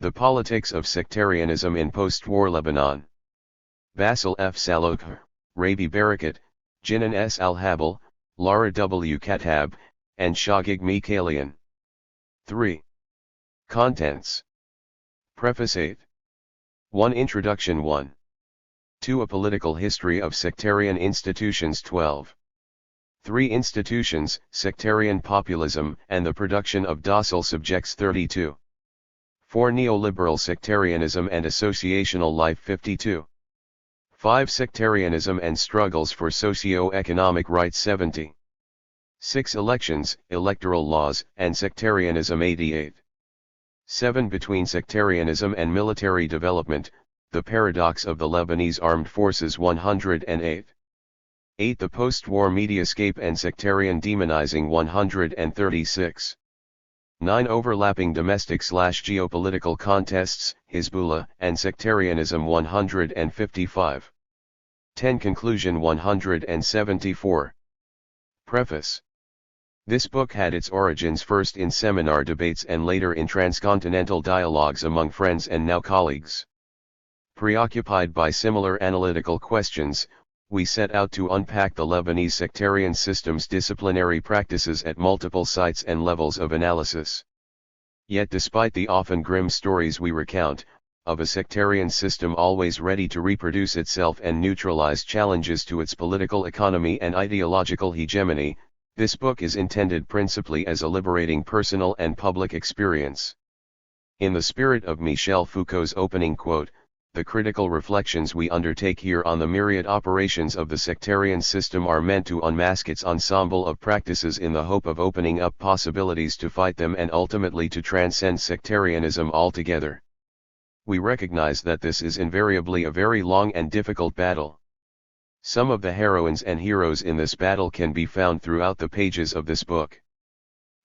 The Politics of Sectarianism in Postwar Lebanon. Bassel F. Salloukh, Rabie Barakat, Jinan S. Al-Habal, Lara W. Katab, and Shagig Mikhailian. 3. Contents. Preface 8. 1. Introduction 1. 2. A Political History of Sectarian Institutions 12. 3. Institutions, Sectarian Populism, and the Production of Docile Subjects 32. 4. Neoliberal Sectarianism and Associational Life 52. 5. Sectarianism and Struggles for Socio-Economic Rights 70. 6. Elections, Electoral Laws, and Sectarianism 88. 7. Between Sectarianism and Military Development, The Paradox of the Lebanese Armed Forces 108. 8. The Post-War Mediascape and Sectarian Demonizing 136. 9. Overlapping domestic/geopolitical contests, Hezbollah and Sectarianism 155. 10. Conclusion 174. Preface. This book had its origins first in seminar debates and later in transcontinental dialogues among friends and now colleagues. Preoccupied by similar analytical questions, we set out to unpack the Lebanese sectarian system's disciplinary practices at multiple sites and levels of analysis. Yet despite the often grim stories we recount, of a sectarian system always ready to reproduce itself and neutralize challenges to its political economy and ideological hegemony, this book is intended principally as a liberating personal and public experience. In the spirit of Michel Foucault's opening quote, the critical reflections we undertake here on the myriad operations of the sectarian system are meant to unmask its ensemble of practices in the hope of opening up possibilities to fight them and ultimately to transcend sectarianism altogether. We recognize that this is invariably a very long and difficult battle. Some of the heroines and heroes in this battle can be found throughout the pages of this book.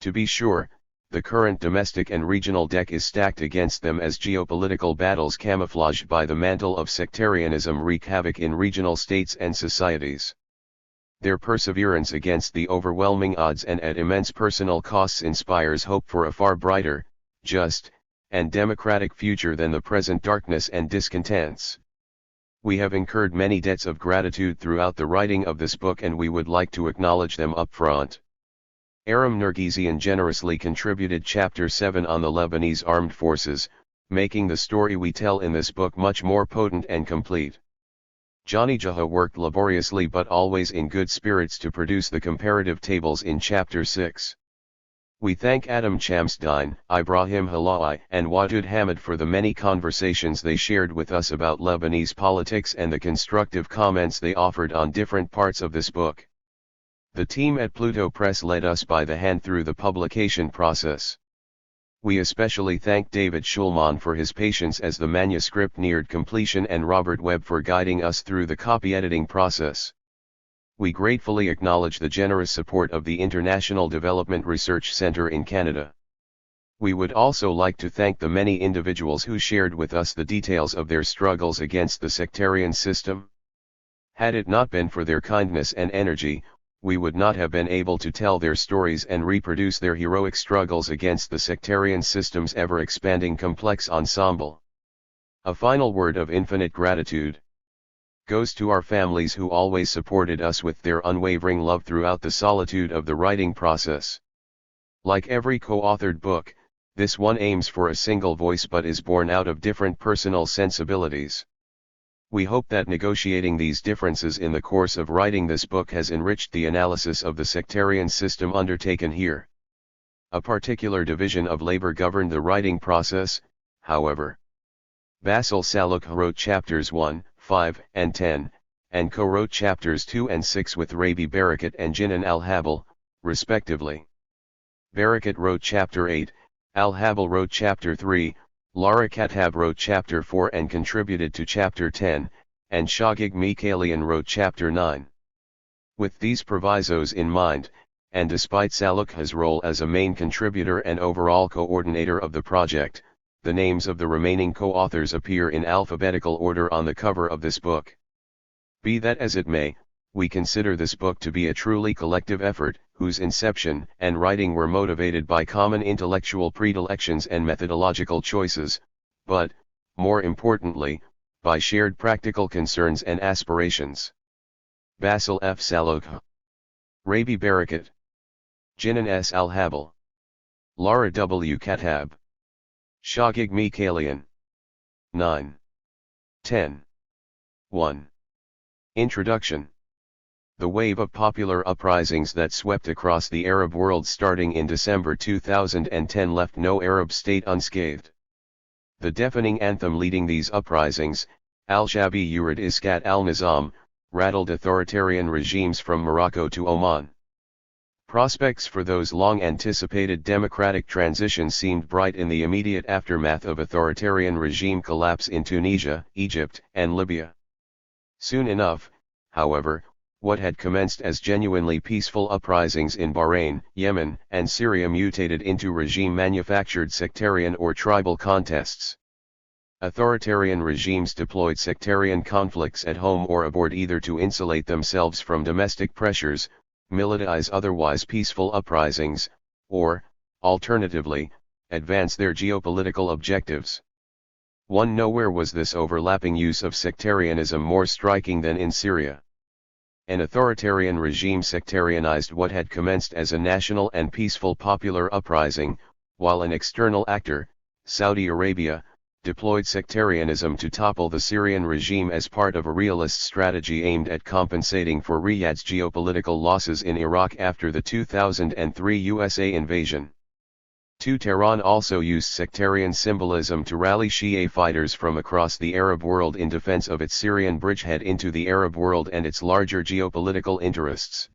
To be sure, the current domestic and regional deck is stacked against them as geopolitical battles camouflaged by the mantle of sectarianism wreak havoc in regional states and societies. Their perseverance against the overwhelming odds and at immense personal costs inspires hope for a far brighter, just, and democratic future than the present darkness and discontents. We have incurred many debts of gratitude throughout the writing of this book and we would like to acknowledge them up front. Aram Nergizian generously contributed Chapter 7 on the Lebanese Armed Forces, making the story we tell in this book much more potent and complete. Johnny Jaha worked laboriously but always in good spirits to produce the comparative tables in Chapter 6. We thank Adam Chamsdine, Ibrahim Halawi, and Wadud Hamid for the many conversations they shared with us about Lebanese politics and the constructive comments they offered on different parts of this book. The team at Pluto Press led us by the hand through the publication process. We especially thank David Schulman for his patience as the manuscript neared completion and Robert Webb for guiding us through the copy editing process. We gratefully acknowledge the generous support of the International Development Research Centre in Canada. We would also like to thank the many individuals who shared with us the details of their struggles against the sectarian system. Had it not been for their kindness and energy, we would not have been able to tell their stories and reproduce their heroic struggles against the sectarian system's ever-expanding complex ensemble. A final word of infinite gratitude goes to our families who always supported us with their unwavering love throughout the solitude of the writing process. Like every co-authored book, this one aims for a single voice but is born out of different personal sensibilities. We hope that negotiating these differences in the course of writing this book has enriched the analysis of the sectarian system undertaken here. A particular division of labor governed the writing process, however. Bassel Salloukh wrote chapters 1, 5, and 10, and co-wrote chapters 2 and 6 with Rabie Barakat and Jinan Al-Habal, respectively. Barakat wrote chapter 8, Al-Habal wrote chapter 3, Lara Katab wrote chapter 4 and contributed to chapter 10, and Shagig Mikhailian wrote chapter 9. With these provisos in mind, and despite Salloukh's role as a main contributor and overall coordinator of the project, the names of the remaining co-authors appear in alphabetical order on the cover of this book. Be that as it may, we consider this book to be a truly collective effort, whose inception and writing were motivated by common intellectual predilections and methodological choices, but, more importantly, by shared practical concerns and aspirations. Bassel F. Salloukh, Rabie Barakat, Jinan S. Al-Habal, Lara W. Katab, Shagig Mikalian. 9. 10. 1. Introduction. The wave of popular uprisings that swept across the Arab world starting in December 2010 left no Arab state unscathed. The deafening anthem leading these uprisings, Al-Shabi Yurid Iskat al-Nizam, rattled authoritarian regimes from Morocco to Oman. Prospects for those long-anticipated democratic transitions seemed bright in the immediate aftermath of authoritarian regime collapse in Tunisia, Egypt, and Libya. Soon enough, however, what had commenced as genuinely peaceful uprisings in Bahrain, Yemen, and Syria mutated into regime-manufactured sectarian or tribal contests. Authoritarian regimes deployed sectarian conflicts at home or abroad either to insulate themselves from domestic pressures, militarize otherwise peaceful uprisings, or, alternatively, advance their geopolitical objectives. Nowhere was this overlapping use of sectarianism more striking than in Syria. An authoritarian regime sectarianized what had commenced as a national and peaceful popular uprising, while an external actor, Saudi Arabia, deployed sectarianism to topple the Syrian regime as part of a realist strategy aimed at compensating for Riyadh's geopolitical losses in Iraq after the 2003 USA invasion. Tehran also used sectarian symbolism to rally Shia fighters from across the Arab world in defense of its Syrian bridgehead into the Arab world and its larger geopolitical interests.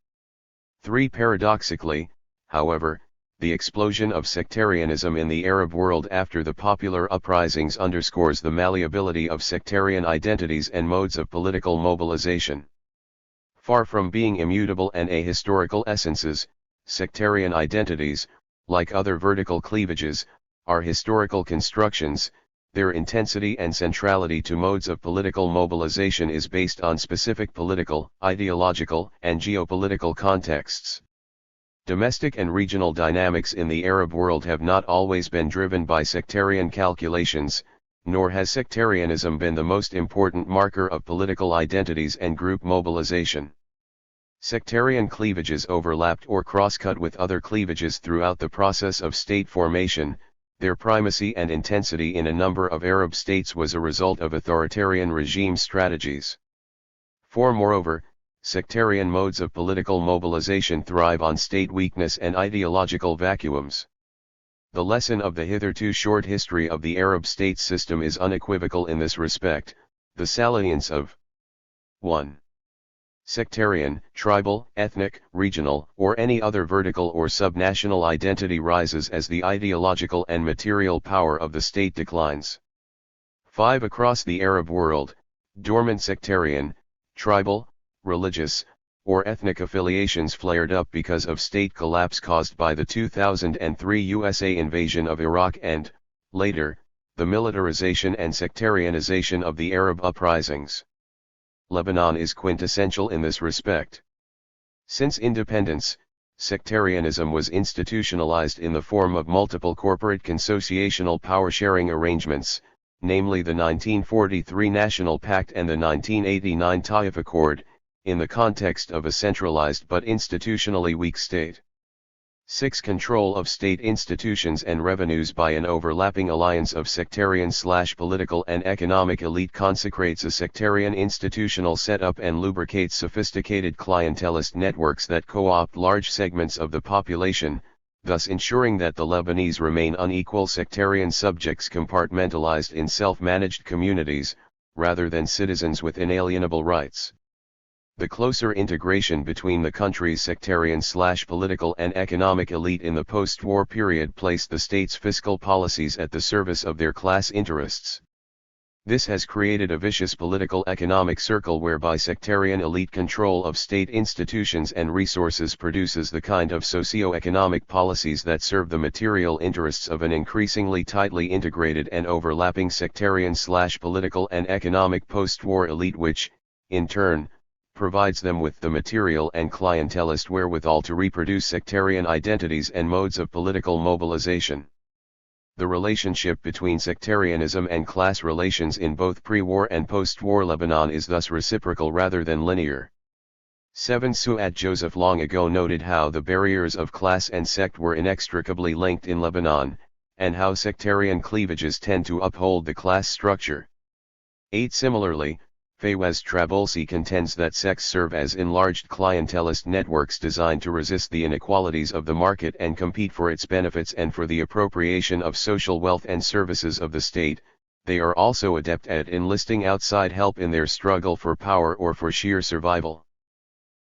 3. Paradoxically, however, the explosion of sectarianism in the Arab world after the popular uprisings underscores the malleability of sectarian identities and modes of political mobilization. Far from being immutable and ahistorical essences, sectarian identities, like other vertical cleavages, are historical constructions. Their intensity and centrality to modes of political mobilization is based on specific political, ideological, and geopolitical contexts. Domestic and regional dynamics in the Arab world have not always been driven by sectarian calculations, nor has sectarianism been the most important marker of political identities and group mobilization. Sectarian cleavages overlapped or cross-cut with other cleavages throughout the process of state formation. Their primacy and intensity in a number of Arab states was a result of authoritarian regime strategies. Moreover, sectarian modes of political mobilization thrive on state weakness and ideological vacuums. The lesson of the hitherto short history of the Arab state system is unequivocal in this respect: the salience of 1. Sectarian, tribal, ethnic, regional, or any other vertical or subnational identity rises as the ideological and material power of the state declines. 5. Across the Arab world, dormant sectarian, tribal, religious, or ethnic affiliations flared up because of state collapse caused by the 2003 USA invasion of Iraq and, later, the militarization and sectarianization of the Arab uprisings. Lebanon is quintessential in this respect. Since independence, sectarianism was institutionalized in the form of multiple corporate consociational power-sharing arrangements, namely the 1943 National Pact and the 1989 Taif Accord, in the context of a centralized but institutionally weak state. 6. Control of state institutions and revenues by an overlapping alliance of sectarian/political and economic elite consecrates a sectarian institutional setup and lubricates sophisticated clientelist networks that co-opt large segments of the population, thus ensuring that the Lebanese remain unequal sectarian subjects compartmentalized in self-managed communities, rather than citizens with inalienable rights. The closer integration between the country's sectarian/political and economic elite in the post-war period placed the state's fiscal policies at the service of their class interests. This has created a vicious political economic circle whereby sectarian elite control of state institutions and resources produces the kind of socio-economic policies that serve the material interests of an increasingly tightly integrated and overlapping sectarian/political and economic post-war elite which, in turn, provides them with the material and clientelist wherewithal to reproduce sectarian identities and modes of political mobilization. The relationship between sectarianism and class relations in both pre-war and post-war Lebanon is thus reciprocal rather than linear. 7. Suat Joseph long ago noted how the barriers of class and sect were inextricably linked in Lebanon, and how sectarian cleavages tend to uphold the class structure. 8. Similarly, Fawaz Trabulsi contends that sects serve as enlarged clientelist networks designed to resist the inequalities of the market and compete for its benefits and for the appropriation of social wealth and services of the state. They are also adept at enlisting outside help in their struggle for power or for sheer survival.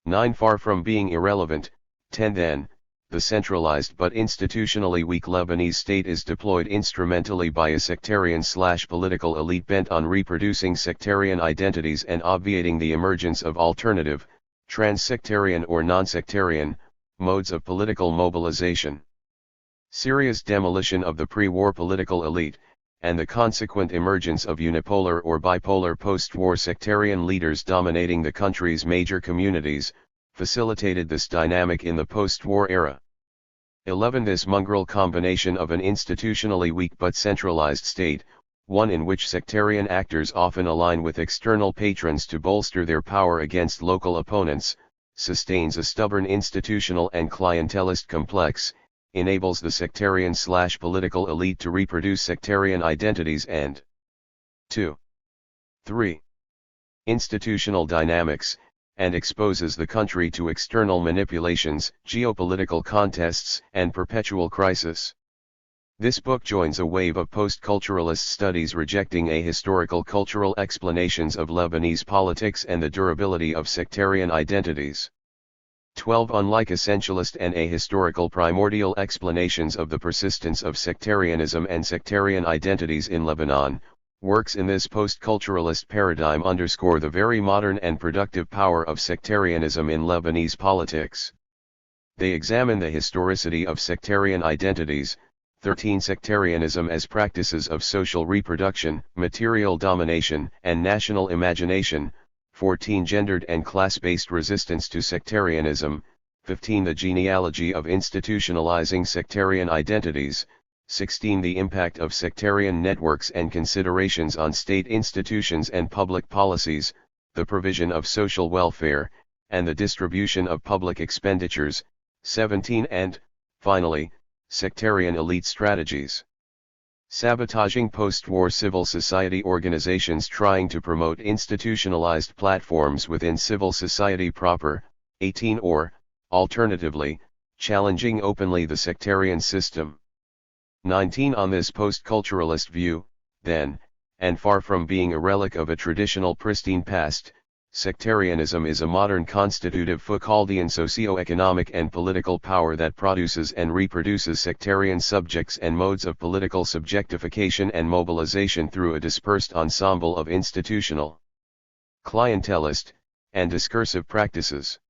9. Far from being irrelevant. 10. Then, the centralized but institutionally weak Lebanese state is deployed instrumentally by a sectarian/political elite bent on reproducing sectarian identities and obviating the emergence of alternative, trans-sectarian or non-sectarian, modes of political mobilization. Syria's demolition of the pre-war political elite, and the consequent emergence of unipolar or bipolar post-war sectarian leaders dominating the country's major communities, facilitated this dynamic in the post-war era. 11. This mongrel combination of an institutionally weak but centralized state, one in which sectarian actors often align with external patrons to bolster their power against local opponents, sustains a stubborn institutional and clientelist complex, enables the sectarian/political elite to reproduce sectarian identities and 2. 3. Institutional dynamics, and exposes the country to external manipulations, geopolitical contests, and perpetual crisis. This book joins a wave of post-culturalist studies rejecting ahistorical cultural explanations of Lebanese politics and the durability of sectarian identities. 12. Unlike essentialist and ahistorical primordial explanations of the persistence of sectarianism and sectarian identities in Lebanon, works in this post-culturalist paradigm underscore the very modern and productive power of sectarianism in Lebanese politics. They examine the historicity of sectarian identities. 13. Sectarianism as practices of social reproduction, material domination, and national imagination. 14. Gendered and class-based resistance to sectarianism. 15. The genealogy of institutionalizing sectarian identities. 16. The impact of sectarian networks and considerations on state institutions and public policies, the provision of social welfare, and the distribution of public expenditures. 17. And, finally, sectarian elite strategies. Sabotaging post-war civil society organizations trying to promote institutionalized platforms within civil society proper. 18. Or, alternatively, challenging openly the sectarian system. 19. On this post-culturalist view, then, and far from being a relic of a traditional pristine past, sectarianism is a modern constitutive Foucauldian socio-economic and political power that produces and reproduces sectarian subjects and modes of political subjectification and mobilization through a dispersed ensemble of institutional, clientelist, and discursive practices.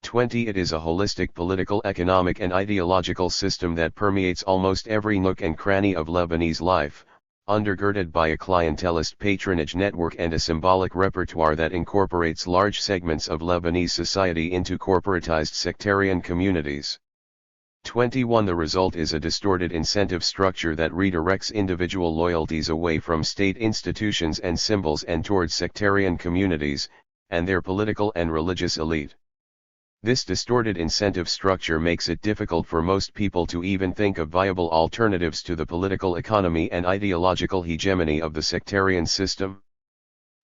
20. It is a holistic political, economic and ideological system that permeates almost every nook and cranny of Lebanese life, undergirded by a clientelist patronage network and a symbolic repertoire that incorporates large segments of Lebanese society into corporatized sectarian communities. 21. The result is a distorted incentive structure that redirects individual loyalties away from state institutions and symbols and towards sectarian communities, and their political and religious elite. This distorted incentive structure makes it difficult for most people to even think of viable alternatives to the political economy and ideological hegemony of the sectarian system.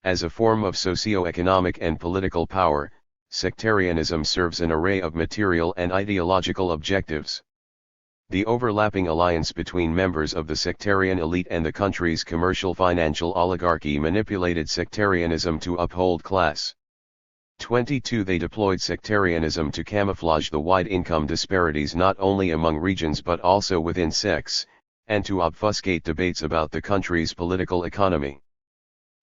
As a form of socio-economic and political power, sectarianism serves an array of material and ideological objectives. The overlapping alliance between members of the sectarian elite and the country's commercial financial oligarchy manipulated sectarianism to uphold class. 22. They deployed sectarianism to camouflage the wide income disparities not only among regions but also within sects, and to obfuscate debates about the country's political economy.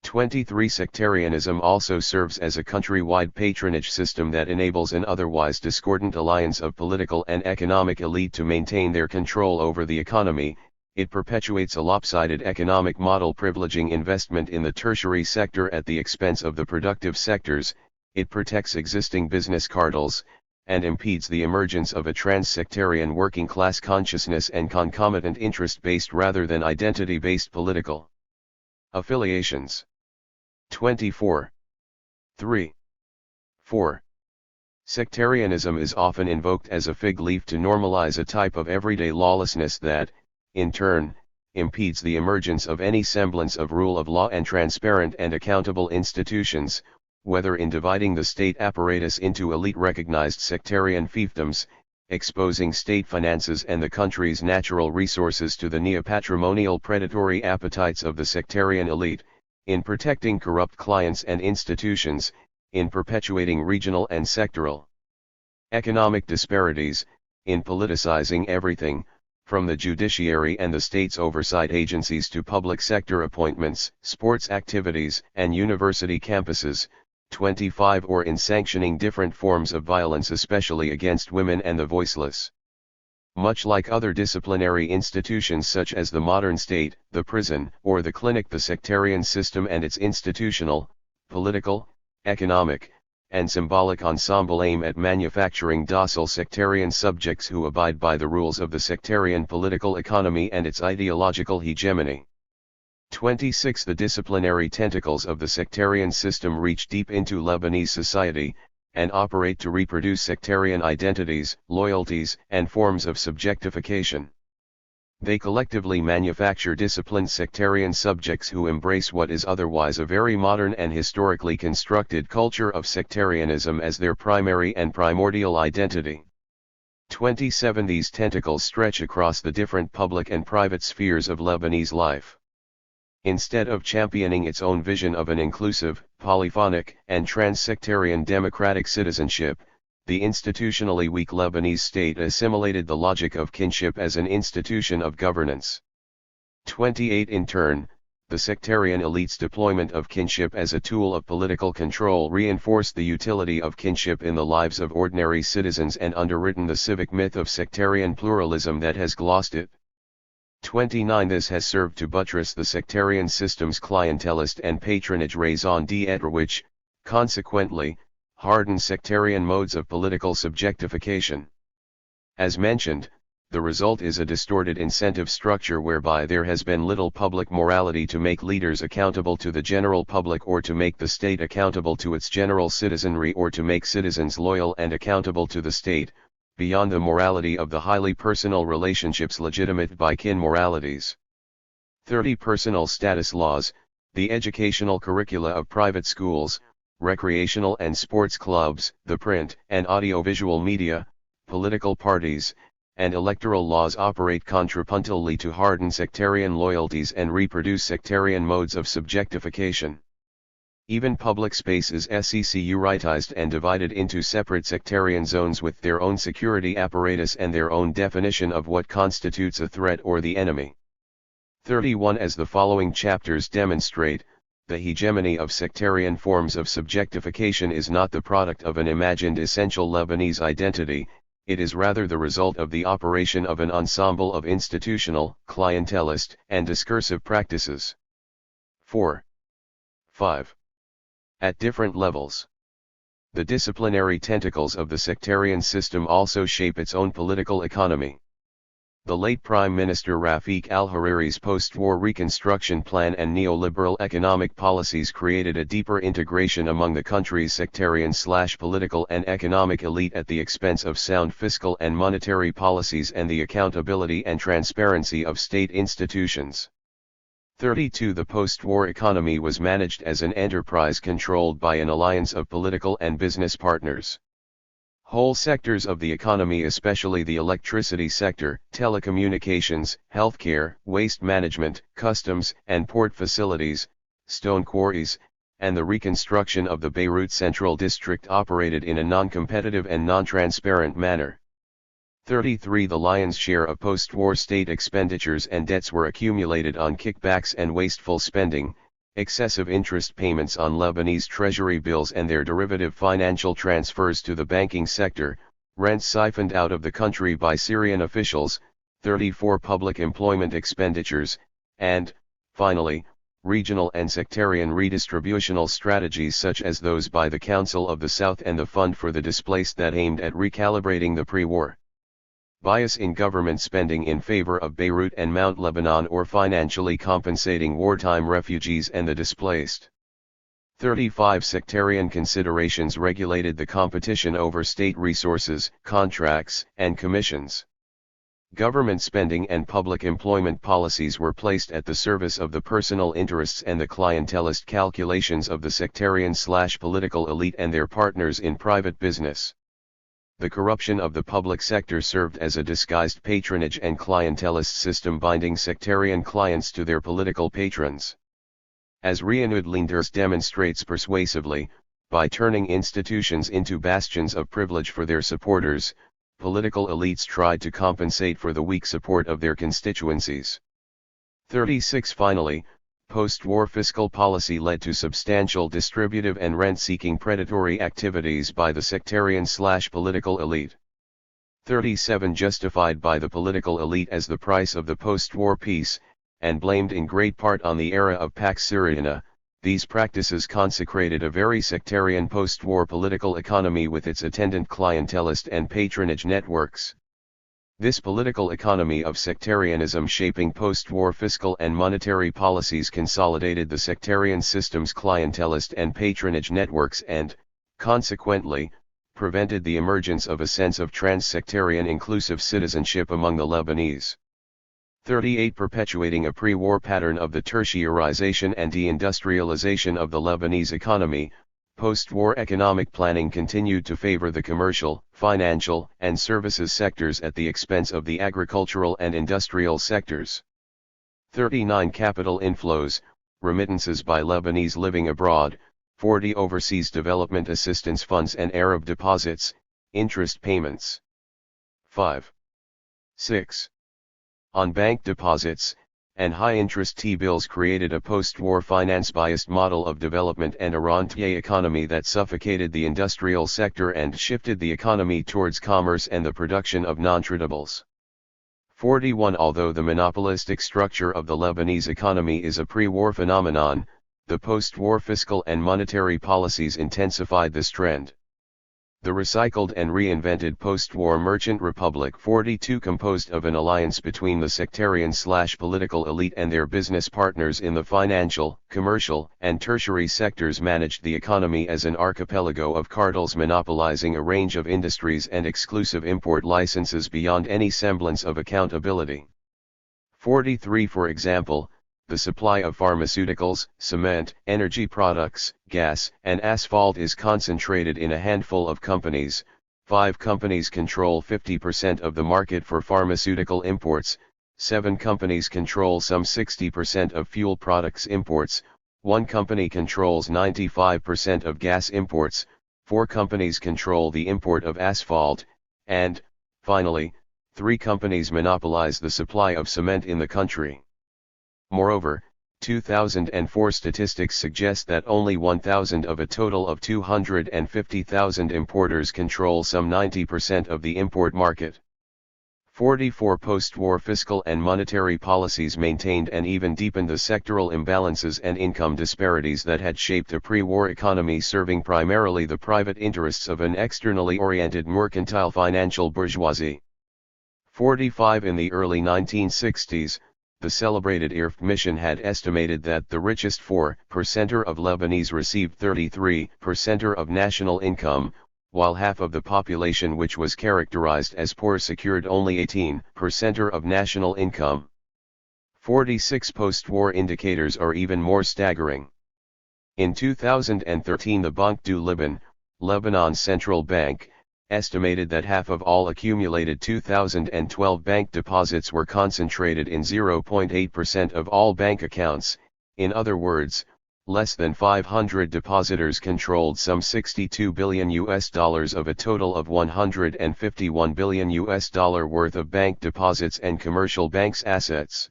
23. Sectarianism also serves as a countrywide patronage system that enables an otherwise discordant alliance of political and economic elite to maintain their control over the economy. It perpetuates a lopsided economic model privileging investment in the tertiary sector at the expense of the productive sectors. It protects existing business cartels, and impedes the emergence of a trans-sectarian working-class consciousness and concomitant interest-based rather than identity-based political affiliations. 24. 3. 4. Sectarianism is often invoked as a fig leaf to normalize a type of everyday lawlessness that, in turn, impedes the emergence of any semblance of rule of law and transparent and accountable institutions, whether in dividing the state apparatus into elite-recognized sectarian fiefdoms, exposing state finances and the country's natural resources to the neo-patrimonial predatory appetites of the sectarian elite, in protecting corrupt clients and institutions, in perpetuating regional and sectoral economic disparities, in politicizing everything, from the judiciary and the state's oversight agencies to public sector appointments, sports activities, and university campuses. 25. Or in sanctioning different forms of violence, especially against women and the voiceless. Much like other disciplinary institutions such as the modern state, the prison, or the clinic, the sectarian system and its institutional, political, economic, and symbolic ensemble aim at manufacturing docile sectarian subjects who abide by the rules of the sectarian political economy and its ideological hegemony. 26. The disciplinary tentacles of the sectarian system reach deep into Lebanese society, and operate to reproduce sectarian identities, loyalties, and forms of subjectification. They collectively manufacture disciplined sectarian subjects who embrace what is otherwise a very modern and historically constructed culture of sectarianism as their primary and primordial identity. 27. These tentacles stretch across the different public and private spheres of Lebanese life. Instead of championing its own vision of an inclusive, polyphonic, and trans-sectarian democratic citizenship, the institutionally weak Lebanese state assimilated the logic of kinship as an institution of governance. 28. In turn, the sectarian elite's deployment of kinship as a tool of political control reinforced the utility of kinship in the lives of ordinary citizens and underwritten the civic myth of sectarian pluralism that has glossed it. 29. This has served to buttress the sectarian system's clientelist and patronage raison d'etre which, consequently, hardens sectarian modes of political subjectification. As mentioned, the result is a distorted incentive structure whereby there has been little public morality to make leaders accountable to the general public or to make the state accountable to its general citizenry or to make citizens loyal and accountable to the state, beyond the morality of the highly personal relationships legitimate by kin moralities. 30. Personal status laws, the educational curricula of private schools, recreational and sports clubs, the print and audiovisual media, political parties, and electoral laws operate contrapuntally to harden sectarian loyalties and reproduce sectarian modes of subjectification. Even public space is securitized and divided into separate sectarian zones with their own security apparatus and their own definition of what constitutes a threat or the enemy. 31. As the following chapters demonstrate, the hegemony of sectarian forms of subjectification is not the product of an imagined essential Lebanese identity, it is rather the result of the operation of an ensemble of institutional, clientelist, and discursive practices. 4. 5. At different levels. The disciplinary tentacles of the sectarian system also shape its own political economy. The late Prime Minister Rafiq al-Hariri's post-war reconstruction plan and neoliberal economic policies created a deeper integration among the country's sectarian/political and economic elite at the expense of sound fiscal and monetary policies and the accountability and transparency of state institutions. 32. The post-war economy was managed as an enterprise controlled by an alliance of political and business partners. Whole sectors of the economy, especially the electricity sector, telecommunications, healthcare, waste management, customs and port facilities, stone quarries, and the reconstruction of the Beirut Central District operated in a non-competitive and non-transparent manner. 33. The lion's share of post-war state expenditures and debts were accumulated on kickbacks and wasteful spending, excessive interest payments on Lebanese treasury bills and their derivative financial transfers to the banking sector, rents siphoned out of the country by Syrian officials, 34. Public employment expenditures, and, finally, regional and sectarian redistributional strategies such as those by the Council of the South and the Fund for the Displaced that aimed at recalibrating the pre-war bias in government spending in favor of Beirut and Mount Lebanon or financially compensating wartime refugees and the displaced. 35 Sectarian considerations regulated the competition over state resources, contracts, and commissions. Government spending and public employment policies were placed at the service of the personal interests and the clientelist calculations of the sectarian/political elite and their partners in private business. The corruption of the public sector served as a disguised patronage and clientelist system binding sectarian clients to their political patrons. As Reinoud Leenders demonstrates persuasively, by turning institutions into bastions of privilege for their supporters, political elites tried to compensate for the weak support of their constituencies. 36 Finally, post-war fiscal policy led to substantial distributive and rent-seeking predatory activities by the sectarian/political elite. 37 Justified by the political elite as the price of the post-war peace, and blamed in great part on the era of Pax Syriana, these practices consecrated a very sectarian post-war political economy with its attendant clientelist and patronage networks. This political economy of sectarianism shaping post-war fiscal and monetary policies consolidated the sectarian system's clientelist and patronage networks and, consequently, prevented the emergence of a sense of trans-sectarian inclusive citizenship among the Lebanese. 38 Perpetuating a pre-war pattern of the tertiarization and deindustrialization of the Lebanese economy, post-war economic planning continued to favor the commercial, financial, and services sectors at the expense of the agricultural and industrial sectors. 39 Capital inflows, remittances by Lebanese living abroad, 40 Overseas development assistance funds and Arab deposits, interest payments. 5. 6. On bank deposits, and high-interest T-bills created a post-war finance-biased model of development and a rentier economy that suffocated the industrial sector and shifted the economy towards commerce and the production of non-tradables. 41 Although the monopolistic structure of the Lebanese economy is a pre-war phenomenon, the post-war fiscal and monetary policies intensified this trend. The recycled and reinvented post-war merchant republic 42 composed of an alliance between the sectarian/political elite and their business partners in the financial, commercial, and tertiary sectors managed the economy as an archipelago of cartels monopolizing a range of industries and exclusive import licenses beyond any semblance of accountability. 43 For example, the supply of pharmaceuticals, cement, energy products, gas, and asphalt is concentrated in a handful of companies. 5 companies control 50% of the market for pharmaceutical imports, 7 companies control some 60% of fuel products imports, 1 company controls 95% of gas imports, 4 companies control the import of asphalt, and, finally, 3 companies monopolize the supply of cement in the country. Moreover, 2004 statistics suggest that only 1,000 of a total of 250,000 importers control some 90% of the import market. 44 Post-war fiscal and monetary policies maintained and even deepened the sectoral imbalances and income disparities that had shaped a pre-war economy serving primarily the private interests of an externally oriented mercantile financial bourgeoisie. 45 In the early 1960s, the celebrated IRF mission had estimated that the richest 4% of Lebanese received 33% of national income, while half of the population which was characterized as poor secured only 18% of national income. 46 Post-war indicators are even more staggering. In 2013 the Banque du Liban, Lebanon's central bank, estimated that half of all accumulated 2012 bank deposits were concentrated in 0.8% of all bank accounts. In other words, less than 500 depositors controlled some $62 billion of a total of $151 billion worth of bank deposits and commercial banks' assets.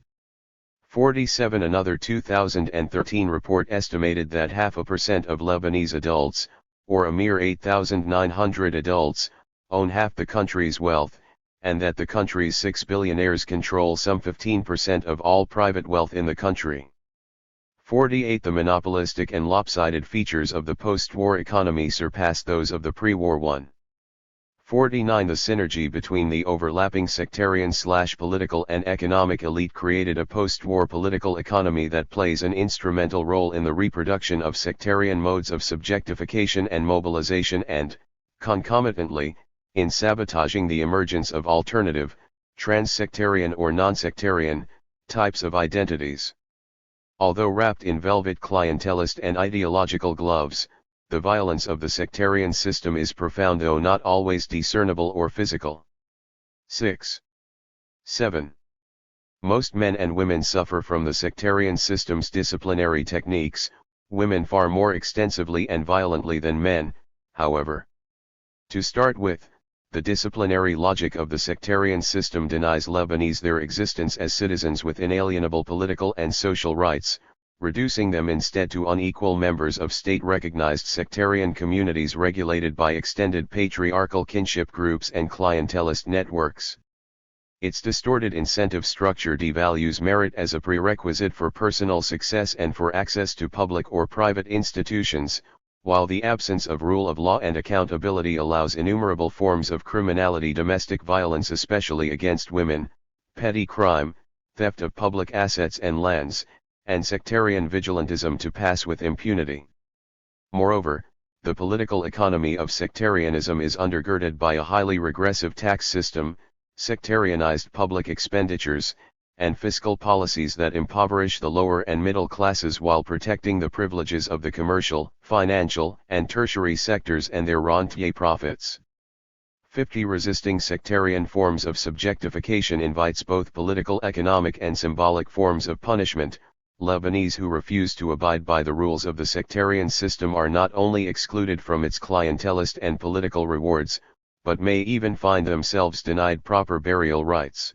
47 Another 2013 report estimated that 0.5% of Lebanese adults, or a mere 8,900 adults, own half the country's wealth, and that the country's 6 billionaires control some 15% of all private wealth in the country. 48 The monopolistic and lopsided features of the post-war economy surpass those of the pre-war one. 49 The synergy between the overlapping sectarian/political and economic elite created a post-war political economy that plays an instrumental role in the reproduction of sectarian modes of subjectification and mobilization and, concomitantly, in sabotaging the emergence of alternative, trans-sectarian or non-sectarian, types of identities. Although wrapped in velvet clientelist and ideological gloves, the violence of the sectarian system is profound though not always discernible or physical. 6. 7. Most men and women suffer from the sectarian system's disciplinary techniques, women far more extensively and violently than men, however. To start with, the disciplinary logic of the sectarian system denies Lebanese their existence as citizens with inalienable political and social rights, reducing them instead to unequal members of state-recognized sectarian communities regulated by extended patriarchal kinship groups and clientelist networks. Its distorted incentive structure devalues merit as a prerequisite for personal success and for access to public or private institutions, while the absence of rule of law and accountability allows innumerable forms of criminality, domestic violence especially against women, petty crime, theft of public assets and lands, and sectarian vigilantism to pass with impunity. Moreover, the political economy of sectarianism is undergirded by a highly regressive tax system, sectarianized public expenditures, and fiscal policies that impoverish the lower and middle classes while protecting the privileges of the commercial, financial, and tertiary sectors and their rentier profits. 50 Resisting sectarian forms of subjectification invites both political, economic, and symbolic forms of punishment. Lebanese who refuse to abide by the rules of the sectarian system are not only excluded from its clientelist and political rewards, but may even find themselves denied proper burial rights.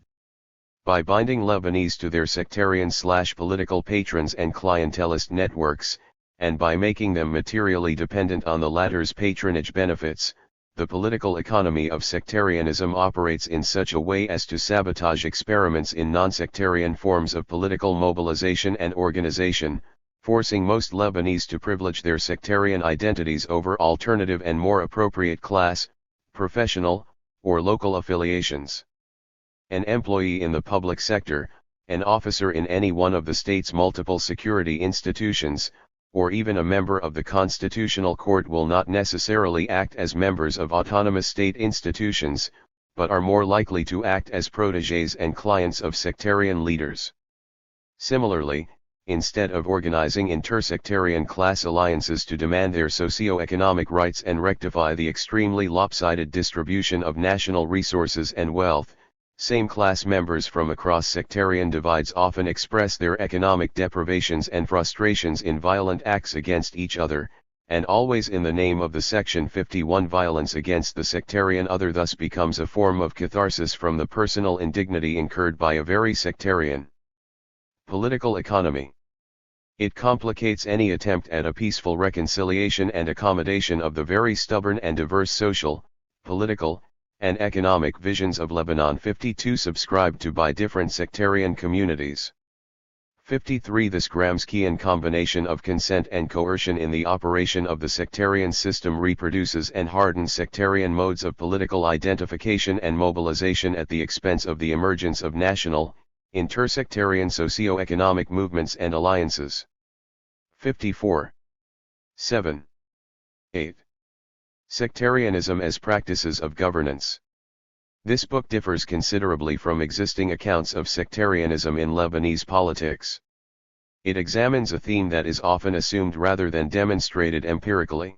By binding Lebanese to their sectarian/political patrons and clientelist networks, and by making them materially dependent on the latter's patronage benefits, the political economy of sectarianism operates in such a way as to sabotage experiments in non-sectarian forms of political mobilization and organization, forcing most Lebanese to privilege their sectarian identities over alternative and more appropriate class, professional, or local affiliations. An employee in the public sector, an officer in any one of the state's multiple security institutions, or even a member of the Constitutional Court will not necessarily act as members of autonomous state institutions, but are more likely to act as protégés and clients of sectarian leaders. Similarly, instead of organizing intersectarian class alliances to demand their socio-economic rights and rectify the extremely lopsided distribution of national resources and wealth, same class members from across sectarian divides often express their economic deprivations and frustrations in violent acts against each other, and always in the name of the Section 51 violence against the sectarian other thus becomes a form of catharsis from the personal indignity incurred by a very sectarian. Political economy. It complicates any attempt at a peaceful reconciliation and accommodation of the very stubborn and diverse social, political, and economic visions of Lebanon. 52 Subscribed to by different sectarian communities. 53 This Gramscian combination of consent and coercion in the operation of the sectarian system reproduces and hardens sectarian modes of political identification and mobilization at the expense of the emergence of national, intersectarian socio-economic movements and alliances. 54. 7. 8. Sectarianism as practices of governance. This book differs considerably from existing accounts of sectarianism in Lebanese politics. It examines a theme that is often assumed rather than demonstrated empirically.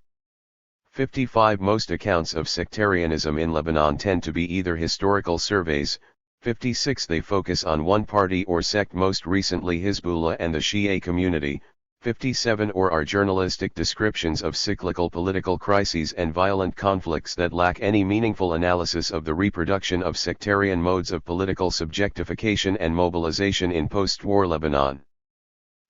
55 Most accounts of sectarianism in Lebanon tend to be either historical surveys. 56 They focus on one party or sect, most recently Hezbollah and the Shia community. 57 Or are journalistic descriptions of cyclical political crises and violent conflicts that lack any meaningful analysis of the reproduction of sectarian modes of political subjectification and mobilization in post-war Lebanon.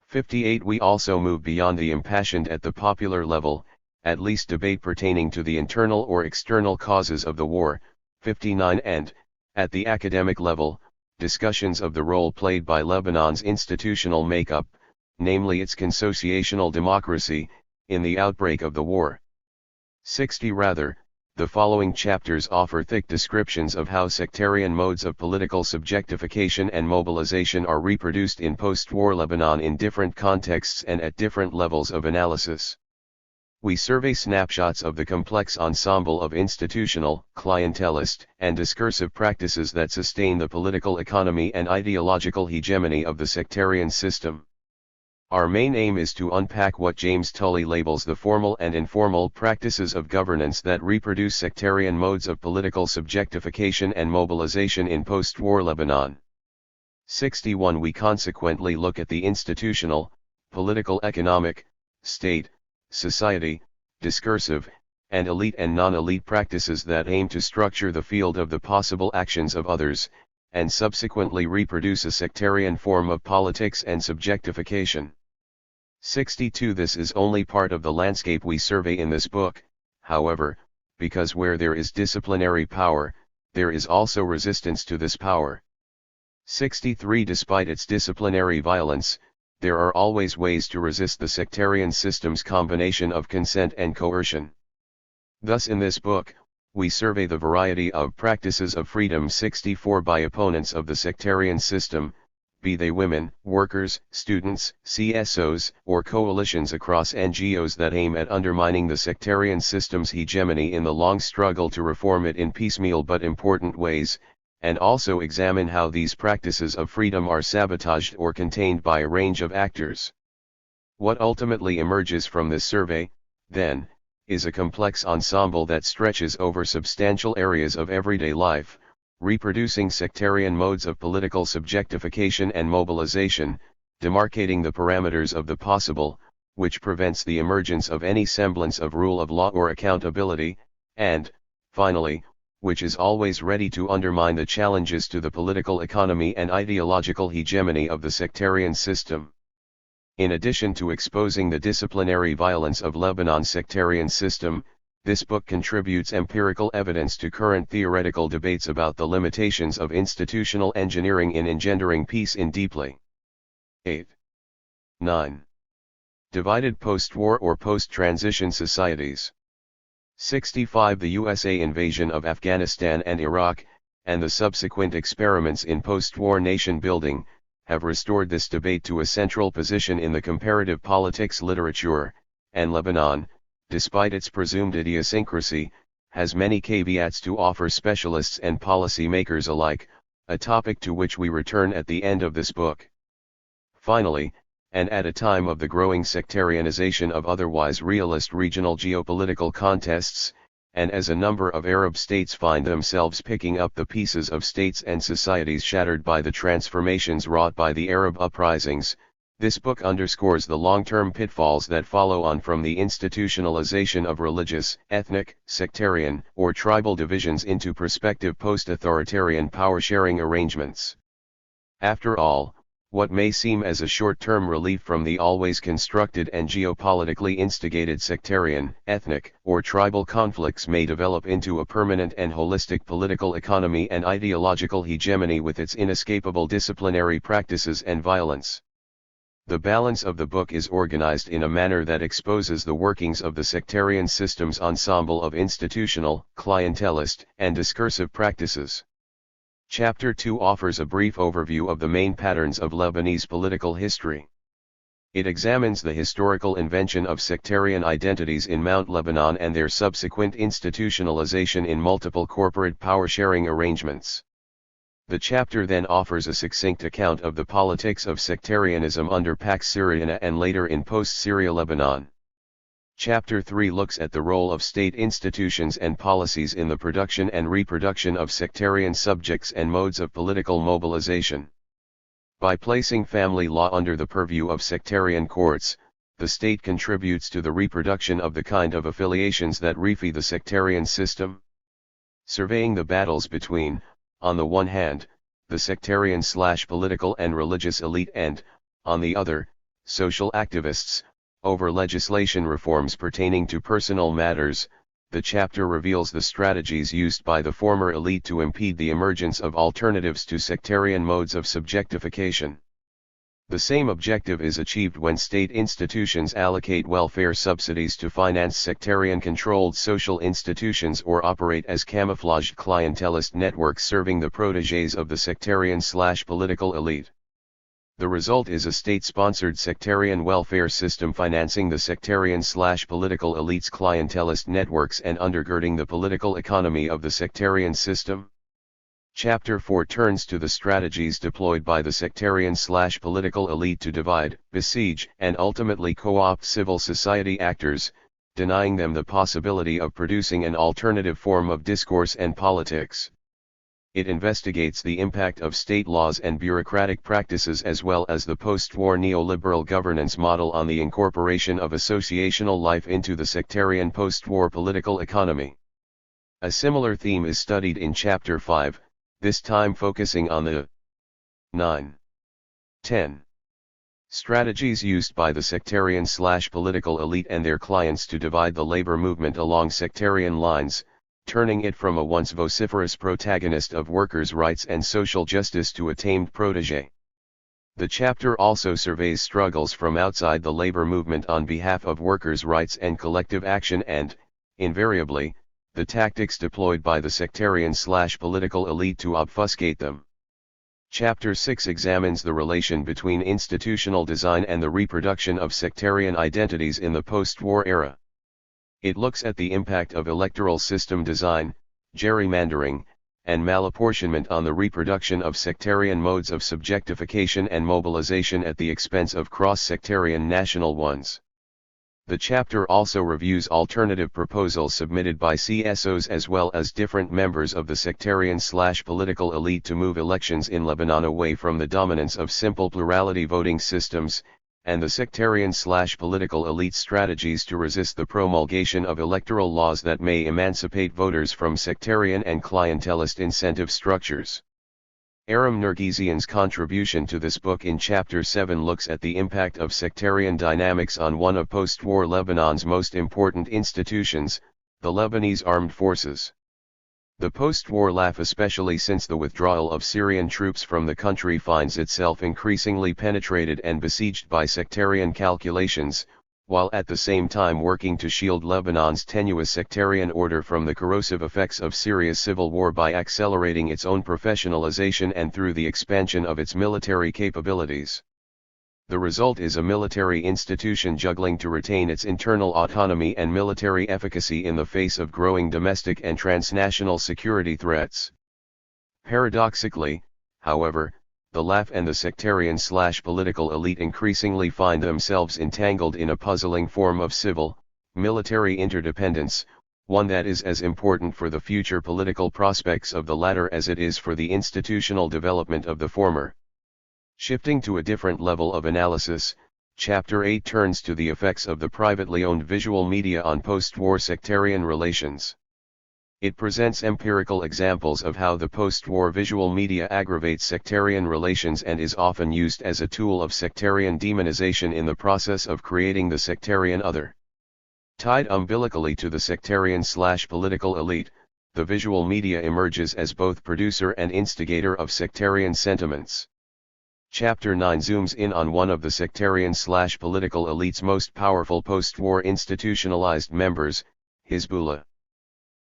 58 We also move beyond the impassioned at the popular level, at least debate pertaining to the internal or external causes of the war. 59 And, at the academic level, discussions of the role played by Lebanon's institutional makeup, namely its consociational democracy, in the outbreak of the war. 60 Rather, the following chapters offer thick descriptions of how sectarian modes of political subjectification and mobilization are reproduced in post-war Lebanon in different contexts and at different levels of analysis. We survey snapshots of the complex ensemble of institutional, clientelist, and discursive practices that sustain the political economy and ideological hegemony of the sectarian system. Our main aim is to unpack what James Tully labels the formal and informal practices of governance that reproduce sectarian modes of political subjectification and mobilization in post-war Lebanon. 61 We consequently look at the institutional, political economic, state, society, discursive, and elite and non-elite practices that aim to structure the field of the possible actions of others, and subsequently reproduce a sectarian form of politics and subjectification. 62 This is only part of the landscape we survey in this book, however, because where there is disciplinary power, there is also resistance to this power. 63 Despite its disciplinary violence, there are always ways to resist the sectarian system's combination of consent and coercion. Thus in this book, we survey the variety of practices of freedom 64 by opponents of the sectarian system, be they women, workers, students, CSOs, or coalitions across NGOs that aim at undermining the sectarian system's hegemony in the long struggle to reform it in piecemeal but important ways, and also examine how these practices of freedom are sabotaged or contained by a range of actors. What ultimately emerges from this survey, then, is a complex ensemble that stretches over substantial areas of everyday life, reproducing sectarian modes of political subjectification and mobilization, demarcating the parameters of the possible, which prevents the emergence of any semblance of rule of law or accountability, and, finally, which is always ready to undermine the challenges to the political economy and ideological hegemony of the sectarian system. In addition to exposing the disciplinary violence of Lebanon's sectarian system, this book contributes empirical evidence to current theoretical debates about the limitations of institutional engineering in engendering peace in deeply 8. 9. Divided post-war or post-transition societies. 65 The USA invasion of Afghanistan and Iraq, and the subsequent experiments in post-war nation-building, have restored this debate to a central position in the comparative politics literature, and Lebanon, despite its presumed idiosyncrasy, has many caveats to offer specialists and policy makers alike, a topic to which we return at the end of this book. Finally, and at a time of the growing sectarianization of otherwise realist regional geopolitical contests, and as a number of Arab states find themselves picking up the pieces of states and societies shattered by the transformations wrought by the Arab uprisings, this book underscores the long-term pitfalls that follow on from the institutionalization of religious, ethnic, sectarian, or tribal divisions into prospective post-authoritarian power-sharing arrangements. After all, what may seem as a short-term relief from the always constructed and geopolitically instigated sectarian, ethnic, or tribal conflicts may develop into a permanent and holistic political economy and ideological hegemony with its inescapable disciplinary practices and violence. The balance of the book is organized in a manner that exposes the workings of the sectarian system's ensemble of institutional, clientelist, and discursive practices. Chapter 2 offers a brief overview of the main patterns of Lebanese political history. It examines the historical invention of sectarian identities in Mount Lebanon and their subsequent institutionalization in multiple corporate power-sharing arrangements. The chapter then offers a succinct account of the politics of sectarianism under Pax Syriana and later in post-Syria Lebanon. Chapter 3 looks at the role of state institutions and policies in the production and reproduction of sectarian subjects and modes of political mobilization. By placing family law under the purview of sectarian courts, the state contributes to the reproduction of the kind of affiliations that refeed the sectarian system. Surveying the battles between, on the one hand, the sectarian/political and religious elite and, on the other, social activists, over legislation reforms pertaining to personal matters, the chapter reveals the strategies used by the former elite to impede the emergence of alternatives to sectarian modes of subjectification. The same objective is achieved when state institutions allocate welfare subsidies to finance sectarian-controlled social institutions or operate as camouflaged clientelist networks serving the protégés of the sectarian/political elite. The result is a state-sponsored sectarian welfare system financing the sectarian/political elite's clientelist networks and undergirding the political economy of the sectarian system. Chapter 4 turns to the strategies deployed by the sectarian/political elite to divide, besiege, and ultimately co-opt civil society actors, denying them the possibility of producing an alternative form of discourse and politics. It investigates the impact of state laws and bureaucratic practices as well as the post-war neoliberal governance model on the incorporation of associational life into the sectarian post-war political economy. A similar theme is studied in Chapter 5, this time focusing on the 9-10 strategies used by the sectarian/political elite and their clients to divide the labor movement along sectarian lines, turning it from a once vociferous protagonist of workers' rights and social justice to a tamed protégé. The chapter also surveys struggles from outside the labor movement on behalf of workers' rights and collective action and, invariably, the tactics deployed by the sectarian/political elite to obfuscate them. Chapter 6 examines the relation between institutional design and the reproduction of sectarian identities in the post-war era. It looks at the impact of electoral system design, gerrymandering, and malapportionment on the reproduction of sectarian modes of subjectification and mobilization at the expense of cross-sectarian national ones. The chapter also reviews alternative proposals submitted by CSOs as well as different members of the sectarian/political elite to move elections in Lebanon away from the dominance of simple plurality voting systems, and the sectarian/political elite strategies to resist the promulgation of electoral laws that may emancipate voters from sectarian and clientelist incentive structures. Aram Nergizian's contribution to this book in Chapter 7 looks at the impact of sectarian dynamics on one of post-war Lebanon's most important institutions, the Lebanese armed forces. The post-war LAF, especially since the withdrawal of Syrian troops from the country, finds itself increasingly penetrated and besieged by sectarian calculations, while at the same time working to shield Lebanon's tenuous sectarian order from the corrosive effects of Syria's civil war by accelerating its own professionalization and through the expansion of its military capabilities. The result is a military institution juggling to retain its internal autonomy and military efficacy in the face of growing domestic and transnational security threats. Paradoxically, however, the LAF and the sectarian/political elite increasingly find themselves entangled in a puzzling form of civil-military interdependence, one that is as important for the future political prospects of the latter as it is for the institutional development of the former. Shifting to a different level of analysis, Chapter 8 turns to the effects of the privately owned visual media on post-war sectarian relations. It presents empirical examples of how the post-war visual media aggravates sectarian relations and is often used as a tool of sectarian demonization in the process of creating the sectarian other. Tied umbilically to the sectarian/political elite, the visual media emerges as both producer and instigator of sectarian sentiments. Chapter 9 zooms in on one of the sectarian/political elite's most powerful post-war institutionalized members, Hezbollah.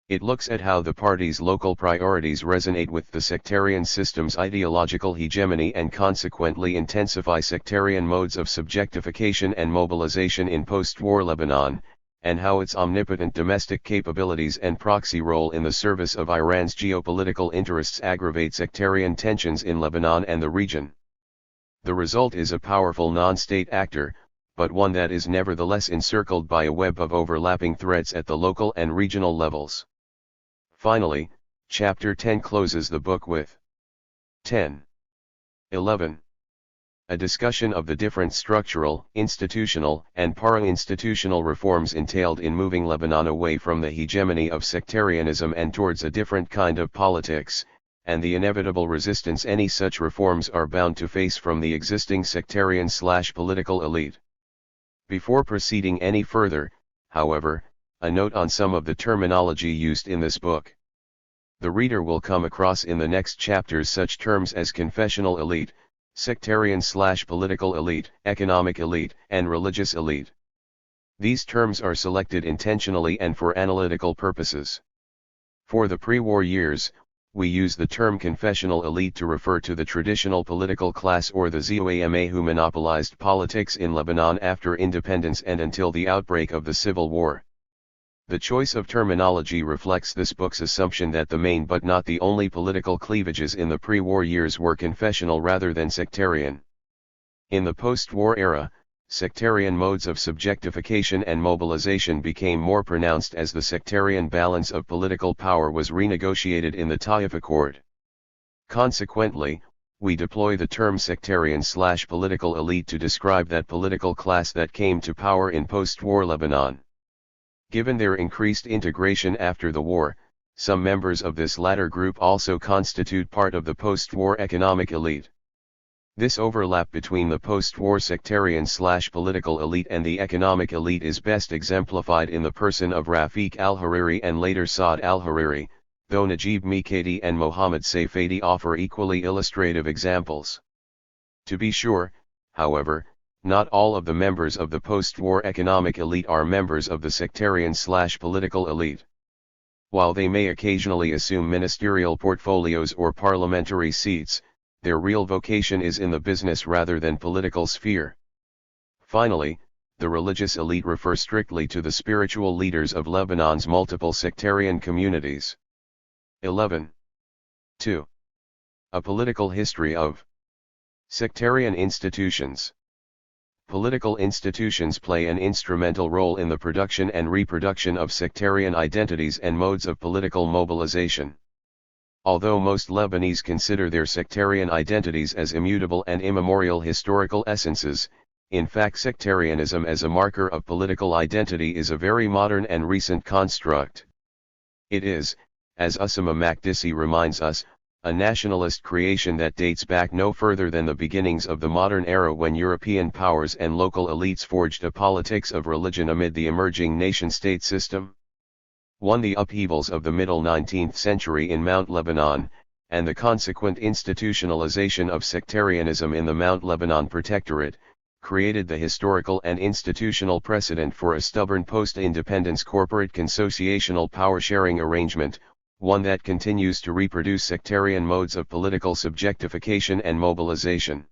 It looks at how the party's local priorities resonate with the sectarian system's ideological hegemony and consequently intensify sectarian modes of subjectification and mobilization in post-war Lebanon, and how its omnipotent domestic capabilities and proxy role in the service of Iran's geopolitical interests aggravate sectarian tensions in Lebanon and the region. The result is a powerful non-state actor, but one that is nevertheless encircled by a web of overlapping threats at the local and regional levels. Finally, Chapter 10 closes the book with 10.11. A discussion of the different structural, institutional, and para-institutional reforms entailed in moving Lebanon away from the hegemony of sectarianism and towards a different kind of politics, and the inevitable resistance any such reforms are bound to face from the existing sectarian/political elite. Before proceeding any further, however, a note on some of the terminology used in this book. The reader will come across in the next chapters such terms as confessional elite, sectarian/political elite, economic elite, and religious elite. These terms are selected intentionally and for analytical purposes. For the pre-war years, we use the term confessional elite to refer to the traditional political class or the Zouama who monopolized politics in Lebanon after independence and until the outbreak of the Civil War. The choice of terminology reflects this book's assumption that the main but not the only political cleavages in the pre-war years were confessional rather than sectarian. In the post-war era, sectarian modes of subjectification and mobilization became more pronounced as the sectarian balance of political power was renegotiated in the Taif Accord. Consequently, we deploy the term sectarian/political elite to describe that political class that came to power in post-war Lebanon. Given their increased integration after the war, some members of this latter group also constitute part of the post-war economic elite. This overlap between the post-war sectarian/political elite and the economic elite is best exemplified in the person of Rafiq al-Hariri and later Saad al-Hariri, though Najib Mikati and Mohammad Seyfedi offer equally illustrative examples. To be sure, however, not all of the members of the post-war economic elite are members of the sectarian/political elite. While they may occasionally assume ministerial portfolios or parliamentary seats, their real vocation is in the business rather than political sphere. Finally, the religious elite refer strictly to the spiritual leaders of Lebanon's multiple sectarian communities. 11. 2. A political history of sectarian institutions. Political institutions play an instrumental role in the production and reproduction of sectarian identities and modes of political mobilization. Although most Lebanese consider their sectarian identities as immutable and immemorial historical essences, in fact sectarianism as a marker of political identity is a very modern and recent construct. It is, as Usama Makdisi reminds us, a nationalist creation that dates back no further than the beginnings of the modern era when European powers and local elites forged a politics of religion amid the emerging nation-state system. 1. The upheavals of the middle 19th century in Mount Lebanon, and the consequent institutionalization of sectarianism in the Mount Lebanon Protectorate, created the historical and institutional precedent for a stubborn post-independence corporate consociational power-sharing arrangement, one that continues to reproduce sectarian modes of political subjectification and mobilization.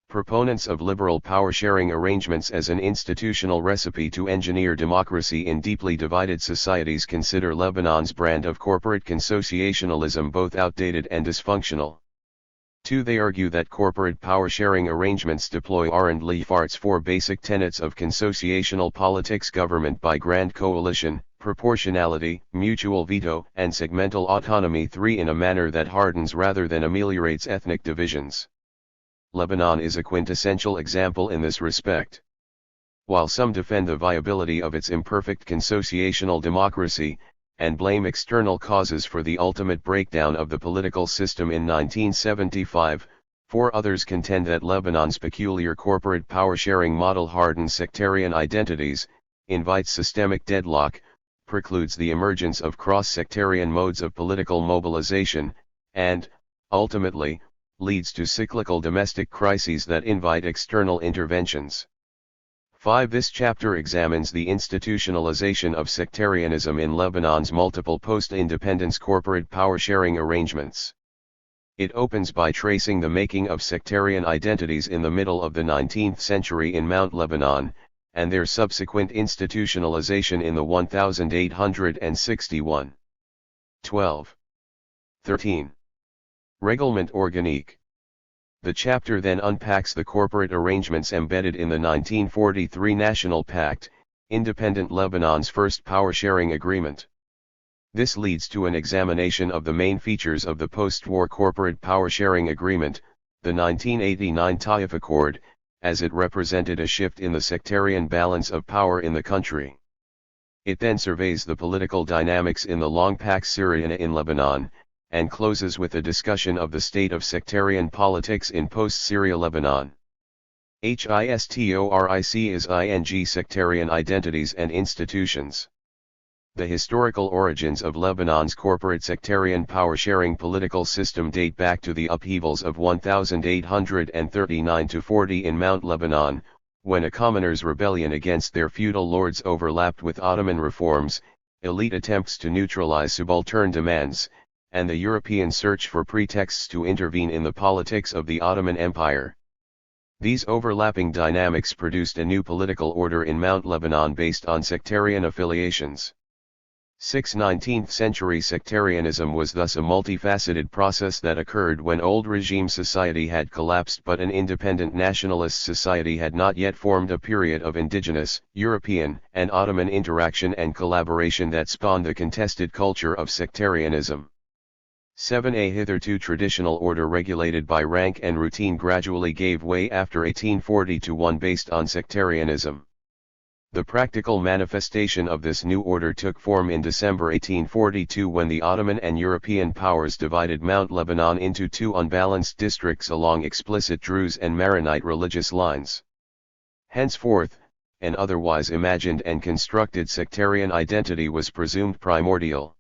Proponents of liberal power-sharing arrangements as an institutional recipe to engineer democracy in deeply divided societies consider Lebanon's brand of corporate consociationalism both outdated and dysfunctional. 2. They argue that corporate power-sharing arrangements deploy R&L 4 basic tenets of consociational politics: government by grand coalition, proportionality, mutual veto, and segmental autonomy. 3. In a manner that hardens rather than ameliorates ethnic divisions. Lebanon is a quintessential example in this respect. While some defend the viability of its imperfect consociational democracy, and blame external causes for the ultimate breakdown of the political system in 1975, 4 others contend that Lebanon's peculiar corporate power-sharing model hardens sectarian identities, invites systemic deadlock, precludes the emergence of cross-sectarian modes of political mobilization, and, ultimately, leads to cyclical domestic crises that invite external interventions. 5. This chapter examines the institutionalization of sectarianism in Lebanon's multiple post-independence corporate power-sharing arrangements. It opens by tracing the making of sectarian identities in the middle of the 19th century in Mount Lebanon, and their subsequent institutionalization in the 1861. 12. 13. Règlement organique. The chapter then unpacks the corporate arrangements embedded in the 1943 National Pact, Independent Lebanon's first power-sharing agreement. This leads to an examination of the main features of the post-war corporate power-sharing agreement, the 1989 Taif Accord, as it represented a shift in the sectarian balance of power in the country. It then surveys the political dynamics in the long Pax Syriana in Lebanon, and closes with a discussion of the state of sectarian politics in post-Syria Lebanon. HISTORIC is ing sectarian identities and institutions. The historical origins of Lebanon's corporate sectarian power-sharing political system date back to the upheavals of 1839-40 in Mount Lebanon, when a commoners' rebellion against their feudal lords overlapped with Ottoman reforms, elite attempts to neutralize subaltern demands, and the European search for pretexts to intervene in the politics of the Ottoman Empire. These overlapping dynamics produced a new political order in Mount Lebanon based on sectarian affiliations. 19th century sectarianism was thus a multifaceted process that occurred when old regime society had collapsed but an independent nationalist society had not yet formed, a period of indigenous, European, and Ottoman interaction and collaboration that spawned the contested culture of sectarianism. 7. A hitherto traditional order regulated by rank and routine gradually gave way after 1840 to one based on sectarianism. The practical manifestation of this new order took form in December 1842 when the Ottoman and European powers divided Mount Lebanon into two unbalanced districts along explicit Druze and Maronite religious lines. Henceforth, an otherwise imagined and constructed sectarian identity was presumed primordial.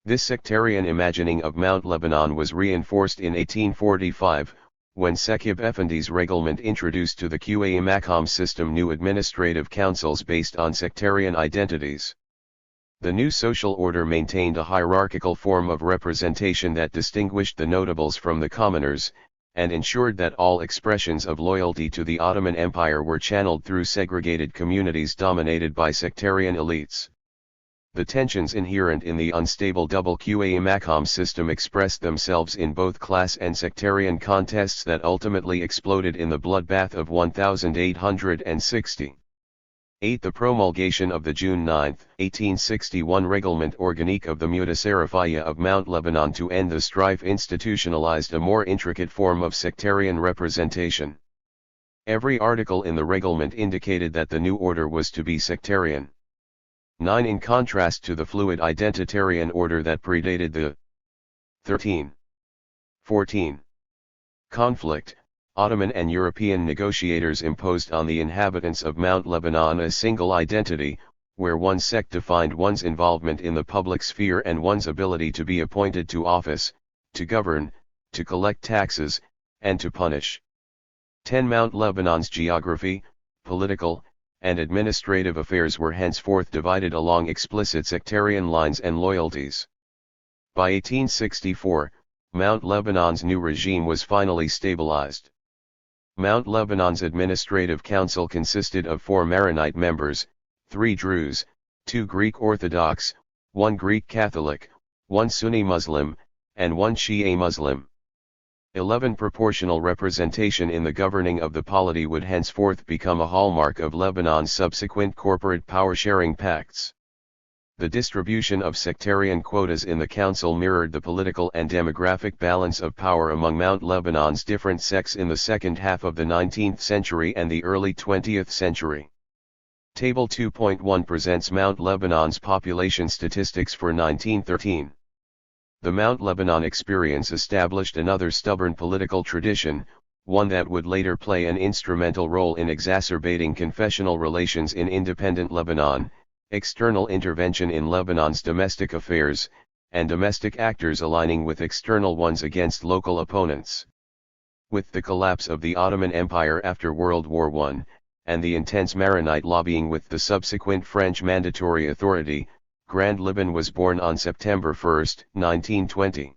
This sectarian imagining of Mount Lebanon was reinforced in 1845, when Sekib Efendi's reglement introduced to the Qa Makam system new administrative councils based on sectarian identities. The new social order maintained a hierarchical form of representation that distinguished the notables from the commoners, and ensured that all expressions of loyalty to the Ottoman Empire were channeled through segregated communities dominated by sectarian elites. The tensions inherent in the unstable double Qa Makam system expressed themselves in both class and sectarian contests that ultimately exploded in the bloodbath of 1860. 8. The promulgation of the June 9, 1861 Reglement Organique of the Mutasarrifiyya of Mount Lebanon to end the strife institutionalized a more intricate form of sectarian representation. Every article in the reglement indicated that the new order was to be sectarian. 9. In contrast to the fluid identitarian order that predated the 13. 14. conflict, Ottoman and European negotiators imposed on the inhabitants of Mount Lebanon a single identity, where one sect defined one's involvement in the public sphere and one's ability to be appointed to office, to govern, to collect taxes, and to punish. 10. Mount Lebanon's geography, political, and administrative affairs were henceforth divided along explicit sectarian lines and loyalties. By 1864, Mount Lebanon's new regime was finally stabilized. Mount Lebanon's administrative council consisted of 4 Maronite members, 3 Druze, 2 Greek Orthodox, 1 Greek Catholic, 1 Sunni Muslim, and 1 Shia Muslim. 11. Proportional representation in the governing of the polity would henceforth become a hallmark of Lebanon's subsequent corporate power-sharing pacts. The distribution of sectarian quotas in the council mirrored the political and demographic balance of power among Mount Lebanon's different sects in the second half of the 19th century and the early 20th century. Table 2.1 presents Mount Lebanon's population statistics for 1913. The Mount Lebanon experience established another stubborn political tradition, one that would later play an instrumental role in exacerbating confessional relations in independent Lebanon, external intervention in Lebanon's domestic affairs, and domestic actors aligning with external ones against local opponents. With the collapse of the Ottoman Empire after World War I, and the intense Maronite lobbying with the subsequent French Mandatory Authority, Grand Liban was born on September 1, 1920.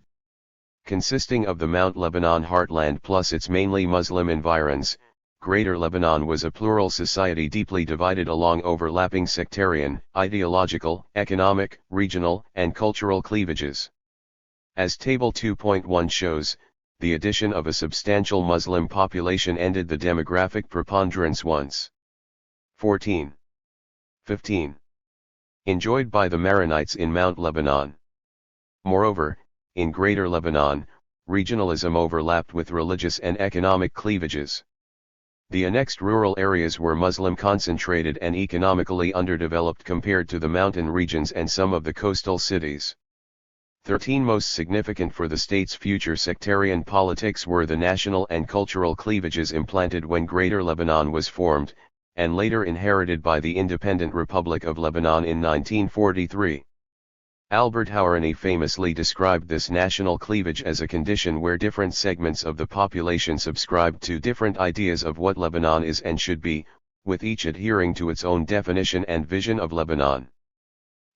Consisting of the Mount Lebanon heartland plus its mainly Muslim environs, Greater Lebanon was a plural society deeply divided along overlapping sectarian, ideological, economic, regional, and cultural cleavages. As Table 2.1 shows, the addition of a substantial Muslim population ended the demographic preponderance once. 14. 15. Enjoyed by the Maronites in Mount Lebanon. Moreover, in Greater Lebanon, regionalism overlapped with religious and economic cleavages. The annexed rural areas were Muslim concentrated and economically underdeveloped compared to the mountain regions and some of the coastal cities. 13. Most significant for the state's future sectarian politics were the national and cultural cleavages implanted when Greater Lebanon was formed, and later inherited by the Independent Republic of Lebanon in 1943. Albert Hourani famously described this national cleavage as a condition where different segments of the population subscribed to different ideas of what Lebanon is and should be, with each adhering to its own definition and vision of Lebanon.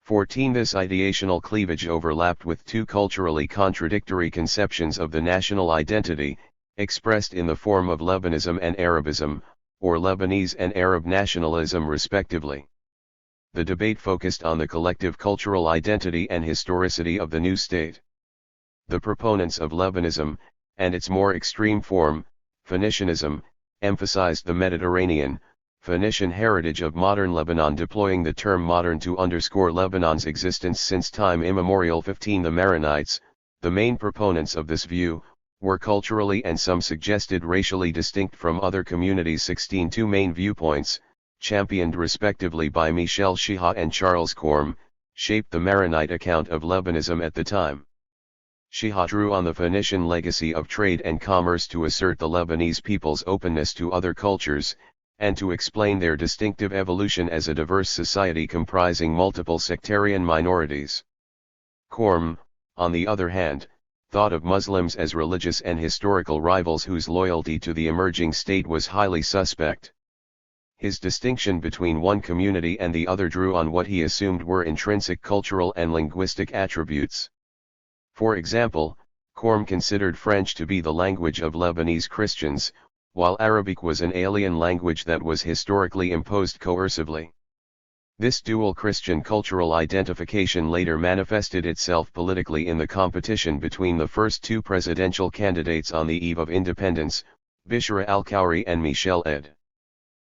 14. This ideational cleavage overlapped with two culturally contradictory conceptions of the national identity, expressed in the form of Lebanism and Arabism, or Lebanese and Arab nationalism respectively. The debate focused on the collective cultural identity and historicity of the new state. The proponents of Lebanism, and its more extreme form, Phoenicianism, emphasized the Mediterranean, Phoenician heritage of modern Lebanon, deploying the term modern to underscore Lebanon's existence since time immemorial. 15. The Maronites, the main proponents of this view, were culturally and some suggested racially distinct from other communities. 16. Two main viewpoints, championed respectively by Michel Chiha and Charles Corm, shaped the Maronite account of Lebanism at the time. Chiha drew on the Phoenician legacy of trade and commerce to assert the Lebanese people's openness to other cultures, and to explain their distinctive evolution as a diverse society comprising multiple sectarian minorities. Corm, on the other hand, thought of Muslims as religious and historical rivals whose loyalty to the emerging state was highly suspect. His distinction between one community and the other drew on what he assumed were intrinsic cultural and linguistic attributes. For example, Corm considered French to be the language of Lebanese Christians, while Arabic was an alien language that was historically imposed coercively. This dual Christian cultural identification later manifested itself politically in the competition between the first two presidential candidates on the eve of independence, Bishra al-Khoury and Michel Ed.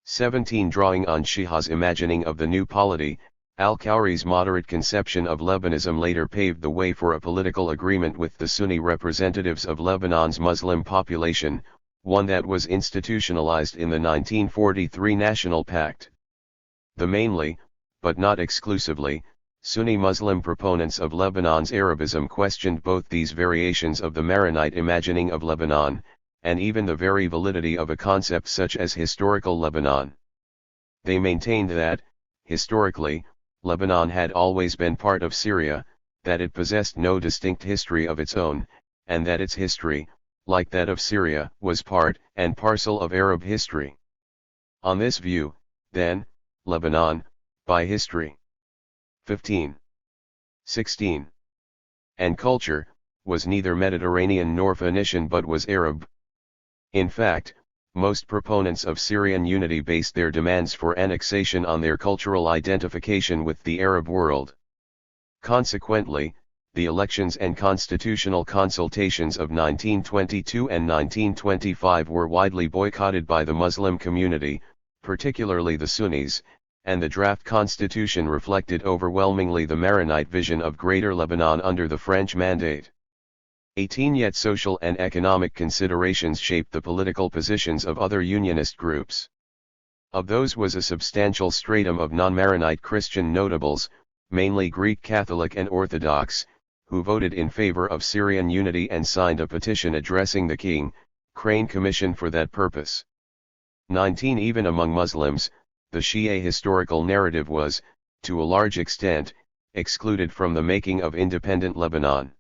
17. Drawing on Chiha's imagining of the new polity, al-Khoury's moderate conception of Lebanism later paved the way for a political agreement with the Sunni representatives of Lebanon's Muslim population, one that was institutionalized in the 1943 National Pact. The mainly, but not exclusively, Sunni Muslim proponents of Lebanon's Arabism questioned both these variations of the Maronite imagining of Lebanon, and even the very validity of a concept such as historical Lebanon. They maintained that, historically, Lebanon had always been part of Syria, that it possessed no distinct history of its own, and that its history, like that of Syria, was part and parcel of Arab history. On this view, then, Lebanon, by history, 15. 16. And culture, was neither Mediterranean nor Phoenician but was Arab. In fact, most proponents of Syrian unity based their demands for annexation on their cultural identification with the Arab world. Consequently, the elections and constitutional consultations of 1922 and 1925 were widely boycotted by the Muslim community, particularly the Sunnis, and the draft constitution reflected overwhelmingly the Maronite vision of Greater Lebanon under the French Mandate. 18. Yet social and economic considerations shaped the political positions of other unionist groups. Of those was a substantial stratum of non-Maronite Christian notables, mainly Greek Catholic and Orthodox, who voted in favor of Syrian unity and signed a petition addressing the King, Crane Commission for that purpose. 19. Even among Muslims, the Shia historical narrative was, to a large extent, excluded from the making of independent Lebanon.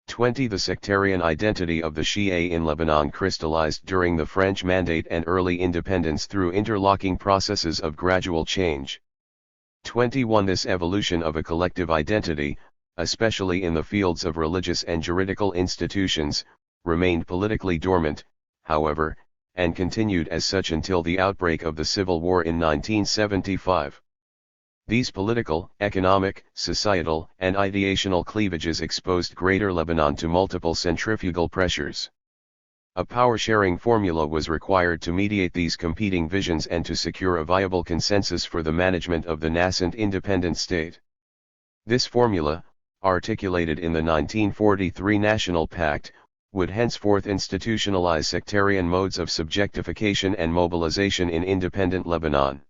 20. The sectarian identity of the Shia in Lebanon crystallized during the French Mandate and early independence through interlocking processes of gradual change. 21. This evolution of a collective identity, especially in the fields of religious and juridical institutions, remained politically dormant, however, and continued as such until the outbreak of the Civil War in 1975. These political, economic, societal, and ideational cleavages exposed Greater Lebanon to multiple centrifugal pressures. A power-sharing formula was required to mediate these competing visions and to secure a viable consensus for the management of the nascent independent state. This formula, articulated in the 1943 National Pact, would henceforth institutionalize sectarian modes of subjectification and mobilization in independent Lebanon.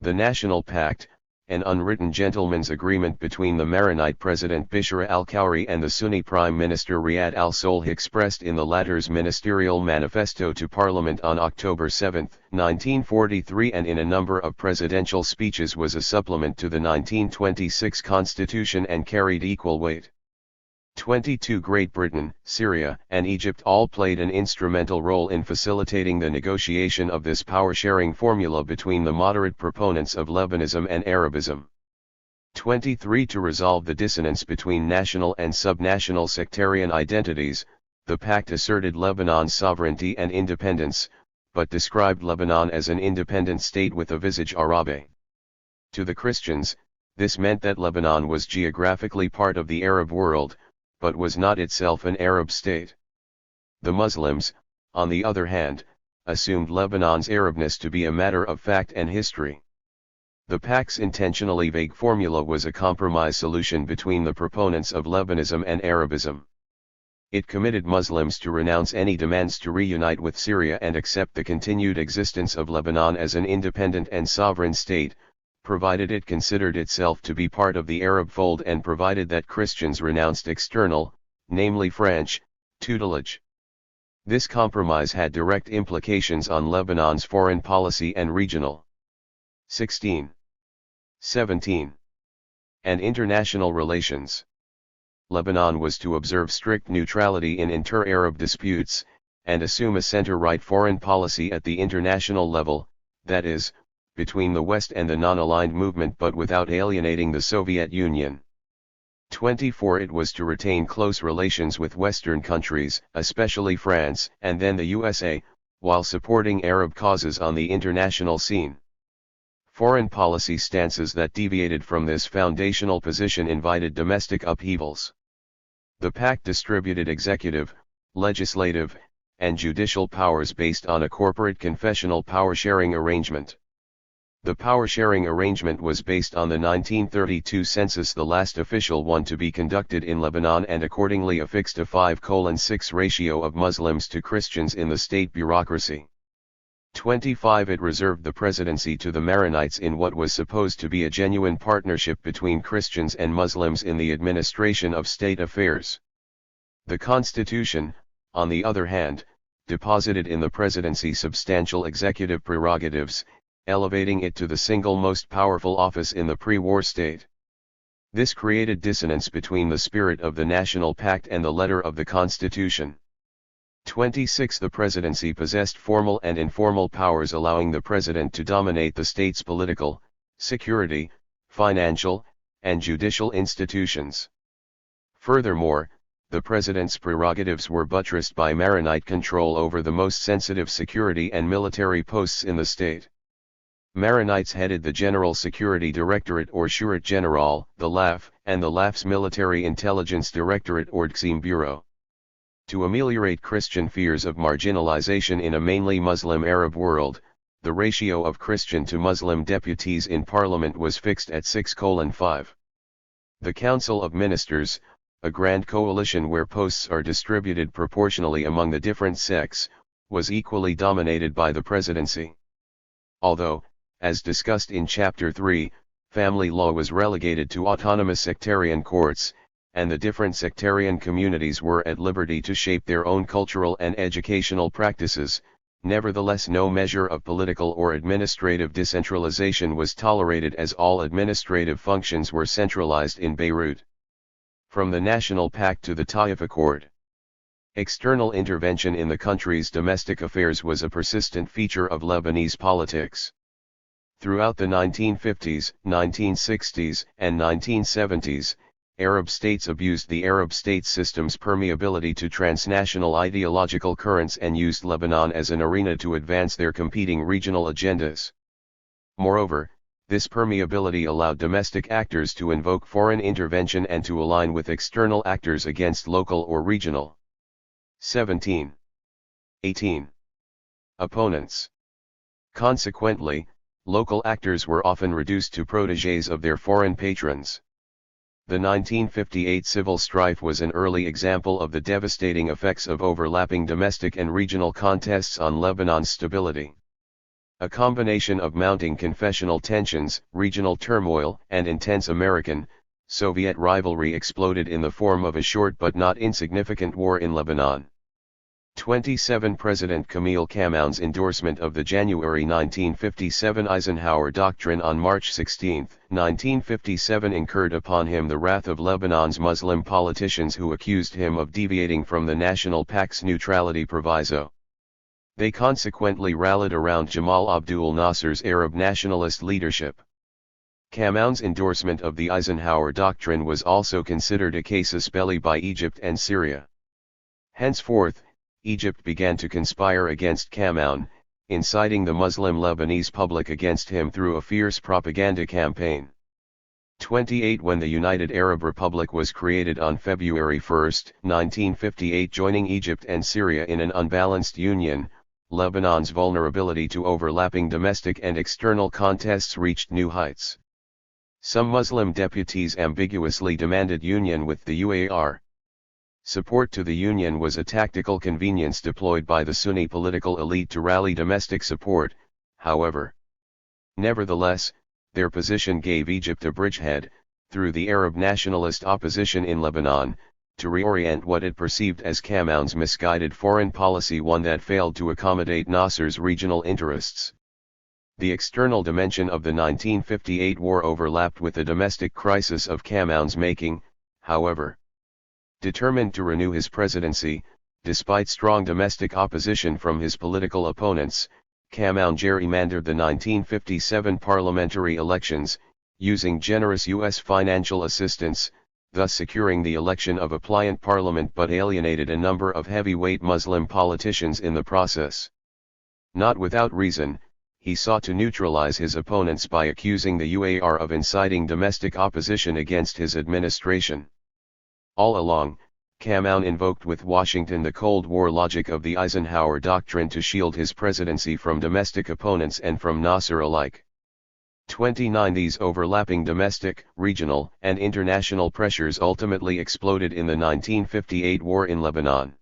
The National Pact, an unwritten gentleman's agreement between the Maronite President Bishra al-Khoury and the Sunni Prime Minister Riyad al-Salloukh expressed in the latter's ministerial manifesto to Parliament on October 7, 1943, and in a number of presidential speeches was a supplement to the 1926 Constitution and carried equal weight. 22 Great Britain, Syria, and Egypt all played an instrumental role in facilitating the negotiation of this power-sharing formula between the moderate proponents of Lebanism and Arabism. 23 To resolve the dissonance between national and subnational sectarian identities, the pact asserted Lebanon's sovereignty and independence, but described Lebanon as an independent state with a visage Arabe. To the Christians, this meant that Lebanon was geographically part of the Arab world, but was not itself an Arab state. The Muslims, on the other hand, assumed Lebanon's Arabness to be a matter of fact and history. The pact's intentionally vague formula was a compromise solution between the proponents of Lebanism and Arabism. It committed Muslims to renounce any demands to reunite with Syria and accept the continued existence of Lebanon as an independent and sovereign state, provided it considered itself to be part of the Arab fold and provided that Christians renounced external, namely French, tutelage. This compromise had direct implications on Lebanon's foreign policy and regional. 16. 17. And international relations. Lebanon was to observe strict neutrality in inter-Arab disputes, and assume a center-right foreign policy at the international level, that is, between the West and the non-aligned movement but without alienating the Soviet Union. 24 It was to retain close relations with Western countries, especially France and then the USA, while supporting Arab causes on the international scene. Foreign policy stances that deviated from this foundational position invited domestic upheavals. The pact distributed executive, legislative, and judicial powers based on a corporate confessional power-sharing arrangement. The power-sharing arrangement was based on the 1932 census, the last official one to be conducted in Lebanon, and accordingly affixed a 5:6 ratio of Muslims to Christians in the state bureaucracy. 25 It reserved the presidency to the Maronites in what was supposed to be a genuine partnership between Christians and Muslims in the administration of state affairs. The Constitution, on the other hand, deposited in the presidency substantial executive prerogatives, elevating it to the single most powerful office in the pre-war state. This created dissonance between the spirit of the National Pact and the letter of the Constitution. 26 The presidency possessed formal and informal powers, allowing the president to dominate the state's political, security, financial, and judicial institutions. Furthermore, the president's prerogatives were buttressed by Maronite control over the most sensitive security and military posts in the state. Maronites headed the General Security Directorate or Shurat General, the LAF, and the LAF's Military Intelligence Directorate or Dxim Bureau. To ameliorate Christian fears of marginalization in a mainly Muslim Arab world, the ratio of Christian to Muslim deputies in Parliament was fixed at 6:5. The Council of Ministers, a grand coalition where posts are distributed proportionally among the different sects, was equally dominated by the presidency. Although, as discussed in Chapter 3, family law was relegated to autonomous sectarian courts, and the different sectarian communities were at liberty to shape their own cultural and educational practices, nevertheless no measure of political or administrative decentralization was tolerated, as all administrative functions were centralized in Beirut. From the National Pact to the Taif Accord, external intervention in the country's domestic affairs was a persistent feature of Lebanese politics. Throughout the 1950s, 1960s, and 1970s, Arab states abused the Arab state system's permeability to transnational ideological currents and used Lebanon as an arena to advance their competing regional agendas. Moreover, this permeability allowed domestic actors to invoke foreign intervention and to align with external actors against local or regional. 17. 18. Opponents. Consequently, local actors were often reduced to protégés of their foreign patrons. The 1958 civil strife was an early example of the devastating effects of overlapping domestic and regional contests on Lebanon's stability. A combination of mounting confessional tensions, regional turmoil, and intense American-Soviet rivalry exploded in the form of a short but not insignificant war in Lebanon. 27 President Camille Camoun's endorsement of the January 1957 Eisenhower Doctrine on March 16, 1957 incurred upon him the wrath of Lebanon's Muslim politicians who accused him of deviating from the National Pact's neutrality proviso. They consequently rallied around Jamal Abdul Nasser's Arab nationalist leadership. Camoun's endorsement of the Eisenhower Doctrine was also considered a casus belli by Egypt and Syria. Henceforth, Egypt began to conspire against Camoun, inciting the Muslim Lebanese public against him through a fierce propaganda campaign. 28 When the United Arab Republic was created on February 1, 1958, joining Egypt and Syria in an unbalanced union, Lebanon's vulnerability to overlapping domestic and external contests reached new heights. Some Muslim deputies ambiguously demanded union with the UAR. Support to the union was a tactical convenience deployed by the Sunni political elite to rally domestic support, however. Nevertheless, their position gave Egypt a bridgehead, through the Arab nationalist opposition in Lebanon, to reorient what it perceived as Camoun's misguided foreign policy, one that failed to accommodate Nasser's regional interests. The external dimension of the 1958 war overlapped with the domestic crisis of Camoun's making, however. Determined to renew his presidency, despite strong domestic opposition from his political opponents, Camoun gerrymandered the 1957 parliamentary elections, using generous U.S. financial assistance, thus securing the election of a pliant parliament, but alienated a number of heavyweight Muslim politicians in the process. Not without reason, he sought to neutralize his opponents by accusing the UAR of inciting domestic opposition against his administration. All along, Camoun invoked with Washington the Cold War logic of the Eisenhower Doctrine to shield his presidency from domestic opponents and from Nasser alike. 29 These overlapping domestic, regional, and international pressures ultimately exploded in the 1958 war in Lebanon.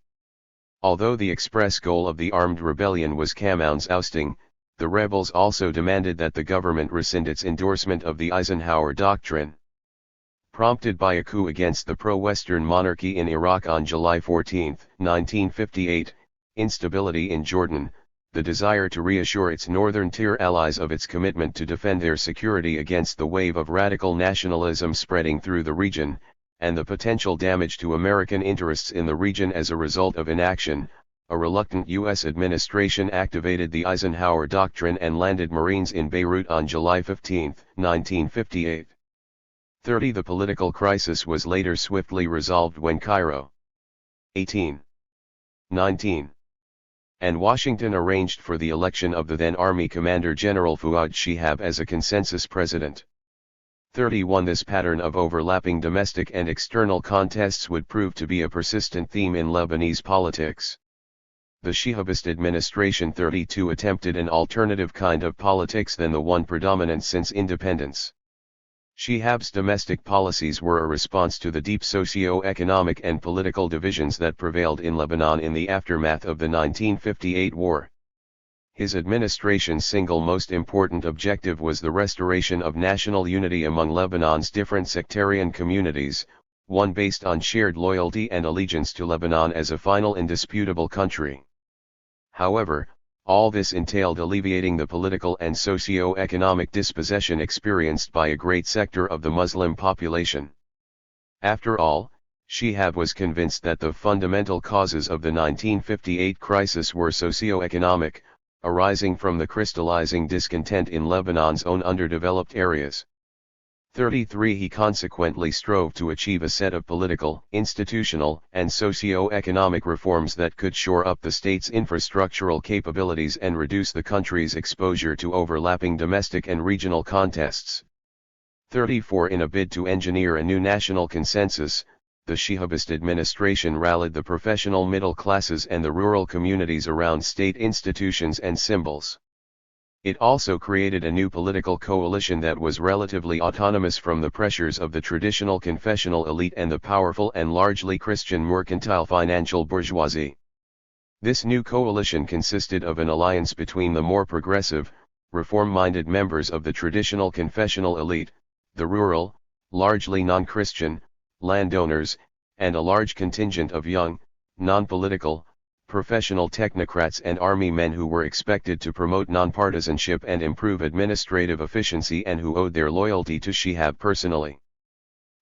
Although the express goal of the armed rebellion was Camoun's ousting, the rebels also demanded that the government rescind its endorsement of the Eisenhower Doctrine. Prompted by a coup against the pro-Western monarchy in Iraq on July 14, 1958, instability in Jordan, the desire to reassure its northern tier allies of its commitment to defend their security against the wave of radical nationalism spreading through the region, and the potential damage to American interests in the region as a result of inaction, a reluctant U.S. administration activated the Eisenhower Doctrine and landed Marines in Beirut on July 15, 1958. 30 The political crisis was later swiftly resolved when Cairo, 18, 19, and Washington arranged for the election of the then Army Commander General Fuad Shihab as a consensus president. 31 This pattern of overlapping domestic and external contests would prove to be a persistent theme in Lebanese politics. The Shihabist administration 32 attempted an alternative kind of politics than the one predominant since independence. Shihab's domestic policies were a response to the deep socio-economic and political divisions that prevailed in Lebanon in the aftermath of the 1958 war. His administration's single most important objective was the restoration of national unity among Lebanon's different sectarian communities, one based on shared loyalty and allegiance to Lebanon as a final indisputable country. However, all this entailed alleviating the political and socio-economic dispossession experienced by a great sector of the Muslim population. After all, Shihab was convinced that the fundamental causes of the 1958 crisis were socio-economic, arising from the crystallizing discontent in Lebanon's own underdeveloped areas. 33 He consequently strove to achieve a set of political, institutional, and socio-economic reforms that could shore up the state's infrastructural capabilities and reduce the country's exposure to overlapping domestic and regional contests. 34 In a bid to engineer a new national consensus, the Shihabist administration rallied the professional middle classes and the rural communities around state institutions and symbols. It also created a new political coalition that was relatively autonomous from the pressures of the traditional confessional elite and the powerful and largely Christian mercantile financial bourgeoisie. This new coalition consisted of an alliance between the more progressive, reform-minded members of the traditional confessional elite, the rural, largely non-Christian, landowners, and a large contingent of young, non-political, professional technocrats and army men who were expected to promote nonpartisanship and improve administrative efficiency and who owed their loyalty to Shihab personally.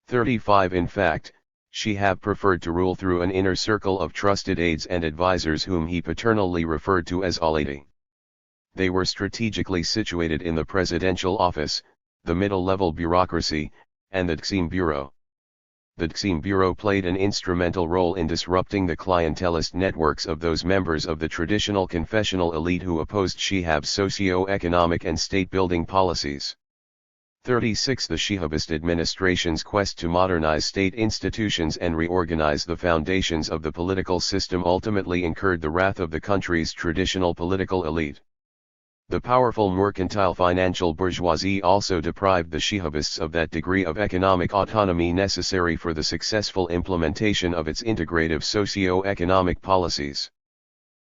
35 In fact, Shihab preferred to rule through an inner circle of trusted aides and advisors whom he paternally referred to as Alidi. They were strategically situated in the presidential office, the middle-level bureaucracy, and the Taqsim Bureau. The Taqsim Bureau played an instrumental role in disrupting the clientelist networks of those members of the traditional confessional elite who opposed Shihab's socio-economic and state-building policies. 36 The Shihabist administration's quest to modernize state institutions and reorganize the foundations of the political system ultimately incurred the wrath of the country's traditional political elite. The powerful mercantile financial bourgeoisie also deprived the Shihabists of that degree of economic autonomy necessary for the successful implementation of its integrative socio-economic policies.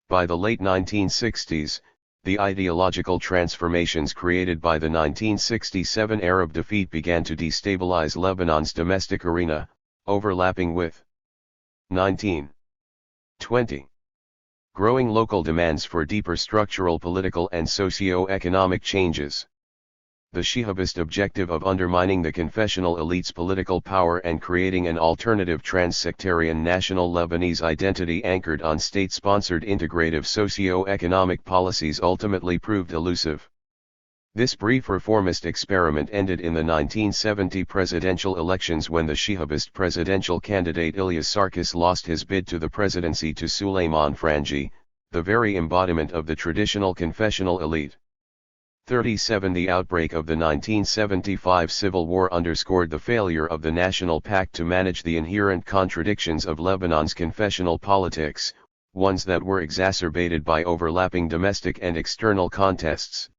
By the late 1960s, the ideological transformations created by the 1967 Arab defeat began to destabilize Lebanon's domestic arena, overlapping with 1920. Growing local demands for deeper structural political and socio-economic changes. The Shihabist objective of undermining the confessional elite's political power and creating an alternative trans-sectarian national Lebanese identity anchored on state-sponsored integrative socio-economic policies ultimately proved elusive. This brief reformist experiment ended in the 1970 presidential elections when the Shihabist presidential candidate Ilyas Sarkis lost his bid to the presidency to Suleiman Frangi, the very embodiment of the traditional confessional elite. 37 The outbreak of the 1975 Civil War underscored the failure of the National Pact to manage the inherent contradictions of Lebanon's confessional politics, ones that were exacerbated by overlapping domestic and external contests.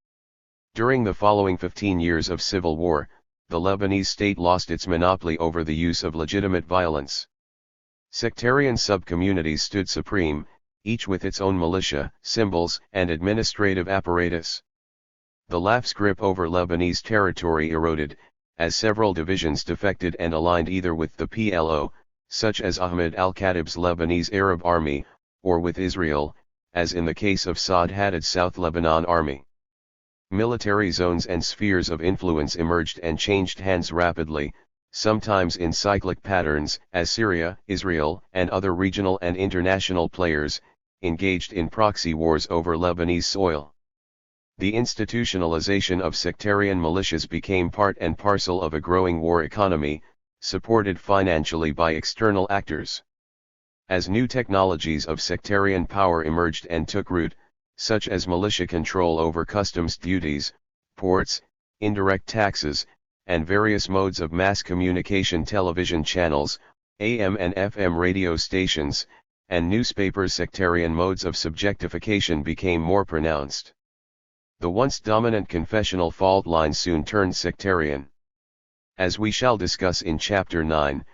During the following 15 years of civil war, the Lebanese state lost its monopoly over the use of legitimate violence. Sectarian subcommunities stood supreme, each with its own militia, symbols, and administrative apparatus. The LAF's grip over Lebanese territory eroded, as several divisions defected and aligned either with the PLO, such as Ahmed al-Khatib's Lebanese Arab Army, or with Israel, as in the case of Saad Haddad's South Lebanon Army. Military zones and spheres of influence emerged and changed hands rapidly, sometimes in cyclic patterns, as Syria, Israel, and other regional and international players engaged in proxy wars over Lebanese soil. The institutionalization of sectarian militias became part and parcel of a growing war economy, supported financially by external actors. As new technologies of sectarian power emerged and took root, such as militia control over customs duties, ports, indirect taxes, and various modes of mass communication television channels, AM and FM radio stations, and newspapers, sectarian modes of subjectification became more pronounced. The once dominant confessional fault line soon turned sectarian. As we shall discuss in Chapter 9,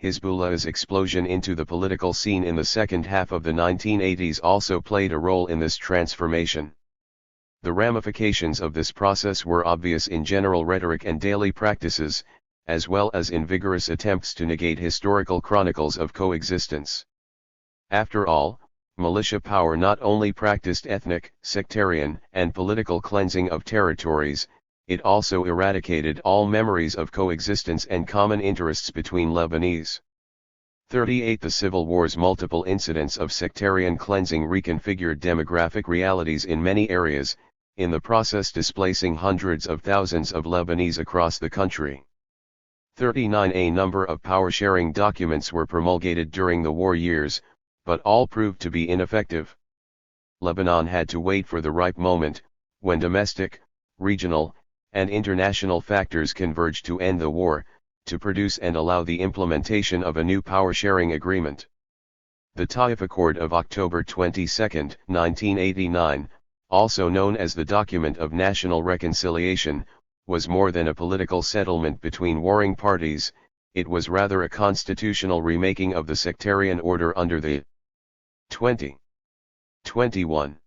Hezbollah's explosion into the political scene in the second half of the 1980s also played a role in this transformation. The ramifications of this process were obvious in general rhetoric and daily practices, as well as in vigorous attempts to negate historical chronicles of coexistence. After all, militia power not only practiced ethnic, sectarian, and political cleansing of territories, it also eradicated all memories of coexistence and common interests between Lebanese. 38 The Civil War's multiple incidents of sectarian cleansing reconfigured demographic realities in many areas, in the process displacing hundreds of thousands of Lebanese across the country. 39 A number of power-sharing documents were promulgated during the war years, but all proved to be ineffective. Lebanon had to wait for the ripe moment, when domestic, regional, and international factors converged to end the war, to produce and allow the implementation of a new power-sharing agreement. The Taif Accord of October 22, 1989, also known as the Document of National Reconciliation, was more than a political settlement between warring parties, it was rather a constitutional remaking of the sectarian order under the 2021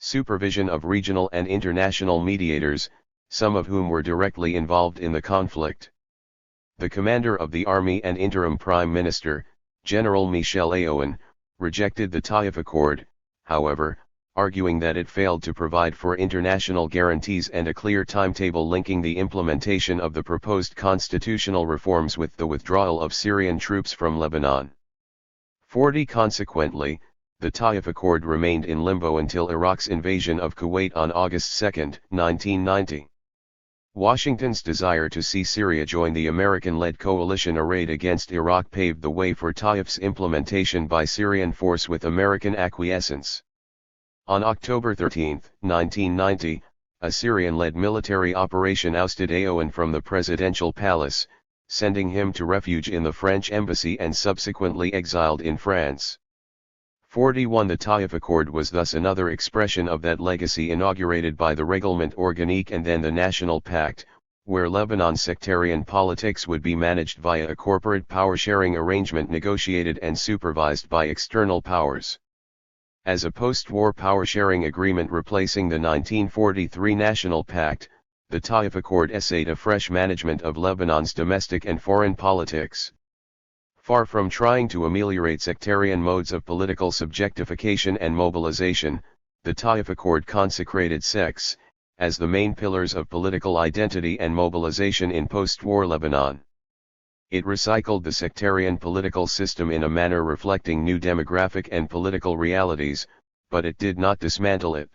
Supervision of regional and international mediators, some of whom were directly involved in the conflict. The commander of the army and interim prime minister, General Michel Aoun, rejected the Taif Accord, however, arguing that it failed to provide for international guarantees and a clear timetable linking the implementation of the proposed constitutional reforms with the withdrawal of Syrian troops from Lebanon. 40 Consequently, the Taif Accord remained in limbo until Iraq's invasion of Kuwait on August 2, 1990. Washington's desire to see Syria join the American-led coalition arrayed against Iraq paved the way for Taif's implementation by Syrian force with American acquiescence. On October 13, 1990, a Syrian-led military operation ousted Aoun from the presidential palace, sending him to refuge in the French embassy and subsequently exiled in France. 41 The Taif Accord was thus another expression of that legacy inaugurated by the Règlement Organique and then the National Pact, where Lebanon's sectarian politics would be managed via a corporate power-sharing arrangement negotiated and supervised by external powers. As a post-war power-sharing agreement replacing the 1943 National Pact, the Taif Accord essayed a fresh management of Lebanon's domestic and foreign politics. Far from trying to ameliorate sectarian modes of political subjectification and mobilization, the Taif Accord consecrated sex as the main pillars of political identity and mobilization in post-war Lebanon. It recycled the sectarian political system in a manner reflecting new demographic and political realities, but it did not dismantle it.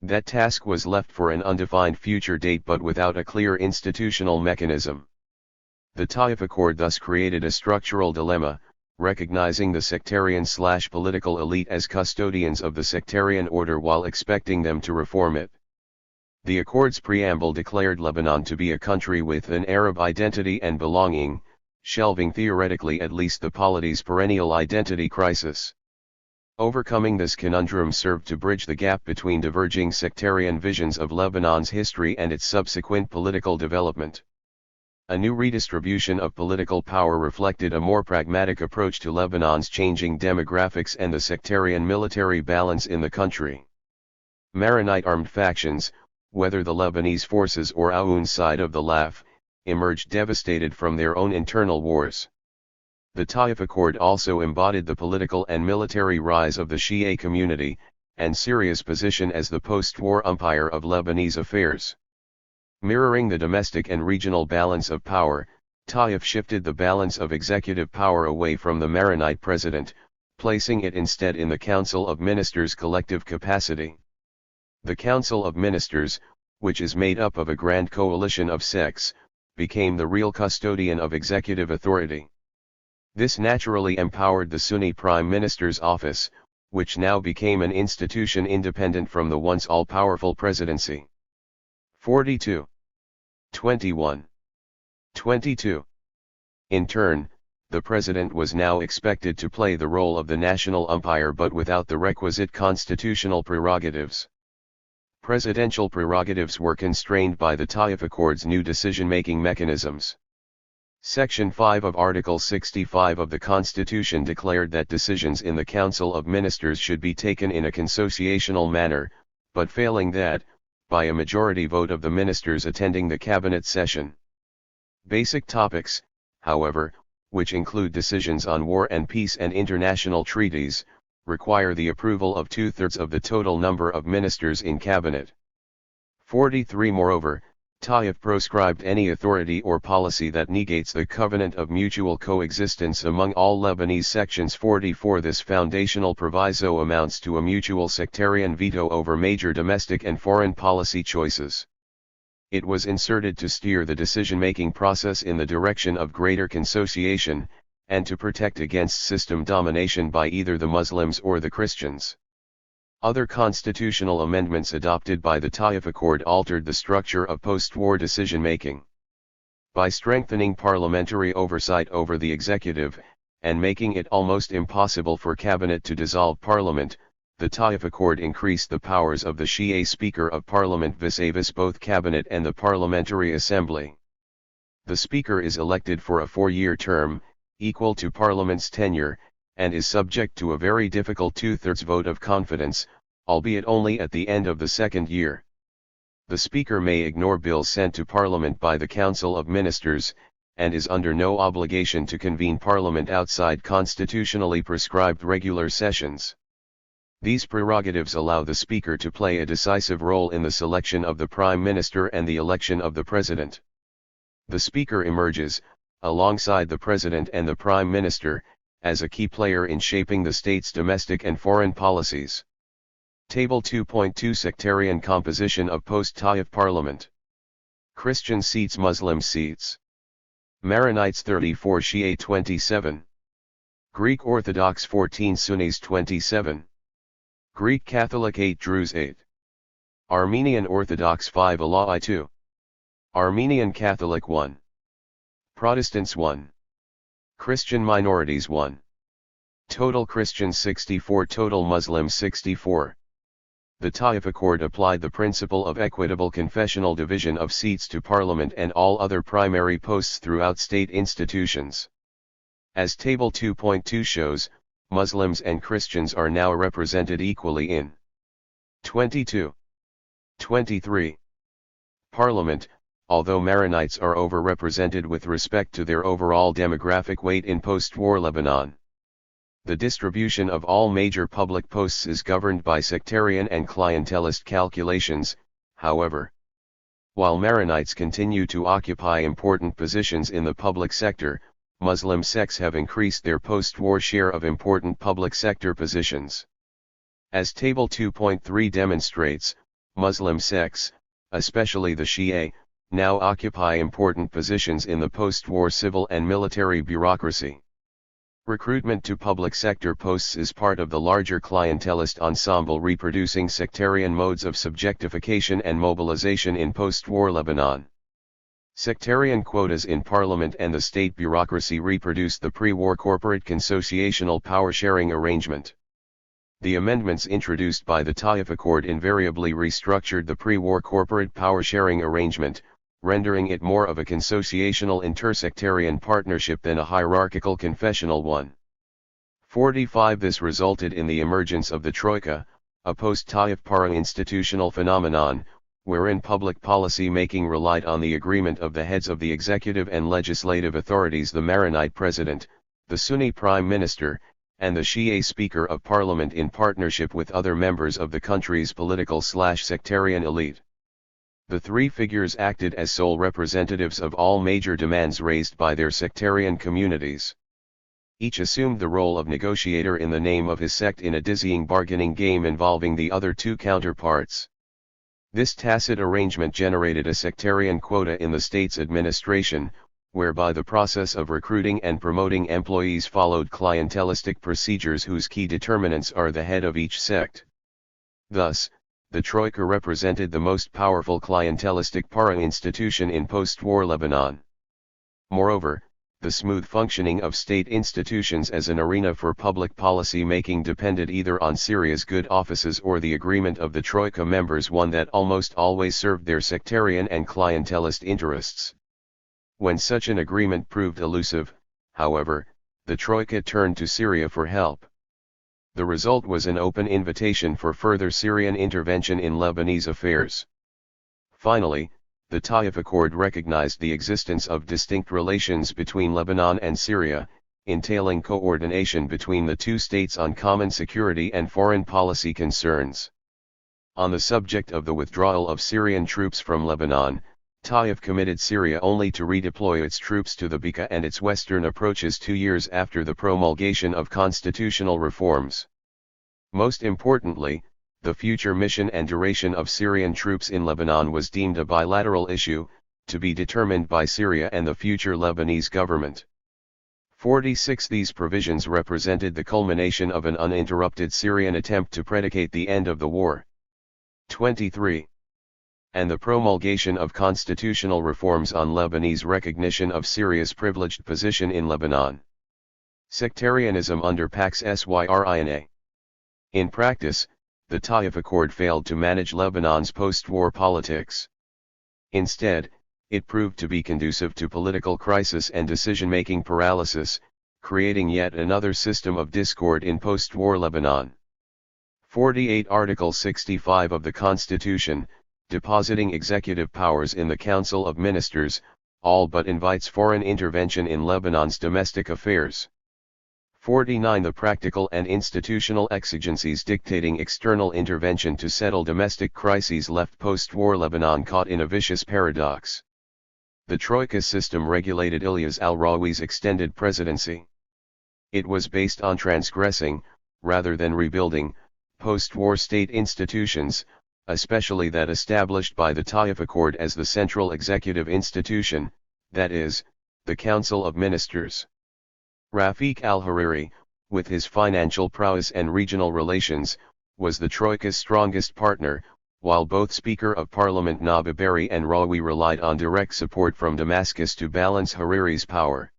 That task was left for an undefined future date but without a clear institutional mechanism. The Taif Accord thus created a structural dilemma, recognizing the sectarian/political elite as custodians of the sectarian order while expecting them to reform it. The Accord's preamble declared Lebanon to be a country with an Arab identity and belonging, shelving theoretically at least the polity's perennial identity crisis. Overcoming this conundrum served to bridge the gap between diverging sectarian visions of Lebanon's history and its subsequent political development. A new redistribution of political power reflected a more pragmatic approach to Lebanon's changing demographics and the sectarian military balance in the country. Maronite armed factions, whether the Lebanese forces or Aoun's side of the LAF, emerged devastated from their own internal wars. The Taif Accord also embodied the political and military rise of the Shia community, and Syria's position as the post-war umpire of Lebanese affairs. Mirroring the domestic and regional balance of power, Taif shifted the balance of executive power away from the Maronite president, placing it instead in the Council of Ministers' collective capacity. The Council of Ministers, which is made up of a grand coalition of sects, became the real custodian of executive authority. This naturally empowered the Sunni Prime Minister's office, which now became an institution independent from the once all-powerful presidency. 42. 21. 22. In turn, the president was now expected to play the role of the national umpire but without the requisite constitutional prerogatives. Presidential prerogatives were constrained by the Taif Accord's new decision-making mechanisms. Section 5 of Article 65 of the Constitution declared that decisions in the Council of Ministers should be taken in a consociational manner, but failing that, by a majority vote of the ministers attending the cabinet session. Basic topics, however, which include decisions on war and peace and international treaties, require the approval of 2/3 of the total number of ministers in cabinet. 43 Moreover, Taif proscribed any authority or policy that negates the covenant of mutual coexistence among all Lebanese. Sections 44 This foundational proviso amounts to a mutual sectarian veto over major domestic and foreign policy choices. It was inserted to steer the decision-making process in the direction of greater consociation, and to protect against system domination by either the Muslims or the Christians. Other constitutional amendments adopted by the Taif Accord altered the structure of post-war decision-making. By strengthening parliamentary oversight over the executive, and making it almost impossible for cabinet to dissolve parliament, the Taif Accord increased the powers of the Shia Speaker of Parliament vis-a-vis both cabinet and the Parliamentary Assembly. The Speaker is elected for a 4-year term, equal to Parliament's tenure, and is subject to a very difficult 2/3 vote of confidence, albeit only at the end of the second year. The Speaker may ignore bills sent to Parliament by the Council of Ministers, and is under no obligation to convene Parliament outside constitutionally prescribed regular sessions. These prerogatives allow the Speaker to play a decisive role in the selection of the Prime Minister and the election of the President. The Speaker emerges, alongside the President and the Prime Minister, as a key player in shaping the state's domestic and foreign policies. Table 2.2 Sectarian composition of post-Taif Parliament. Christian seats, Muslim seats. Maronites 34, Shia 27. Greek Orthodox 14, Sunnis 27. Greek Catholic 8, Druze 8. Armenian Orthodox 5, Ala'i 2. Armenian Catholic 1. Protestants 1. Christian minorities 1. Total Christians 64, total Muslims 64. The Taif Accord applied the principle of equitable confessional division of seats to Parliament and all other primary posts throughout state institutions. As Table 2.2 shows, Muslims and Christians are now represented equally in 22. 23. Parliament, although Maronites are overrepresented with respect to their overall demographic weight in post-war Lebanon. The distribution of all major public posts is governed by sectarian and clientelist calculations, however. While Maronites continue to occupy important positions in the public sector, Muslim sects have increased their post-war share of important public sector positions. As Table 2.3 demonstrates, Muslim sects, especially the Shia, now occupy important positions in the post-war civil and military bureaucracy. Recruitment to public sector posts is part of the larger clientelist ensemble reproducing sectarian modes of subjectification and mobilization in post-war Lebanon. Sectarian quotas in parliament and the state bureaucracy reproduced the pre-war corporate consociational power-sharing arrangement. The amendments introduced by the Taif Accord invariably restructured the pre-war corporate power-sharing arrangement, rendering it more of a consociational intersectarian partnership than a hierarchical confessional one. 45 This resulted in the emergence of the Troika, a post-Taif para-institutional phenomenon, wherein public policy making relied on the agreement of the heads of the executive and legislative authorities, the Maronite President, the Sunni Prime Minister, and the Shia Speaker of Parliament in partnership with other members of the country's political/sectarian elite. The three figures acted as sole representatives of all major demands raised by their sectarian communities. Each assumed the role of negotiator in the name of his sect in a dizzying bargaining game involving the other two counterparts. This tacit arrangement generated a sectarian quota in the state's administration, whereby the process of recruiting and promoting employees followed clientelistic procedures whose key determinants are the head of each sect. Thus, the Troika represented the most powerful clientelistic para-institution in post-war Lebanon. Moreover, the smooth functioning of state institutions as an arena for public policy making depended either on Syria's good offices or the agreement of the Troika members, one that almost always served their sectarian and clientelist interests. When such an agreement proved elusive, however, the Troika turned to Syria for help. The result was an open invitation for further Syrian intervention in Lebanese affairs. Finally, the Taif Accord recognized the existence of distinct relations between Lebanon and Syria, entailing coordination between the two states on common security and foreign policy concerns. On the subject of the withdrawal of Syrian troops from Lebanon, Taif committed Syria only to redeploy its troops to the Bekaa and its western approaches 2 years after the promulgation of constitutional reforms. Most importantly, the future mission and duration of Syrian troops in Lebanon was deemed a bilateral issue, to be determined by Syria and the future Lebanese government. 46 These provisions represented the culmination of an uninterrupted Syrian attempt to predicate the end of the war. 23. And the promulgation of constitutional reforms on Lebanese recognition of Syria's privileged position in Lebanon. Sectarianism under Pax Syria. In practice, the Taif Accord failed to manage Lebanon's post-war politics. Instead, it proved to be conducive to political crisis and decision-making paralysis, creating yet another system of discord in post-war Lebanon. 48 Article 65 of the Constitution, depositing executive powers in the Council of Ministers, all but invites foreign intervention in Lebanon's domestic affairs. 49 The practical and institutional exigencies dictating external intervention to settle domestic crises left post-war Lebanon caught in a vicious paradox. The Troika system regulated Ilyas al-Rawi's extended presidency. It was based on transgressing, rather than rebuilding, post-war state institutions, especially that established by the Taif Accord as the central executive institution, that is, the Council of Ministers. Rafiq al-Hariri, with his financial prowess and regional relations, was the Troika's strongest partner, while both Speaker of Parliament Nabibari and Rawi relied on direct support from Damascus to balance Hariri's power.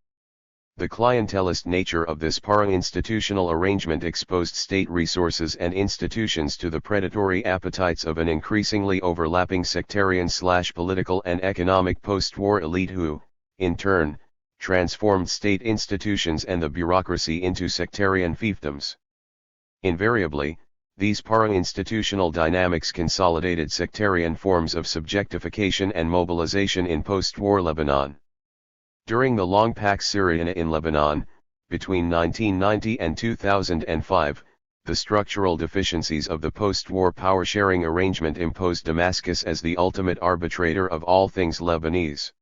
The clientelist nature of this para-institutional arrangement exposed state resources and institutions to the predatory appetites of an increasingly overlapping sectarian/political and economic post-war elite who, in turn, transformed state institutions and the bureaucracy into sectarian fiefdoms. Invariably, these para-institutional dynamics consolidated sectarian forms of subjectification and mobilization in post-war Lebanon. During the long Pax Syriana in Lebanon, between 1990 and 2005, the structural deficiencies of the post-war power-sharing arrangement imposed Damascus as the ultimate arbitrator of all things Lebanese.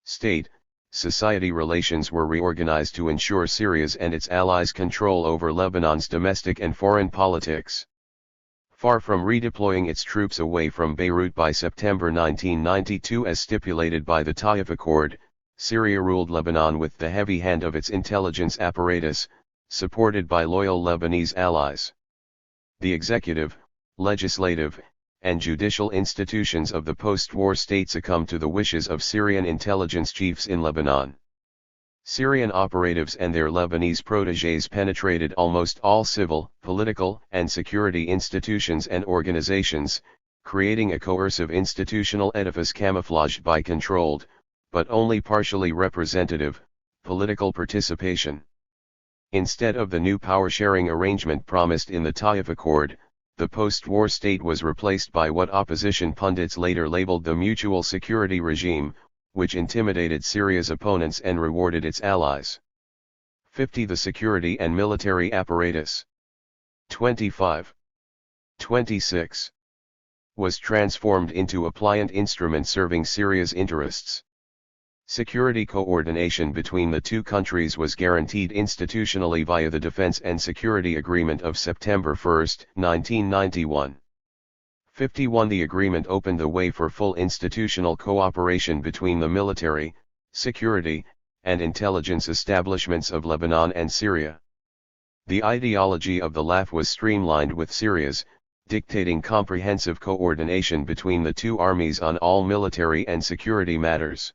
State-society relations were reorganized to ensure Syria's and its allies' control over Lebanon's domestic and foreign politics. Far from redeploying its troops away from Beirut by September 1992 as stipulated by the Taif Accord, Syria ruled Lebanon with the heavy hand of its intelligence apparatus, supported by loyal Lebanese allies. The executive, legislative, and judicial institutions of the post-war state succumbed to the wishes of Syrian intelligence chiefs in Lebanon. Syrian operatives and their Lebanese protégés penetrated almost all civil, political, and security institutions and organizations, creating a coercive institutional edifice camouflaged by controlled, but only partially representative, political participation. Instead of the new power-sharing arrangement promised in the Taif Accord, the post-war state was replaced by what opposition pundits later labeled the mutual security regime, which intimidated Syria's opponents and rewarded its allies. 50 The security and military apparatus. 25. 26. Was transformed into a pliant instrument serving Syria's interests. Security coordination between the two countries was guaranteed institutionally via the Defense and Security Agreement of September 1, 1991. 51 The agreement opened the way for full institutional cooperation between the military, security, and intelligence establishments of Lebanon and Syria. The ideology of the LAF was streamlined with Syria's, dictating comprehensive coordination between the two armies on all military and security matters.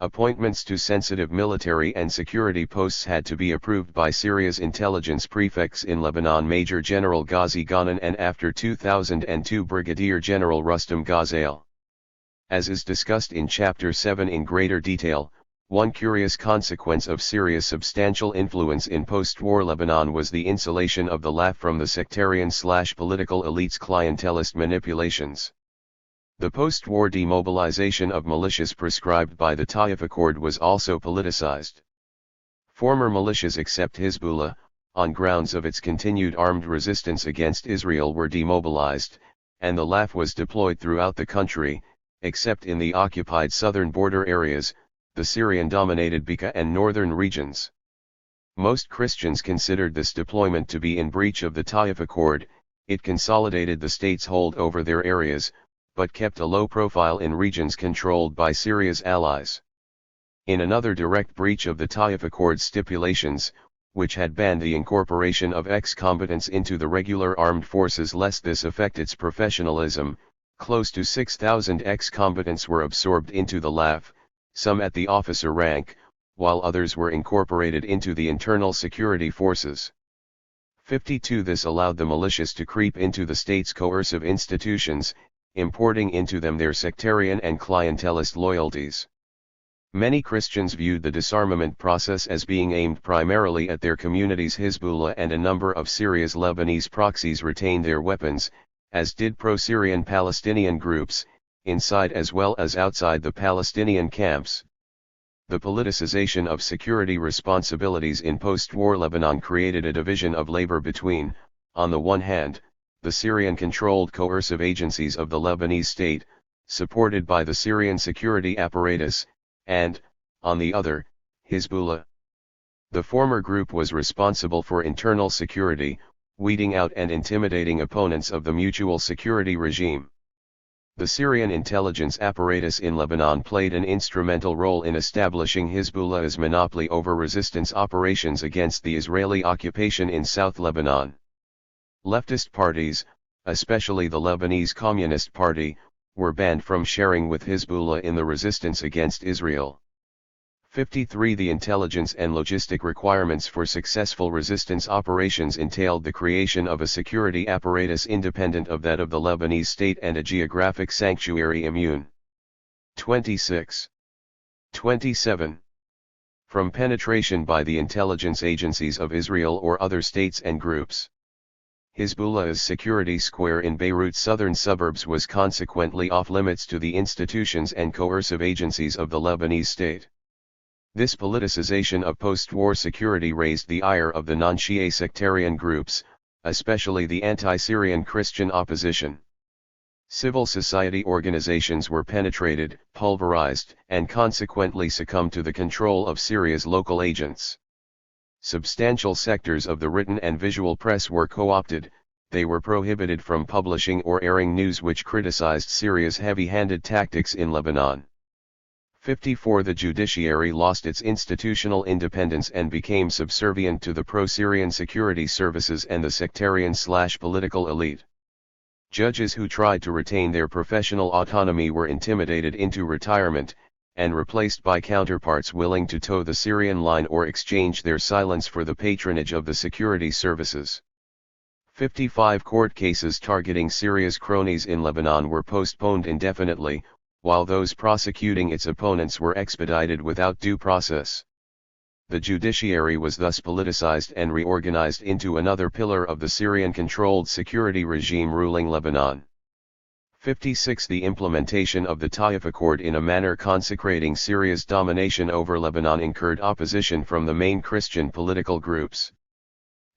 Appointments to sensitive military and security posts had to be approved by Syria's intelligence prefects in Lebanon Major General Ghazi Ghanan and after 2002 Brigadier General Rustam Ghazale. As is discussed in Chapter 7 in greater detail, one curious consequence of Syria's substantial influence in post-war Lebanon was the insulation of the LAF from the sectarian/political elite's clientelist manipulations. The post-war demobilization of militias prescribed by the Taif Accord was also politicized. Former militias except Hezbollah, on grounds of its continued armed resistance against Israel were demobilized, and the LAF was deployed throughout the country, except in the occupied southern border areas, the Syrian-dominated Bekaa and northern regions. Most Christians considered this deployment to be in breach of the Taif Accord. It consolidated the state's hold over their areas, but kept a low profile in regions controlled by Syria's allies. In another direct breach of the Taif Accord stipulations, which had banned the incorporation of ex-combatants into the regular armed forces lest this affect its professionalism, close to 6,000 ex-combatants were absorbed into the LAF, some at the officer rank, while others were incorporated into the internal security forces. 52 This allowed the militias to creep into the state's coercive institutions, importing into them their sectarian and clientelist loyalties. Many Christians viewed the disarmament process as being aimed primarily at their communities. Hezbollah and a number of Syria's Lebanese proxies retained their weapons, as did pro-Syrian Palestinian groups, inside as well as outside the Palestinian camps. The politicization of security responsibilities in post-war Lebanon created a division of labor between, on the one hand, the Syrian-controlled coercive agencies of the Lebanese state, supported by the Syrian security apparatus, and, on the other, Hezbollah. The former group was responsible for internal security, weeding out and intimidating opponents of the mutual security regime. The Syrian intelligence apparatus in Lebanon played an instrumental role in establishing Hezbollah's monopoly over resistance operations against the Israeli occupation in South Lebanon. Leftist parties, especially the Lebanese Communist Party, were banned from sharing with Hezbollah in the resistance against Israel. 53. The intelligence and logistic requirements for successful resistance operations entailed the creation of a security apparatus independent of that of the Lebanese state and a geographic sanctuary immune. 26. 27. From penetration by the intelligence agencies of Israel or other states and groups. Hezbollah's security square in Beirut's southern suburbs was consequently off-limits to the institutions and coercive agencies of the Lebanese state. This politicization of post-war security raised the ire of the non-Shia sectarian groups, especially the anti-Syrian Christian opposition. Civil society organizations were penetrated, pulverized, and consequently succumbed to the control of Syria's local agents. Substantial sectors of the written and visual press were co-opted. They were prohibited from publishing or airing news which criticized Syria's heavy-handed tactics in Lebanon. 54. The judiciary lost its institutional independence and became subservient to the pro-Syrian security services and the sectarian/political elite. Judges who tried to retain their professional autonomy were intimidated into retirement, and replaced by counterparts willing to toe the Syrian line or exchange their silence for the patronage of the security services. 55. Court cases targeting Syria's cronies in Lebanon were postponed indefinitely, while those prosecuting its opponents were expedited without due process. The judiciary was thus politicized and reorganized into another pillar of the Syrian-controlled security regime ruling Lebanon. 56. The implementation of the Taif Accord in a manner consecrating Syria's domination over Lebanon incurred opposition from the main Christian political groups.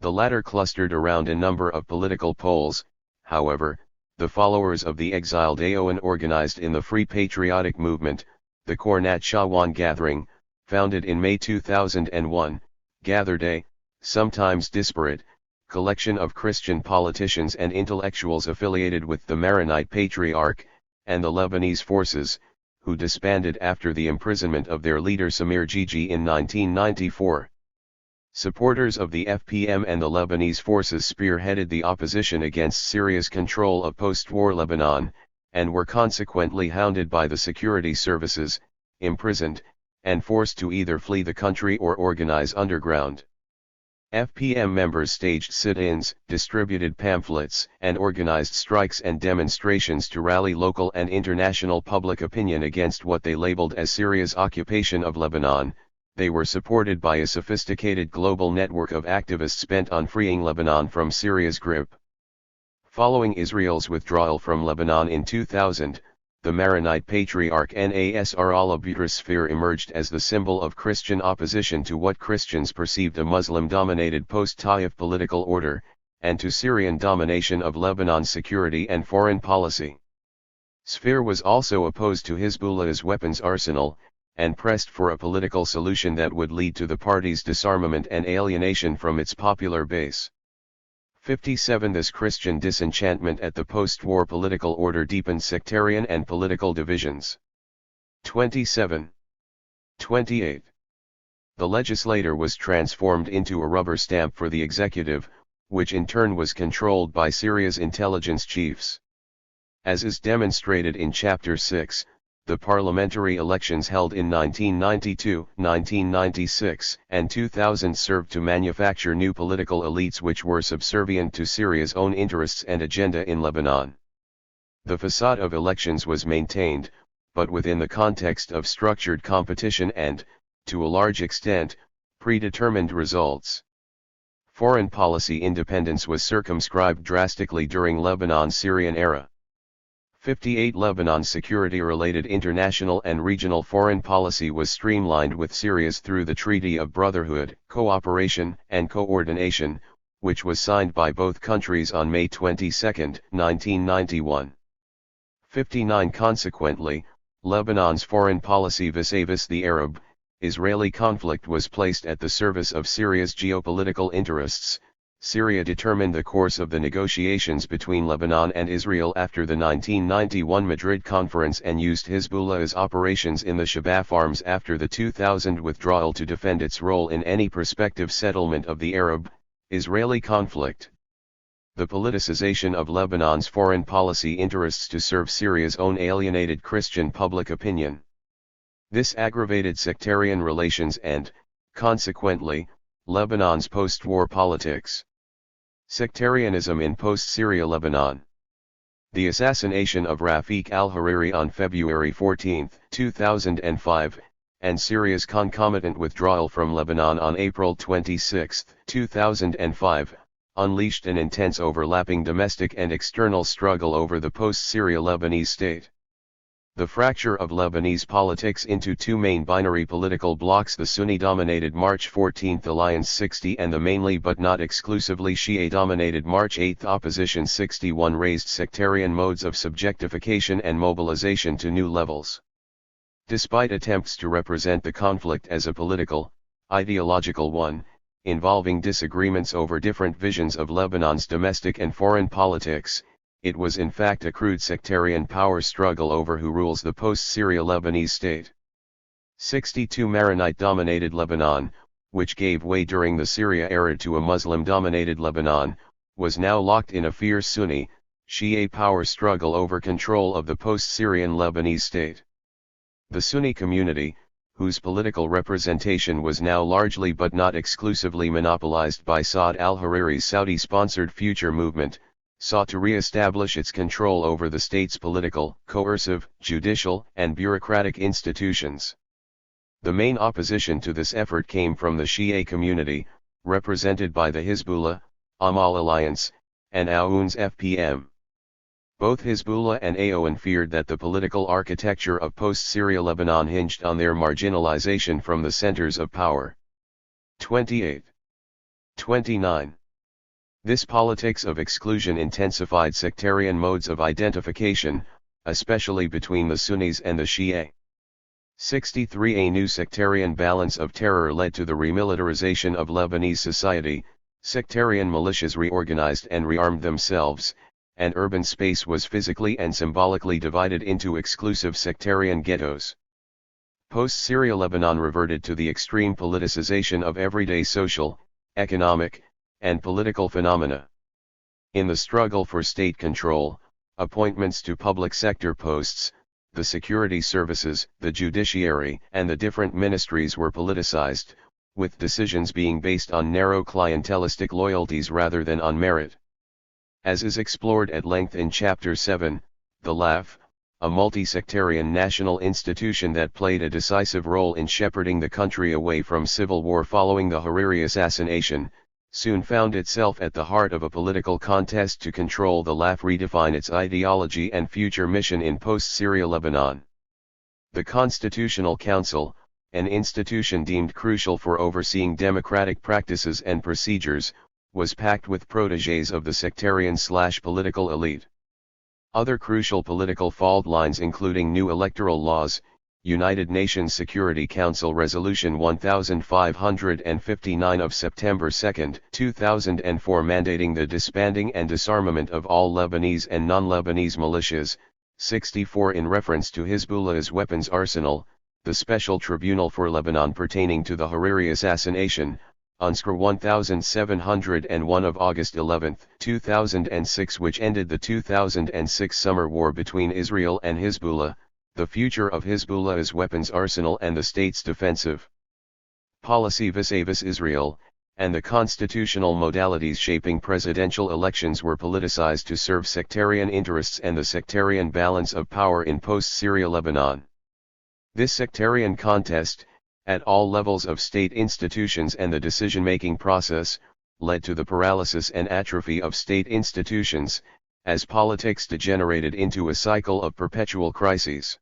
The latter clustered around a number of political poles. However, the followers of the exiled Aoun organized in the Free Patriotic Movement, the Kornat Shawan Gathering, founded in May 2001, gathered a, sometimes disparate, collection of Christian politicians and intellectuals affiliated with the Maronite Patriarch, and the Lebanese forces, who disbanded after the imprisonment of their leader Samir Gigi in 1994. Supporters of the FPM and the Lebanese forces spearheaded the opposition against Syria's control of post-war Lebanon, and were consequently hounded by the security services, imprisoned, and forced to either flee the country or organize underground. FPM members staged sit-ins, distributed pamphlets, and organized strikes and demonstrations to rally local and international public opinion against what they labeled as Syria's occupation of Lebanon. They were supported by a sophisticated global network of activists bent on freeing Lebanon from Syria's grip. Following Israel's withdrawal from Lebanon in 2000, the Maronite Patriarch Nasr al-Abd's sphere emerged as the symbol of Christian opposition to what Christians perceived a Muslim-dominated post-Taif political order, and to Syrian domination of Lebanon's security and foreign policy. Sphere was also opposed to Hezbollah's weapons arsenal, and pressed for a political solution that would lead to the party's disarmament and alienation from its popular base. 57. This Christian disenchantment at the post-war political order deepened sectarian and political divisions. 27. 28. The legislature was transformed into a rubber stamp for the executive, which in turn was controlled by Syria's intelligence chiefs. As is demonstrated in Chapter 6, the parliamentary elections held in 1992, 1996, and 2000 served to manufacture new political elites which were subservient to Syria's own interests and agenda in Lebanon. The facade of elections was maintained, but within the context of structured competition and, to a large extent, predetermined results. Foreign policy independence was circumscribed drastically during Lebanon's Syrian era. 58 Lebanon's security-related international and regional foreign policy was streamlined with Syria's through the Treaty of Brotherhood, Cooperation and Coordination, which was signed by both countries on May 22, 1991. 59 Consequently, Lebanon's foreign policy vis-à-vis the Arab-Israeli conflict was placed at the service of Syria's geopolitical interests. Syria determined the course of the negotiations between Lebanon and Israel after the 1991 Madrid Conference and used Hezbollah's operations in the Shabab farms after the 2000 withdrawal to defend its role in any prospective settlement of the Arab-Israeli conflict. The politicization of Lebanon's foreign policy interests to serve Syria's own alienated Christian public opinion. This aggravated sectarian relations and, consequently, Lebanon's post-war politics. Sectarianism in post-Syria Lebanon. The assassination of Rafiq al-Hariri on February 14, 2005, and Syria's concomitant withdrawal from Lebanon on April 26, 2005, unleashed an intense overlapping domestic and external struggle over the post-Syria Lebanese state. The fracture of Lebanese politics into two main binary political blocs, the Sunni-dominated March 14 Alliance 60 and the mainly but not exclusively Shia-dominated March 8 Opposition 61, raised sectarian modes of subjectification and mobilization to new levels. Despite attempts to represent the conflict as a political, ideological one, involving disagreements over different visions of Lebanon's domestic and foreign politics, it was in fact a crude sectarian power struggle over who rules the post-Syria Lebanese state. 62 Maronite-dominated Lebanon, which gave way during the Syria era to a Muslim-dominated Lebanon, was now locked in a fierce Sunni, Shia power struggle over control of the post-Syrian Lebanese state. The Sunni community, whose political representation was now largely but not exclusively monopolized by Saad al-Hariri's Saudi-sponsored Future movement, sought to re-establish its control over the state's political, coercive, judicial, and bureaucratic institutions. The main opposition to this effort came from the Shia community, represented by the Hezbollah, Amal Alliance, and Aoun's FPM. Both Hezbollah and Aoun feared that the political architecture of post-Syria Lebanon hinged on their marginalization from the centers of power. 28. 29. This politics of exclusion intensified sectarian modes of identification, especially between the Sunnis and the Shia. 63. A new sectarian balance of terror led to the remilitarization of Lebanese society, sectarian militias reorganized and rearmed themselves, and urban space was physically and symbolically divided into exclusive sectarian ghettos. Post-Syria Lebanon reverted to the extreme politicization of everyday social, economic, and political phenomena. In the struggle for state control, appointments to public sector posts, the security services, the judiciary, and the different ministries were politicized, with decisions being based on narrow clientelistic loyalties rather than on merit. As is explored at length in Chapter 7, the LAF, a multi-sectarian national institution that played a decisive role in shepherding the country away from civil war following the Hariri assassination, soon found itself at the heart of a political contest to control the LAF, redefine its ideology and future mission in post-Syria Lebanon. The Constitutional Council, an institution deemed crucial for overseeing democratic practices and procedures, was packed with protégés of the sectarian/political elite. Other crucial political fault lines including new electoral laws, United Nations Security Council Resolution 1559 of September 2, 2004 mandating the disbanding and disarmament of all Lebanese and non-Lebanese militias, 64 in reference to Hezbollah's weapons arsenal, the Special Tribunal for Lebanon pertaining to the Hariri assassination, UNSCR 1701 of August 11, 2006 which ended the 2006 summer war between Israel and Hezbollah, the future of Hezbollah's weapons arsenal and the state's defensive policy vis-à-vis Israel, and the constitutional modalities shaping presidential elections were politicized to serve sectarian interests and the sectarian balance of power in post-Syria Lebanon. This sectarian contest, at all levels of state institutions and the decision-making process, led to the paralysis and atrophy of state institutions, as politics degenerated into a cycle of perpetual crises.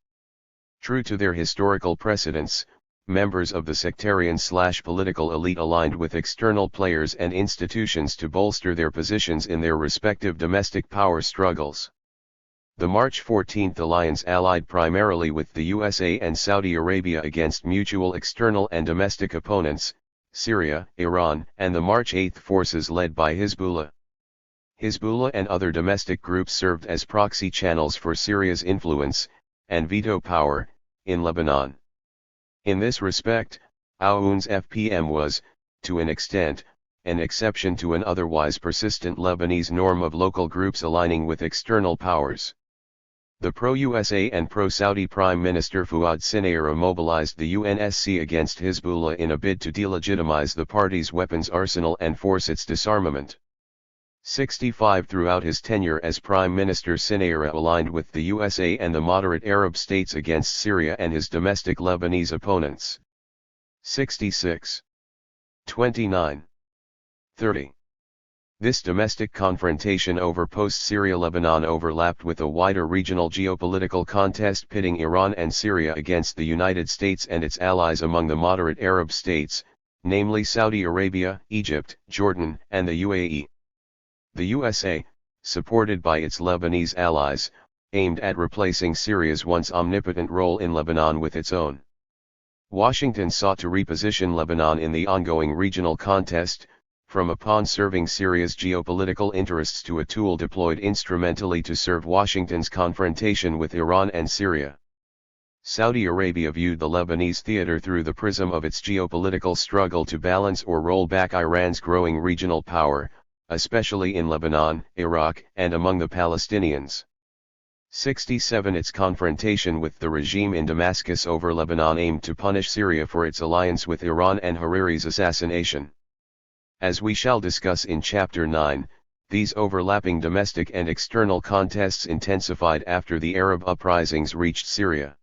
True to their historical precedents, members of the sectarian/political elite aligned with external players and institutions to bolster their positions in their respective domestic power struggles. The March 14 alliance allied primarily with the USA and Saudi Arabia against mutual external and domestic opponents, Syria, Iran, and the March 8 forces led by Hezbollah. Hezbollah and other domestic groups served as proxy channels for Syria's influence, and veto power, in Lebanon. In this respect, Aoun's FPM was, to an extent, an exception to an otherwise persistent Lebanese norm of local groups aligning with external powers. The pro-USA and pro-Saudi Prime Minister Fuad Sinayra mobilized the UNSC against Hezbollah in a bid to delegitimize the party's weapons arsenal and force its disarmament. 65 Throughout his tenure as Prime Minister, Sinayra aligned with the USA and the moderate Arab states against Syria and his domestic Lebanese opponents. 66. 29. 30. This domestic confrontation over post-Syria Lebanon overlapped with a wider regional geopolitical contest pitting Iran and Syria against the United States and its allies among the moderate Arab states, namely Saudi Arabia, Egypt, Jordan, and the UAE. The USA, supported by its Lebanese allies, aimed at replacing Syria's once omnipotent role in Lebanon with its own. Washington sought to reposition Lebanon in the ongoing regional contest, from a pawn serving Syria's geopolitical interests to a tool deployed instrumentally to serve Washington's confrontation with Iran and Syria. Saudi Arabia viewed the Lebanese theater through the prism of its geopolitical struggle to balance or roll back Iran's growing regional power, especially in Lebanon, Iraq, and among the Palestinians. 67 Its confrontation with the regime in Damascus over Lebanon aimed to punish Syria for its alliance with Iran and Hariri's assassination. As we shall discuss in Chapter 9, these overlapping domestic and external contests intensified after the Arab uprisings reached Syria.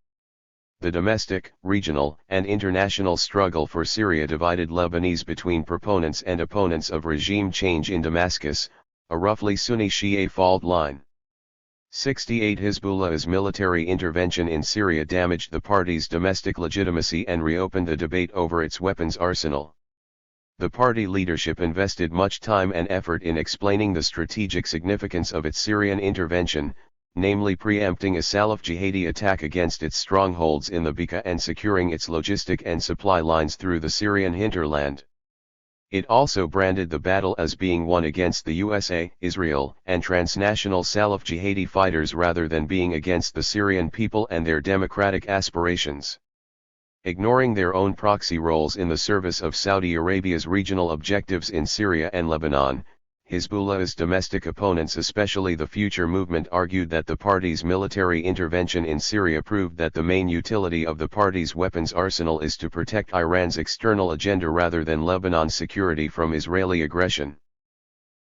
The domestic, regional, and international struggle for Syria divided Lebanese between proponents and opponents of regime change in Damascus, a roughly Sunni-Shia fault line. 68 Hezbollah's military intervention in Syria damaged the party's domestic legitimacy and reopened the debate over its weapons arsenal. The party leadership invested much time and effort in explaining the strategic significance of its Syrian intervention, namely preempting a Salloukh jihadi attack against its strongholds in the Bekaa and securing its logistic and supply lines through the Syrian hinterland. It also branded the battle as being won against the USA, Israel, and transnational Salloukh jihadi fighters rather than being against the Syrian people and their democratic aspirations. Ignoring their own proxy roles in the service of Saudi Arabia's regional objectives in Syria and Lebanon, Hezbollah's domestic opponents, especially the Future Movement, argued that the party's military intervention in Syria proved that the main utility of the party's weapons arsenal is to protect Iran's external agenda rather than Lebanon's security from Israeli aggression.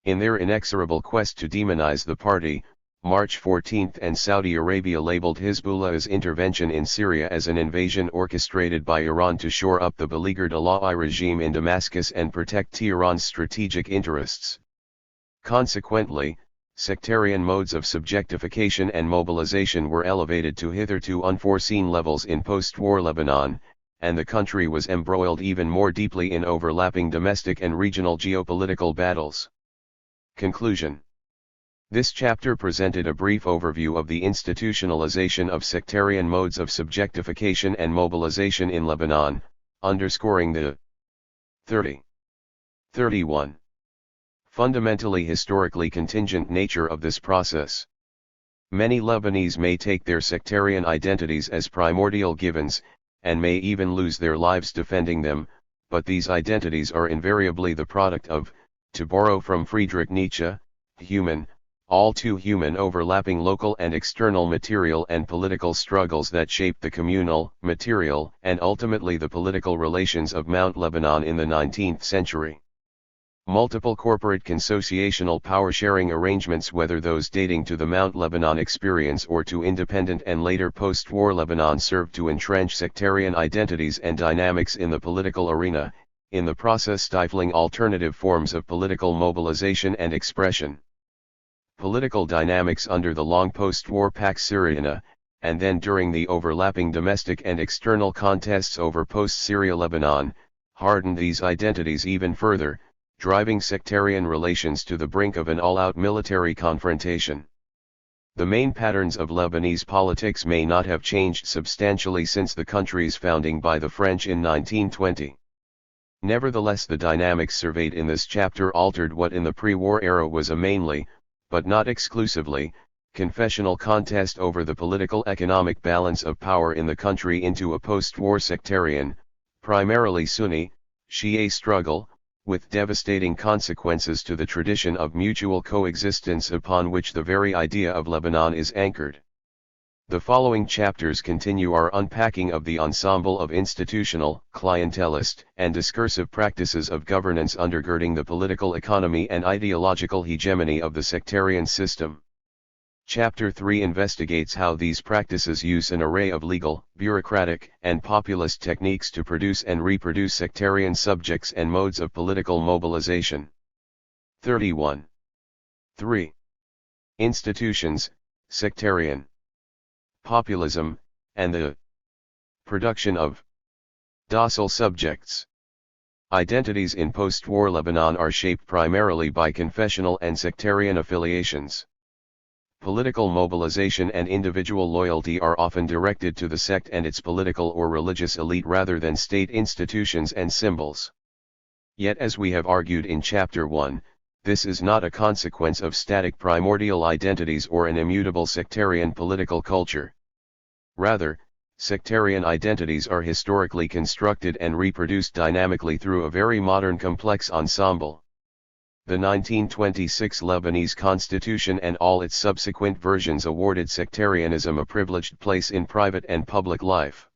In their inexorable quest to demonize the party, March 14 and Saudi Arabia labeled Hezbollah's intervention in Syria as an invasion orchestrated by Iran to shore up the beleaguered Alawi regime in Damascus and protect Tehran's strategic interests. Consequently, sectarian modes of subjectification and mobilization were elevated to hitherto unforeseen levels in post-war Lebanon, and the country was embroiled even more deeply in overlapping domestic and regional geopolitical battles. Conclusion. This chapter presented a brief overview of the institutionalization of sectarian modes of subjectification and mobilization in Lebanon, underscoring the 31. Fundamentally historically contingent nature of this process. Many Lebanese may take their sectarian identities as primordial givens, and may even lose their lives defending them, but these identities are invariably the product of, to borrow from Friedrich Nietzsche, human, all too human overlapping local and external material and political struggles that shaped the communal, material, and ultimately the political relations of Mount Lebanon in the 19th century. Multiple corporate consociational power-sharing arrangements, whether those dating to the Mount Lebanon experience or to independent and later post-war Lebanon, served to entrench sectarian identities and dynamics in the political arena, in the process stifling alternative forms of political mobilization and expression. Political dynamics under the long post-war Pax Syriana, and then during the overlapping domestic and external contests over post-Syria Lebanon, hardened these identities even further, driving sectarian relations to the brink of an all-out military confrontation. The main patterns of Lebanese politics may not have changed substantially since the country's founding by the French in 1920. Nevertheless, the dynamics surveyed in this chapter altered what in the pre-war era was a mainly, but not exclusively, confessional contest over the political-economic balance of power in the country into a post-war sectarian, primarily Sunni, Shia struggle, with devastating consequences to the tradition of mutual coexistence upon which the very idea of Lebanon is anchored. The following chapters continue our unpacking of the ensemble of institutional, clientelist, and discursive practices of governance undergirding the political economy and ideological hegemony of the sectarian system. Chapter 3 investigates how these practices use an array of legal, bureaucratic, and populist techniques to produce and reproduce sectarian subjects and modes of political mobilization. 31. 3. Institutions, sectarian populism, and the production of docile subjects. Identities in post-war Lebanon are shaped primarily by confessional and sectarian affiliations. Political mobilization and individual loyalty are often directed to the sect and its political or religious elite rather than state institutions and symbols. Yet, as we have argued in Chapter 1, this is not a consequence of static primordial identities or an immutable sectarian political culture. Rather, sectarian identities are historically constructed and reproduced dynamically through a very modern complex ensemble. The 1926 Lebanese Constitution and all its subsequent versions awarded sectarianism a privileged place in private and public life.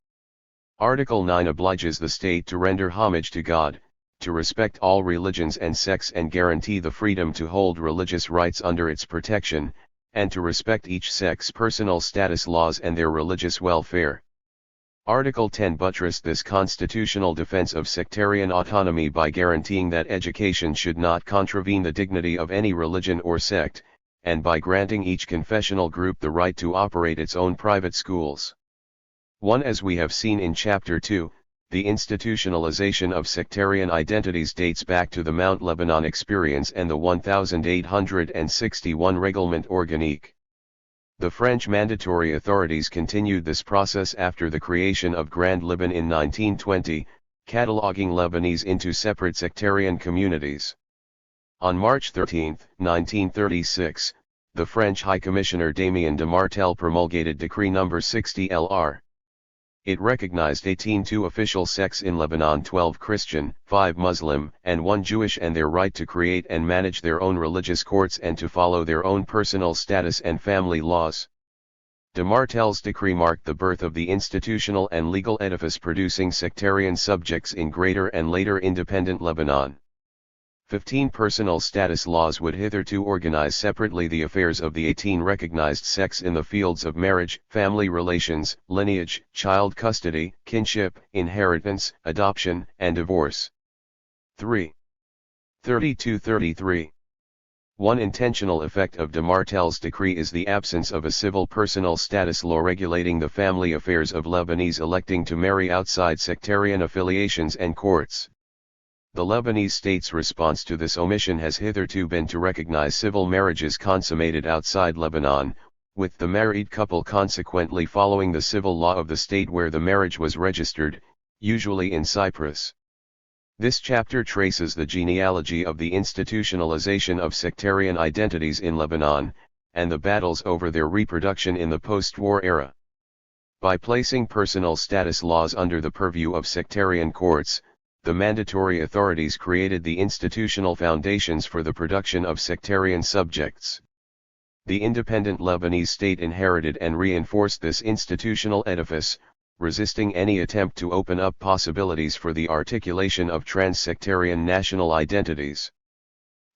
Article 9 obliges the state to render homage to God, to respect all religions and sects and guarantee the freedom to hold religious rights under its protection, and to respect each sect's personal status laws and their religious welfare. Article 10 buttressed this constitutional defense of sectarian autonomy by guaranteeing that education should not contravene the dignity of any religion or sect, and by granting each confessional group the right to operate its own private schools. 1. As we have seen in Chapter 2, the institutionalization of sectarian identities dates back to the Mount Lebanon experience and the 1861 Règlement Organique. The French mandatory authorities continued this process after the creation of Grand Liban in 1920, cataloging Lebanese into separate sectarian communities. On March 13, 1936, the French High Commissioner Damien de Martel promulgated Decree No. 60 LR. It recognized 18 official sects in Lebanon, 12 Christian, 5 Muslim, and 1 Jewish, and their right to create and manage their own religious courts and to follow their own personal status and family laws. De Martel's decree marked the birth of the institutional and legal edifice producing sectarian subjects in Greater and later independent Lebanon. 15 personal status laws would hitherto organize separately the affairs of the 18 recognized sects in the fields of marriage, family relations, lineage, child custody, kinship, inheritance, adoption, and divorce. 3. 32-33. One intentional effect of de Martel's decree is the absence of a civil personal status law regulating the family affairs of Lebanese electing to marry outside sectarian affiliations and courts. The Lebanese state's response to this omission has hitherto been to recognize civil marriages consummated outside Lebanon, with the married couple consequently following the civil law of the state where the marriage was registered, usually in Cyprus. This chapter traces the genealogy of the institutionalization of sectarian identities in Lebanon, and the battles over their reproduction in the post-war era. By placing personal status laws under the purview of sectarian courts, the mandatory authorities created the institutional foundations for the production of sectarian subjects. The independent Lebanese state inherited and reinforced this institutional edifice, resisting any attempt to open up possibilities for the articulation of trans-sectarian national identities.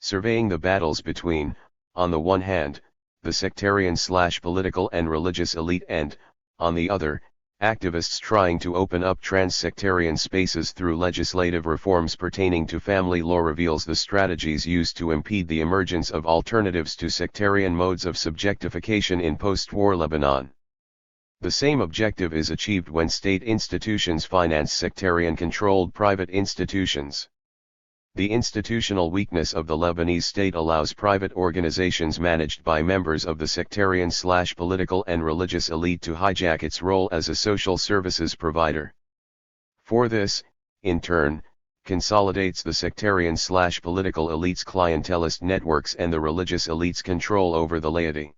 Surveying the battles between, on the one hand, the sectarian/political and religious elite and, on the other, activists trying to open up trans-sectarian spaces through legislative reforms pertaining to family law reveals the strategies used to impede the emergence of alternatives to sectarian modes of subjectification in post-war Lebanon. The same objective is achieved when state institutions finance sectarian-controlled private institutions. The institutional weakness of the Lebanese state allows private organizations managed by members of the sectarian/political and religious elite to hijack its role as a social services provider. For this, in turn, consolidates the sectarian/political elite's clientelist networks and the religious elite's control over the laity.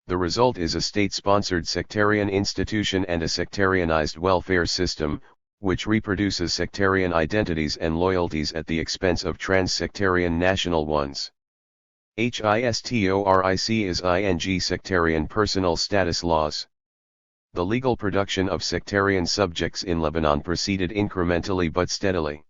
The result is a state-sponsored sectarian institution and a sectarianized welfare system, which reproduces sectarian identities and loyalties at the expense of trans-sectarian national ones. HISTORIC is ing sectarian personal status laws. The legal production of sectarian subjects in Lebanon proceeded incrementally but steadily.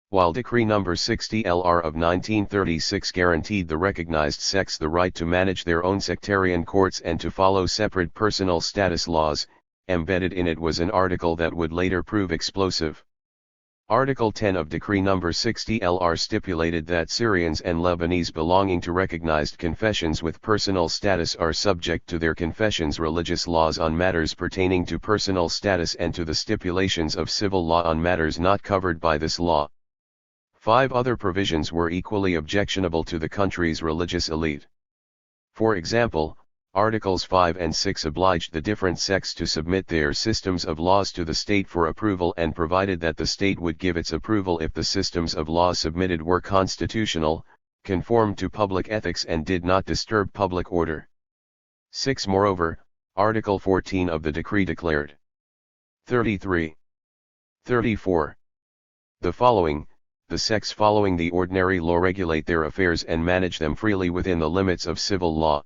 While Decree No. 60 LR of 1936 guaranteed the recognized sects the right to manage their own sectarian courts and to follow separate personal status laws, embedded in it was an article that would later prove explosive. Article 10 of Decree No. 60 LR stipulated that Syrians and Lebanese belonging to recognized confessions with personal status are subject to their confessions' religious laws on matters pertaining to personal status and to the stipulations of civil law on matters not covered by this law. 5 other provisions were equally objectionable to the country's religious elite. For example, Articles 5 and 6 obliged the different sects to submit their systems of laws to the state for approval and provided that the state would give its approval if the systems of laws submitted were constitutional, conformed to public ethics and did not disturb public order. 6. Moreover, Article 14 of the decree declared 33. 34. The following: the sects following the ordinary law regulate their affairs and manage them freely within the limits of civil law.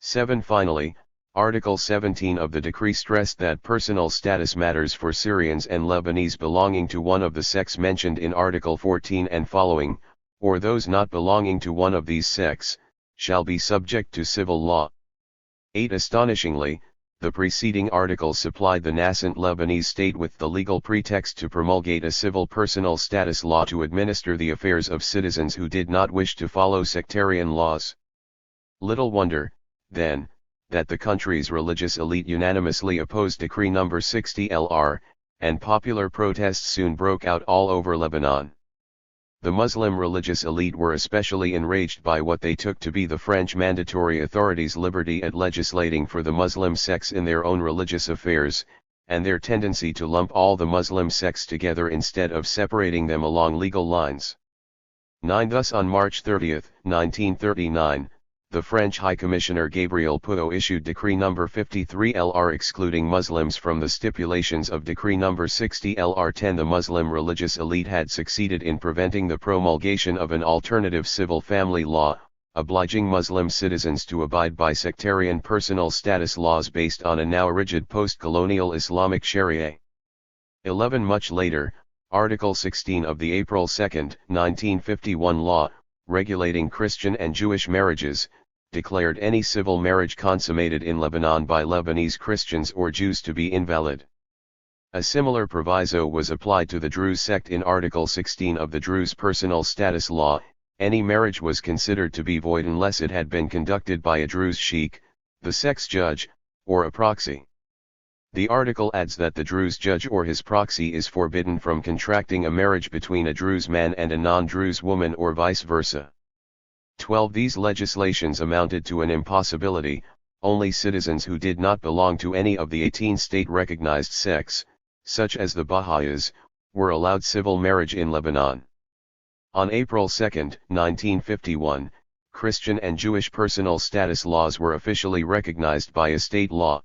7. Finally, Article 17 of the decree stressed that personal status matters for Syrians and Lebanese belonging to one of the sects mentioned in Article 14 and following, or those not belonging to one of these sects, shall be subject to civil law. 8. Astonishingly, the preceding article supplied the nascent Lebanese state with the legal pretext to promulgate a civil personal status law to administer the affairs of citizens who did not wish to follow sectarian laws. Little wonder, then, that the country's religious elite unanimously opposed Decree No. 60 LR, and popular protests soon broke out all over Lebanon. The Muslim religious elite were especially enraged by what they took to be the French mandatory authorities' liberty at legislating for the Muslim sects in their own religious affairs, and their tendency to lump all the Muslim sects together instead of separating them along legal lines. 9. Thus on March 30, 1939, the French High Commissioner Gabriel Puot issued Decree No. 53 LR excluding Muslims from the stipulations of Decree No. 60 LR 10. The Muslim religious elite had succeeded in preventing the promulgation of an alternative civil family law, obliging Muslim citizens to abide by sectarian personal status laws based on a now rigid post-colonial Islamic Sharia. 11. Much later, Article 16 of the April 2, 1951 law, regulating Christian and Jewish marriages, declared any civil marriage consummated in Lebanon by Lebanese Christians or Jews to be invalid. A similar proviso was applied to the Druze sect in Article 16 of the Druze Personal Status Law. Any marriage was considered to be void unless it had been conducted by a Druze sheikh, the sect's judge, or a proxy. The article adds that the Druze judge or his proxy is forbidden from contracting a marriage between a Druze man and a non-Druze woman or vice versa. 12. These legislations amounted to an impossibility. Only citizens who did not belong to any of the 18 state-recognized sects, such as the Baha'is, were allowed civil marriage in Lebanon. On April 2, 1951, Christian and Jewish personal status laws were officially recognized by a state law.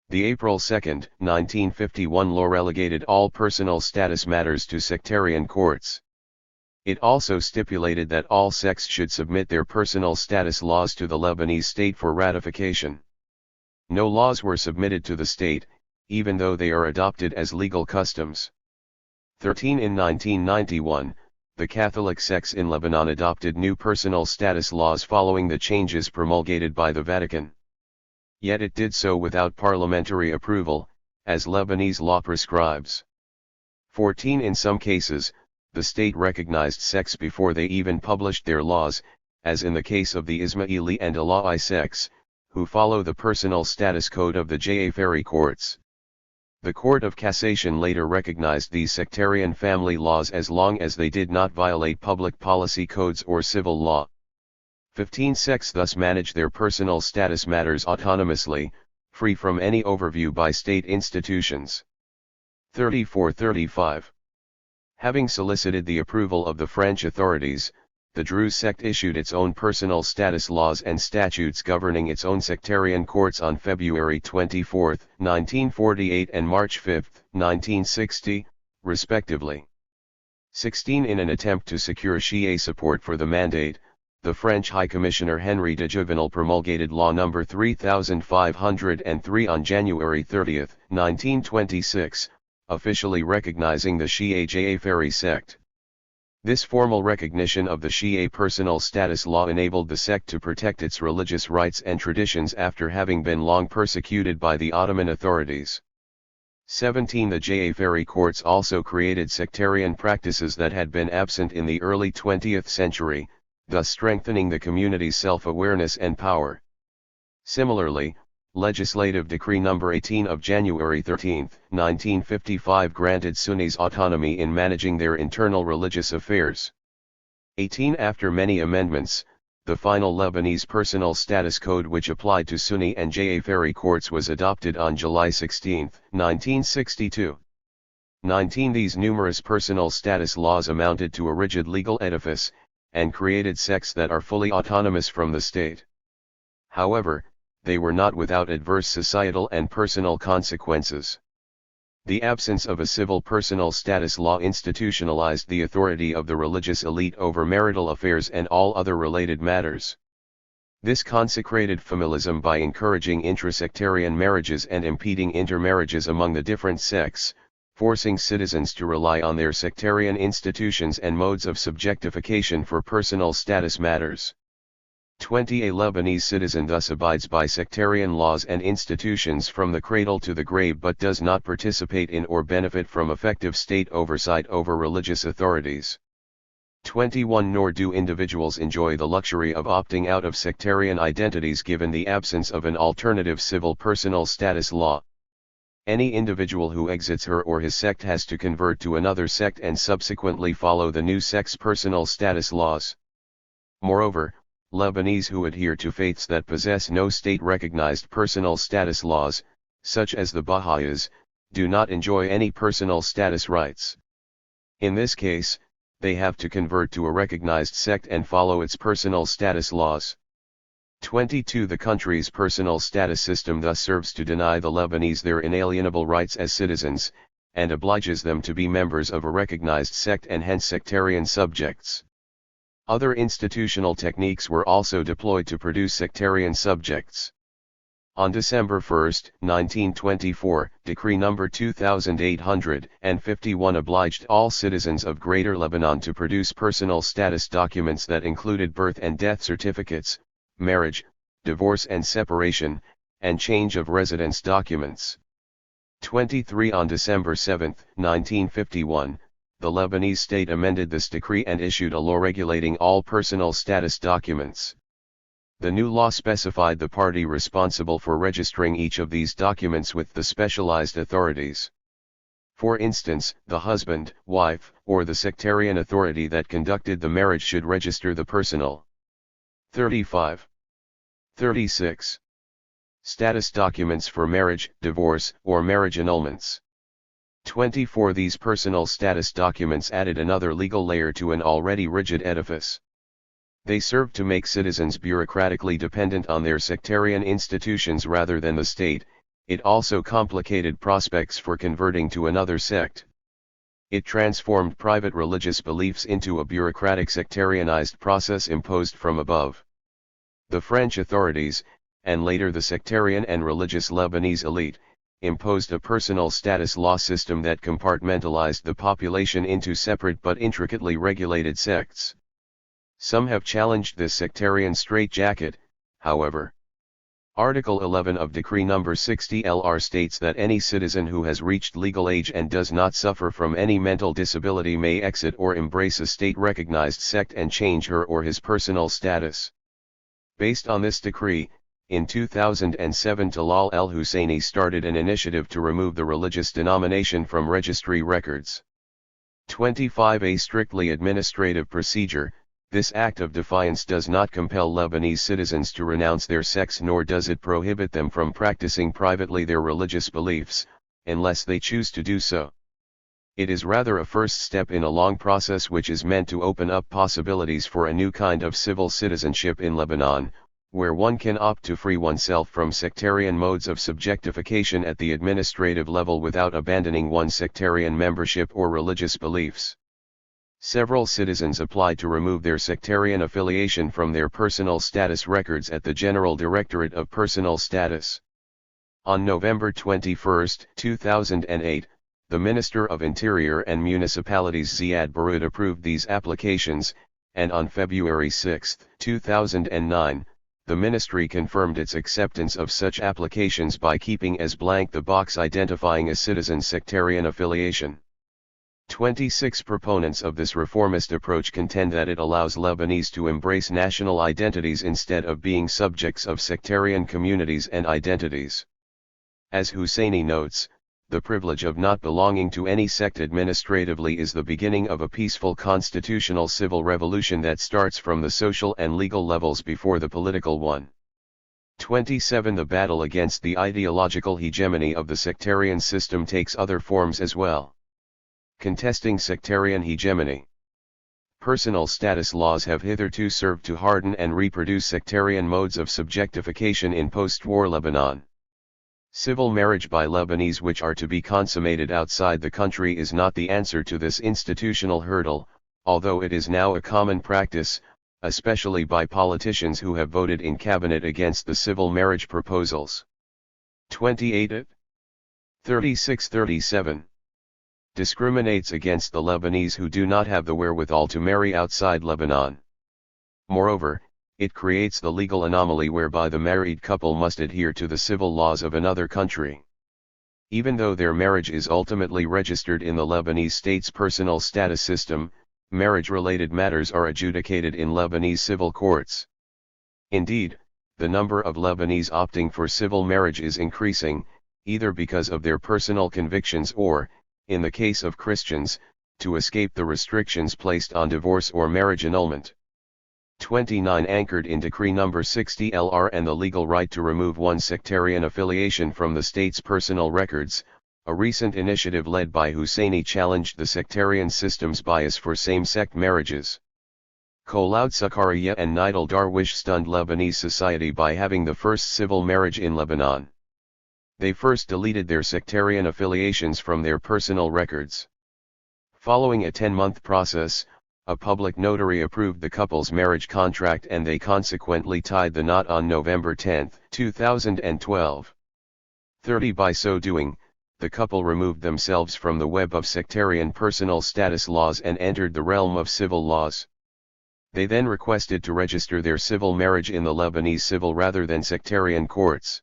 The April 2, 1951 law relegated all personal status matters to sectarian courts. It also stipulated that all sects should submit their personal status laws to the Lebanese state for ratification. No laws were submitted to the state, even though they are adopted as legal customs. 13. In 1991, the Catholic sects in Lebanon adopted new personal status laws following the changes promulgated by the Vatican. Yet it did so without parliamentary approval, as Lebanese law prescribes. 14 In some cases, the state recognized sects before they even published their laws, as in the case of the Ismaili and Alawi sects, who follow the personal status code of the Ja'afari courts. The Court of Cassation later recognized these sectarian family laws as long as they did not violate public policy codes or civil law. 15 Sects thus manage their personal status matters autonomously, free from any overview by state institutions. 34-35. Having solicited the approval of the French authorities, the Druze sect issued its own personal status laws and statutes governing its own sectarian courts on February 24, 1948 and March 5, 1960, respectively. 16 In an attempt to secure Shia support for the mandate, the French High Commissioner Henri de Juvenal promulgated Law No. 3503 on January 30, 1926, officially recognizing the Shia Ja'afari sect. This formal recognition of the Shia personal status law enabled the sect to protect its religious rights and traditions after having been long persecuted by the Ottoman authorities. 17 The Ja'afari courts also created sectarian practices that had been absent in the early 20th century, thus strengthening the community's self-awareness and power. Similarly, Legislative Decree No. 18 of January 13, 1955 granted Sunnis autonomy in managing their internal religious affairs. 18 After many amendments, the final Lebanese Personal Status Code which applied to Sunni and Ja'afari courts was adopted on July 16, 1962. 19 These numerous personal status laws amounted to a rigid legal edifice, and created sects that are fully autonomous from the state. However, they were not without adverse societal and personal consequences. The absence of a civil personal status law institutionalized the authority of the religious elite over marital affairs and all other related matters. This consecrated familism by encouraging intrasectarian marriages and impeding intermarriages among the different sects, forcing citizens to rely on their sectarian institutions and modes of subjectification for personal status matters. 20 A Lebanese citizen thus abides by sectarian laws and institutions from the cradle to the grave but does not participate in or benefit from effective state oversight over religious authorities. 21 Nor do individuals enjoy the luxury of opting out of sectarian identities given the absence of an alternative civil personal status law. Any individual who exits her or his sect has to convert to another sect and subsequently follow the new sect's personal status laws. Moreover, Lebanese who adhere to faiths that possess no state-recognized personal status laws, such as the Baha'is, do not enjoy any personal status rights. In this case, they have to convert to a recognized sect and follow its personal status laws. 22 The country's personal status system thus serves to deny the Lebanese their inalienable rights as citizens, and obliges them to be members of a recognized sect and hence sectarian subjects. Other institutional techniques were also deployed to produce sectarian subjects. On December 1, 1924, Decree No. 2851 obliged all citizens of Greater Lebanon to produce personal status documents that included birth and death certificates, marriage, divorce and separation, and change of residence documents. 23 On December 7, 1951, the Lebanese state amended this decree and issued a law regulating all personal status documents. The new law specified the party responsible for registering each of these documents with the specialized authorities. For instance, the husband, wife, or the sectarian authority that conducted the marriage should register the personal. 35. 36. Status documents for marriage, divorce, or marriage annulments. 24 These personal status documents added another legal layer to an already rigid edifice. They served to make citizens bureaucratically dependent on their sectarian institutions rather than the state. It also complicated prospects for converting to another sect. It transformed private religious beliefs into a bureaucratic sectarianized process imposed from above. The French authorities, and later the sectarian and religious Lebanese elite, imposed a personal status law system that compartmentalized the population into separate but intricately regulated sects. Some have challenged this sectarian straitjacket, however. Article 11 of Decree No. 60 LR states that any citizen who has reached legal age and does not suffer from any mental disability may exit or embrace a state-recognized sect and change her or his personal status. Based on this decree, in 2007 Talal El-Husseini started an initiative to remove the religious denomination from registry records. 25. A strictly administrative procedure. This act of defiance does not compel Lebanese citizens to renounce their sects, nor does it prohibit them from practicing privately their religious beliefs, unless they choose to do so. It is rather a first step in a long process which is meant to open up possibilities for a new kind of civil citizenship in Lebanon, where one can opt to free oneself from sectarian modes of subjectification at the administrative level without abandoning one's sectarian membership or religious beliefs. Several citizens applied to remove their sectarian affiliation from their personal status records at the General Directorate of Personal Status. On November 21, 2008, the Minister of Interior and Municipalities Ziad Baroud approved these applications, and on February 6, 2009, the Ministry confirmed its acceptance of such applications by keeping as blank the box identifying a citizen's sectarian affiliation. 26 proponents of this reformist approach contend that it allows Lebanese to embrace national identities instead of being subjects of sectarian communities and identities. As Husseini notes, the privilege of not belonging to any sect administratively is the beginning of a peaceful constitutional civil revolution that starts from the social and legal levels before the political one. 27. The battle against the ideological hegemony of the sectarian system takes other forms as well. Contesting sectarian hegemony. Personal status laws have hitherto served to harden and reproduce sectarian modes of subjectification in post-war Lebanon. Civil marriage by Lebanese which are to be consummated outside the country is not the answer to this institutional hurdle, although it is now a common practice, especially by politicians who have voted in cabinet against the civil marriage proposals. 28. 36-37. Discriminates against the Lebanese who do not have the wherewithal to marry outside Lebanon. Moreover, it creates the legal anomaly whereby the married couple must adhere to the civil laws of another country. Even though their marriage is ultimately registered in the Lebanese state's personal status system, marriage-related matters are adjudicated in Lebanese civil courts. Indeed, the number of Lebanese opting for civil marriage is increasing, either because of their personal convictions or, in the case of Christians, to escape the restrictions placed on divorce or marriage annulment. 29. Anchored in Decree No. 60 LR and the legal right to remove one's sectarian affiliation from the state's personal records, a recent initiative led by Husseini challenged the sectarian system's bias for same-sex marriages. Khaled Sectariya and Nidal Darwish stunned Lebanese society by having the first civil marriage in Lebanon. They first deleted their sectarian affiliations from their personal records. Following a 10-month process, a public notary approved the couple's marriage contract and they consequently tied the knot on November 10, 2012. 30. By so doing, the couple removed themselves from the web of sectarian personal status laws and entered the realm of civil laws. They then requested to register their civil marriage in the Lebanese civil rather than sectarian courts.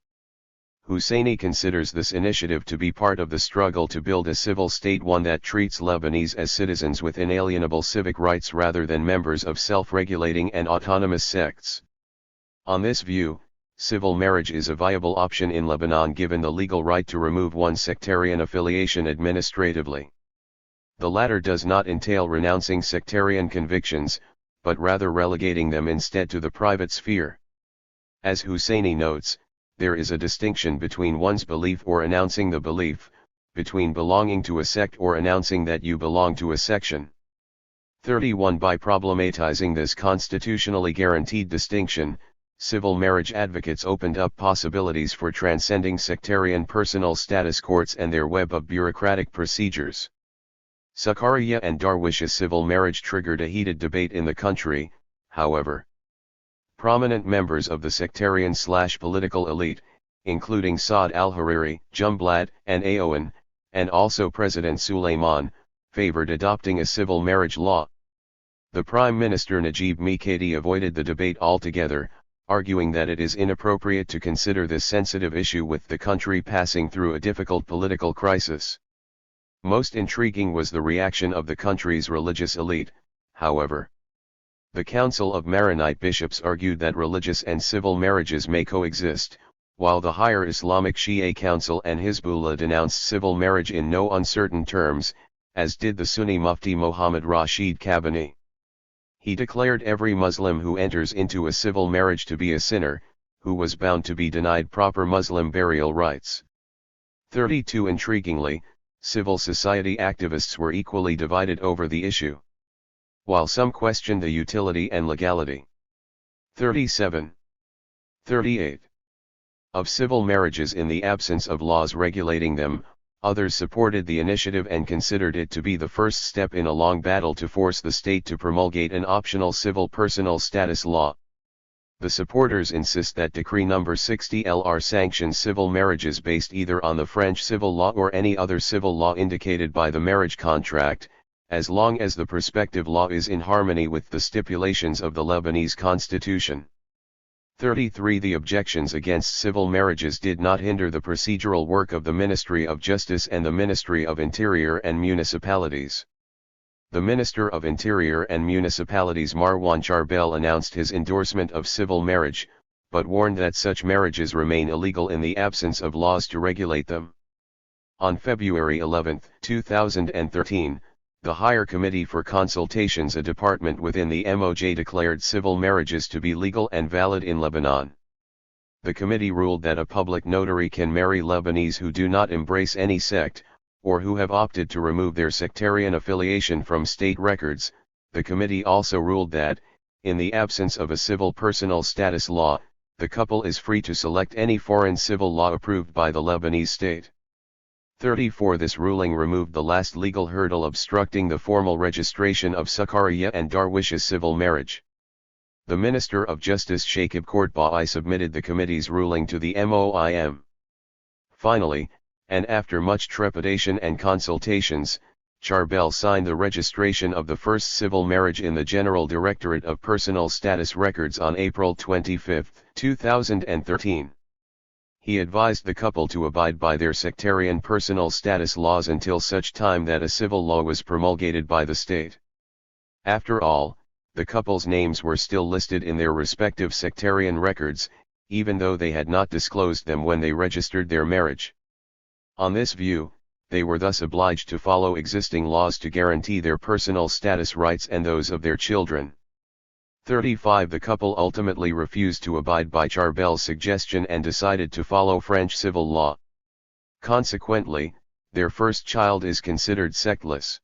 Husseini considers this initiative to be part of the struggle to build a civil state, one that treats Lebanese as citizens with inalienable civic rights rather than members of self-regulating and autonomous sects. On this view, civil marriage is a viable option in Lebanon given the legal right to remove one's sectarian affiliation administratively. The latter does not entail renouncing sectarian convictions, but rather relegating them instead to the private sphere. As Husseini notes, there is a distinction between one's belief or announcing the belief, between belonging to a sect or announcing that you belong to a section. 31. By problematizing this constitutionally guaranteed distinction, civil marriage advocates opened up possibilities for transcending sectarian personal status courts and their web of bureaucratic procedures. Sectariya and Darwish's civil marriage triggered a heated debate in the country, however. Prominent members of the sectarian/political elite, including Saad al-Hariri, Jumblat, and Aoun, and also President Suleiman, favored adopting a civil marriage law. The Prime Minister Najib Mikati avoided the debate altogether, arguing that it is inappropriate to consider this sensitive issue with the country passing through a difficult political crisis. Most intriguing was the reaction of the country's religious elite, however. The Council of Maronite Bishops argued that religious and civil marriages may coexist, while the higher Islamic Shia Council and Hizbullah denounced civil marriage in no uncertain terms, as did the Sunni Mufti Mohammad Rashid Kabani. He declared every Muslim who enters into a civil marriage to be a sinner, who was bound to be denied proper Muslim burial rights. 32 Intriguingly, civil society activists were equally divided over the issue, while some questioned the utility and legality. 37. 38. Of civil marriages in the absence of laws regulating them, others supported the initiative and considered it to be the first step in a long battle to force the state to promulgate an optional civil personal status law. The supporters insist that Decree No. 60 LR sanctions civil marriages based either on the French civil law or any other civil law indicated by the marriage contract, as long as the prospective law is in harmony with the stipulations of the Lebanese constitution. 33 The objections against civil marriages did not hinder the procedural work of the Ministry of Justice and the Ministry of Interior and Municipalities. The Minister of Interior and Municipalities Marwan Charbel announced his endorsement of civil marriage, but warned that such marriages remain illegal in the absence of laws to regulate them. On February 11, 2013, the Higher Committee for Consultations, a department within the MOJ, declared civil marriages to be legal and valid in Lebanon. The committee ruled that a public notary can marry Lebanese who do not embrace any sect, or who have opted to remove their sectarian affiliation from state records. The committee also ruled that, in the absence of a civil personal status law, the couple is free to select any foreign civil law approved by the Lebanese state. 34 This ruling removed the last legal hurdle obstructing the formal registration of Sectariya and Darwish's civil marriage. The Minister of Justice Shakib Kortbai submitted the committee's ruling to the MOIM. Finally, and after much trepidation and consultations, Charbel signed the registration of the first civil marriage in the General Directorate of Personal Status Records on April 25, 2013. He advised the couple to abide by their sectarian personal status laws until such time that a civil law was promulgated by the state. After all, the couple's names were still listed in their respective sectarian records, even though they had not disclosed them when they registered their marriage. On this view, they were thus obliged to follow existing laws to guarantee their personal status rights and those of their children. 35 The couple ultimately refused to abide by Charbel's suggestion and decided to follow French civil law. Consequently, their first child is considered sectless.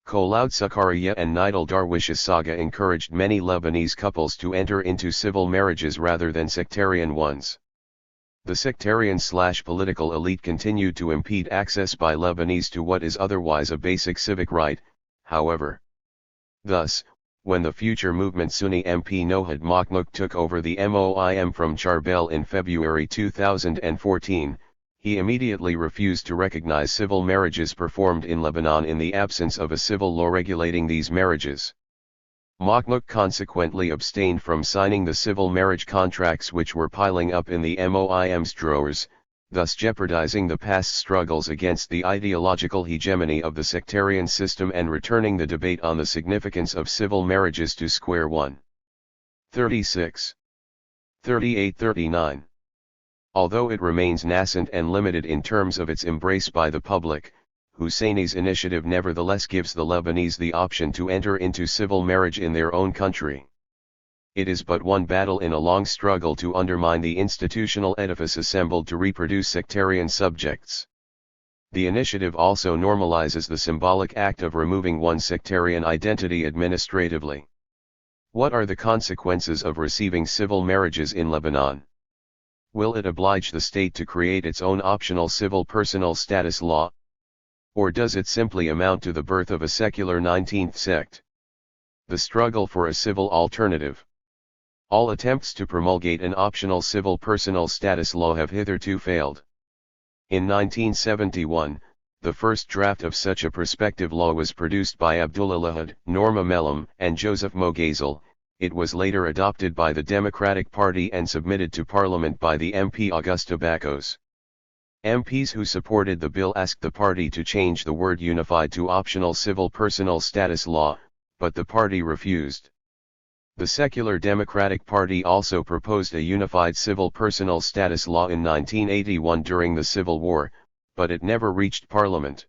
Koloud Sectariya and Nidal Darwish's saga encouraged many Lebanese couples to enter into civil marriages rather than sectarian ones. The sectarian/political elite continued to impede access by Lebanese to what is otherwise a basic civic right, however. Thus, when the future movement Sunni MP Nohad Maknouk took over the MOIM from Charbel in February 2014, he immediately refused to recognize civil marriages performed in Lebanon in the absence of a civil law regulating these marriages. Maknouk consequently abstained from signing the civil marriage contracts which were piling up in the MOIM's drawers, thus jeopardizing the past struggles against the ideological hegemony of the sectarian system and returning the debate on the significance of civil marriages to square one. 36. 38-39. Although it remains nascent and limited in terms of its embrace by the public, Husseini's initiative nevertheless gives the Lebanese the option to enter into civil marriage in their own country. It is but one battle in a long struggle to undermine the institutional edifice assembled to reproduce sectarian subjects. The initiative also normalizes the symbolic act of removing one's sectarian identity administratively. What are the consequences of receiving civil marriages in Lebanon? Will it oblige the state to create its own optional civil personal status law? Or does it simply amount to the birth of a secular 19th sect? The struggle for a civil alternative. All attempts to promulgate an optional civil personal status law have hitherto failed. In 1971, the first draft of such a prospective law was produced by Abdullah Lahad, Norma Mellem, and Joseph Moghazl. It was later adopted by the Democratic Party and submitted to Parliament by the MP Augusta Bakos. MPs who supported the bill asked the party to change the word unified to optional civil personal status law, but the party refused. The secular Democratic Party also proposed a unified civil personal status law in 1981 during the Civil War, but it never reached Parliament.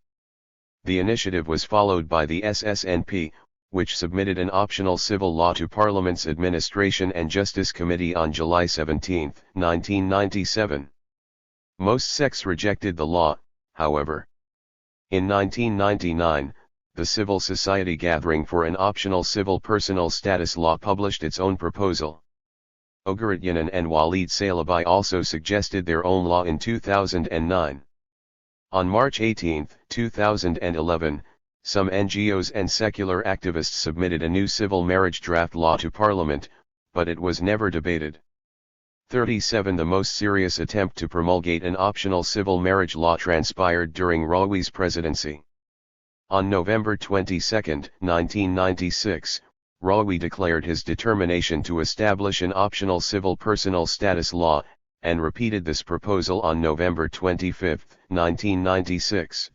The initiative was followed by the SSNP, which submitted an optional civil law to Parliament's Administration and Justice Committee on July 17, 1997. Most sects rejected the law, however. In 1999, the Civil Society Gathering for an Optional Civil Personal Status Law published its own proposal. Ogaratyanan and Walid Salehi also suggested their own law in 2009. On March 18, 2011, some NGOs and secular activists submitted a new civil marriage draft law to Parliament, but it was never debated. 37 The most serious attempt to promulgate an optional civil marriage law transpired during Rabie's presidency. On November 22, 1996, Rabie declared his determination to establish an optional civil personal status law, and repeated this proposal on November 25, 1996.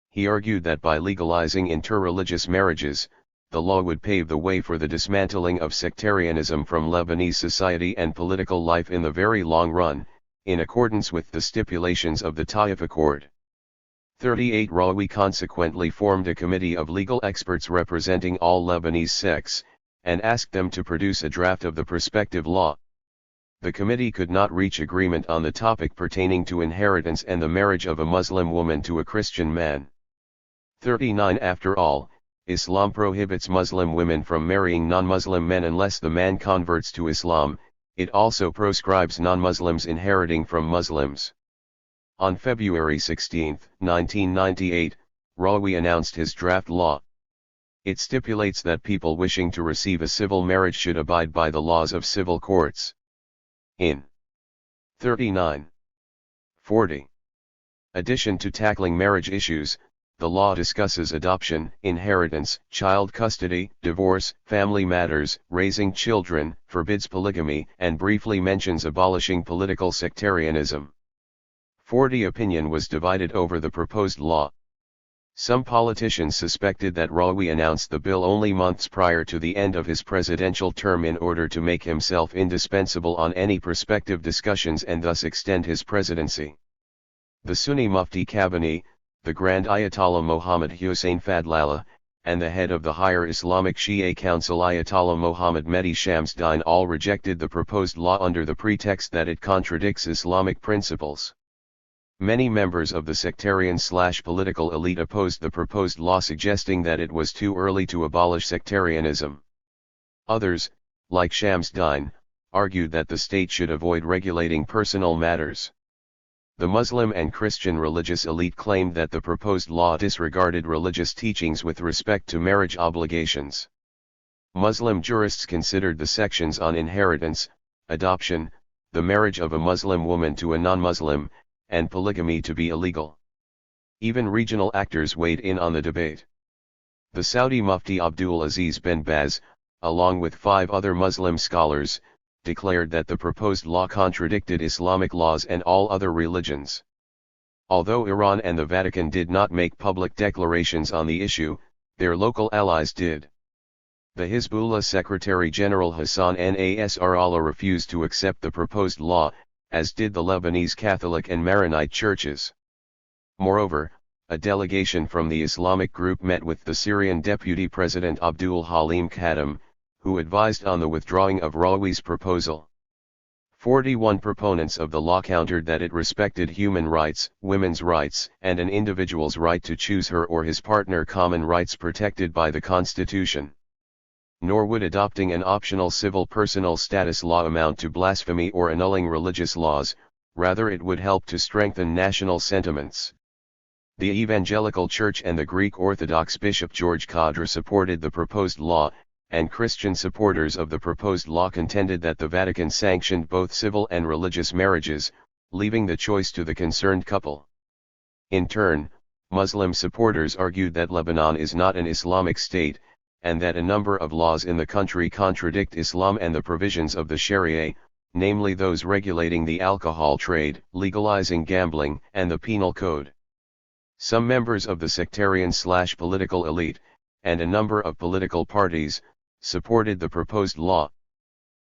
He argued that by legalizing interreligious marriages, the law would pave the way for the dismantling of sectarianism from Lebanese society and political life in the very long run, in accordance with the stipulations of the Taif Accord. 38 Rabie consequently formed a committee of legal experts representing all Lebanese sects, and asked them to produce a draft of the prospective law. The committee could not reach agreement on the topic pertaining to inheritance and the marriage of a Muslim woman to a Christian man. 39 After all, Islam prohibits Muslim women from marrying non-Muslim men unless the man converts to Islam. It also proscribes non-Muslims inheriting from Muslims. On February 16, 1998, Rabie announced his draft law. It stipulates that people wishing to receive a civil marriage should abide by the laws of civil courts. In 39. 40. Addition to tackling marriage issues, the law discusses adoption, inheritance, child custody, divorce, family matters, raising children, forbids polygamy, and briefly mentions abolishing political sectarianism. 40 Opinion was divided over the proposed law. Some politicians suspected that Rabie announced the bill only months prior to the end of his presidential term in order to make himself indispensable on any prospective discussions and thus extend his presidency. The Sunni Mufti Kabani, the Grand Ayatollah Mohammad Hussein Fadlallah, and the head of the Higher Islamic Shia Council Ayatollah Mohammad Mehdi Shamsuddin all rejected the proposed law under the pretext that it contradicts Islamic principles. Many members of the sectarian/political elite opposed the proposed law, suggesting that it was too early to abolish sectarianism. Others, like Shamsuddin, argued that the state should avoid regulating personal matters. The Muslim and Christian religious elite claimed that the proposed law disregarded religious teachings with respect to marriage obligations. Muslim jurists considered the sections on inheritance, adoption, the marriage of a Muslim woman to a non-Muslim, and polygamy to be illegal. Even regional actors weighed in on the debate. The Saudi Mufti Abdul Aziz bin Baz, along with 5 other Muslim scholars, declared that the proposed law contradicted Islamic laws and all other religions. Although Iran and the Vatican did not make public declarations on the issue, their local allies did. The Hezbollah Secretary General Hassan Nasrallah refused to accept the proposed law, as did the Lebanese Catholic and Maronite churches. Moreover, a delegation from the Islamic group met with the Syrian Deputy President Abdul Halim Khattam, who advised on the withdrawing of Rabie's proposal. 41 proponents of the law countered that it respected human rights, women's rights, and an individual's right to choose her or his partner, common rights protected by the Constitution. Nor would adopting an optional civil personal status law amount to blasphemy or annulling religious laws, rather it would help to strengthen national sentiments. The Evangelical Church and the Greek Orthodox Bishop George Khadra supported the proposed law, and Christian supporters of the proposed law contended that the Vatican sanctioned both civil and religious marriages, leaving the choice to the concerned couple. In turn, Muslim supporters argued that Lebanon is not an Islamic state, and that a number of laws in the country contradict Islam and the provisions of the Sharia, namely those regulating the alcohol trade, legalizing gambling, and the penal code. Some members of the sectarian/political elite, and a number of political parties, supported the proposed law.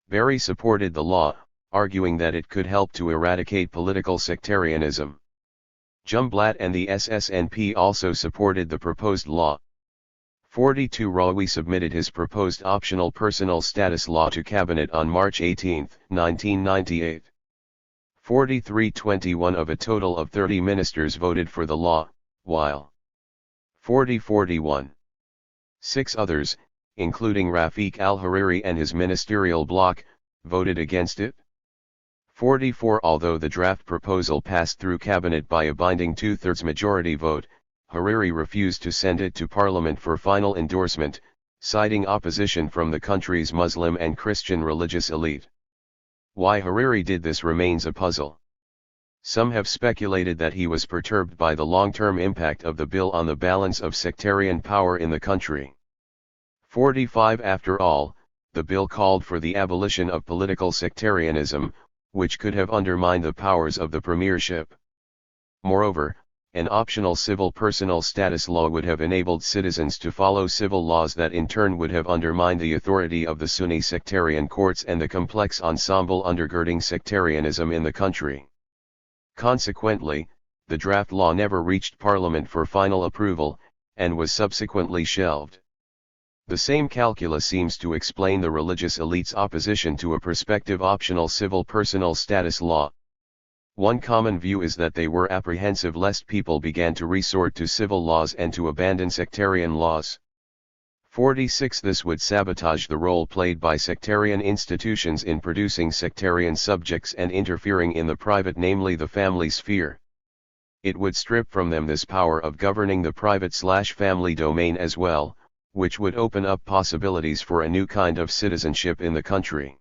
Barry supported the law, arguing that it could help to eradicate political sectarianism. Jumblatt and the SSNP also supported the proposed law. 42 Rabie submitted his proposed optional personal status law to Cabinet on March 18, 1998. 43-21 of a total of 30 ministers voted for the law, while 40-41. 6 others, including Rafiq al-Hariri and his ministerial bloc, voted against it. 44 Although the draft proposal passed through Cabinet by a binding two-thirds majority vote, Hariri refused to send it to Parliament for final endorsement, citing opposition from the country's Muslim and Christian religious elite. Why Hariri did this remains a puzzle. Some have speculated that he was perturbed by the long-term impact of the bill on the balance of sectarian power in the country. 45 After all, the bill called for the abolition of political sectarianism, which could have undermined the powers of the premiership. Moreover, an optional civil personal status law would have enabled citizens to follow civil laws that in turn would have undermined the authority of the Sunni sectarian courts and the complex ensemble undergirding sectarianism in the country. Consequently, the draft law never reached Parliament for final approval, and was subsequently shelved. The same calculus seems to explain the religious elite's opposition to a prospective optional civil personal status law. One common view is that they were apprehensive lest people began to resort to civil laws and to abandon sectarian laws. 46 This would sabotage the role played by sectarian institutions in producing sectarian subjects and interfering in the private, namely the family sphere. It would strip from them this power of governing the private/family domain as well, which would open up possibilities for a new kind of citizenship in the country.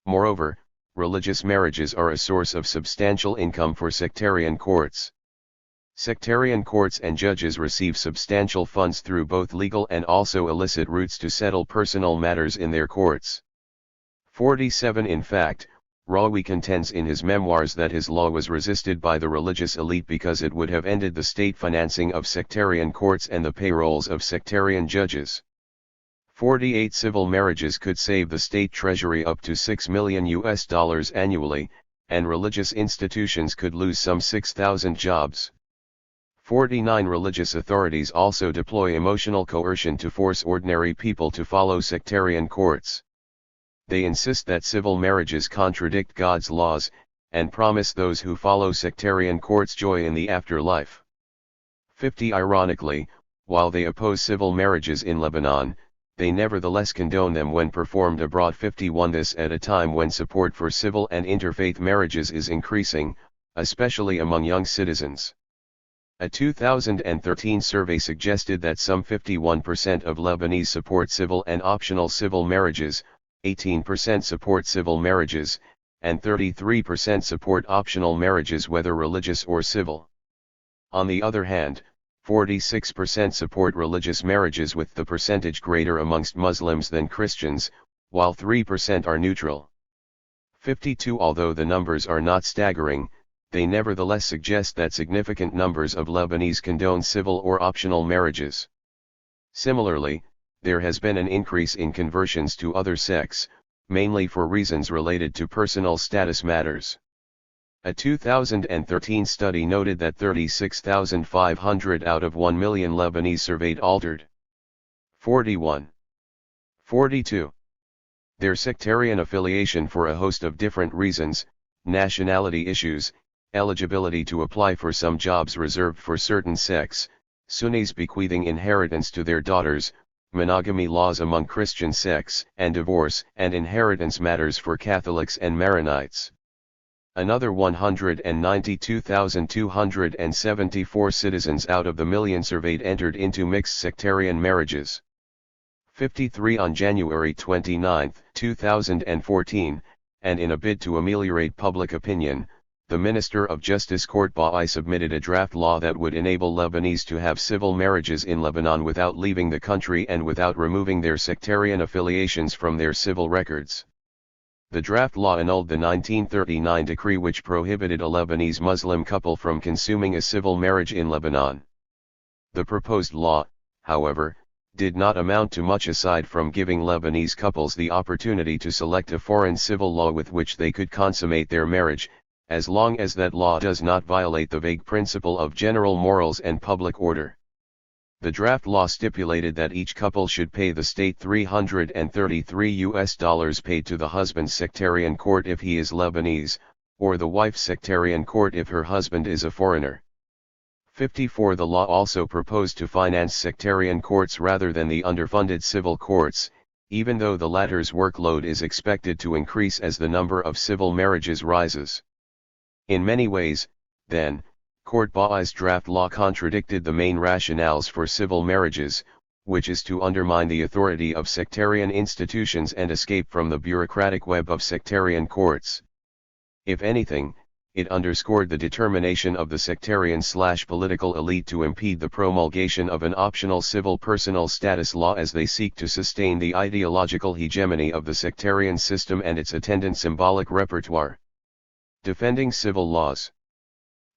Moreover, religious marriages are a source of substantial income for sectarian courts. Sectarian courts and judges receive substantial funds through both legal and also illicit routes to settle personal matters in their courts. 47 In fact, Rabie contends in his memoirs that his law was resisted by the religious elite because it would have ended the state financing of sectarian courts and the payrolls of sectarian judges. 48 Civil marriages could save the state treasury up to $6 million annually, and religious institutions could lose some 6,000 jobs. 49 Religious authorities also deploy emotional coercion to force ordinary people to follow sectarian courts. They insist that civil marriages contradict God's laws, and promise those who follow sectarian courts joy in the afterlife. 50 Ironically, while they oppose civil marriages in Lebanon, they nevertheless condone them when performed abroad. 51 This at a time when support for civil and interfaith marriages is increasing, especially among young citizens. A 2013 survey suggested that some 51% of Lebanese support civil and optional civil marriages, 18% support civil marriages, and 33% support optional marriages whether religious or civil. On the other hand, 46% support religious marriages, with the percentage greater amongst Muslims than Christians, while 3% are neutral. 52 Although the numbers are not staggering, they nevertheless suggest that significant numbers of Lebanese condone civil or optional marriages. Similarly, there has been an increase in conversions to other sects, mainly for reasons related to personal status matters. A 2013 study noted that 36,500 out of 1 million Lebanese surveyed altered 41. 42. Their sectarian affiliation for a host of different reasons: nationality issues, eligibility to apply for some jobs reserved for certain sects, Sunnis bequeathing inheritance to their daughters, monogamy laws among Christian sects, and divorce and inheritance matters for Catholics and Maronites. Another 192,274 citizens out of the million surveyed entered into mixed sectarian marriages. 53 on January 29, 2014, and in a bid to ameliorate public opinion, the Minister of Justice Rabie submitted a draft law that would enable Lebanese to have civil marriages in Lebanon without leaving the country and without removing their sectarian affiliations from their civil records. The draft law annulled the 1939 decree which prohibited a Lebanese Muslim couple from consuming a civil marriage in Lebanon. The proposed law, however, did not amount to much aside from giving Lebanese couples the opportunity to select a foreign civil law with which they could consummate their marriage, as long as that law does not violate the vague principle of general morals and public order. The draft law stipulated that each couple should pay the state $333 paid to the husband's sectarian court if he is Lebanese, or the wife's sectarian court if her husband is a foreigner. 54 The law also proposed to finance sectarian courts rather than the underfunded civil courts, even though the latter's workload is expected to increase as the number of civil marriages rises. In many ways, then, Rabie's draft law contradicted the main rationales for civil marriages, which is to undermine the authority of sectarian institutions and escape from the bureaucratic web of sectarian courts. If anything, it underscored the determination of the sectarian/political elite to impede the promulgation of an optional civil personal status law as they seek to sustain the ideological hegemony of the sectarian system and its attendant symbolic repertoire. Defending civil laws.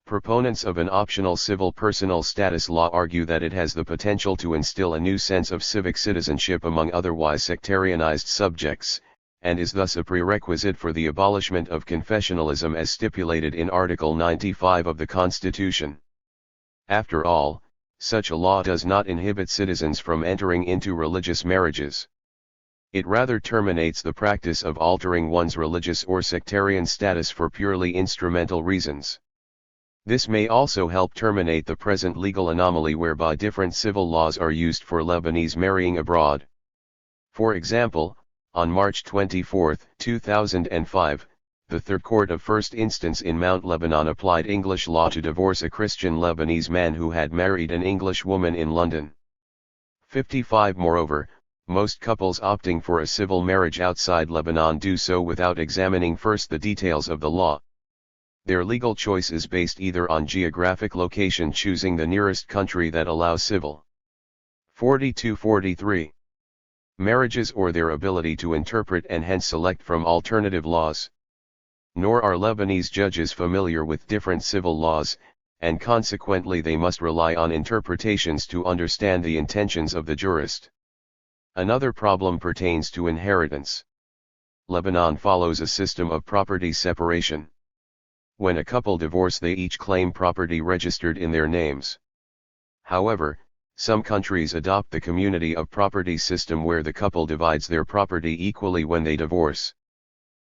Proponents of an optional civil personal status law argue that it has the potential to instill a new sense of civic citizenship among otherwise sectarianized subjects, and is thus a prerequisite for the abolishment of confessionalism as stipulated in Article 95 of the Constitution. After all, such a law does not inhibit citizens from entering into religious marriages. It rather terminates the practice of altering one's religious or sectarian status for purely instrumental reasons. This may also help terminate the present legal anomaly whereby different civil laws are used for Lebanese marrying abroad. For example, on March 24, 2005, the Third Court of First Instance in Mount Lebanon applied English law to divorce a Christian Lebanese man who had married an English woman in London. 55 Moreover, most couples opting for a civil marriage outside Lebanon do so without examining first the details of the law. Their legal choice is based either on geographic location, choosing the nearest country that allows civil 42-43 marriages, or their ability to interpret and hence select from alternative laws. Nor are Lebanese judges familiar with different civil laws, and consequently they must rely on interpretations to understand the intentions of the jurist. Another problem pertains to inheritance. Lebanon follows a system of property separation. When a couple divorce, they each claim property registered in their names. However, some countries adopt the community of property system where the couple divides their property equally when they divorce.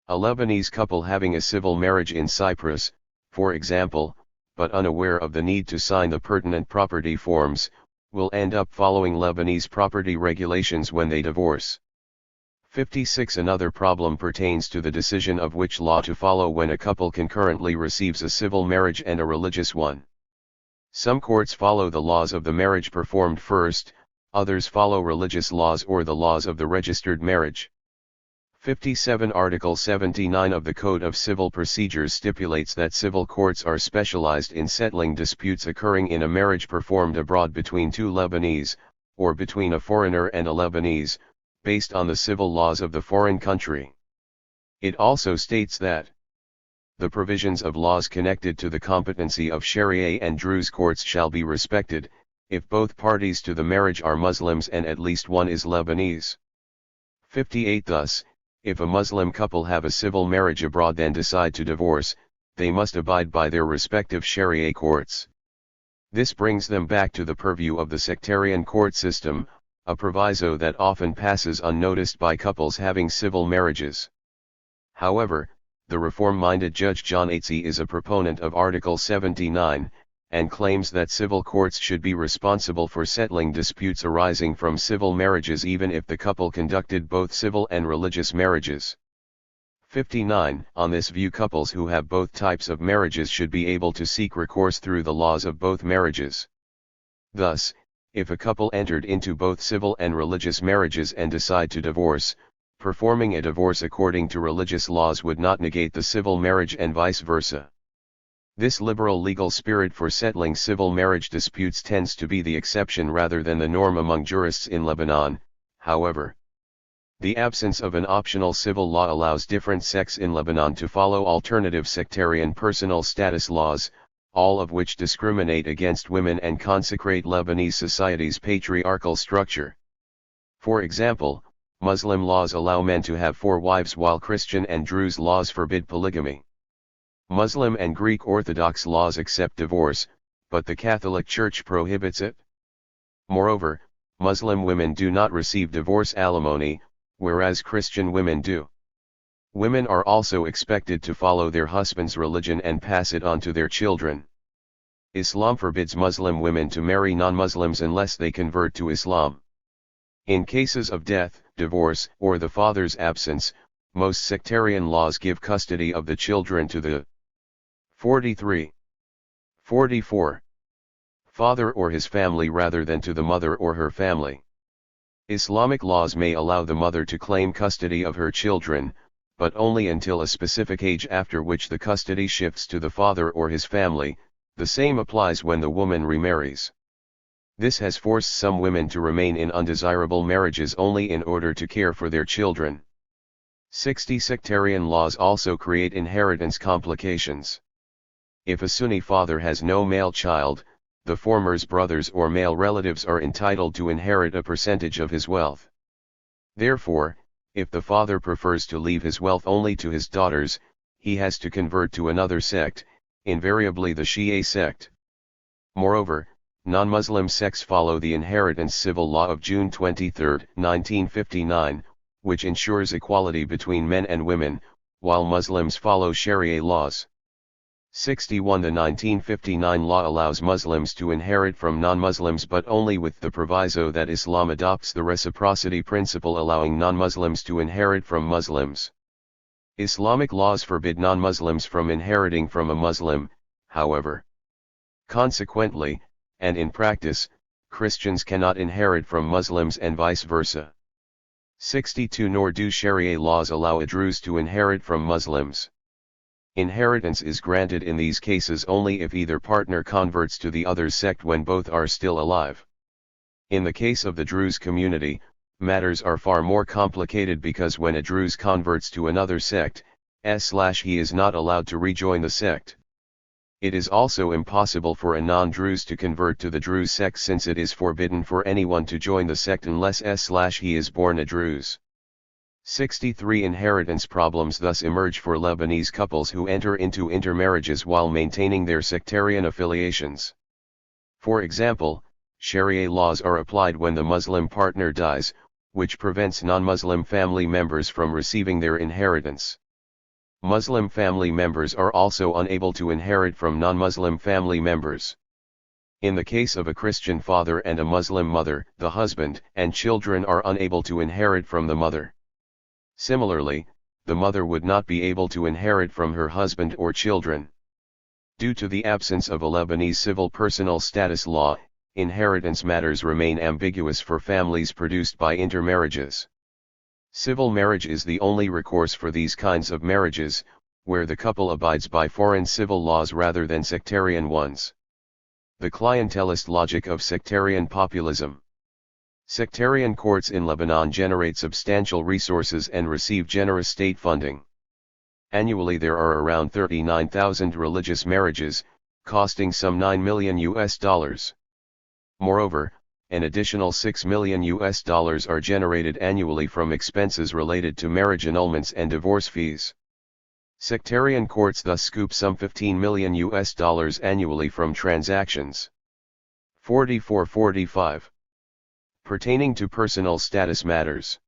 A Lebanese couple having a civil marriage in Cyprus, for example, but unaware of the need to sign the pertinent property forms, will end up following Lebanese property regulations when they divorce. 56 Another problem pertains to the decision of which law to follow when a couple concurrently receives a civil marriage and a religious one. Some courts follow the laws of the marriage performed first, others follow religious laws or the laws of the registered marriage. 57 Article 79 of the Code of Civil Procedures stipulates that civil courts are specialized in settling disputes occurring in a marriage performed abroad between two Lebanese, or between a foreigner and a Lebanese, based on the civil laws of the foreign country. It also states that the provisions of laws connected to the competency of Sharia and Druze courts shall be respected, if both parties to the marriage are Muslims and at least one is Lebanese. 58 Thus, if a Muslim couple have a civil marriage abroad then decide to divorce, they must abide by their respective Sharia courts. This brings them back to the purview of the sectarian court system, a proviso that often passes unnoticed by couples having civil marriages. However, the reform-minded Judge John Atesy is a proponent of Article 79, and claims that civil courts should be responsible for settling disputes arising from civil marriages even if the couple conducted both civil and religious marriages. 59 On this view, couples who have both types of marriages should be able to seek recourse through the laws of both marriages. Thus, If a couple entered into both civil and religious marriages and decide to divorce, performing a divorce according to religious laws would not negate the civil marriage and vice versa. This liberal legal spirit for settling civil marriage disputes tends to be the exception rather than the norm among jurists in Lebanon, however. The absence of an optional civil law allows different sects in Lebanon to follow alternative sectarian personal status laws, all of which discriminate against women and consecrate Lebanese society's patriarchal structure. For example, Muslim laws allow men to have 4 wives while Christian and Druze laws forbid polygamy. Muslim and Greek Orthodox laws accept divorce, but the Catholic Church prohibits it. Moreover, Muslim women do not receive divorce alimony, whereas Christian women do. Women are also expected to follow their husband's religion and pass it on to their children. Islam forbids Muslim women to marry non-Muslims unless they convert to Islam. In cases of death, divorce, or the father's absence, most sectarian laws give custody of the children to the 43. 44. Father or his family rather than to the mother or her family. Islamic laws may allow the mother to claim custody of her children, but only until a specific age, after which the custody shifts to the father or his family. The same applies when the woman remarries. This has forced some women to remain in undesirable marriages only in order to care for their children. 60. Sectarian laws also create inheritance complications. If a Sunni father has no male child, the former's brothers or male relatives are entitled to inherit a percentage of his wealth. Therefore, if the father prefers to leave his wealth only to his daughters, he has to convert to another sect, invariably the Shia sect. Moreover, non-Muslim sects follow the Inheritance Civil Law of June 23, 1959, which ensures equality between men and women, while Muslims follow Sharia laws. 61. The 1959 law allows Muslims to inherit from non-Muslims but only with the proviso that Islam adopts the reciprocity principle, allowing non-Muslims to inherit from Muslims. Islamic laws forbid non-Muslims from inheriting from a Muslim, however. Consequently, and in practice, Christians cannot inherit from Muslims and vice versa. 62. Nor do Sharia laws allow a Druze to inherit from Muslims. Inheritance is granted in these cases only if either partner converts to the other sect when both are still alive. In the case of the Druze community, matters are far more complicated because when a Druze converts to another sect, he is not allowed to rejoin the sect. It is also impossible for a non-Druze to convert to the Druze sect, since it is forbidden for anyone to join the sect unless he is born a Druze. 63. Inheritance problems thus emerge for Lebanese couples who enter into intermarriages while maintaining their sectarian affiliations. For example, Sharia laws are applied when the Muslim partner dies, which prevents non-Muslim family members from receiving their inheritance. Muslim family members are also unable to inherit from non-Muslim family members. In the case of a Christian father and a Muslim mother, the husband and children are unable to inherit from the mother. Similarly, the mother would not be able to inherit from her husband or children. Due to the absence of a Lebanese civil personal status law, inheritance matters remain ambiguous for families produced by intermarriages. Civil marriage is the only recourse for these kinds of marriages, where the couple abides by foreign civil laws rather than sectarian ones. The clientelist logic of sectarian populism. Sectarian courts in Lebanon generate substantial resources and receive generous state funding. Annually there are around 39,000 religious marriages, costing some $9 million. Moreover, an additional $6 million are generated annually from expenses related to marriage annulments and divorce fees. Sectarian courts thus scoop some $15 million annually from transactions. 44-45. Pertaining to personal status matters.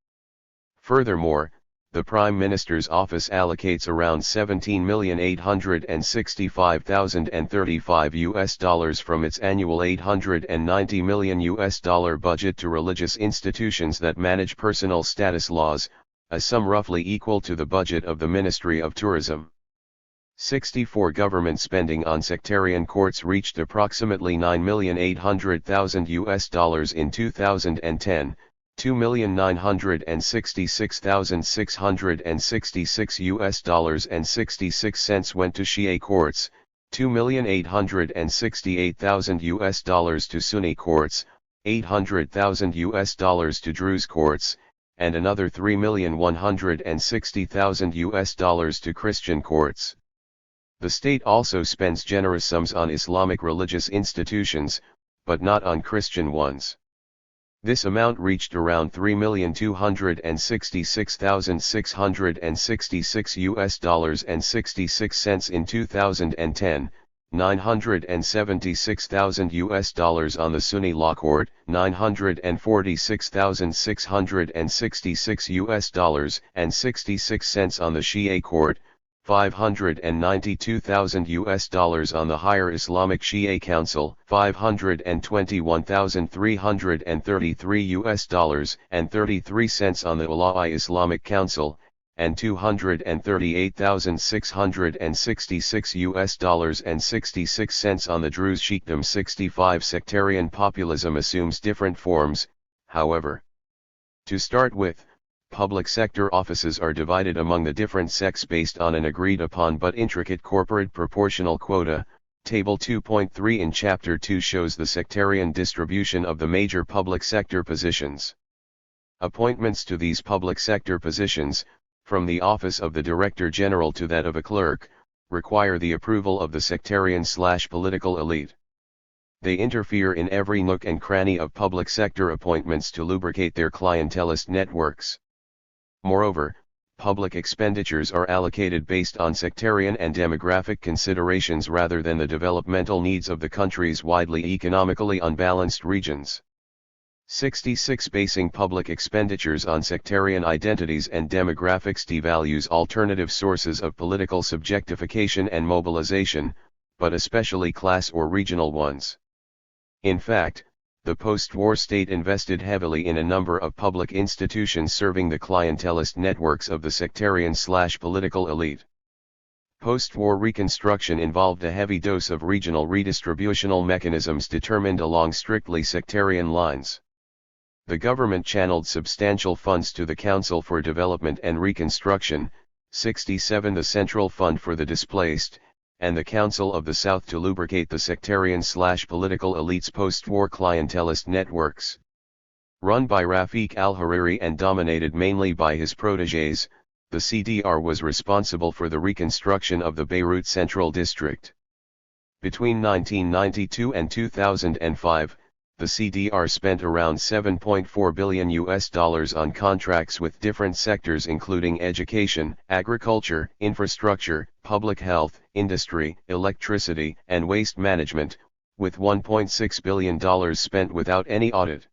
Furthermore, the Prime Minister's office allocates around $17,865,035 from its annual $890 million budget to religious institutions that manage personal status laws, a sum roughly equal to the budget of the Ministry of Tourism. 64 Government spending on sectarian courts reached approximately $9,800,000 in 2010, $2,966,666 and 66 cents went to Shia courts, $2,868,000 to Sunni courts, $800,000 to Druze courts, and another $3,160,000 to Christian courts. The state also spends generous sums on Islamic religious institutions, but not on Christian ones. This amount reached around $3,266,666 and 66 cents in 2010, $976,000 on the Sunni law court, $946,666 and 66 cents on the Shia court, $592,000 on the Higher Islamic Shia Council, $521,333 and 33 cents on the Ula'i Islamic Council, and $238,666 and 66 cents on the Druze Sheikhdom. 65 Sectarian populism assumes different forms, however. To start with, public sector offices are divided among the different sects based on an agreed upon but intricate corporate proportional quota. Table 2.3 in Chapter 2 shows the sectarian distribution of the major public sector positions. Appointments to these public sector positions, from the office of the Director General to that of a clerk, require the approval of the sectarian/political elite. They interfere in every nook and cranny of public sector appointments to lubricate their clientelist networks. Moreover, public expenditures are allocated based on sectarian and demographic considerations rather than the developmental needs of the country's widely economically unbalanced regions. 66 Basing public expenditures on sectarian identities and demographics devalues alternative sources of political subjectification and mobilization, but especially class or regional ones. In fact, the post-war state invested heavily in a number of public institutions serving the clientelist networks of the sectarian/political elite. Post-war reconstruction involved a heavy dose of regional redistributional mechanisms determined along strictly sectarian lines. The government channeled substantial funds to the Council for Development and Reconstruction, 67 the Central Fund for the Displaced, and the Council of the South to lubricate the sectarian/political elites' post-war clientelist networks. Run by Rafiq al-Hariri and dominated mainly by his protégés, the CDR was responsible for the reconstruction of the Beirut Central District. Between 1992 and 2005, the CDR spent around $7.4 billion on contracts with different sectors including education, agriculture, infrastructure, public health, industry, electricity, and waste management, with $1.6 billion spent without any audit.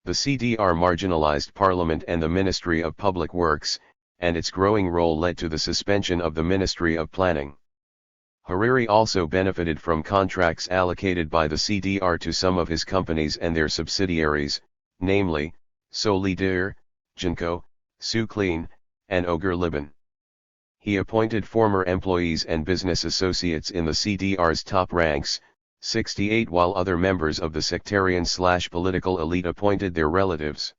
The CDR marginalized Parliament and the Ministry of Public Works, and its growing role led to the suspension of the Ministry of Planning. Hariri also benefited from contracts allocated by the CDR to some of his companies and their subsidiaries, namely, Solidaire, Genco, Suclean, and Oger Liban. He appointed former employees and business associates in the CDR's top ranks, 68, while other members of the sectarian/political elite appointed their relatives.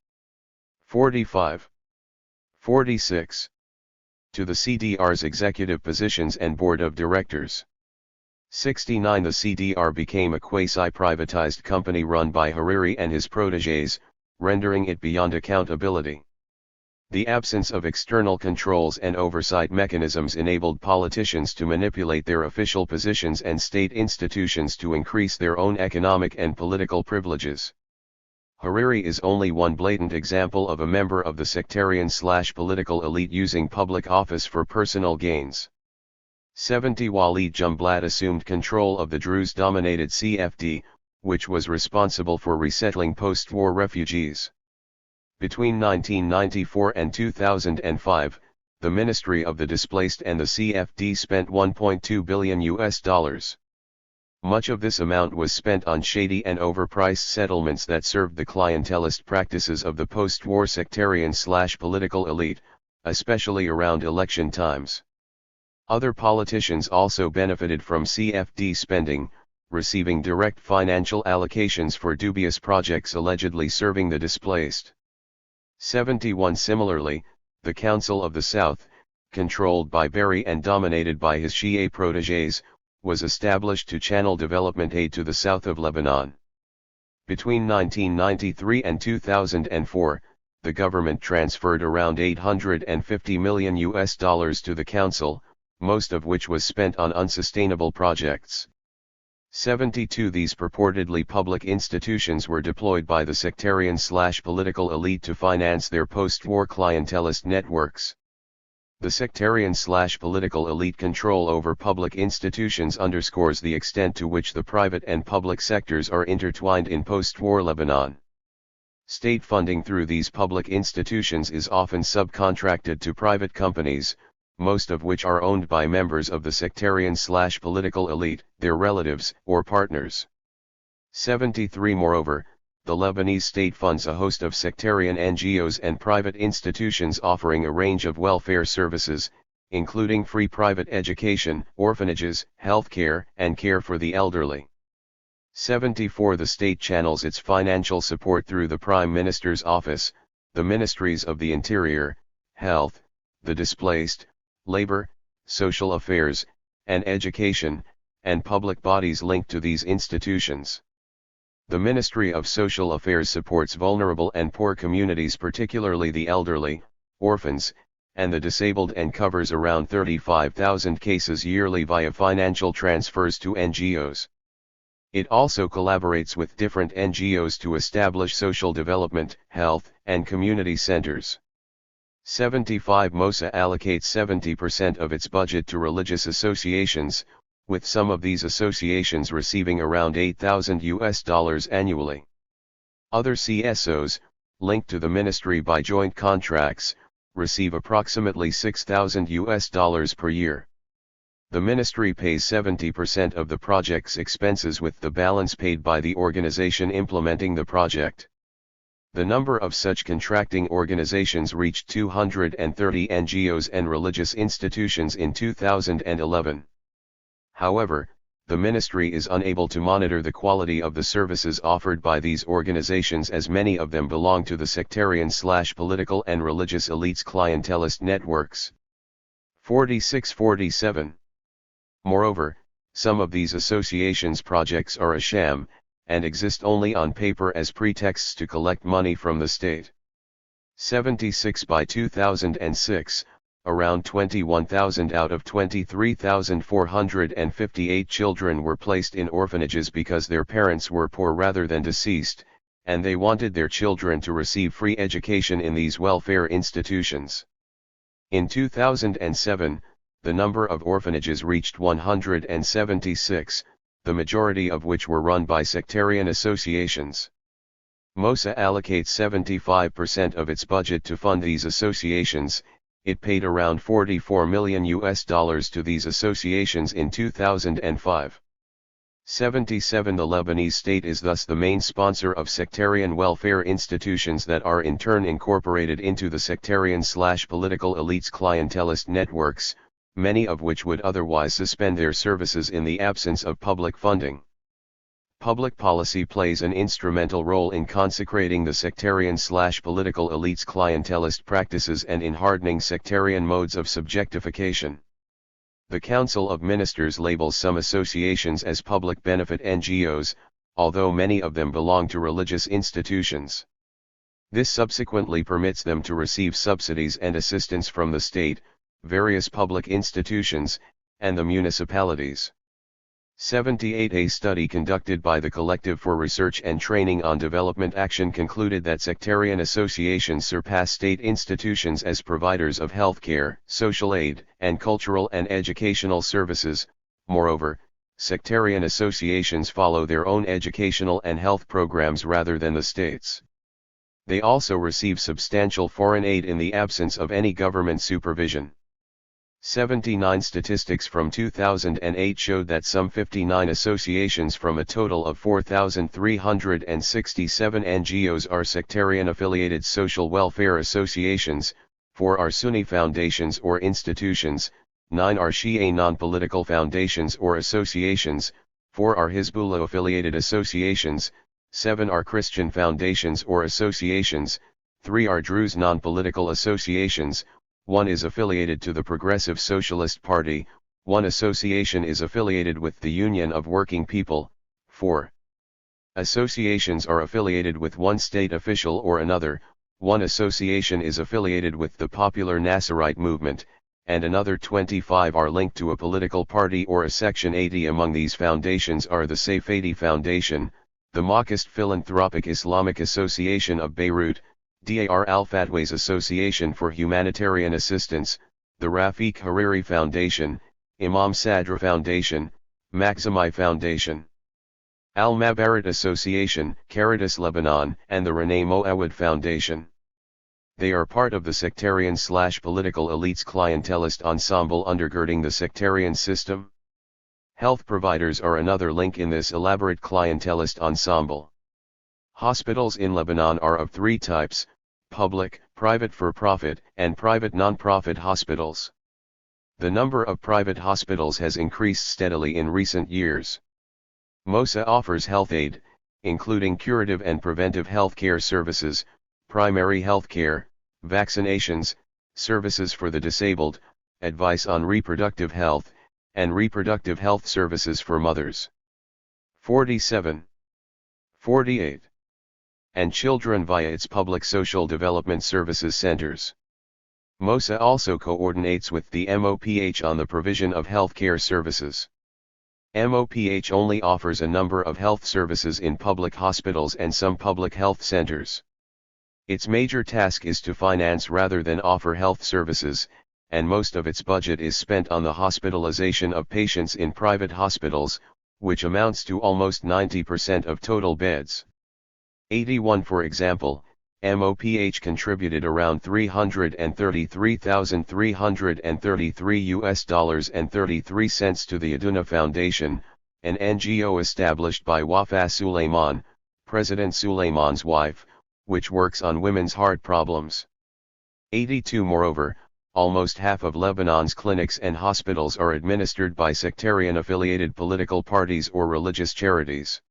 45. 46. To the CDR's executive positions and board of directors. 69 The CDR became a quasi-privatized company run by Hariri and his protégés, rendering it beyond accountability. The absence of external controls and oversight mechanisms enabled politicians to manipulate their official positions and state institutions to increase their own economic and political privileges. Hariri is only one blatant example of a member of the sectarian/political elite using public office for personal gains. 70 Walid Jumblat assumed control of the Druze-dominated CFD, which was responsible for resettling post-war refugees. Between 1994 and 2005, the Ministry of the Displaced and the CFD spent $1.2 billion. Much of this amount was spent on shady and overpriced settlements that served the clientelist practices of the post-war sectarian/political elite, especially around election times. Other politicians also benefited from CFD spending, receiving direct financial allocations for dubious projects allegedly serving the displaced. 71 Similarly, the Council of the South, controlled by Barry and dominated by his Shia protégés, was established to channel development aid to the south of Lebanon. Between 1993 and 2004, the government transferred around $850 million to the council, most of which was spent on unsustainable projects. 72 These purportedly public institutions were deployed by the sectarian/political elite to finance their post-war clientelist networks. The sectarian/political elite control over public institutions underscores the extent to which the private and public sectors are intertwined in post-war Lebanon. State funding through these public institutions is often subcontracted to private companies, most of which are owned by members of the sectarian/political elite, their relatives, or partners. 73 Moreover, the Lebanese state funds a host of sectarian NGOs and private institutions offering a range of welfare services, including free private education, orphanages, healthcare, and care for the elderly. 74 The state channels its financial support through the Prime Minister's Office, the Ministries of the Interior, Health, the Displaced, Labor, Social Affairs, and Education, and public bodies linked to these institutions. The Ministry of Social Affairs supports vulnerable and poor communities, particularly the elderly, orphans, and the disabled, and covers around 35,000 cases yearly via financial transfers to NGOs. It also collaborates with different NGOs to establish social development, health, and community centers. 75 MOSA allocates 70% of its budget to religious associations, with some of these associations receiving around $8,000 annually. Other CSOs, linked to the ministry by joint contracts, receive approximately $6,000 per year. The ministry pays 70% of the project's expenses, with the balance paid by the organization implementing the project. The number of such contracting organizations reached 230 NGOs and religious institutions in 2011. However, the ministry is unable to monitor the quality of the services offered by these organizations, as many of them belong to the sectarian/political and religious elites' clientelist networks. 46-47. Moreover, some of these associations' projects are a sham, and exist only on paper as pretexts to collect money from the state. 76 By 2006, around 21,000 out of 23,458 children were placed in orphanages because their parents were poor rather than deceased, and they wanted their children to receive free education in these welfare institutions. In 2007, the number of orphanages reached 176, the majority of which were run by sectarian associations. MOSA allocates 75% of its budget to fund these associations. It paid around $44 million to these associations in 2005. 77 The Lebanese state is thus the main sponsor of sectarian welfare institutions that are in turn incorporated into the sectarian/political elites' clientelist networks, many of which would otherwise suspend their services in the absence of public funding. Public policy plays an instrumental role in consecrating the sectarian/political elites' clientelist practices and in hardening sectarian modes of subjectification. The Council of Ministers labels some associations as public benefit NGOs, although many of them belong to religious institutions. This subsequently permits them to receive subsidies and assistance from the state, various public institutions, and the municipalities. 78 A study conducted by the Collective for Research and Training on Development Action concluded that sectarian associations surpass state institutions as providers of healthcare, social aid, and cultural and educational services. Moreover, sectarian associations follow their own educational and health programs rather than the state's. They also receive substantial foreign aid in the absence of any government supervision. 79 Statistics from 2008 showed that some 59 associations from a total of 4,367 NGOs are sectarian-affiliated social welfare associations, 4 are Sunni foundations or institutions, 9 are Shia non-political foundations or associations, 4 are Hezbollah-affiliated associations, 7 are Christian foundations or associations, 3 are Druze non-political associations, 1 is affiliated to the Progressive Socialist Party, 1 association is affiliated with the Union of Working People, 4 associations are affiliated with one state official or another, 1 association is affiliated with the Popular Nasserite movement, and another 25 are linked to a political party or a section. 80 among these foundations are the Safadi Foundation, the Maoist Philanthropic Islamic Association of Beirut, Dar al-Fatwa's Association for Humanitarian Assistance, the Rafiq Hariri Foundation, Imam Sadr Foundation, Maximi Foundation, Al-Mabarat Association, Caritas Lebanon, and the Renee Moawad Foundation. They are part of the sectarian/political elites clientelist ensemble undergirding the sectarian system. Health providers are another link in this elaborate clientelist ensemble. Hospitals in Lebanon are of 3 types: public, private for-profit, and private non-profit hospitals. The number of private hospitals has increased steadily in recent years. MOSA offers health aid, including curative and preventive health care services, primary health care, vaccinations, services for the disabled, advice on reproductive health, and reproductive health services for mothers. 47. 48. And children via its public social development services centers. MOSA also coordinates with the MOPH on the provision of health care services. MOPH only offers a number of health services in public hospitals and some public health centers. Its major task is to finance rather than offer health services, and most of its budget is spent on the hospitalization of patients in private hospitals, which amounts to almost 90% of total beds. 81 For example, MOPH contributed around $333,333 to the Aduna Foundation, an NGO established by Wafa Suleiman, President Suleiman's wife, which works on women's heart problems. 82 Moreover, almost half of Lebanon's clinics and hospitals are administered by sectarian-affiliated political parties or religious charities.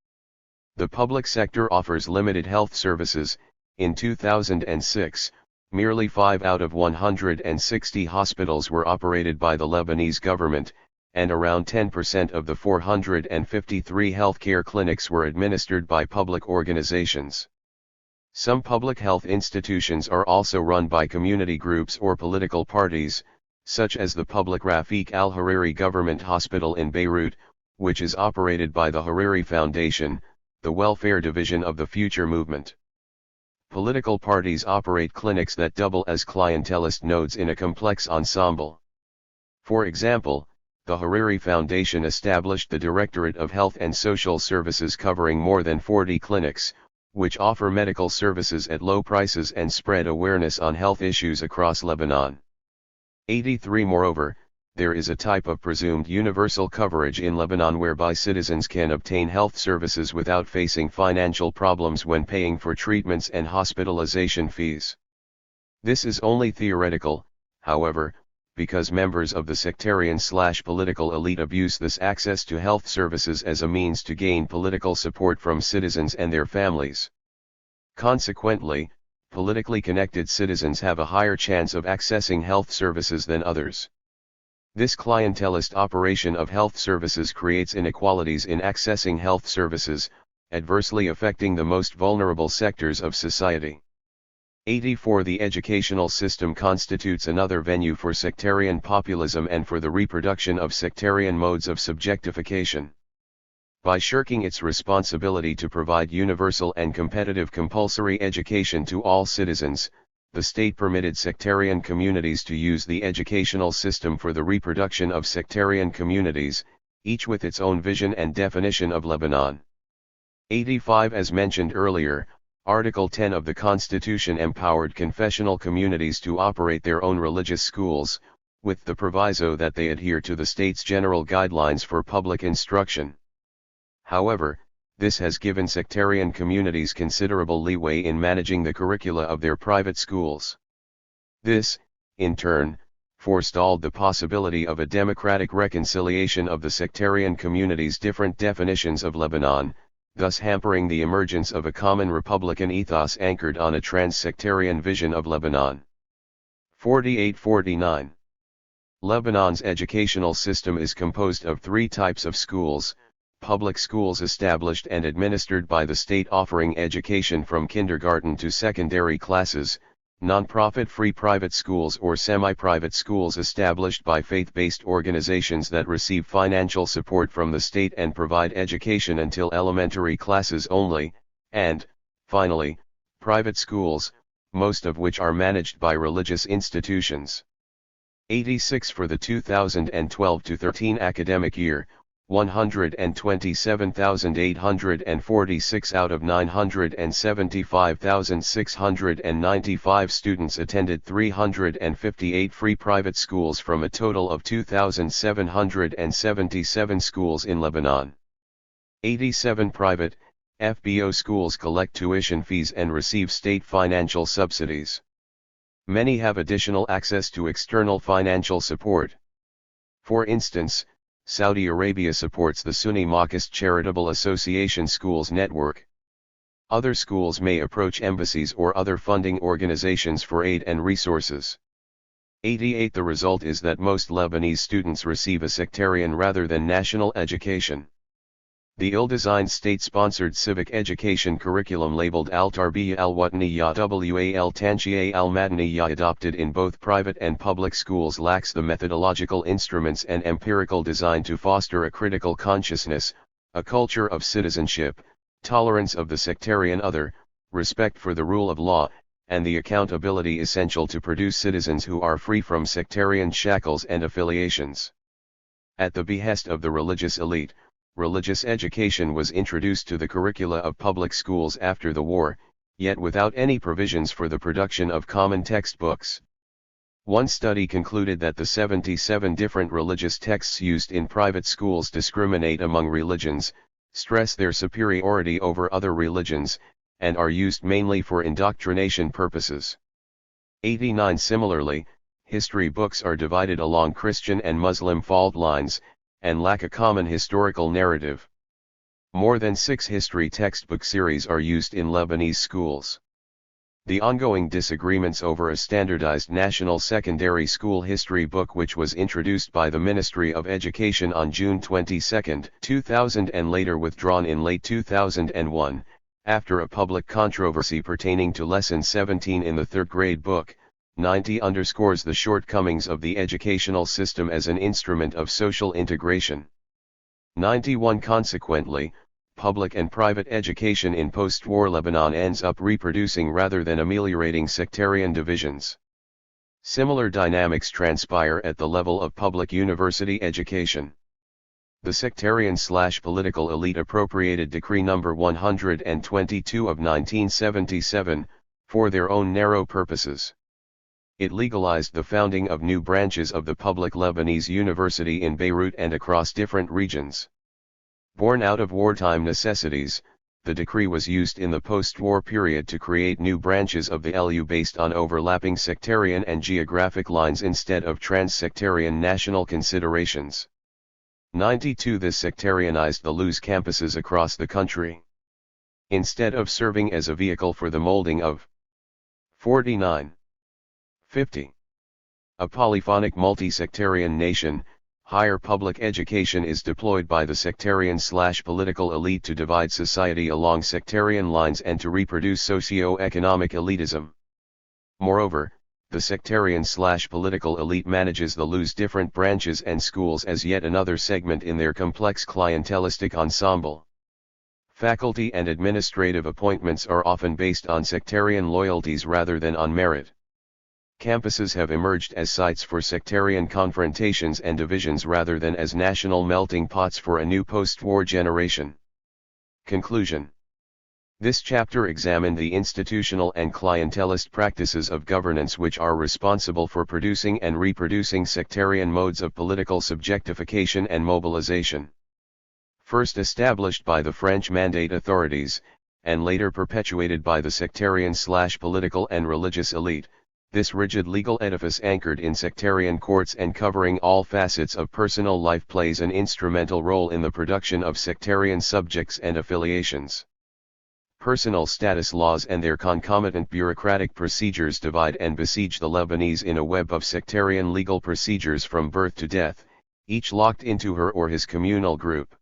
The public sector offers limited health services. In 2006, merely 5 out of 160 hospitals were operated by the Lebanese government, and around 10% of the 453 healthcare clinics were administered by public organizations. Some public health institutions are also run by community groups or political parties, such as the public Rafiq al-Hariri Government Hospital in Beirut, which is operated by the Hariri Foundation, the welfare division of the Future Movement. Political parties operate clinics that double as clientelist nodes in a complex ensemble. For example, the Hariri Foundation established the Directorate of Health and Social Services covering more than 40 clinics, which offer medical services at low prices and spread awareness on health issues across Lebanon. 83 Moreover, there is a type of presumed universal coverage in Lebanon whereby citizens can obtain health services without facing financial problems when paying for treatments and hospitalization fees. This is only theoretical, however, because members of the sectarian/political elite abuse this access to health services as a means to gain political support from citizens and their families. Consequently, politically connected citizens have a higher chance of accessing health services than others. This clientelist operation of health services creates inequalities in accessing health services, adversely affecting the most vulnerable sectors of society. 84 The educational system constitutes another venue for sectarian populism and for the reproduction of sectarian modes of subjectification. By shirking its responsibility to provide universal and competitive compulsory education to all citizens, the state permitted sectarian communities to use the educational system for the reproduction of sectarian communities, each with its own vision and definition of Lebanon. 85 As mentioned earlier, Article 10 of the Constitution empowered confessional communities to operate their own religious schools, with the proviso that they adhere to the state's general guidelines for public instruction. However, this has given sectarian communities considerable leeway in managing the curricula of their private schools. This, in turn, forestalled the possibility of a democratic reconciliation of the sectarian community's different definitions of Lebanon, thus hampering the emergence of a common republican ethos anchored on a trans-sectarian vision of Lebanon. 48-49. Lebanon's educational system is composed of three types of schools: public schools established and administered by the state offering education from kindergarten to secondary classes, non-profit free private schools or semi-private schools established by faith-based organizations that receive financial support from the state and provide education until elementary classes only, and, finally, private schools, most of which are managed by religious institutions. 86 for the 2012-13 academic year, 127,846 out of 975,695 students attended 358 free private schools from a total of 2,777 schools in Lebanon. 87 private, FBO schools collect tuition fees and receive state financial subsidies. Many have additional access to external financial support. For instance, Saudi Arabia supports the Sunni Makkist Charitable Association Schools Network. Other schools may approach embassies or other funding organizations for aid and resources. 88 The result is that most Lebanese students receive a sectarian rather than national education. The ill-designed state-sponsored civic education curriculum labeled Al-Tarbiyya Al-Watniyya Wal-Tanshiyya Al-Madaniyya adopted in both private and public schools lacks the methodological instruments and empirical design to foster a critical consciousness, a culture of citizenship, tolerance of the sectarian other, respect for the rule of law, and the accountability essential to produce citizens who are free from sectarian shackles and affiliations. At the behest of the religious elite, religious education was introduced to the curricula of public schools after the war, yet without any provisions for the production of common textbooks. One study concluded that the 77 different religious texts used in private schools discriminate among religions, stress their superiority over other religions, and are used mainly for indoctrination purposes. 89 Similarly, history books are divided along Christian and Muslim fault lines, and lack a common historical narrative. More than 6 history textbook series are used in Lebanese schools. The ongoing disagreements over a standardized national secondary school history book which was introduced by the Ministry of Education on June 22, 2000 and later withdrawn in late 2001, after a public controversy pertaining to Lesson 17 in the 3rd grade book, 90 underscores the shortcomings of the educational system as an instrument of social integration. 91 Consequently, public and private education in post-war Lebanon ends up reproducing rather than ameliorating sectarian divisions. Similar dynamics transpire at the level of public university education. The sectarian/political elite appropriated Decree No. 122 of 1977, for their own narrow purposes. It legalized the founding of new branches of the public Lebanese University in Beirut and across different regions. Born out of wartime necessities, the decree was used in the post-war period to create new branches of the LU based on overlapping sectarian and geographic lines instead of trans-sectarian national considerations. 92 This sectarianized the LU's campuses across the country. Instead of serving as a vehicle for the molding of 49. 50. A polyphonic multi-sectarian nation, higher public education is deployed by the sectarian/political elite to divide society along sectarian lines and to reproduce socio-economic elitism. Moreover, the sectarian/political elite manages the LU's different branches and schools as yet another segment in their complex clientelistic ensemble. Faculty and administrative appointments are often based on sectarian loyalties rather than on merit. Campuses have emerged as sites for sectarian confrontations and divisions rather than as national melting pots for a new post-war generation. Conclusion. This chapter examined the institutional and clientelist practices of governance which are responsible for producing and reproducing sectarian modes of political subjectification and mobilization. First established by the French Mandate authorities, and later perpetuated by the sectarian/political and religious elite, This rigid legal edifice anchored in sectarian courts and covering all facets of personal life plays an instrumental role in the production of sectarian subjects and affiliations. Personal status laws and their concomitant bureaucratic procedures divide and besiege the Lebanese in a web of sectarian legal procedures from birth to death, each locked into her or his communal group.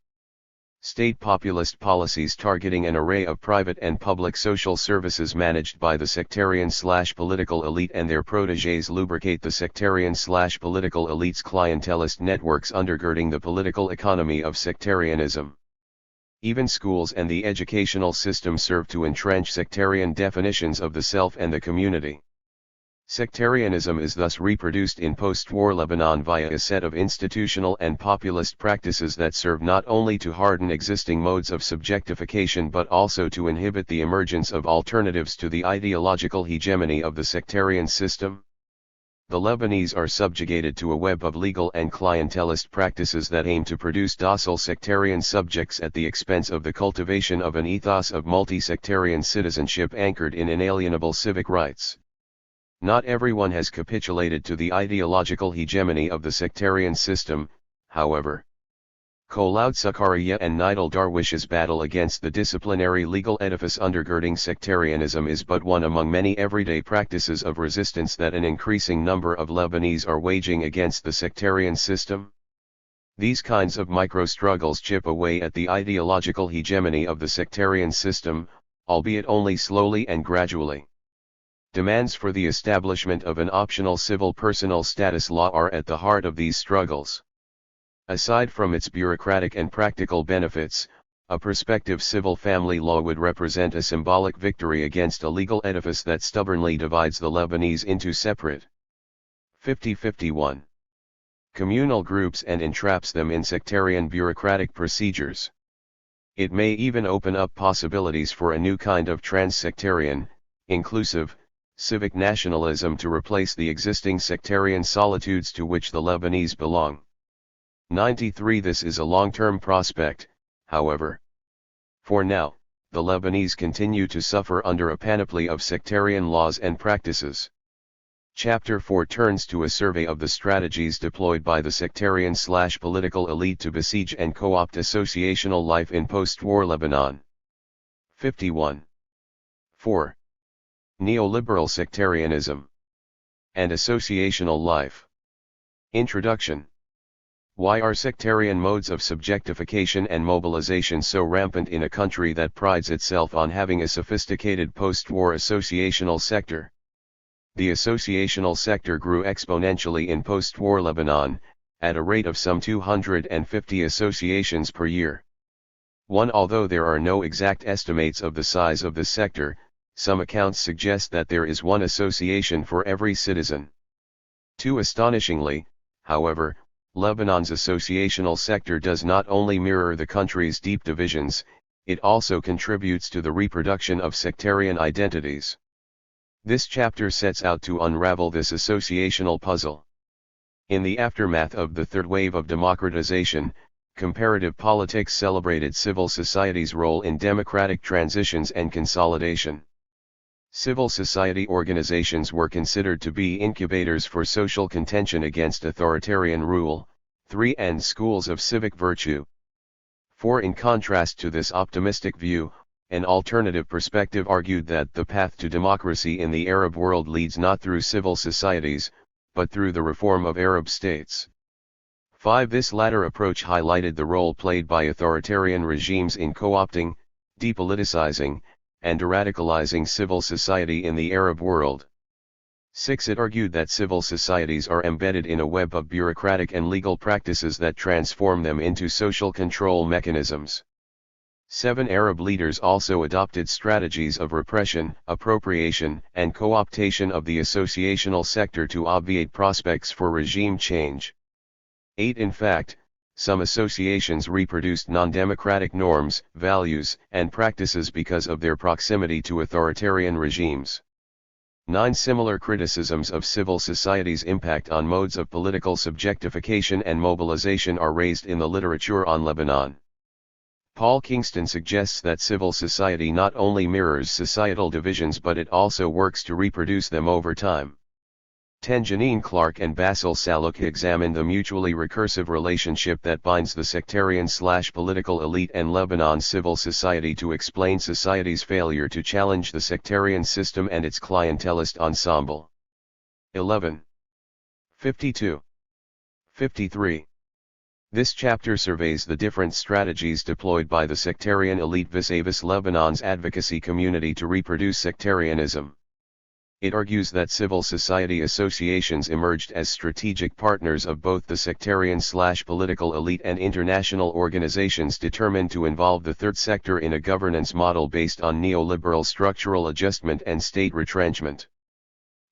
State populist policies targeting an array of private and public social services managed by the sectarian/political elite and their protégés lubricate the sectarian/political elite's clientelist networks undergirding the political economy of sectarianism. Even schools and the educational system serve to entrench sectarian definitions of the self and the community. Sectarianism is thus reproduced in post-war Lebanon via a set of institutional and populist practices that serve not only to harden existing modes of subjectification but also to inhibit the emergence of alternatives to the ideological hegemony of the sectarian system. The Lebanese are subjugated to a web of legal and clientelist practices that aim to produce docile sectarian subjects at the expense of the cultivation of an ethos of multi-sectarian citizenship anchored in inalienable civic rights. Not everyone has capitulated to the ideological hegemony of the sectarian system, however. Koloud Zakaria and Nidal Darwish's battle against the disciplinary legal edifice undergirding sectarianism is but one among many everyday practices of resistance that an increasing number of Lebanese are waging against the sectarian system. These kinds of micro-struggles chip away at the ideological hegemony of the sectarian system, albeit only slowly and gradually. Demands for the establishment of an optional civil personal status law are at the heart of these struggles. Aside from its bureaucratic and practical benefits, a prospective civil family law would represent a symbolic victory against a legal edifice that stubbornly divides the Lebanese into separate 50-51 communal groups and entraps them in sectarian bureaucratic procedures. It may even open up possibilities for a new kind of trans-sectarian, inclusive, civic nationalism to replace the existing sectarian solitudes to which the Lebanese belong. 93 This is a long-term prospect, however. For now, the Lebanese continue to suffer under a panoply of sectarian laws and practices. Chapter 4 turns to a survey of the strategies deployed by the sectarian/political elite to besiege and co-opt associational life in post-war Lebanon. 51. 4. Neoliberal sectarianism and associational life. Introduction. Why are sectarian modes of subjectification and mobilization so rampant in a country that prides itself on having a sophisticated post-war associational sector? The associational sector grew exponentially in post-war Lebanon, at a rate of some 250 associations per year. Although there are no exact estimates of the size of the sector, some accounts suggest that there is one association for every citizen. Too astonishingly, however, Lebanon's associational sector does not only mirror the country's deep divisions, it also contributes to the reproduction of sectarian identities. This chapter sets out to unravel this associational puzzle. In the aftermath of the third wave of democratization, comparative politics celebrated civil society's role in democratic transitions and consolidation. Civil society organizations were considered to be incubators for social contention against authoritarian rule. 3. And schools of civic virtue. 4. In contrast to this optimistic view, an alternative perspective argued that the path to democracy in the Arab world leads not through civil societies, but through the reform of Arab states. 5. This latter approach highlighted the role played by authoritarian regimes in co-opting, depoliticizing, and radicalizing civil society in the Arab world. 6. It argued that civil societies are embedded in a web of bureaucratic and legal practices that transform them into social control mechanisms. 7. Arab leaders also adopted strategies of repression, appropriation, and co-optation of the associational sector to obviate prospects for regime change. 8. In fact, some associations reproduced non-democratic norms, values, and practices because of their proximity to authoritarian regimes. 9. Similar criticisms of civil society's impact on modes of political subjectification and mobilization are raised in the literature on Lebanon. Paul Kingston suggests that civil society not only mirrors societal divisions but it also works to reproduce them over time. Janine Clark and Bassel Salloukh examined the mutually recursive relationship that binds the sectarian/political elite and Lebanon civil society to explain society's failure to challenge the sectarian system and its clientelist ensemble. 11. 52. 53. This chapter surveys the different strategies deployed by the sectarian elite vis-a-vis Lebanon's advocacy community to reproduce sectarianism. It argues that civil society associations emerged as strategic partners of both the sectarian/political elite and international organizations determined to involve the third sector in a governance model based on neoliberal structural adjustment and state retrenchment.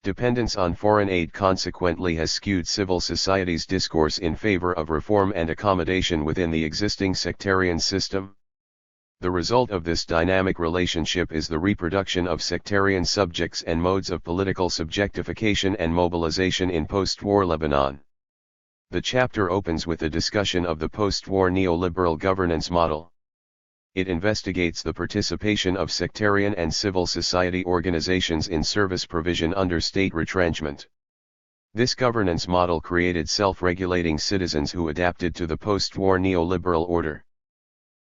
Dependence on foreign aid consequently has skewed civil society's discourse in favor of reform and accommodation within the existing sectarian system. The result of this dynamic relationship is the reproduction of sectarian subjects and modes of political subjectification and mobilization in post-war Lebanon. The chapter opens with a discussion of the post-war neoliberal governance model. It investigates the participation of sectarian and civil society organizations in service provision under state retrenchment. This governance model created self-regulating citizens who adapted to the post-war neoliberal order.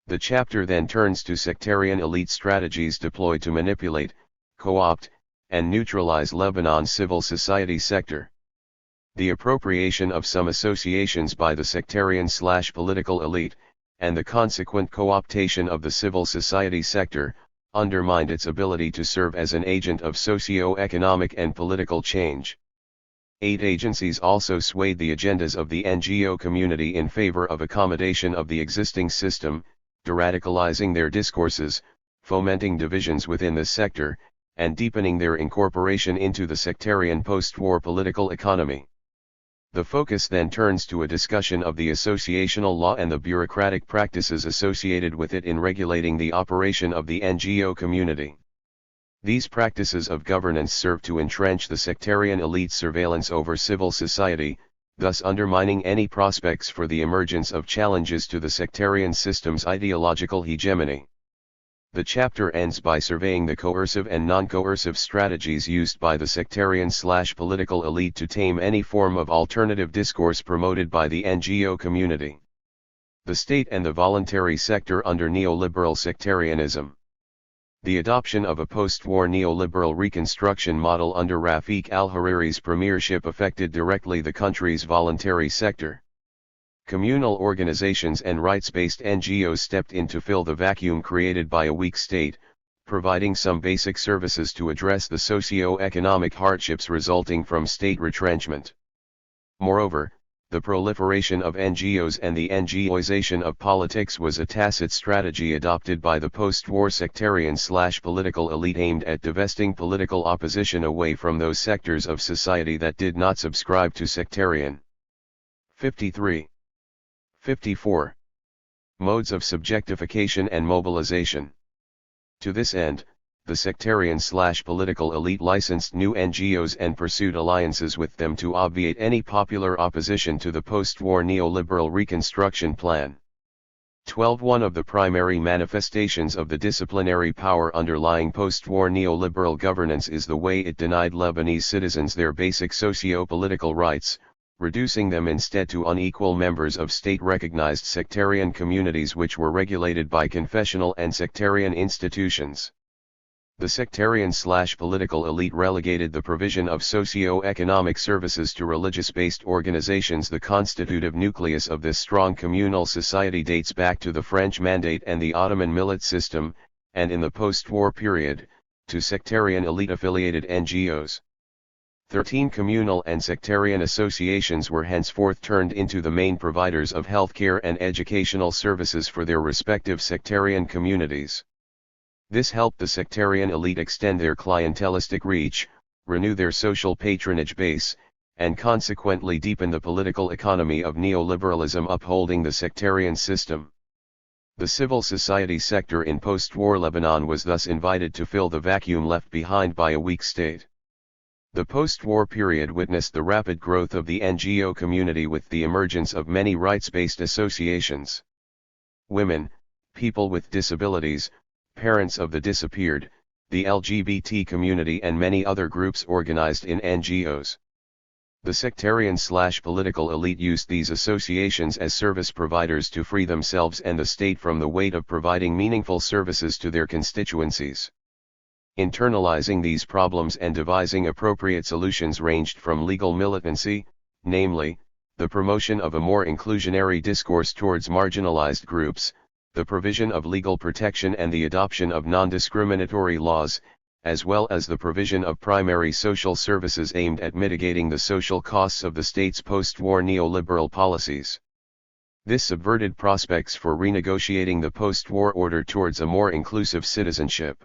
The chapter then turns to sectarian elite strategies deployed to manipulate, co-opt, and neutralize Lebanon's civil society sector. The appropriation of some associations by the sectarian/political elite, and the consequent co-optation of the civil society sector, undermined its ability to serve as an agent of socio-economic and political change. Aid agencies also swayed the agendas of the NGO community in favor of accommodation of the existing system, de-radicalizing their discourses, fomenting divisions within the sector, and deepening their incorporation into the sectarian post-war political economy. The focus then turns to a discussion of the associational law and the bureaucratic practices associated with it in regulating the operation of the NGO community. These practices of governance serve to entrench the sectarian elite's surveillance over civil society, thus undermining any prospects for the emergence of challenges to the sectarian system's ideological hegemony. The chapter ends by surveying the coercive and non-coercive strategies used by the sectarian/political elite to tame any form of alternative discourse promoted by the NGO community. The state and the voluntary sector under neoliberal sectarianism. The adoption of a post-war neoliberal reconstruction model under Rafiq al-Hariri's premiership affected directly the country's voluntary sector. Communal organizations and rights-based NGOs stepped in to fill the vacuum created by a weak state, providing some basic services to address the socio-economic hardships resulting from state retrenchment. Moreover, the proliferation of NGOs and the NGOization of politics was a tacit strategy adopted by the post-war sectarian/political elite aimed at divesting political opposition away from those sectors of society that did not subscribe to sectarian. 53. 54. Modes of subjectification and mobilization. To this end, the sectarian/political elite licensed new NGOs and pursued alliances with them to obviate any popular opposition to the post-war neoliberal reconstruction plan. 12. One of the primary manifestations of the disciplinary power underlying post-war neoliberal governance is the way it denied Lebanese citizens their basic socio-political rights, reducing them instead to unequal members of state-recognized sectarian communities which were regulated by confessional and sectarian institutions. The sectarian/political elite relegated the provision of socio-economic services to religious-based organizations. The constitutive nucleus of this strong communal society dates back to the French Mandate and the Ottoman Millet system, and in the post-war period, to sectarian elite-affiliated NGOs. 13 communal and sectarian associations were henceforth turned into the main providers of healthcare and educational services for their respective sectarian communities. This helped the sectarian elite extend their clientelistic reach, renew their social patronage base, and consequently deepen the political economy of neoliberalism upholding the sectarian system. The civil society sector in post-war Lebanon was thus invited to fill the vacuum left behind by a weak state. The post-war period witnessed the rapid growth of the NGO community with the emergence of many rights-based associations. Women, people with disabilities, parents of the disappeared, the LGBT community and many other groups organized in NGOs. The sectarian/political elite used these associations as service providers to free themselves and the state from the weight of providing meaningful services to their constituencies. Internalizing these problems and devising appropriate solutions ranged from legal militancy, namely, the promotion of a more inclusionary discourse towards marginalized groups, the provision of legal protection and the adoption of non-discriminatory laws, as well as the provision of primary social services aimed at mitigating the social costs of the state's post-war neoliberal policies. This subverted prospects for renegotiating the post-war order towards a more inclusive citizenship.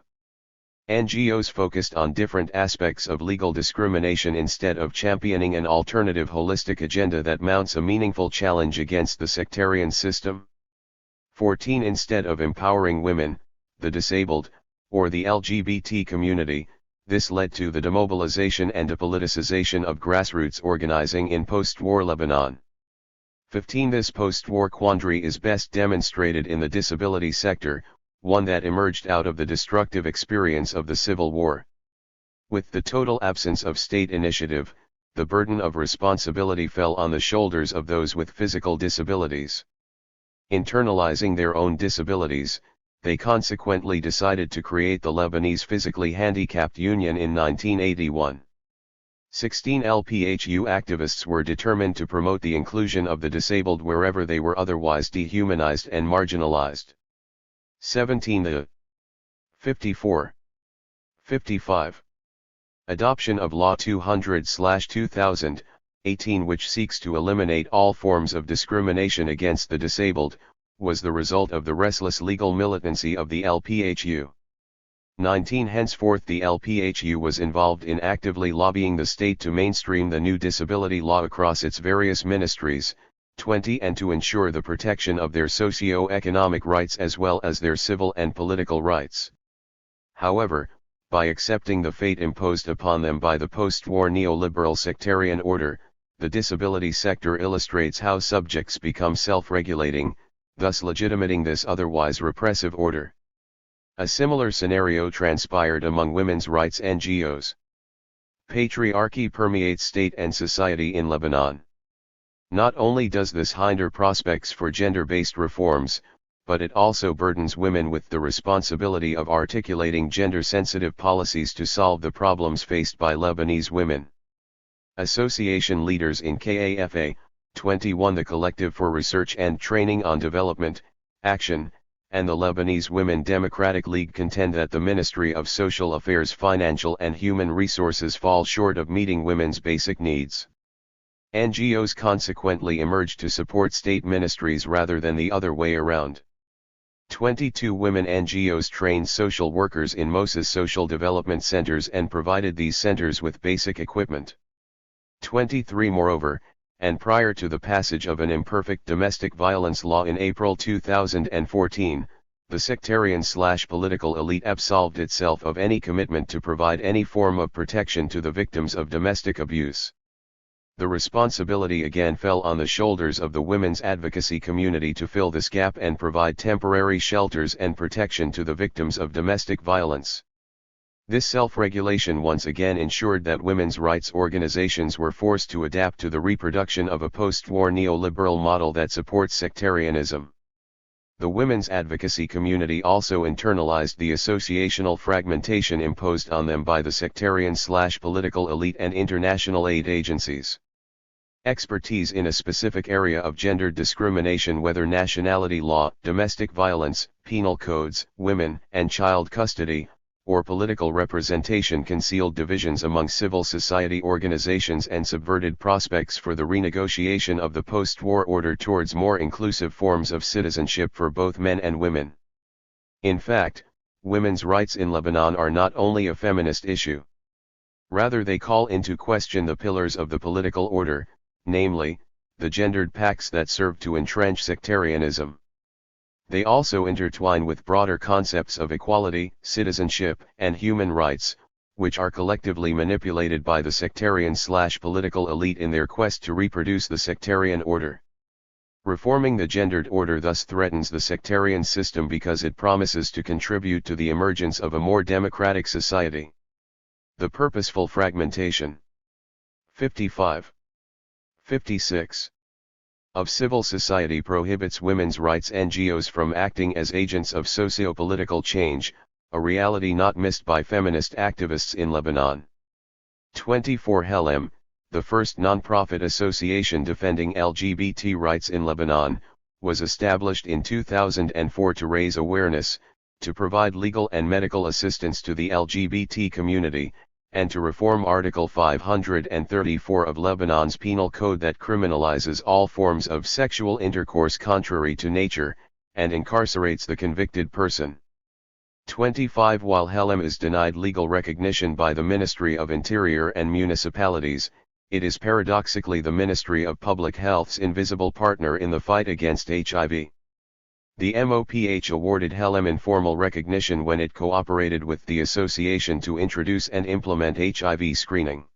NGOs focused on different aspects of legal discrimination instead of championing an alternative holistic agenda that mounts a meaningful challenge against the sectarian system. 14. Instead of empowering women, the disabled, or the LGBT community, this led to the demobilization and depoliticization of grassroots organizing in post-war Lebanon. 15. This post-war quandary is best demonstrated in the disability sector, one that emerged out of the destructive experience of the Civil War. With the total absence of state initiative, the burden of responsibility fell on the shoulders of those with physical disabilities. Internalizing their own disabilities, they consequently decided to create the Lebanese Physically Handicapped Union in 1981. 16. LPHU activists were determined to promote the inclusion of the disabled wherever they were otherwise dehumanized and marginalized. 17. The 54. 55. Adoption of Law 200/2000, 18, which seeks to eliminate all forms of discrimination against the disabled, was the result of the restless legal militancy of the LPHU. 19. Henceforth the LPHU was involved in actively lobbying the state to mainstream the new disability law across its various ministries. 20. And to ensure the protection of their socio-economic rights as well as their civil and political rights. However, by accepting the fate imposed upon them by the post-war neoliberal sectarian order, the disability sector illustrates how subjects become self-regulating, thus legitimating this otherwise repressive order. A similar scenario transpired among women's rights NGOs. Patriarchy permeates state and society in Lebanon. Not only does this hinder prospects for gender-based reforms, but it also burdens women with the responsibility of articulating gender-sensitive policies to solve the problems faced by Lebanese women. Association leaders in KAFA, 21, the Collective for Research and Training on Development, Action, and the Lebanese Women Democratic League contend that the Ministry of Social Affairs' financial and human resources fall short of meeting women's basic needs. NGOs consequently emerged to support state ministries rather than the other way around. 22 women NGOs trained social workers in Moses social development centers and provided these centers with basic equipment. 23 Moreover, and prior to the passage of an imperfect domestic violence law in April 2014, the sectarian/political elite absolved itself of any commitment to provide any form of protection to the victims of domestic abuse. The responsibility again fell on the shoulders of the women's advocacy community to fill this gap and provide temporary shelters and protection to the victims of domestic violence. This self-regulation once again ensured that women's rights organizations were forced to adapt to the reproduction of a post-war neoliberal model that supports sectarianism. The women's advocacy community also internalized the associational fragmentation imposed on them by the sectarian/political elite and international aid agencies. Expertise in a specific area of gendered discrimination, whether nationality law, domestic violence, penal codes, women and child custody, or political representation, concealed divisions among civil society organizations and subverted prospects for the renegotiation of the post-war order towards more inclusive forms of citizenship for both men and women. In fact, women's rights in Lebanon are not only a feminist issue. Rather, they call into question the pillars of the political order, namely, the gendered pacts that serve to entrench sectarianism. They also intertwine with broader concepts of equality, citizenship, and human rights, which are collectively manipulated by the sectarian/political elite in their quest to reproduce the sectarian order. Reforming the gendered order thus threatens the sectarian system because it promises to contribute to the emergence of a more democratic society. The purposeful fragmentation. 55. 56. Of civil society prohibits women's rights NGOs from acting as agents of socio-political change, a reality not missed by feminist activists in Lebanon. 24 Helem, the first non-profit association defending LGBT rights in Lebanon, was established in 2004 to raise awareness, to provide legal and medical assistance to the LGBT community, and to reform Article 534 of Lebanon's Penal Code that criminalizes all forms of sexual intercourse contrary to nature, and incarcerates the convicted person. 25 While Helem is denied legal recognition by the Ministry of Interior and municipalities, it is paradoxically the Ministry of Public Health's invisible partner in the fight against HIV. The MOPH awarded Helem informal recognition when it cooperated with the association to introduce and implement HIV screening.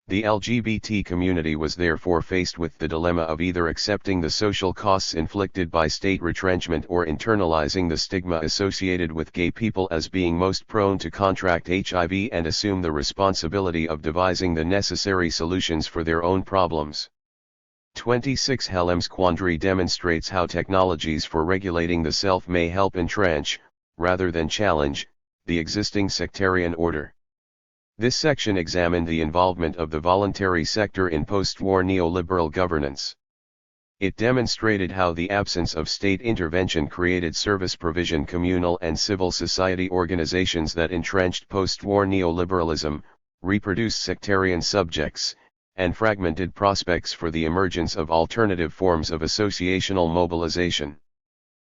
The LGBT community was therefore faced with the dilemma of either accepting the social costs inflicted by state retrenchment or internalizing the stigma associated with gay people as being most prone to contract HIV and assume the responsibility of devising the necessary solutions for their own problems. 26 Helem's quandary demonstrates how technologies for regulating the self may help entrench, rather than challenge, the existing sectarian order. This section examined the involvement of the voluntary sector in post-war neoliberal governance. It demonstrated how the absence of state intervention created service provision communal and civil society organizations that entrenched post-war neoliberalism, reproduced sectarian subjects, and fragmented prospects for the emergence of alternative forms of associational mobilization.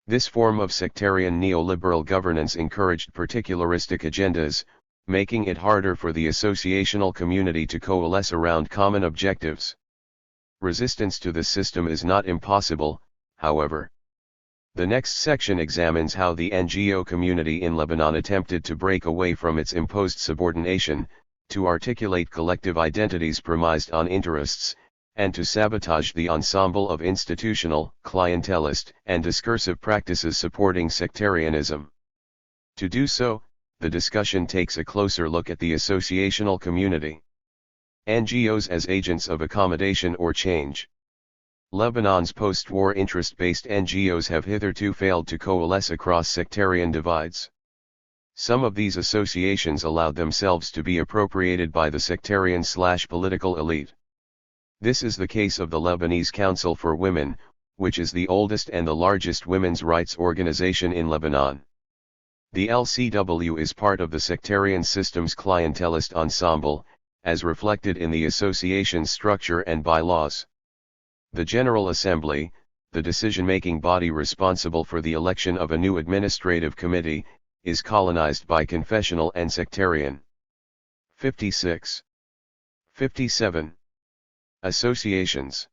This form of sectarian neoliberal governance encouraged particularistic agendas, making it harder for the associational community to coalesce around common objectives. Resistance to this system is not impossible, however. The next section examines how the NGO community in Lebanon attempted to break away from its imposed subordination, to articulate collective identities premised on interests, and to sabotage the ensemble of institutional, clientelist, and discursive practices supporting sectarianism. To do so, the discussion takes a closer look at the associational community. NGOs as agents of accommodation or change. Lebanon's post-war interest-based NGOs have hitherto failed to coalesce across sectarian divides. Some of these associations allowed themselves to be appropriated by the sectarian/political elite. This is the case of the Lebanese Council for Women, which is the oldest and the largest women's rights organization in Lebanon. The LCW is part of the sectarian system's clientelist ensemble, as reflected in the association's structure and bylaws. The General Assembly, the decision-making body responsible for the election of a new administrative committee, is colonized by confessional and sectarian. 56. 57. Associations.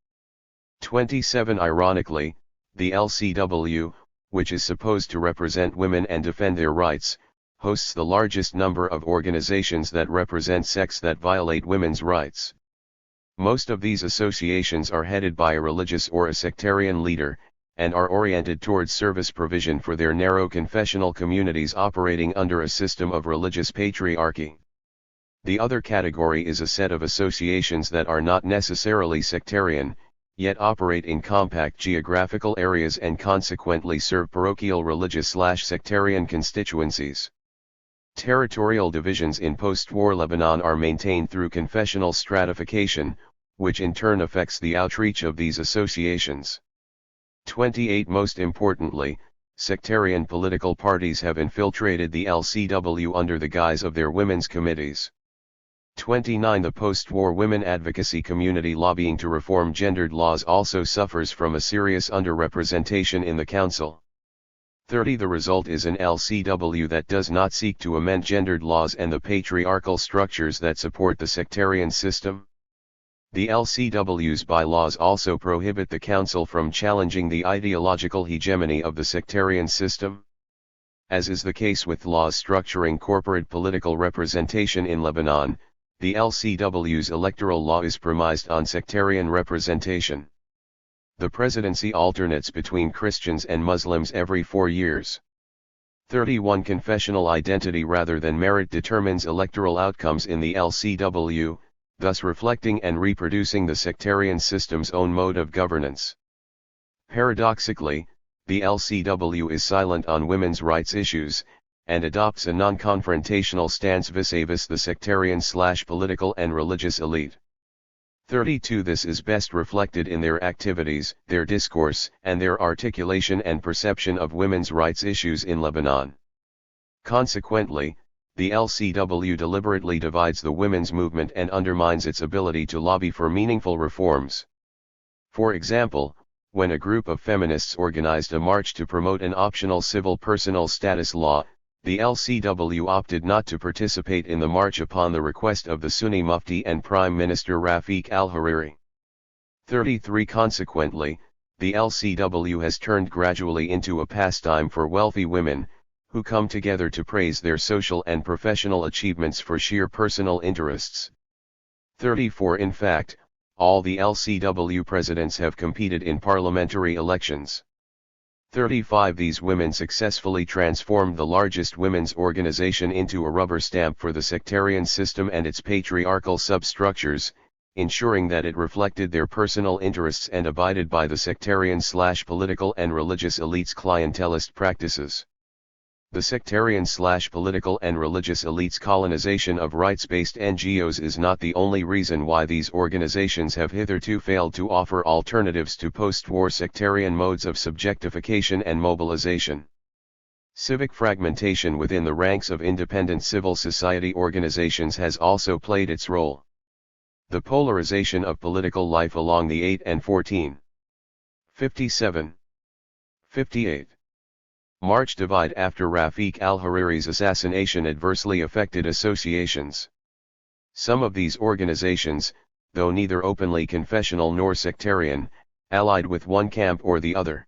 27 Ironically, the LCW, which is supposed to represent women and defend their rights, hosts the largest number of organizations that represent sects that violate women's rights. Most of these associations are headed by a religious or a sectarian leader, and are oriented towards service provision for their narrow confessional communities operating under a system of religious patriarchy. The other category is a set of associations that are not necessarily sectarian, yet operate in compact geographical areas and consequently serve parochial religious/sectarian constituencies. Territorial divisions in post-war Lebanon are maintained through confessional stratification, which in turn affects the outreach of these associations. 28 Most importantly, sectarian political parties have infiltrated the LCW under the guise of their women's committees. 29 The post-war women advocacy community lobbying to reform gendered laws also suffers from a serious underrepresentation in the council. 30 The result is an LCW that does not seek to amend gendered laws and the patriarchal structures that support the sectarian system. The LCW's bylaws also prohibit the council from challenging the ideological hegemony of the sectarian system. As is the case with laws structuring corporate political representation in Lebanon, the LCW's electoral law is premised on sectarian representation. The presidency alternates between Christians and Muslims every 4 years. 31 Confessional identity rather than merit determines electoral outcomes in the LCW. thus reflecting and reproducing the sectarian system's own mode of governance. Paradoxically, the LCW is silent on women's rights issues, and adopts a non-confrontational stance vis-a-vis the sectarian/political and religious elite. 32. This is best reflected in their activities, their discourse, and their articulation and perception of women's rights issues in Lebanon. Consequently, the LCW deliberately divides the women's movement and undermines its ability to lobby for meaningful reforms. For example, when a group of feminists organized a march to promote an optional civil personal status law, the LCW opted not to participate in the march upon the request of the Sunni Mufti and Prime Minister Rafiq al-Hariri. 33. Consequently, the LCW has turned gradually into a pastime for wealthy women, who come together to praise their social and professional achievements for sheer personal interests. 34. In fact, all the LCW presidents have competed in parliamentary elections. 35. These women successfully transformed the largest women's organization into a rubber stamp for the sectarian system and its patriarchal substructures, ensuring that it reflected their personal interests and abided by the sectarian/political and religious elites' clientelist practices. The sectarian/political and religious elites' colonization of rights-based NGOs is not the only reason why these organizations have hitherto failed to offer alternatives to post-war sectarian modes of subjectification and mobilization. Civic fragmentation within the ranks of independent civil society organizations has also played its role. The polarization of political life along the 8 and 14. 57. 58. March divide after Rafiq al-Hariri's assassination adversely affected associations. Some of these organizations, though neither openly confessional nor sectarian, allied with one camp or the other.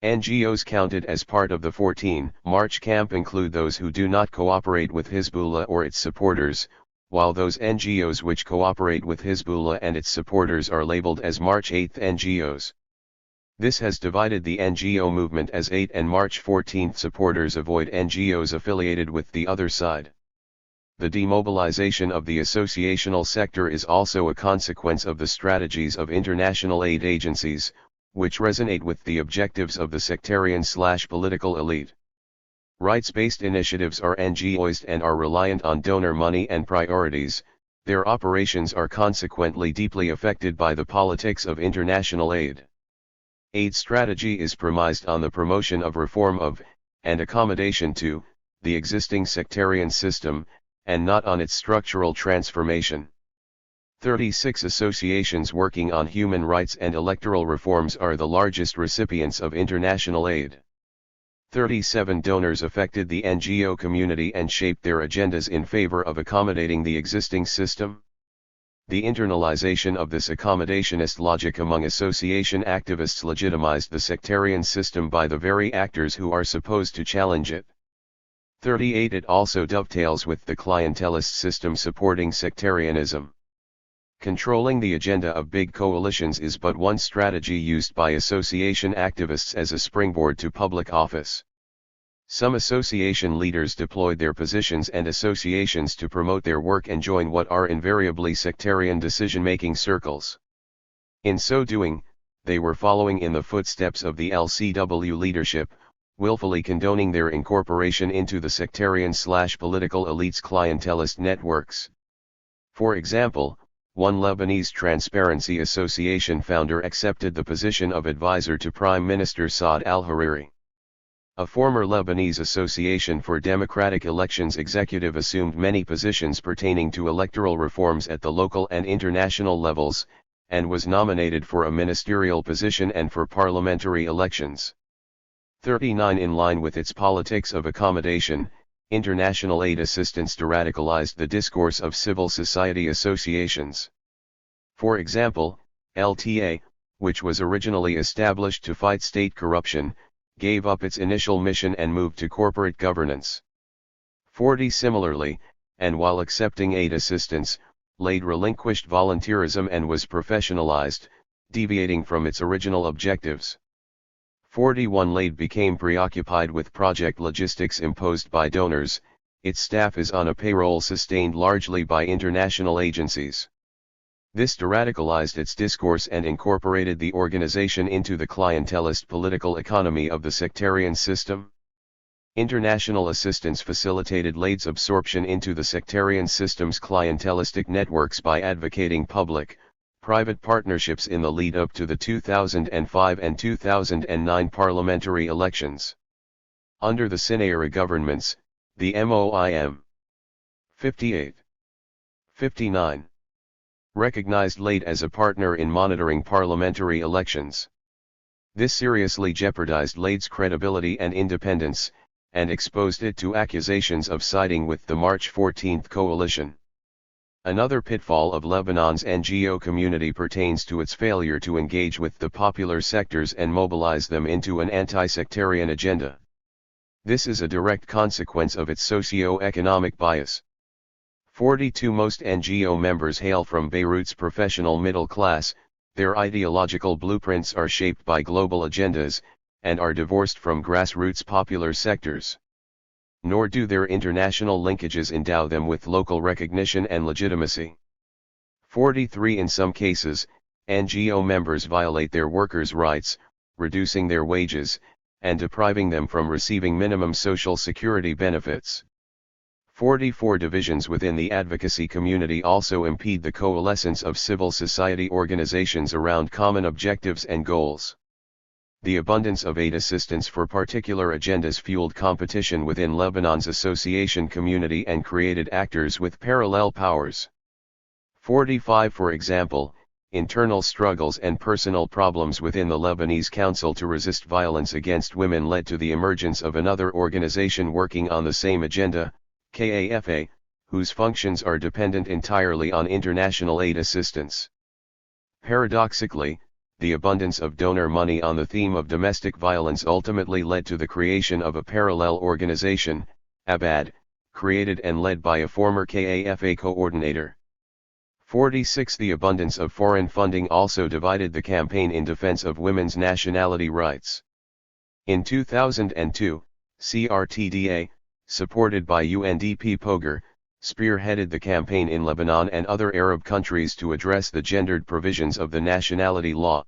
NGOs counted as part of the 14 March camp include those who do not cooperate with Hezbollah or its supporters, while those NGOs which cooperate with Hezbollah and its supporters are labeled as March 8 NGOs. This has divided the NGO movement as 8 and March 14 supporters avoid NGOs affiliated with the other side. The demobilization of the associational sector is also a consequence of the strategies of international aid agencies, which resonate with the objectives of the sectarian/political elite. Rights-based initiatives are NGOized and are reliant on donor money and priorities. Their operations are consequently deeply affected by the politics of international aid. Aid strategy is premised on the promotion of reform of, and accommodation to, the existing sectarian system, and not on its structural transformation. 36 associations working on human rights and electoral reforms are the largest recipients of international aid. 37 donors affected the NGO community and shaped their agendas in favor of accommodating the existing system. The internalization of this accommodationist logic among association activists legitimized the sectarian system by the very actors who are supposed to challenge it. 38 It also dovetails with the clientelist system supporting sectarianism. Controlling the agenda of big coalitions is but one strategy used by association activists as a springboard to public office. Some association leaders deployed their positions and associations to promote their work and join what are invariably sectarian decision-making circles. In so doing, they were following in the footsteps of the LCW leadership, willfully condoning their incorporation into the sectarian/political elites' clientelist networks. For example, one Lebanese Transparency Association founder accepted the position of advisor to Prime Minister Saad al-Hariri. A former Lebanese Association for Democratic Elections executive assumed many positions pertaining to electoral reforms at the local and international levels, and was nominated for a ministerial position and for parliamentary elections. 39 In line with its politics of accommodation, international aid assistance deradicalized the discourse of civil society associations. For example, LTA, which was originally established to fight state corruption, gave up its initial mission and moved to corporate governance. 40 Similarly, and while accepting aid assistance, LAID relinquished volunteerism and was professionalized, deviating from its original objectives. 41 LAID became preoccupied with project logistics imposed by donors. Its staff is on a payroll sustained largely by international agencies. This deradicalized its discourse and incorporated the organization into the clientelist political economy of the sectarian system. International assistance facilitated Laid's absorption into the sectarian system's clientelistic networks by advocating public-private partnerships in the lead-up to the 2005 and 2009 parliamentary elections. Under the Sine-era governments, the MOIM 58, 59 recognized Laid as a partner in monitoring parliamentary elections. This seriously jeopardized Laid's credibility and independence, and exposed it to accusations of siding with the March 14 coalition. Another pitfall of Lebanon's NGO community pertains to its failure to engage with the popular sectors and mobilize them into an anti-sectarian agenda. This is a direct consequence of its socio-economic bias. 42 Most NGO members hail from Beirut's professional middle class, their ideological blueprints are shaped by global agendas, and are divorced from grassroots popular sectors. Nor do their international linkages endow them with local recognition and legitimacy. 43 In some cases, NGO members violate their workers' rights, reducing their wages, and depriving them from receiving minimum social security benefits. 44 Divisions within the advocacy community also impede the coalescence of civil society organizations around common objectives and goals. The abundance of aid assistance for particular agendas fueled competition within Lebanon's association community and created actors with parallel powers. 45 For example, internal struggles and personal problems within the Lebanese Council to Resist Violence Against Women led to the emergence of another organization working on the same agenda, KAFA, whose functions are dependent entirely on international aid assistance. Paradoxically, the abundance of donor money on the theme of domestic violence ultimately led to the creation of a parallel organization, ABAD, created and led by a former KAFA coordinator. 46 The abundance of foreign funding also divided the campaign in defense of women's nationality rights. In 2002, CRTDA, supported by UNDP POGER, spearheaded the campaign in Lebanon and other Arab countries to address the gendered provisions of the nationality law.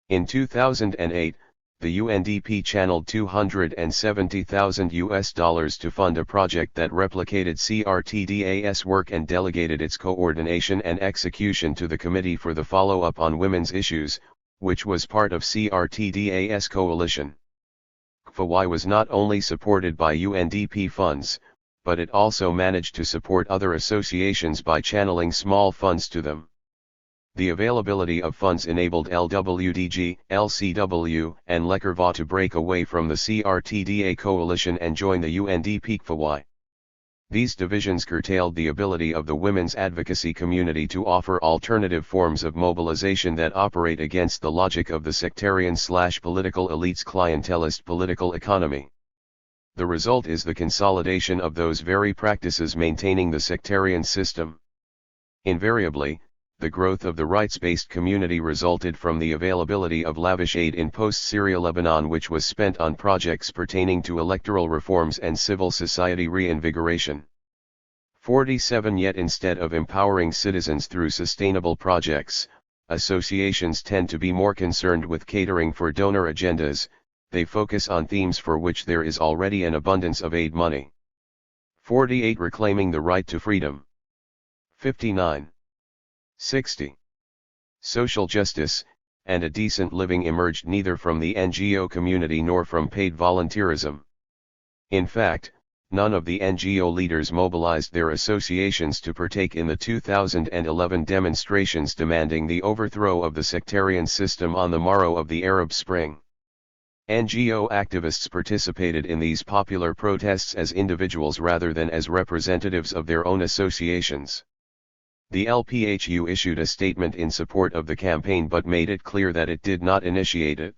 In 2008, the UNDP channeled $270,000 to fund a project that replicated CRTDA's work and delegated its coordination and execution to the Committee for the Follow-up on Women's Issues, which was part of CRTDA's coalition. KFY was not only supported by UNDP funds, but it also managed to support other associations by channeling small funds to them. The availability of funds enabled LWDG, LCW, and Lekerva to break away from the CRTDA coalition and join the UNDP KFY. These divisions curtailed the ability of the women's advocacy community to offer alternative forms of mobilization that operate against the logic of the sectarian/political elite's clientelist political economy. The result is the consolidation of those very practices maintaining the sectarian system. Invariably, the growth of the rights-based community resulted from the availability of lavish aid in post-Syria Lebanon, which was spent on projects pertaining to electoral reforms and civil society reinvigoration. 47 Yet instead of empowering citizens through sustainable projects, associations tend to be more concerned with catering for donor agendas. They focus on themes for which there is already an abundance of aid money. 48 Reclaiming the right to freedom. 59. 60. Social justice, and a decent living emerged neither from the NGO community nor from paid volunteerism. In fact, none of the NGO leaders mobilized their associations to partake in the 2011 demonstrations demanding the overthrow of the sectarian system on the morrow of the Arab Spring. NGO activists participated in these popular protests as individuals rather than as representatives of their own associations. The LPHU issued a statement in support of the campaign but made it clear that it did not initiate it.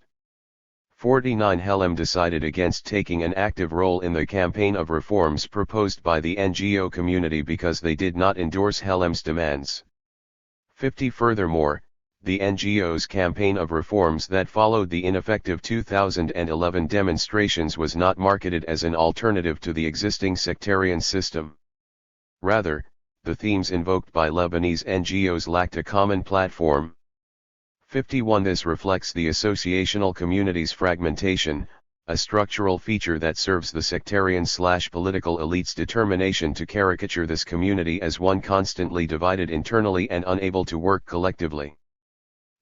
49 Helem decided against taking an active role in the campaign of reforms proposed by the NGO community because they did not endorse Helem's demands. 50 Furthermore, the NGO's campaign of reforms that followed the ineffective 2011 demonstrations was not marketed as an alternative to the existing sectarian system. Rather, the themes invoked by Lebanese NGOs lacked a common platform. 51. This reflects the associational community's fragmentation, a structural feature that serves the sectarian/political elite's determination to caricature this community as one constantly divided internally and unable to work collectively.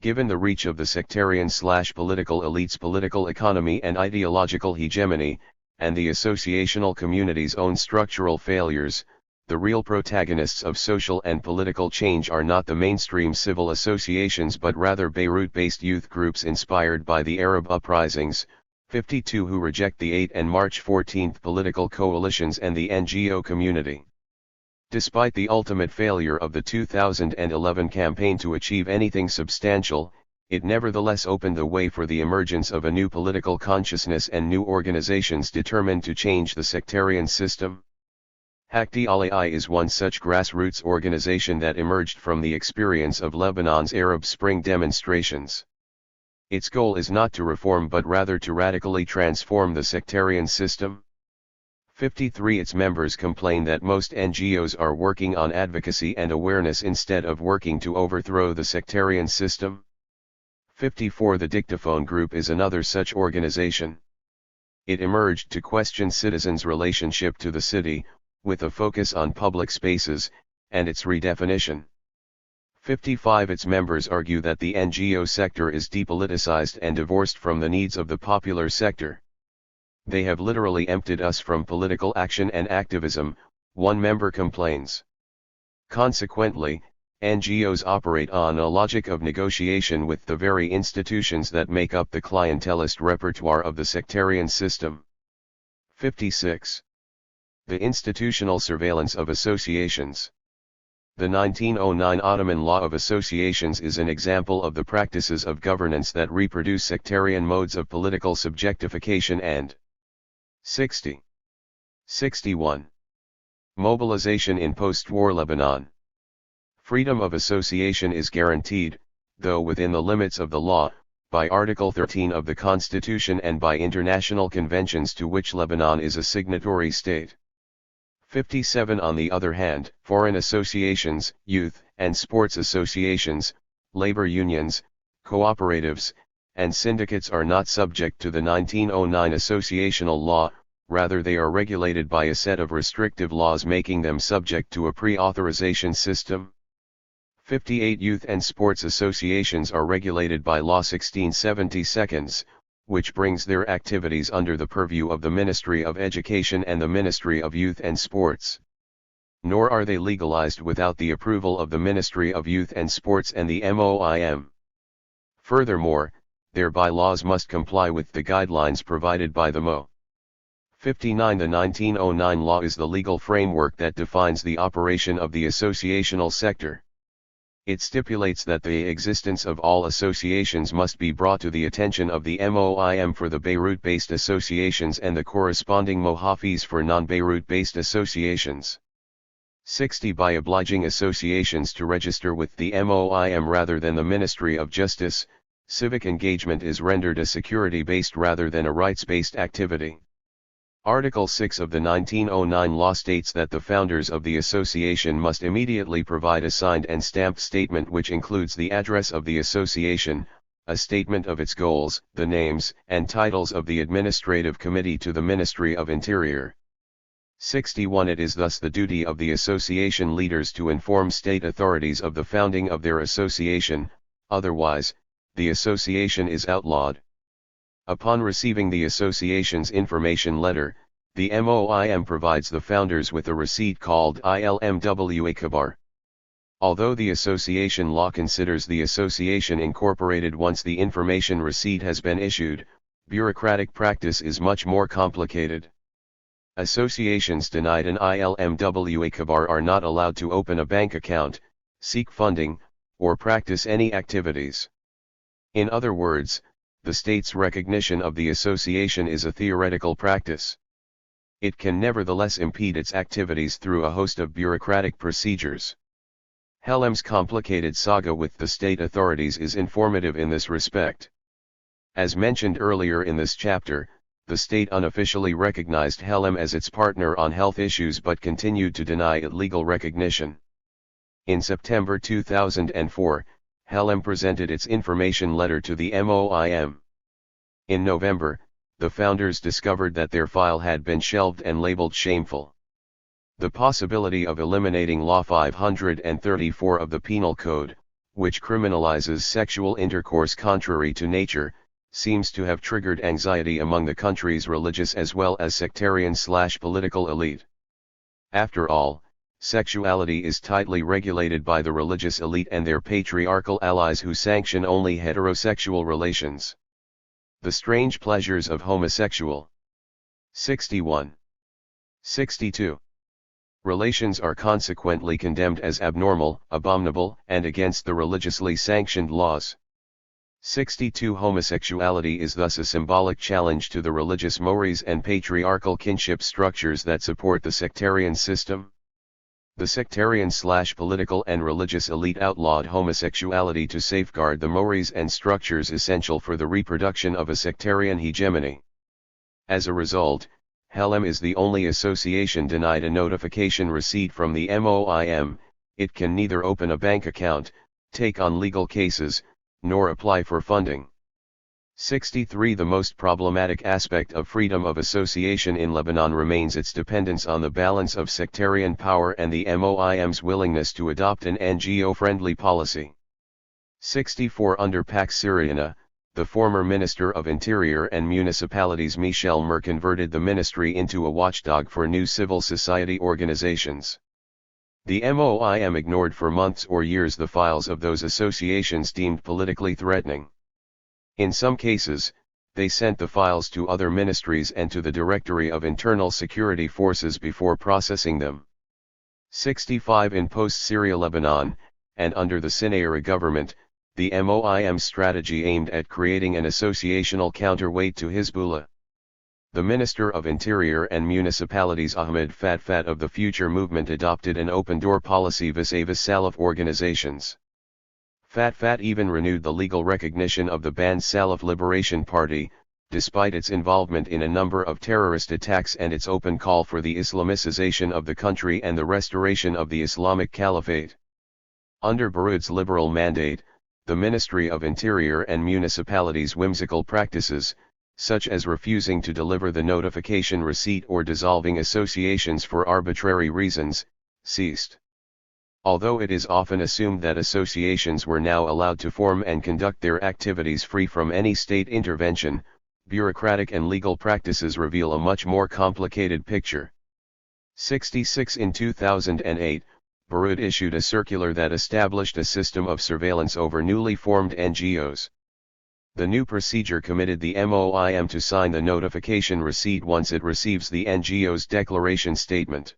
Given the reach of the sectarian/political elite's political economy and ideological hegemony, and the associational community's own structural failures, the real protagonists of social and political change are not the mainstream civil associations but rather Beirut-based youth groups inspired by the Arab uprisings, 52, who reject the 8 and March 14 political coalitions and the NGO community. Despite the ultimate failure of the 2011 campaign to achieve anything substantial, it nevertheless opened the way for the emergence of a new political consciousness and new organizations determined to change the sectarian system. Hakdi al-AI is one such grassroots organization that emerged from the experience of Lebanon's Arab Spring demonstrations. Its goal is not to reform but rather to radically transform the sectarian system. 53. Its members complain that most NGOs are working on advocacy and awareness instead of working to overthrow the sectarian system. 54. The Dictaphone Group is another such organization. It emerged to question citizens' relationship to the city, with a focus on public spaces, and its redefinition. 55. Its members argue that the NGO sector is depoliticized and divorced from the needs of the popular sector. They have literally emptied us from political action and activism, one member complains. Consequently, NGOs operate on a logic of negotiation with the very institutions that make up the clientelist repertoire of the sectarian system. 56. The institutional surveillance of associations. The 1909 Ottoman Law of Associations is an example of the practices of governance that reproduce sectarian modes of political subjectification and 60. 61. Mobilization in post-war Lebanon. Freedom of association is guaranteed, though within the limits of the law, by Article 13 of the Constitution and by international conventions to which Lebanon is a signatory state. 57. On the other hand, foreign associations, youth and sports associations, labor unions, cooperatives, and syndicates are not subject to the 1909 associational law, rather they are regulated by a set of restrictive laws making them subject to a pre-authorization system. 58. Youth and sports associations are regulated by Law 1672, which brings their activities under the purview of the Ministry of Education and the Ministry of Youth and Sports. Nor are they legalized without the approval of the Ministry of Youth and Sports and the MOIM. Furthermore, their bylaws must comply with the guidelines provided by the MO. 59. The 1909 law is the legal framework that defines the operation of the associational sector. It stipulates that the existence of all associations must be brought to the attention of the MOIM for the Beirut-based associations and the corresponding MOHAFIs for non-Beirut-based associations. 60. By obliging associations to register with the MOIM rather than the Ministry of Justice, civic engagement is rendered a security-based rather than a rights-based activity. Article 6 of the 1909 law states that the founders of the association must immediately provide a signed and stamped statement which includes the address of the association, a statement of its goals, the names and titles of the administrative committee to the Ministry of Interior. 61. It is thus the duty of the association leaders to inform state authorities of the founding of their association, otherwise, the association is outlawed. Upon receiving the association's information letter, the MOIM provides the founders with a receipt called ILMWA Kabar. Although the association law considers the association incorporated once the information receipt has been issued, bureaucratic practice is much more complicated. Associations denied an ILMWA Kabar are not allowed to open a bank account, seek funding, or practice any activities. In other words, the state's recognition of the association is a theoretical practice. It can nevertheless impede its activities through a host of bureaucratic procedures. Helem's complicated saga with the state authorities is informative in this respect. As mentioned earlier in this chapter, the state unofficially recognized Helem as its partner on health issues but continued to deny it legal recognition. In September 2004, HLM presented its information letter to the MOIM. In November, the founders discovered that their file had been shelved and labeled shameful. The possibility of eliminating Law 534 of the Penal Code, which criminalizes sexual intercourse contrary to nature, seems to have triggered anxiety among the country's religious as well as sectarian/political elite. After all, sexuality is tightly regulated by the religious elite and their patriarchal allies who sanction only heterosexual relations. The strange pleasures of homosexual. 61. 62. Relations are consequently condemned as abnormal, abominable, and against the religiously sanctioned laws. 62. Homosexuality is thus a symbolic challenge to the religious mores and patriarchal kinship structures that support the sectarian system. The sectarian/political and religious elite outlawed homosexuality to safeguard the mores and structures essential for the reproduction of a sectarian hegemony. As a result, HLM is the only association denied a notification receipt from the MOIM. It can neither open a bank account, take on legal cases, nor apply for funding. 63. The most problematic aspect of freedom of association in Lebanon remains its dependence on the balance of sectarian power and the MOIM's willingness to adopt an NGO-friendly policy. 64. Under Pax Syriana, the former Minister of Interior and Municipalities Michel Mer converted the ministry into a watchdog for new civil society organizations. The MOIM ignored for months or years the files of those associations deemed politically threatening. In some cases, they sent the files to other ministries and to the Directory of Internal Security Forces before processing them. 65. In post-Syria Lebanon, and under the Sinayra government, the MOIM's strategy aimed at creating an associational counterweight to Hezbollah. The Minister of Interior and Municipalities Ahmed Fatfat of the Future Movement adopted an open-door policy vis-a-vis Salloukh organizations. Fatfat even renewed the legal recognition of the banned Salloukh Liberation Party, despite its involvement in a number of terrorist attacks and its open call for the Islamicization of the country and the restoration of the Islamic Caliphate. Under Baroud's liberal mandate, the Ministry of Interior and Municipalities' whimsical practices, such as refusing to deliver the notification receipt or dissolving associations for arbitrary reasons, ceased. Although it is often assumed that associations were now allowed to form and conduct their activities free from any state intervention, bureaucratic and legal practices reveal a much more complicated picture. 66. In 2008, Baroud issued a circular that established a system of surveillance over newly formed NGOs. The new procedure committed the MOIM to sign the notification receipt once it receives the NGO's declaration statement.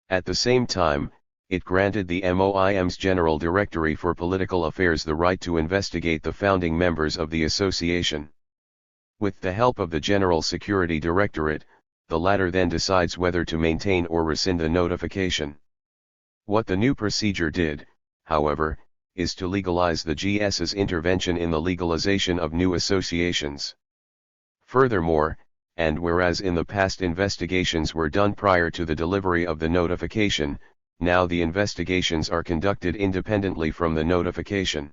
At the same time, it granted the MOIM's General Directory for Political Affairs the right to investigate the founding members of the association. With the help of the General Security Directorate, the latter then decides whether to maintain or rescind the notification. What the new procedure did, however, is to legalize the GS's intervention in the legalization of new associations. Furthermore, and whereas in the past investigations were done prior to the delivery of the notification, now the investigations are conducted independently from the notification.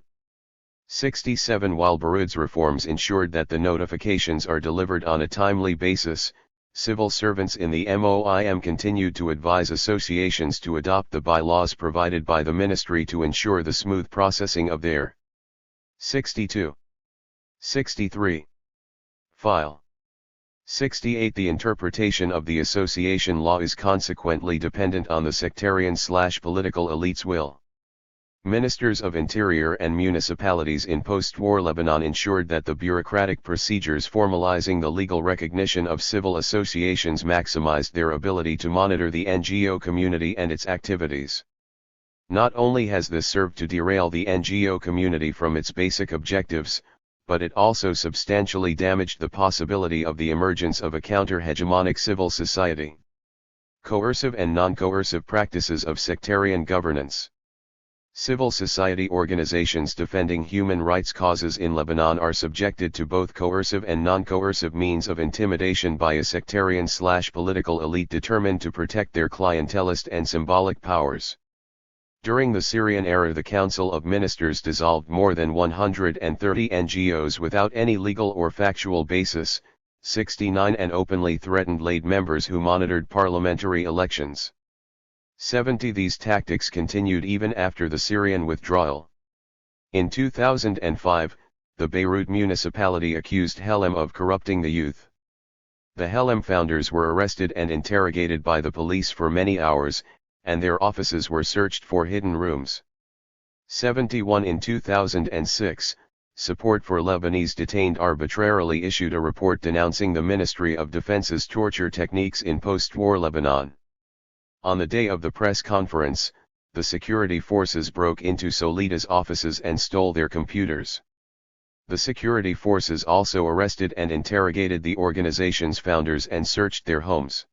67. While Baroud's reforms ensured that the notifications are delivered on a timely basis, civil servants in the MOIM continued to advise associations to adopt the bylaws provided by the ministry to ensure the smooth processing of their 62. 63. File. 68. The interpretation of the association law is consequently dependent on the sectarian/political elite's will. Ministers of Interior and Municipalities in post-war Lebanon ensured that the bureaucratic procedures formalizing the legal recognition of civil associations maximized their ability to monitor the NGO community and its activities. Not only has this served to derail the NGO community from its basic objectives, but it also substantially damaged the possibility of the emergence of a counter-hegemonic civil society. Coercive and non-coercive practices of sectarian governance. Civil society organizations defending human rights causes in Lebanon are subjected to both coercive and non-coercive means of intimidation by a sectarian/political elite determined to protect their clientelist and symbolic powers. During the Syrian era, the Council of Ministers dissolved more than 130 NGOs without any legal or factual basis, 69, and openly threatened laid members who monitored parliamentary elections. 70. These tactics continued even after the Syrian withdrawal. In 2005, the Beirut municipality accused Helem of corrupting the youth. The Helem founders were arrested and interrogated by the police for many hours, and their offices were searched for hidden rooms. 71. In 2006, Support for Lebanese Detained arbitrarily issued a report denouncing the Ministry of Defense's torture techniques in post-war Lebanon. On the day of the press conference, the security forces broke into Solida's offices and stole their computers. The security forces also arrested and interrogated the organization's founders and searched their homes.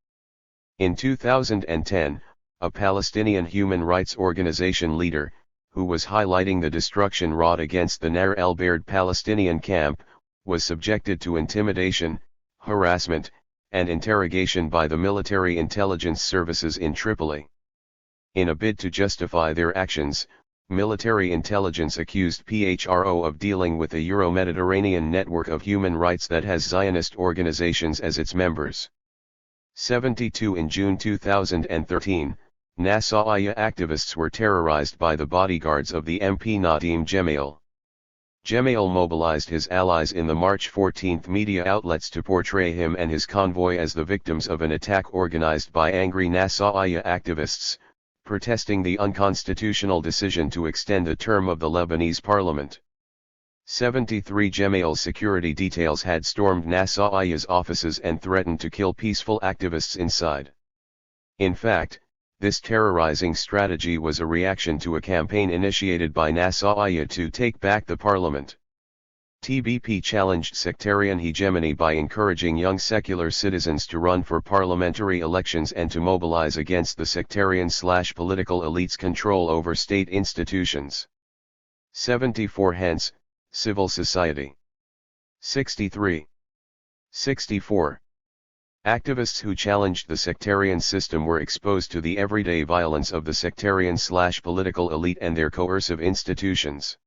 In 2010, a Palestinian human rights organization leader, who was highlighting the destruction wrought against the Nahr el-Bared Palestinian camp, was subjected to intimidation, harassment, and interrogation by the military intelligence services in Tripoli. In a bid to justify their actions, military intelligence accused PHRO of dealing with a Euro-Mediterranean network of human rights that has Zionist organizations as its members. 72. In June 2013, Nassauiya activists were terrorized by the bodyguards of the MP Nadim Gemayel. Gemayel mobilized his allies in the March 14 media outlets to portray him and his convoy as the victims of an attack organized by angry Nassauiya activists, protesting the unconstitutional decision to extend the term of the Lebanese parliament. 73. Gemayel's security details had stormed Nassauiya's offices and threatened to kill peaceful activists inside. In fact, this terrorizing strategy was a reaction to a campaign initiated by Nassauiya to take back the parliament. TBP challenged sectarian hegemony by encouraging young secular citizens to run for parliamentary elections and to mobilize against the sectarian/political elite's control over state institutions. 74. Hence, civil society. 63. 64. Activists who challenged the sectarian system were exposed to the everyday violence of the sectarian/political elite and their coercive institutions.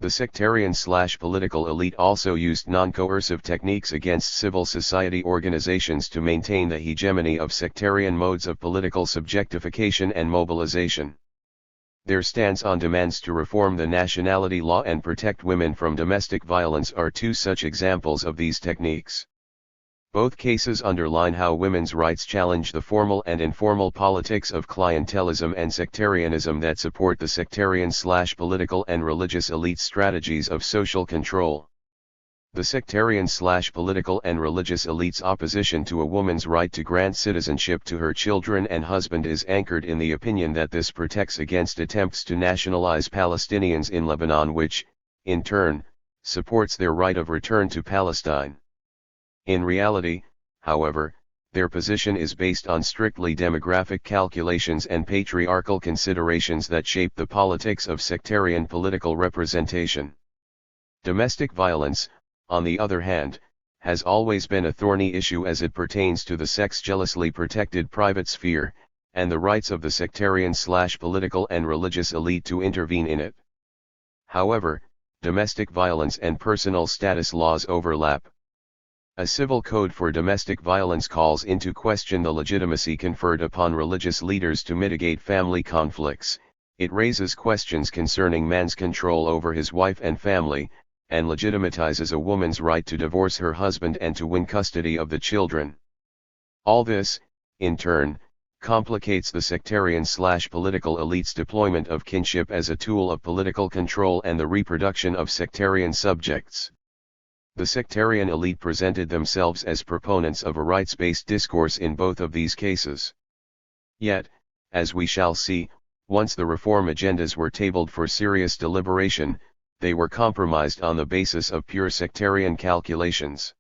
The sectarian/political elite also used non-coercive techniques against civil society organizations to maintain the hegemony of sectarian modes of political subjectification and mobilization. Their stance on demands to reform the nationality law and protect women from domestic violence are two such examples of these techniques. Both cases underline how women's rights challenge the formal and informal politics of clientelism and sectarianism that support the sectarian/political and religious elite strategies of social control. The sectarian/political and religious elite's opposition to a woman's right to grant citizenship to her children and husband is anchored in the opinion that this protects against attempts to nationalize Palestinians in Lebanon, which, in turn, supports their right of return to Palestine. In reality, however, their position is based on strictly demographic calculations and patriarchal considerations that shape the politics of sectarian political representation. Domestic violence, on the other hand, has always been a thorny issue as it pertains to the sex-jealously protected private sphere, and the rights of the sectarian/political and religious elite to intervene in it. However, domestic violence and personal status laws overlap. A civil code for domestic violence calls into question the legitimacy conferred upon religious leaders to mitigate family conflicts. It raises questions concerning man's control over his wife and family, and legitimatizes a woman's right to divorce her husband and to win custody of the children. All this, in turn, complicates the sectarian/political elite's deployment of kinship as a tool of political control and the reproduction of sectarian subjects. The sectarian elite presented themselves as proponents of a rights-based discourse in both of these cases. Yet, as we shall see, once the reform agendas were tabled for serious deliberation, they were compromised on the basis of pure sectarian calculations.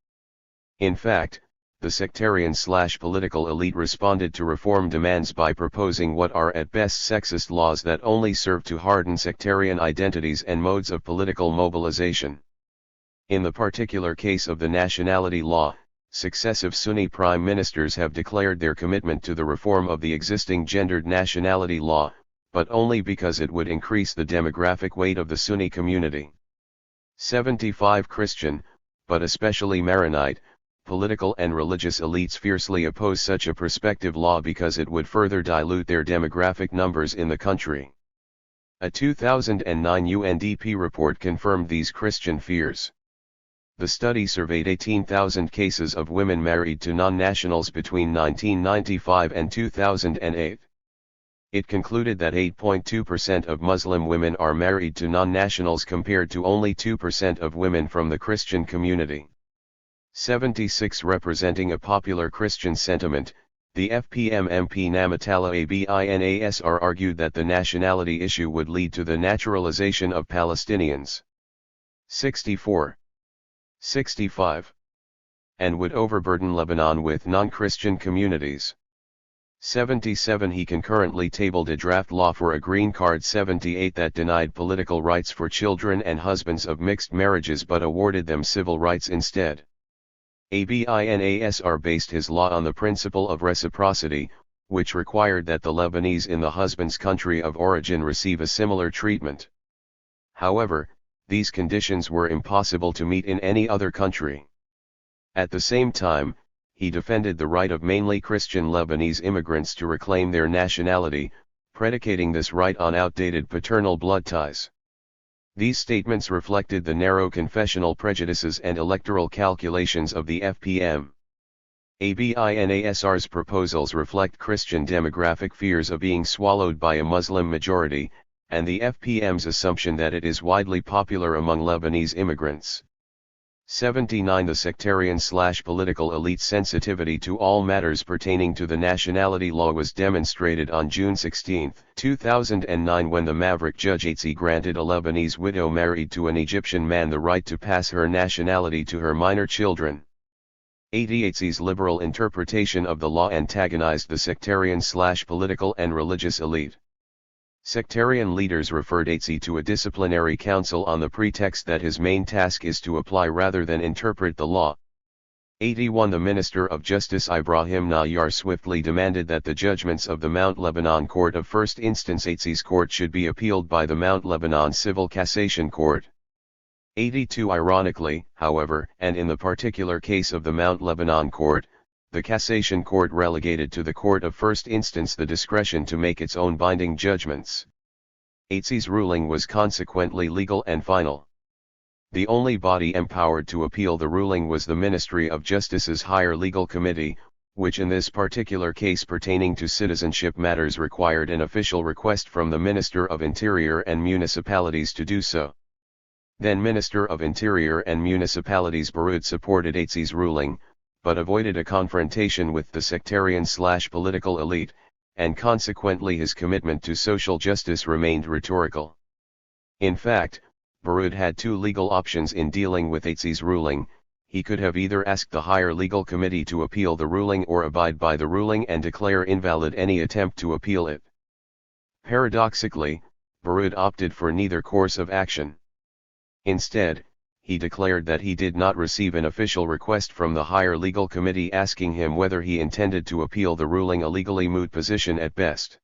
In fact, the sectarian/political elite responded to reform demands by proposing what are at best sexist laws that only serve to harden sectarian identities and modes of political mobilization. In the particular case of the nationality law, successive Sunni prime ministers have declared their commitment to the reform of the existing gendered nationality law, but only because it would increase the demographic weight of the Sunni community. 75 Christian, but especially Maronite, political and religious elites fiercely oppose such a prospective law because it would further dilute their demographic numbers in the country. A 2009 UNDP report confirmed these Christian fears. The study surveyed 18,000 cases of women married to non-nationals between 1995 and 2008. It concluded that 8.2% of Muslim women are married to non-nationals compared to only 2% of women from the Christian community. 76 Representing a popular Christian sentiment, the FPM MP Namatala Abinasr argued that the nationality issue would lead to the naturalization of Palestinians. 64. 65. And would overburden Lebanon with non-Christian communities. 77 He concurrently tabled a draft law for a green card 78 that denied political rights for children and husbands of mixed marriages but awarded them civil rights instead. Abinasr based his law on the principle of reciprocity, which required that the Lebanese in the husband's country of origin receive a similar treatment. However, these conditions were impossible to meet in any other country. At the same time, he defended the right of mainly Christian Lebanese immigrants to reclaim their nationality, predicating this right on outdated paternal blood ties. These statements reflected the narrow confessional prejudices and electoral calculations of the FPM. Abinasr's proposals reflect Christian demographic fears of being swallowed by a Muslim majority, and the FPM's assumption that it is widely popular among Lebanese immigrants. 79 The sectarian/political elite's sensitivity to all matters pertaining to the nationality law was demonstrated on June 16, 2009 when the maverick Judge Atzi granted a Lebanese widow married to an Egyptian man the right to pass her nationality to her minor children. Atzi's liberal interpretation of the law antagonized the sectarian/political and religious elite. Sectarian leaders referred Atzi to a disciplinary council on the pretext that his main task is to apply rather than interpret the law. 81 The Minister of Justice Ibrahim Nayyar swiftly demanded that the judgments of the Mount Lebanon Court of First Instance Atzi's court should be appealed by the Mount Lebanon Civil Cassation Court. 82 Ironically, however, and in the particular case of the Mount Lebanon Court, the Cassation Court relegated to the Court of First Instance the discretion to make its own binding judgments. Atzi's ruling was consequently legal and final. The only body empowered to appeal the ruling was the Ministry of Justice's Higher Legal Committee, which in this particular case pertaining to citizenship matters required an official request from the Minister of Interior and Municipalities to do so. Then Minister of Interior and Municipalities Baroud supported Atzi's ruling, but avoided a confrontation with the sectarian/political elite, and consequently his commitment to social justice remained rhetorical. In fact, Baroud had two legal options in dealing with Atzi's ruling. He could have either asked the Higher Legal Committee to appeal the ruling or abide by the ruling and declare invalid any attempt to appeal it. Paradoxically, Baroud opted for neither course of action. Instead, he declared that he did not receive an official request from the Higher Legal Committee asking him whether he intended to appeal the ruling, a legally moot position at best.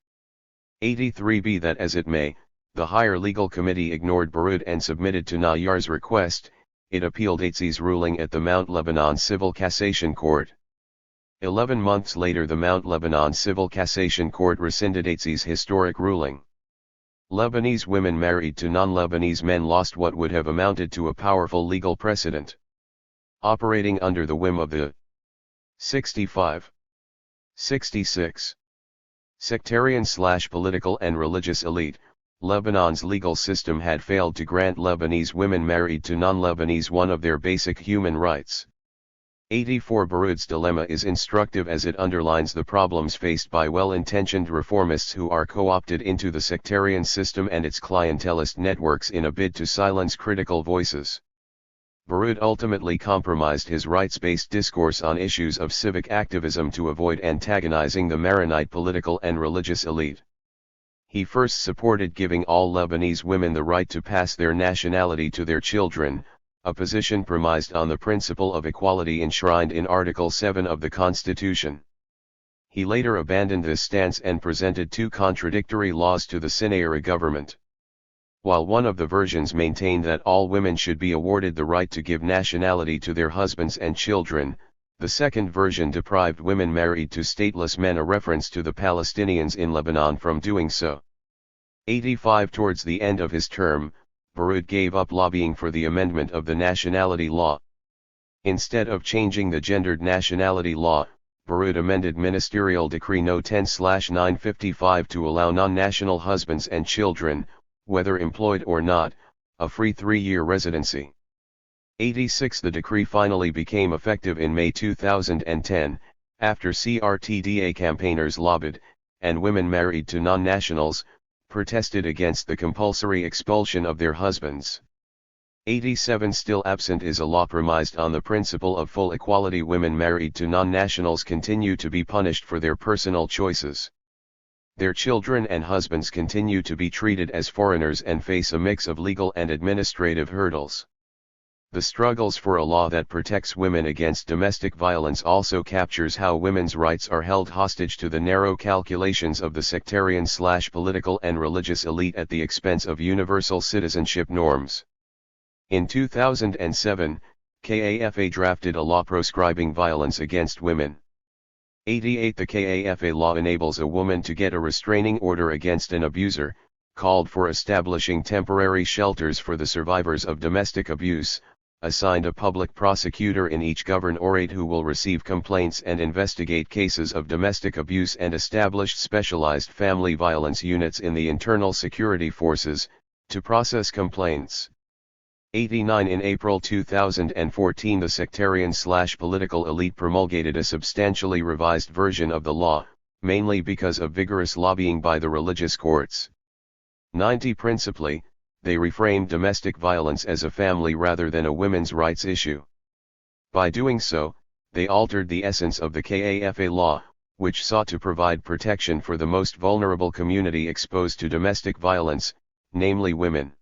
83 Be that as it may, the Higher Legal Committee ignored Baroud and submitted to Nayyar's request. It appealed Atzi's ruling at the Mount Lebanon Civil Cassation Court. 11 months later the Mount Lebanon Civil Cassation Court rescinded Atzi's historic ruling. Lebanese women married to non-Lebanese men lost what would have amounted to a powerful legal precedent. Operating under the whim of the 65. 66. Sectarian/political and religious elite, Lebanon's legal system had failed to grant Lebanese women married to non-Lebanese one of their basic human rights. 84 Baroud's dilemma is instructive as it underlines the problems faced by well-intentioned reformists who are co-opted into the sectarian system and its clientelist networks in a bid to silence critical voices. Baroud ultimately compromised his rights-based discourse on issues of civic activism to avoid antagonizing the Maronite political and religious elite. He first supported giving all Lebanese women the right to pass their nationality to their children, a position premised on the principle of equality enshrined in Article 7 of the Constitution. He later abandoned this stance and presented two contradictory laws to the Sinayra government. While one of the versions maintained that all women should be awarded the right to give nationality to their husbands and children, the second version deprived women married to stateless men, a reference to the Palestinians in Lebanon, from doing so. 85 Towards the end of his term, Barakat gave up lobbying for the amendment of the nationality law. Instead of changing the gendered nationality law, Barakat amended Ministerial Decree No. 10/955 to allow non-national husbands and children, whether employed or not, a free 3-year residency. 86 The decree finally became effective in May 2010, after CRTDA campaigners lobbied, and women married to non-nationals, protested against the compulsory expulsion of their husbands. 87 Still absent is a law premised on the principle of full equality. Women married to non-nationals continue to be punished for their personal choices. Their children and husbands continue to be treated as foreigners and face a mix of legal and administrative hurdles. The struggles for a law that protects women against domestic violence also captures how women's rights are held hostage to the narrow calculations of the sectarian/political and religious elite at the expense of universal citizenship norms. In 2007, KAFA drafted a law proscribing violence against women. 88 The KAFA law enables a woman to get a restraining order against an abuser, called for establishing temporary shelters for the survivors of domestic abuse, assigned a public prosecutor in each governorate who will receive complaints and investigate cases of domestic abuse, and established specialized family violence units in the internal security forces, to process complaints. 89 In April 2014 the sectarian/political elite promulgated a substantially revised version of the law, mainly because of vigorous lobbying by the religious courts. 90 Principally, they reframed domestic violence as a family rather than a women's rights issue. By doing so, they altered the essence of the KAFA law, which sought to provide protection for the most vulnerable community exposed to domestic violence, namely women.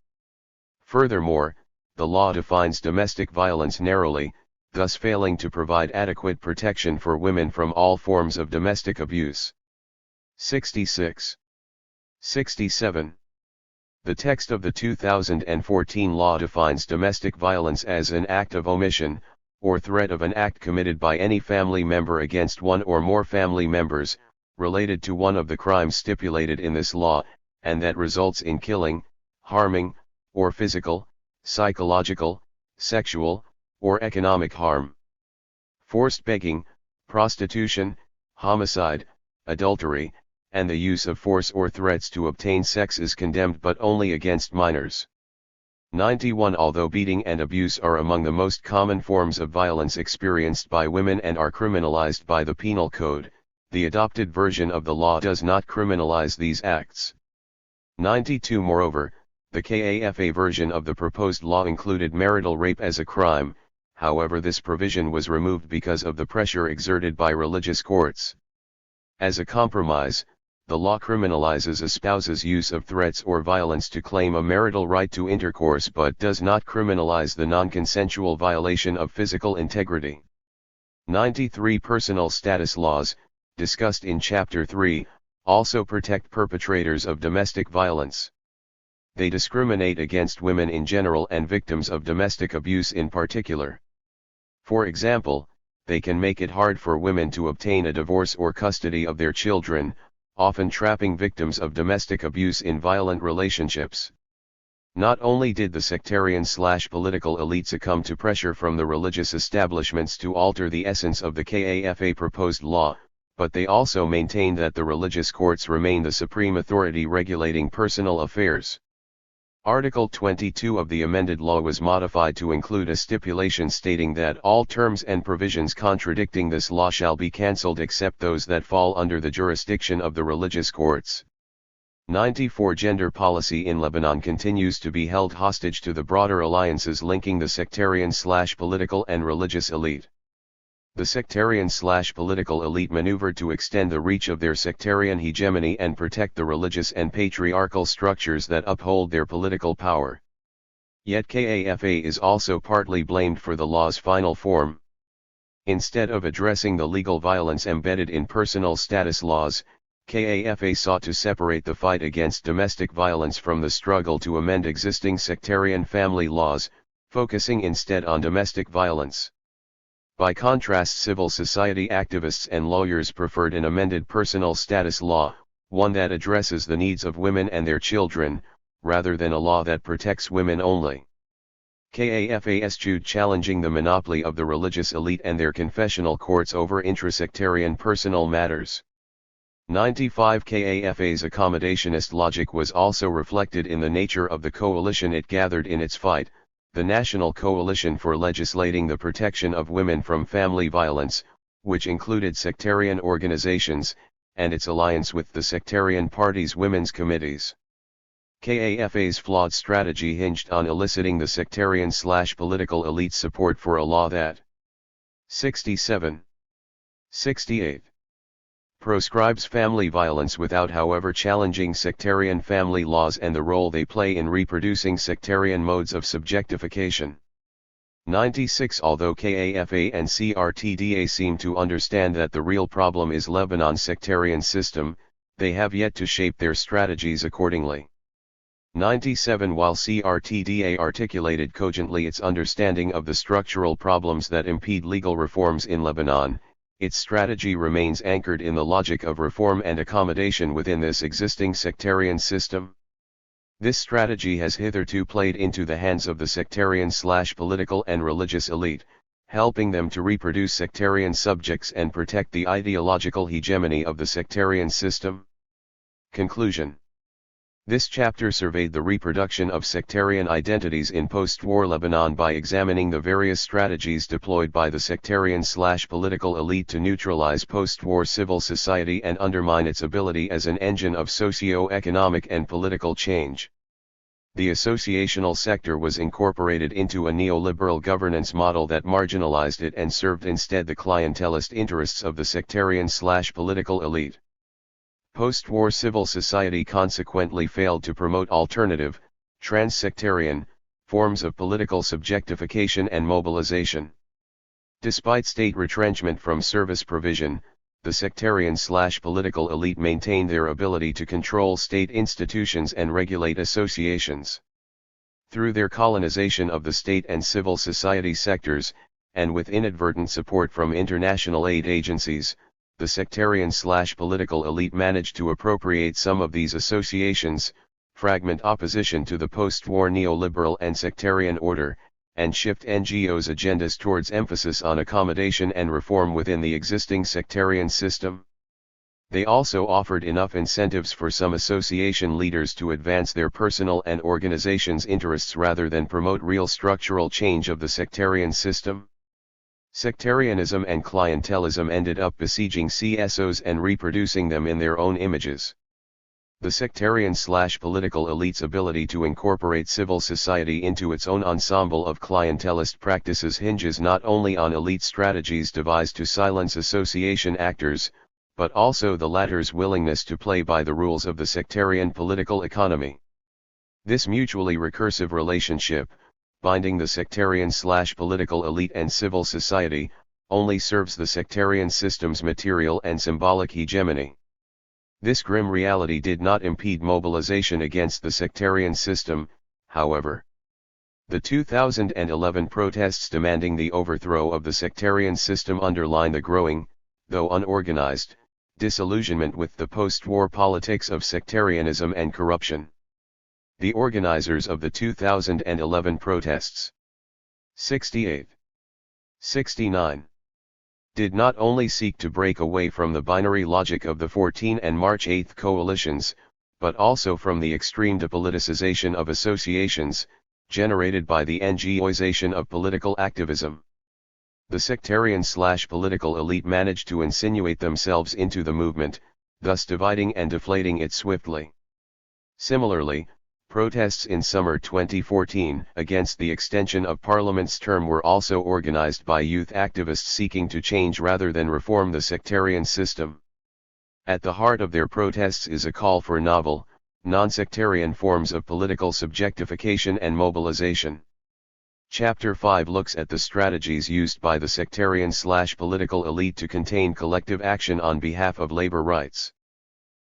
Furthermore, the law defines domestic violence narrowly, thus failing to provide adequate protection for women from all forms of domestic abuse. 66. 67. The text of the 2014 law defines domestic violence as an act of omission, or threat of an act committed by any family member against one or more family members, related to one of the crimes stipulated in this law, and that results in killing, harming, or physical, psychological, sexual, or economic harm. Forced begging, prostitution, homicide, adultery, and the use of force or threats to obtain sex is condemned, but only against minors. 91 Although beating and abuse are among the most common forms of violence experienced by women and are criminalized by the Penal Code, the adopted version of the law does not criminalize these acts. 92 Moreover, the KAFA version of the proposed law included marital rape as a crime, however this provision was removed because of the pressure exerted by religious courts. As a compromise, the law criminalizes a spouse's use of threats or violence to claim a marital right to intercourse but does not criminalize the non-consensual violation of physical integrity. 93 Personal status laws, discussed in Chapter 3, also protect perpetrators of domestic violence. They discriminate against women in general and victims of domestic abuse in particular. For example, they can make it hard for women to obtain a divorce or custody of their children, often trapping victims of domestic abuse in violent relationships. Not only did the sectarian/political elite succumb to pressure from the religious establishments to alter the essence of the KAFA proposed law, but they also maintained that the religious courts remain the supreme authority regulating personal affairs. Article 22 of the amended law was modified to include a stipulation stating that all terms and provisions contradicting this law shall be cancelled except those that fall under the jurisdiction of the religious courts. 94 Gender policy in Lebanon continues to be held hostage to the broader alliances linking the sectarian/political and religious elite. The sectarian/political elite maneuvered to extend the reach of their sectarian hegemony and protect the religious and patriarchal structures that uphold their political power. Yet KAFA is also partly blamed for the law's final form. Instead of addressing the legal violence embedded in personal status laws, KAFA sought to separate the fight against domestic violence from the struggle to amend existing sectarian family laws, focusing instead on domestic violence. By contrast, civil society activists and lawyers preferred an amended personal status law, one that addresses the needs of women and their children, rather than a law that protects women only. KAFA eschewed challenging the monopoly of the religious elite and their confessional courts over intrasectarian personal matters. 95 KAFA's accommodationist logic was also reflected in the nature of the coalition it gathered in its fight, the National Coalition for Legislating the Protection of Women from Family Violence, which included sectarian organizations, and its alliance with the sectarian parties' women's committees. KAFA's flawed strategy hinged on eliciting the sectarian/political elite's support for a law that 67. 68. Proscribes family violence without however challenging sectarian family laws and the role they play in reproducing sectarian modes of subjectification. 96. Although KAFA and CRTDA seem to understand that the real problem is Lebanon's sectarian system, they have yet to shape their strategies accordingly. 97. While CRTDA articulated cogently its understanding of the structural problems that impede legal reforms in Lebanon, its strategy remains anchored in the logic of reform and accommodation within this existing sectarian system. This strategy has hitherto played into the hands of the sectarian/political and religious elite, helping them to reproduce sectarian subjects and protect the ideological hegemony of the sectarian system. Conclusion. This chapter surveyed the reproduction of sectarian identities in post-war Lebanon by examining the various strategies deployed by the sectarian/political elite to neutralize post-war civil society and undermine its ability as an engine of socio-economic and political change. The associational sector was incorporated into a neoliberal governance model that marginalized it and served instead the clientelist interests of the sectarian/political elite. Post-war civil society consequently failed to promote alternative, trans-sectarian, forms of political subjectification and mobilization. Despite state retrenchment from service provision, the sectarian/political elite maintained their ability to control state institutions and regulate associations. Through their colonization of the state and civil society sectors, and with inadvertent support from international aid agencies, the sectarian/political elite managed to appropriate some of these associations, fragment opposition to the post-war neoliberal and sectarian order, and shift NGOs' agendas towards emphasis on accommodation and reform within the existing sectarian system. They also offered enough incentives for some association leaders to advance their personal and organizations' interests rather than promote real structural change of the sectarian system. Sectarianism and clientelism ended up besieging CSOs and reproducing them in their own images. The sectarian/political elite's ability to incorporate civil society into its own ensemble of clientelist practices hinges not only on elite strategies devised to silence association actors, but also the latter's willingness to play by the rules of the sectarian political economy. This mutually recursive relationship, binding the sectarian/political elite and civil society, only serves the sectarian system's material and symbolic hegemony. This grim reality did not impede mobilization against the sectarian system, however. The 2011 protests demanding the overthrow of the sectarian system underline the growing, though unorganized, disillusionment with the post-war politics of sectarianism and corruption. The organizers of the 2011 protests 68. 69. Did not only seek to break away from the binary logic of the 14 and March 8 coalitions, but also from the extreme depoliticization of associations, generated by the NGOization of political activism. The sectarian/political elite managed to insinuate themselves into the movement, thus dividing and deflating it swiftly. Similarly, protests in summer 2014 against the extension of Parliament's term were also organized by youth activists seeking to change rather than reform the sectarian system. At the heart of their protests is a call for novel, non-sectarian forms of political subjectification and mobilization. Chapter 5 looks at the strategies used by the sectarian/political elite to contain collective action on behalf of labor rights.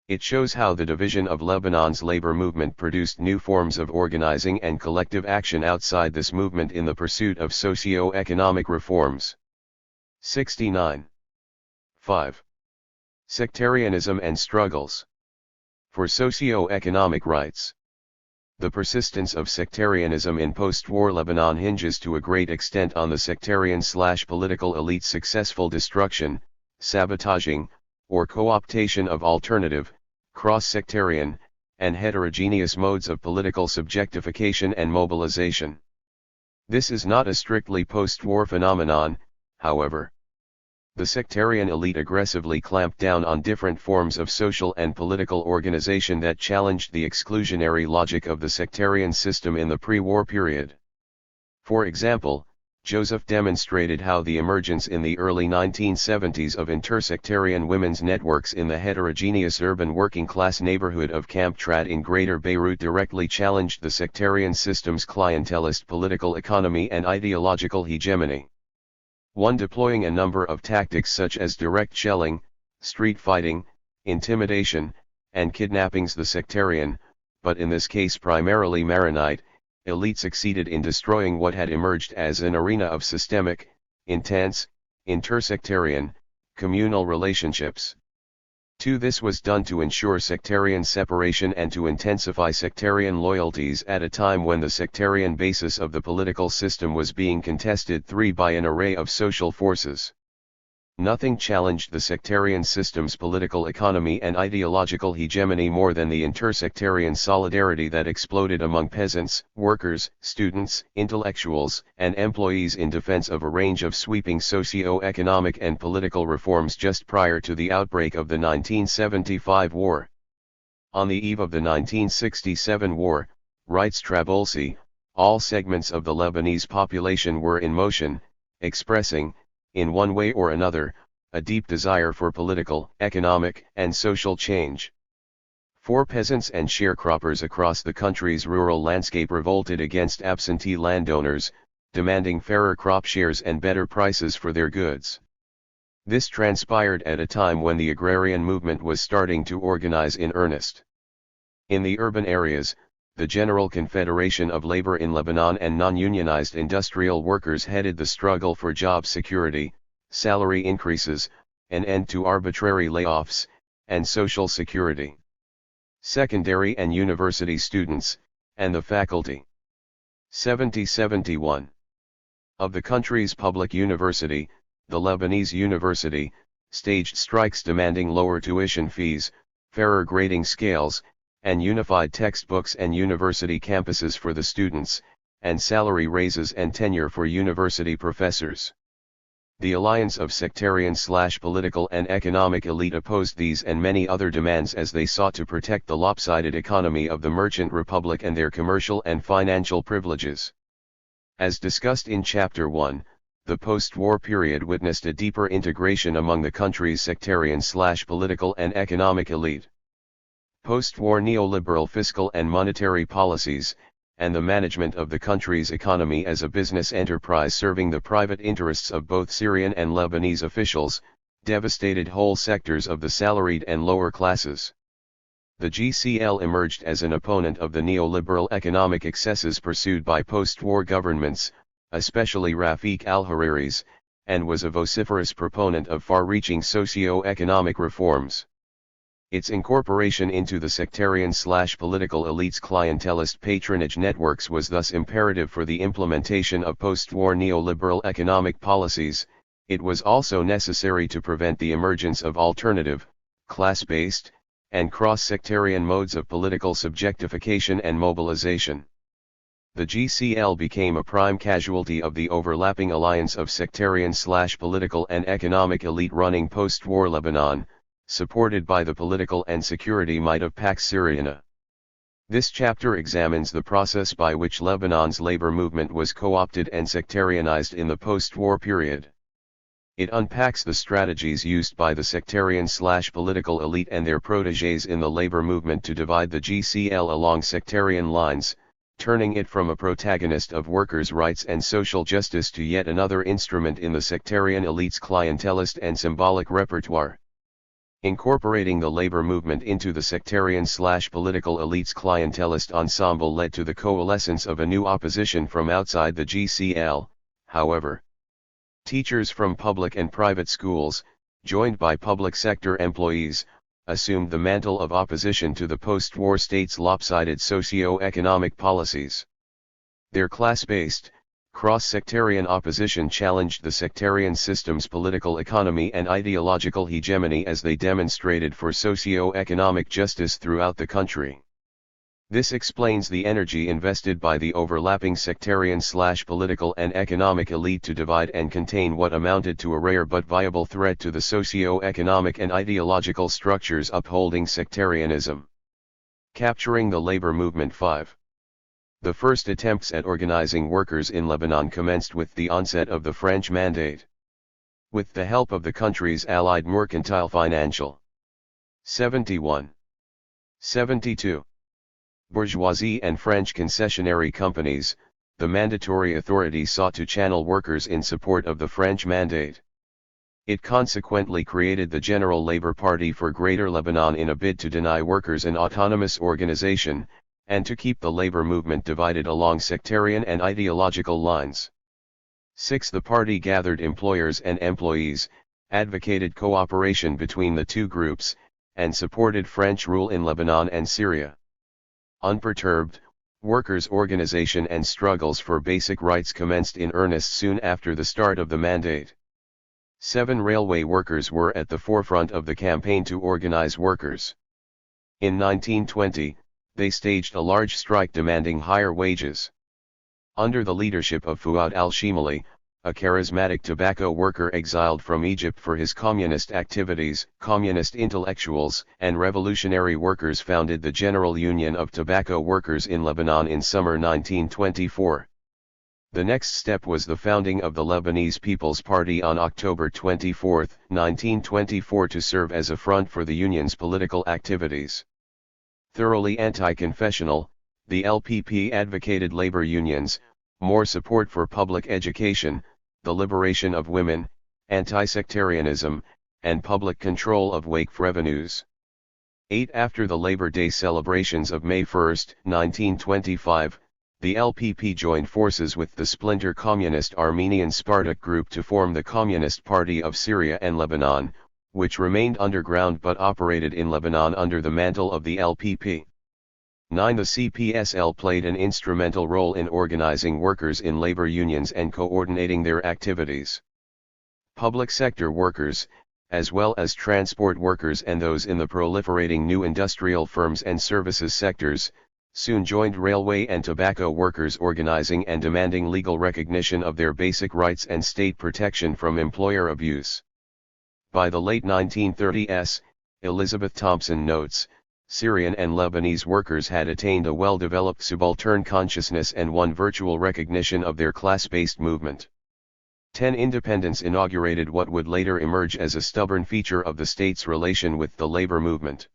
It shows how the division of Lebanon's labor movement produced new forms of organizing and collective action outside this movement in the pursuit of socio-economic reforms. 69. 5. Sectarianism and struggles. For socio-economic rights. The persistence of sectarianism in post-war Lebanon hinges to a great extent on the sectarian/political elite's successful destruction, sabotaging, or co-optation of alternative, cross-sectarian, and heterogeneous modes of political subjectification and mobilization. This is not a strictly post-war phenomenon, however. The sectarian elite aggressively clamped down on different forms of social and political organization that challenged the exclusionary logic of the sectarian system in the pre-war period. For example, Joseph demonstrated how the emergence in the early 1970s of intersectarian women's networks in the heterogeneous urban working-class neighborhood of Camp Trad in Greater Beirut directly challenged the sectarian system's clientelist political economy and ideological hegemony. One deploying a number of tactics such as direct shelling, street fighting, intimidation, and kidnappings. The sectarian, but in this case primarily Maronite, elite succeeded in destroying what had emerged as an arena of systemic, intense, intersectarian, communal relationships. This was done to ensure sectarian separation and to intensify sectarian loyalties at a time when the sectarian basis of the political system was being contested by an array of social forces. Nothing challenged the sectarian system's political economy and ideological hegemony more than the intersectarian solidarity that exploded among peasants, workers, students, intellectuals, and employees in defense of a range of sweeping socio-economic and political reforms just prior to the outbreak of the 1975 war. On the eve of the 1967 war, writes Trabulsi, all segments of the Lebanese population were in motion, expressing, in one way or another, a deep desire for political, economic, and social change. Peasants and sharecroppers across the country's rural landscape revolted against absentee landowners, demanding fairer crop shares and better prices for their goods. This transpired at a time when the agrarian movement was starting to organize in earnest. In the urban areas, the General Confederation of Labor in Lebanon and non-unionized industrial workers headed the struggle for job security, salary increases, an end to arbitrary layoffs, and social security. Secondary and university students, and the faculty. 70-71. Of the country's public university, the Lebanese University, staged strikes demanding lower tuition fees, fairer grading scales, and unified textbooks and university campuses for the students, and salary raises and tenure for university professors. The alliance of sectarian/political and economic elite opposed these and many other demands as they sought to protect the lopsided economy of the merchant republic and their commercial and financial privileges. As discussed in Chapter 1, the post-war period witnessed a deeper integration among the country's sectarian/political and economic elite. Post-war neoliberal fiscal and monetary policies, and the management of the country's economy as a business enterprise serving the private interests of both Syrian and Lebanese officials, devastated whole sectors of the salaried and lower classes. The GCL emerged as an opponent of the neoliberal economic excesses pursued by post-war governments, especially Rafiq al-Hariri's, and was a vociferous proponent of far-reaching socio-economic reforms. Its incorporation into the sectarian/political elite's clientelist patronage networks was thus imperative for the implementation of post-war neoliberal economic policies. It was also necessary to prevent the emergence of alternative, class-based, and cross-sectarian modes of political subjectification and mobilization. The GCL became a prime casualty of the overlapping alliance of sectarian/political and economic elite running post-war Lebanon, supported by the political and security might of Pax Syriana. This chapter examines the process by which Lebanon's labor movement was co-opted and sectarianized in the post-war period. It unpacks the strategies used by the sectarian/political elite and their protégés in the labor movement to divide the GCL along sectarian lines, turning it from a protagonist of workers' rights and social justice to yet another instrument in the sectarian elite's clientelist and symbolic repertoire. Incorporating the labor movement into the sectarian/political elite's clientelist ensemble led to the coalescence of a new opposition from outside the GCL, however. Teachers from public and private schools, joined by public sector employees, assumed the mantle of opposition to the post-war state's lopsided socio-economic policies. Their class-based, cross-sectarian opposition challenged the sectarian system's political economy and ideological hegemony as they demonstrated for socio-economic justice throughout the country. This explains the energy invested by the overlapping sectarian/political and economic elite to divide and contain what amounted to a rare but viable threat to the socio-economic and ideological structures upholding sectarianism. Capturing the labor movement. 5. The first attempts at organizing workers in Lebanon commenced with the onset of the French Mandate. With the help of the country's allied mercantile financial 71. 72. Bourgeoisie and French concessionary companies, the mandatory authority sought to channel workers in support of the French Mandate. It consequently created the General Labour Party for Greater Lebanon in a bid to deny workers an autonomous organization, and to keep the labor movement divided along sectarian and ideological lines. 6. The party gathered employers and employees, advocated cooperation between the two groups, and supported French rule in Lebanon and Syria. Unperturbed, workers' organization and struggles for basic rights commenced in earnest soon after the start of the mandate. 7. Railway workers were at the forefront of the campaign to organize workers. In 1920, they staged a large strike demanding higher wages. Under the leadership of Fuad al-Shimali, a charismatic tobacco worker exiled from Egypt for his communist activities, communist intellectuals and revolutionary workers founded the General Union of Tobacco Workers in Lebanon in summer 1924. The next step was the founding of the Lebanese People's Party on October 24, 1924 to serve as a front for the union's political activities. Thoroughly anti-confessional, the LPP advocated labor unions, more support for public education, the liberation of women, anti-sectarianism, and public control of waqf revenues. 8. After the Labor Day celebrations of May 1, 1925, the LPP joined forces with the splinter communist Armenian Spartak group to form the Communist Party of Syria and Lebanon, which remained underground but operated in Lebanon under the mantle of the LPP. 9. The CPSL played an instrumental role in organizing workers in labor unions and coordinating their activities. Public sector workers, as well as transport workers and those in the proliferating new industrial firms and services sectors, soon joined railway and tobacco workers organizing and demanding legal recognition of their basic rights and state protection from employer abuse. By the late 1930s, Elizabeth Thompson notes, Syrian and Lebanese workers had attained a well-developed subaltern consciousness and won virtual recognition of their class-based movement. 10. Independence inaugurated what would later emerge as a stubborn feature of the state's relation with the labor movement.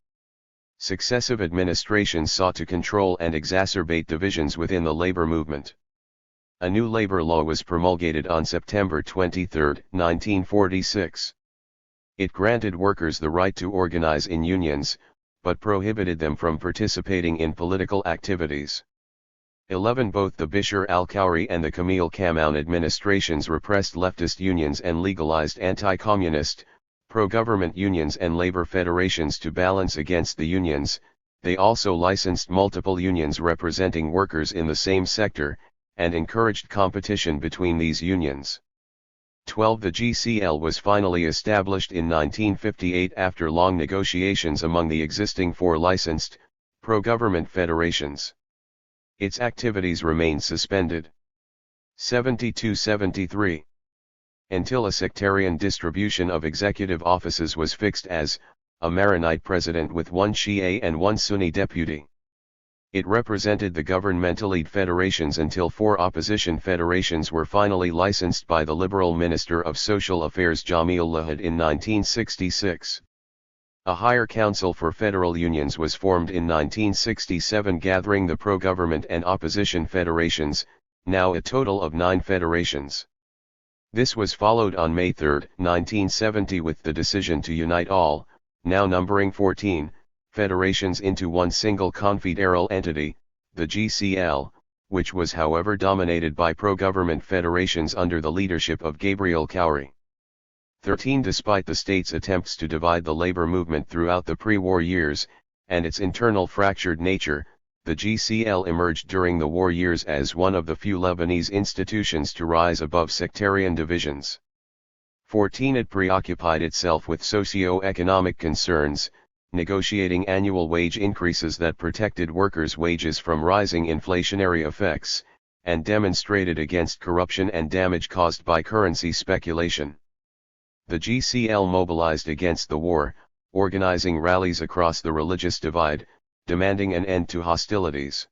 Successive administrations sought to control and exacerbate divisions within the labor movement. A new labor law was promulgated on September 23, 1946. It granted workers the right to organize in unions, but prohibited them from participating in political activities. 11. Both the Bishar al-Khoury and the Camille Kamoun administrations repressed leftist unions and legalized anti-communist, pro-government unions and labor federations to balance against the unions. They also licensed multiple unions representing workers in the same sector, and encouraged competition between these unions. 12. The GCL was finally established in 1958 after long negotiations among the existing four licensed, pro-government federations. Its activities remained suspended. 72-73. Until a sectarian distribution of executive offices was fixed as, a Maronite president with one Shia and one Sunni deputy. It represented the governmental-led federations until four opposition federations were finally licensed by the Liberal Minister of Social Affairs Jamil Lahad in 1966. A higher council for federal unions was formed in 1967, gathering the pro-government and opposition federations, now a total of 9 federations. This was followed on May 3, 1970 with the decision to unite all, now numbering 14, federations into one single confederal entity, the GCL, which was however dominated by pro-government federations under the leadership of Gabriel Cowrie. 13. Despite the state's attempts to divide the labor movement throughout the pre-war years, and its internal fractured nature, the GCL emerged during the war years as one of the few Lebanese institutions to rise above sectarian divisions. 14. It preoccupied itself with socio-economic concerns, negotiating annual wage increases that protected workers' wages from rising inflationary effects, and demonstrated against corruption and damage caused by currency speculation. The GCL mobilized against the war, organizing rallies across the religious divide, demanding an end to hostilities.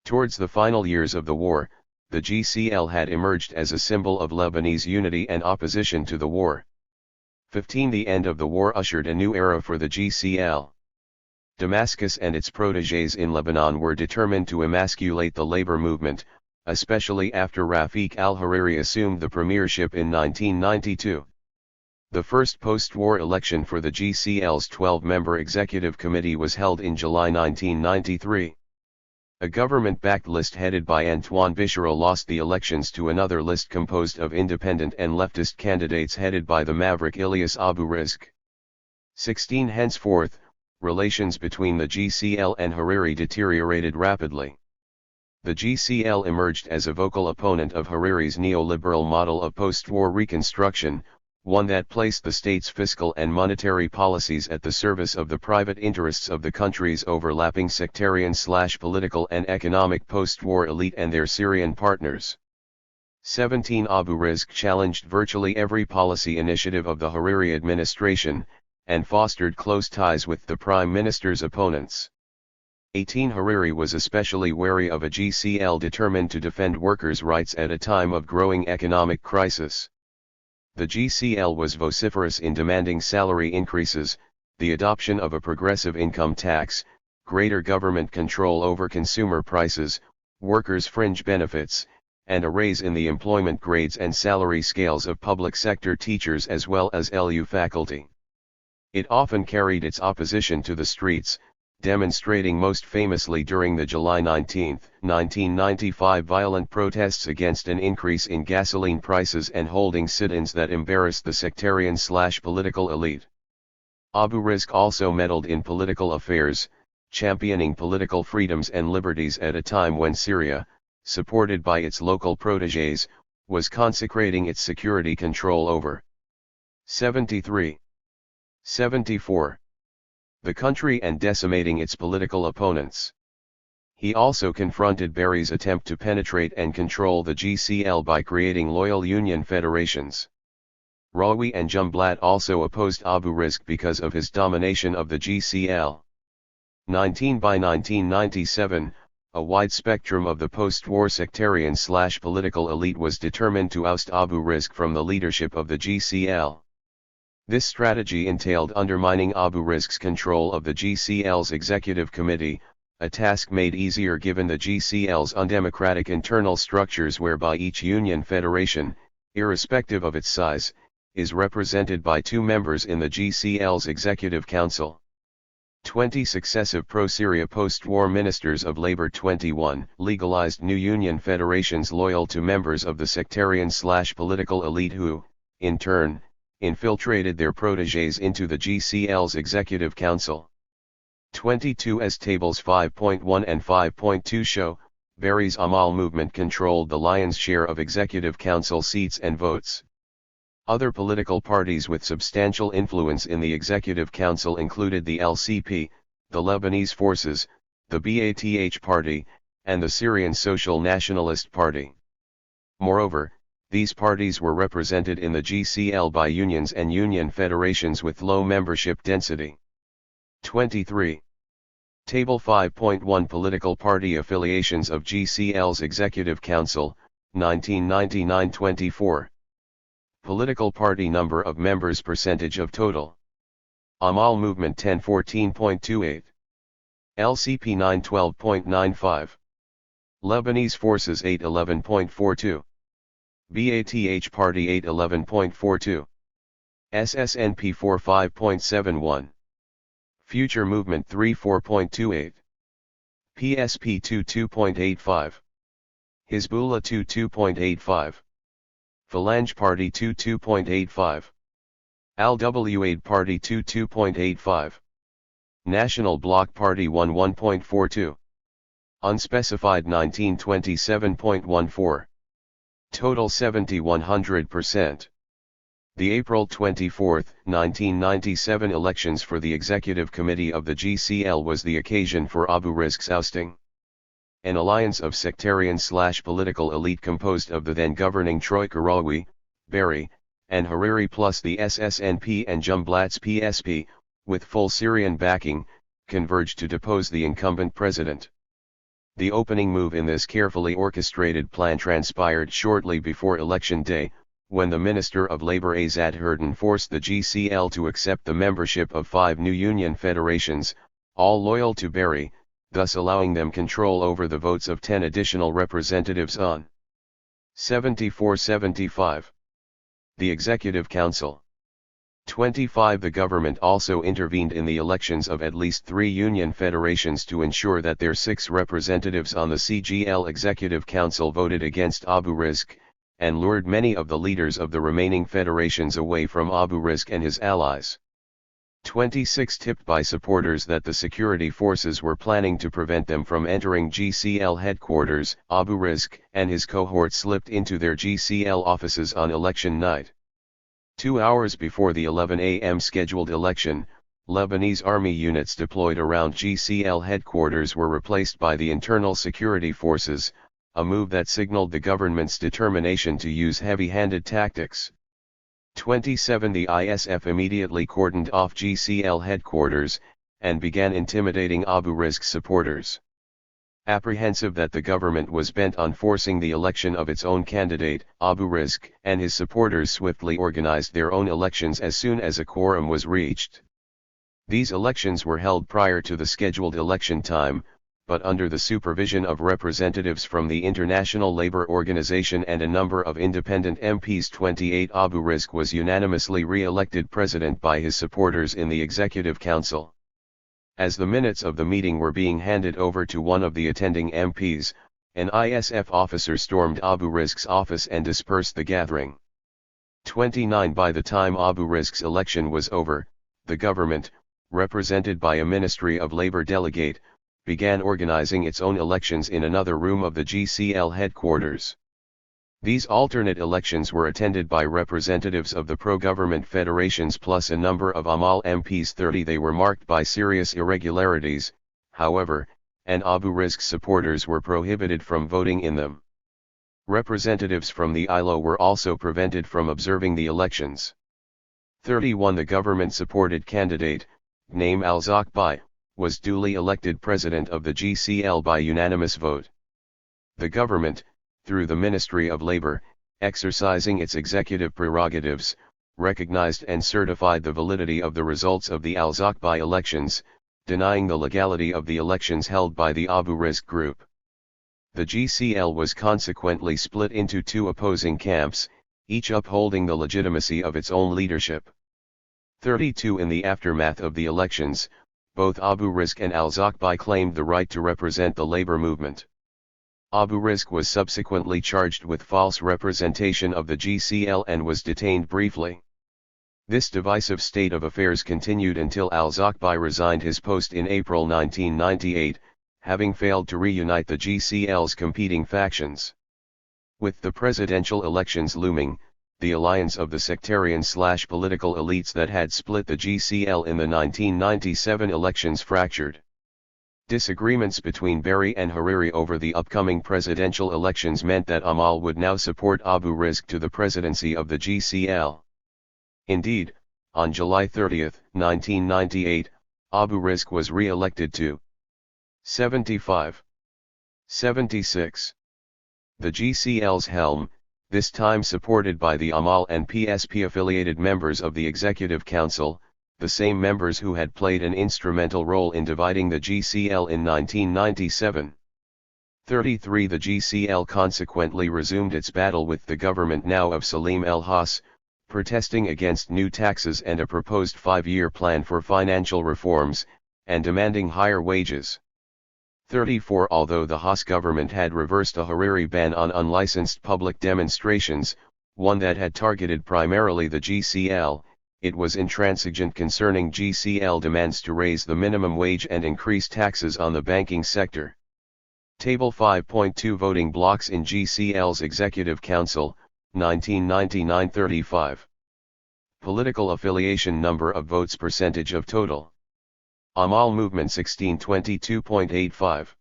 Towards the final years of the war, the GCL had emerged as a symbol of Lebanese unity and opposition to the war. 15. The end of the war ushered a new era for the GCL. Damascus and its protégés in Lebanon were determined to emasculate the labor movement, especially after Rafiq al-Hariri assumed the premiership in 1992. The first post-war election for the GCL's 12-member executive committee was held in July 1993. A government-backed list headed by Antoine Bichero lost the elections to another list composed of independent and leftist candidates headed by the maverick Ilyas Abu Rizk. 16. Henceforth, relations between the GCL and Hariri deteriorated rapidly. The GCL emerged as a vocal opponent of Hariri's neoliberal model of post-war reconstruction, one that placed the state's fiscal and monetary policies at the service of the private interests of the country's overlapping sectarian/political and economic post-war elite and their Syrian partners. 17. Abu Rizk challenged virtually every policy initiative of the Hariri administration, and fostered close ties with the prime minister's opponents. 18. Hariri was especially wary of a GCL determined to defend workers' rights at a time of growing economic crisis. The GCL was vociferous in demanding salary increases, the adoption of a progressive income tax, greater government control over consumer prices, workers' fringe benefits, and a raise in the employment grades and salary scales of public sector teachers as well as LU faculty. It often carried its opposition to the streets, demonstrating most famously during the July 19, 1995 violent protests against an increase in gasoline prices and holding sit-ins that embarrassed the sectarian/political elite. Abu Rizk also meddled in political affairs, championing political freedoms and liberties at a time when Syria, supported by its local protégés, was consecrating its security control over 73. 74. The country and decimating its political opponents. He also confronted Barry's attempt to penetrate and control the GCL by creating loyal union federations. Rabie and Jumblat also opposed Abu Rizk because of his domination of the GCL. 19. By 1997, a wide spectrum of the post-war sectarian/political elite was determined to oust Abu Rizk from the leadership of the GCL. This strategy entailed undermining Abu Rizk's control of the GCL's executive committee, a task made easier given the GCL's undemocratic internal structures whereby each union federation, irrespective of its size, is represented by 2 members in the GCL's executive council. 20 successive pro-Syria post-war ministers of labor 21 legalized new union federations loyal to members of the sectarian/political elite who, in turn, infiltrated their protégés into the GCL's executive council. 22. As tables 5.1 and 5.2 show, Barry's Amal movement controlled the lion's share of executive council seats and votes. Other political parties with substantial influence in the executive council included the LCP, the Lebanese Forces, the Bath Party, and the Syrian Social Nationalist Party. Moreover, these parties were represented in the GCL by unions and union federations with low membership density. 23. Table 5.1 Political party affiliations of GCL's Executive Council, 1999-24. Political party number of members percentage of total. Amal Movement 1014.28. LCP 912.95. Lebanese Forces 811.42. BATH Party 811.42. SSNP 45.71. Future Movement 34.28. PSP 22.85. Hizbullah 22.85. Phalange Party 22.85. Al-Waid Party 22.85. National Bloc Party 11.42. Unspecified 1927.14. Total 70-100%. The April 24, 1997 elections for the Executive Committee of the GCL was the occasion for Abu Rizq's ousting. An alliance of sectarian/political elite composed of the then governing Troika Rabie, Berry, and Hariri plus the SSNP and Jumblat's PSP, with full Syrian backing, converged to depose the incumbent president. The opening move in this carefully orchestrated plan transpired shortly before Election Day, when the Minister of Labour Azad Herden forced the GCL to accept the membership of 5 new union federations, all loyal to Berry, thus allowing them control over the votes of 10 additional representatives on 74-75. The Executive Council. 25. The government also intervened in the elections of at least 3 union federations to ensure that their 6 representatives on the CGL Executive Council voted against Abu Rizq, and lured many of the leaders of the remaining federations away from Abu Rizq and his allies. 26. Tipped by supporters that the security forces were planning to prevent them from entering GCL headquarters, Abu Rizq and his cohort slipped into their GCL offices on election night. 2 hours before the 11 a.m. scheduled election, Lebanese army units deployed around GCL headquarters were replaced by the internal security forces, a move that signaled the government's determination to use heavy-handed tactics. 27. The ISF immediately cordoned off GCL headquarters, and began intimidating Abu Rizq's supporters. Apprehensive that the government was bent on forcing the election of its own candidate, Abu Rizq and his supporters swiftly organized their own elections as soon as a quorum was reached. These elections were held prior to the scheduled election time, but under the supervision of representatives from the International Labour Organization and a number of independent MPs. 28. Abu Rizq was unanimously re-elected president by his supporters in the Executive Council. As the minutes of the meeting were being handed over to one of the attending MPs, an ISF officer stormed Abu Rizq's office and dispersed the gathering. 29. By the time Abu Rizq's election was over, the government, represented by a Ministry of Labour delegate, began organizing its own elections in another room of the GCL headquarters. These alternate elections were attended by representatives of the pro-government federations plus a number of Amal MPs. 30. They were marked by serious irregularities, however, and Abu Rizq's supporters were prohibited from voting in them. Representatives from the ILO were also prevented from observing the elections. 31. The government-supported candidate, Naim al-Zakbai, was duly elected president of the GCL by unanimous vote. The government, through the Ministry of Labour, exercising its executive prerogatives, recognized and certified the validity of the results of the al-Zakbai elections, denying the legality of the elections held by the Abu Rizq group. The GCL was consequently split into 2 opposing camps, each upholding the legitimacy of its own leadership. 32. In the aftermath of the elections, both Abu Rizq and al-Zakbai claimed the right to represent the labor movement. Abu Rizq was subsequently charged with false representation of the GCL and was detained briefly. This divisive state of affairs continued until al-Zakbai resigned his post in April 1998, having failed to reunite the GCL's competing factions. With the presidential elections looming, the alliance of the sectarian/political elites that had split the GCL in the 1997 elections fractured. Disagreements between Berry and Hariri over the upcoming presidential elections meant that Amal would now support Abu Rizq to the presidency of the GCL. Indeed, on July 30, 1998, Abu Rizq was re-elected to 75-76. The GCL's helm, this time supported by the Amal and PSP-affiliated members of the Executive Council, the same members who had played an instrumental role in dividing the GCL in 1997. 33. The GCL consequently resumed its battle with the government now of Salim el-Hass, protesting against new taxes and a proposed 5-year plan for financial reforms, and demanding higher wages. 34. Although the Haas government had reversed a Hariri ban on unlicensed public demonstrations, one that had targeted primarily the GCL, it was intransigent concerning GCL demands to raise the minimum wage and increase taxes on the banking sector. Table 5.2 Voting blocks in GCL's Executive Council, 1999-35. Political affiliation number of votes percentage of total. Amal Movement 1622.85.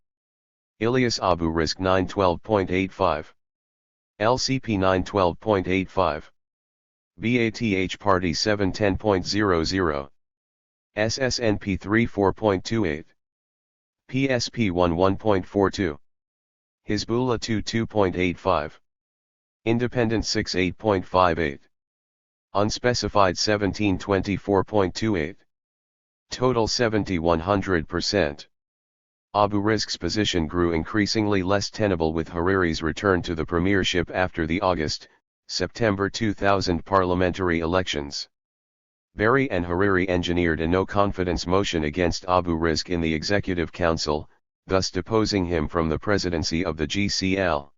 Ilyas Abu Rizk 912.85. LCP 912.85. BATH Party 710.00. SSNP 34.28. PSP 11.42. Hizbullah 22.85. Independent 68.58. Unspecified 1724.28. Total 70-100%. Abu Rizk's position grew increasingly less tenable with Hariri's return to the premiership after the August-September 2000 parliamentary elections. Barry and Hariri engineered a no-confidence motion against Abu Rizk in the Executive Council, thus deposing him from the presidency of the GCL.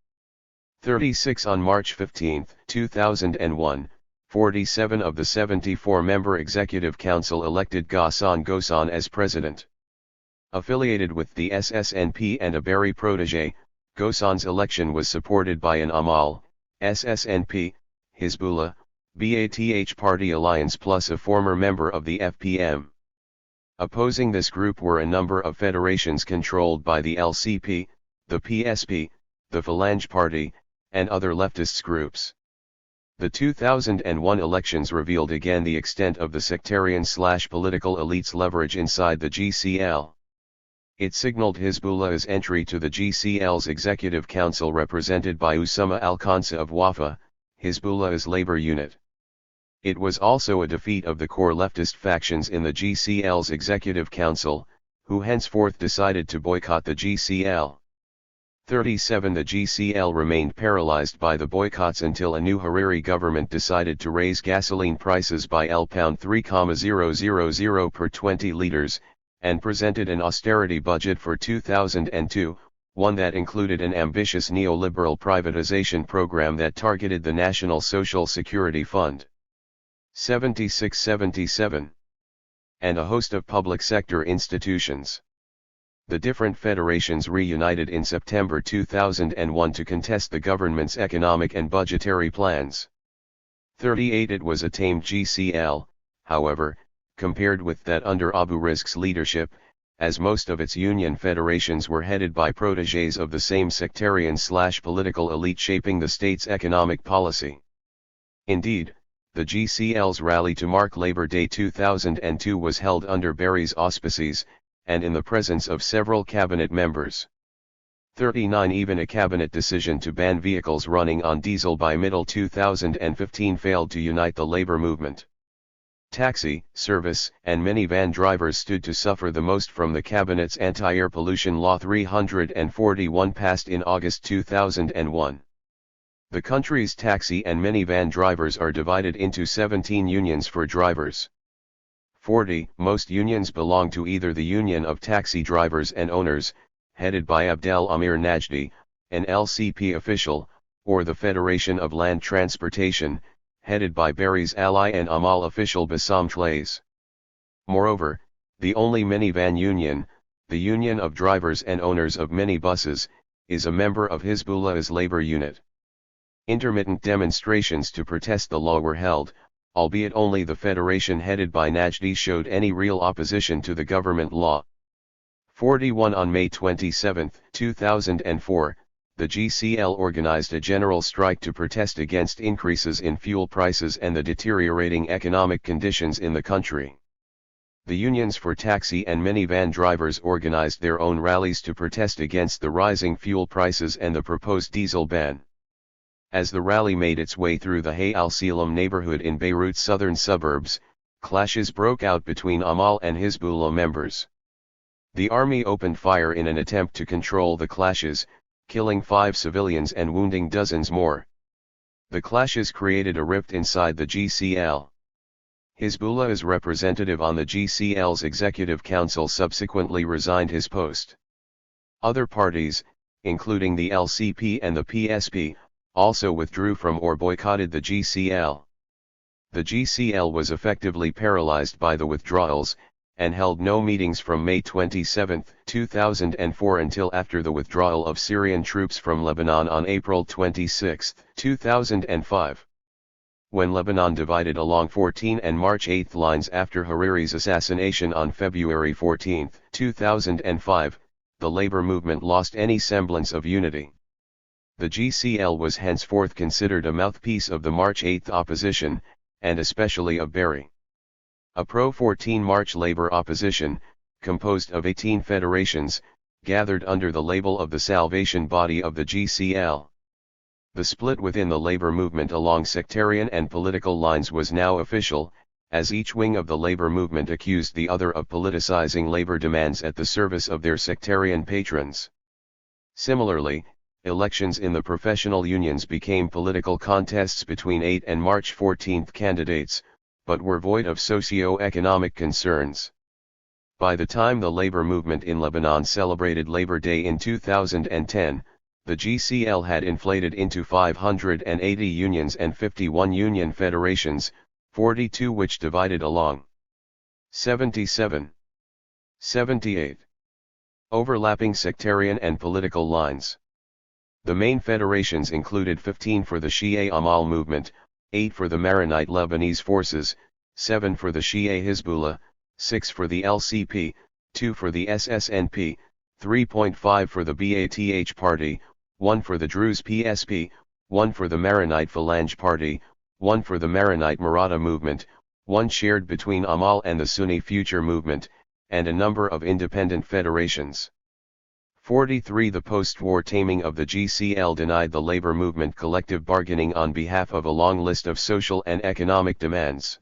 36 On March 15, 2001, 47 of the 74-member Executive Council elected Ghassan Ghossan as president. Affiliated with the SSNP and a Barry protege, Ghossan's election was supported by an Amal, SSNP, Hizbullah, BATH Party alliance plus a former member of the FPM. Opposing this group were a number of federations controlled by the LCP, the PSP, the Phalange Party, and other leftist groups. The 2001 elections revealed again the extent of the sectarian/political elite's leverage inside the GCL. It signaled Hizbullah's entry to the GCL's Executive Council represented by Usama al-Khansa of Wafa, Hizbullah's labor unit. It was also a defeat of the core leftist factions in the GCL's Executive Council, who henceforth decided to boycott the GCL. 37 The GCL remained paralyzed by the boycotts until a new Hariri government decided to raise gasoline prices by £3,000 per 20 litres, and presented an austerity budget for 2002, one that included an ambitious neoliberal privatization program that targeted the National Social Security Fund. 76-77. And a host of public sector institutions. The different federations reunited in September 2001 to contest the government's economic and budgetary plans. 38 It was a tamed GCL, however, compared with that under Abu Rizk's leadership, as most of its union federations were headed by protégés of the same sectarian/political elite shaping the state's economic policy. Indeed, the GCL's rally to mark Labor Day 2002 was held under Barry's auspices, and in the presence of several cabinet members. 39 Even a cabinet decision to ban vehicles running on diesel by middle 2015 failed to unite the labor movement. Taxi, service, and minivan drivers stood to suffer the most from the cabinet's Anti-Air Pollution Law 341 passed in August 2001. The country's taxi and minivan drivers are divided into 17 unions for drivers. 40 Most unions belong to either the Union of Taxi Drivers and Owners, headed by Abdel Amir Najdi, an LCP official, or the Federation of Land Transportation, headed by Barry's ally and Amal official Bassam Tlays. Moreover, the only minivan union, the Union of Drivers and Owners of Minibuses, is a member of Hizbullah's labor unit. Intermittent demonstrations to protest the law were held, albeit only the federation headed by Najdi showed any real opposition to the government law. 41 On May 27, 2004, the GCL organized a general strike to protest against increases in fuel prices and the deteriorating economic conditions in the country. The unions for taxi and minivan drivers organized their own rallies to protest against the rising fuel prices and the proposed diesel ban. As the rally made its way through the Hay al-Selam neighborhood in Beirut's southern suburbs, Clashes broke out between Amal and Hizbullah members. The army opened fire in an attempt to control the clashes, killing 5 civilians and wounding dozens more. The clashes created a rift inside the GCL. Hizbullah's representative on the GCL's Executive Council subsequently resigned his post. Other parties, including the LCP and the PSP, also withdrew from or boycotted the GCL. The GCL was effectively paralyzed by the withdrawals, and held no meetings from May 27, 2004 until after the withdrawal of Syrian troops from Lebanon on April 26, 2005. When Lebanon divided along 14 and March 8 lines after Hariri's assassination on February 14, 2005, the labor movement lost any semblance of unity. The GCL was henceforth considered a mouthpiece of the March 8 opposition, and especially of Berry. A pro-14 March labor opposition, composed of 18 federations, gathered under the label of the Salvation Body of the GCL. The split within the labor movement along sectarian and political lines was now official, as each wing of the labor movement accused the other of politicizing labor demands at the service of their sectarian patrons. Similarly, elections in the professional unions became political contests between 8 and March 14 candidates, but were void of socio-economic concerns. By the time the labor movement in Lebanon celebrated Labor Day in 2010, the GCL had inflated into 580 unions and 51 union federations, 42 which divided along 77. 78. Overlapping sectarian and political lines. The main federations included 15 for the Shia Amal movement, 8 for the Maronite Lebanese forces, 7 for the Shia Hizbullah, 6 for the LCP, 2 for the SSNP, 3.5 for the Bath Party, 1 for the Druze PSP, 1 for the Maronite Phalange Party, 1 for the Maronite Maratha movement, 1 shared between Amal and the Sunni Future movement, and a number of independent federations. 43. The post-war taming of the GCL denied the labor movement collective bargaining on behalf of a long list of social and economic demands.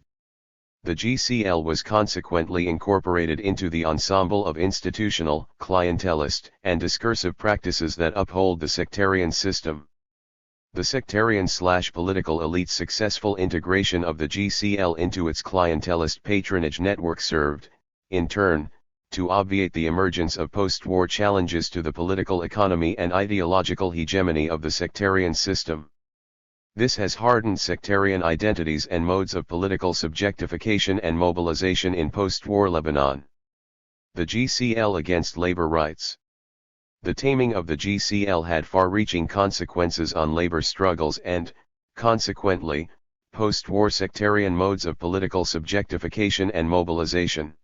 The GCL was consequently incorporated into the ensemble of institutional, clientelist, and discursive practices that uphold the sectarian system. The sectarian/political elite's successful integration of the GCL into its clientelist patronage network served, in turn, to obviate the emergence of post-war challenges to the political economy and ideological hegemony of the sectarian system. This has hardened sectarian identities and modes of political subjectification and mobilization in post-war Lebanon. The GCL against labor rights. The taming of the GCL had far-reaching consequences on labor struggles and, consequently, post-war sectarian modes of political subjectification and mobilization.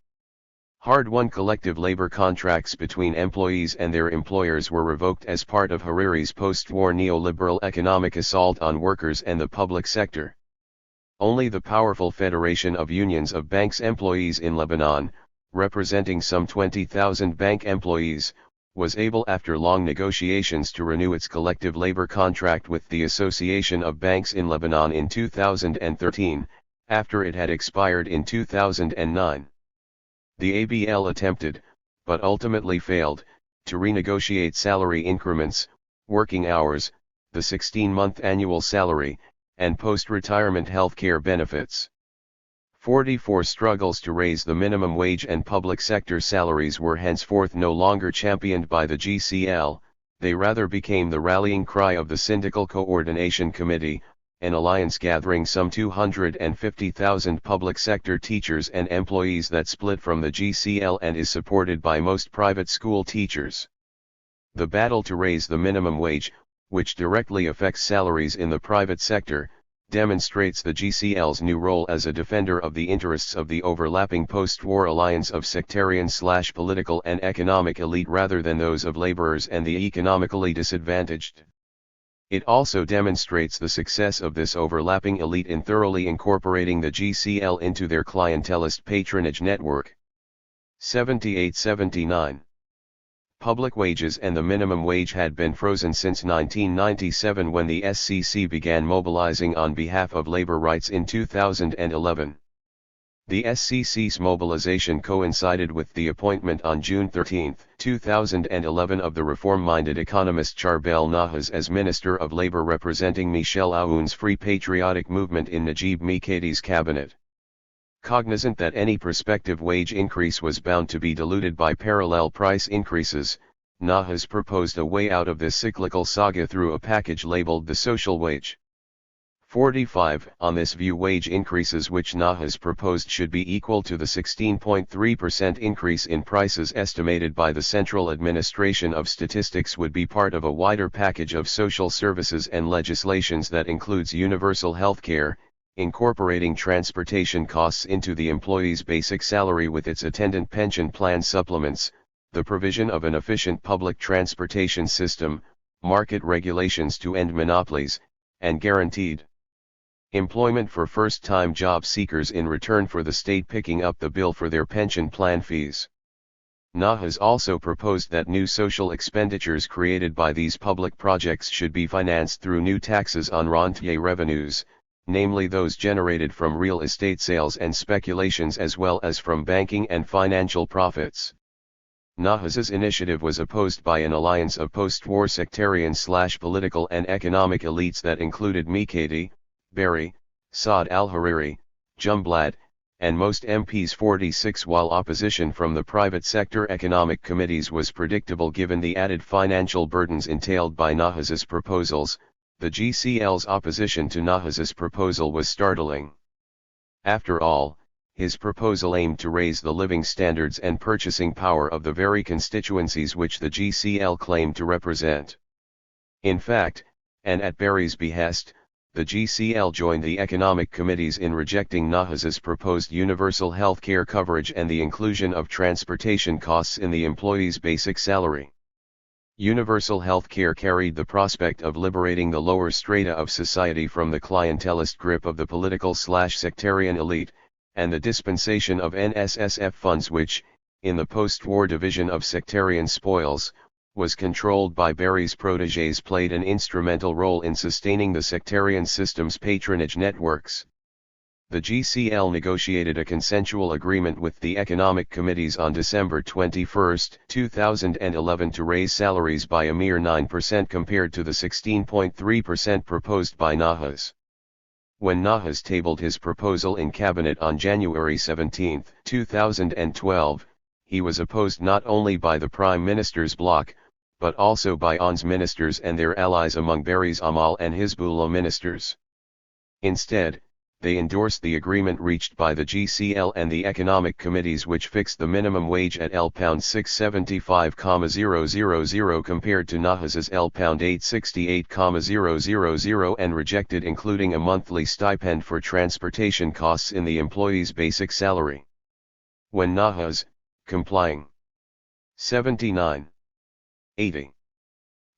Hard-won collective labor contracts between employees and their employers were revoked as part of Hariri's post-war neoliberal economic assault on workers and the public sector. Only the powerful Federation of Unions of Banks employees in Lebanon, representing some 20,000 bank employees, was able after long negotiations to renew its collective labor contract with the Association of Banks in Lebanon in 2013, after it had expired in 2009. The ABL attempted, but ultimately failed, to renegotiate salary increments, working hours, the 16-month annual salary, and post-retirement health care benefits. 44 struggles to raise the minimum wage and public sector salaries were henceforth no longer championed by the GCL, they rather became the rallying cry of the Syndical Coordination Committee, an alliance gathering some 250,000 public sector teachers and employees that split from the GCL and is supported by most private school teachers. The battle to raise the minimum wage, which directly affects salaries in the private sector, demonstrates the GCL's new role as a defender of the interests of the overlapping post-war alliance of sectarian/political and economic elite rather than those of laborers and the economically disadvantaged. It also demonstrates the success of this overlapping elite in thoroughly incorporating the GCL into their clientelist patronage network. 78-79. Public wages and the minimum wage had been frozen since 1997 when the SCC began mobilizing on behalf of labor rights in 2011. The SCC's mobilization coincided with the appointment on June 13, 2011 of the reform-minded economist Charbel Nahas as Minister of Labour representing Michel Aoun's Free Patriotic Movement in Najib Mikati's cabinet. Cognizant that any prospective wage increase was bound to be diluted by parallel price increases, Nahas proposed a way out of this cyclical saga through a package labeled the social wage. 45. On this view, wage increases which Nahas proposed should be equal to the 16.3% increase in prices estimated by the Central Administration of Statistics would be part of a wider package of social services and legislations that includes universal health care, incorporating transportation costs into the employee's basic salary with its attendant pension plan supplements, the provision of an efficient public transportation system, market regulations to end monopolies, and guaranteed employment for first-time job seekers in return for the state picking up the bill for their pension plan fees. Nahas also proposed that new social expenditures created by these public projects should be financed through new taxes on rentier revenues, namely those generated from real estate sales and speculations as well as from banking and financial profits. Nahas's initiative was opposed by an alliance of post-war sectarian/political and economic elites that included Mikati, Barry, Saad al-Hariri, Jumblat, and most MPs. 46. While opposition from the private sector economic committees was predictable given the added financial burdens entailed by Nahas's proposals, the GCL's opposition to Nahas's proposal was startling. After all, his proposal aimed to raise the living standards and purchasing power of the very constituencies which the GCL claimed to represent. In fact, and at Barry's behest, the GCL joined the economic committees in rejecting Nahas's proposed universal health care coverage and the inclusion of transportation costs in the employee's basic salary. Universal health care carried the prospect of liberating the lower strata of society from the clientelist grip of the political/sectarian elite, and the dispensation of NSSF funds which, in the post-war division of sectarian spoils, was controlled by Barry's protégés, played an instrumental role in sustaining the sectarian system's patronage networks. The GCL negotiated a consensual agreement with the economic committees on December 21, 2011 to raise salaries by a mere 9% compared to the 16.3% proposed by Nahas. When Nahas tabled his proposal in Cabinet on January 17, 2012, he was opposed not only by the Prime Minister's bloc, but also by ON's ministers and their allies among Barry's Amal and Hizbullah ministers. Instead, they endorsed the agreement reached by the GCL and the economic committees which fixed the minimum wage at £675,000 compared to Nahas's £868,000 and rejected including a monthly stipend for transportation costs in the employee's basic salary. When Nahas, complying 79. 80.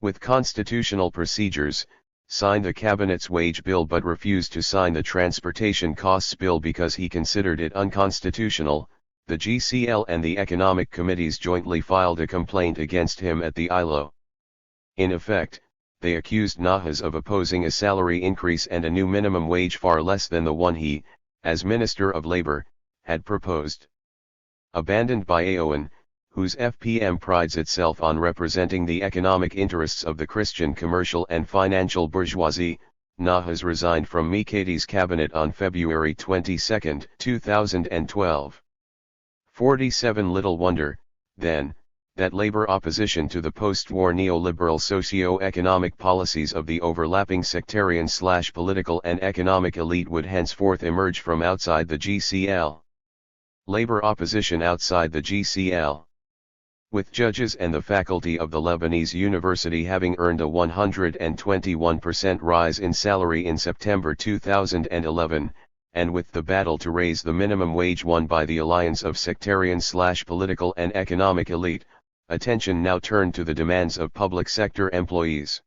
With constitutional procedures, signed the Cabinet's wage bill but refused to sign the transportation costs bill because he considered it unconstitutional, the GCL and the economic committees jointly filed a complaint against him at the ILO. In effect, they accused Nahas of opposing a salary increase and a new minimum wage far less than the one he, as Minister of Labour, had proposed. Abandoned by Aoun, whose FPM prides itself on representing the economic interests of the Christian commercial and financial bourgeoisie, Nahas resigned from Mikati's cabinet on February 22, 2012. 47. Little wonder, then, that Labour opposition to the post-war neoliberal socio-economic policies of the overlapping sectarian/political and economic elite would henceforth emerge from outside the GCL. Labour opposition outside the GCL. With judges and the faculty of the Lebanese University having earned a 121% rise in salary in September 2011, and with the battle to raise the minimum wage won by the alliance of sectarian/political and economic elite, attention now turned to the demands of public sector employees.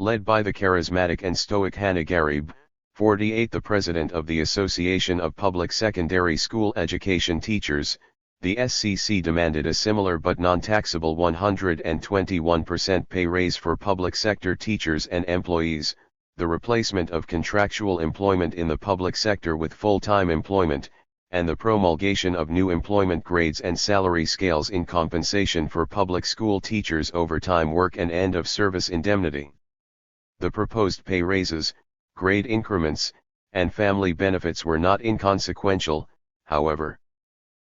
Led by the charismatic and stoic Hannah Garib, 48, the president of the Association of Public Secondary School Education Teachers, the SCC demanded a similar but non-taxable 121% pay raise for public sector teachers and employees, the replacement of contractual employment in the public sector with full-time employment, and the promulgation of new employment grades and salary scales in compensation for public school teachers' overtime work and end-of-service indemnity. The proposed pay raises, grade increments, and family benefits were not inconsequential, however.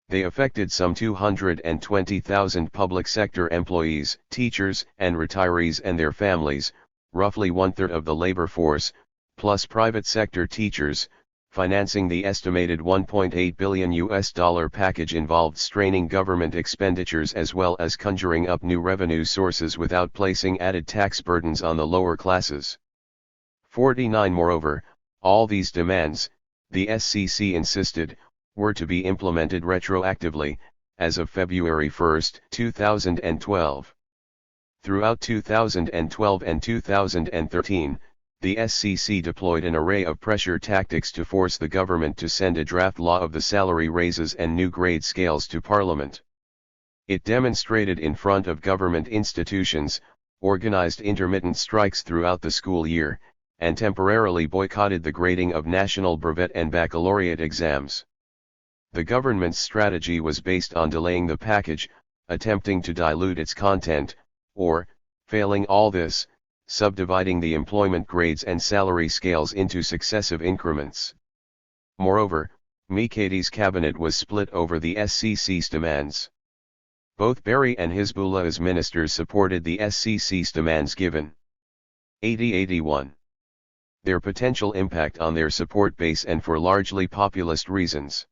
They affected some 220,000 public sector employees, teachers, and retirees and their families, roughly one-third of the labor force, plus private sector teachers. Financing the estimated $1.8 billion package involved straining government expenditures as well as conjuring up new revenue sources without placing added tax burdens on the lower classes. 49 Moreover, all these demands, the SCC insisted, were to be implemented retroactively, as of February 1, 2012. Throughout 2012 and 2013, the SCC deployed an array of pressure tactics to force the government to send a draft law of the salary raises and new grade scales to Parliament. It demonstrated in front of government institutions, organized intermittent strikes throughout the school year, and temporarily boycotted the grading of national brevet and baccalaureate exams. The government's strategy was based on delaying the package, attempting to dilute its content, or, failing all this, subdividing the employment grades and salary scales into successive increments. Moreover, Mikhady's cabinet was split over the SCC's demands. Both Barry and Hizbullah's ministers supported the SCC's demands given. 80-81. Their potential impact on their support base and for largely populist reasons.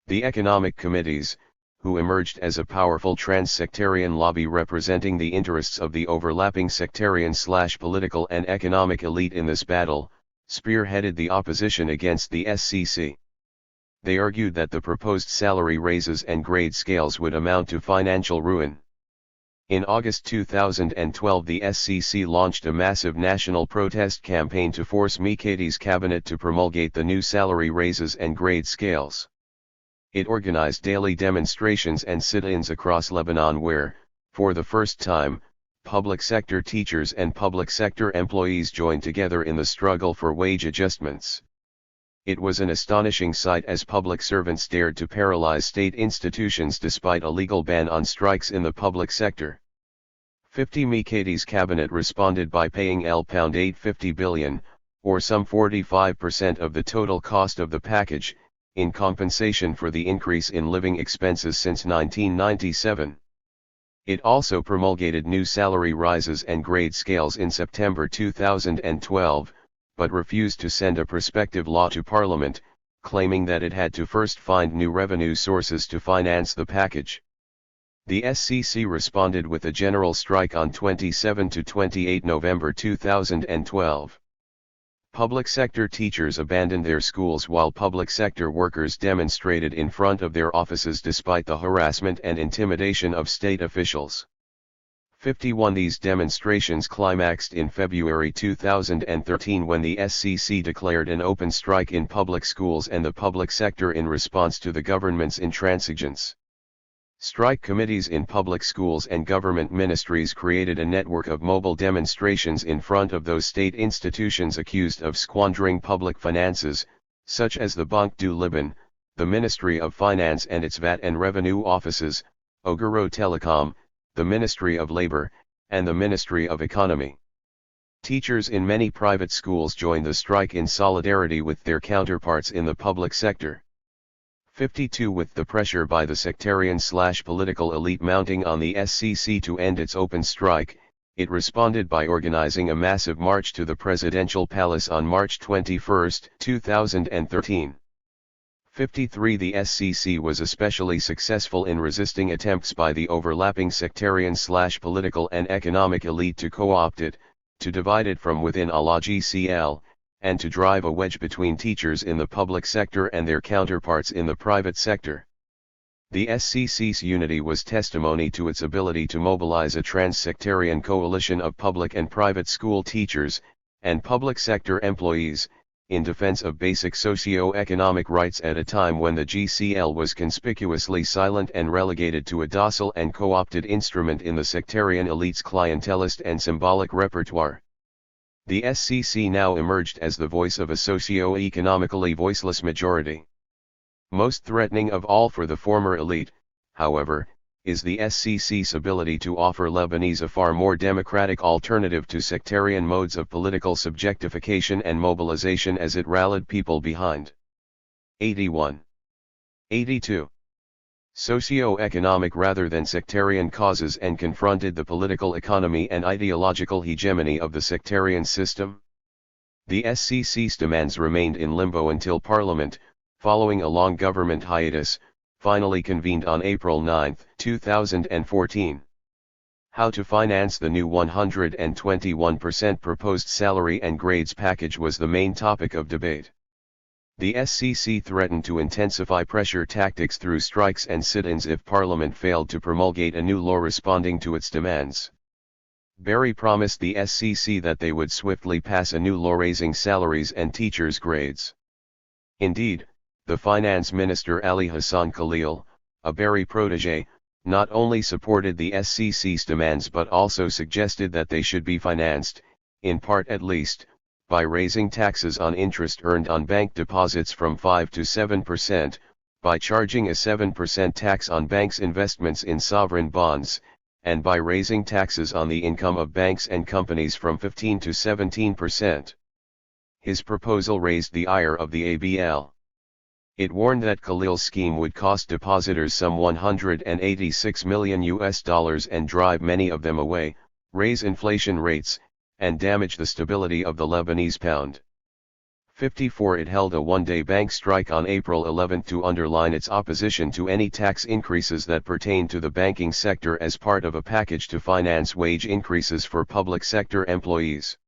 The economic committees, who emerged as a powerful trans-sectarian lobby representing the interests of the overlapping sectarian/political and economic elite in this battle, spearheaded the opposition against the SCC. They argued that the proposed salary raises and grade scales would amount to financial ruin. In August 2012, the SCC launched a massive national protest campaign to force Mikhady's cabinet to promulgate the new salary raises and grade scales. It organized daily demonstrations and sit-ins across Lebanon where, for the first time, public sector teachers and public sector employees joined together in the struggle for wage adjustments. It was an astonishing sight as public servants dared to paralyze state institutions despite a legal ban on strikes in the public sector. 50 Mikhady's cabinet responded by paying £850 billion, or some 45% of the total cost of the package, in compensation for the increase in living expenses since 1997. It also promulgated new salary rises and grade scales in September 2012, but refused to send a prospective law to Parliament, claiming that it had to first find new revenue sources to finance the package. The SCC responded with a general strike on 27 to 28 November 2012. Public sector teachers abandoned their schools while public sector workers demonstrated in front of their offices despite the harassment and intimidation of state officials. 51 These demonstrations climaxed in February 2013 when the SCC declared an open strike in public schools and the public sector in response to the government's intransigence. Strike committees in public schools and government ministries created a network of mobile demonstrations in front of those state institutions accused of squandering public finances, such as the Banque du Liban, the Ministry of Finance and its VAT and Revenue offices, Oguro Telecom, the Ministry of Labor, and the Ministry of Economy. Teachers in many private schools joined the strike in solidarity with their counterparts in the public sector. 52 With the pressure by the sectarian/political elite mounting on the SCC to end its open strike, it responded by organizing a massive march to the presidential palace on March 21, 2013. 53 The SCC was especially successful in resisting attempts by the overlapping sectarian/political and economic elite to co-opt it, to divide it from within Allah-GCL, and to drive a wedge between teachers in the public sector and their counterparts in the private sector. The SCC's unity was testimony to its ability to mobilize a trans-sectarian coalition of public and private school teachers, and public sector employees, in defense of basic socio-economic rights at a time when the GCL was conspicuously silent and relegated to a docile and co-opted instrument in the sectarian elite's clientelist and symbolic repertoire. The SCC now emerged as the voice of a socio-economically voiceless majority. Most threatening of all for the former elite, however, is the SCC's ability to offer Lebanese a far more democratic alternative to sectarian modes of political subjectification and mobilization as it rallied people behind. 81. 82. Socio-economic rather than sectarian causes and confronted the political economy and ideological hegemony of the sectarian system. The SCC's demands remained in limbo until Parliament, following a long government hiatus, finally convened on April 9, 2014. How to finance the new 121% proposed salary and grades package was the main topic of debate. The SCC threatened to intensify pressure tactics through strikes and sit-ins if Parliament failed to promulgate a new law responding to its demands. Barry promised the SCC that they would swiftly pass a new law raising salaries and teachers' grades. Indeed, the Finance Minister Ali Hassan Khalil, a Barry protege, not only supported the SCC's demands but also suggested that they should be financed, in part at least, by raising taxes on interest earned on bank deposits from 5 to 7%, by charging a 7% tax on banks' investments in sovereign bonds, and by raising taxes on the income of banks and companies from 15 to 17%. His proposal raised the ire of the ABL. It warned that Khalil's scheme would cost depositors some $186 million and drive many of them away, raise inflation rates, and damage the stability of the Lebanese pound. 54. It held a one-day bank strike on April 11 to underline its opposition to any tax increases that pertain to the banking sector as part of a package to finance wage increases for public sector employees.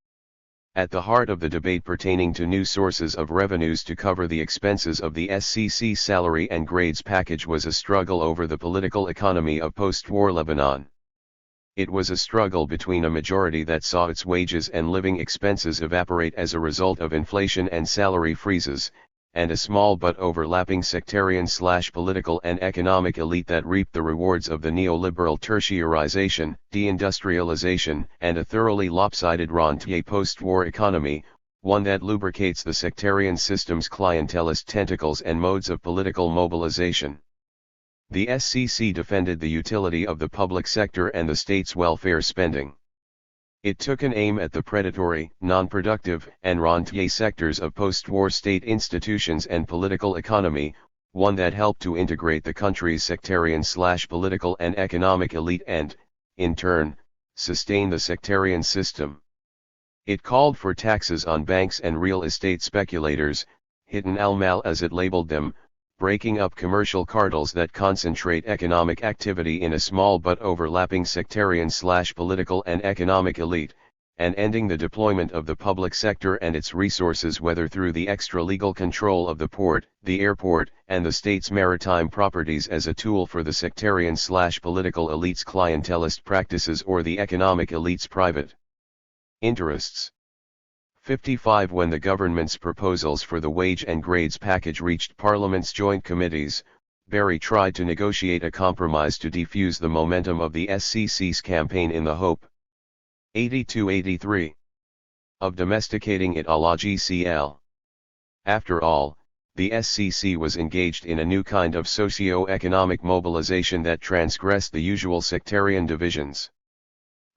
At the heart of the debate pertaining to new sources of revenues to cover the expenses of the SCC salary and grades package was a struggle over the political economy of post-war Lebanon. It was a struggle between a majority that saw its wages and living expenses evaporate as a result of inflation and salary freezes, and a small but overlapping sectarian/political and economic elite that reaped the rewards of the neoliberal tertiarization, deindustrialization, and a thoroughly lopsided rentier post-war economy, one that lubricates the sectarian system's clientelist tentacles and modes of political mobilization. The SCC defended the utility of the public sector and the state's welfare spending. It took an aim at the predatory, non-productive, and rentier sectors of post-war state institutions and political economy, one that helped to integrate the country's sectarian/political and economic elite and, in turn, sustain the sectarian system. It called for taxes on banks and real estate speculators, hidden al-mal as it labeled them, breaking up commercial cartels that concentrate economic activity in a small but overlapping sectarian/political and economic elite, and ending the deployment of the public sector and its resources whether through the extra-legal control of the port, the airport, and the state's maritime properties as a tool for the sectarian/political elite's clientelist practices or the economic elite's private interests. 55. When the government's proposals for the wage and grades package reached Parliament's joint committees, Barry tried to negotiate a compromise to defuse the momentum of the SCC's campaign in the hope 82-83 of domesticating it a la GCL. After all, the SCC was engaged in a new kind of socio-economic mobilization that transgressed the usual sectarian divisions.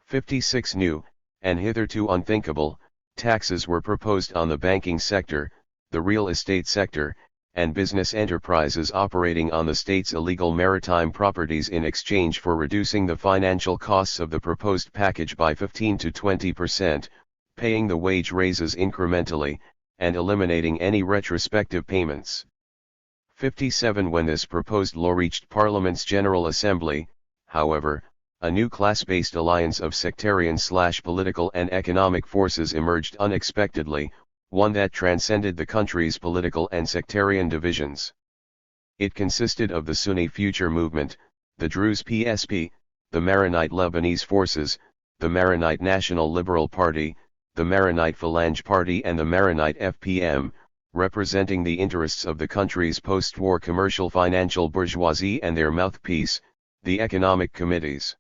56. New, and hitherto unthinkable, taxes were proposed on the banking sector, the real estate sector, and business enterprises operating on the state's illegal maritime properties in exchange for reducing the financial costs of the proposed package by 15 to 20%, paying the wage raises incrementally, and eliminating any retrospective payments. 57. When this proposed law reached Parliament's General Assembly, however, a new class-based alliance of sectarian/political and economic forces emerged unexpectedly, one that transcended the country's political and sectarian divisions. It consisted of the Sunni Future Movement, the Druze PSP, the Maronite Lebanese Forces, the Maronite National Liberal Party, the Maronite Phalange Party and the Maronite FPM, representing the interests of the country's post-war commercial financial bourgeoisie and their mouthpiece, the economic committees.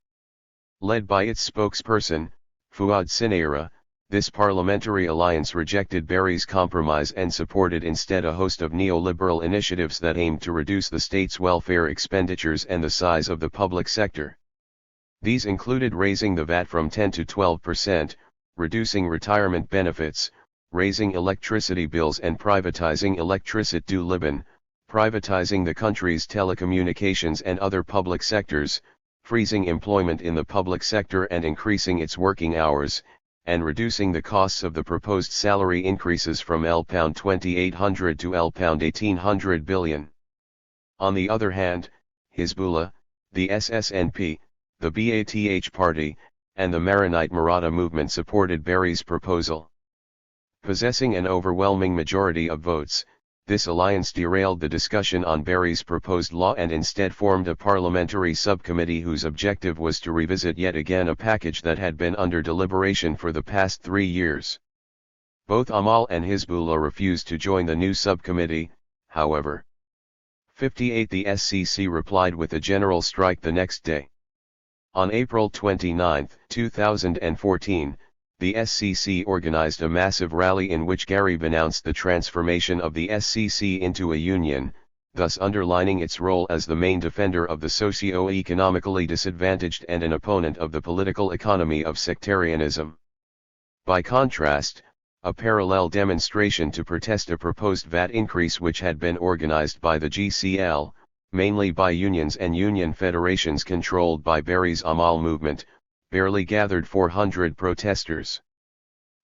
Led by its spokesperson, Fuad Sinaira, This parliamentary alliance rejected Barry's compromise and supported instead a host of neoliberal initiatives that aimed to reduce the state's welfare expenditures and the size of the public sector. These included raising the VAT from 10 to 12%, reducing retirement benefits, raising electricity bills and privatizing Electricité du Liban, privatizing the country's telecommunications and other public sectors, freezing employment in the public sector and increasing its working hours, and reducing the costs of the proposed salary increases from £2800 to £1800 billion. On the other hand, Hizbullah, the SSNP, the Ba'ath Party, and the Maronite Maratha movement supported Barry's proposal. Possessing an overwhelming majority of votes, this alliance derailed the discussion on Barry's proposed law and instead formed a parliamentary subcommittee whose objective was to revisit yet again a package that had been under deliberation for the past 3 years. Both Amal and Hizbullah refused to join the new subcommittee, however. 58 The SCC replied with a general strike the next day. On April 29, 2014, the SCC organized a massive rally in which Garib announced the transformation of the SCC into a union, thus underlining its role as the main defender of the socio-economically disadvantaged and an opponent of the political economy of sectarianism. By contrast, a parallel demonstration to protest a proposed VAT increase which had been organized by the GCL, mainly by unions and union federations controlled by Barry's Amal movement, barely gathered 400 protesters.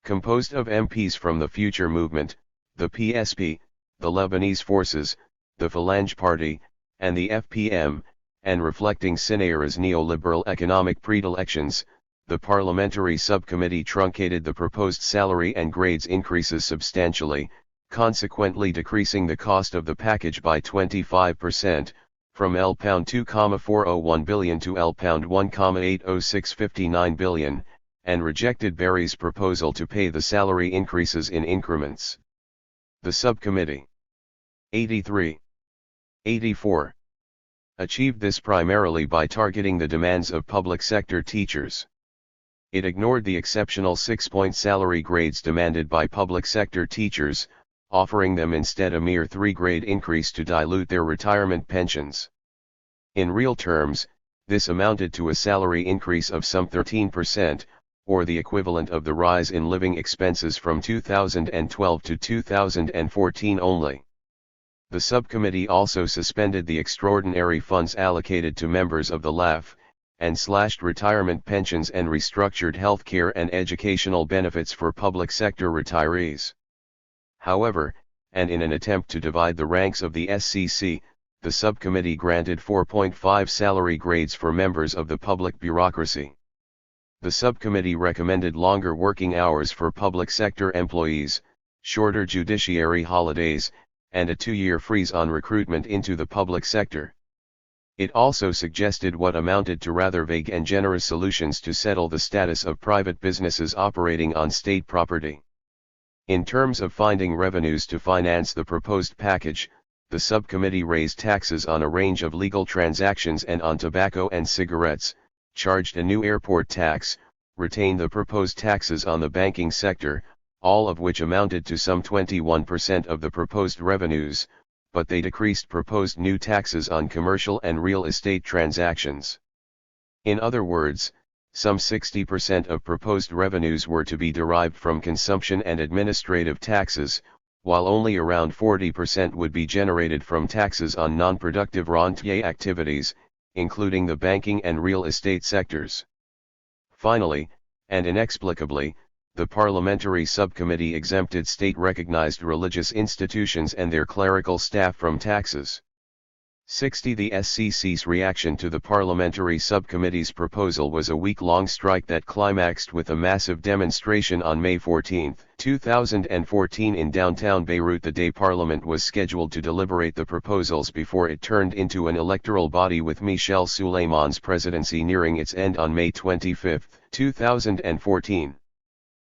Composed of MPs from the Future Movement, the PSP, the Lebanese Forces, the Phalange Party, and the FPM, and reflecting Sinaira's neoliberal economic predilections, the parliamentary subcommittee truncated the proposed salary and grades increases substantially, consequently decreasing the cost of the package by 25%, from £2.401 billion to £1.80659 billion, and rejected Barry's proposal to pay the salary increases in increments. The subcommittee 83. 84. Achieved this primarily by targeting the demands of public sector teachers. It ignored the exceptional 6-point salary grades demanded by public sector teachers, offering them instead a mere 3-grade increase to dilute their retirement pensions. In real terms, this amounted to a salary increase of some 13%, or the equivalent of the rise in living expenses from 2012 to 2014 only. The subcommittee also suspended the extraordinary funds allocated to members of the LAF, and slashed retirement pensions and restructured healthcare and educational benefits for public sector retirees. However, and in an attempt to divide the ranks of the SCC, the subcommittee granted 4.5 salary grades for members of the public bureaucracy. The subcommittee recommended longer working hours for public sector employees, shorter judiciary holidays, and a 2-year freeze on recruitment into the public sector. It also suggested what amounted to rather vague and generous solutions to settle the status of private businesses operating on state property. In terms of finding revenues to finance the proposed package, the subcommittee raised taxes on a range of legal transactions and on tobacco and cigarettes, charged a new airport tax, retained the proposed taxes on the banking sector, all of which amounted to some 21% of the proposed revenues, but they decreased proposed new taxes on commercial and real estate transactions. In other words, some 60% of proposed revenues were to be derived from consumption and administrative taxes, while only around 40% would be generated from taxes on non-productive rentier activities, including the banking and real estate sectors. Finally, and inexplicably, the parliamentary subcommittee exempted state-recognized religious institutions and their clerical staff from taxes. 60. The SCC's reaction to the parliamentary subcommittee's proposal was a week-long strike that climaxed with a massive demonstration on May 14, 2014 in downtown Beirut the day Parliament was scheduled to deliberate the proposals before it turned into an electoral body, with Michel Suleiman's presidency nearing its end on May 25, 2014.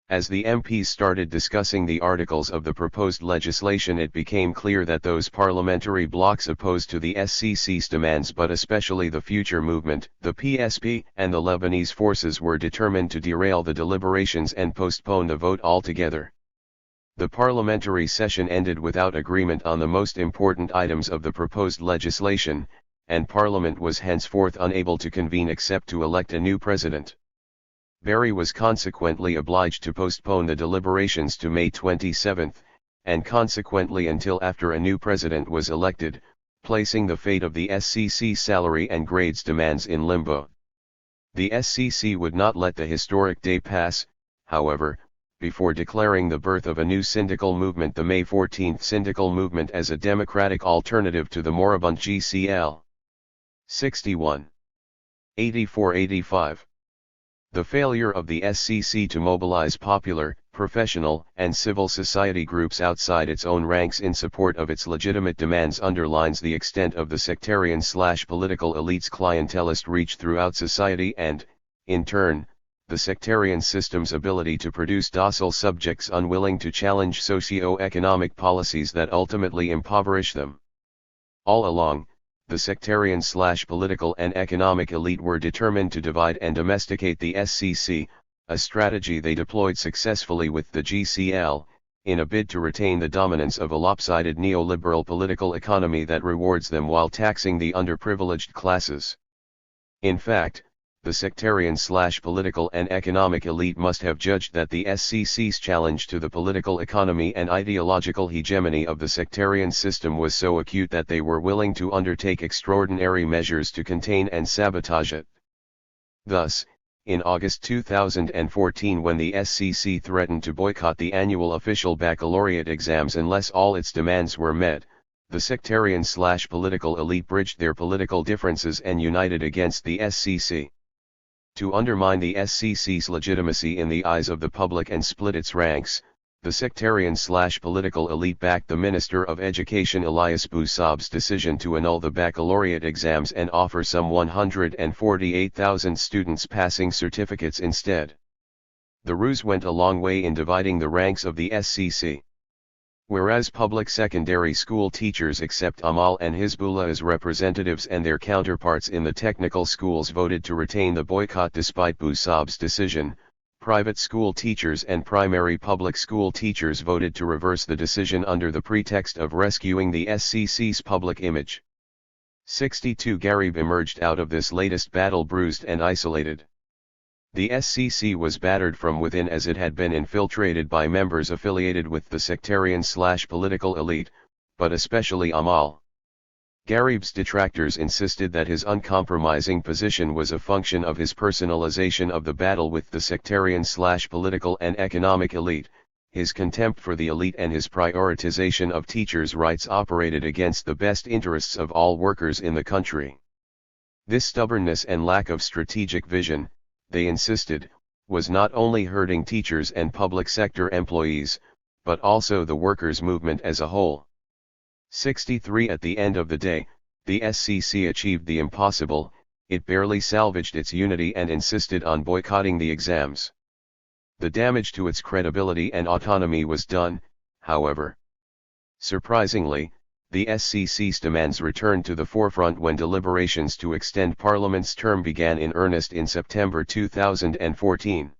As the MPs started discussing the articles of the proposed legislation, it became clear that those parliamentary blocs opposed to the SCC's demands, but especially the Future Movement, the PSP, and the Lebanese forces, were determined to derail the deliberations and postpone the vote altogether. The parliamentary session ended without agreement on the most important items of the proposed legislation, and Parliament was henceforth unable to convene except to elect a new president. Barry was consequently obliged to postpone the deliberations to May 27, and consequently until after a new president was elected, placing the fate of the SCC salary and grades demands in limbo. The SCC would not let the historic day pass, however, before declaring the birth of a new syndical movement, the May 14 Syndical Movement, as a democratic alternative to the moribund GCL. 61. 84-85. The failure of the SCC to mobilize popular, professional, and civil society groups outside its own ranks in support of its legitimate demands underlines the extent of the sectarian/political elite's clientelist reach throughout society and, in turn, the sectarian system's ability to produce docile subjects unwilling to challenge socio-economic policies that ultimately impoverish them. All along, the sectarian/political and economic elite were determined to divide and domesticate the SCC, a strategy they deployed successfully with the GCL, in a bid to retain the dominance of a lopsided neoliberal political economy that rewards them while taxing the underprivileged classes. In fact, the sectarian/political and economic elite must have judged that the SCC's challenge to the political economy and ideological hegemony of the sectarian system was so acute that they were willing to undertake extraordinary measures to contain and sabotage it. Thus, in August 2014, when the SCC threatened to boycott the annual official baccalaureate exams unless all its demands were met, the sectarian/political elite bridged their political differences and united against the SCC. To undermine the SCC's legitimacy in the eyes of the public and split its ranks, the sectarian/political elite backed the Minister of Education Elias Bousab's decision to annul the baccalaureate exams and offer some 148,000 students passing certificates instead. The ruse went a long way in dividing the ranks of the SCC. Whereas public secondary school teachers except Amal and Hizbullah as representatives and their counterparts in the technical schools voted to retain the boycott despite Bousab's decision, private school teachers and primary public school teachers voted to reverse the decision under the pretext of rescuing the SCC's public image. 62. Garib emerged out of this latest battle bruised and isolated. The SCC was battered from within as it had been infiltrated by members affiliated with the sectarian/political elite, but especially Amal. Garib's detractors insisted that his uncompromising position was a function of his personalization of the battle with the sectarian/political and economic elite, his contempt for the elite and his prioritization of teachers' rights operated against the best interests of all workers in the country. This stubbornness and lack of strategic vision, they insisted, was not only hurting teachers and public sector employees, but also the workers' movement as a whole. 63. At the end of the day, the SCC achieved the impossible, it barely salvaged its unity and insisted on boycotting the exams. The damage to its credibility and autonomy was done, however. Surprisingly, the SCC's demands returned to the forefront when deliberations to extend Parliament's term began in earnest in September 2014.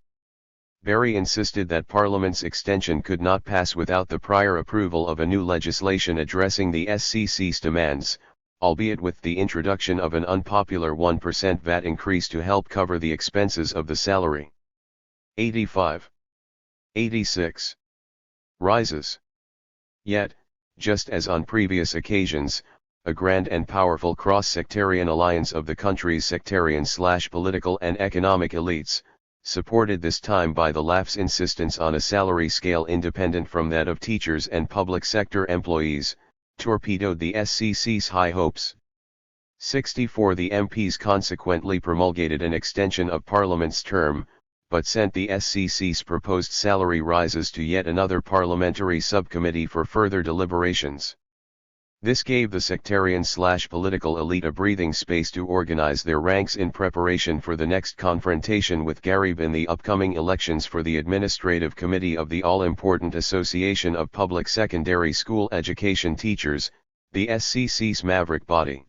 Barry insisted that Parliament's extension could not pass without the prior approval of a new legislation addressing the SCC's demands, albeit with the introduction of an unpopular 1% VAT increase to help cover the expenses of the salary. 85. 86. Rises. Yet, just as on previous occasions, a grand and powerful cross-sectarian alliance of the country's sectarian/political and economic elites, supported this time by the LAF's insistence on a salary scale independent from that of teachers and public sector employees, torpedoed the SCC's high hopes. 64. The MPs consequently promulgated an extension of Parliament's term, but sent the SCC's proposed salary rises to yet another parliamentary subcommittee for further deliberations. This gave the sectarian/political elite a breathing space to organize their ranks in preparation for the next confrontation with Garib in the upcoming elections for the Administrative Committee of the All-Important Association of Public Secondary School Education Teachers, the SCC's maverick body.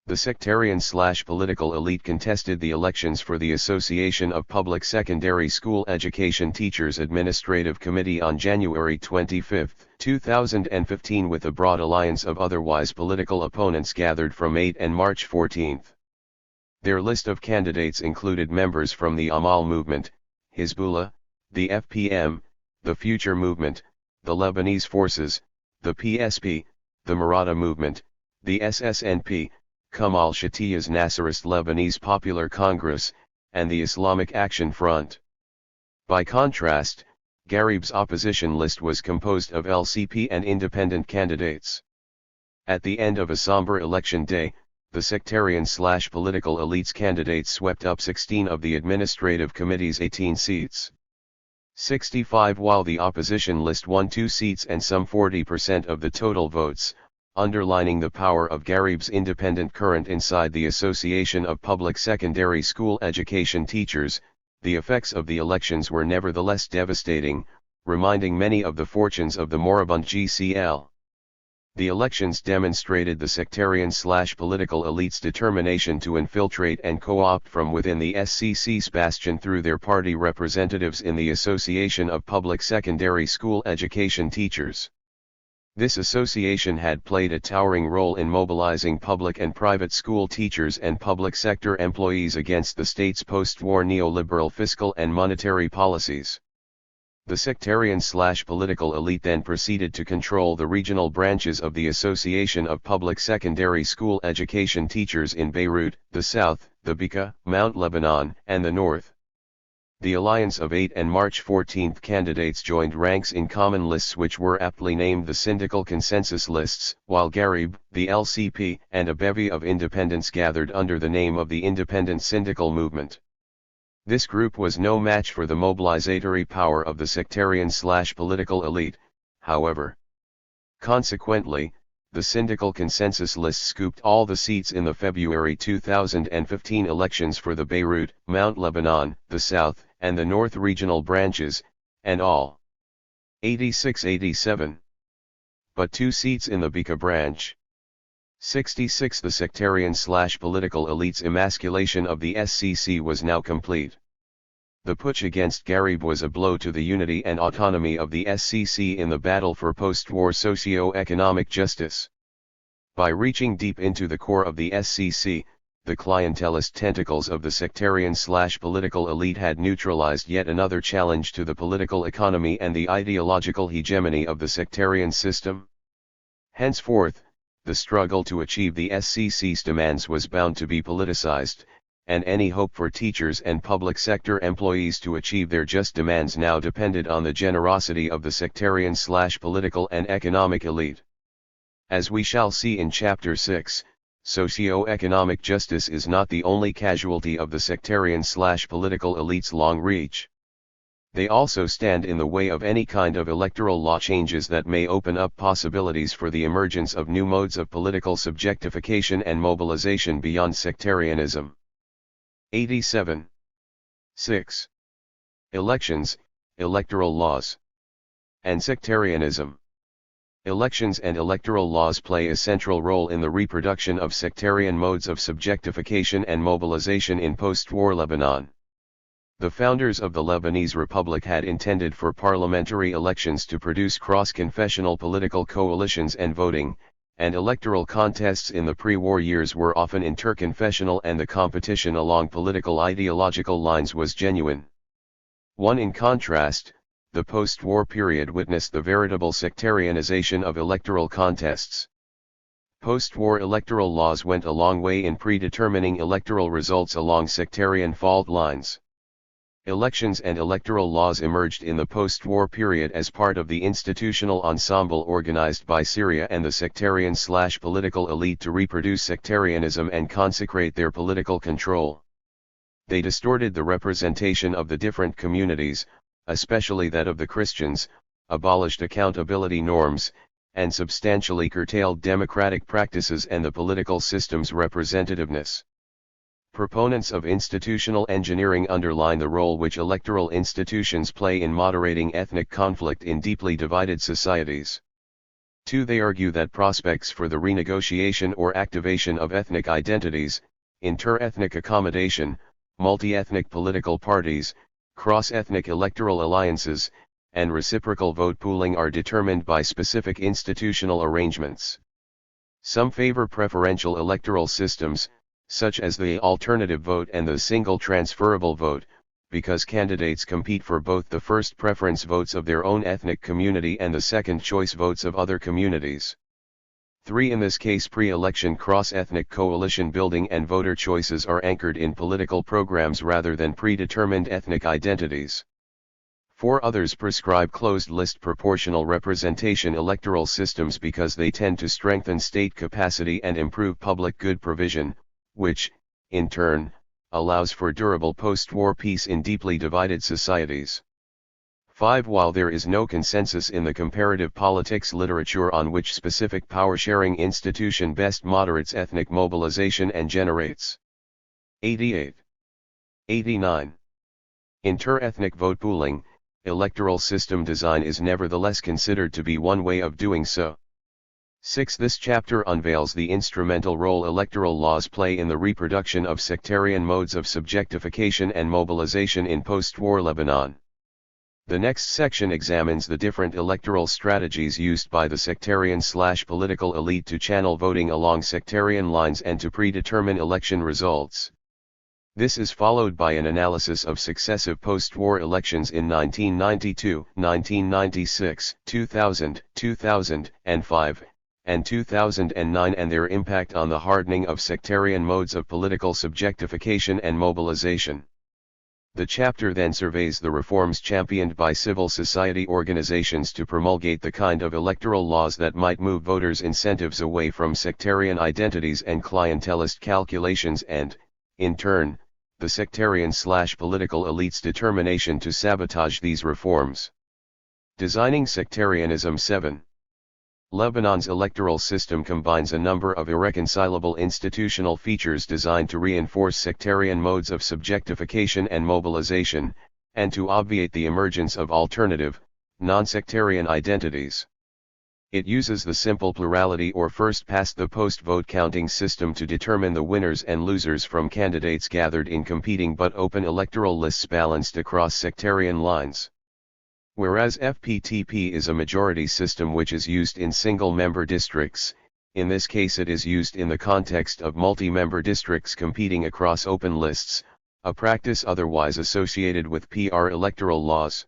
The sectarian/political elite contested the elections for the Association of Public Secondary School Education Teachers Administrative Committee on January 25, 2015 with a broad alliance of otherwise political opponents gathered from 8 and March 14. Their list of candidates included members from the Amal movement, Hizbullah, the FPM, the Future movement, the Lebanese Forces, the PSP, the Maratha movement, the SSNP, Kamal Shatia's Nasserist Lebanese Popular Congress, and the Islamic Action Front. By contrast, Garib's opposition list was composed of LCP and independent candidates. At the end of a somber election day, the sectarian/political elite's candidates swept up 16 of the Administrative Committee's 18 seats. 65 while the opposition list won 2 seats and some 40% of the total votes, underlining the power of Garib's independent current inside the Association of Public Secondary School Education Teachers. The effects of the elections were nevertheless devastating, reminding many of the fortunes of the moribund GCL. The elections demonstrated the sectarian/political elite's determination to infiltrate and co-opt from within the SCC's bastion through their party representatives in the Association of Public Secondary School Education Teachers. This association had played a towering role in mobilizing public and private school teachers and public sector employees against the state's post-war neoliberal fiscal and monetary policies. The sectarian/political elite then proceeded to control the regional branches of the Association of Public Secondary School Education Teachers in Beirut, the South, the Bekaa, Mount Lebanon, and the North. The alliance of 8 and March 14 candidates joined ranks in common lists which were aptly named the Syndical Consensus Lists, while Garib, the LCP, and a bevy of independents gathered under the name of the Independent Syndical Movement. This group was no match for the mobilizatory power of the sectarian/political elite, however. Consequently, the Syndical Consensus List scooped all the seats in the February 2015 elections for the Beirut, Mount Lebanon, the South, and the North regional branches, and all 86-87. But 2 seats in the Bekaa branch. 66. The sectarian/political elite's emasculation of the SCC was now complete. The putsch against Garib was a blow to the unity and autonomy of the SCC in the battle for post-war socio-economic justice. By reaching deep into the core of the SCC, the clientelist tentacles of the sectarian/political elite had neutralized yet another challenge to the political economy and the ideological hegemony of the sectarian system. Henceforth, the struggle to achieve the SCC's demands was bound to be politicized, and any hope for teachers and public sector employees to achieve their just demands now depended on the generosity of the sectarian/political and economic elite. As we shall see in Chapter 6, socio-economic justice is not the only casualty of the sectarian/political elite's long reach. They also stand in the way of any kind of electoral law changes that may open up possibilities for the emergence of new modes of political subjectification and mobilization beyond sectarianism. 87. 6. Elections, electoral laws, and sectarianism. Elections and electoral laws play a central role in the reproduction of sectarian modes of subjectification and mobilization in post-war Lebanon. The founders of the Lebanese Republic had intended for parliamentary elections to produce cross-confessional political coalitions and voting, and electoral contests in the pre-war years were often interconfessional and the competition along political ideological lines was genuine. In contrast, the post-war period witnessed the veritable sectarianization of electoral contests. Post-war electoral laws went a long way in predetermining electoral results along sectarian fault lines. Elections and electoral laws emerged in the post-war period as part of the institutional ensemble organized by Syria and the sectarian/political elite to reproduce sectarianism and consecrate their political control. They distorted the representation of the different communities, especially that of the Christians, abolished accountability norms, and substantially curtailed democratic practices and the political system's representativeness. Proponents of institutional engineering underline the role which electoral institutions play in moderating ethnic conflict in deeply divided societies. 2. They argue that prospects for the renegotiation or activation of ethnic identities, inter-ethnic accommodation, multi-ethnic political parties, cross-ethnic electoral alliances, and reciprocal vote pooling are determined by specific institutional arrangements. Some favor preferential electoral systems, such as the alternative vote and the single transferable vote, because candidates compete for both the first preference votes of their own ethnic community and the second choice votes of other communities. 3. In this case, pre-election cross-ethnic coalition building and voter choices are anchored in political programs rather than predetermined ethnic identities. 4. Others prescribe closed-list proportional representation electoral systems because they tend to strengthen state capacity and improve public good provision, which, in turn, allows for durable post-war peace in deeply divided societies. 5. While there is no consensus in the comparative politics literature on which specific power-sharing institution best moderates ethnic mobilization and generates 88. 89. Inter-ethnic vote pooling, electoral system design is nevertheless considered to be one way of doing so. 6. This chapter unveils the instrumental role electoral laws play in the reproduction of sectarian modes of subjectification and mobilization in post-war Lebanon. The next section examines the different electoral strategies used by the sectarian/political elite to channel voting along sectarian lines and to predetermine election results. This is followed by an analysis of successive post-war elections in 1992, 1996, 2000, 2005, and 2009 and their impact on the hardening of sectarian modes of political subjectification and mobilization. The chapter then surveys the reforms championed by civil society organizations to promulgate the kind of electoral laws that might move voters' incentives away from sectarian identities and clientelist calculations and, in turn, the sectarian/political elite's determination to sabotage these reforms. Designing Sectarianism. 7. Lebanon's electoral system combines a number of irreconcilable institutional features designed to reinforce sectarian modes of subjectification and mobilization, and to obviate the emergence of alternative, non-sectarian identities. It uses the simple plurality or first-past-the-post vote counting system to determine the winners and losers from candidates gathered in competing but open electoral lists balanced across sectarian lines. Whereas FPTP is a majority system which is used in single-member districts, in this case it is used in the context of multi-member districts competing across open lists, a practice otherwise associated with PR electoral laws.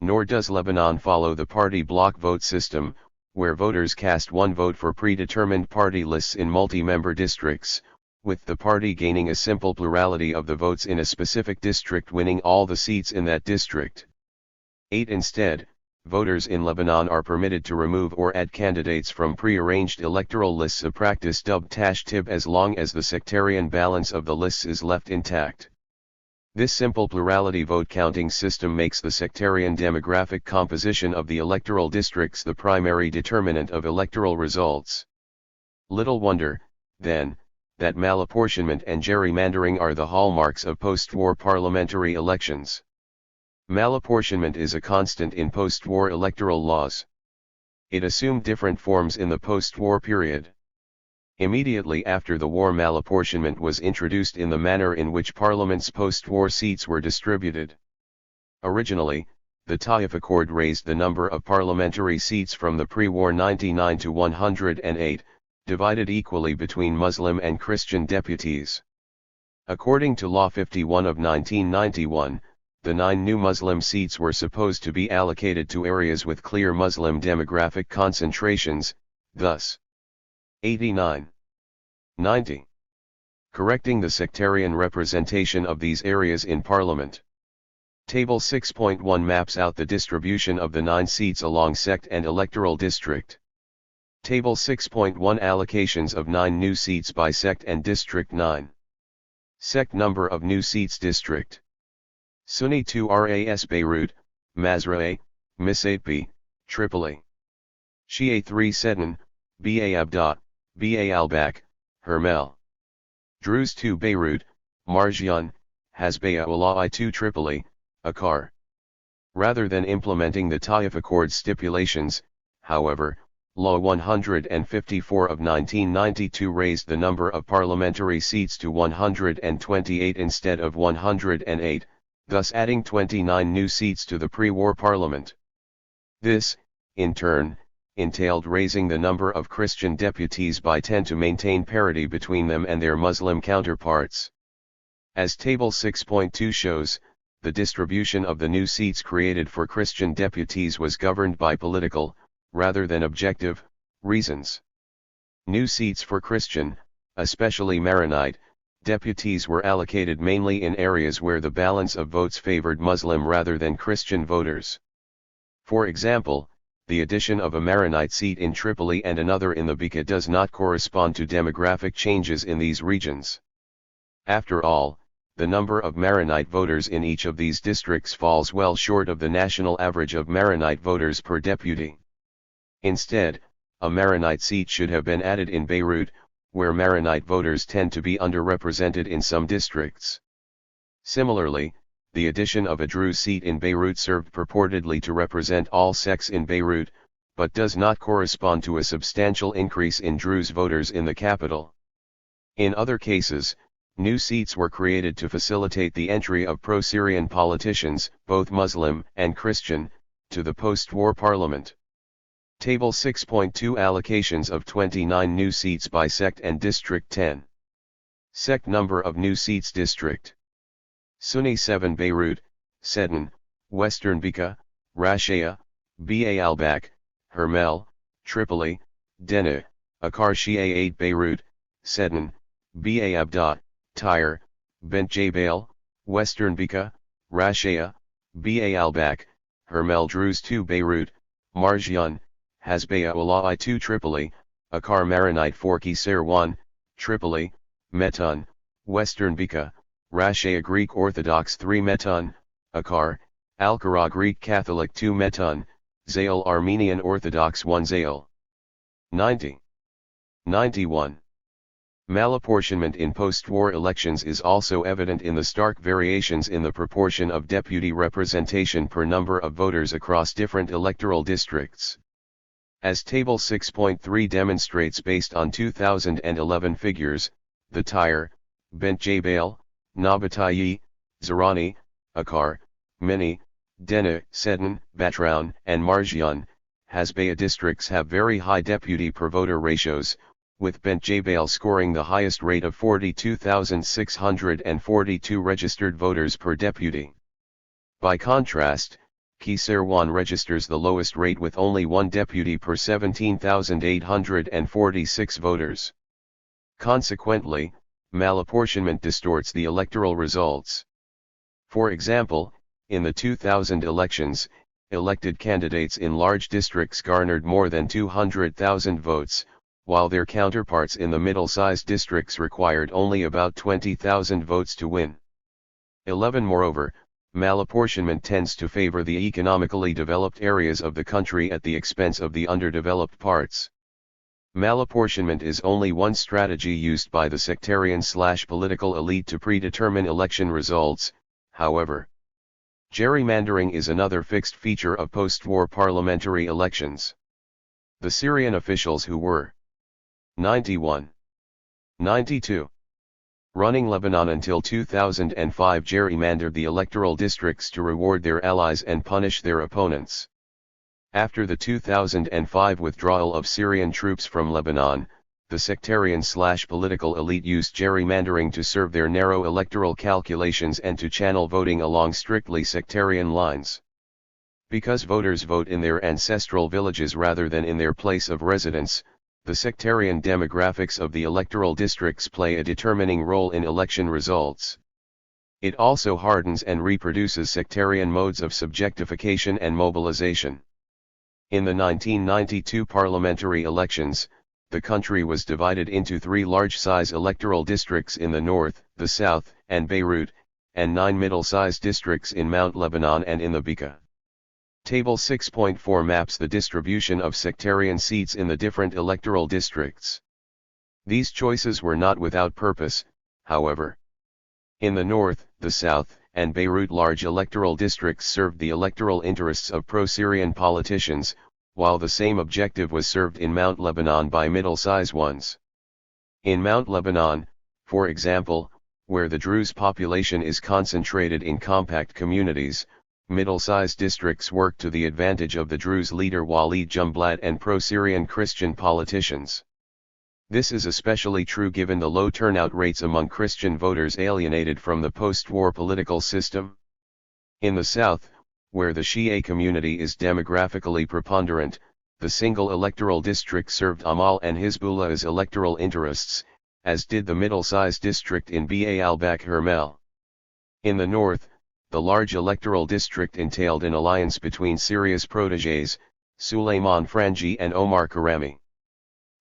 Nor does Lebanon follow the party block vote system, where voters cast one vote for predetermined party lists in multi-member districts, with the party gaining a simple plurality of the votes in a specific district winning all the seats in that district. 8. Instead, voters in Lebanon are permitted to remove or add candidates from pre-arranged electoral lists, a practice dubbed tashtib, as long as the sectarian balance of the lists is left intact. This simple plurality vote counting system makes the sectarian demographic composition of the electoral districts the primary determinant of electoral results. Little wonder, then, that malapportionment and gerrymandering are the hallmarks of post-war parliamentary elections. Malapportionment is a constant in post-war electoral laws. It assumed different forms in the post-war period. Immediately after the war, malapportionment was introduced in the manner in which Parliament's post-war seats were distributed. Originally, the Taif Accord raised the number of parliamentary seats from the pre-war 99 to 108, divided equally between Muslim and Christian deputies. According to Law 51 of 1991, the 9 new Muslim seats were supposed to be allocated to areas with clear Muslim demographic concentrations, thus 89. 90. Correcting the sectarian representation of these areas in Parliament. Table 6.1 maps out the distribution of the 9 seats along sect and electoral district. Table 6.1 allocations of 9 new seats by sect and district. 9. Sect number of new seats district. Sunni 2 RAS Beirut, Mazraa, Mis'atbi, Tripoli. Shia 3 Sedan, Ba Abdot, Ba Al-Bak, Hermel. Druze 2 Beirut, Marjan, Hasbaya Ulai 2 Tripoli, Akkar. Rather than implementing the Taif Accord stipulations, however, Law 154 of 1992 raised the number of parliamentary seats to 128 instead of 108, thus adding 29 new seats to the pre-war parliament. This, in turn, entailed raising the number of Christian deputies by 10 to maintain parity between them and their Muslim counterparts. As Table 6.2 shows, the distribution of the new seats created for Christian deputies was governed by political, rather than objective, reasons. New seats for Christian, especially Maronite, deputies were allocated mainly in areas where the balance of votes favored Muslim rather than Christian voters. For example, the addition of a Maronite seat in Tripoli and another in the Bika does not correspond to demographic changes in these regions. After all, the number of Maronite voters in each of these districts falls well short of the national average of Maronite voters per deputy. Instead, a Maronite seat should have been added in Beirut, where Maronite voters tend to be underrepresented in some districts. Similarly, the addition of a Druze seat in Beirut served purportedly to represent all sects in Beirut, but does not correspond to a substantial increase in Druze voters in the capital. In other cases, new seats were created to facilitate the entry of pro-Syrian politicians, both Muslim and Christian, to the post-war parliament. Table 6.2 Allocations of 29 new seats by sect and District 10. Sect number of new seats District. Sunni 7 Beirut, Sedan, Western Bika, Rashea, Ba Al-Bak, Hermel, Tripoli, Denna, Akkar Shia 8 Beirut, Sedan, Ba Abdot, Tyre, Bent Jabal, Western Bika, Rashea, Ba Al-Bak, Hermel Druze 2 Beirut, Marjan, Hasbaya Ulai 2 Tripoli, Akkar Maronite 4 Qisr 1, Tripoli, Metun, Western Bika, Rashea Greek Orthodox 3 Metun, Akkar, Alkara Greek Catholic 2 Metun, Zail Armenian Orthodox 1 Zail. 90. 91. Malapportionment in post-war elections is also evident in the stark variations in the proportion of deputy representation per number of voters across different electoral districts. As Table 6.3 demonstrates based on 2011 figures, the Tyre, Bent Jabal, Nabatayi, Zerani, Akkar, Mini, Denna, Sedan, Batroun, and Marjan, Hasbaya districts have very high deputy per voter ratios, with Bent Jabal scoring the highest rate of 42,642 registered voters per deputy. By contrast, Qisr 1 registers the lowest rate with only one deputy per 17,846 voters. Consequently, malapportionment distorts the electoral results. For example, in the 2000 elections, elected candidates in large districts garnered more than 200,000 votes, while their counterparts in the middle-sized districts required only about 20,000 votes to win. 11 Moreover, malapportionment tends to favor the economically developed areas of the country at the expense of the underdeveloped parts. Malapportionment is only one strategy used by the sectarian/political elite to predetermine election results, however. Gerrymandering is another fixed feature of post-war parliamentary elections. The Syrian officials who were 91. 92. Running Lebanon until 2005 gerrymandered the electoral districts to reward their allies and punish their opponents. After the 2005 withdrawal of Syrian troops from Lebanon, the sectarian/political elite used gerrymandering to serve their narrow electoral calculations and to channel voting along strictly sectarian lines. Because voters vote in their ancestral villages rather than in their place of residence, the sectarian demographics of the electoral districts play a determining role in election results. It also hardens and reproduces sectarian modes of subjectification and mobilization. In the 1992 parliamentary elections, the country was divided into 3 large-size electoral districts in the north, the south, and Beirut, and 9 middle-sized districts in Mount Lebanon and in the Bika. Table 6.4 maps the distribution of sectarian seats in the different electoral districts. These choices were not without purpose, however. In the north, the south, and Beirut large electoral districts served the electoral interests of pro-Syrian politicians, while the same objective was served in Mount Lebanon by middle-size ones. In Mount Lebanon, for example, where the Druze population is concentrated in compact communities, middle-sized districts work to the advantage of the Druze leader Walid Jumblat and pro-Syrian Christian politicians. This is especially true given the low turnout rates among Christian voters alienated from the post-war political system. In the south, where the Shia community is demographically preponderant, the single electoral district served Amal and Hezbollah's electoral interests, as did the middle-sized district in Ba al-Bak Hermel. In the north, the large electoral district entailed an alliance between Syria's protégés, Suleiman Frangi and Omar Karami.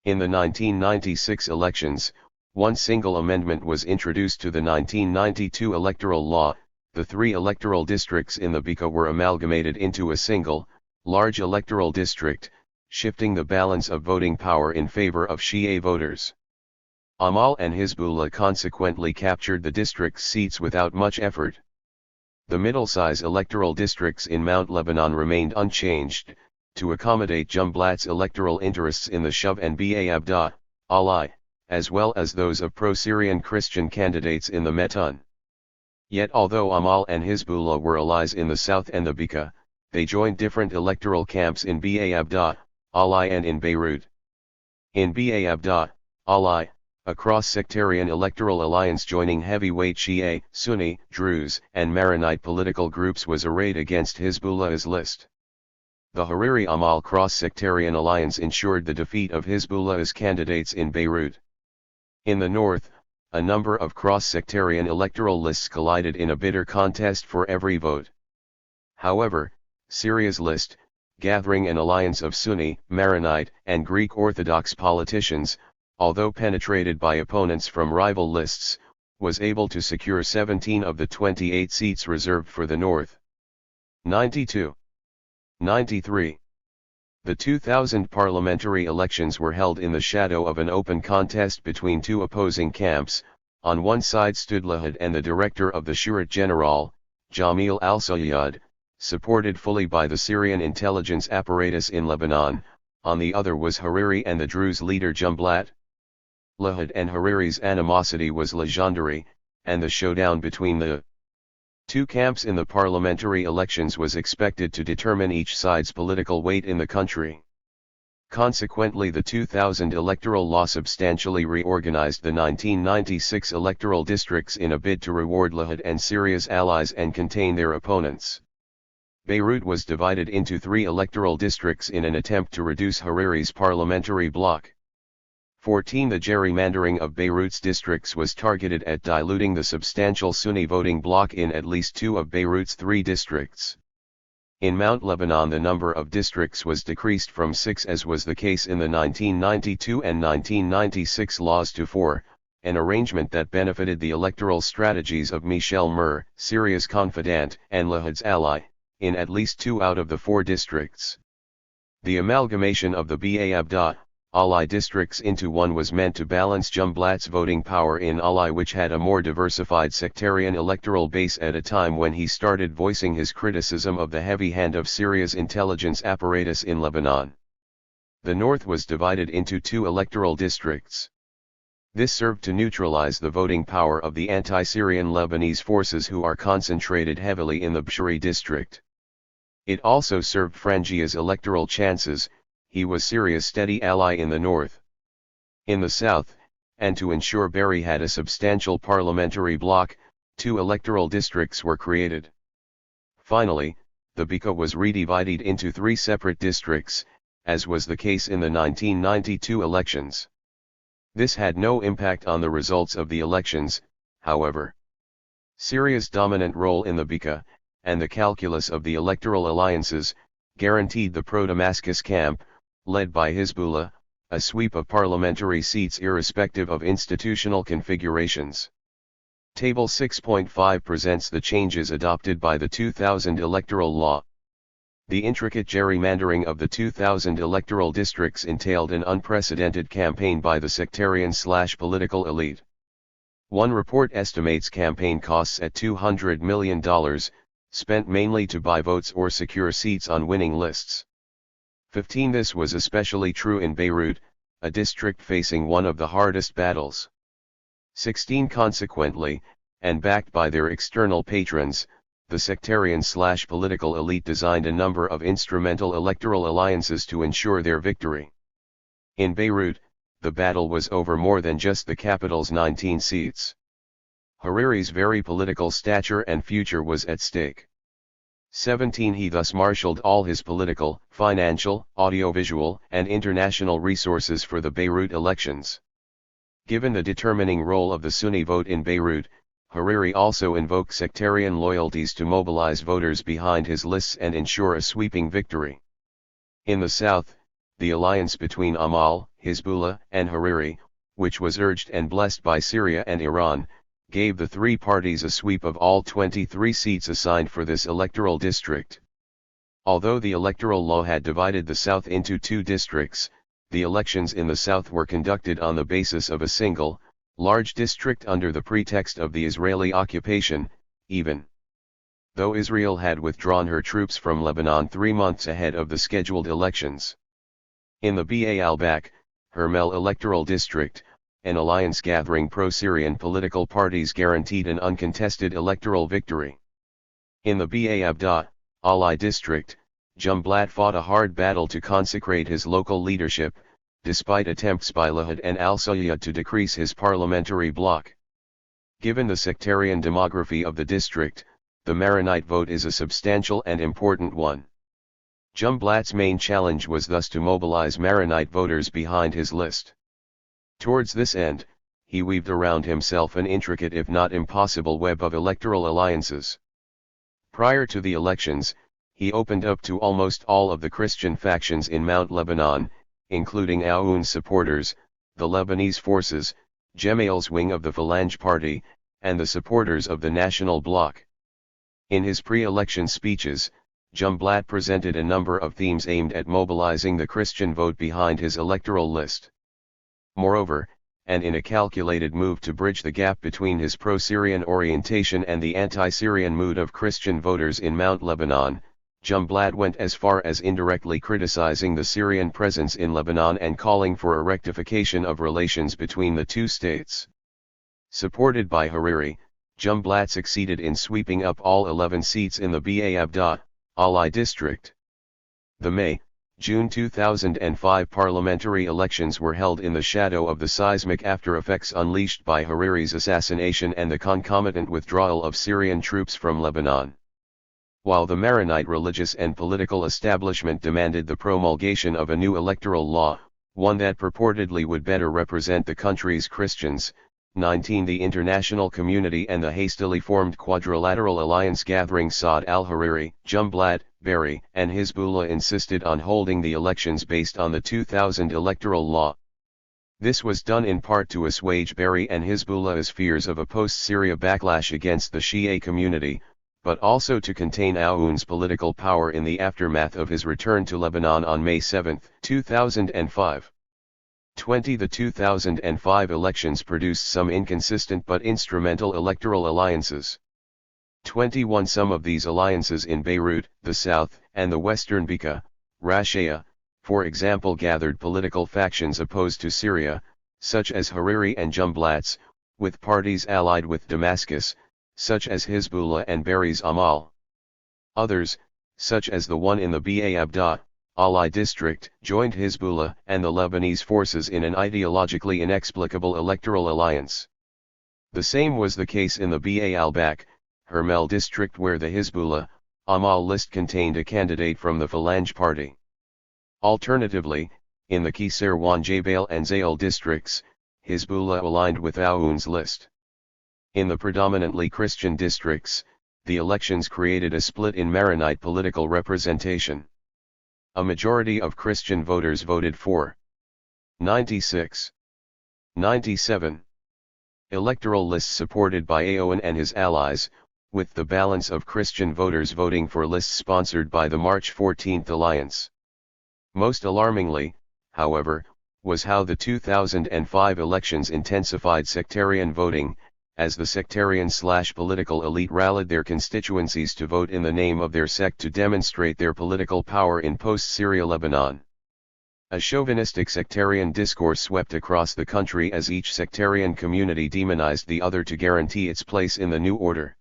In the 1996 elections, one single amendment was introduced to the 1992 electoral law. The three electoral districts in the Bekaa were amalgamated into a single, large electoral district, shifting the balance of voting power in favor of Shia voters. Amal and Hezbollah consequently captured the district's seats without much effort. The middle-size electoral districts in Mount Lebanon remained unchanged, to accommodate Jumblat's electoral interests in the Shuv and Ba Abda, Ali, as well as those of pro-Syrian Christian candidates in the Metun. Yet although Amal and Hezbollah were allies in the south and the Bekaa, they joined different electoral camps in Ba Abda, Ali and in Beirut. In Ba Abda, Ali, a cross-sectarian electoral alliance joining heavyweight Shia, Sunni, Druze, and Maronite political groups was arrayed against Hezbollah's list. The Hariri-Amal cross-sectarian alliance ensured the defeat of Hezbollah's candidates in Beirut. In the north, a number of cross-sectarian electoral lists collided in a bitter contest for every vote. However, Syria's list, gathering an alliance of Sunni, Maronite, and Greek Orthodox politicians, although penetrated by opponents from rival lists, was able to secure 17 of the 28 seats reserved for the north. 92. 93. The 2000 parliamentary elections were held in the shadow of an open contest between two opposing camps. On one side stood Lahad and the director of the Shurat General, Jamil al-Sayyad, supported fully by the Syrian intelligence apparatus in Lebanon. On the other was Hariri and the Druze leader Jumblat. Lahad and Hariri's animosity was legendary, and the showdown between the two camps in the parliamentary elections was expected to determine each side's political weight in the country. Consequently, the 2000 electoral law substantially reorganized the 1996 electoral districts in a bid to reward Lahad and Syria's allies and contain their opponents. Beirut was divided into 3 electoral districts in an attempt to reduce Hariri's parliamentary bloc. 14 The gerrymandering of Beirut's districts was targeted at diluting the substantial Sunni voting bloc in at least 2 of Beirut's 3 districts. In Mount Lebanon the number of districts was decreased from 6 as was the case in the 1992 and 1996 laws to 4, an arrangement that benefited the electoral strategies of Michel Mer, Syria's confidant, and Lahad's ally, in at least 2 out of the 4 districts. The amalgamation of the Ba Abda, Ali districts into one was meant to balance Jumblat's voting power in Ali, which had a more diversified sectarian electoral base at a time when he started voicing his criticism of the heavy hand of Syria's intelligence apparatus in Lebanon. The north was divided into 2 electoral districts. This served to neutralize the voting power of the anti-Syrian Lebanese forces who are concentrated heavily in the Bshiri district. It also served Frangia's electoral chances. He was Syria's steady ally in the north. In the south, and to ensure Beri had a substantial parliamentary bloc, 2 electoral districts were created. Finally, the Bekaa was redivided into 3 separate districts, as was the case in the 1992 elections. This had no impact on the results of the elections, however. Syria's dominant role in the Bekaa, and the calculus of the electoral alliances, guaranteed the pro-Damascus camp, led by Hezbollah, a sweep of parliamentary seats irrespective of institutional configurations. Table 6.5 presents the changes adopted by the 2000 electoral law. The intricate gerrymandering of the 2000 electoral districts entailed an unprecedented campaign by the sectarian/political elite. One report estimates campaign costs at $200 million, spent mainly to buy votes or secure seats on winning lists. 15. This was especially true in Beirut, a district facing one of the hardest battles. 16. Consequently, and backed by their external patrons, the sectarian/political elite designed a number of instrumental electoral alliances to ensure their victory. In Beirut, the battle was over more than just the capital's 19 seats. Hariri's very political stature and future was at stake. 17. He thus marshaled all his political, financial, audiovisual, and international resources for the Beirut elections. Given the determining role of the Sunni vote in Beirut, Hariri also invoked sectarian loyalties to mobilize voters behind his lists and ensure a sweeping victory. In the south, the alliance between Amal, Hezbollah, and Hariri, which was urged and blessed by Syria and Iran, gave the three parties a sweep of all 23 seats assigned for this electoral district. Although the electoral law had divided the south into two districts, the elections in the south were conducted on the basis of a single, large district under the pretext of the Israeli occupation, even though Israel had withdrawn her troops from Lebanon 3 months ahead of the scheduled elections. In the Baal-Bak, Hermel electoral district, an alliance gathering pro-Syrian political parties guaranteed an uncontested electoral victory. In the Ba-Abda, Alai district, Jumblat fought a hard battle to consecrate his local leadership, despite attempts by Lahad and al-Sayyad to decrease his parliamentary bloc. Given the sectarian demography of the district, the Maronite vote is a substantial and important one. Jumblat's main challenge was thus to mobilize Maronite voters behind his list. Towards this end, he weaved around himself an intricate if not impossible web of electoral alliances. Prior to the elections, he opened up to almost all of the Christian factions in Mount Lebanon, including Aoun supporters, the Lebanese forces, Gemayel's wing of the Phalange Party, and the supporters of the National Bloc. In his pre-election speeches, Jumblat presented a number of themes aimed at mobilizing the Christian vote behind his electoral list. Moreover, and in a calculated move to bridge the gap between his pro-Syrian orientation and the anti-Syrian mood of Christian voters in Mount Lebanon, Jumblat went as far as indirectly criticizing the Syrian presence in Lebanon and calling for a rectification of relations between the two states. Supported by Hariri, Jumblat succeeded in sweeping up all 11 seats in the Ba-Abda, Alai district. The June 2005 parliamentary elections were held in the shadow of the seismic after-effects unleashed by Hariri's assassination and the concomitant withdrawal of Syrian troops from Lebanon. While the Maronite religious and political establishment demanded the promulgation of a new electoral law, one that purportedly would better represent the country's Christians, 19. The international community and the hastily formed Quadrilateral Alliance gathering Saad al-Hariri, Jumblat, Berry, and Hezbollah insisted on holding the elections based on the 2000 electoral law. This was done in part to assuage Berry and Hezbollah's fears of a post-Syria backlash against the Shia community, but also to contain Aoun's political power in the aftermath of his return to Lebanon on May 7, 2005. 20. The 2005 elections produced some inconsistent but instrumental electoral alliances. 21. Some of these alliances in Beirut, the south, and the western Bekaa, Rashea, for example, gathered political factions opposed to Syria, such as Hariri and Jumblat's, with parties allied with Damascus, such as Hezbollah and Berry's Amal. Others, such as the one in the Ba-Abda, Alai district, joined Hezbollah and the Lebanese forces in an ideologically inexplicable electoral alliance. The same was the case in the Baal-Bak, Hermel district, where the Hezbollah, Amal list contained a candidate from the Phalange Party. Alternatively, in the Kisirwan Jabal and Zayal districts, Hezbollah aligned with Aoun's list. In the predominantly Christian districts, the elections created a split in Maronite political representation. A majority of Christian voters voted for 96. 97. Electoral lists supported by Aoun and his allies, with the balance of Christian voters voting for lists sponsored by the March 14 Alliance. Most alarmingly, however, was how the 2005 elections intensified sectarian voting, as the sectarian/political elite rallied their constituencies to vote in the name of their sect to demonstrate their political power in post-Syria Lebanon. A chauvinistic sectarian discourse swept across the country as each sectarian community demonized the other to guarantee its place in the new order.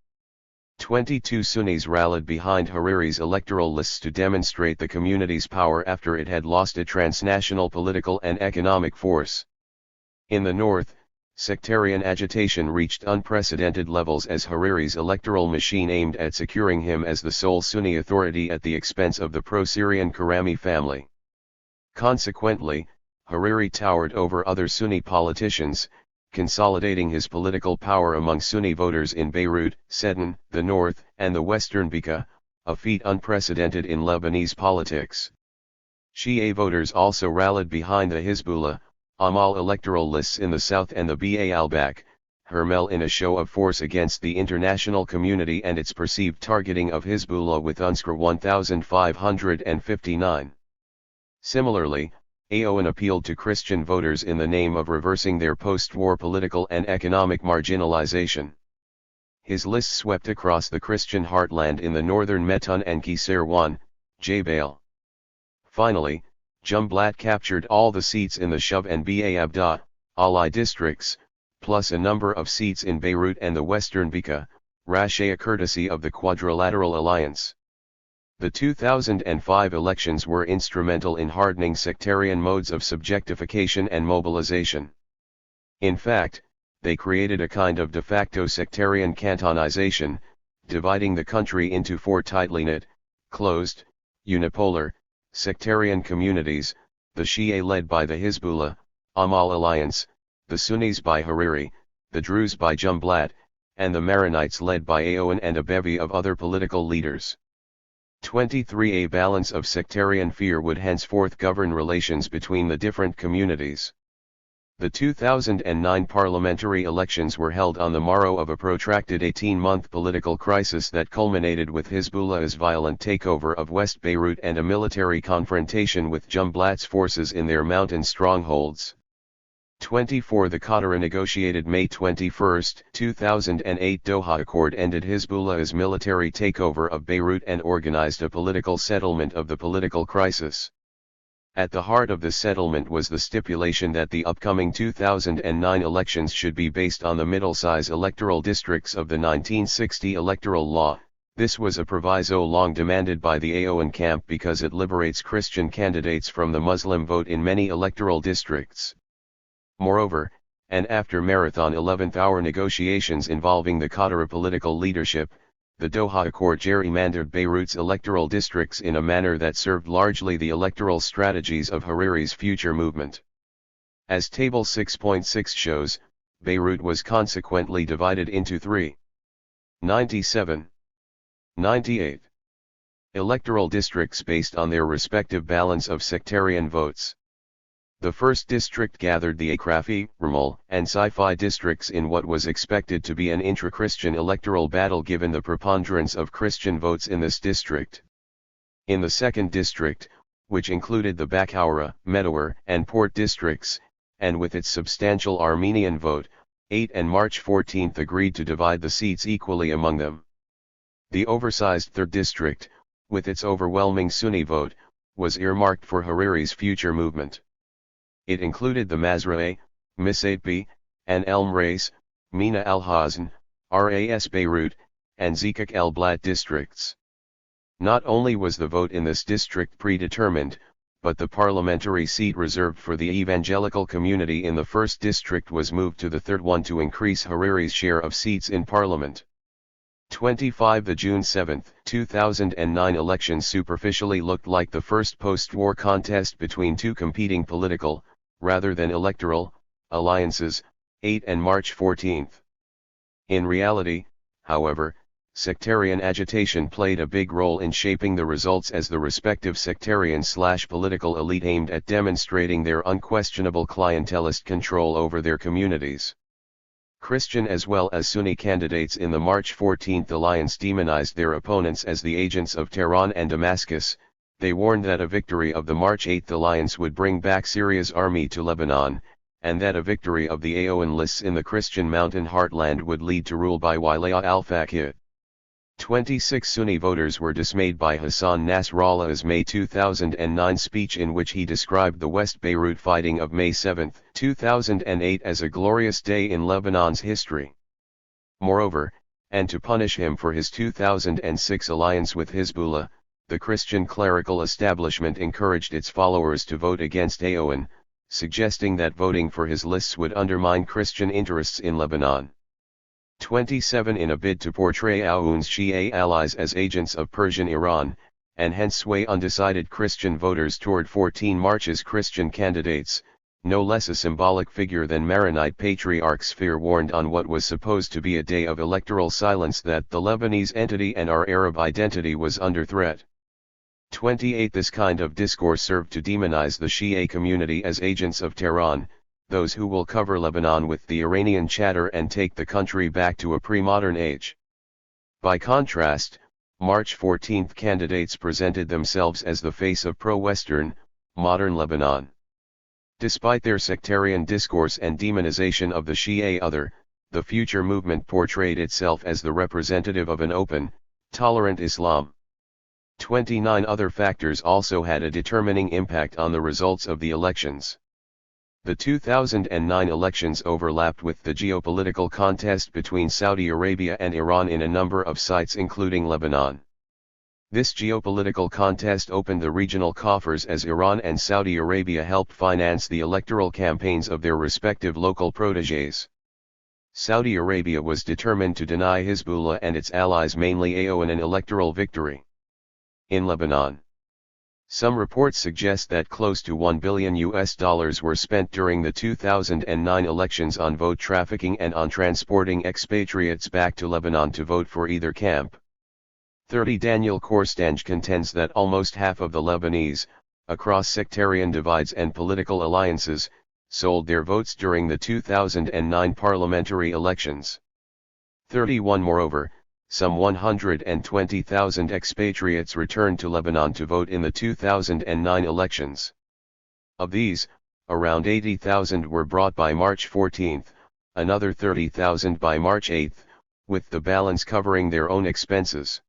22 Sunnis rallied behind Hariri's electoral lists to demonstrate the community's power after it had lost a transnational political and economic force. In the north, sectarian agitation reached unprecedented levels as Hariri's electoral machine aimed at securing him as the sole Sunni authority at the expense of the pro-Syrian Karami family. Consequently, Hariri towered over other Sunni politicians, consolidating his political power among Sunni voters in Beirut, Sedan, the north, and the western Bekaa, a feat unprecedented in Lebanese politics. Shia voters also rallied behind the Hezbollah, Amal electoral lists in the south and the Ba al-Bak, Hermel in a show of force against the international community and its perceived targeting of Hezbollah with UNSCR 1559. Similarly, Aoun appealed to Christian voters in the name of reversing their post-war political and economic marginalization. His list swept across the Christian heartland in the northern Metun and Kisirwan, Jabal. Finally, Jumblat captured all the seats in the Shuv and Ba Abda, Alai districts, plus a number of seats in Beirut and the western Bekaa, Rashea courtesy of the Quadrilateral Alliance. The 2005 elections were instrumental in hardening sectarian modes of subjectification and mobilization. In fact, they created a kind of de facto sectarian cantonization, dividing the country into four tightly knit, closed, unipolar, sectarian communities, the Shia led by the Hezbollah, Amal Alliance, the Sunnis by Hariri, the Druze by Jumblat, and the Maronites led by Aoun and a bevy of other political leaders. 23. A balance of sectarian fear would henceforth govern relations between the different communities. The 2009 parliamentary elections were held on the morrow of a protracted 18-month political crisis that culminated with Hezbollah's violent takeover of West Beirut and a military confrontation with Jumblat's forces in their mountain strongholds. 24. The Qatar negotiated May 21, 2008 Doha Accord ended Hezbollah's military takeover of Beirut and organized a political settlement of the political crisis. At the heart of the settlement was the stipulation that the upcoming 2009 elections should be based on the middle-size electoral districts of the 1960 electoral law. This was a proviso long demanded by the Aoun camp because it liberates Christian candidates from the Muslim vote in many electoral districts. Moreover, and after marathon 11th-hour negotiations involving the Qatar political leadership, the Doha Accord gerrymandered Beirut's electoral districts in a manner that served largely the electoral strategies of Hariri's future movement. As Table 6.6 shows, Beirut was consequently divided into 97, 98 electoral districts based on their respective balance of sectarian votes. The first district gathered the Akrafi, Ramel, and Saifi districts in what was expected to be an intra-Christian electoral battle given the preponderance of Christian votes in this district. In the second district, which included the Bakhaura, Medawar, and Port districts, and with its substantial Armenian vote, 8 and March 14 agreed to divide the seats equally among them. The oversized third district, with its overwhelming Sunni vote, was earmarked for Hariri's future movement. It included the Mazra'eh, Misaitbi, and Elm Rais, Mina al-Hazn, Ras Beirut, and Zekik el-Blat districts. Not only was the vote in this district predetermined, but the parliamentary seat reserved for the evangelical community in the first district was moved to the third one to increase Hariri's share of seats in parliament. 25. The June 7, 2009 elections superficially looked like the first post-war contest between two competing political, rather than electoral, alliances, 8 and March 14. In reality, however, sectarian agitation played a big role in shaping the results as the respective sectarian/political elite aimed at demonstrating their unquestionable clientelist control over their communities. Christian as well as Sunni candidates in the March 14 alliance demonized their opponents as the agents of Tehran and Damascus. They warned that a victory of the March 8 alliance would bring back Syria's army to Lebanon, and that a victory of the Aoanists in the Christian mountain heartland would lead to rule by Wilaya al-Faqih. 26 Sunni voters were dismayed by Hassan Nasrallah's May 2009 speech in which he described the West Beirut fighting of May 7, 2008 as a glorious day in Lebanon's history. Moreover, and to punish him for his 2006 alliance with Hezbollah, the Christian clerical establishment encouraged its followers to vote against Aoun, suggesting that voting for his lists would undermine Christian interests in Lebanon. 27 In a bid to portray Aoun's Shia allies as agents of Persian Iran, and hence sway undecided Christian voters toward 14 March's Christian candidates, no less a symbolic figure than Maronite Patriarch Sphere warned on what was supposed to be a day of electoral silence that the Lebanese entity and our Arab identity was under threat. 28 This kind of discourse served to demonize the Shia community as agents of Tehran, those who will cover Lebanon with the Iranian chatter and take the country back to a pre-modern age. By contrast, March 14 candidates presented themselves as the face of pro-Western, modern Lebanon. Despite their sectarian discourse and demonization of the Shia other, the future movement portrayed itself as the representative of an open, tolerant Islam. 29 Other factors also had a determining impact on the results of the elections. The 2009 elections overlapped with the geopolitical contest between Saudi Arabia and Iran in a number of sites including Lebanon. This geopolitical contest opened the regional coffers as Iran and Saudi Arabia helped finance the electoral campaigns of their respective local protégés. Saudi Arabia was determined to deny Hezbollah and its allies mainly Aoun an electoral victory. In Lebanon, some reports suggest that close to $1 billion were spent during the 2009 elections on vote trafficking and on transporting expatriates back to Lebanon to vote for either camp. 30 Daniel Korstange contends that almost half of the Lebanese, across sectarian divides and political alliances, sold their votes during the 2009 parliamentary elections. 31 Moreover, some 120,000 expatriates returned to Lebanon to vote in the 2009 elections. Of these, around 80,000 were brought by March 14, another 30,000 by March 8, with the balance covering their own expenses.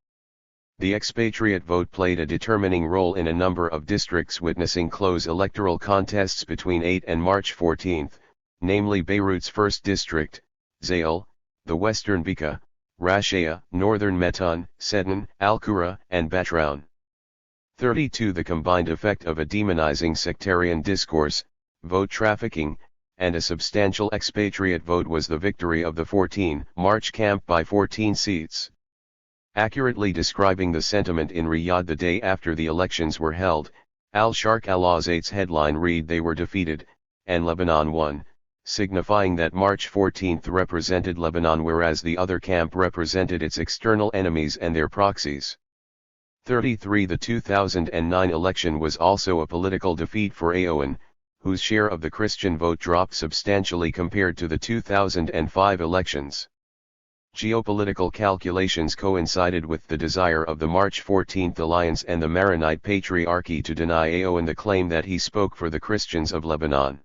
The expatriate vote played a determining role in a number of districts witnessing close electoral contests between 8 and March 14, namely Beirut's 1st District, Zail, the Western Bekaa, Rashaya, Northern Meton, Sedan, Al-Qura, and Batroun. 32 The combined effect of a demonizing sectarian discourse, vote trafficking, and a substantial expatriate vote was the victory of the 14 March camp by 14 seats. Accurately describing the sentiment in Riyadh the day after the elections were held, Al-Sharq Al-Awsait's headline read "They were defeated, and Lebanon won," signifying that March 14 represented Lebanon whereas the other camp represented its external enemies and their proxies. 33 The 2009 election was also a political defeat for Aoun, whose share of the Christian vote dropped substantially compared to the 2005 elections. Geopolitical calculations coincided with the desire of the March 14 alliance and the Maronite Patriarchy to deny Aoun the claim that he spoke for the Christians of Lebanon.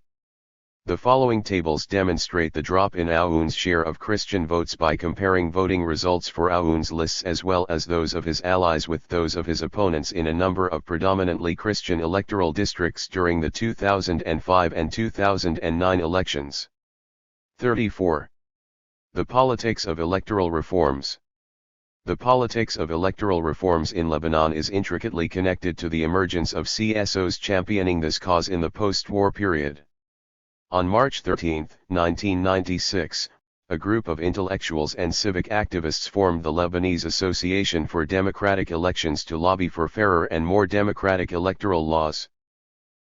The following tables demonstrate the drop in Aoun's share of Christian votes by comparing voting results for Aoun's lists as well as those of his allies with those of his opponents in a number of predominantly Christian electoral districts during the 2005 and 2009 elections. 34. The politics of electoral reforms. The politics of electoral reforms in Lebanon is intricately connected to the emergence of CSOs championing this cause in the post-war period. On March 13, 1996, a group of intellectuals and civic activists formed the Lebanese Association for Democratic Elections to lobby for fairer and more democratic electoral laws.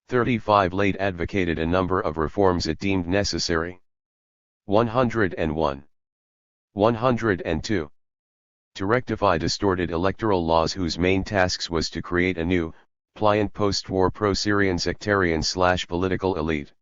35 Late advocated a number of reforms it deemed necessary. 101. 102. To rectify distorted electoral laws whose main tasks was to create a new, pliant post-war pro-Syrian sectarian/political elite.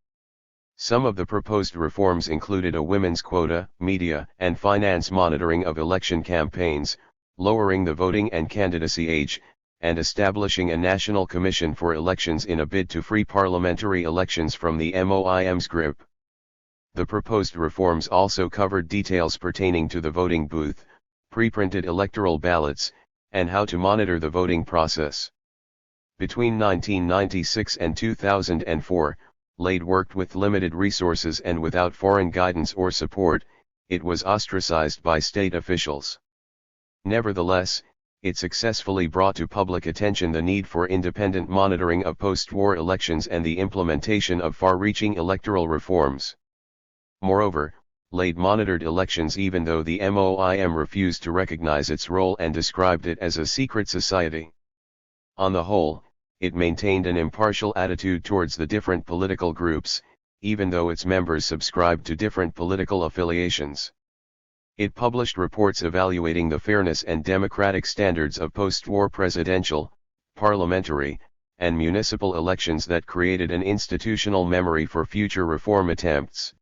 Some of the proposed reforms included a women's quota, media and finance monitoring of election campaigns, lowering the voting and candidacy age, and establishing a national commission for elections in a bid to free parliamentary elections from the MOIM's grip. The proposed reforms also covered details pertaining to the voting booth, pre-printed electoral ballots, and how to monitor the voting process. Between 1996 and 2004, Laid worked with limited resources and without foreign guidance or support. It was ostracized by state officials. Nevertheless, it successfully brought to public attention the need for independent monitoring of post-war elections and the implementation of far-reaching electoral reforms. Moreover, Laid monitored elections even though the MOIM refused to recognize its role and described it as a secret society. On the whole, it maintained an impartial attitude towards the different political groups, even though its members subscribed to different political affiliations. It published reports evaluating the fairness and democratic standards of post-war presidential, parliamentary, and municipal elections that created an institutional memory for future reform attempts.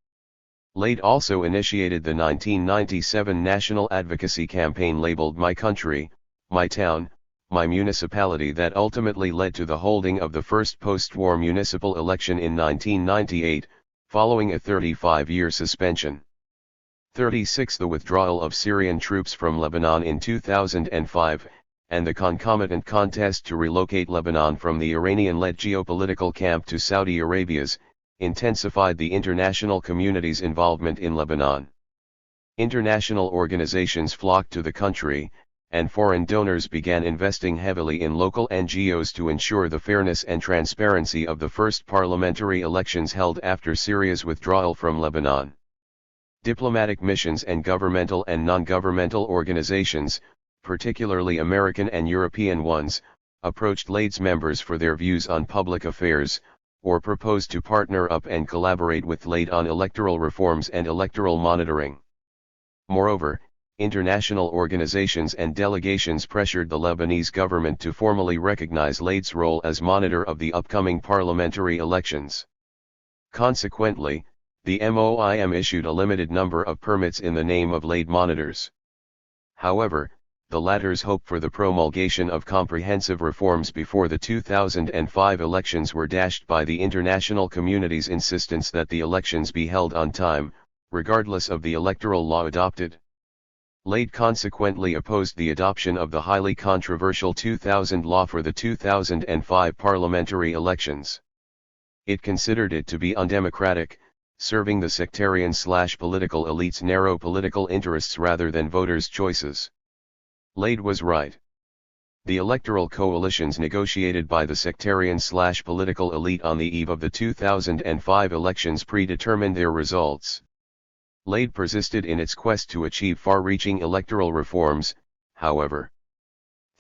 Laid also initiated the 1997 national advocacy campaign labeled My Country, My Town, My Municipality that ultimately led to the holding of the first post-war municipal election in 1998, following a 35-year suspension. 36. The withdrawal of Syrian troops from Lebanon in 2005, and the concomitant contest to relocate Lebanon from the Iranian-led geopolitical camp to Saudi Arabia's, intensified the international community's involvement in Lebanon. International organizations flocked to the country, and foreign donors began investing heavily in local NGOs to ensure the fairness and transparency of the first parliamentary elections held after Syria's withdrawal from Lebanon. Diplomatic missions and governmental and non-governmental organizations, particularly American and European ones, approached Laid's members for their views on public affairs, or proposed to partner up and collaborate with Laid on electoral reforms and electoral monitoring. Moreover, international organizations and delegations pressured the Lebanese government to formally recognize Laid's role as monitor of the upcoming parliamentary elections. Consequently, the MOIM issued a limited number of permits in the name of Laid monitors. However, the latter's hope for the promulgation of comprehensive reforms before the 2005 elections were dashed by the international community's insistence that the elections be held on time, regardless of the electoral law adopted. Laid consequently opposed the adoption of the highly controversial 2000 law for the 2005 parliamentary elections. It considered it to be undemocratic, serving the sectarian/political elite's narrow political interests rather than voters' choices. Laid was right. The electoral coalitions negotiated by the sectarian/political elite on the eve of the 2005 elections predetermined their results. Laid persisted in its quest to achieve far-reaching electoral reforms, however.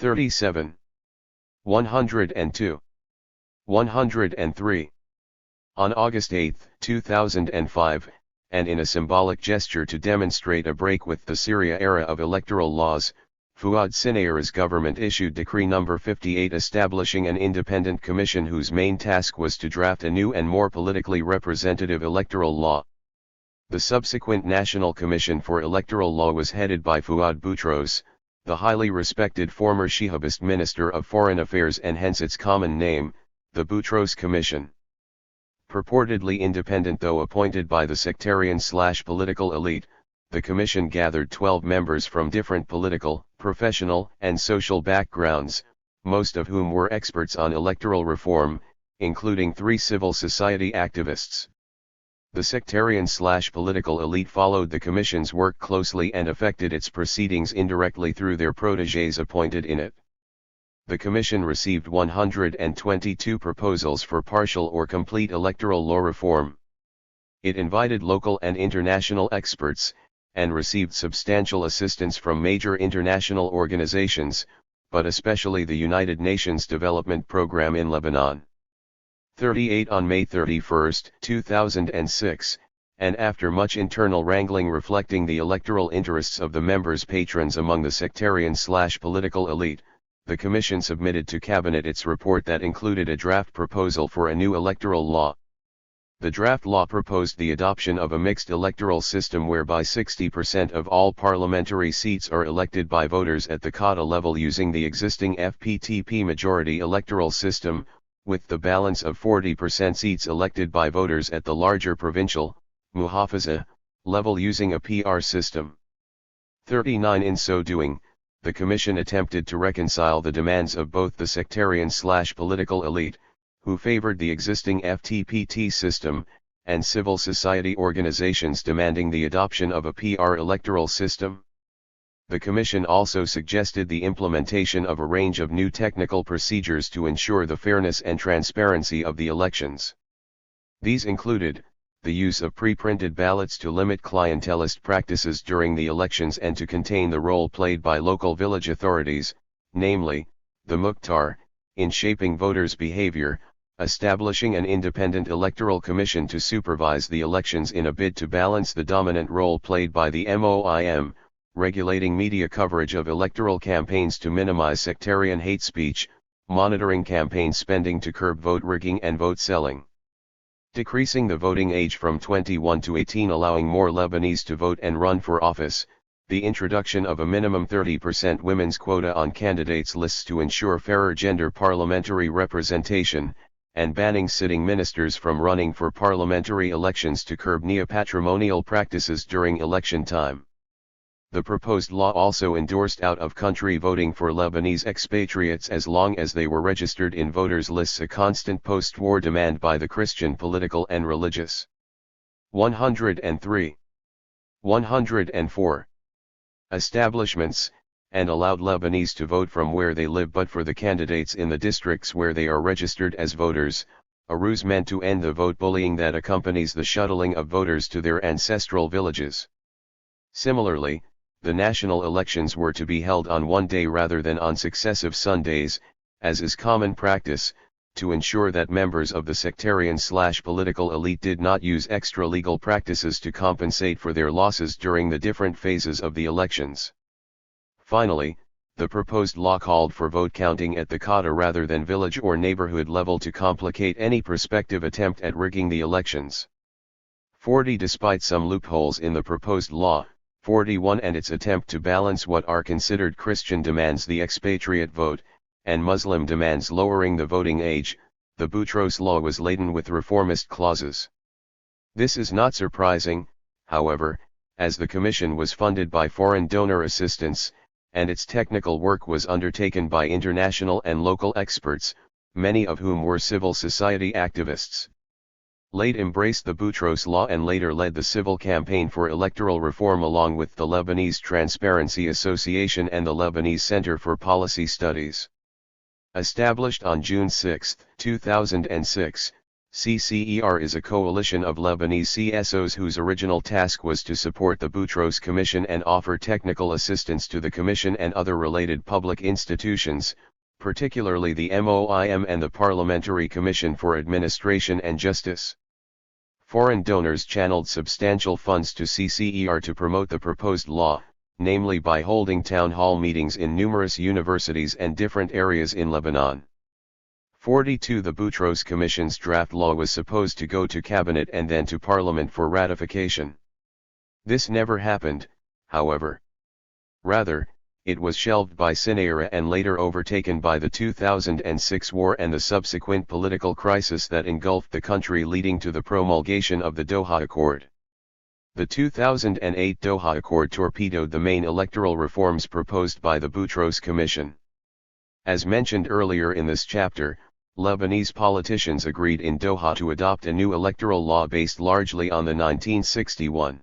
37. 102. 103. On August 8, 2005, and in a symbolic gesture to demonstrate a break with the Syria era of electoral laws, Fuad Sinayer's government issued Decree No. 58 establishing an independent commission whose main task was to draft a new and more politically representative electoral law. The subsequent National Commission for Electoral Law was headed by Fuad Boutros, the highly respected former Shihabist Minister of Foreign Affairs and hence its common name, the Boutros Commission. Purportedly independent though appointed by the sectarian/political elite, the commission gathered 12 members from different political, professional, and social backgrounds, most of whom were experts on electoral reform, including 3 civil society activists. The sectarian/political elite followed the Commission's work closely and affected its proceedings indirectly through their protégés appointed in it. The Commission received 122 proposals for partial or complete electoral law reform. It invited local and international experts, and received substantial assistance from major international organizations, but especially the United Nations Development Programme in Lebanon. 38 On May 31, 2006, and after much internal wrangling reflecting the electoral interests of the members' patrons among the sectarian/political elite, the Commission submitted to Cabinet its report that included a draft proposal for a new electoral law. The draft law proposed the adoption of a mixed electoral system whereby 60% of all parliamentary seats are elected by voters at the Quota level using the existing FPTP majority electoral system, with the balance of 40% seats elected by voters at the larger provincial, Muhafaza, level using a PR system. 39 In so doing, the Commission attempted to reconcile the demands of both the sectarian/political elite, who favored the existing FTPT system, and civil society organizations demanding the adoption of a PR electoral system. The Commission also suggested the implementation of a range of new technical procedures to ensure the fairness and transparency of the elections. These included, the use of pre-printed ballots to limit clientelist practices during the elections and to contain the role played by local village authorities, namely, the Mukhtar, in shaping voters' behavior, establishing an independent electoral commission to supervise the elections in a bid to balance the dominant role played by the MOIM, regulating media coverage of electoral campaigns to minimize sectarian hate speech, monitoring campaign spending to curb vote rigging and vote selling. Decreasing the voting age from 21 to 18, allowing more Lebanese to vote and run for office, the introduction of a minimum 30% women's quota on candidates lists to ensure fairer gender parliamentary representation, and banning sitting ministers from running for parliamentary elections to curb neo-patrimonial practices during election time. The proposed law also endorsed out-of-country voting for Lebanese expatriates as long as they were registered in voters' lists, a constant post-war demand by the Christian political and religious. 103. 104. Establishments, and allowed Lebanese to vote from where they live but for the candidates in the districts where they are registered as voters, a ruse meant to end the vote bullying that accompanies the shuttling of voters to their ancestral villages. Similarly, the national elections were to be held on one day rather than on successive Sundays, as is common practice, to ensure that members of the sectarian/political elite did not use extra-legal practices to compensate for their losses during the different phases of the elections. Finally, the proposed law called for vote counting at the Quota rather than village or neighborhood level to complicate any prospective attempt at rigging the elections. 40. Despite some loopholes in the proposed law, 41 and its attempt to balance what are considered Christian demands, the expatriate vote, and Muslim demands lowering the voting age, the Boutros law was laden with reformist clauses. This is not surprising, however, as the Commission was funded by foreign donor assistance, and its technical work was undertaken by international and local experts, many of whom were civil society activists. Late embraced the Boutros law and later led the civil campaign for electoral reform along with the Lebanese Transparency Association and the Lebanese Center for Policy Studies. Established on June 6, 2006, CCER is a coalition of Lebanese CSOs whose original task was to support the Boutros Commission and offer technical assistance to the Commission and other related public institutions, particularly the MOIM and the Parliamentary Commission for Administration and Justice. Foreign donors channeled substantial funds to CCER to promote the proposed law, namely by holding town hall meetings in numerous universities and different areas in Lebanon. 42. The Boutros Commission's draft law was supposed to go to Cabinet and then to Parliament for ratification. This never happened, however. Rather, it was shelved by Sinaira and later overtaken by the 2006 war and the subsequent political crisis that engulfed the country, leading to the promulgation of the Doha Accord. The 2008 Doha Accord torpedoed the main electoral reforms proposed by the Boutros Commission. As mentioned earlier in this chapter, Lebanese politicians agreed in Doha to adopt a new electoral law based largely on the 1961.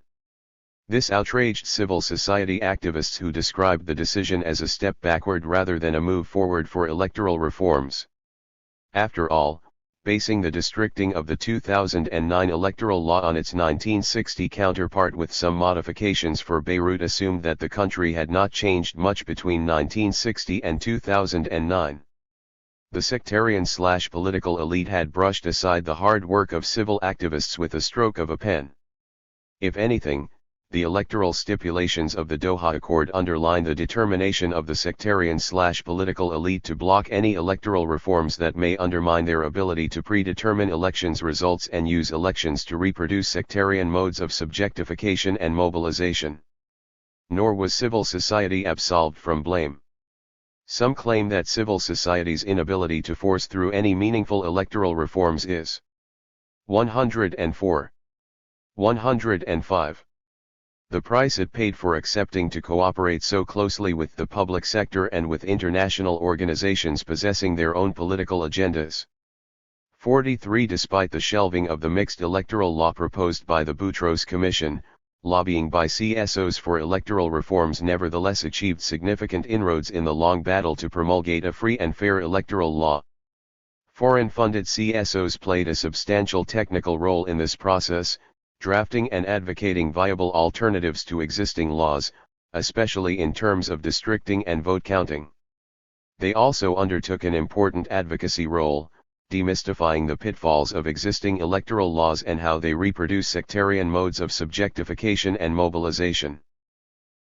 This outraged civil society activists who described the decision as a step backward rather than a move forward for electoral reforms. After all, basing the districting of the 2009 electoral law on its 1960 counterpart with some modifications for Beirut assumed that the country had not changed much between 1960 and 2009. The sectarian/political elite had brushed aside the hard work of civil activists with a stroke of a pen. If anything, the electoral stipulations of the Doha Accord underline the determination of the sectarian/political elite to block any electoral reforms that may undermine their ability to predetermine elections results and use elections to reproduce sectarian modes of subjectification and mobilization. Nor was civil society absolved from blame. Some claim that civil society's inability to force through any meaningful electoral reforms is 104. 105. The price it paid for accepting to cooperate so closely with the public sector and with international organizations possessing their own political agendas. 43. Despite the shelving of the mixed electoral law proposed by the Boutros Commission, lobbying by CSOs for electoral reforms nevertheless achieved significant inroads in the long battle to promulgate a free and fair electoral law. Foreign-funded CSOs played a substantial technical role in this process, drafting and advocating viable alternatives to existing laws, especially in terms of districting and vote counting. They also undertook an important advocacy role, demystifying the pitfalls of existing electoral laws and how they reproduce sectarian modes of subjectification and mobilization.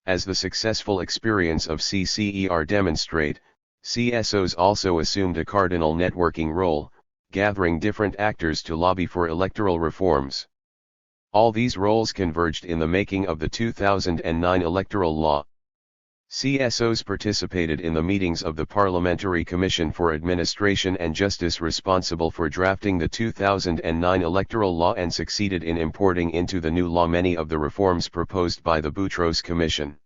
As the successful experience of CCER demonstrate, CSOs also assumed a cardinal networking role, gathering different actors to lobby for electoral reforms. All these roles converged in the making of the 2009 electoral law. CSOs participated in the meetings of the Parliamentary Commission for Administration and Justice responsible for drafting the 2009 electoral law and succeeded in importing into the new law many of the reforms proposed by the Boutros Commission.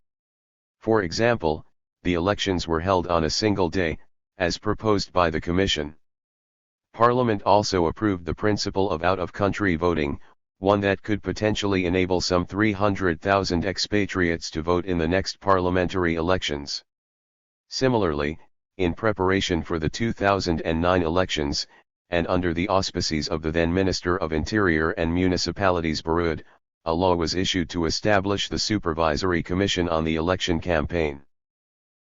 For example, the elections were held on a single day, as proposed by the Commission. Parliament also approved the principle of out-of-country voting, one that could potentially enable some 300,000 expatriates to vote in the next parliamentary elections. Similarly, in preparation for the 2009 elections, and under the auspices of the then Minister of Interior and Municipalities Baroud, a law was issued to establish the Supervisory Commission on the Election Campaign.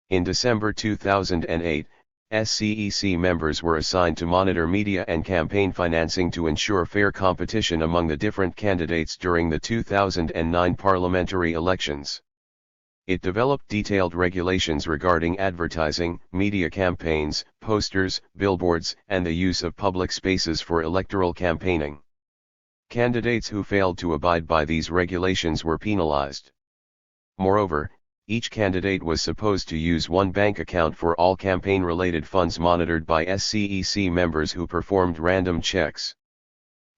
In December 2008, SCEC members were assigned to monitor media and campaign financing to ensure fair competition among the different candidates during the 2009 parliamentary elections. It developed detailed regulations regarding advertising, media campaigns, posters, billboards, and the use of public spaces for electoral campaigning. Candidates who failed to abide by these regulations were penalized. Moreover, each candidate was supposed to use one bank account for all campaign-related funds monitored by SCEC members who performed random checks.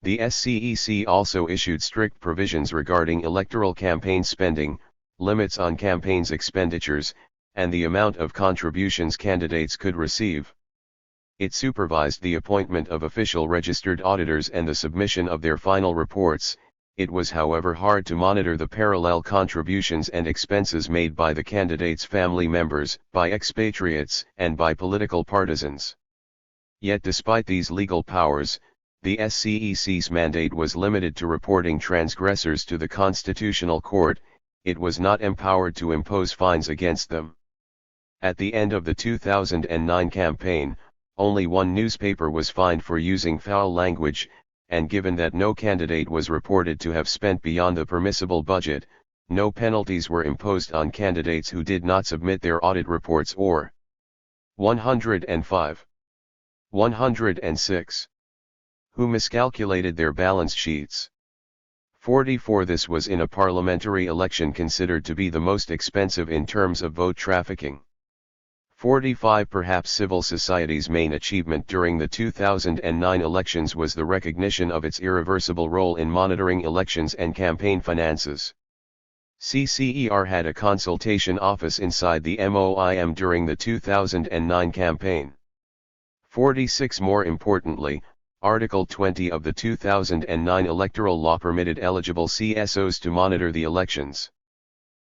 The SCEC also issued strict provisions regarding electoral campaign spending, limits on campaigns' expenditures, and the amount of contributions candidates could receive. It supervised the appointment of official registered auditors and the submission of their final reports. It was however hard to monitor the parallel contributions and expenses made by the candidates' family members, by expatriates, and by political partisans. Yet despite these legal powers, the SCEC's mandate was limited to reporting transgressors to the Constitutional Court. It was not empowered to impose fines against them. At the end of the 2009 campaign, only one newspaper was fined for using foul language, and given that no candidate was reported to have spent beyond the permissible budget, no penalties were imposed on candidates who did not submit their audit reports or 105. 106. Who miscalculated their balance sheets. 44. This was in a parliamentary election considered to be the most expensive in terms of vote trafficking. 45. Perhaps civil society's main achievement during the 2009 elections was the recognition of its irreversible role in monitoring elections and campaign finances. CCER had a consultation office inside the MOIM during the 2009 campaign. 46. More importantly, Article 20 of the 2009 electoral law permitted eligible CSOs to monitor the elections.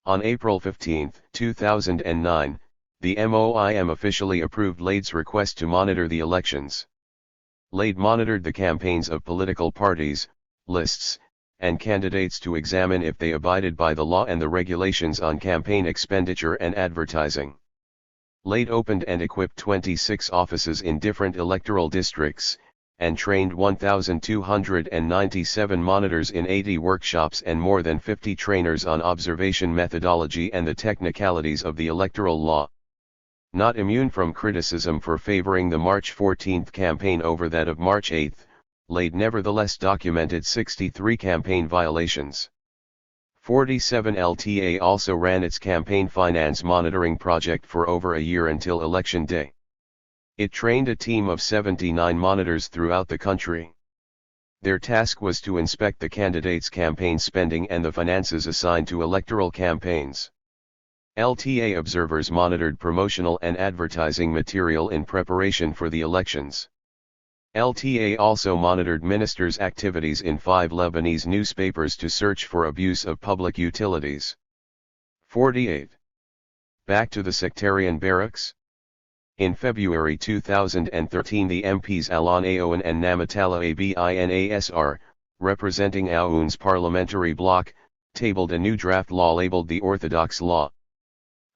On April 15, 2009, the MOIM officially approved LAID's request to monitor the elections. LAID monitored the campaigns of political parties, lists, and candidates to examine if they abided by the law and the regulations on campaign expenditure and advertising. LAID opened and equipped 26 offices in different electoral districts, and trained 1,297 monitors in 80 workshops and more than 50 trainers on observation methodology and the technicalities of the electoral law. Not immune from criticism for favoring the March 14 campaign over that of March 8, Lade nevertheless documented 63 campaign violations. 47 LTA also ran its campaign finance monitoring project for over a year until election day. It trained a team of 79 monitors throughout the country. Their task was to inspect the candidates' campaign spending and the finances assigned to electoral campaigns. LTA observers monitored promotional and advertising material in preparation for the elections. LTA also monitored ministers' activities in 5 Lebanese newspapers to search for abuse of public utilities. 48. Back to the sectarian barracks? In February 2013 the MPs Alon Aoun and Namatala Abinasr, representing Aoun's parliamentary bloc, tabled a new draft law labeled the Orthodox Law.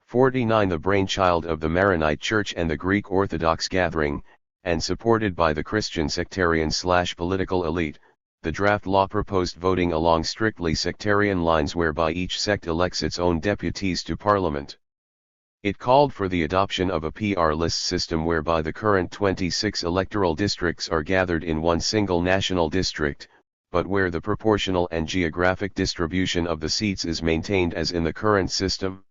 49 The brainchild of the Maronite Church and the Greek Orthodox Gathering, and supported by the Christian sectarian/political elite, the draft law proposed voting along strictly sectarian lines whereby each sect elects its own deputies to parliament. It called for the adoption of a PR list system whereby the current 26 electoral districts are gathered in one single national district, but where the proportional and geographic distribution of the seats is maintained as in the current system.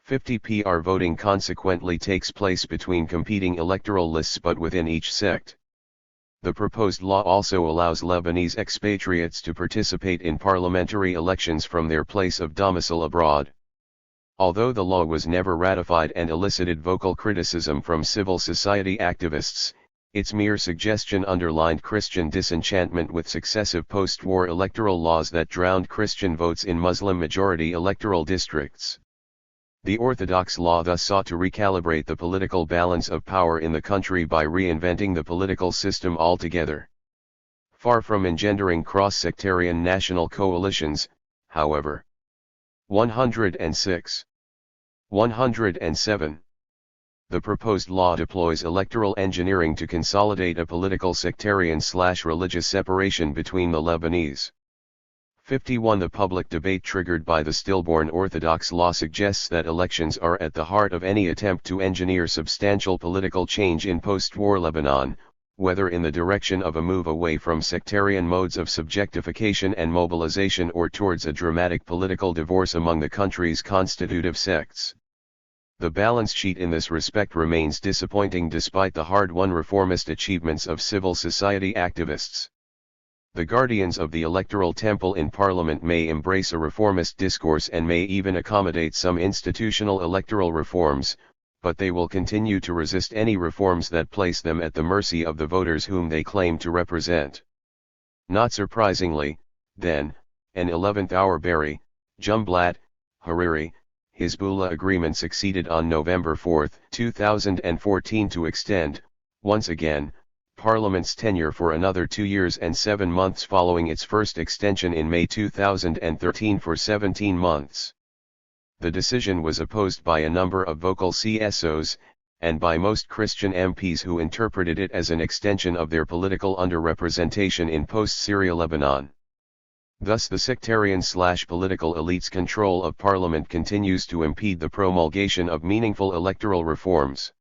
50 PR voting consequently takes place between competing electoral lists but within each sect. The proposed law also allows Lebanese expatriates to participate in parliamentary elections from their place of domicile abroad. Although the law was never ratified and elicited vocal criticism from civil society activists, its mere suggestion underlined Christian disenchantment with successive post-war electoral laws that drowned Christian votes in Muslim-majority electoral districts. The Orthodox law thus sought to recalibrate the political balance of power in the country by reinventing the political system altogether. Far from engendering cross-sectarian national coalitions, however. 106. 107. The proposed law deploys electoral engineering to consolidate a political sectarian/religious separation between the Lebanese. 51. The public debate triggered by the stillborn Orthodox law suggests that elections are at the heart of any attempt to engineer substantial political change in post-war Lebanon, whether in the direction of a move away from sectarian modes of subjectification and mobilization or towards a dramatic political divorce among the country's constitutive sects. The balance sheet in this respect remains disappointing despite the hard-won reformist achievements of civil society activists. The guardians of the electoral temple in Parliament may embrace a reformist discourse and may even accommodate some institutional electoral reforms, but they will continue to resist any reforms that place them at the mercy of the voters whom they claim to represent. Not surprisingly, then, an 11th-hour Berry, Jumblat, Hariri, Hezbollah agreement succeeded on November 4, 2014 to extend, once again, Parliament's tenure for another 2 years and 7 months following its first extension in May 2013 for 17 months. The decision was opposed by a number of vocal CSOs, and by most Christian MPs who interpreted it as an extension of their political underrepresentation in post-Syria Lebanon. Thus the sectarian/political elite's control of Parliament continues to impede the promulgation of meaningful electoral reforms.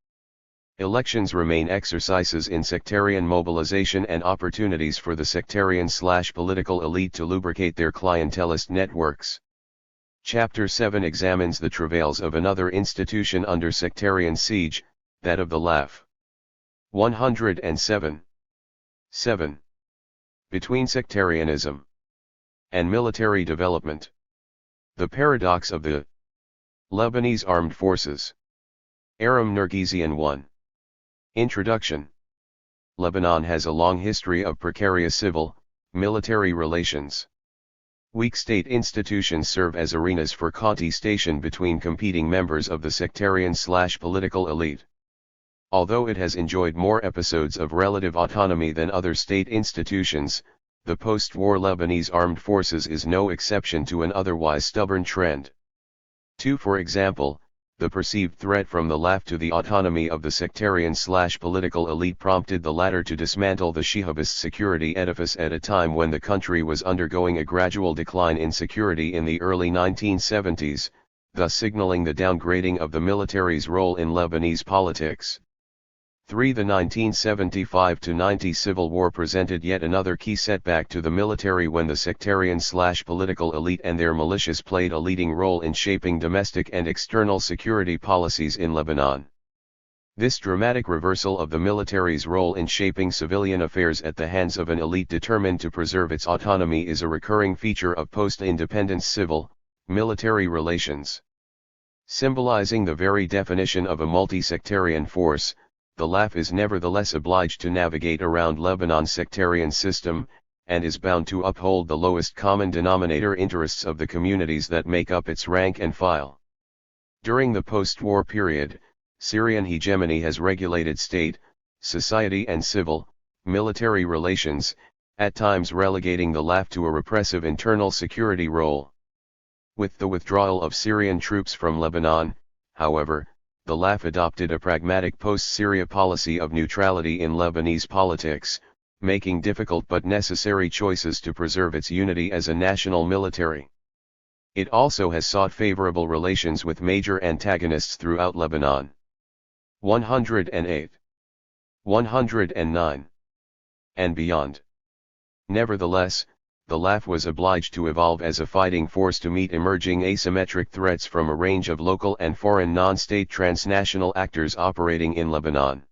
Elections remain exercises in sectarian mobilization and opportunities for the sectarian/political elite to lubricate their clientelist networks. Chapter 7 examines the travails of another institution under sectarian siege, that of the LAF. 107. 7. Between sectarianism and military development. The paradox of the Lebanese armed forces. Aram Nergizian 1. Introduction. Lebanon has a long history of precarious civil, military relations. Weak state institutions serve as arenas for contestation between competing members of the sectarian/political elite. Although it has enjoyed more episodes of relative autonomy than other state institutions, the post-war Lebanese armed forces is no exception to an otherwise stubborn trend. 2. For example, the perceived threat from the LAF to the autonomy of the sectarian/political elite prompted the latter to dismantle the Shihabist security edifice at a time when the country was undergoing a gradual decline in security in the early 1970s, thus signaling the downgrading of the military's role in Lebanese politics. 3. The 1975-90 civil war presented yet another key setback to the military when the sectarian/political elite and their militias played a leading role in shaping domestic and external security policies in Lebanon. This dramatic reversal of the military's role in shaping civilian affairs at the hands of an elite determined to preserve its autonomy is a recurring feature of post-independence civil-military relations. Symbolizing the very definition of a multi-sectarian force, the LAF is nevertheless obliged to navigate around Lebanon's sectarian system, and is bound to uphold the lowest common denominator interests of the communities that make up its rank and file. During the post-war period, Syrian hegemony has regulated state, society and civil-military relations, at times relegating the LAF to a repressive internal security role. With the withdrawal of Syrian troops from Lebanon, however, the LAF adopted a pragmatic post-Syria policy of neutrality in Lebanese politics, making difficult but necessary choices to preserve its unity as a national military. It also has sought favorable relations with major antagonists throughout Lebanon. 108, 109, and beyond. Nevertheless, the LAF was obliged to evolve as a fighting force to meet emerging asymmetric threats from a range of local and foreign non-state transnational actors operating in Lebanon.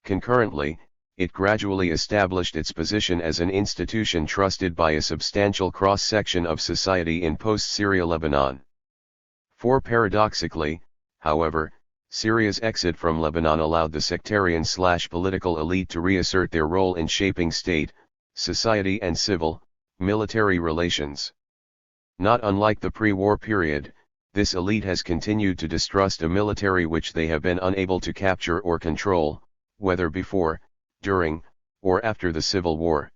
Concurrently, it gradually established its position as an institution trusted by a substantial cross-section of society in post-Syria Lebanon. For paradoxically, however, Syria's exit from Lebanon allowed the sectarian/political elite to reassert their role in shaping state, society and civil-military relations. Not unlike the pre-war period, this elite has continued to distrust a military which they have been unable to capture or control, whether before, during, or after the civil war.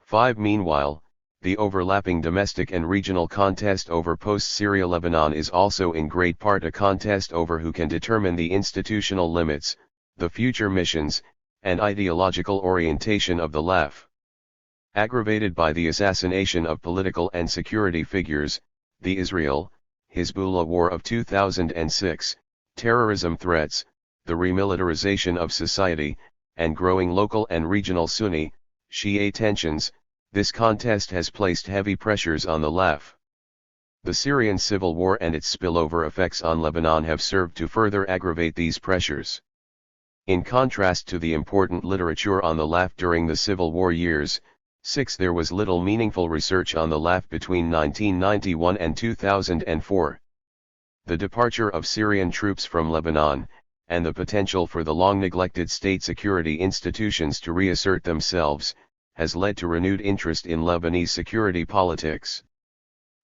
5. Meanwhile, the overlapping domestic and regional contest over post-Syria Lebanon is also in great part a contest over who can determine the institutional limits, the future missions, and ideological orientation of the LAF. Aggravated by the assassination of political and security figures, the Israel-Hezbollah war of 2006, terrorism threats, the remilitarization of society, and growing local and regional Sunni, Shia tensions, this contest has placed heavy pressures on the LAF. The Syrian civil war and its spillover effects on Lebanon have served to further aggravate these pressures. In contrast to the important literature on the LAF during the civil war years, 6. There was little meaningful research on the LAF between 1991 and 2004. The departure of Syrian troops from Lebanon, and the potential for the long-neglected state security institutions to reassert themselves, has led to renewed interest in Lebanese security politics.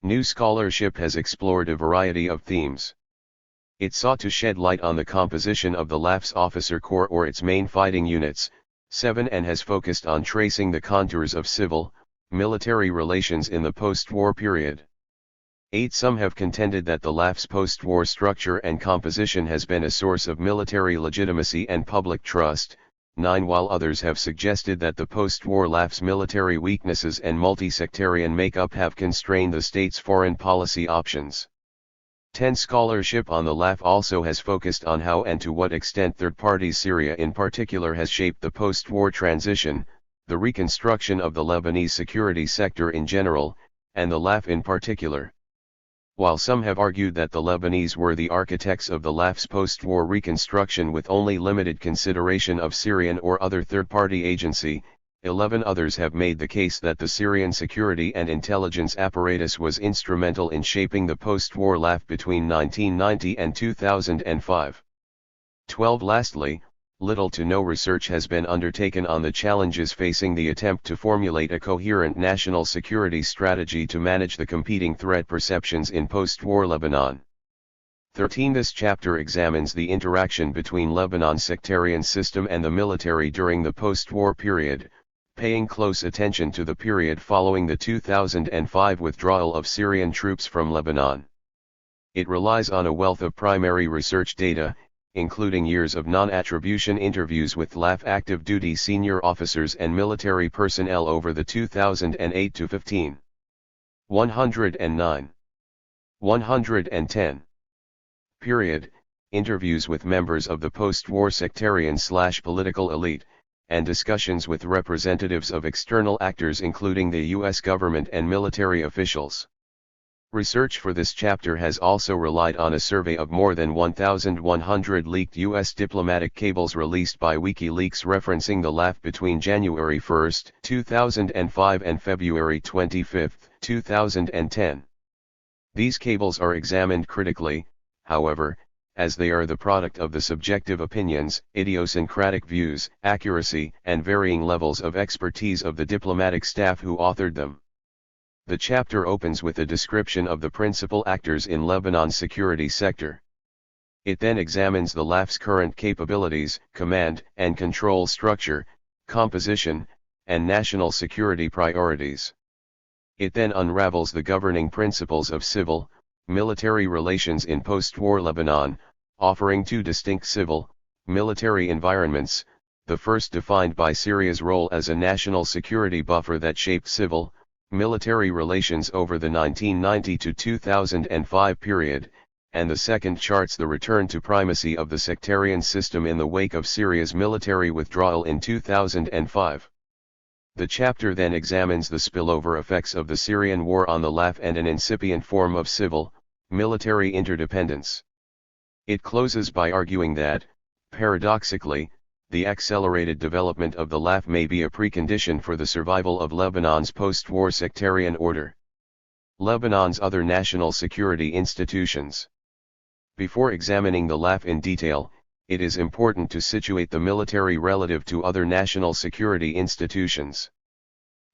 New scholarship has explored a variety of themes. It sought to shed light on the composition of the LAF's officer corps or its main fighting units, 7. And has focused on tracing the contours of civil-military relations in the post-war period. 8. Some have contended that the LAF's post-war structure and composition has been a source of military legitimacy and public trust, 9. While others have suggested that the post-war LAF's military weaknesses and multi-sectarian makeup have constrained the state's foreign policy options. 10. Scholarship on the LAF also has focused on how and to what extent third-party Syria in particular has shaped the post-war transition, the reconstruction of the Lebanese security sector in general, and the LAF in particular. While some have argued that the Lebanese were the architects of the LAF's post-war reconstruction with only limited consideration of Syrian or other third-party agency, 11 others have made the case that the Syrian security and intelligence apparatus was instrumental in shaping the post-war LAF between 1990 and 2005. 12. Lastly, little to no research has been undertaken on the challenges facing the attempt to formulate a coherent national security strategy to manage the competing threat perceptions in post-war Lebanon. 13. This chapter examines the interaction between Lebanon's sectarian system and the military during the post-war period, paying close attention to the period following the 2005 withdrawal of Syrian troops from Lebanon. It relies on a wealth of primary research data, including years of non-attribution interviews with LAF active duty senior officers and military personnel over the 2008-15, 109, 110 period, interviews with members of the post-war sectarian/political elite, and discussions with representatives of external actors including the U.S. government and military officials. Research for this chapter has also relied on a survey of more than 1,100 leaked U.S. diplomatic cables released by WikiLeaks referencing the LAF between January 1, 2005 and February 25, 2010. These cables are examined critically, however, as they are the product of the subjective opinions, idiosyncratic views, accuracy, and varying levels of expertise of the diplomatic staff who authored them. The chapter opens with a description of the principal actors in Lebanon's security sector. It then examines the LAF's current capabilities, command and control structure, composition, and national security priorities. It then unravels the governing principles of civil, military relations in post-war Lebanon, offering two distinct civil, military environments, the first defined by Syria's role as a national security buffer that shaped civil, military relations over the 1990 to 2005 period, and the second charts the return to primacy of the sectarian system in the wake of Syria's military withdrawal in 2005. The chapter then examines the spillover effects of the Syrian war on the LAF and an incipient form of civil, military interdependence. It closes by arguing that, paradoxically, the accelerated development of the LAF may be a precondition for the survival of Lebanon's post-war sectarian order. Lebanon's other national security institutions. Before examining the LAF in detail, it is important to situate the military relative to other national security institutions.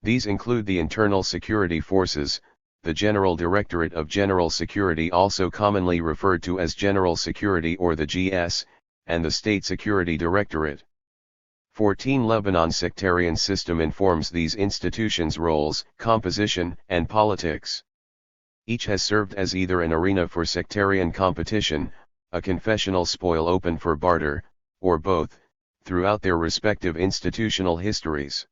These include the Internal Security Forces, the General Directorate of General Security, also commonly referred to as General Security or the GS, and the State Security Directorate. 14 Lebanon's sectarian system informs these institutions' roles, composition, and politics. Each has served as either an arena for sectarian competition, a confessional spoil open for barter, or both, throughout their respective institutional histories.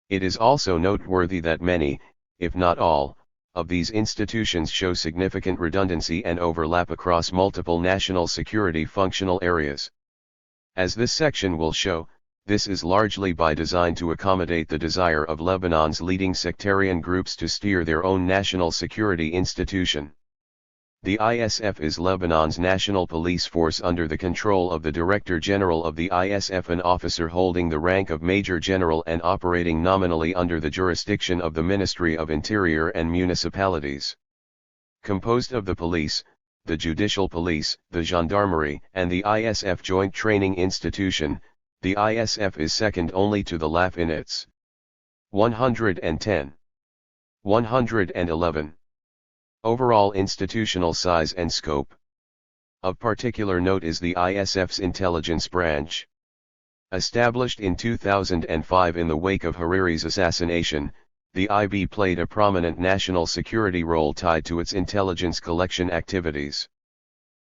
It is also noteworthy that many, if not all, of these institutions show significant redundancy and overlap across multiple national security functional areas. As this section will show, this is largely by design to accommodate the desire of Lebanon's leading sectarian groups to steer their own national security institution. The ISF is Lebanon's national police force under the control of the Director General of the ISF, an officer holding the rank of Major General and operating nominally under the jurisdiction of the Ministry of Interior and Municipalities. Composed of the police, the judicial police, the gendarmerie, and the ISF Joint Training Institution, the ISF is second only to the LAF in its 110, 111 overall institutional size and scope. Of particular note is the ISF's intelligence branch. Established in 2005 in the wake of Hariri's assassination, the IB played a prominent national security role tied to its intelligence collection activities.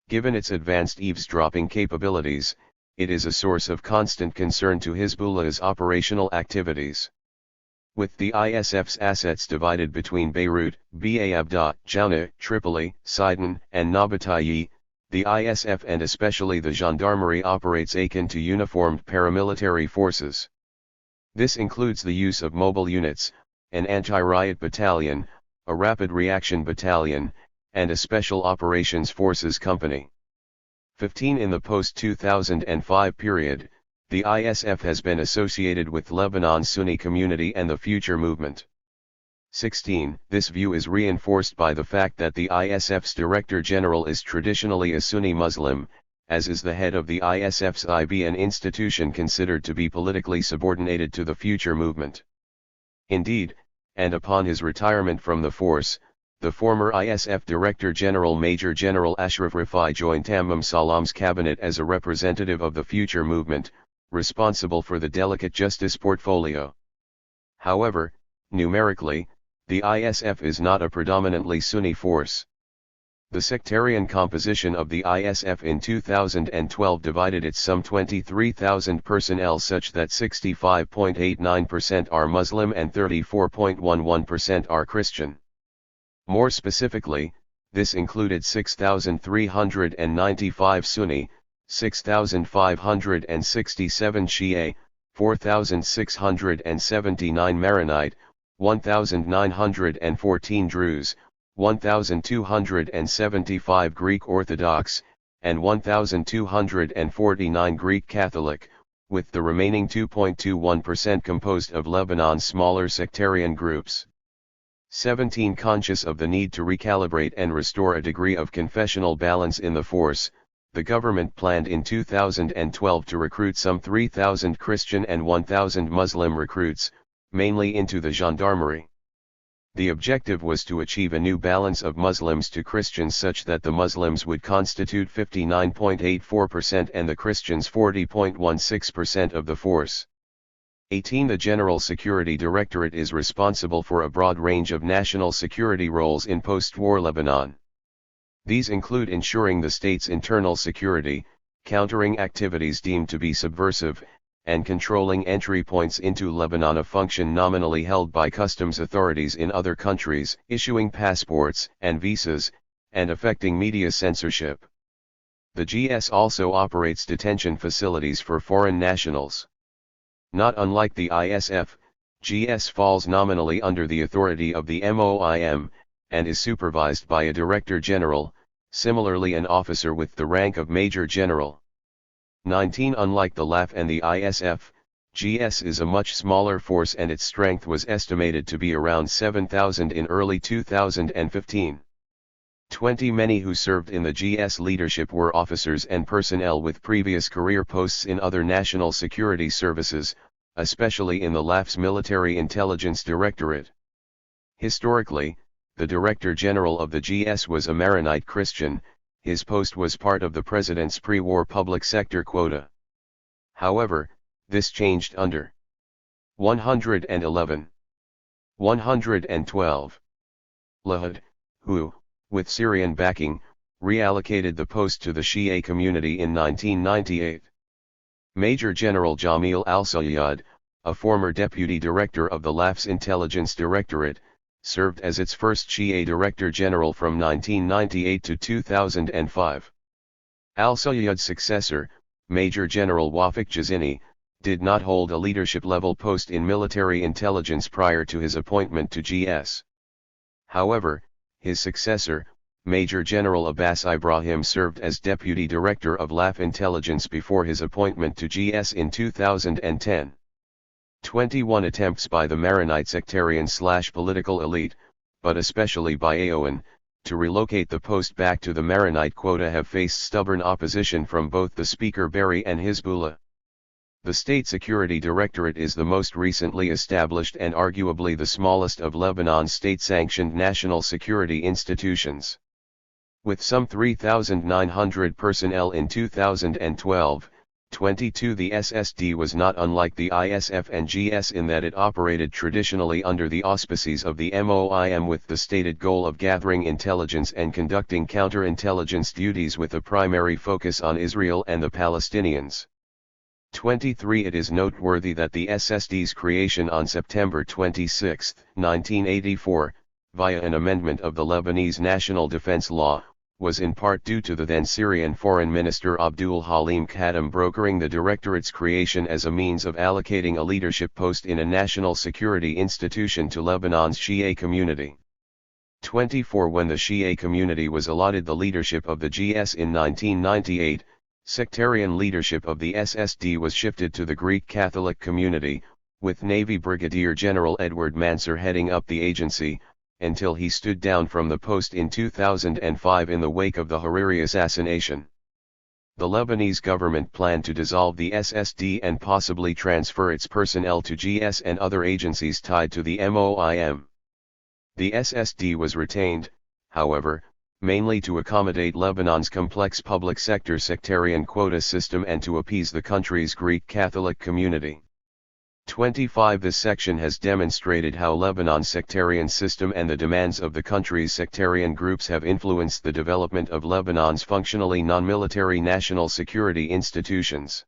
Given its advanced eavesdropping capabilities, it is a source of constant concern to Hezbollah's operational activities. With the ISF's assets divided between Beirut, Abda, Jauna, Tripoli, Sidon, and Nabateye, the ISF and especially the gendarmerie operates akin to uniformed paramilitary forces. This includes the use of mobile units, an anti-riot battalion, a rapid reaction battalion, and a special operations forces company. 15 In the post-2005 period, the ISF has been associated with Lebanon's Sunni community and the Future movement. 16 This view is reinforced by the fact that the ISF's Director General is traditionally a Sunni Muslim, as is the head of the ISF's IB, an institution considered to be politically subordinated to the Future movement. Indeed, and upon his retirement from the force, the former ISF Director General Major General Ashraf Rafai joined Tammam Salam's cabinet as a representative of the Future movement, responsible for the delicate justice portfolio. However, numerically, the ISF is not a predominantly Sunni force. The sectarian composition of the ISF in 2012 divided its some 23,000 personnel such that 65.89% are Muslim and 34.11% are Christian. More specifically, this included 6,395 Sunni, 6,567 Shia, 4,679 Maronite, 1,914 Druze, 1,275 Greek Orthodox, and 1,249 Greek Catholic, with the remaining 2.21% composed of Lebanon's smaller sectarian groups. 17 Conscious of the need to recalibrate and restore a degree of confessional balance in the force, the government planned in 2012 to recruit some 3,000 Christian and 1,000 Muslim recruits, mainly into the gendarmerie. The objective was to achieve a new balance of Muslims to Christians such that the Muslims would constitute 59.84% and the Christians 40.16% of the force. 18 The General Security Directorate is responsible for a broad range of national security roles in post-war Lebanon. These include ensuring the state's internal security, countering activities deemed to be subversive, and controlling entry points into Lebanon, a function nominally held by customs authorities in other countries, issuing passports and visas, and effecting media censorship. The GS also operates detention facilities for foreign nationals. Not unlike the ISF, GS falls nominally under the authority of the MOIM, and is supervised by a Director General, similarly an officer with the rank of Major General. 19 Unlike the LAF and the ISF, GS is a much smaller force and its strength was estimated to be around 7,000 in early 2015. 20 Many who served in the GS leadership were officers and personnel with previous career posts in other national security services, especially in the LAF's Military Intelligence Directorate. Historically, the Director General of the GS was a Maronite Christian. His post was part of the President's pre-war public sector quota. However, this changed under 111. 112. Lahad, who, with Syrian backing, reallocated the post to the Shia community in 1998. Major General Jamil al-Sayyad, a former deputy director of the LAF's Intelligence Directorate, served as its first Shia Director General from 1998 to 2005. Al-Sayyad's successor, Major General Wafik Jazini, did not hold a leadership-level post in military intelligence prior to his appointment to GS. However, his successor, Major General Abbas Ibrahim, served as Deputy Director of LAF Intelligence before his appointment to GS in 2010. 21 Attempts by the Maronite sectarian/political elite, but especially by AON, to relocate the post back to the Maronite quota have faced stubborn opposition from both the Speaker Berry and Hezbollah. The State Security Directorate is the most recently established and arguably the smallest of Lebanon's state-sanctioned national security institutions. With some 3,900 personnel in 2012, 22 The SSD was not unlike the ISF and GS in that it operated traditionally under the auspices of the MOIM with the stated goal of gathering intelligence and conducting counterintelligence duties with a primary focus on Israel and the Palestinians. 23 It is noteworthy that the SSD's creation on September 26, 1984, via an amendment of the Lebanese National Defense Law, was in part due to the then Syrian Foreign Minister Abdul Halim Khaddam brokering the Directorate's creation as a means of allocating a leadership post in a national security institution to Lebanon's Shia community. 24 When the Shia community was allotted the leadership of the GS in 1998, sectarian leadership of the SSD was shifted to the Greek Catholic community, with Navy Brigadier General Edward Mansur heading up the agency, until he stood down from the post in 2005 in the wake of the Hariri assassination. The Lebanese government planned to dissolve the SSD and possibly transfer its personnel to GS and other agencies tied to the MOIM. The SSD was retained, however, mainly to accommodate Lebanon's complex public sector sectarian quota system and to appease the country's Greek Catholic community. 25. This section has demonstrated how Lebanon's sectarian system and the demands of the country's sectarian groups have influenced the development of Lebanon's functionally non-military national security institutions.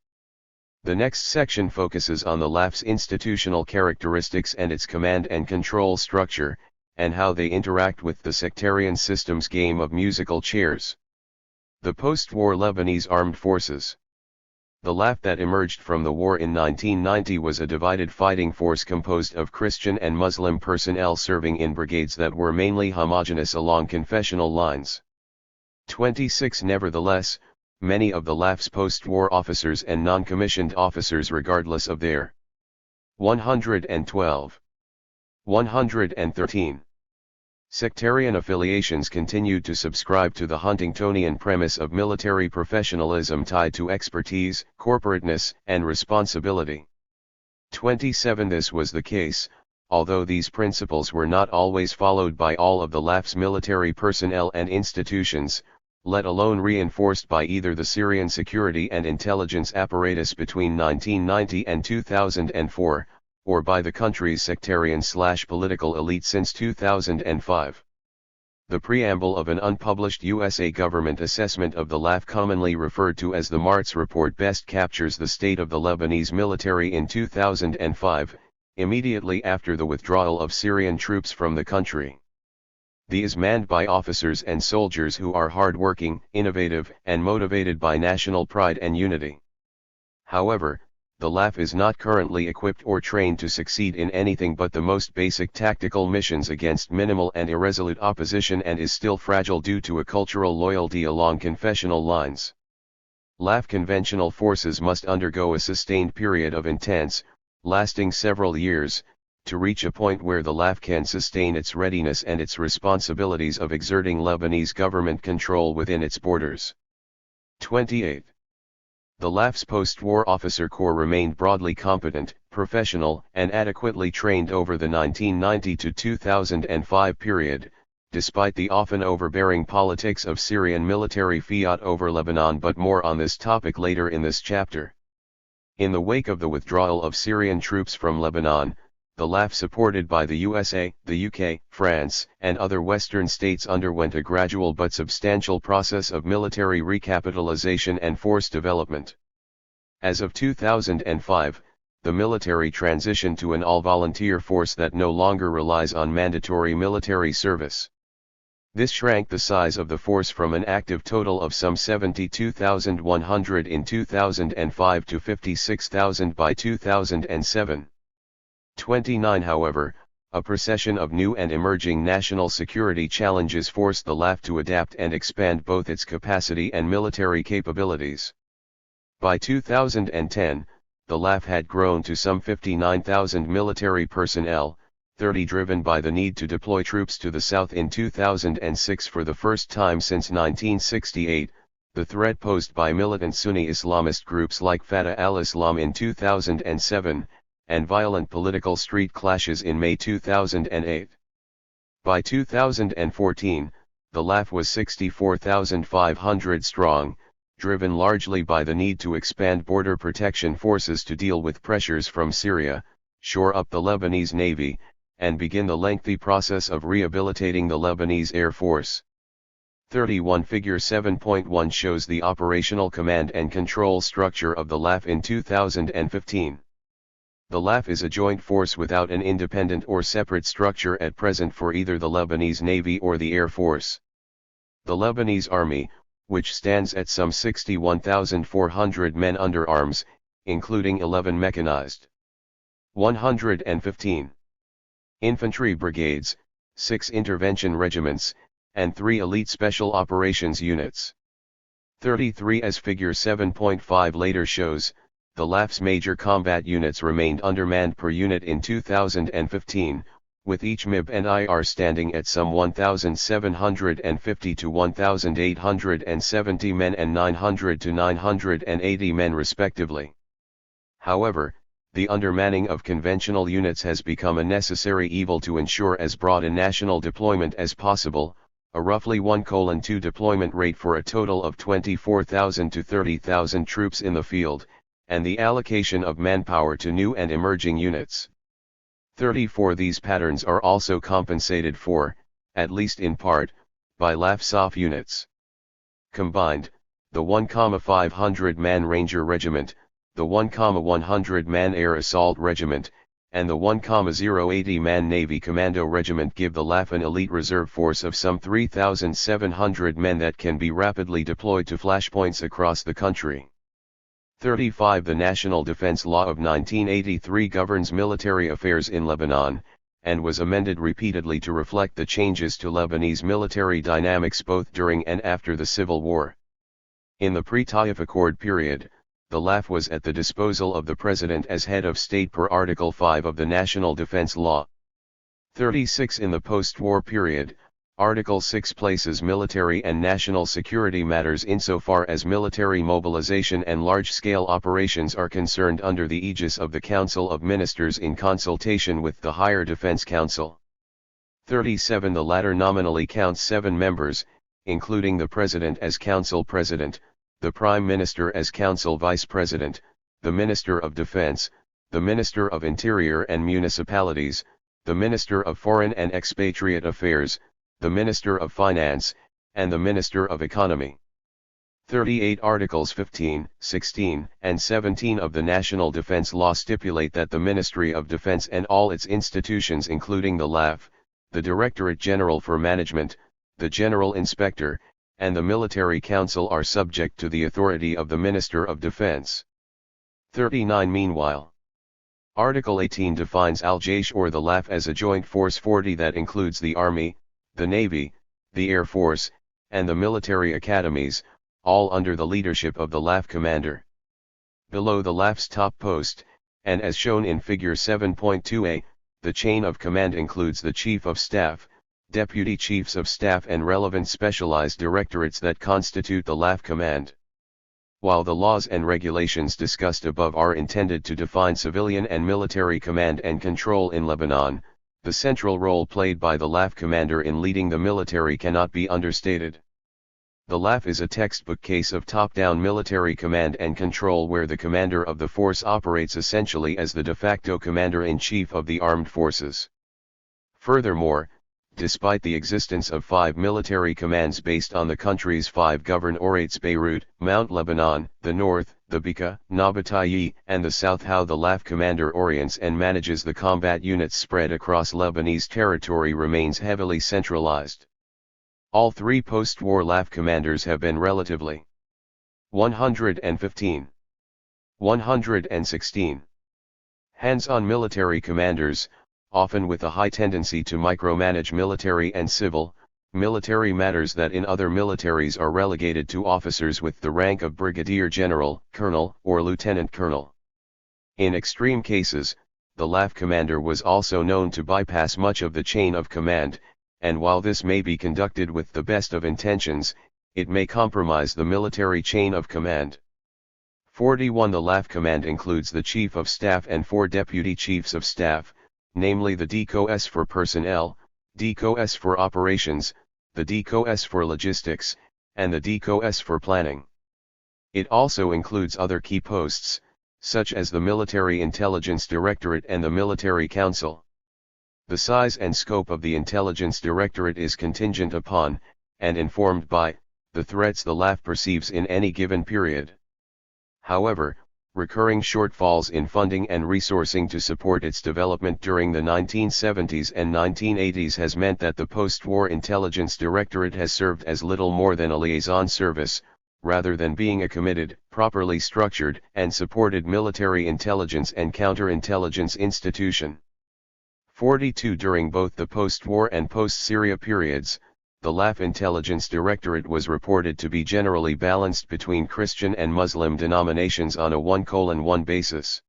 The next section focuses on the LAF's institutional characteristics and its command and control structure, and how they interact with the sectarian system's game of musical chairs. The post-war Lebanese armed forces. The LAF that emerged from the war in 1990 was a divided fighting force composed of Christian and Muslim personnel serving in brigades that were mainly homogeneous along confessional lines. 26. Nevertheless, many of the LAF's post-war officers and non-commissioned officers, regardless of their 112, 113 sectarian affiliations, continued to subscribe to the Huntingtonian premise of military professionalism tied to expertise, corporateness, and responsibility. 27. This was the case, although these principles were not always followed by all of the LAF's military personnel and institutions, let alone reinforced by either the Syrian security and intelligence apparatus between 1990 and 2004, or by the country's sectarian/political elite since 2005. The preamble of an unpublished USA government assessment of the LAF, commonly referred to as the Martz Report, best captures the state of the Lebanese military in 2005, immediately after the withdrawal of Syrian troops from the country. The is manned by officers and soldiers who are hard-working, innovative, and motivated by national pride and unity. However, the LAF is not currently equipped or trained to succeed in anything but the most basic tactical missions against minimal and irresolute opposition, and is still fragile due to a cultural loyalty along confessional lines. LAF conventional forces must undergo a sustained period of intense, lasting several years, to reach a point where the LAF can sustain its readiness and its responsibilities of exerting Lebanese government control within its borders. 28. The LAF's post-war officer corps remained broadly competent, professional, and adequately trained over the 1990 to 2005 period, despite the often overbearing politics of Syrian military fiat over Lebanon, but more on this topic later in this chapter. In the wake of the withdrawal of Syrian troops from Lebanon, the LAF, supported by the USA, the UK, France, and other Western states, underwent a gradual but substantial process of military recapitalization and force development. As of 2005, the military transitioned to an all-volunteer force that no longer relies on mandatory military service. This shrank the size of the force from an active total of some 72,100 in 2005 to 56,000 by 2007. 29. However, a procession of new and emerging national security challenges forced the LAF to adapt and expand both its capacity and military capabilities. By 2010, the LAF had grown to some 59,000 military personnel, 30 driven by the need to deploy troops to the south in 2006 for the first time since 1968, the threat posed by militant Sunni Islamist groups like Fatah al-Islam in 2007, and violent political street clashes in May 2008. By 2014, the LAF was 64,500 strong, driven largely by the need to expand border protection forces to deal with pressures from Syria, shore up the Lebanese Navy, and begin the lengthy process of rehabilitating the Lebanese Air Force. 31. Figure 7.1 shows the operational command and control structure of the LAF in 2015. The LAF is a joint force without an independent or separate structure at present for either the Lebanese Navy or the Air Force. The Lebanese Army, which stands at some 61,400 men under arms, including 11 mechanized, 115 infantry brigades, 6 intervention regiments, and 3 elite special operations units. 33. As figure 7.5 later shows, the LAF's major combat units remained undermanned per unit in 2015, with each MIB and IR standing at some 1,750 to 1,870 men and 900 to 980 men respectively. However, the undermanning of conventional units has become a necessary evil to ensure as broad a national deployment as possible, a roughly 1:2 deployment rate for a total of 24,000 to 30,000 troops in the field, and the allocation of manpower to new and emerging units. 34 These patterns are also compensated for, at least in part, by LAF-SOF units. Combined, the 1,500-man Ranger Regiment, the 1,100-man Air Assault Regiment, and the 1,080-man Navy Commando Regiment give the LAF an elite reserve force of some 3,700 men that can be rapidly deployed to flashpoints across the country. 35 The National Defense Law of 1983 governs military affairs in Lebanon, and was amended repeatedly to reflect the changes to Lebanese military dynamics both during and after the Civil War. In the pre-Taif Accord period, the LAF was at the disposal of the President as head of state per Article 5 of the National Defense Law. 36 In the post-war period, Article 6 places military and national security matters insofar as military mobilization and large-scale operations are concerned under the aegis of the Council of Ministers in consultation with the Higher Defense Council. 37 The latter nominally counts 7 members, including the President as Council President, the Prime Minister as Council Vice President, the Minister of Defense, the Minister of Interior and Municipalities, the Minister of Foreign and Expatriate Affairs, the Minister of Finance, and the Minister of Economy. 38 Articles 15, 16, and 17 of the National Defense Law stipulate that the Ministry of Defense and all its institutions including the LAF, the Directorate General for Management, the General Inspector, and the Military Council are subject to the authority of the Minister of Defense. 39 Meanwhile, Article 18 defines Al-Jaysh or the LAF as a joint force 40 that includes the Army, the Navy, the Air Force, and the military academies, all under the leadership of the LAF commander. Below the LAF's top post, and as shown in Figure 7.2a, the chain of command includes the Chief of Staff, Deputy Chiefs of Staff and relevant specialized directorates that constitute the LAF command. While the laws and regulations discussed above are intended to define civilian and military command and control in Lebanon, the central role played by the LAF commander in leading the military cannot be understated. The LAF is a textbook case of top-down military command and control where the commander of the force operates essentially as the de facto commander-in-chief of the armed forces. Furthermore, despite the existence of 5 military commands based on the country's 5 governorates Beirut, Mount Lebanon, the North, the Bekaa, Nabateji, and the South, how the LAF commander orients and manages the combat units spread across Lebanese territory remains heavily centralized. All 3 post-war LAF commanders have been relatively 115, 116 hands-on military commanders, often with a high tendency to micromanage military and civil, military matters that in other militaries are relegated to officers with the rank of brigadier general, colonel, or lieutenant colonel. In extreme cases, the LAF commander was also known to bypass much of the chain of command, and while this may be conducted with the best of intentions, it may compromise the military chain of command. 41 The LAF command includes the Chief of Staff and 4 Deputy Chiefs of Staff, namely the DCOS for personnel, DCOS for operations, the DCOS for logistics, and the DCOS for planning. It also includes other key posts, such as the Military Intelligence Directorate and the Military Council. The size and scope of the Intelligence Directorate is contingent upon, and informed by, the threats the LAF perceives in any given period. However, recurring shortfalls in funding and resourcing to support its development during the 1970s and 1980s has meant that the post-war Intelligence Directorate has served as little more than a liaison service, rather than being a committed, properly structured, and supported military intelligence and counterintelligence institution. 42 During both the post-war and post-Syria periods, the LAF Intelligence Directorate was reported to be generally balanced between Christian and Muslim denominations on a 1:1 basis.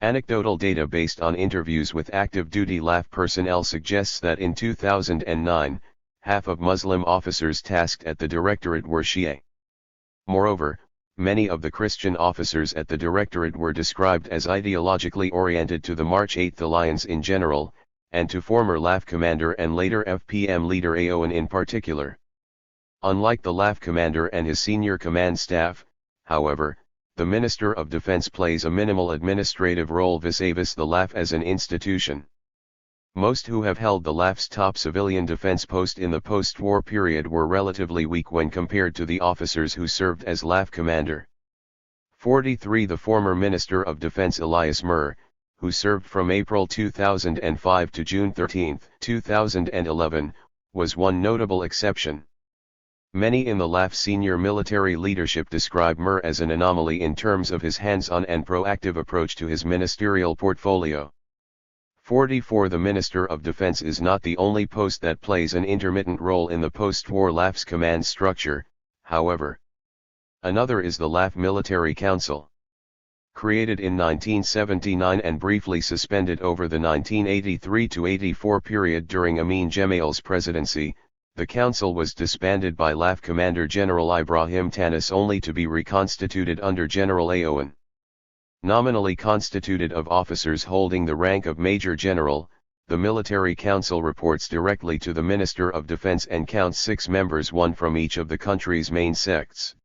Anecdotal data based on interviews with active-duty LAF personnel suggests that in 2009, half of Muslim officers tasked at the Directorate were Shia. Moreover, many of the Christian officers at the Directorate were described as ideologically oriented to the March 8th Alliance in general, and to former LAF commander and later FPM leader Aoun in particular. Unlike the LAF commander and his senior command staff, however, the Minister of Defense plays a minimal administrative role vis-a-vis the LAF as an institution. Most who have held the LAF's top civilian defense post in the post-war period were relatively weak when compared to the officers who served as LAF commander. 43 The former Minister of Defense Elias Mir, who served from April 2005 to June 13, 2011, was one notable exception. Many in the LAF senior military leadership describe Mir as an anomaly in terms of his hands-on and proactive approach to his ministerial portfolio. 44 The Minister of Defense is not the only post that plays an intermittent role in the post-war LAF's command structure, however. Another is the LAF Military Council. Created in 1979 and briefly suspended over the 1983-84 period during Amin Gemayel's presidency, the council was disbanded by LAF Commander General Ibrahim Tanis only to be reconstituted under General Aoun. Nominally constituted of officers holding the rank of Major General, the Military Council reports directly to the Minister of Defense and counts 6 members, one from each of the country's main sects.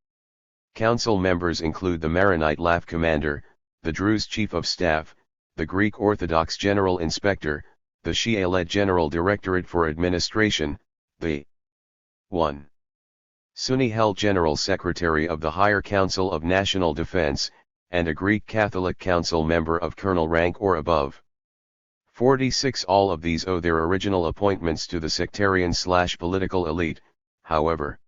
Council members include the Maronite LAF Commander, the Druze Chief of Staff, the Greek Orthodox General Inspector, the Shia-led General Directorate for Administration, the 1. Sunni-held General Secretary of the Higher Council of National Defense, and a Greek Catholic Council member of colonel rank or above. 46 All of these owe their original appointments to the sectarian/political elite, however.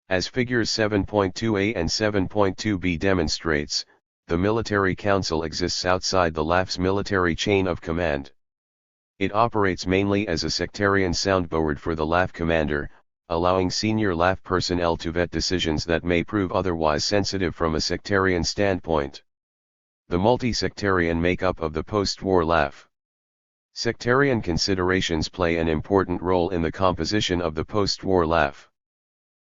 As figures 7.2a and 7.2b demonstrates, the Military Council exists outside the LAF's military chain of command. It operates mainly as a sectarian soundboard for the LAF commander, allowing senior LAF personnel to vet decisions that may prove otherwise sensitive from a sectarian standpoint. The multi-sectarian makeup of the post-war LAF. Sectarian considerations play an important role in the composition of the post-war LAF.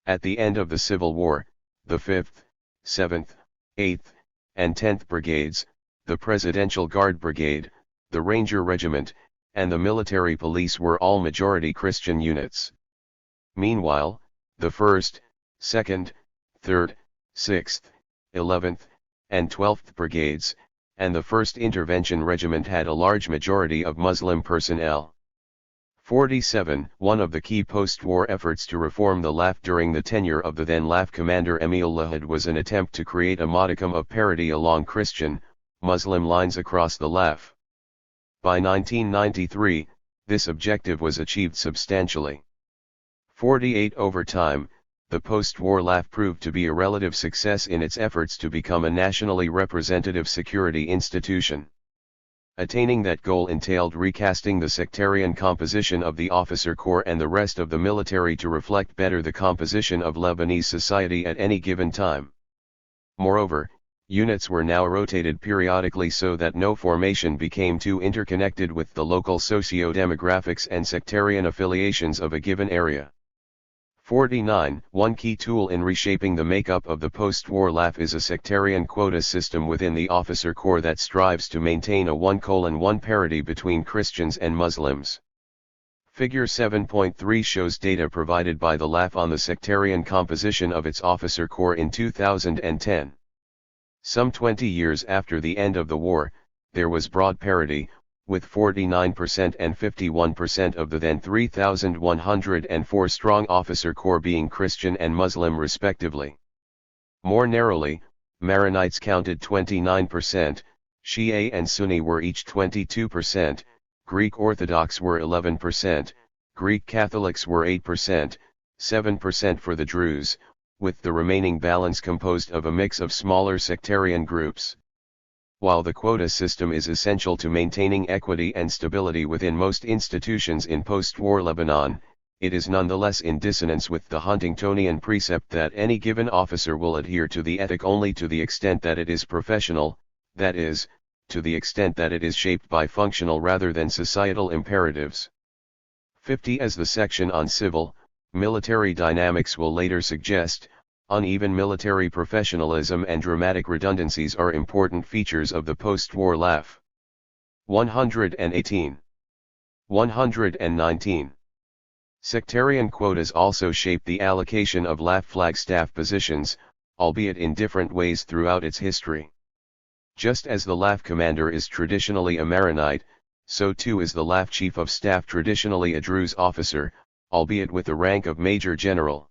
At the end of the Civil War, the 5th, 7th, 8th, and 10th Brigades, the Presidential Guard Brigade, the Ranger Regiment, and the Military Police were all majority Christian units. Meanwhile, the 1st, 2nd, 3rd, 6th, 11th, and 12th Brigades, and the 1st Intervention Regiment had a large majority of Muslim personnel. 47 One of the key post-war efforts to reform the LAF during the tenure of the then LAF commander Emil Lahad was an attempt to create a modicum of parity along Christian, Muslim lines across the LAF. By 1993, this objective was achieved substantially. 48 Over time, the post-war LAF proved to be a relative success in its efforts to become a nationally representative security institution. Attaining that goal entailed recasting the sectarian composition of the officer corps and the rest of the military to reflect better the composition of Lebanese society at any given time. Moreover, units were now rotated periodically so that no formation became too interconnected with the local socio-demographics and sectarian affiliations of a given area. 49 One key tool in reshaping the makeup of the post-war LAF is a sectarian quota system within the officer corps that strives to maintain a 1:1 parity between Christians and Muslims. Figure 7.3 shows data provided by the LAF on the sectarian composition of its officer corps in 2010. Some 20 years after the end of the war, there was broad parity, with 49% and 51% of the then 3,104 strong officer corps being Christian and Muslim respectively. More narrowly, Maronites counted 29%, Shia and Sunni were each 22%, Greek Orthodox were 11%, Greek Catholics were 8%, 7% for the Druze, with the remaining balance composed of a mix of smaller sectarian groups. While the quota system is essential to maintaining equity and stability within most institutions in post-war Lebanon, it is nonetheless in dissonance with the Huntingtonian precept that any given officer will adhere to the ethic only to the extent that it is professional, that is, to the extent that it is shaped by functional rather than societal imperatives. 50 As the section on civil, military dynamics will later suggest, uneven military professionalism and dramatic redundancies are important features of the post-war LAF. 118. 119. Sectarian quotas also shape the allocation of LAF flagstaff positions, albeit in different ways throughout its history. Just as the LAF commander is traditionally a Maronite, so too is the LAF chief of staff traditionally a Druze officer, albeit with the rank of Major General.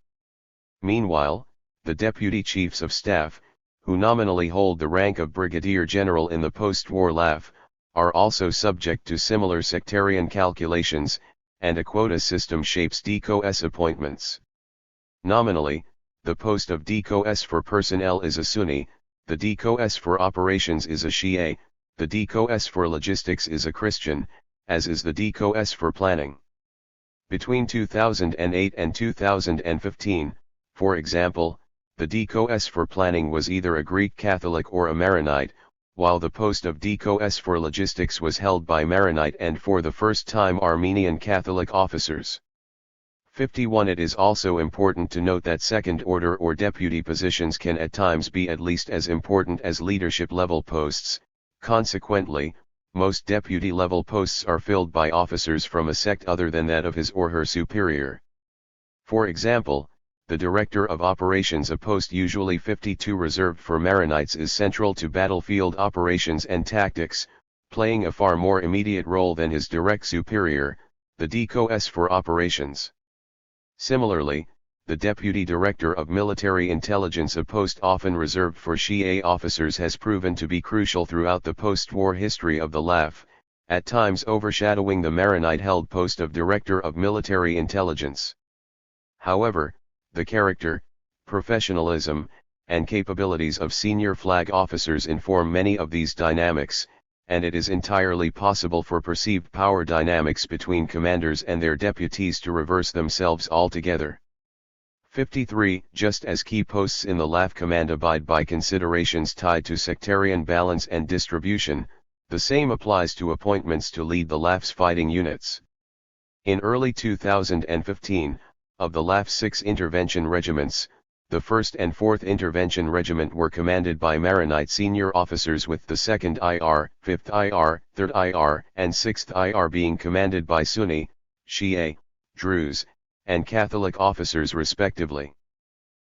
Meanwhile, the deputy chiefs of staff, who nominally hold the rank of Brigadier General in the post-war LAF, are also subject to similar sectarian calculations, and a quota system shapes DCOS appointments. Nominally, the post of DCOS for personnel is a Sunni, the DCOS for operations is a Shia, the DCOS for logistics is a Christian, as is the DCOS for planning. Between 2008 and 2015, for example, the DCOS for planning was either a Greek Catholic or a Maronite, while the post of DCOS for logistics was held by Maronite and for the first time Armenian Catholic officers. 51. It is also important to note that second-order or deputy positions can at times be at least as important as leadership-level posts. Consequently, most deputy-level posts are filled by officers from a sect other than that of his or her superior. For example, the Director of Operations, a post usually 52 reserved for Maronites, is central to battlefield operations and tactics, playing a far more immediate role than his direct superior, the DCOS for operations. Similarly, the Deputy Director of Military Intelligence, a post often reserved for Shia officers, has proven to be crucial throughout the post-war history of the LAF, at times overshadowing the Maronite-held post of Director of Military Intelligence. However, the character, professionalism, and capabilities of senior flag officers inform many of these dynamics, and it is entirely possible for perceived power dynamics between commanders and their deputies to reverse themselves altogether. 53. Just as key posts in the LAF command abide by considerations tied to sectarian balance and distribution, the same applies to appointments to lead the LAF's fighting units. In early 2015, of the LAF's 6 intervention regiments, the 1st and 4th Intervention Regiment were commanded by Maronite senior officers, with the 2nd IR, 5th IR, 3rd IR, and 6th IR being commanded by Sunni, Shia, Druze, and Catholic officers respectively.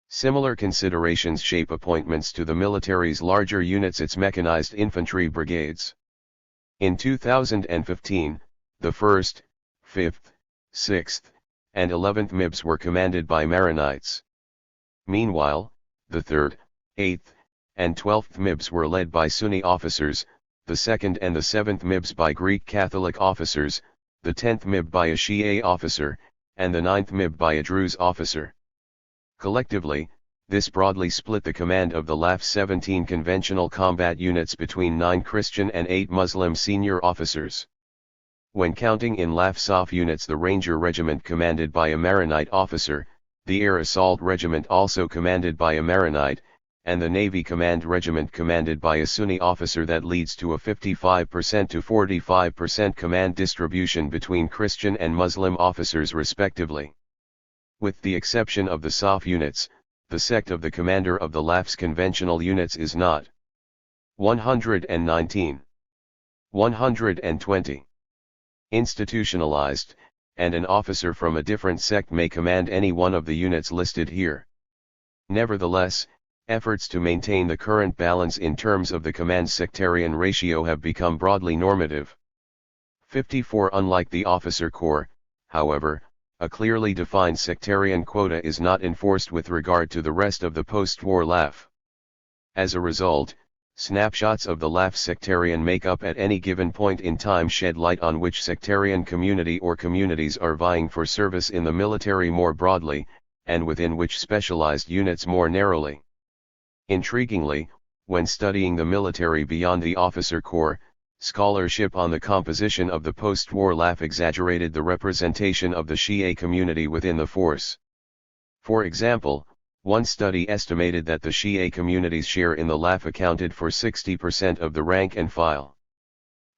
Similar considerations shape appointments to the military's larger units, its mechanized infantry brigades. In 2015, the 1st, 5th, 6th, and 11th MIBs were commanded by Maronites. Meanwhile, the 3rd, 8th, and 12th MIBs were led by Sunni officers, the 2nd and the 7th MIBs by Greek Catholic officers, the 10th MIB by a Shia officer, and the 9th MIB by a Druze officer. Collectively, this broadly split the command of the LAF's 17 conventional combat units between 9 Christian and 8 Muslim senior officers. When counting in LAF SOF units, the Ranger Regiment commanded by a Maronite officer, the Air Assault Regiment also commanded by a Maronite, and the Navy Command Regiment commanded by a Sunni officer, that leads to a 55% to 45% command distribution between Christian and Muslim officers respectively. With the exception of the SOF units, the sect of the commander of the LAF's conventional units is not 119. 120. Institutionalized, and an officer from a different sect may command any one of the units listed here. Nevertheless, efforts to maintain the current balance in terms of the command sectarian ratio have become broadly normative. 54. Unlike the officer corps, however, a clearly defined sectarian quota is not enforced with regard to the rest of the post-war LAF. As a result, snapshots of the LAF sectarian makeup at any given point in time shed light on which sectarian community or communities are vying for service in the military more broadly, and within which specialized units more narrowly. Intriguingly, when studying the military beyond the officer corps, scholarship on the composition of the post-war LAF exaggerated the representation of the Shia community within the force. For example, one study estimated that the Shia community's share in the LAF accounted for 60% of the rank and file.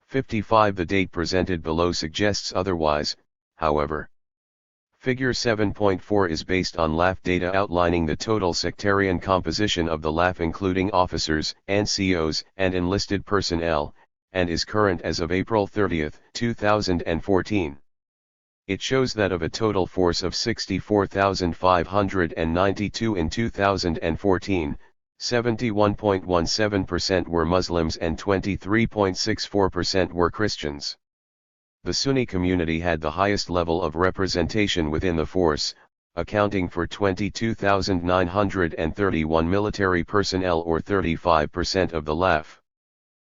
55. The date presented below suggests otherwise, however. Figure 7.4 is based on LAF data outlining the total sectarian composition of the LAF including officers, NCOs, and enlisted personnel, and is current as of April 30, 2014. It shows that of a total force of 64,592 in 2014, 71.17% were Muslims and 23.64% were Christians. The Sunni community had the highest level of representation within the force, accounting for 22,931 military personnel or 35% of the LAF.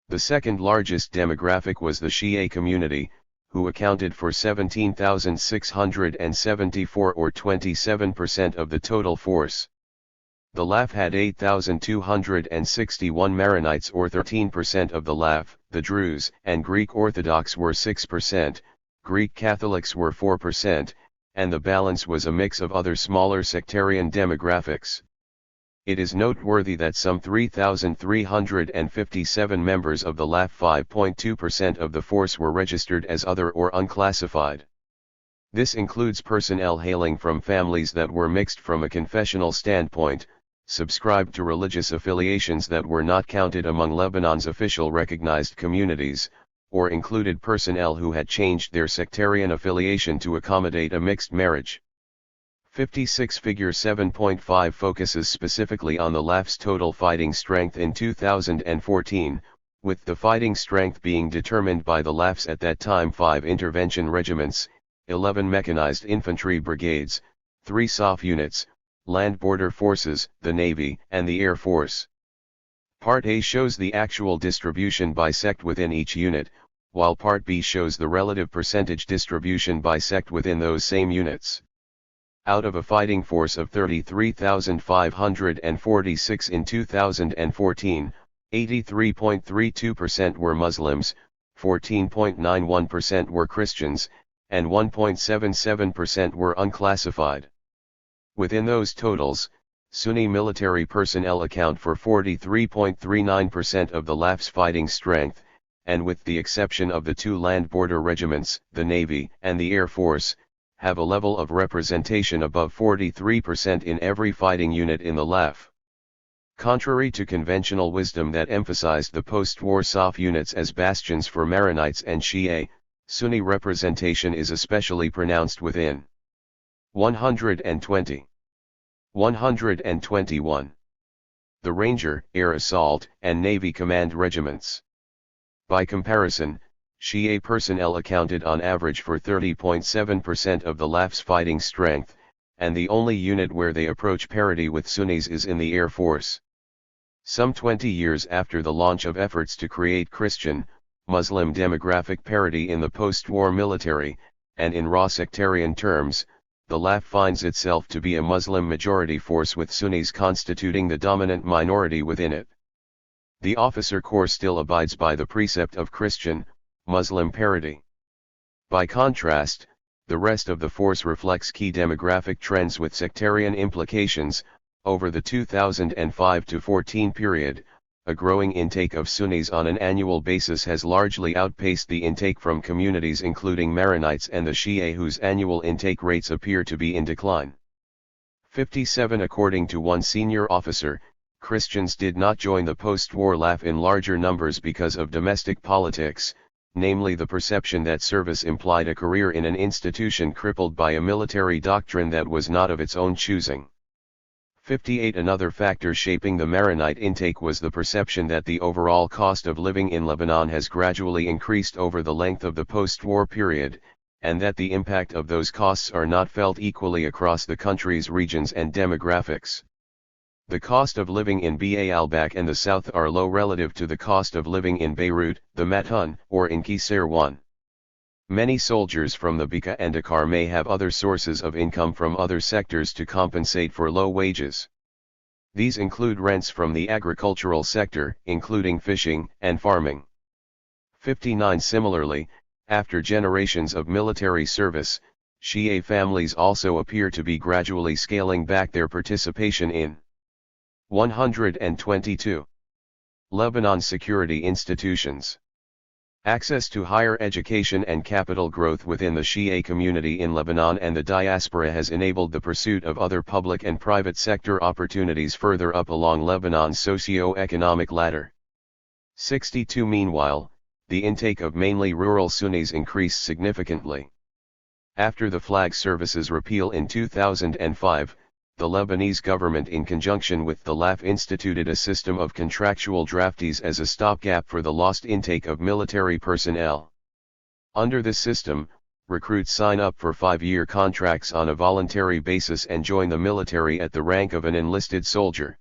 The second largest demographic was the Shia community, who accounted for 17,674 or 27% of the total force. The LAF had 8,261 Maronites or 13% of the LAF, the Druze and Greek Orthodox were 6%, Greek Catholics were 4%, and the balance was a mix of other smaller sectarian demographics. It is noteworthy that some 3,357 members of the LAF, 5.2% of the force, were registered as other or unclassified. This includes personnel hailing from families that were mixed from a confessional standpoint, subscribed to religious affiliations that were not counted among Lebanon's official recognized communities, or included personnel who had changed their sectarian affiliation to accommodate a mixed marriage. 56 Figure 7.5 focuses specifically on the LAF's total fighting strength in 2014, with the fighting strength being determined by the LAF's at that time 5 intervention regiments, 11 mechanized infantry brigades, 3 SOF units, land border forces, the Navy, and the Air Force. Part A shows the actual distribution by sect within each unit, while Part B shows the relative percentage distribution by sect within those same units. Out of a fighting force of 33,546 in 2014, 83.32% were Muslims, 14.91% were Christians, and 1.77% were unclassified. Within those totals, Sunni military personnel account for 43.39% of the LAF's fighting strength, and with the exception of the 2 land border regiments, the Navy and the Air Force, have a level of representation above 43% in every fighting unit in the LAF. Contrary to conventional wisdom that emphasized the post-war SOF units as bastions for Maronites and Shia, Sunni representation is especially pronounced within 120. 121. The Ranger, Air Assault, and Navy Command regiments. By comparison, Shia personnel accounted on average for 30.7% of the LAF's fighting strength, and the only unit where they approach parity with Sunnis is in the Air Force. Some 20 years after the launch of efforts to create Christian-Muslim demographic parity in the post-war military, and in raw sectarian terms, the LAF finds itself to be a Muslim majority force with Sunnis constituting the dominant minority within it. The officer corps still abides by the precept of Christian-Muslim parity. By contrast, the rest of the force reflects key demographic trends with sectarian implications. Over the 2005-14 period, a growing intake of Sunnis on an annual basis has largely outpaced the intake from communities including Maronites and the Shia, whose annual intake rates appear to be in decline. 57 According to one senior officer, Christians did not join the post-war LAF in larger numbers because of domestic politics, namely the perception that service implied a career in an institution crippled by a military doctrine that was not of its own choosing. 58 Another factor shaping the Maronite intake was the perception that the overall cost of living in Lebanon has gradually increased over the length of the post-war period, and that the impact of those costs are not felt equally across the country's regions and demographics. The cost of living in Ba al-Bak and the south are low relative to the cost of living in Beirut, the Matun, or in Qisr 1. Many soldiers from the Bekaa and Dakar may have other sources of income from other sectors to compensate for low wages. These include rents from the agricultural sector, including fishing and farming. 59 Similarly, after generations of military service, Shia families also appear to be gradually scaling back their participation in 122. Lebanon security institutions. Access to higher education and capital growth within the Shia community in Lebanon and the diaspora has enabled the pursuit of other public and private sector opportunities further up along Lebanon's socio-economic ladder. 62 Meanwhile, the intake of mainly rural Sunnis increased significantly. After the flag services repeal in 2005, the Lebanese government in conjunction with the LAF instituted a system of contractual draftees as a stopgap for the lost intake of military personnel. Under this system, recruits sign up for 5-year contracts on a voluntary basis and join the military at the rank of an enlisted soldier.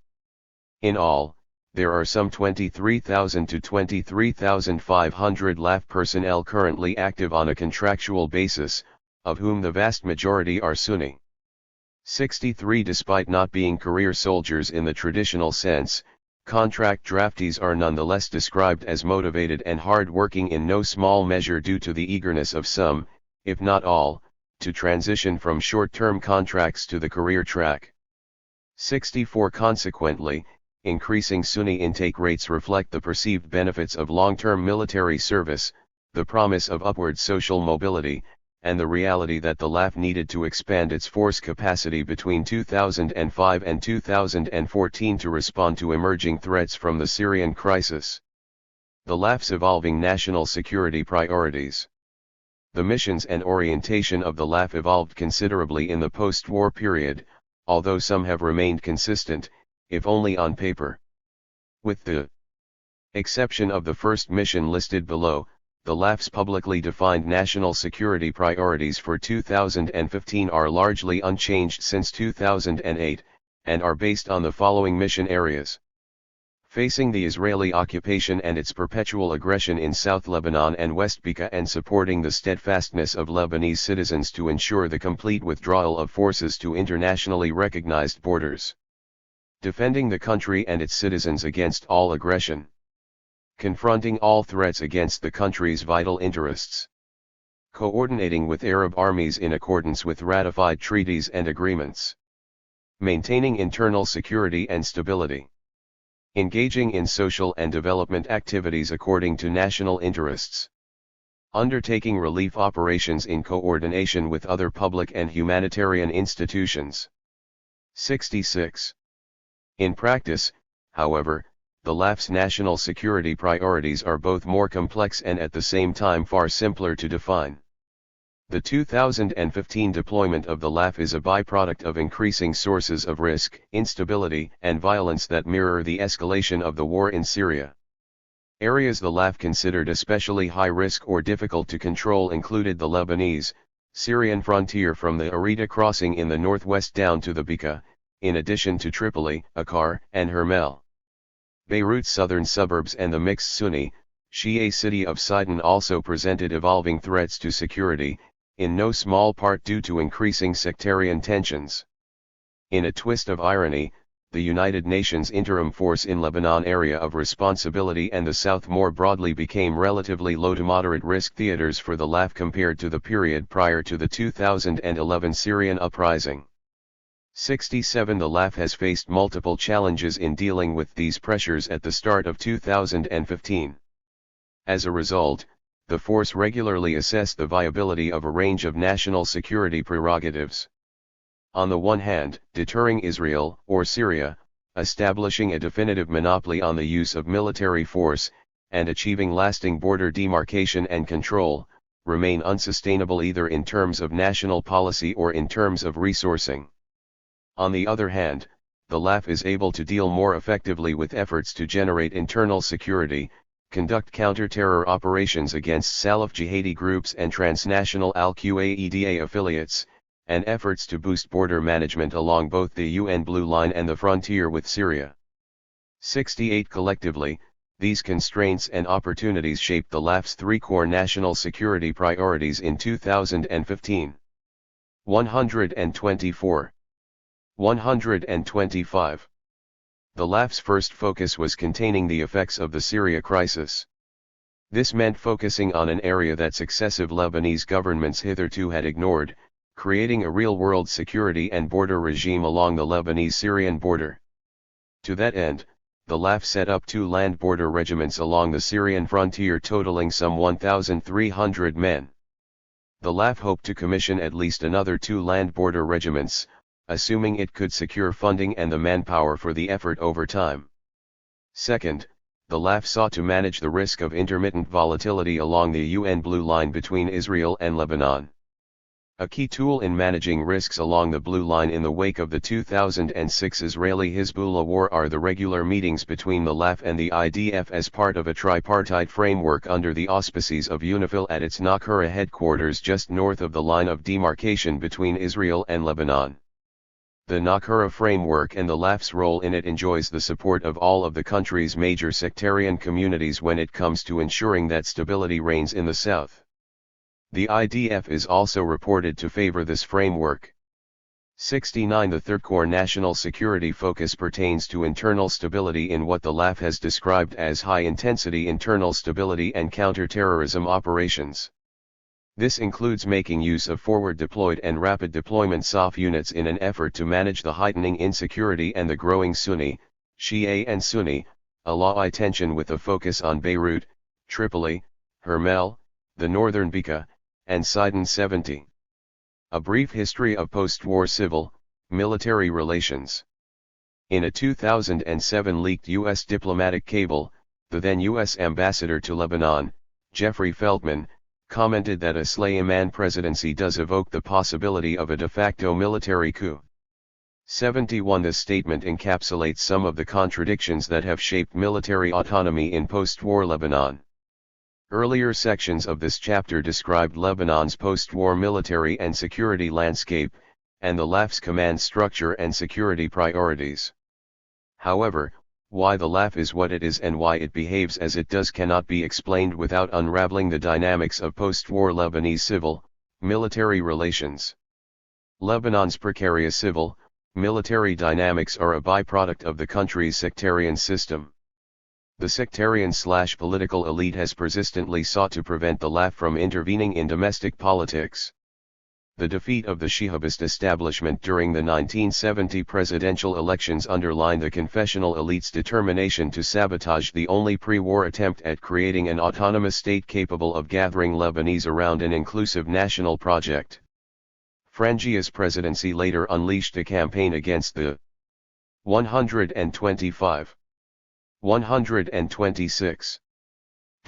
In all, there are some 23,000 to 23,500 LAF personnel currently active on a contractual basis, of whom the vast majority are Sunni. 63. Despite not being career soldiers in the traditional sense, contract draftees are nonetheless described as motivated and hard-working in no small measure due to the eagerness of some, if not all, to transition from short-term contracts to the career track. 64. Consequently, increasing Sunni intake rates reflect the perceived benefits of long-term military service, the promise of upward social mobility, and the reality that the LAF needed to expand its force capacity between 2005 and 2014 to respond to emerging threats from the Syrian crisis. The LAF's evolving national security priorities. The missions and orientation of the LAF evolved considerably in the post-war period, although some have remained consistent, if only on paper. With the exception of the first mission listed below, the LAF's publicly defined national security priorities for 2015 are largely unchanged since 2008, and are based on the following mission areas. Facing the Israeli occupation and its perpetual aggression in South Lebanon and West Bekaa and supporting the steadfastness of Lebanese citizens to ensure the complete withdrawal of forces to internationally recognized borders. Defending the country and its citizens against all aggression. Confronting all threats against the country's vital interests. Coordinating with Arab armies in accordance with ratified treaties and agreements. Maintaining internal security and stability. Engaging in social and development activities according to national interests. Undertaking relief operations in coordination with other public and humanitarian institutions. 66. In practice, however, the LAF's national security priorities are both more complex and at the same time far simpler to define. The 2015 deployment of the LAF is a byproduct of increasing sources of risk, instability, and violence that mirror the escalation of the war in Syria. Areas the LAF considered especially high risk or difficult to control included the Lebanese, Syrian frontier from the Arita crossing in the northwest down to the Bekaa, in addition to Tripoli, Akkar, and Hermel. Beirut's southern suburbs and the mixed Sunni, Shia city of Sidon also presented evolving threats to security, in no small part due to increasing sectarian tensions. In a twist of irony, the United Nations Interim Force in Lebanon area of responsibility and the South more broadly became relatively low to moderate risk theaters for the LAF compared to the period prior to the 2011 Syrian uprising. 67. The LAF has faced multiple challenges in dealing with these pressures at the start of 2015. As a result, the force regularly assessed the viability of a range of national security prerogatives. On the one hand, deterring Israel, or Syria, establishing a definitive monopoly on the use of military force, and achieving lasting border demarcation and control, remain unsustainable either in terms of national policy or in terms of resourcing. On the other hand, the LAF is able to deal more effectively with efforts to generate internal security, conduct counter-terror operations against Salloukh jihadi groups and transnational al-Qaeda affiliates, and efforts to boost border management along both the UN Blue Line and the frontier with Syria. 68. Collectively, these constraints and opportunities shaped the LAF's three core national security priorities in 2015. 124. 125. The LAF's first focus was containing the effects of the Syria crisis. This meant focusing on an area that successive Lebanese governments hitherto had ignored, creating a real-world security and border regime along the Lebanese-Syrian border. To that end, the LAF set up 2 land border regiments along the Syrian frontier totaling some 1,300 men. The LAF hoped to commission at least another 2 land border regiments, assuming it could secure funding and the manpower for the effort over time. Second, the LAF sought to manage the risk of intermittent volatility along the UN Blue Line between Israel and Lebanon. A key tool in managing risks along the blue line in the wake of the 2006 Israeli-Hezbollah war are the regular meetings between the LAF and the IDF as part of a tripartite framework under the auspices of UNIFIL at its Naqoura headquarters just north of the line of demarcation between Israel and Lebanon. The Naqoura framework and the LAF's role in it enjoys the support of all of the country's major sectarian communities when it comes to ensuring that stability reigns in the south. The IDF is also reported to favor this framework. 69 The third core national security focus pertains to internal stability in what the LAF has described as high-intensity internal stability and counter-terrorism operations. This includes making use of forward-deployed and rapid deployment SOF units in an effort to manage the heightening insecurity and the growing Sunni, Shia and Sunni, Alawi tension with a focus on Beirut, Tripoli, Hermel, the northern Bekaa, and Sidon 70. A brief history of post-war civil, military relations. In a 2007 leaked U.S. diplomatic cable, the then U.S. ambassador to Lebanon, Jeffrey Feltman, commented that a Suleiman presidency does evoke the possibility of a de facto military coup. 71 This statement encapsulates some of the contradictions that have shaped military autonomy in post-war Lebanon. Earlier sections of this chapter described Lebanon's post-war military and security landscape, and the LAF's command structure and security priorities. However, why the LAF is what it is and why it behaves as it does cannot be explained without unraveling the dynamics of post-war Lebanese civil, military relations. Lebanon's precarious civil, military dynamics are a byproduct of the country's sectarian system. The sectarian/political elite has persistently sought to prevent the LAF from intervening in domestic politics. The defeat of the Shihabist establishment during the 1970 presidential elections underlined the confessional elite's determination to sabotage the only pre-war attempt at creating an autonomous state capable of gathering Lebanese around an inclusive national project. Frangia's presidency later unleashed a campaign against the 125. 126.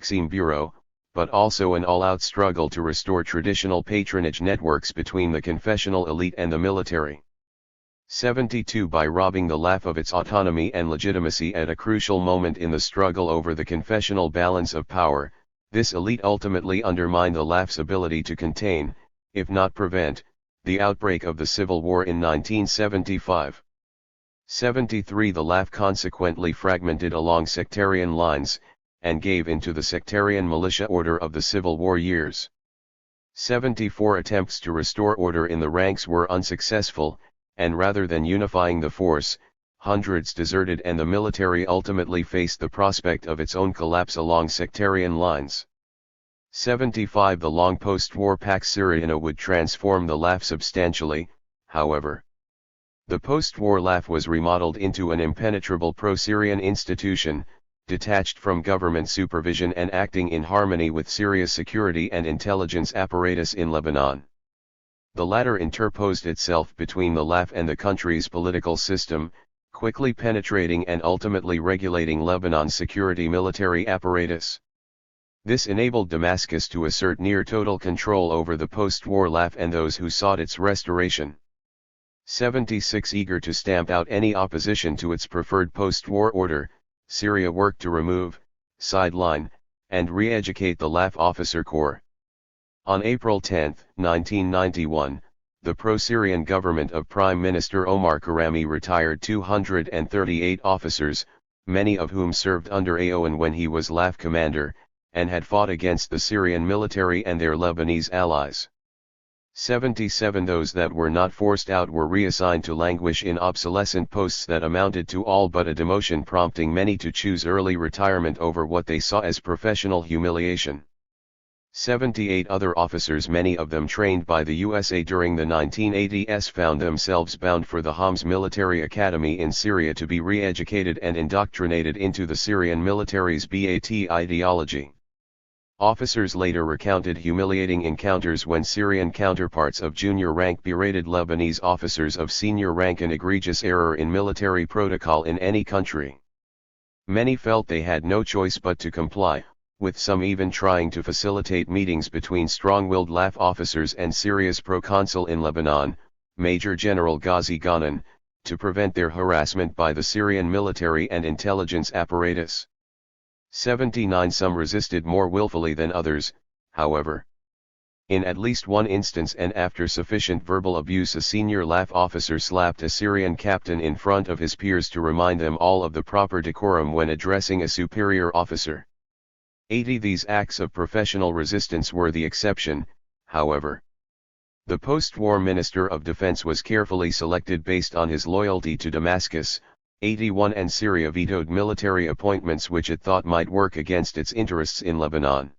Qsim Bureau, but also an all-out struggle to restore traditional patronage networks between the confessional elite and the military. 72 By robbing the LAF of its autonomy and legitimacy at a crucial moment in the struggle over the confessional balance of power, this elite ultimately undermined the LAF's ability to contain, if not prevent, the outbreak of the civil war in 1975. 73 The LAF consequently fragmented along sectarian lines, and gave in to the sectarian militia order of the Civil War years. 74 Attempts to restore order in the ranks were unsuccessful, and rather than unifying the force, hundreds deserted and the military ultimately faced the prospect of its own collapse along sectarian lines. 75 The long post-war Pax Syriana would transform the LAF substantially, however. The post-war LAF was remodeled into an impenetrable pro-Syrian institution, detached from government supervision and acting in harmony with Syria's security and intelligence apparatus in Lebanon. The latter interposed itself between the LAF and the country's political system, quickly penetrating and ultimately regulating Lebanon's security military apparatus. This enabled Damascus to assert near-total control over the post-war LAF and those who sought its restoration. 76 Eager to stamp out any opposition to its preferred post-war order, Syria worked to remove, sideline, and re-educate the LAF officer corps. On April 10, 1991, the pro-Syrian government of Prime Minister Omar Karami retired 238 officers, many of whom served under Aoun when he was LAF commander, and had fought against the Syrian military and their Lebanese allies. 77 Those that were not forced out were reassigned to languish in obsolescent posts that amounted to all but a demotion, prompting many to choose early retirement over what they saw as professional humiliation. 78 other officers, many of them trained by the USA during the 1980s, found themselves bound for the Homs Military Academy in Syria to be re-educated and indoctrinated into the Syrian military's BAT ideology. Officers later recounted humiliating encounters when Syrian counterparts of junior rank berated Lebanese officers of senior rank, an egregious error in military protocol in any country. Many felt they had no choice but to comply, with some even trying to facilitate meetings between strong-willed LAF officers and Syria's proconsul in Lebanon, Major General Ghazi Ghanan, to prevent their harassment by the Syrian military and intelligence apparatus. 79 Some resisted more willfully than others, however. In at least one instance and after sufficient verbal abuse, a senior LAF officer slapped a Syrian captain in front of his peers to remind them all of the proper decorum when addressing a superior officer. 80 These acts of professional resistance were the exception, however. The post-war Minister of Defense was carefully selected based on his loyalty to Damascus. 81 And Syria vetoed military appointments which it thought might work against its interests in Lebanon.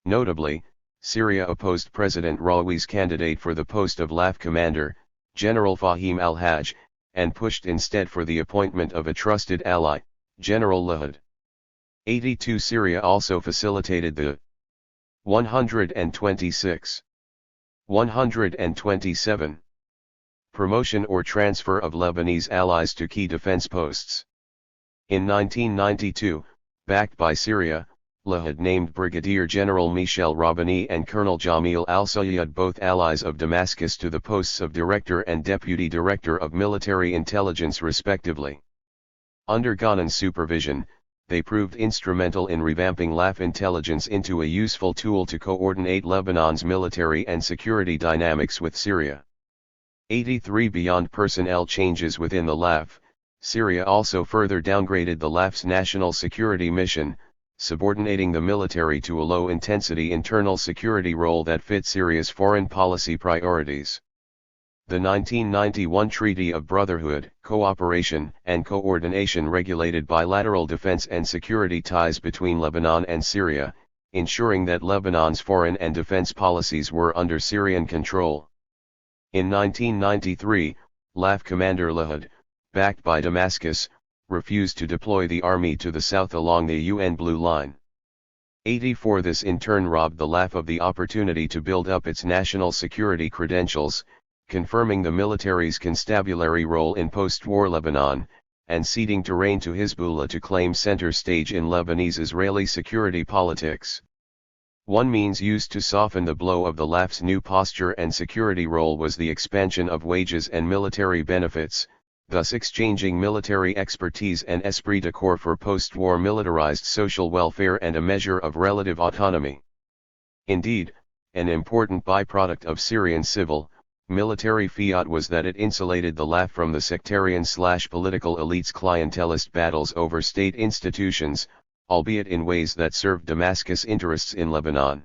Notably, Syria opposed President Rabie's candidate for the post of LAF commander, General Fahim al-Hajj, and pushed instead for the appointment of a trusted ally, General Lahad. 82 Syria also facilitated the 126. 127. Promotion or transfer of Lebanese allies to key defense posts. In 1992, backed by Syria, Lahad named Brigadier General Michel Rabie and Colonel Jamil al-Sayyad, both allies of Damascus, to the posts of Director and Deputy Director of Military Intelligence respectively. Under Ghanan's supervision, they proved instrumental in revamping LAF intelligence into a useful tool to coordinate Lebanon's military and security dynamics with Syria. 83 Beyond personnel changes within the LAF, Syria also further downgraded the LAF's national security mission, subordinating the military to a low-intensity internal security role that fit Syria's foreign policy priorities. The 1991 Treaty of Brotherhood, Cooperation and Coordination regulated bilateral defense and security ties between Lebanon and Syria, ensuring that Lebanon's foreign and defense policies were under Syrian control. In 1993, LAF commander Lahad, backed by Damascus, refused to deploy the army to the south along the UN Blue Line. 84 This in turn robbed the LAF of the opportunity to build up its national security credentials, confirming the military's constabulary role in post-war Lebanon, and ceding terrain to Hezbollah to claim center stage in Lebanese-Israeli security politics. One means used to soften the blow of the LAF's new posture and security role was the expansion of wages and military benefits, thus exchanging military expertise and esprit de corps for post-war militarized social welfare and a measure of relative autonomy. Indeed, an important byproduct of Syrian civil, military fiat was that it insulated the LAF from the sectarian/political elites' clientelist battles over state institutions, albeit in ways that served Damascus' interests in Lebanon.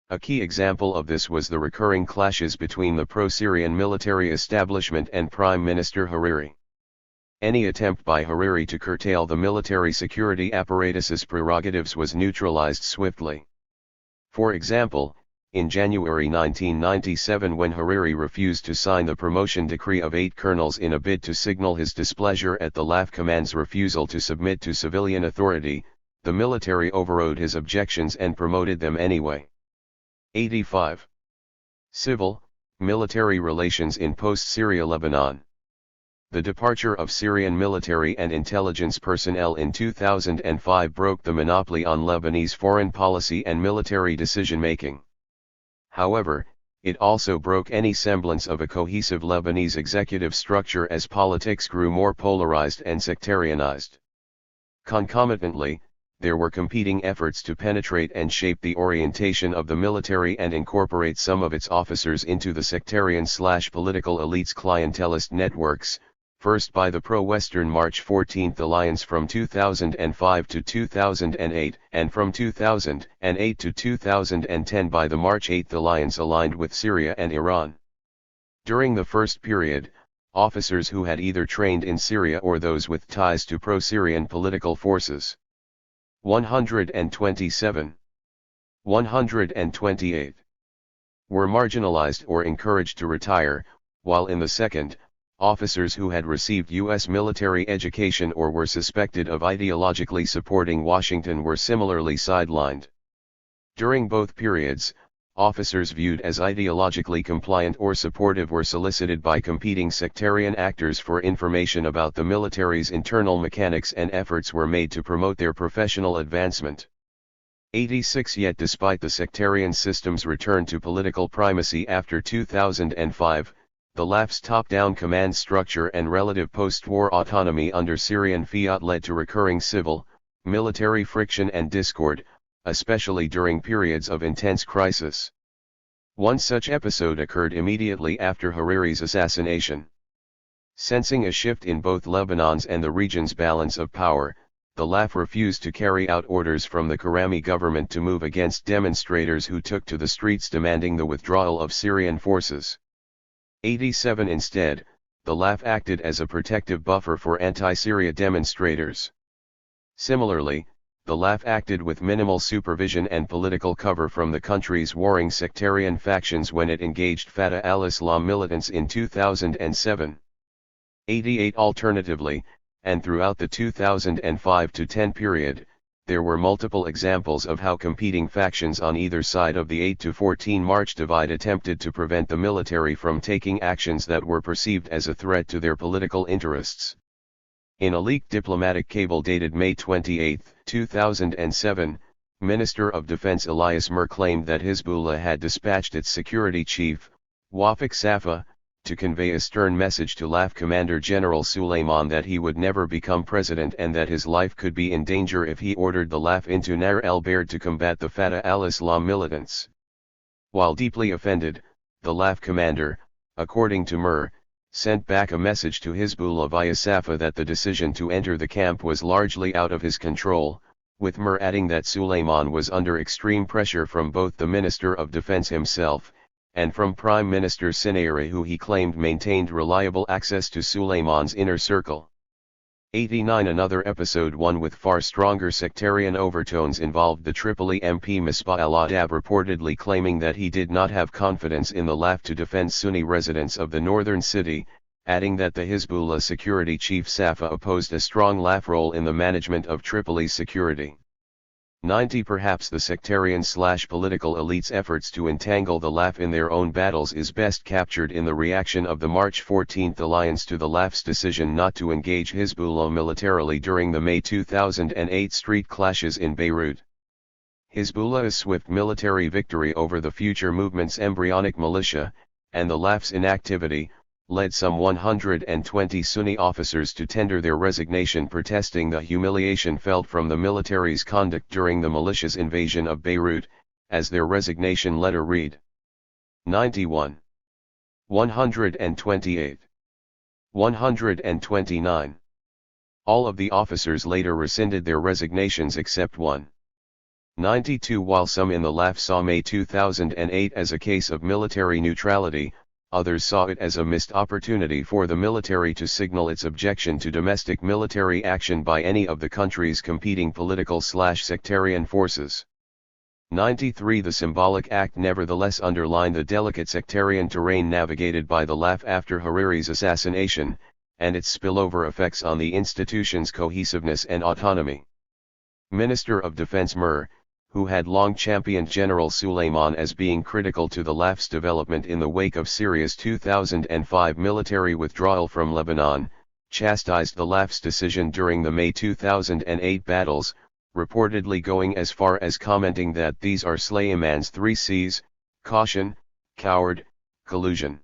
A key example of this was the recurring clashes between the pro-Syrian military establishment and Prime Minister Hariri. Any attempt by Hariri to curtail the military security apparatus's prerogatives was neutralized swiftly. For example, in January 1997, when Hariri refused to sign the promotion decree of 8 colonels in a bid to signal his displeasure at the LAF command's refusal to submit to civilian authority, the military overrode his objections and promoted them anyway. 85. Civil, military relations in post-Syria Lebanon. The departure of Syrian military and intelligence personnel in 2005 broke the monopoly on Lebanese foreign policy and military decision-making. However, it also broke any semblance of a cohesive Lebanese executive structure as politics grew more polarized and sectarianized. Concomitantly, there were competing efforts to penetrate and shape the orientation of the military and incorporate some of its officers into the sectarian/political elites' clientelist networks, first by the pro-Western March 14th Alliance from 2005 to 2008, and from 2008 to 2010 by the March 8th Alliance aligned with Syria and Iran. During the first period, officers who had either trained in Syria or those with ties to pro-Syrian political forces. 127. 128. Were marginalized or encouraged to retire, while in the second, officers who had received U.S. military education or were suspected of ideologically supporting Washington were similarly sidelined. During both periods, officers viewed as ideologically compliant or supportive were solicited by competing sectarian actors for information about the military's internal mechanics, and efforts were made to promote their professional advancement. 86 Yet despite the sectarian system's return to political primacy after 2005, the LAF's top-down command structure and relative post-war autonomy under Syrian fiat led to recurring civil, military friction and discord, especially during periods of intense crisis. One such episode occurred immediately after Hariri's assassination. Sensing a shift in both Lebanon's and the region's balance of power, the LAF refused to carry out orders from the Karami government to move against demonstrators who took to the streets demanding the withdrawal of Syrian forces. 87 Instead, the LAF acted as a protective buffer for anti-Syria demonstrators. Similarly, the LAF acted with minimal supervision and political cover from the country's warring sectarian factions when it engaged Fatah al-Islam militants in 2007. 88 Alternatively, and throughout the 2005-10 period, there were multiple examples of how competing factions on either side of the 8-14 March divide attempted to prevent the military from taking actions that were perceived as a threat to their political interests. In a leaked diplomatic cable dated May 28, 2007, Minister of Defense Elias Mir claimed that Hezbollah had dispatched its security chief, Wafik Safa, to convey a stern message to LAF Commander General Suleiman that he would never become president and that his life could be in danger if he ordered the LAF into Nahr el-Bared to combat the Fatah al-Islam militants. While deeply offended, the LAF commander, according to Mir, sent back a message to Hezbollah via Safa that the decision to enter the camp was largely out of his control, with Mir adding that Suleiman was under extreme pressure from both the Minister of Defense himself, and from Prime Minister Sinayri, who he claimed maintained reliable access to Suleiman's inner circle. 89 Another episode, one with far stronger sectarian overtones, involved the Tripoli MP Misbah al-Adab reportedly claiming that he did not have confidence in the LAF to defend Sunni residents of the northern city, adding that the Hezbollah security chief Safa opposed a strong LAF role in the management of Tripoli's security. 90 Perhaps the sectarian/political elite's efforts to entangle the LAF in their own battles is best captured in the reaction of the March 14 alliance to the LAF's decision not to engage Hezbollah militarily during the May 2008 street clashes in Beirut. Hezbollah's swift military victory over the Future Movement's embryonic militia, and the LAF's inactivity, led some 120 Sunni officers to tender their resignation, protesting the humiliation felt from the military's conduct during the militia's invasion of Beirut, as their resignation letter read. 91. 128. 129. All of the officers later rescinded their resignations except one. 92 While some in the LAF saw May 2008 as a case of military neutrality, others saw it as a missed opportunity for the military to signal its objection to domestic military action by any of the country's competing political/sectarian forces. 93 The symbolic act nevertheless underlined the delicate sectarian terrain navigated by the LAF after Hariri's assassination, and its spillover effects on the institution's cohesiveness and autonomy. Minister of Defense Mir, who had long championed General Suleiman as being critical to the LAF's development in the wake of Syria's 2005 military withdrawal from Lebanon, chastised the LAF's decision during the May 2008 battles, reportedly going as far as commenting that these are Suleiman's 3 Cs: caution, coward, collusion.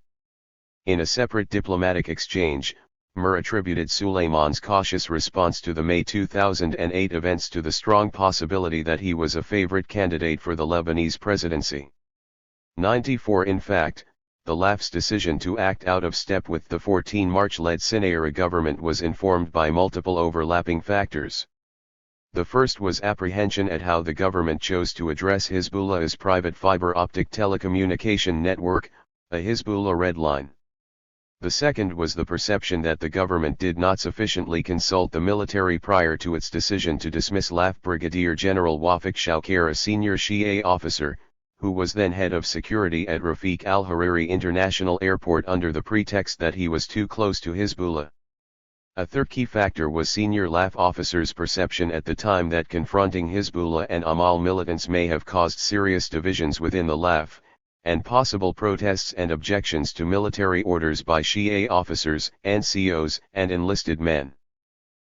In a separate diplomatic exchange, Mir attributed Suleiman's cautious response to the May 2008 events to the strong possibility that he was a favorite candidate for the Lebanese presidency. 94 In fact, the LAF's decision to act out of step with the 14 March-led Sinayri government was informed by multiple overlapping factors. The first was apprehension at how the government chose to address Hezbollah's private fiber optic telecommunication network, a Hezbollah red line. The second was the perception that the government did not sufficiently consult the military prior to its decision to dismiss LAF Brigadier General Wafik Shawkair, a senior Shia officer, who was then head of security at Rafiq al-Hariri International Airport, under the pretext that he was too close to Hezbollah. A third key factor was senior LAF officers' perception at the time that confronting Hezbollah and Amal militants may have caused serious divisions within the LAF, and possible protests and objections to military orders by Shia officers, NCOs, and enlisted men.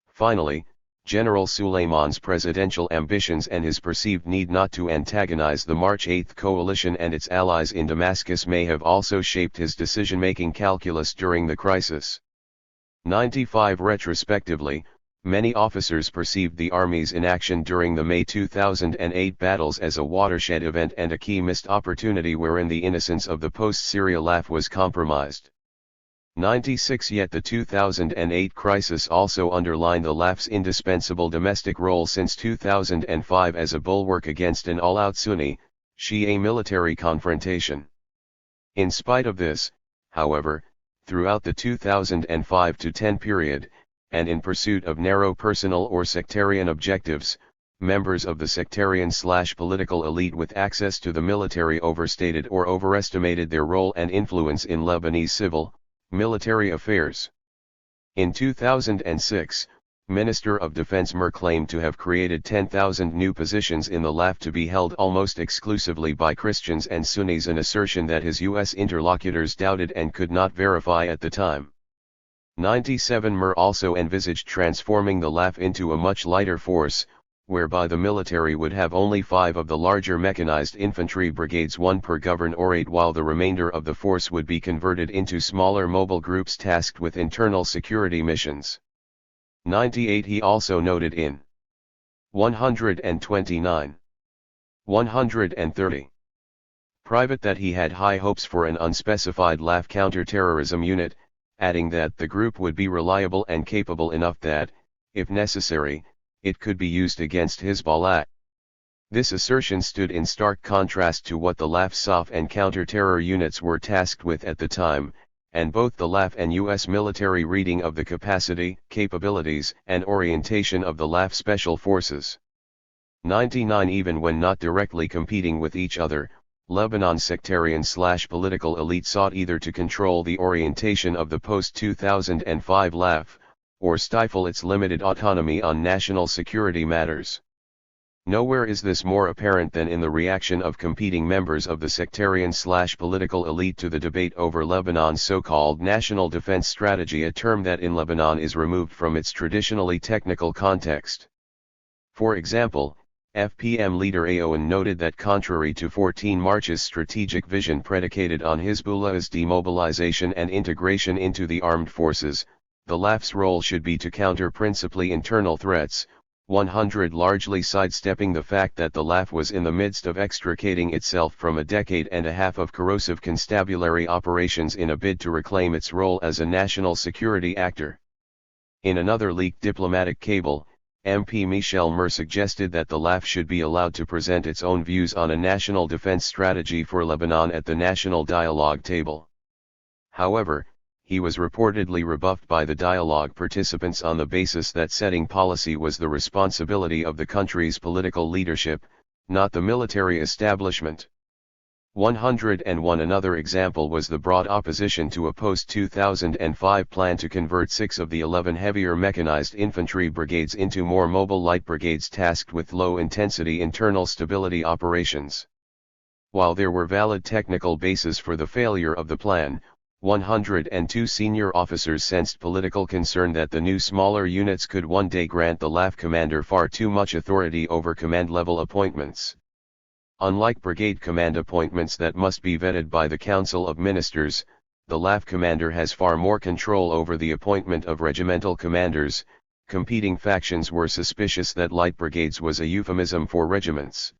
Finally, General Suleiman's presidential ambitions and his perceived need not to antagonize the March 8 coalition and its allies in Damascus may have also shaped his decision-making calculus during the crisis. 95 Retrospectively, many officers perceived the Army's inaction during the May 2008 battles as a watershed event and a key missed opportunity wherein the innocence of the post-Syria LAF was compromised. 96 Yet the 2008 crisis also underlined the LAF's indispensable domestic role since 2005 as a bulwark against an all-out Sunni, Shia military confrontation. In spite of this, however, throughout the 2005-10 period, and in pursuit of narrow personal or sectarian objectives, members of the sectarian/political elite with access to the military overstated or overestimated their role and influence in Lebanese civil, military affairs. In 2006, Minister of Defense Mir claimed to have created 10,000 new positions in the LAF to be held almost exclusively by Christians and Sunnis, an assertion that his U.S. interlocutors doubted and could not verify at the time. 97 Mir also envisaged transforming the LAF into a much lighter force, whereby the military would have only 5 of the larger mechanized infantry brigades, 1 per governorate, while the remainder of the force would be converted into smaller mobile groups tasked with internal security missions. 98 He also noted in 129, 130 Private that he had high hopes for an unspecified LAF counterterrorism unit, adding that the group would be reliable and capable enough that, if necessary, it could be used against Hezbollah. This assertion stood in stark contrast to what the LAF SOF and counter-terror units were tasked with at the time, and both the LAF and U.S. military reading of the capacity, capabilities, and orientation of the LAF Special Forces. 99 Even when not directly competing with each other, Lebanon's sectarian/political elite sought either to control the orientation of the post-2005 LAF, or stifle its limited autonomy on national security matters. Nowhere is this more apparent than in the reaction of competing members of the sectarian/political elite to the debate over Lebanon's so-called national defense strategy, a term that in Lebanon is removed from its traditionally technical context. For example, FPM leader Aoun noted that contrary to 14 March's strategic vision predicated on Hezbollah's demobilization and integration into the armed forces, the LAF's role should be to counter principally internal threats, 100 largely sidestepping the fact that the LAF was in the midst of extricating itself from a decade and a half of corrosive constabulary operations in a bid to reclaim its role as a national security actor. In another leaked diplomatic cable, MP Michel Mir suggested that the LAF should be allowed to present its own views on a national defense strategy for Lebanon at the national dialogue table. However, he was reportedly rebuffed by the dialogue participants on the basis that setting policy was the responsibility of the country's political leadership, not the military establishment. 101 Another example was the broad opposition to a post-2005 plan to convert 6 of the 11 heavier mechanized infantry brigades into more mobile light brigades tasked with low-intensity internal stability operations. While there were valid technical bases for the failure of the plan, 102 senior officers sensed political concern that the new smaller units could one day grant the LAF commander far too much authority over command-level appointments. Unlike brigade command appointments that must be vetted by the Council of Ministers, the LAF commander has far more control over the appointment of regimental commanders. Competing factions were suspicious that light brigades was a euphemism for regiments.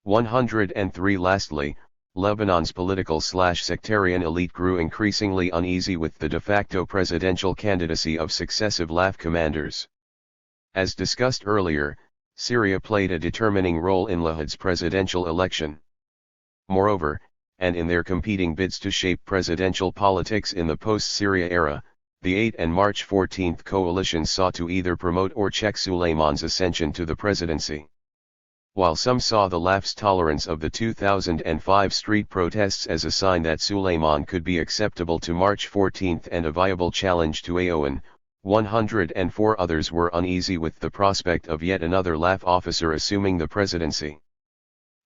103 Lastly, Lebanon's political/sectarian elite grew increasingly uneasy with the de facto presidential candidacy of successive LAF commanders. As discussed earlier, Syria played a determining role in Lahad's presidential election. Moreover, and in their competing bids to shape presidential politics in the post-Syria era, the 8 and March 14 coalition sought to either promote or check Suleiman's ascension to the presidency. While some saw the LAF's tolerance of the 2005 street protests as a sign that Suleiman could be acceptable to March 14 and a viable challenge to Aoun, 104 others were uneasy with the prospect of yet another LAF officer assuming the presidency.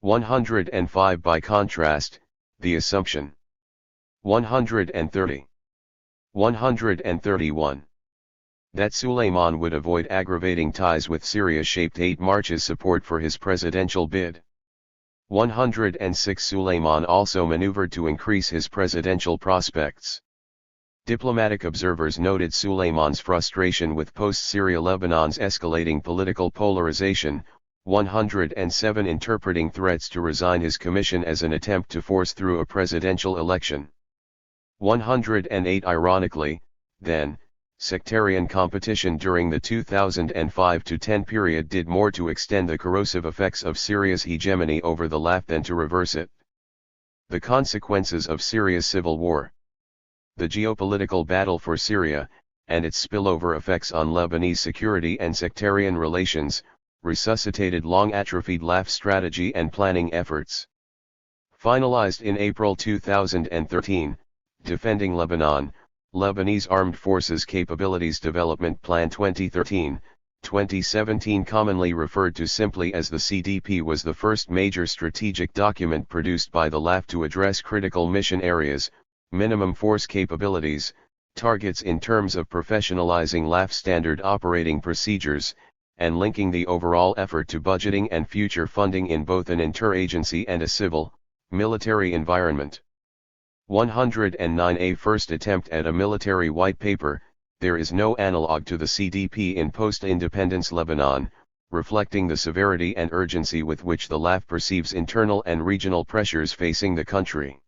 105 By contrast, the assumption. 130. 131. That Suleiman would avoid aggravating ties with Syria shaped 8 March's support for his presidential bid. 106 Suleiman also maneuvered to increase his presidential prospects. Diplomatic observers noted Suleiman's frustration with post-Syria Lebanon's escalating political polarization, 107 interpreting threats to resign his commission as an attempt to force through a presidential election. 108 Ironically, then, sectarian competition during the 2005-10 period did more to extend the corrosive effects of Syria's hegemony over the LAF than to reverse it. The consequences of Syria's civil war. The geopolitical battle for Syria, and its spillover effects on Lebanese security and sectarian relations, resuscitated long-atrophied LAF strategy and planning efforts. Finalized in April 2013, Defending Lebanon, Lebanese Armed Forces Capabilities Development Plan 2013-2017, commonly referred to simply as the CDP, was the first major strategic document produced by the LAF to address critical mission areas, minimum force capabilities, targets in terms of professionalizing LAF standard operating procedures, and linking the overall effort to budgeting and future funding in both an interagency and a civil, military environment. 109 A first attempt at a military white paper. There is no analog to the CDP in post-independence Lebanon, reflecting the severity and urgency with which the LAF perceives internal and regional pressures facing the country.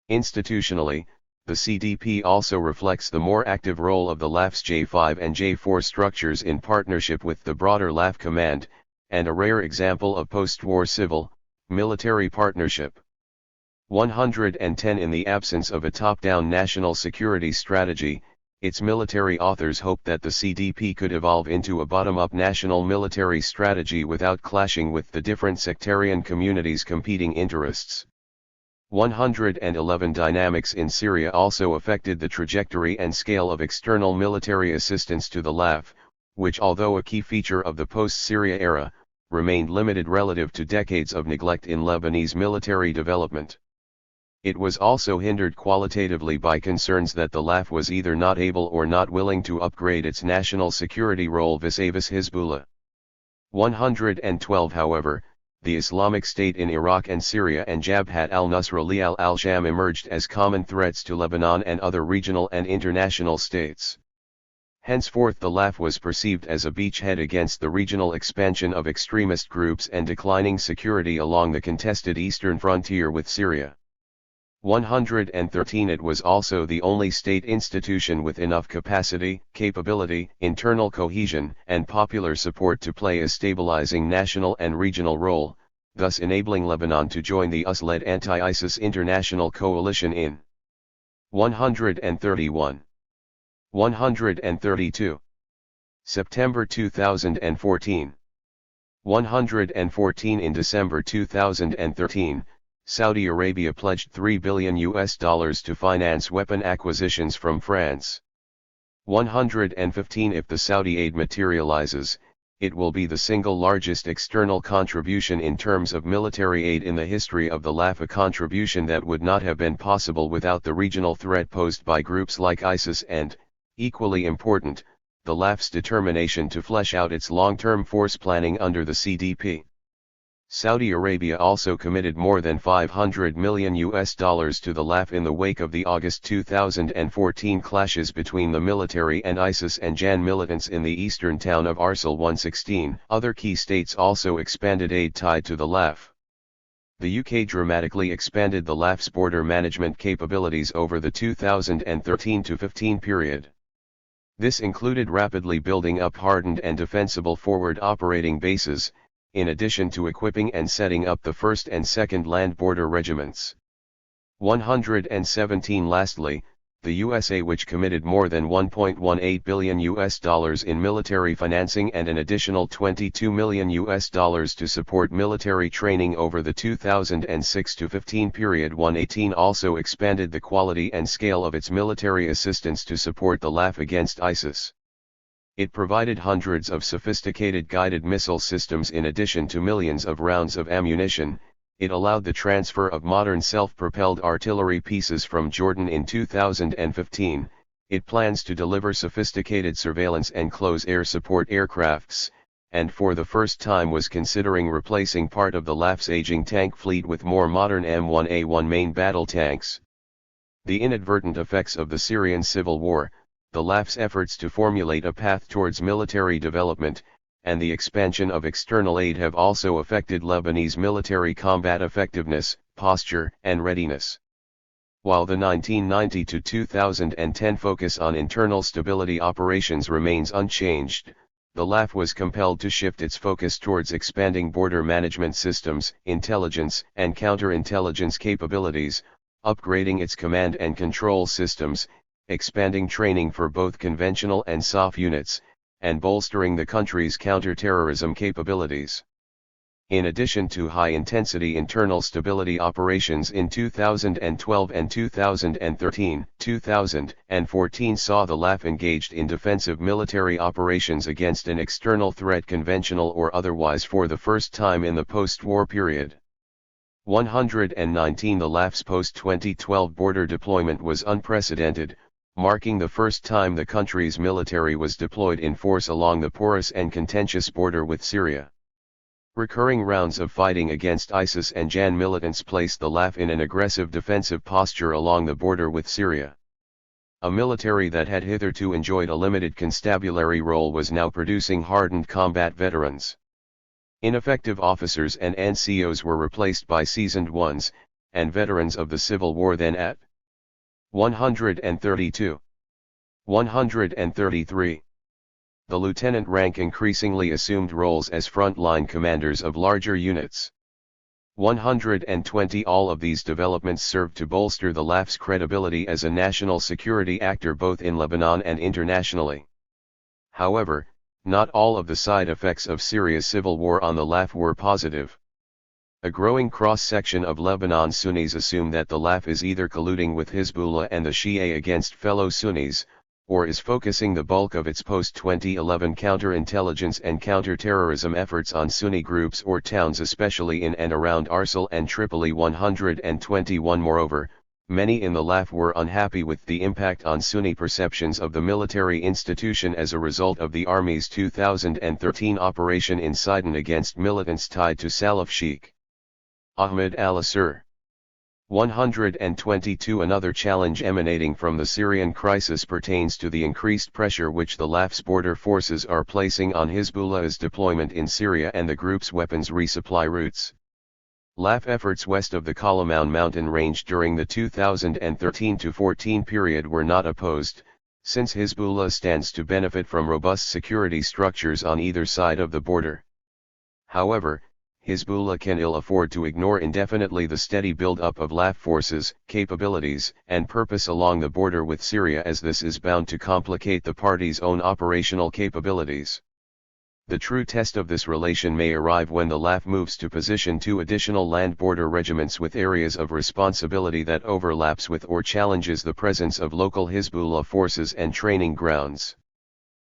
Institutionally, the CDP also reflects the more active role of the LAF's J5 and J4 structures in partnership with the broader LAF command, and a rare example of post-war civil-military partnership. 110 In the absence of a top-down national security strategy, its military authors hoped that the CDP could evolve into a bottom-up national military strategy without clashing with the different sectarian communities' competing interests. 111 Dynamics in Syria also affected the trajectory and scale of external military assistance to the LAF, which, although a key feature of the post-Syria era, remained limited relative to decades of neglect in Lebanese military development. It was also hindered qualitatively by concerns that the LAF was either not able or not willing to upgrade its national security role vis-a-vis Hezbollah. 112 However, the Islamic State in Iraq and Syria and Jabhat al-Nusra al-Sham emerged as common threats to Lebanon and other regional and international states. Henceforth the LAF was perceived as a beachhead against the regional expansion of extremist groups and declining security along the contested eastern frontier with Syria. 113 It was also the only state institution with enough capacity, capability, internal cohesion, and popular support to play a stabilizing national and regional role, thus enabling Lebanon to join the US-led anti-ISIS international coalition in 131. 132. September 2014. 114 In December 2013, Saudi Arabia pledged $3 billion to finance weapon acquisitions from France. 115 If the Saudi aid materializes, it will be the single largest external contribution in terms of military aid in the history of the LAF, a contribution that would not have been possible without the regional threat posed by groups like ISIS and, equally important, the LAF's determination to flesh out its long-term force planning under the CDP. Saudi Arabia also committed more than $500 million to the LAF in the wake of the August 2014 clashes between the military and ISIS and Jan militants in the eastern town of Arsal. 116 Other key states also expanded aid tied to the LAF. The UK dramatically expanded the LAF's border management capabilities over the 2013-15 period. This included rapidly building up hardened and defensible forward operating bases, in addition to equipping and setting up the 1st and 2nd Land Border Regiments. 117 Lastly, the USA, which committed more than $1.18 billion in military financing and an additional $22 million to support military training over the 2006-15 period. 118 also expanded the quality and scale of its military assistance to support the LAF against ISIS. It provided hundreds of sophisticated guided missile systems in addition to millions of rounds of ammunition. It allowed the transfer of modern self-propelled artillery pieces from Jordan in 2015, It plans to deliver sophisticated surveillance and close air support aircrafts, and for the first time was considering replacing part of the LAF's aging tank fleet with more modern M1A1 main battle tanks. The inadvertent effects of the Syrian civil war, the LAF's efforts to formulate a path towards military development, and the expansion of external aid have also affected Lebanese military combat effectiveness, posture, and readiness. While the 1990 to 2010 focus on internal stability operations remains unchanged, the LAF was compelled to shift its focus towards expanding border management systems, intelligence and counterintelligence capabilities, upgrading its command and control systems, expanding training for both conventional and SOF units, and bolstering the country's counter-terrorism capabilities. In addition to high-intensity internal stability operations in 2012 and 2013, 2014 saw the LAF engaged in defensive military operations against an external threat, conventional or otherwise, for the first time in the post-war period. 119 The LAF's post-2012 border deployment was unprecedented, marking the first time the country's military was deployed in force along the porous and contentious border with Syria. Recurring rounds of fighting against ISIS and Jan militants placed the LAF in an aggressive defensive posture along the border with Syria. A military that had hitherto enjoyed a limited constabulary role was now producing hardened combat veterans. Ineffective officers and NCOs were replaced by seasoned ones, and veterans of the civil war then at 132. 133. The lieutenant rank increasingly assumed roles as frontline commanders of larger units. 120 All of these developments served to bolster the LAF's credibility as a national security actor both in Lebanon and internationally. However, not all of the side effects of Syria's civil war on the LAF were positive. A growing cross-section of Lebanon Sunnis assume that the LAF is either colluding with Hezbollah and the Shia against fellow Sunnis, or is focusing the bulk of its post-2011 counterintelligence and counter-terrorism efforts on Sunni groups or towns, especially in and around Arsal and Tripoli. 121 Moreover, many in the LAF were unhappy with the impact on Sunni perceptions of the military institution as a result of the army's 2013 operation in Sidon against militants tied to Salloukh Sheikh Ahmed al-Assur. 122 Another challenge emanating from the Syrian crisis pertains to the increased pressure which the LAF's border forces are placing on Hezbollah's deployment in Syria and the group's weapons resupply routes. LAF efforts west of the Kalamoun mountain range during the 2013-14 period were not opposed, since Hezbollah stands to benefit from robust security structures on either side of the border. However, Hezbollah can ill afford to ignore indefinitely the steady build-up of LAF forces, capabilities, and purpose along the border with Syria, as this is bound to complicate the party's own operational capabilities. The true test of this relation may arrive when the LAF moves to position 2 additional land border regiments with areas of responsibility that overlaps with or challenges the presence of local Hezbollah forces and training grounds.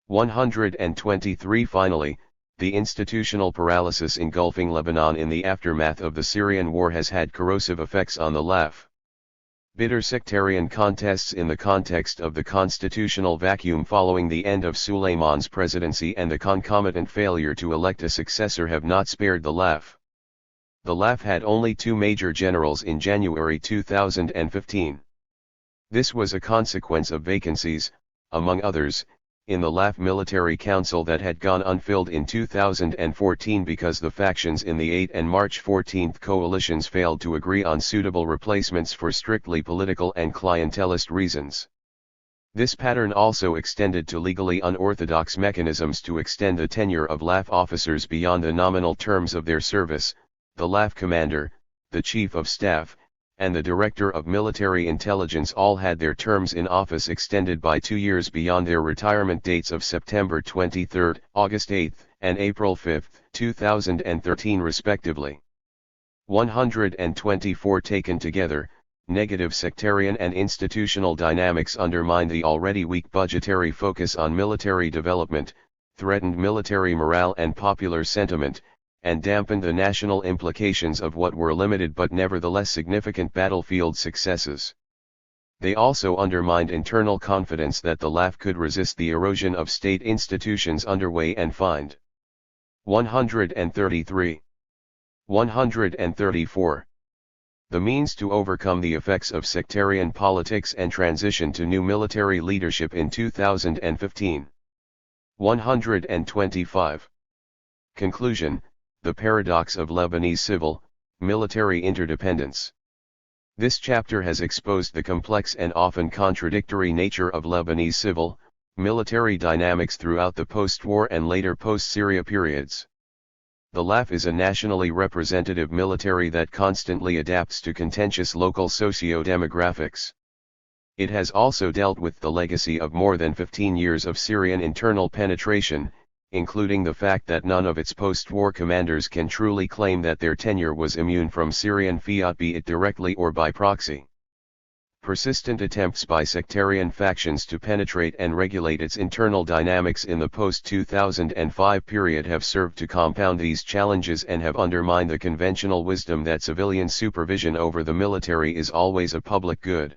123 Finally, the institutional paralysis engulfing Lebanon in the aftermath of the Syrian war has had corrosive effects on the LAF. Bitter sectarian contests in the context of the constitutional vacuum following the end of Suleiman's presidency and the concomitant failure to elect a successor have not spared the LAF. The LAF had only 2 major generals in January 2015. This was a consequence of vacancies, among others, in the LAF Military Council that had gone unfilled in 2014 because the factions in the 8 and March 14 coalitions failed to agree on suitable replacements for strictly political and clientelist reasons. This pattern also extended to legally unorthodox mechanisms to extend the tenure of LAF officers beyond the nominal terms of their service. The LAF commander, the chief of staff, and the Director of Military Intelligence all had their terms in office extended by 2 years beyond their retirement dates of September 23, August 8, and April 5, 2013 respectively. 124 Taken together, negative sectarian and institutional dynamics undermined the already weak budgetary focus on military development, threatened military morale and popular sentiment, and dampened the national implications of what were limited but nevertheless significant battlefield successes. They also undermined internal confidence that the LAF could resist the erosion of state institutions underway and find 133. 134. The means to overcome the effects of sectarian politics and transition to new military leadership in 2015. 125. Conclusion: the paradox of Lebanese civil, military interdependence. This chapter has exposed the complex and often contradictory nature of Lebanese civil, military dynamics throughout the post-war and later post-Syria periods. The LAF is a nationally representative military that constantly adapts to contentious local socio-demographics. It has also dealt with the legacy of more than 15 years of Syrian internal penetration, including the fact that none of its post-war commanders can truly claim that their tenure was immune from Syrian fiat, be it directly or by proxy. Persistent attempts by sectarian factions to penetrate and regulate its internal dynamics in the post-2005 period have served to compound these challenges and have undermined the conventional wisdom that civilian supervision over the military is always a public good.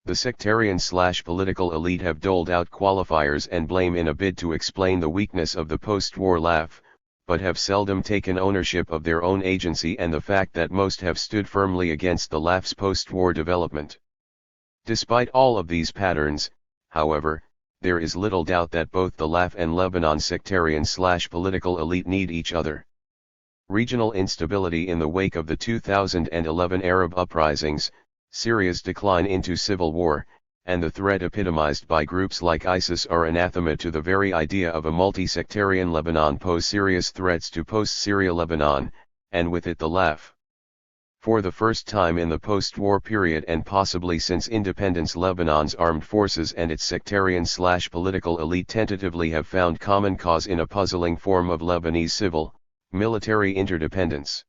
The sectarian/political elite have doled out qualifiers and blame in a bid to explain the weakness of the post-war LAF, but have seldom taken ownership of their own agency and the fact that most have stood firmly against the LAF's post-war development. Despite all of these patterns, however, there is little doubt that both the LAF and Lebanon sectarian/political elite need each other. Regional instability in the wake of the 2011 Arab uprisings, Syria's decline into civil war, and the threat epitomized by groups like ISIS are anathema to the very idea of a multi-sectarian Lebanon pose serious threats to post-Syria Lebanon, and with it the LAF. For the first time in the post-war period and possibly since independence, Lebanon's armed forces and its sectarian/political elite tentatively have found common cause in a puzzling form of Lebanese civil, military interdependence.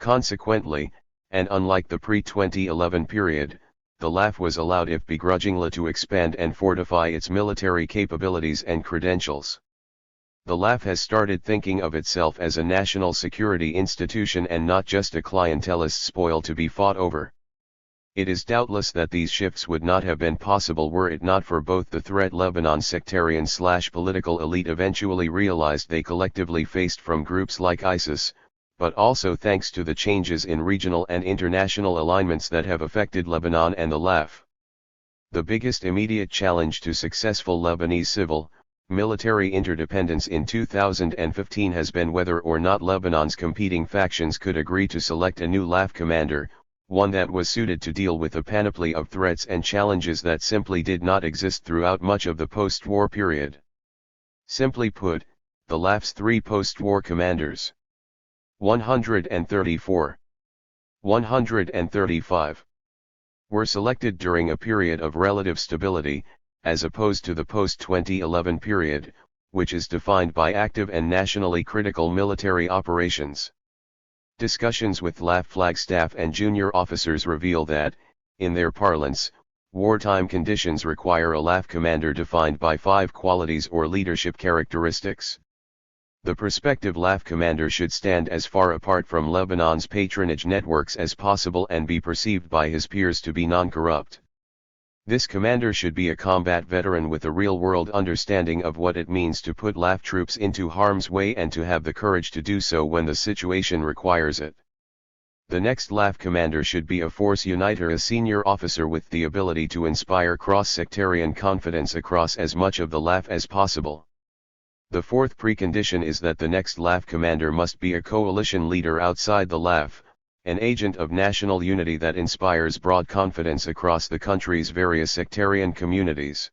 Consequently, and unlike the pre-2011 period, the LAF was allowed, if begrudgingly, to expand and fortify its military capabilities and credentials. The LAF has started thinking of itself as a national security institution and not just a clientelist spoil to be fought over. It is doubtless that these shifts would not have been possible were it not for both the threat Lebanon's sectarian/political elite eventually realized they collectively faced from groups like ISIS, but also thanks to the changes in regional and international alignments that have affected Lebanon and the LAF. The biggest immediate challenge to successful Lebanese civil, military interdependence in 2015 has been whether or not Lebanon's competing factions could agree to select a new LAF commander, one that was suited to deal with a panoply of threats and challenges that simply did not exist throughout much of the post-war period. Simply put, the LAF's three post-war commanders, 134, 135, were selected during a period of relative stability, as opposed to the post-2011 period, which is defined by active and nationally critical military operations. Discussions with LAF flagstaff and junior officers reveal that, in their parlance, wartime conditions require a LAF commander defined by 5 qualities or leadership characteristics. The prospective LAF commander should stand as far apart from Lebanon's patronage networks as possible and be perceived by his peers to be non-corrupt. This commander should be a combat veteran with a real-world understanding of what it means to put LAF troops into harm's way and to have the courage to do so when the situation requires it. The next LAF commander should be a force uniter, a senior officer with the ability to inspire cross-sectarian confidence across as much of the LAF as possible. The fourth precondition is that the next LAF commander must be a coalition leader outside the LAF, an agent of national unity that inspires broad confidence across the country's various sectarian communities.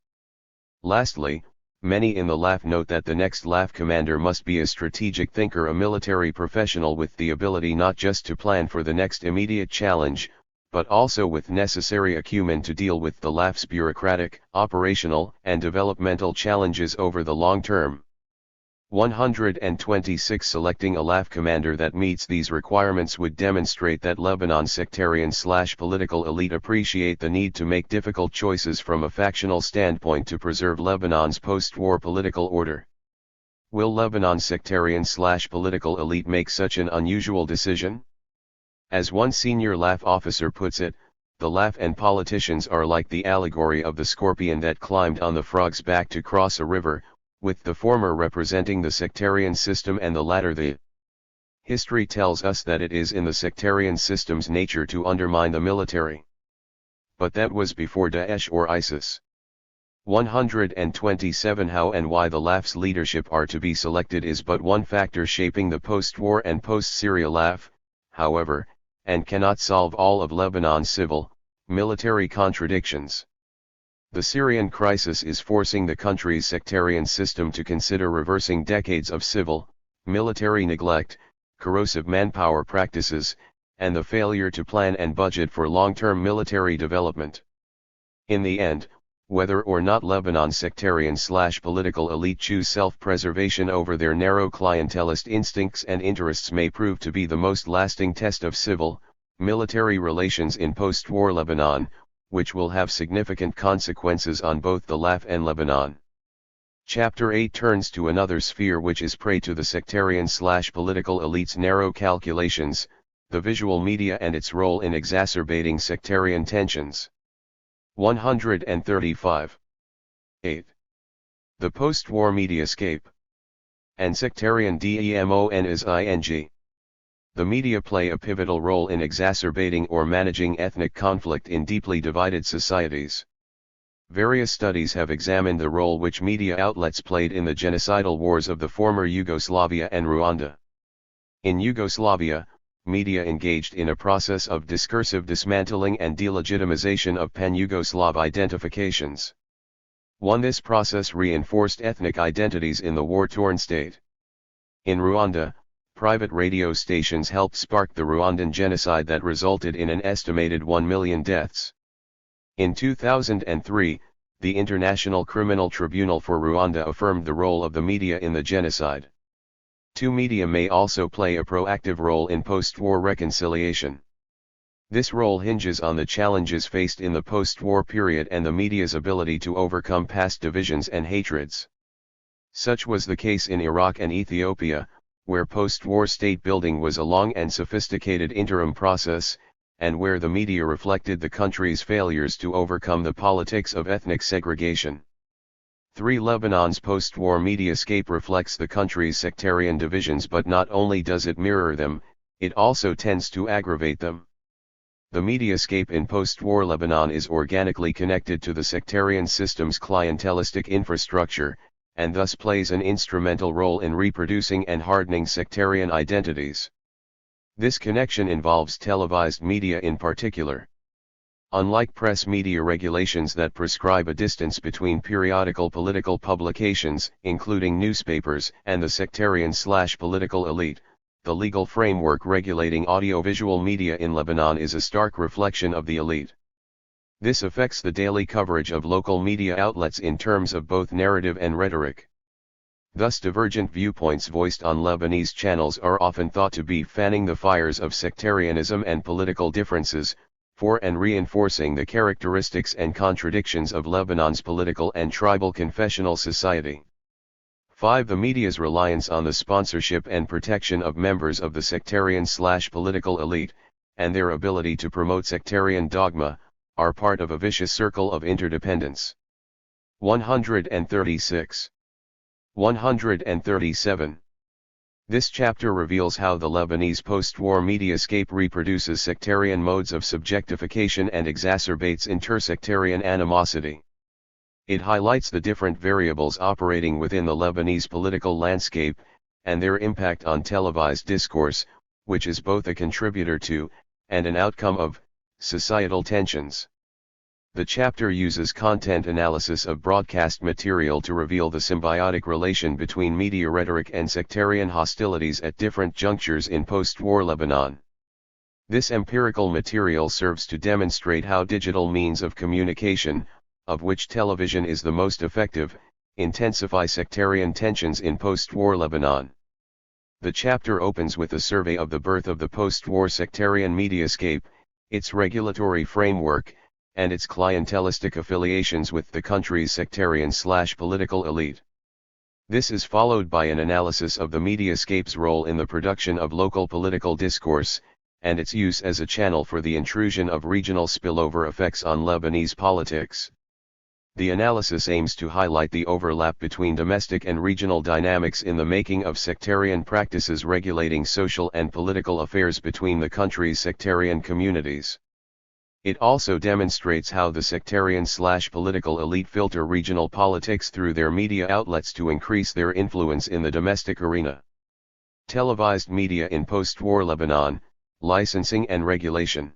Lastly, many in the LAF note that the next LAF commander must be a strategic thinker, a military professional with the ability not just to plan for the next immediate challenge, but also with necessary acumen to deal with the LAF's bureaucratic, operational, and developmental challenges over the long term. 126. Selecting a LAF commander that meets these requirements would demonstrate that Lebanon's sectarian/political elite appreciate the need to make difficult choices from a factional standpoint to preserve Lebanon's post-war political order. Will Lebanon's sectarian/political elite make such an unusual decision? As one senior LAF officer puts it, the laugh and politicians are like the allegory of the scorpion that climbed on the frog's back to cross a river, with the former representing the sectarian system and the latter the. History tells us that it is in the sectarian system's nature to undermine the military. But that was before Daesh or ISIS. 127 How and why the Laugh's leadership are to be selected is but one factor shaping the post-war and post-Syria Laugh, however, and cannot solve all of Lebanon's civil, military contradictions. The Syrian crisis is forcing the country's sectarian system to consider reversing decades of civil, military neglect, corrosive manpower practices, and the failure to plan and budget for long-term military development. In the end, whether or not Lebanon's sectarian/political elite choose self-preservation over their narrow clientelist instincts and interests may prove to be the most lasting test of civil, military relations in post-war Lebanon, which will have significant consequences on both the Laugh and Lebanon. Chapter 8 turns to another sphere which is prey to the sectarian/political elite's narrow calculations, the visual media and its role in exacerbating sectarian tensions. 135. 8. The post-war mediascape. And sectarian demon is ing. The media play a pivotal role in exacerbating or managing ethnic conflict in deeply divided societies. Various studies have examined the role which media outlets played in the genocidal wars of the former Yugoslavia and Rwanda. In Yugoslavia, media engaged in a process of discursive dismantling and delegitimization of pan-Yugoslav identifications. 1. This process reinforced ethnic identities in the war-torn state. In Rwanda, private radio stations helped spark the Rwandan genocide that resulted in an estimated 1 million deaths. In 2003, the International Criminal Tribunal for Rwanda affirmed the role of the media in the genocide. 2. Media may also play a proactive role in post-war reconciliation. This role hinges on the challenges faced in the post-war period and the media's ability to overcome past divisions and hatreds. Such was the case in Iraq and Ethiopia, where post-war state building was a long and sophisticated interim process, and where the media reflected the country's failures to overcome the politics of ethnic segregation. 3. Lebanon's post-war mediascape reflects the country's sectarian divisions, but not only does it mirror them, it also tends to aggravate them. The mediascape in post-war Lebanon is organically connected to the sectarian system's clientelistic infrastructure, and thus plays an instrumental role in reproducing and hardening sectarian identities. This connection involves televised media in particular. Unlike press media regulations that prescribe a distance between periodical political publications, including newspapers, and the sectarian/political elite, the legal framework regulating audiovisual media in Lebanon is a stark reflection of the elite. This affects the daily coverage of local media outlets in terms of both narrative and rhetoric. Thus, divergent viewpoints voiced on Lebanese channels are often thought to be fanning the fires of sectarianism and political differences, for and reinforcing the characteristics and contradictions of Lebanon's political and tribal confessional society. 5. The media's reliance on the sponsorship and protection of members of the sectarian/political elite, and their ability to promote sectarian dogma, are part of a vicious circle of interdependence. 136. 137. This chapter reveals how the Lebanese post-war mediascape reproduces sectarian modes of subjectification and exacerbates intersectarian animosity. It highlights the different variables operating within the Lebanese political landscape, and their impact on televised discourse, which is both a contributor to, and an outcome of, societal tensions. The chapter uses content analysis of broadcast material to reveal the symbiotic relation between media rhetoric and sectarian hostilities at different junctures in post-war Lebanon. This empirical material serves to demonstrate how digital means of communication, of which television is the most effective, intensify sectarian tensions in post-war Lebanon. The chapter opens with a survey of the birth of the post-war sectarian mediascape, its regulatory framework, and its clientelistic affiliations with the country's sectarian/political elite. This is followed by an analysis of the mediascape's role in the production of local political discourse, and its use as a channel for the intrusion of regional spillover effects on Lebanese politics. The analysis aims to highlight the overlap between domestic and regional dynamics in the making of sectarian practices regulating social and political affairs between the country's sectarian communities. It also demonstrates how the sectarian/political elite filter regional politics through their media outlets to increase their influence in the domestic arena. Televised media in post-war Lebanon, licensing and regulation.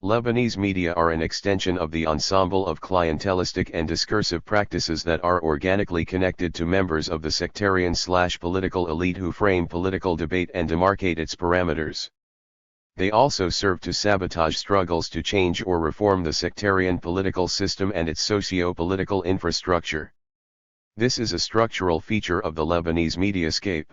Lebanese media are an extension of the ensemble of clientelistic and discursive practices that are organically connected to members of the sectarian/political elite who frame political debate and demarcate its parameters. They also serve to sabotage struggles to change or reform the sectarian political system and its socio-political infrastructure. This is a structural feature of the Lebanese mediascape.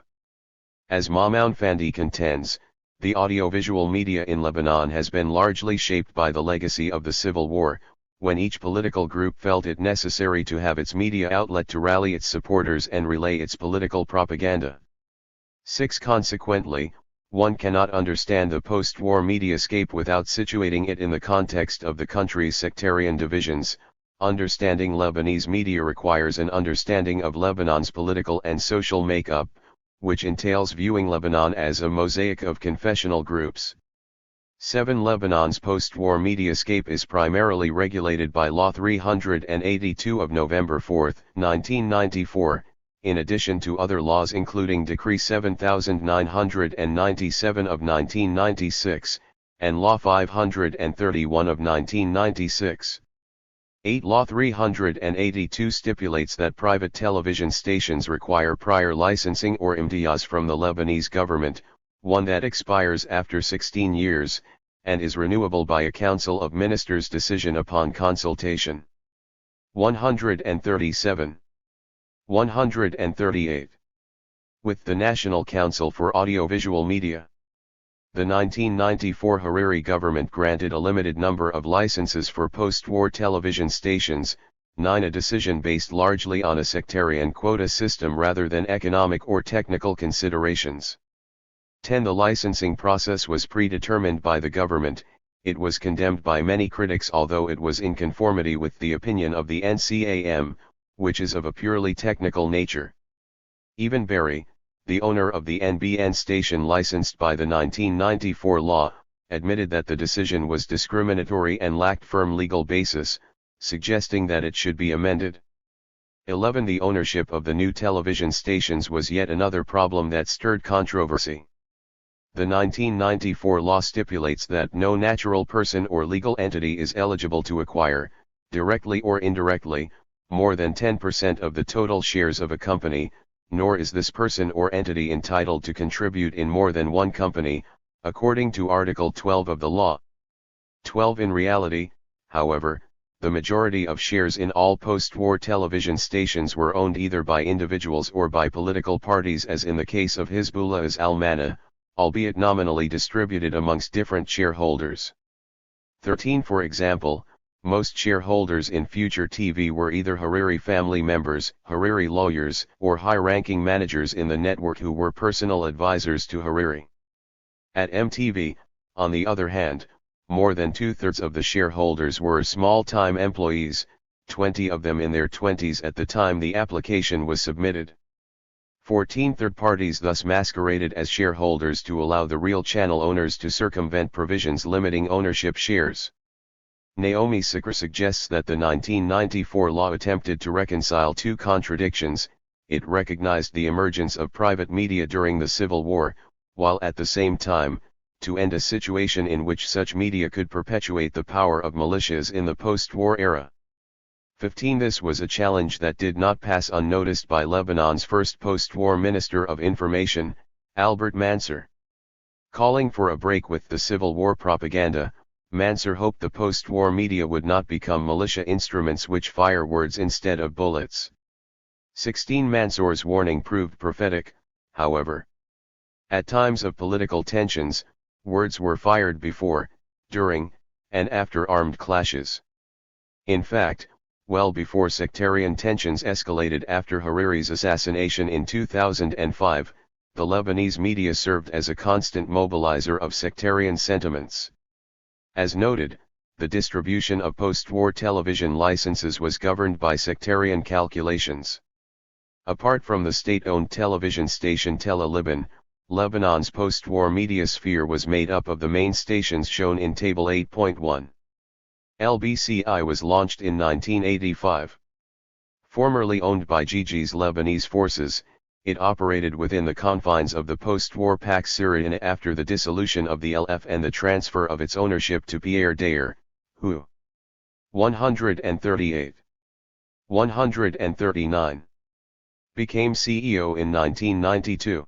As Mamoun Fandi contends, the audiovisual media in Lebanon has been largely shaped by the legacy of the Civil War, when each political group felt it necessary to have its media outlet to rally its supporters and relay its political propaganda. 6. Consequently, one cannot understand the post-war mediascape without situating it in the context of the country's sectarian divisions. Understanding Lebanese media requires an understanding of Lebanon's political and social makeup, which entails viewing Lebanon as a mosaic of confessional groups. 7. Lebanon's post-war mediascape is primarily regulated by Law 382 of November 4, 1994, in addition to other laws including Decree 7997 of 1996, and Law 531 of 1996. 8. Law 382 stipulates that private television stations require prior licensing or imtiyaz from the Lebanese government, one that expires after 16 years, and is renewable by a Council of Ministers decision upon consultation. 137. 138. With the National Council for Audiovisual Media. The 1994 Hariri government granted a limited number of licenses for post-war television stations, 9. A decision based largely on a sectarian quota system rather than economic or technical considerations. 10. The licensing process was predetermined by the government. It was condemned by many critics although it was in conformity with the opinion of the NCAM, which is of a purely technical nature. Even Barry, the owner of the NBN station licensed by the 1994 law, admitted that the decision was discriminatory and lacked firm legal basis, suggesting that it should be amended. 11. The ownership of the new television stations was yet another problem that stirred controversy. The 1994 law stipulates that no natural person or legal entity is eligible to acquire, directly or indirectly, more than 10% of the total shares of a company, nor is this person or entity entitled to contribute in more than one company, according to Article 12 of the law. 12. In reality, however, the majority of shares in all post-war television stations were owned either by individuals or by political parties as in the case of Hizbullah's Al-Mana, albeit nominally distributed amongst different shareholders. 13. For example, most shareholders in Future TV were either Hariri family members, Hariri lawyers, or high-ranking managers in the network who were personal advisors to Hariri. At MTV, on the other hand, more than two-thirds of the shareholders were small-time employees, 20 of them in their 20s at the time the application was submitted. 14. Third parties thus masqueraded as shareholders to allow the real channel owners to circumvent provisions limiting ownership shares. Naomi Sikra suggests that the 1994 law attempted to reconcile two contradictions. It recognized the emergence of private media during the Civil War, while at the same time, to end a situation in which such media could perpetuate the power of militias in the post-war era. 15. This was a challenge that did not pass unnoticed by Lebanon's first post-war Minister of Information, Albert Mansour. Calling for a break with the Civil War propaganda, Mansour hoped the post-war media would not become militia instruments which fire words instead of bullets. 16. Mansour's warning proved prophetic, however. At times of political tensions, words were fired before, during, and after armed clashes. In fact, well before sectarian tensions escalated after Hariri's assassination in 2005, the Lebanese media served as a constant mobilizer of sectarian sentiments. As noted, the distribution of post-war television licenses was governed by sectarian calculations. Apart from the state-owned television station Tele Liban, Lebanon's post-war media sphere was made up of the main stations shown in Table 8.1. LBCI was launched in 1985. Formerly owned by Gigi's Lebanese forces, it operated within the confines of the post-war Pax Syriana after the dissolution of the LF and the transfer of its ownership to Pierre Dayer, who 138. 139. Became CEO in 1992.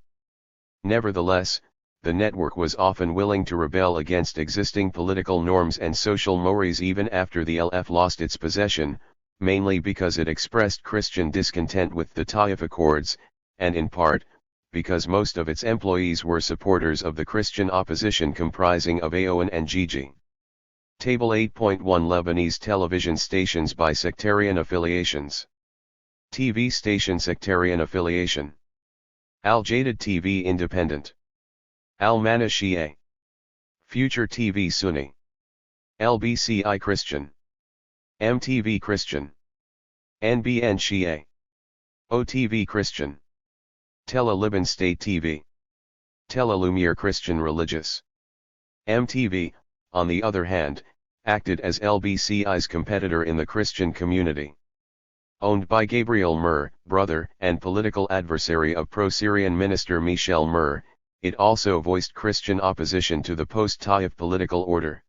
Nevertheless, the network was often willing to rebel against existing political norms and social mores even after the LF lost its possession, mainly because it expressed Christian discontent with the Taif Accords, and in part, because most of its employees were supporters of the Christian opposition comprising of Aoun and Gigi. Table 8.1 Lebanese television stations by sectarian affiliations. TV station sectarian affiliation. Al-Jadid TV Independent. Al-Mana Shia. Future TV Sunni. LBCI Christian. MTV Christian. NBN Shia. OTV Christian. Tele Liban State TV. Tele Lumiere Christian Religious. MTV, on the other hand, acted as LBCI's competitor in the Christian community. Owned by Gabriel Mur, brother and political adversary of pro-Syrian minister Michel Mur, it also voiced Christian opposition to the post-Taif political order.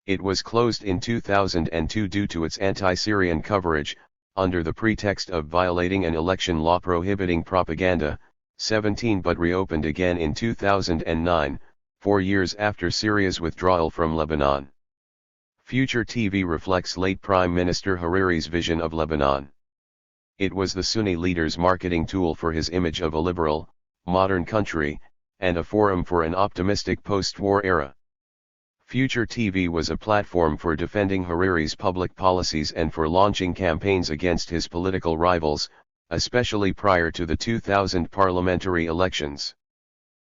It was closed in 2002 due to its anti-Syrian coverage, under the pretext of violating an election law prohibiting propaganda, 17 but reopened again in 2009, 4 years after Syria's withdrawal from Lebanon. Future TV reflects late Prime Minister Hariri's vision of Lebanon. It was the Sunni leader's marketing tool for his image of a liberal, modern country, and a forum for an optimistic post-war era. Future TV was a platform for defending Hariri's public policies and for launching campaigns against his political rivals, especially prior to the 2000 parliamentary elections.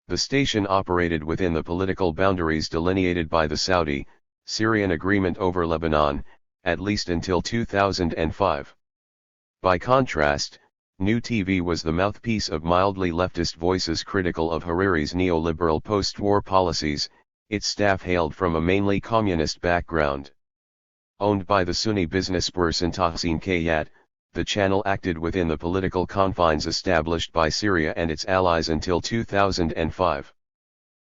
The station operated within the political boundaries delineated by the Saudi-Syrian agreement over Lebanon, at least until 2005. By contrast, New TV was the mouthpiece of mildly leftist voices critical of Hariri's neoliberal post-war policies. Its staff hailed from a mainly communist background. Owned by the Sunni businessperson Tahsin Kayat, the channel acted within the political confines established by Syria and its allies until 2005.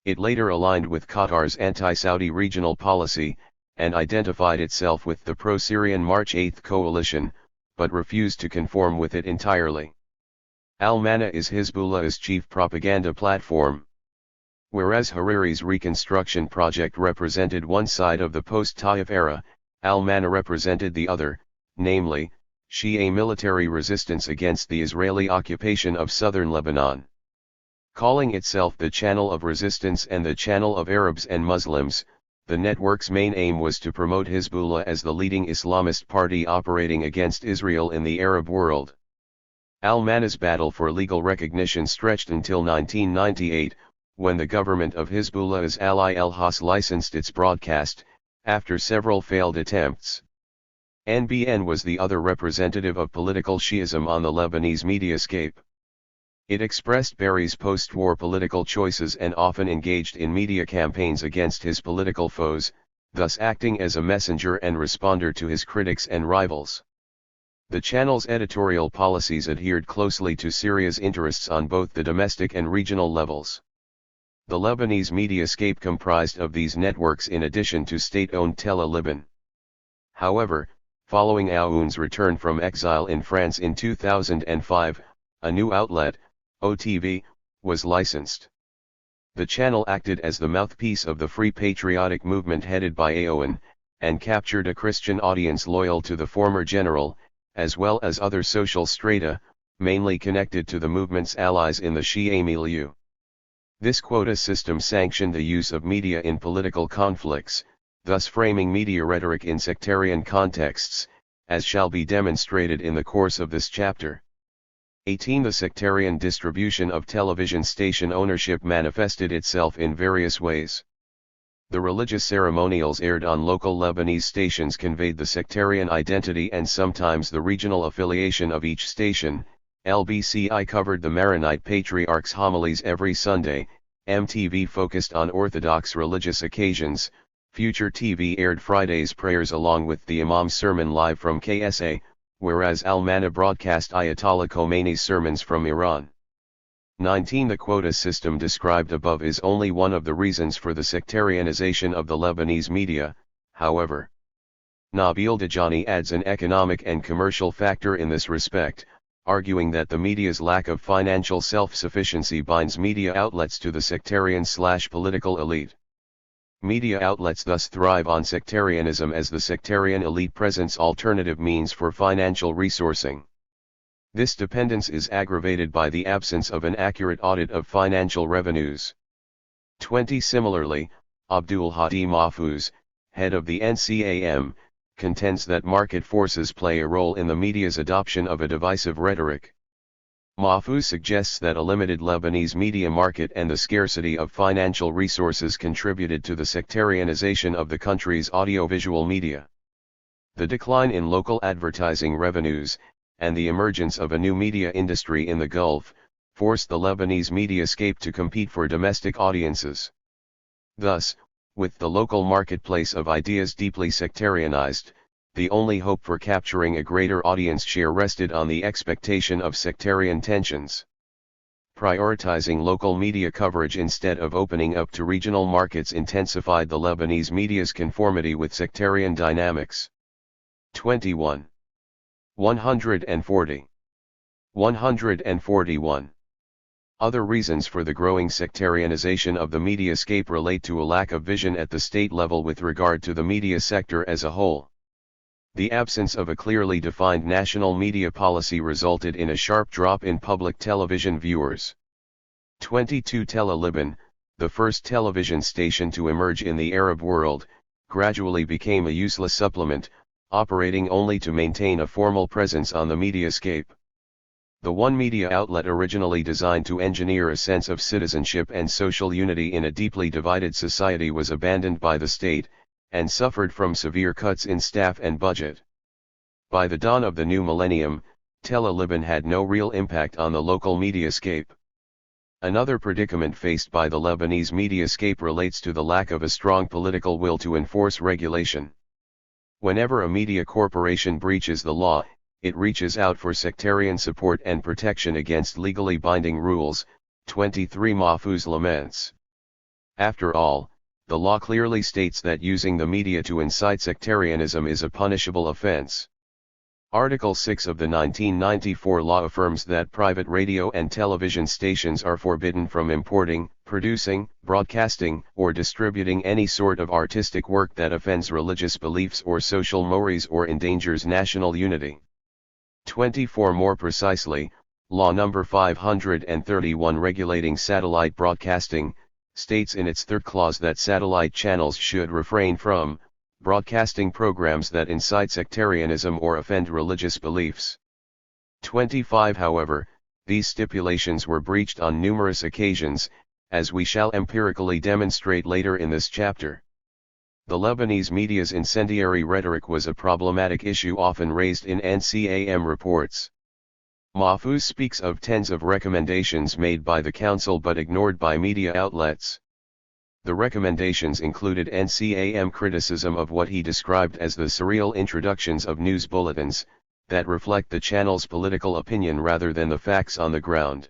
It later aligned with Qatar's anti-Saudi regional policy, and identified itself with the pro-Syrian March 8 coalition, but refused to conform with it entirely. Al-Mana is Hezbollah's chief propaganda platform. Whereas Hariri's reconstruction project represented one side of the post-Taif era, Al-Mana represented the other, namely, Shia military resistance against the Israeli occupation of southern Lebanon. Calling itself the Channel of Resistance and the Channel of Arabs and Muslims, the network's main aim was to promote Hezbollah as the leading Islamist party operating against Israel in the Arab world. Al-Mana's battle for legal recognition stretched until 1998, when the government of Hezbollah's ally El-Has licensed its broadcast, after several failed attempts. NBN was the other representative of political Shiism on the Lebanese mediascape. It expressed Barry's post-war political choices and often engaged in media campaigns against his political foes, thus acting as a messenger and responder to his critics and rivals. The channel's editorial policies adhered closely to Syria's interests on both the domestic and regional levels. The Lebanese mediascape comprised of these networks in addition to state-owned Tele Liban. However, following Aoun's return from exile in France in 2005, a new outlet, OTV, was licensed. The channel acted as the mouthpiece of the Free Patriotic movement headed by Aoun, and captured a Christian audience loyal to the former general, as well as other social strata, mainly connected to the movement's allies in the Shia milieu. This quota system sanctioned the use of media in political conflicts, thus framing media rhetoric in sectarian contexts, as shall be demonstrated in the course of this chapter. 18. The sectarian distribution of television station ownership manifested itself in various ways. The religious ceremonials aired on local Lebanese stations conveyed the sectarian identity and sometimes the regional affiliation of each station. LBCI covered the Maronite Patriarch's homilies every Sunday, MTV focused on Orthodox religious occasions, Future TV aired Friday's prayers along with the Imam's sermon live from KSA, whereas Al-Mana broadcast Ayatollah Khomeini's sermons from Iran. 19. The quota system described above is only one of the reasons for the sectarianization of the Lebanese media, however. Nabil Dajani adds an economic and commercial factor in this respect, arguing that the media's lack of financial self-sufficiency binds media outlets to the sectarian/political elite. Media outlets thus thrive on sectarianism as the sectarian elite presents alternative means for financial resourcing. This dependence is aggravated by the absence of an accurate audit of financial revenues. 20. Similarly, Abdul Hadi Mahfouz, head of the NCAM, contends that market forces play a role in the media's adoption of a divisive rhetoric. Mahfouz suggests that a limited Lebanese media market and the scarcity of financial resources contributed to the sectarianization of the country's audiovisual media. The decline in local advertising revenues, and the emergence of a new media industry in the Gulf, forced the Lebanese mediascape to compete for domestic audiences. Thus, with the local marketplace of ideas deeply sectarianized, the only hope for capturing a greater audience share rested on the expectation of sectarian tensions. Prioritizing local media coverage instead of opening up to regional markets intensified the Lebanese media's conformity with sectarian dynamics. 21. 140. 141. Other reasons for the growing sectarianization of the mediascape relate to a lack of vision at the state level with regard to the media sector as a whole. The absence of a clearly defined national media policy resulted in a sharp drop in public television viewers. 22. Tele-Liban, the first television station to emerge in the Arab world, gradually became a useless supplement, operating only to maintain a formal presence on the mediascape. The one media outlet originally designed to engineer a sense of citizenship and social unity in a deeply divided society was abandoned by the state, and suffered from severe cuts in staff and budget. By the dawn of the new millennium, Tele-Liban had no real impact on the local mediascape. Another predicament faced by the Lebanese mediascape relates to the lack of a strong political will to enforce regulation. Whenever a media corporation breaches the law, it reaches out for sectarian support and protection against legally binding rules. 23. Mahfouz laments. After all, the law clearly states that using the media to incite sectarianism is a punishable offense. Article 6 of the 1994 law affirms that private radio and television stations are forbidden from importing, producing, broadcasting, or distributing any sort of artistic work that offends religious beliefs or social mores or endangers national unity. 24. More precisely, Law No. 531 regulating satellite broadcasting, states in its third clause that satellite channels should refrain from broadcasting programs that incite sectarianism or offend religious beliefs. 25. However, these stipulations were breached on numerous occasions, as we shall empirically demonstrate later in this chapter. The Lebanese media's incendiary rhetoric was a problematic issue often raised in NCAM reports. Mahfouz speaks of tens of recommendations made by the council but ignored by media outlets. The recommendations included NCAM criticism of what he described as the serial introductions of news bulletins, that reflect the channel's political opinion rather than the facts on the ground.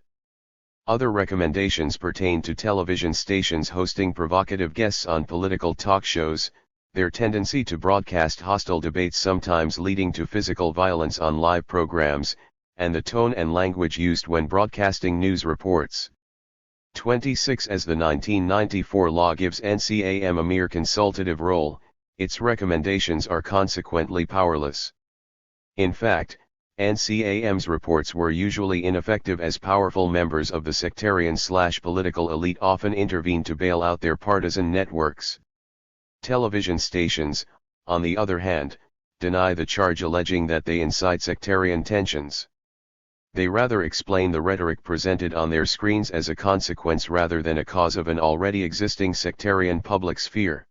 Other recommendations pertain to television stations hosting provocative guests on political talk shows, their tendency to broadcast hostile debates sometimes leading to physical violence on live programs, and the tone and language used when broadcasting news reports. 26. As the 1994 law gives NCAM a mere consultative role, its recommendations are consequently powerless. In fact, NCAM's reports were usually ineffective as powerful members of the sectarian/political elite often intervened to bail out their partisan networks. Television stations, on the other hand, deny the charge alleging that they incite sectarian tensions. They rather explain the rhetoric presented on their screens as a consequence rather than a cause of an already existing sectarian public sphere.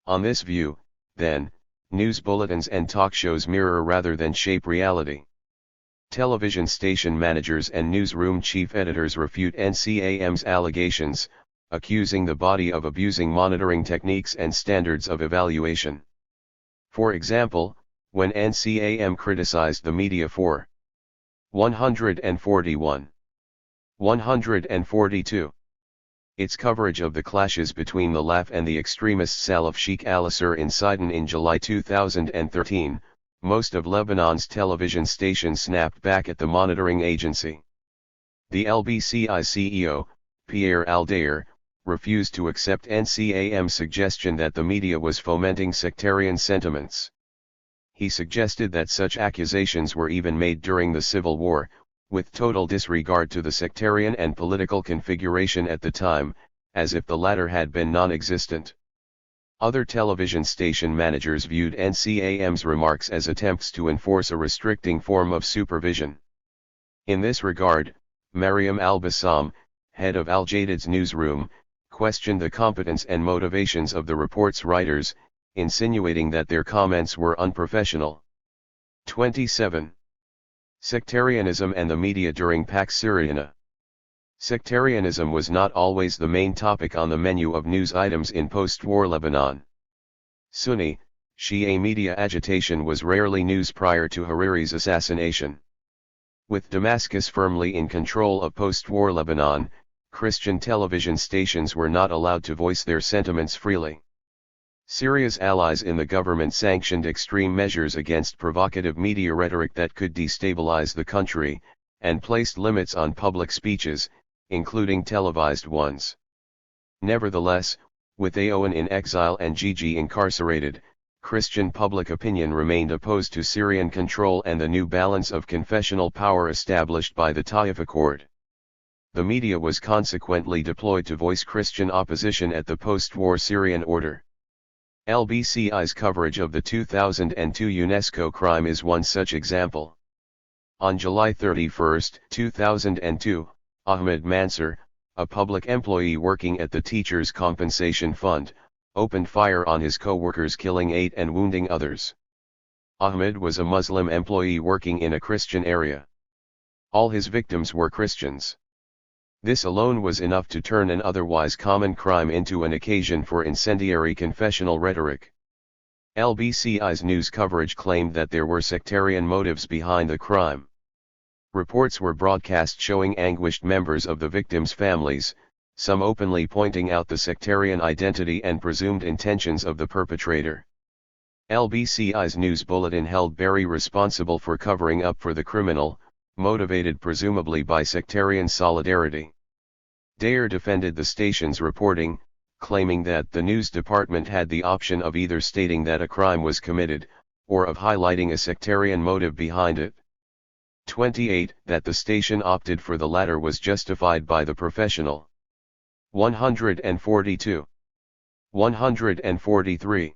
On this view, then, news bulletins and talk shows mirror rather than shape reality. Television station managers and newsroom chief editors refute NCAM's allegations, accusing the body of abusing monitoring techniques and standards of evaluation. For example, when NCAM criticized the media for 141. 142. Its coverage of the clashes between the LAF and the extremist Salloukh Sheikh al-Assur in Sidon in July 2013, most of Lebanon's television stations snapped back at the monitoring agency. The LBCI CEO, Pierre Al-Dayer, refused to accept NCAM's suggestion that the media was fomenting sectarian sentiments. He suggested that such accusations were even made during the Civil War, with total disregard to the sectarian and political configuration at the time, as if the latter had been non-existent. Other television station managers viewed NCAM's remarks as attempts to enforce a restricting form of supervision. In this regard, Mariam Al-Bassam, head of Al-Jadid's newsroom, questioned the competence and motivations of the report's writers, insinuating that their comments were unprofessional. 27. Sectarianism and the media during Pax Syriana. Sectarianism was not always the main topic on the menu of news items in post-war Lebanon. Sunni, Shia media agitation was rarely news prior to Hariri's assassination. With Damascus firmly in control of post-war Lebanon, Christian television stations were not allowed to voice their sentiments freely. Syria's allies in the government sanctioned extreme measures against provocative media rhetoric that could destabilize the country, and placed limits on public speeches, including televised ones. Nevertheless, with Aoun in exile and Gigi incarcerated, Christian public opinion remained opposed to Syrian control and the new balance of confessional power established by the Taif Accord. The media was consequently deployed to voice Christian opposition at the post-war Syrian order. LBCI's coverage of the 2002 UNESCO crime is one such example. On July 31, 2002, Ahmed Mansour, a public employee working at the Teachers' Compensation Fund, opened fire on his co-workers, killing 8 and wounding others. Ahmed was a Muslim employee working in a Christian area. All his victims were Christians. This alone was enough to turn an otherwise common crime into an occasion for incendiary confessional rhetoric. LBCI's news coverage claimed that there were sectarian motives behind the crime. Reports were broadcast showing anguished members of the victims' families, some openly pointing out the sectarian identity and presumed intentions of the perpetrator. LBCI's news bulletin held Berry responsible for covering up for the criminal, motivated presumably by sectarian solidarity. Dayer defended the station's reporting, claiming that the news department had the option of either stating that a crime was committed, or of highlighting a sectarian motive behind it. 28. That the station opted for the latter was justified by the professional. 142. 143.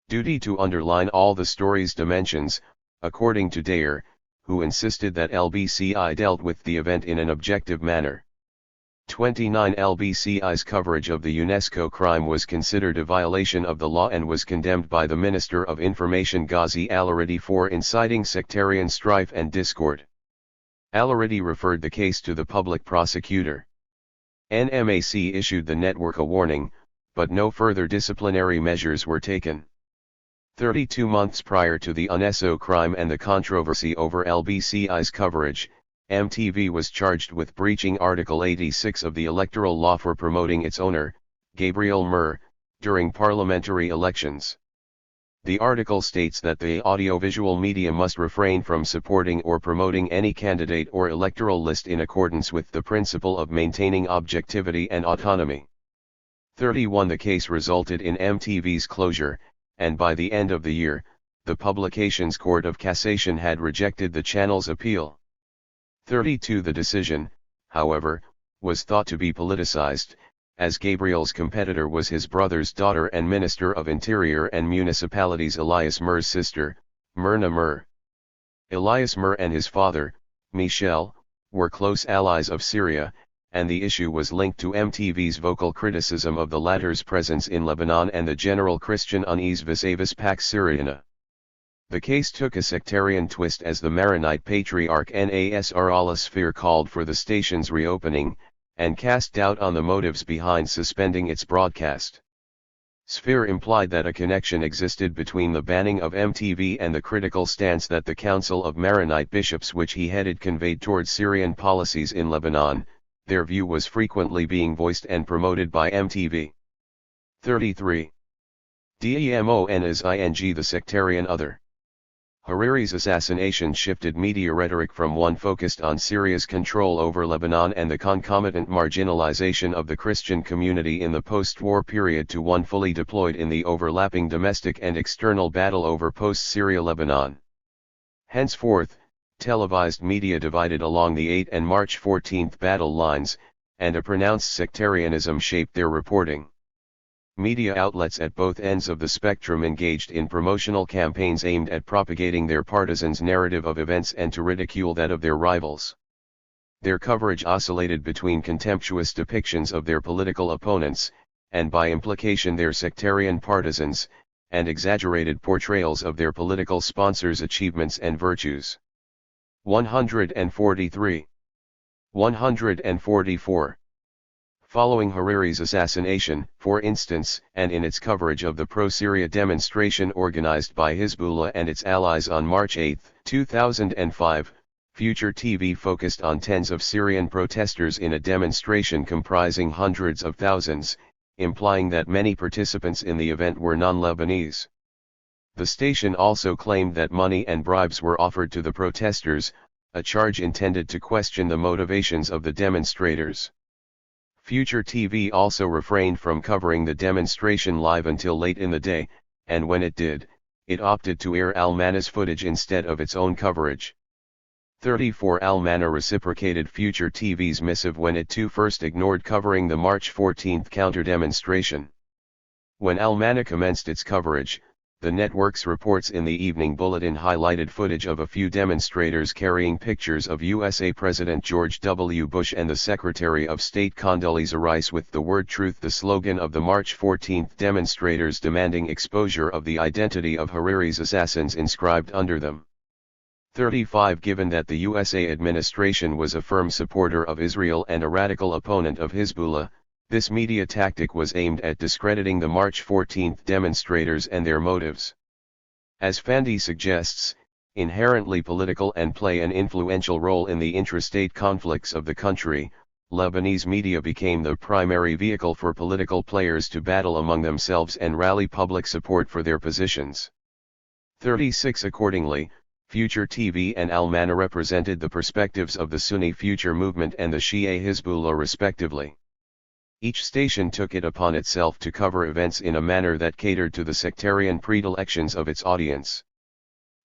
Duty to underline all the story's dimensions, according to Dayer, who insisted that LBCI dealt with the event in an objective manner. 29. LBCI's coverage of the UNESCO crime was considered a violation of the law and was condemned by the Minister of Information Ghazi Al-Aradi for inciting sectarian strife and discord. Al-Aradi referred the case to the public prosecutor. NMAC issued the network a warning, but no further disciplinary measures were taken. 32 months prior to the UNESCO crime and the controversy over LBCI's coverage, MTV was charged with breaching Article 86 of the electoral law for promoting its owner, Gabriel Murr, during parliamentary elections. The article states that the audiovisual media must refrain from supporting or promoting any candidate or electoral list in accordance with the principle of maintaining objectivity and autonomy. 31. The case resulted in MTV's closure, and by the end of the year, the publication's Court of Cassation had rejected the channel's appeal. 32. The decision, however, was thought to be politicized, as Gabriel's competitor was his brother's daughter and Minister of Interior and Municipalities Elias Murr's sister, Myrna Murr. Elias Murr and his father, Michel, were close allies of Syria, and the issue was linked to MTV's vocal criticism of the latter's presence in Lebanon and the general Christian unease vis-a-vis Pax Syriana. The case took a sectarian twist as the Maronite patriarch Nasr al-Sphere called for the station's reopening, and cast doubt on the motives behind suspending its broadcast. Sphere implied that a connection existed between the banning of MTV and the critical stance that the Council of Maronite Bishops which he headed conveyed towards Syrian policies in Lebanon. Their view was frequently being voiced and promoted by MTV. 33. DEMONISING the sectarian other. Hariri's assassination shifted media rhetoric from one focused on Syria's control over Lebanon and the concomitant marginalization of the Christian community in the post-war period to one fully deployed in the overlapping domestic and external battle over post-Syria Lebanon. Henceforth, televised media divided along the 8 and March 14 battle lines, and a pronounced sectarianism shaped their reporting. Media outlets at both ends of the spectrum engaged in promotional campaigns aimed at propagating their partisans' narrative of events and to ridicule that of their rivals. Their coverage oscillated between contemptuous depictions of their political opponents, and by implication their sectarian partisans, and exaggerated portrayals of their political sponsors' achievements and virtues. 143. 144. Following Hariri's assassination, for instance, and in its coverage of the pro-Syria demonstration organized by Hezbollah and its allies on March 8, 2005, Future TV focused on tens of Syrian protesters in a demonstration comprising hundreds of thousands, implying that many participants in the event were non-Lebanese. The station also claimed that money and bribes were offered to the protesters, a charge intended to question the motivations of the demonstrators. Future TV also refrained from covering the demonstration live until late in the day, and when it did, it opted to air Al-Mana's footage instead of its own coverage. 34. Al-Mana reciprocated Future TV's missive when it too first ignored covering the March 14 counter-demonstration. When Al-Mana commenced its coverage, the network's reports in the evening bulletin highlighted footage of a few demonstrators carrying pictures of USA President George W. Bush and the Secretary of State Condoleezza Rice with the word truth, the slogan of the March 14 demonstrators, demanding exposure of the identity of Hariri's assassins inscribed under them. 35. Given that the USA administration was a firm supporter of Israel and a radical opponent of Hezbollah, this media tactic was aimed at discrediting the March 14 demonstrators and their motives. As Fandi suggests, inherently political and play an influential role in the intrastate conflicts of the country, Lebanese media became the primary vehicle for political players to battle among themselves and rally public support for their positions. 36. Accordingly, Future TV and Al-Mana represented the perspectives of the Sunni Future movement and the Shia Hezbollah respectively. Each station took it upon itself to cover events in a manner that catered to the sectarian predilections of its audience.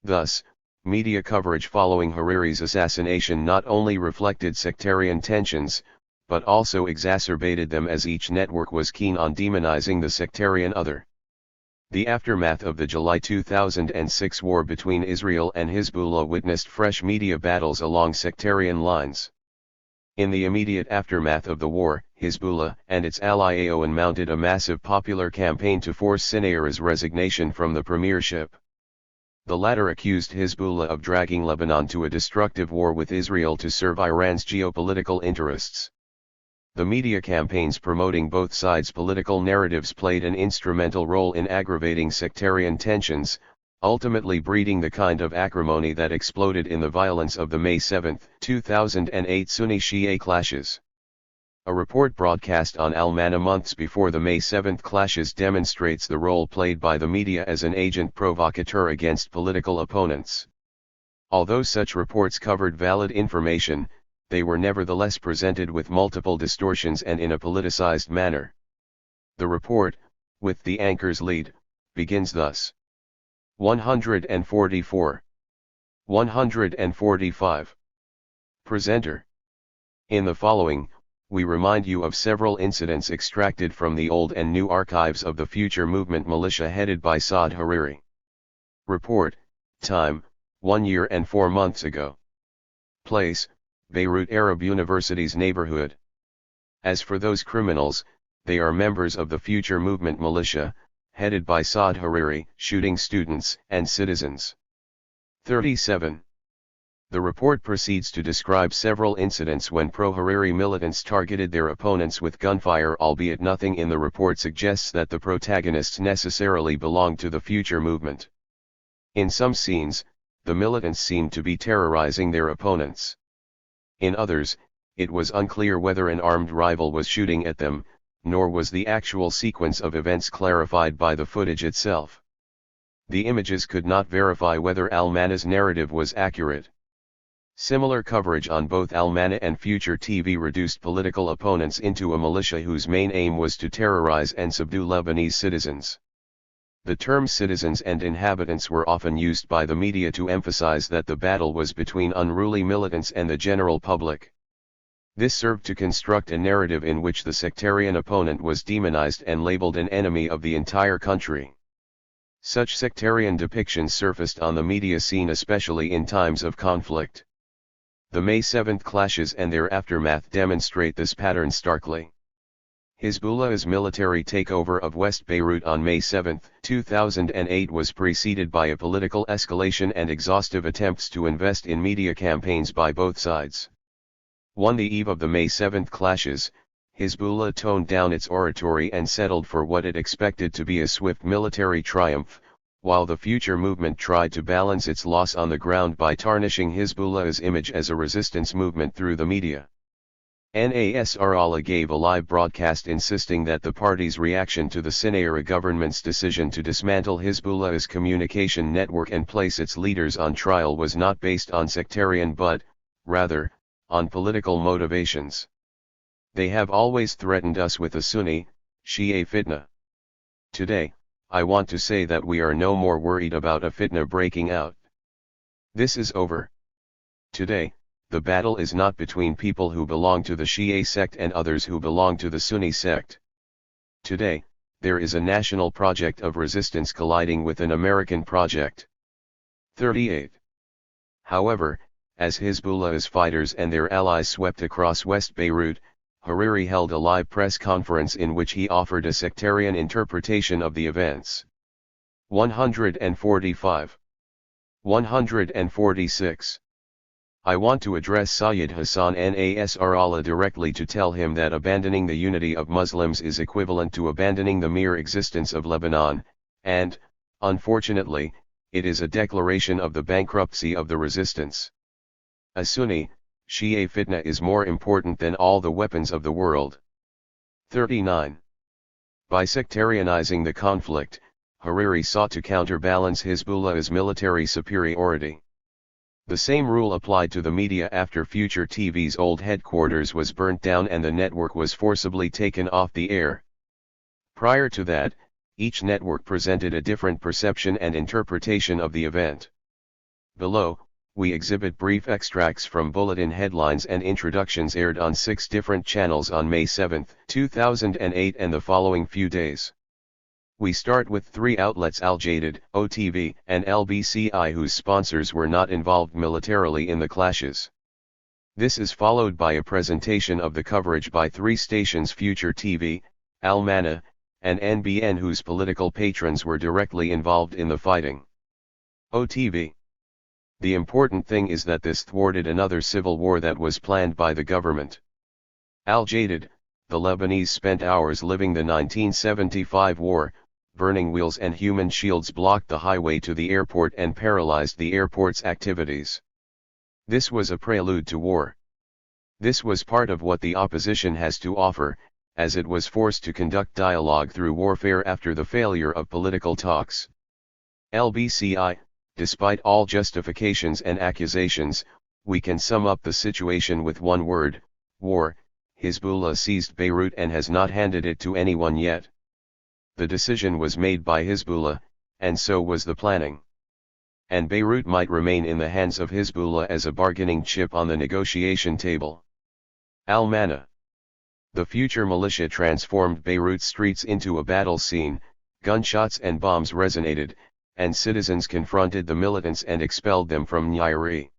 Thus, media coverage following Hariri's assassination not only reflected sectarian tensions, but also exacerbated them as each network was keen on demonizing the sectarian other. The aftermath of the July 2006 war between Israel and Hezbollah witnessed fresh media battles along sectarian lines. In the immediate aftermath of the war, Hezbollah and its ally Aoun mounted a massive popular campaign to force Sinayra's resignation from the premiership. The latter accused Hezbollah of dragging Lebanon to a destructive war with Israel to serve Iran's geopolitical interests. The media campaigns promoting both sides' political narratives played an instrumental role in aggravating sectarian tensions, ultimately breeding the kind of acrimony that exploded in the violence of the May 7, 2008 Sunni-Shia clashes. A report broadcast on Al-Mana months before the May 7 clashes demonstrates the role played by the media as an agent provocateur against political opponents. Although such reports covered valid information, they were nevertheless presented with multiple distortions and in a politicized manner. The report, with the anchor's lead, begins thus. 144. 145. Presenter. In the following, we remind you of several incidents extracted from the old and new archives of the Future Movement militia headed by Saad Hariri. Report, time, 1 year and 4 months ago. Place, Beirut Arab University's neighborhood. As for those criminals, they are members of the Future Movement militia, headed by Saad Hariri, shooting students and citizens. 37. The report proceeds to describe several incidents when pro-Hariri militants targeted their opponents with gunfire, albeit nothing in the report suggests that the protagonists necessarily belonged to the Future Movement. In some scenes, the militants seemed to be terrorizing their opponents. In others, it was unclear whether an armed rival was shooting at them, nor was the actual sequence of events clarified by the footage itself. The images could not verify whether Al-Mana's narrative was accurate. Similar coverage on both Al-Mana and Future TV reduced political opponents into a militia whose main aim was to terrorize and subdue Lebanese citizens. The terms citizens and inhabitants were often used by the media to emphasize that the battle was between unruly militants and the general public. This served to construct a narrative in which the sectarian opponent was demonized and labeled an enemy of the entire country. Such sectarian depictions surfaced on the media scene especially in times of conflict. The May 7 clashes and their aftermath demonstrate this pattern starkly. Hezbollah's military takeover of West Beirut on May 7, 2008 was preceded by a political escalation and exhaustive attempts to invest in media campaigns by both sides. On the eve of the May 7 clashes, Hezbollah toned down its oratory and settled for what it expected to be a swift military triumph, while the Future Movement tried to balance its loss on the ground by tarnishing Hezbollah's image as a resistance movement through the media. Nasrallah gave a live broadcast insisting that the party's reaction to the Sinayra government's decision to dismantle Hezbollah's communication network and place its leaders on trial was not based on sectarian but, rather, on political motivations. They have always threatened us with a Sunni, Shia fitna. Today, I want to say that we are no more worried about a fitna breaking out. This is over. Today, the battle is not between people who belong to the Shia sect and others who belong to the Sunni sect. Today, there is a national project of resistance colliding with an American project. 38. However, as Hezbollah's fighters and their allies swept across West Beirut, Hariri held a live press conference in which he offered a sectarian interpretation of the events. 145. 146. I want to address Sayyid Hassan Nasrallah directly to tell him that abandoning the unity of Muslims is equivalent to abandoning the mere existence of Lebanon, and, unfortunately, it is a declaration of the bankruptcy of the resistance. A Sunni, Shia fitna is more important than all the weapons of the world. 39. By sectarianizing the conflict, Hariri sought to counterbalance Hezbollah's military superiority. The same rule applied to the media after Future TV's old headquarters was burnt down and the network was forcibly taken off the air. Prior to that, each network presented a different perception and interpretation of the event. Below, we exhibit brief extracts from bulletin headlines and introductions aired on 6 different channels on May 7, 2008 and the following few days. We start with 3 outlets: Al Jadid, OTV, and LBCI, whose sponsors were not involved militarily in the clashes. This is followed by a presentation of the coverage by 3 stations: Future TV, Al Mana, and NBN, whose political patrons were directly involved in the fighting. OTV. The important thing is that this thwarted another civil war that was planned by the government. Al Jadid, the Lebanese spent hours living the 1975 war. Burning wheels and human shields blocked the highway to the airport and paralyzed the airport's activities. This was a prelude to war. This was part of what the opposition has to offer, as it was forced to conduct dialogue through warfare after the failure of political talks. LBCI, despite all justifications and accusations, we can sum up the situation with one word: war. Hezbollah seized Beirut and has not handed it to anyone yet. The decision was made by Hezbollah, and so was the planning. And Beirut might remain in the hands of Hezbollah as a bargaining chip on the negotiation table. Al Mana. The Future militia transformed Beirut's streets into a battle scene, gunshots and bombs resonated, and citizens confronted the militants and expelled them from Nyeri.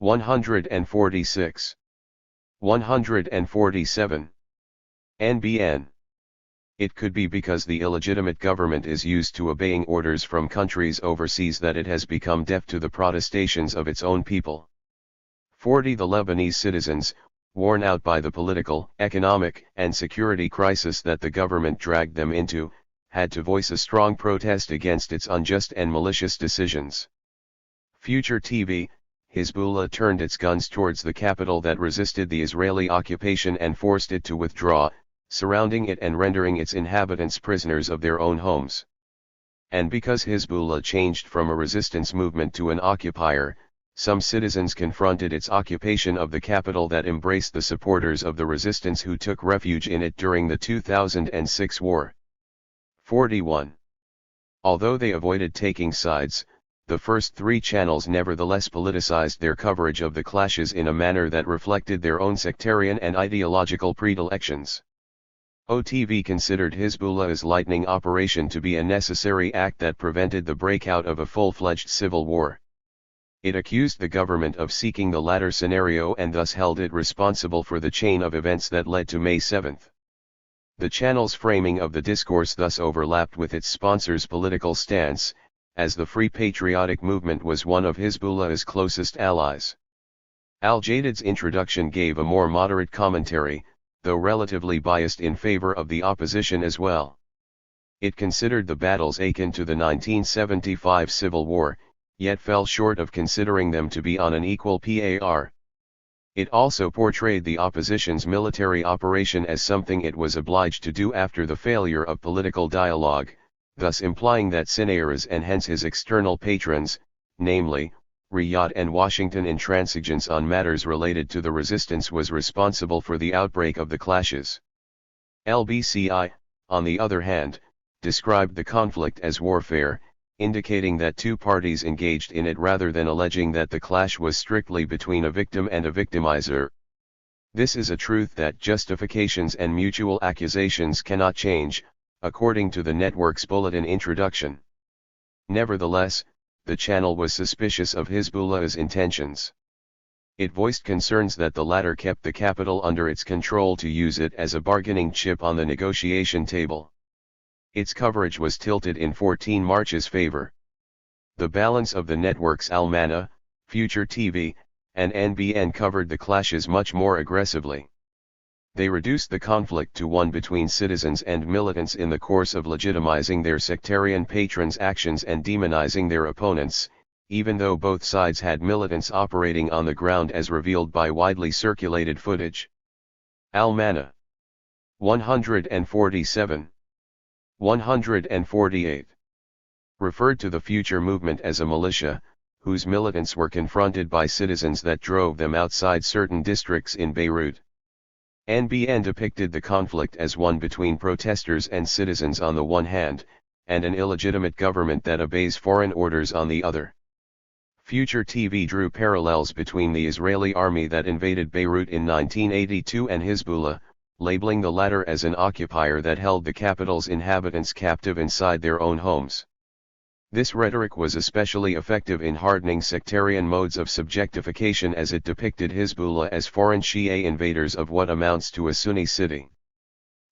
146. 147. NBN. It could be because the illegitimate government is used to obeying orders from countries overseas that it has become deaf to the protestations of its own people. 40. The Lebanese citizens, worn out by the political, economic, and security crisis that the government dragged them into, had to voice a strong protest against its unjust and malicious decisions. Future TV. Hezbollah turned its guns towards the capital that resisted the Israeli occupation and forced it to withdraw, surrounding it and rendering its inhabitants prisoners of their own homes. And because Hezbollah changed from a resistance movement to an occupier, some citizens confronted its occupation of the capital that embraced the supporters of the resistance who took refuge in it during the 2006 war. 41. Although they avoided taking sides, the first three channels nevertheless politicized their coverage of the clashes in a manner that reflected their own sectarian and ideological predilections. OTV considered Hezbollah's lightning operation to be a necessary act that prevented the breakout of a full-fledged civil war. It accused the government of seeking the latter scenario and thus held it responsible for the chain of events that led to May 7. The channel's framing of the discourse thus overlapped with its sponsor's political stance, as the Free Patriotic Movement was one of Hezbollah's closest allies. Al-Jadid's introduction gave a more moderate commentary, though relatively biased in favor of the opposition as well. It considered the battles akin to the 1975 Civil War, yet fell short of considering them to be on an equal par. It also portrayed the opposition's military operation as something it was obliged to do after the failure of political dialogue, thus implying that Sinairas and hence his external patrons, namely, Riyadh and Washington intransigence on matters related to the resistance was responsible for the outbreak of the clashes. LBCI, on the other hand, described the conflict as warfare, indicating that two parties engaged in it rather than alleging that the clash was strictly between a victim and a victimizer. This is a truth that justifications and mutual accusations cannot change, according to the network's bulletin introduction. Nevertheless, the channel was suspicious of Hezbollah's intentions. It voiced concerns that the latter kept the capital under its control to use it as a bargaining chip on the negotiation table. Its coverage was tilted in 14 March's favor. The balance of the networks Al-Mana, Future TV, and NBN covered the clashes much more aggressively. They reduced the conflict to one between citizens and militants in the course of legitimizing their sectarian patrons' actions and demonizing their opponents, even though both sides had militants operating on the ground as revealed by widely circulated footage. Al-Mana. 147. 148. Referred to the Future movement as a militia, whose militants were confronted by citizens that drove them outside certain districts in Beirut. NBN depicted the conflict as one between protesters and citizens on the one hand, and an illegitimate government that obeys foreign orders on the other. Future TV drew parallels between the Israeli army that invaded Beirut in 1982 and Hezbollah, labeling the latter as an occupier that held the capital's inhabitants captive inside their own homes. This rhetoric was especially effective in hardening sectarian modes of subjectification as it depicted Hezbollah as foreign Shia invaders of what amounts to a Sunni city.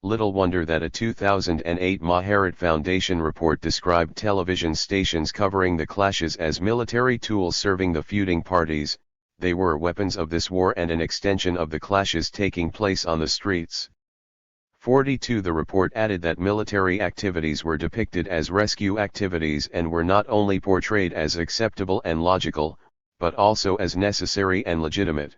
Little wonder that a 2008 Maharat Foundation report described television stations covering the clashes as military tools serving the feuding parties. They were weapons of this war and an extension of the clashes taking place on the streets. 42. The report added that military activities were depicted as rescue activities and were not only portrayed as acceptable and logical, but also as necessary and legitimate.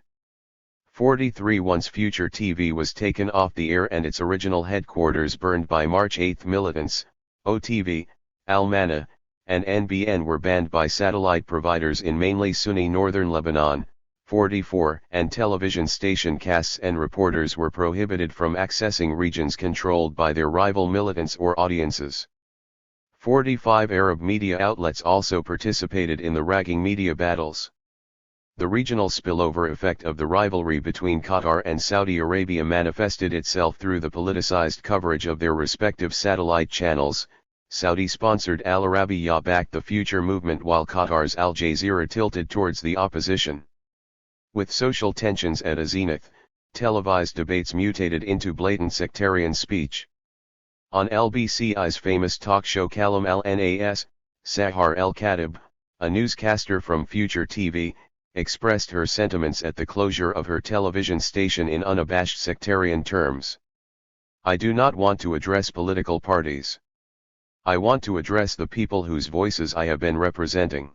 43. Once Future TV was taken off the air and its original headquarters burned by March 8 militants, OTV, Al-Mana, and NBN were banned by satellite providers in mainly Sunni northern Lebanon. 44. And television station casts and reporters were prohibited from accessing regions controlled by their rival militants or audiences. 45. Arab media outlets also participated in the ragging media battles. The regional spillover effect of the rivalry between Qatar and Saudi Arabia manifested itself through the politicized coverage of their respective satellite channels. Saudi-sponsored Al Arabiya backed the Future movement while Qatar's Al Jazeera tilted towards the opposition. With social tensions at a zenith, televised debates mutated into blatant sectarian speech. On LBCI's famous talk show Kalam al-Nas, Sahar el-Khatib, a newscaster from Future TV, expressed her sentiments at the closure of her television station in unabashed sectarian terms. "I do not want to address political parties. I want to address the people whose voices I have been representing.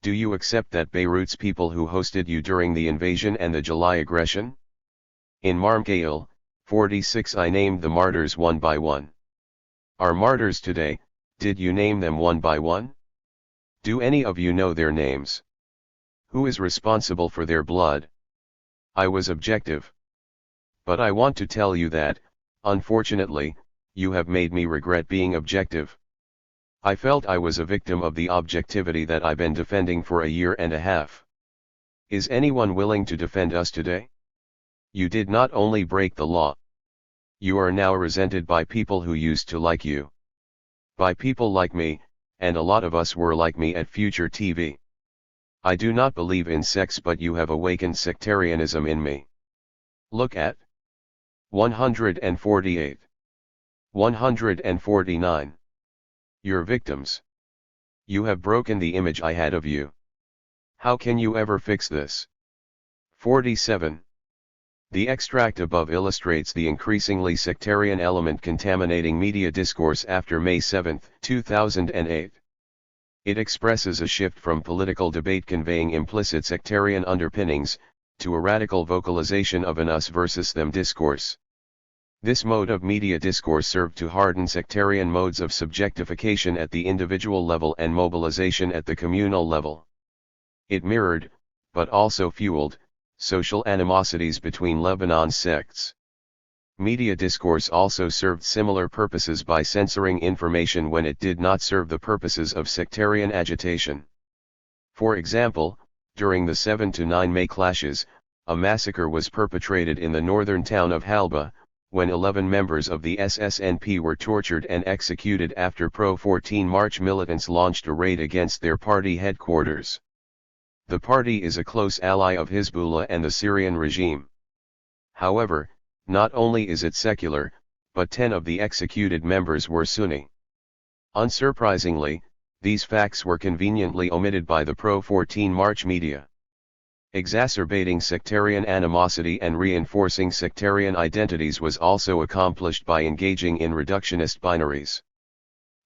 Do you accept that Beirut's people who hosted you during the invasion and the July aggression? In Marmkail, 46 I named the martyrs one by one. Are martyrs today, did you name them one by one? Do any of you know their names? Who is responsible for their blood? I was objective. But I want to tell you that, unfortunately, you have made me regret being objective. I felt I was a victim of the objectivity that I've been defending for a year and a half. Is anyone willing to defend us today? You did not only break the law. You are now resented by people who used to like you. By people like me, and a lot of us were like me at Future TV. I do not believe in sex, but you have awakened sectarianism in me. Look at 148. 149. Your victims. You have broken the image I had of you. How can you ever fix this? 47. The extract above illustrates the increasingly sectarian element contaminating media discourse after May 7, 2008. It expresses a shift from political debate conveying implicit sectarian underpinnings, to a radical vocalization of an us versus them discourse. This mode of media discourse served to harden sectarian modes of subjectification at the individual level and mobilization at the communal level. It mirrored, but also fueled, social animosities between Lebanon's sects. Media discourse also served similar purposes by censoring information when it did not serve the purposes of sectarian agitation. For example, during the 7-9 May clashes, a massacre was perpetrated in the northern town of Halba, when 11 members of the SSNP were tortured and executed after pro-14 March militants launched a raid against their party headquarters. The party is a close ally of Hezbollah and the Syrian regime. However, not only is it secular, but 10 of the executed members were Sunni. Unsurprisingly, these facts were conveniently omitted by the pro-14 March media. Exacerbating sectarian animosity and reinforcing sectarian identities was also accomplished by engaging in reductionist binaries.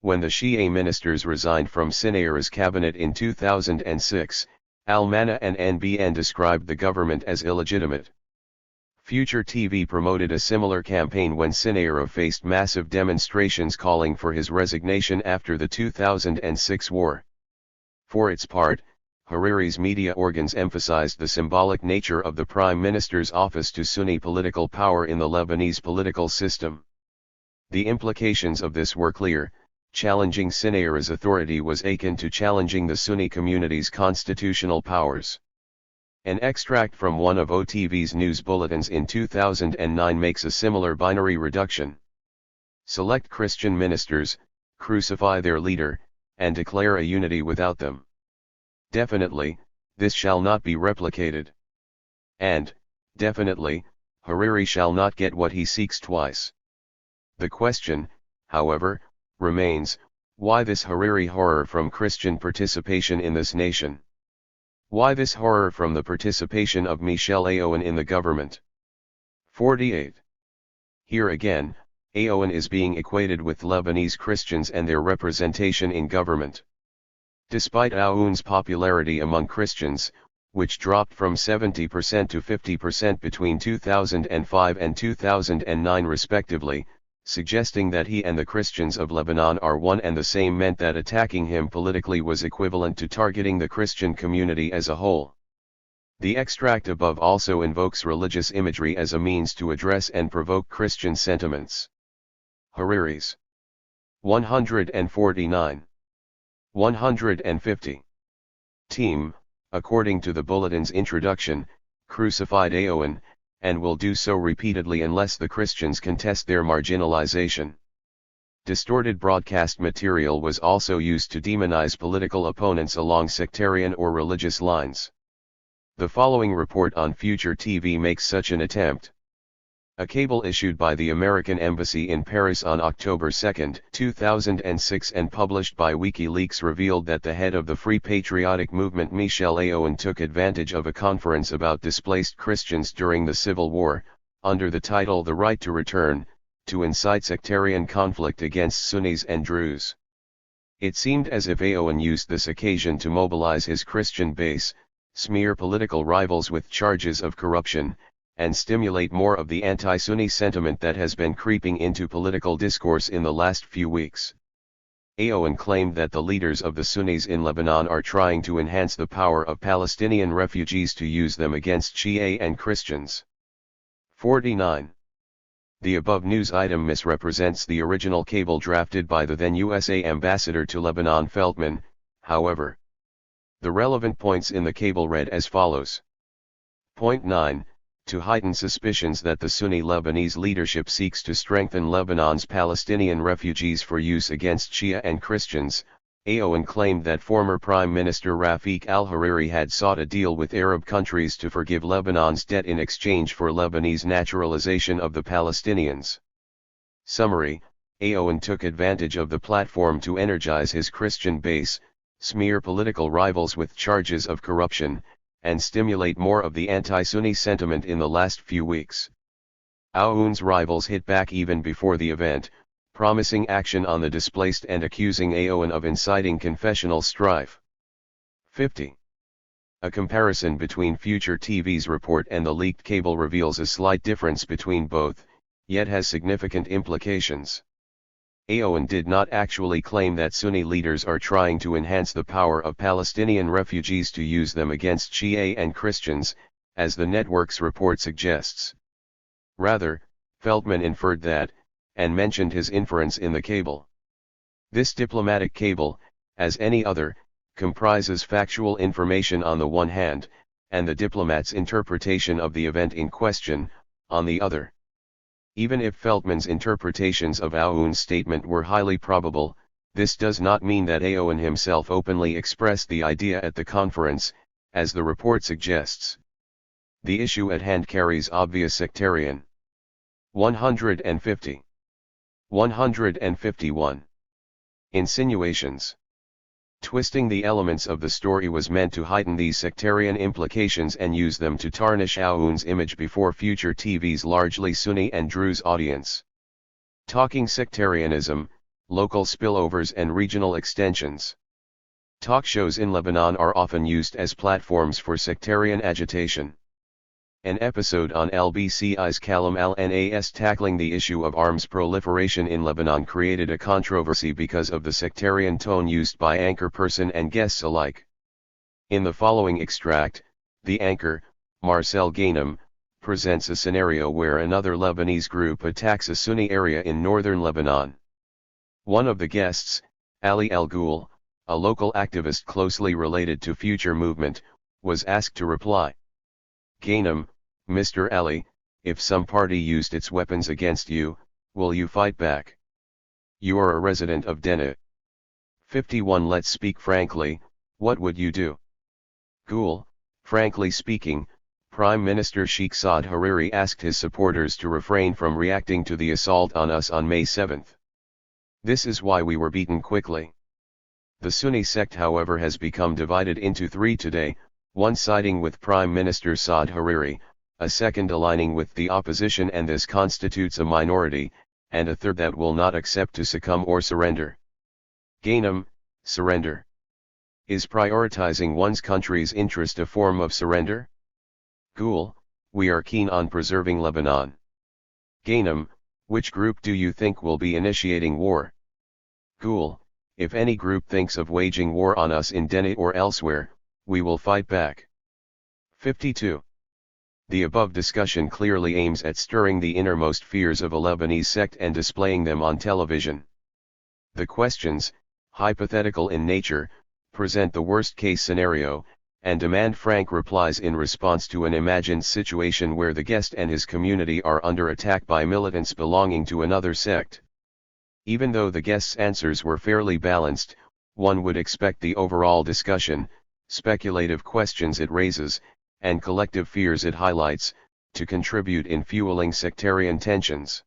When the Shia ministers resigned from Sinaira's cabinet in 2006, Al-Mana and NBN described the government as illegitimate. Future TV promoted a similar campaign when Sinaira faced massive demonstrations calling for his resignation after the 2006 war. For its part, Hariri's media organs emphasized the symbolic nature of the Prime Minister's office to Sunni political power in the Lebanese political system. The implications of this were clear: challenging Sinaira's authority was akin to challenging the Sunni community's constitutional powers. An extract from one of OTV's news bulletins in 2009 makes a similar binary reduction. Select Christian ministers, crucify their leader, and declare a unity without them. Definitely, this shall not be replicated. And, definitely, Hariri shall not get what he seeks twice. The question, however, remains, why this Hariri horror from Christian participation in this nation? Why this horror from the participation of Michel Aoun in the government? 48. Here again, Aoun is being equated with Lebanese Christians and their representation in government. Despite Aoun's popularity among Christians, which dropped from 70% to 50% between 2005 and 2009 respectively, suggesting that he and the Christians of Lebanon are one and the same meant that attacking him politically was equivalent to targeting the Christian community as a whole. The extract above also invokes religious imagery as a means to address and provoke Christian sentiments. Hariri's 149. 150. Team, according to the bulletin's introduction, crucified Aoun, and will do so repeatedly unless the Christians contest their marginalization. Distorted broadcast material was also used to demonize political opponents along sectarian or religious lines. The following report on Future TV makes such an attempt. A cable issued by the American Embassy in Paris on October 2, 2006 and published by WikiLeaks revealed that the head of the Free Patriotic Movement Michel Aoun took advantage of a conference about displaced Christians during the Civil War, under the title The Right to Return, to incite sectarian conflict against Sunnis and Druze. It seemed as if Aoun used this occasion to mobilize his Christian base, smear political rivals with charges of corruption, and stimulate more of the anti-Sunni sentiment that has been creeping into political discourse in the last few weeks. Aoun claimed that the leaders of the Sunnis in Lebanon are trying to enhance the power of Palestinian refugees to use them against Shia and Christians. 49. The above news item misrepresents the original cable drafted by the then USA ambassador to Lebanon Feldman, however. The relevant points in the cable read as follows. Point 9. To heighten suspicions that the Sunni Lebanese leadership seeks to strengthen Lebanon's Palestinian refugees for use against Shia and Christians, Aoun claimed that former Prime Minister Rafiq al-Hariri had sought a deal with Arab countries to forgive Lebanon's debt in exchange for Lebanese naturalization of the Palestinians. Summary: Aoun took advantage of the platform to energize his Christian base, smear political rivals with charges of corruption, and stimulate more of the anti-Sunni sentiment in the last few weeks. Aoun's rivals hit back even before the event, promising action on the displaced and accusing Aoun of inciting confessional strife. 50. A comparison between Future TV's report and the leaked cable reveals a slight difference between both, yet has significant implications. Aoun did not actually claim that Sunni leaders are trying to enhance the power of Palestinian refugees to use them against Shia and Christians, as the network's report suggests. Rather, Feldman inferred that, and mentioned his inference in the cable. This diplomatic cable, as any other, comprises factual information on the one hand, and the diplomat's interpretation of the event in question, on the other. Even if Feldman's interpretations of Aoun's statement were highly probable, this does not mean that Aoun himself openly expressed the idea at the conference, as the report suggests. The issue at hand carries obvious sectarian. 150. 151. Insinuations. Twisting the elements of the story was meant to heighten these sectarian implications and use them to tarnish Aoun's image before Future TV's largely Sunni and Druze audience. Talking sectarianism, local spillovers and regional extensions. Talk shows in Lebanon are often used as platforms for sectarian agitation. An episode on LBCI's Kalam al-Nas tackling the issue of arms proliferation in Lebanon created a controversy because of the sectarian tone used by anchor person and guests alike. In the following extract, the anchor, Marcel Ghanem, presents a scenario where another Lebanese group attacks a Sunni area in northern Lebanon. One of the guests, Ali El Ghul, a local activist closely related to Future movement, was asked to reply. Ghanem: Mr. Ali, if some party used its weapons against you, will you fight back? You are a resident of Denna. 51. Let's speak frankly, what would you do? Ghul: frankly speaking, Prime Minister Sheikh Saad Hariri asked his supporters to refrain from reacting to the assault on us on May 7. This is why we were beaten quickly. The Sunni sect, however, has become divided into three today, one siding with Prime Minister Saad Hariri, a second aligning with the opposition, and this constitutes a minority, and a third that will not accept to succumb or surrender. Ghanem: surrender. Is prioritizing one's country's interest a form of surrender? Ghul: we are keen on preserving Lebanon. Ghanem: which group do you think will be initiating war? Ghul: if any group thinks of waging war on us in Denna or elsewhere, we will fight back. 52. The above discussion clearly aims at stirring the innermost fears of a Lebanese sect and displaying them on television. The questions, hypothetical in nature, present the worst-case scenario, and demand frank replies in response to an imagined situation where the guest and his community are under attack by militants belonging to another sect. Even though the guest's answers were fairly balanced, one would expect the overall discussion, speculative questions it raises, and collective fears it highlights, to contribute in fueling sectarian tensions.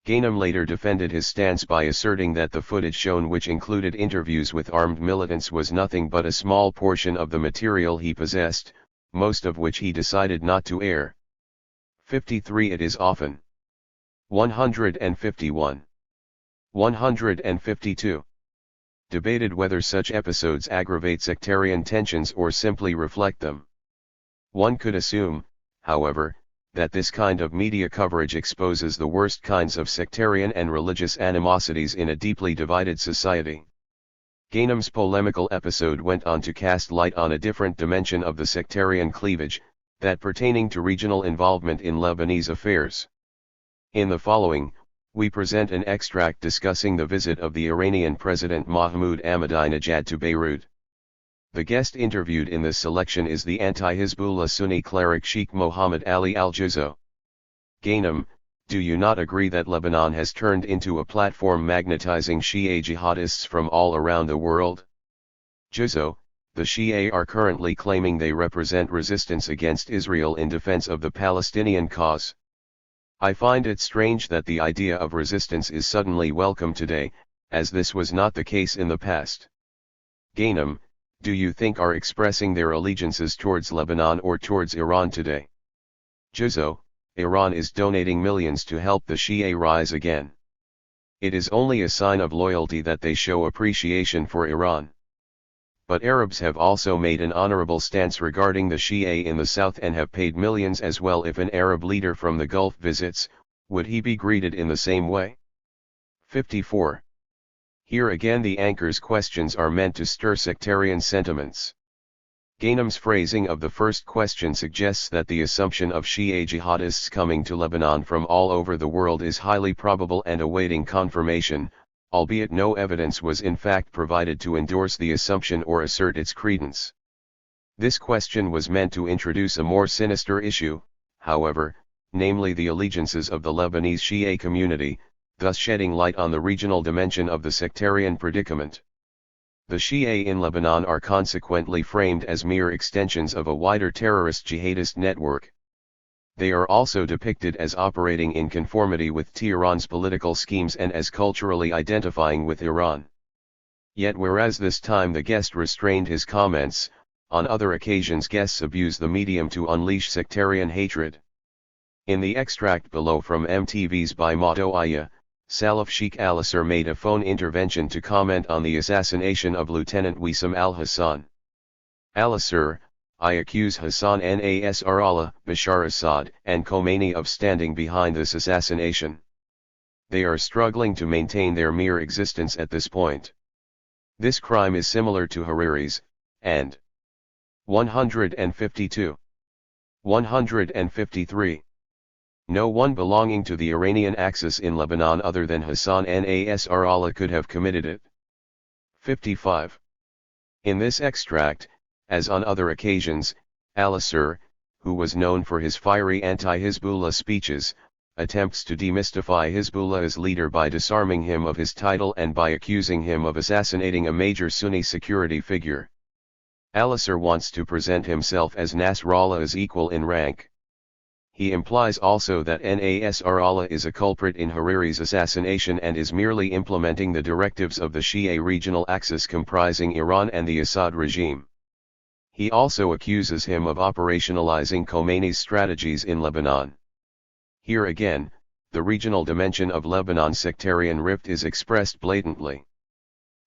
Ghanem later defended his stance by asserting that the footage shown, which included interviews with armed militants, was nothing but a small portion of the material he possessed, most of which he decided not to air. 53. It is often 151. 152. Debated whether such episodes aggravate sectarian tensions or simply reflect them. One could assume, however, that this kind of media coverage exposes the worst kinds of sectarian and religious animosities in a deeply divided society. Ghanem's polemical episode went on to cast light on a different dimension of the sectarian cleavage, that pertaining to regional involvement in Lebanese affairs. In the following, we present an extract discussing the visit of the Iranian President Mahmoud Ahmadinejad to Beirut. The guest interviewed in this selection is the anti-Hizbullah Sunni cleric Sheikh Mohammed Ali al-Juzo. Ghanem, do you not agree that Lebanon has turned into a platform magnetizing Shia jihadists from all around the world? Juzo, the Shia are currently claiming they represent resistance against Israel in defense of the Palestinian cause. I find it strange that the idea of resistance is suddenly welcome today, as this was not the case in the past. Ghanem, do you think are expressing their allegiances towards Lebanon or towards Iran today? Juzo, Iran is donating millions to help the Shia rise again. It is only a sign of loyalty that they show appreciation for Iran. But Arabs have also made an honorable stance regarding the Shia in the south and have paid millions as well. If an Arab leader from the Gulf visits, would he be greeted in the same way? 54. Here again the anchor's questions are meant to stir sectarian sentiments. Ghanem's phrasing of the first question suggests that the assumption of Shia jihadists coming to Lebanon from all over the world is highly probable and awaiting confirmation, albeit no evidence was in fact provided to endorse the assumption or assert its credence. This question was meant to introduce a more sinister issue, however, namely the allegiances of the Lebanese Shia community, thus shedding light on the regional dimension of the sectarian predicament. The Shia in Lebanon are consequently framed as mere extensions of a wider terrorist jihadist network. They are also depicted as operating in conformity with Tehran's political schemes and as culturally identifying with Iran. Yet whereas this time the guest restrained his comments, on other occasions guests abuse the medium to unleash sectarian hatred. In the extract below from MTV's By Matoaya, Salloukh Sheikh Al-Assir made a phone intervention to comment on the assassination of Lieutenant Wissam al-Hassan. Al-Assir, I accuse Hassan Nasrallah, Bashar Assad, and Khomeini of standing behind this assassination. They are struggling to maintain their mere existence at this point. This crime is similar to Hariri's, and 152. 153. No one belonging to the Iranian axis in Lebanon other than Hassan Nasrallah could have committed it. 55. In this extract, as on other occasions, Al-Assir, who was known for his fiery anti-Hizbullah speeches, attempts to demystify Hizbullah as leader by disarming him of his title and by accusing him of assassinating a major Sunni security figure. Al-Assir wants to present himself as Nasrallah's equal in rank. He implies also that Nasrallah is a culprit in Hariri's assassination and is merely implementing the directives of the Shia regional axis comprising Iran and the Assad regime. He also accuses him of operationalizing Khomeini's strategies in Lebanon. Here again, the regional dimension of Lebanon's sectarian rift is expressed blatantly.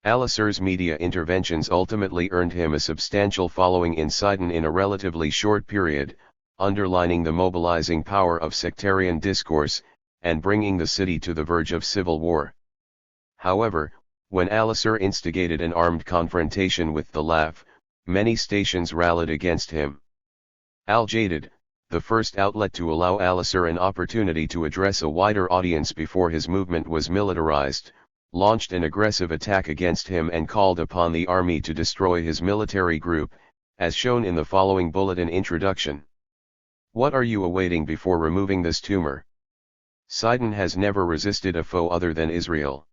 Al-Assir's media interventions ultimately earned him a substantial following in Sidon in a relatively short period, underlining the mobilizing power of sectarian discourse, and bringing the city to the verge of civil war. However, when Al-Assir instigated an armed confrontation with the LAF, many stations rallied against him. Al-Jadid, the first outlet to allow Al-Assir an opportunity to address a wider audience before his movement was militarized, launched an aggressive attack against him and called upon the army to destroy his military group, as shown in the following bulletin introduction. What are you awaiting before removing this tumor? Sidon has never resisted a foe other than Israel.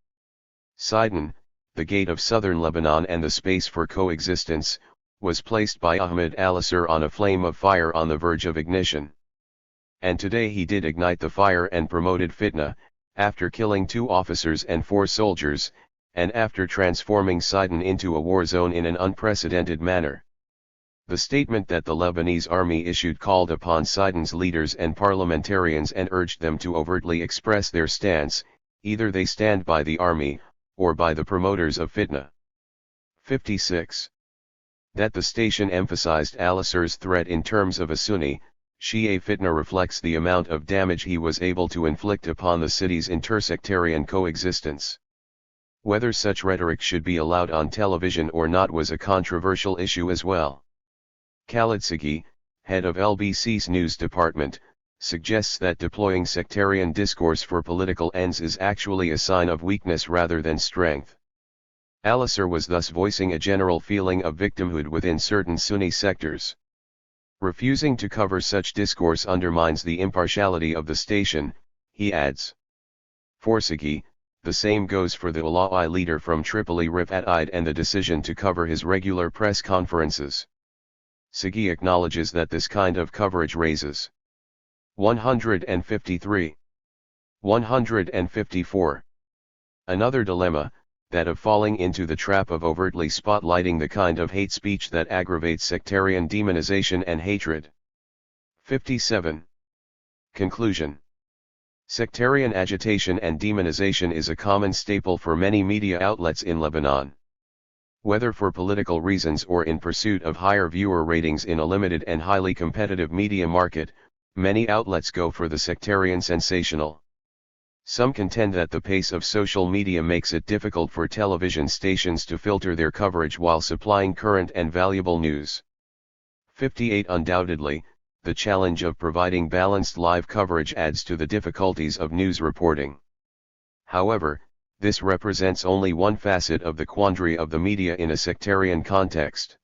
Sidon, the gate of southern Lebanon and the space for coexistence, was placed by Ahmed al-Assir on a flame of fire on the verge of ignition. And today he did ignite the fire and promoted fitna, after killing 2 officers and 4 soldiers, and after transforming Sidon into a war zone in an unprecedented manner. The statement that the Lebanese army issued called upon Sidon's leaders and parliamentarians and urged them to overtly express their stance, either they stand by the army, or by the promoters of fitna. 56. That the station emphasized al-Assir's threat in terms of a Sunni, Shia fitna reflects the amount of damage he was able to inflict upon the city's intersectarian coexistence. Whether such rhetoric should be allowed on television or not was a controversial issue as well. Khalid Saghi, head of LBC's news department, suggests that deploying sectarian discourse for political ends is actually a sign of weakness rather than strength. Al-Assir was thus voicing a general feeling of victimhood within certain Sunni sectors. Refusing to cover such discourse undermines the impartiality of the station, he adds. For Saghi, the same goes for the Alawi leader from Tripoli Rifat Eid and the decision to cover his regular press conferences. Saghi acknowledges that this kind of coverage raises 153. 154. Another dilemma, that of falling into the trap of overtly spotlighting the kind of hate speech that aggravates sectarian demonization and hatred. 57. Conclusion. Sectarian agitation and demonization is a common staple for many media outlets in Lebanon. Whether for political reasons or in pursuit of higher viewer ratings in a limited and highly competitive media market, many outlets go for the sectarian sensational. Some contend that the pace of social media makes it difficult for television stations to filter their coverage while supplying current and valuable news. 58. Undoubtedly, the challenge of providing balanced live coverage adds to the difficulties of news reporting. However, this represents only one facet of the quandary of the media in a sectarian context.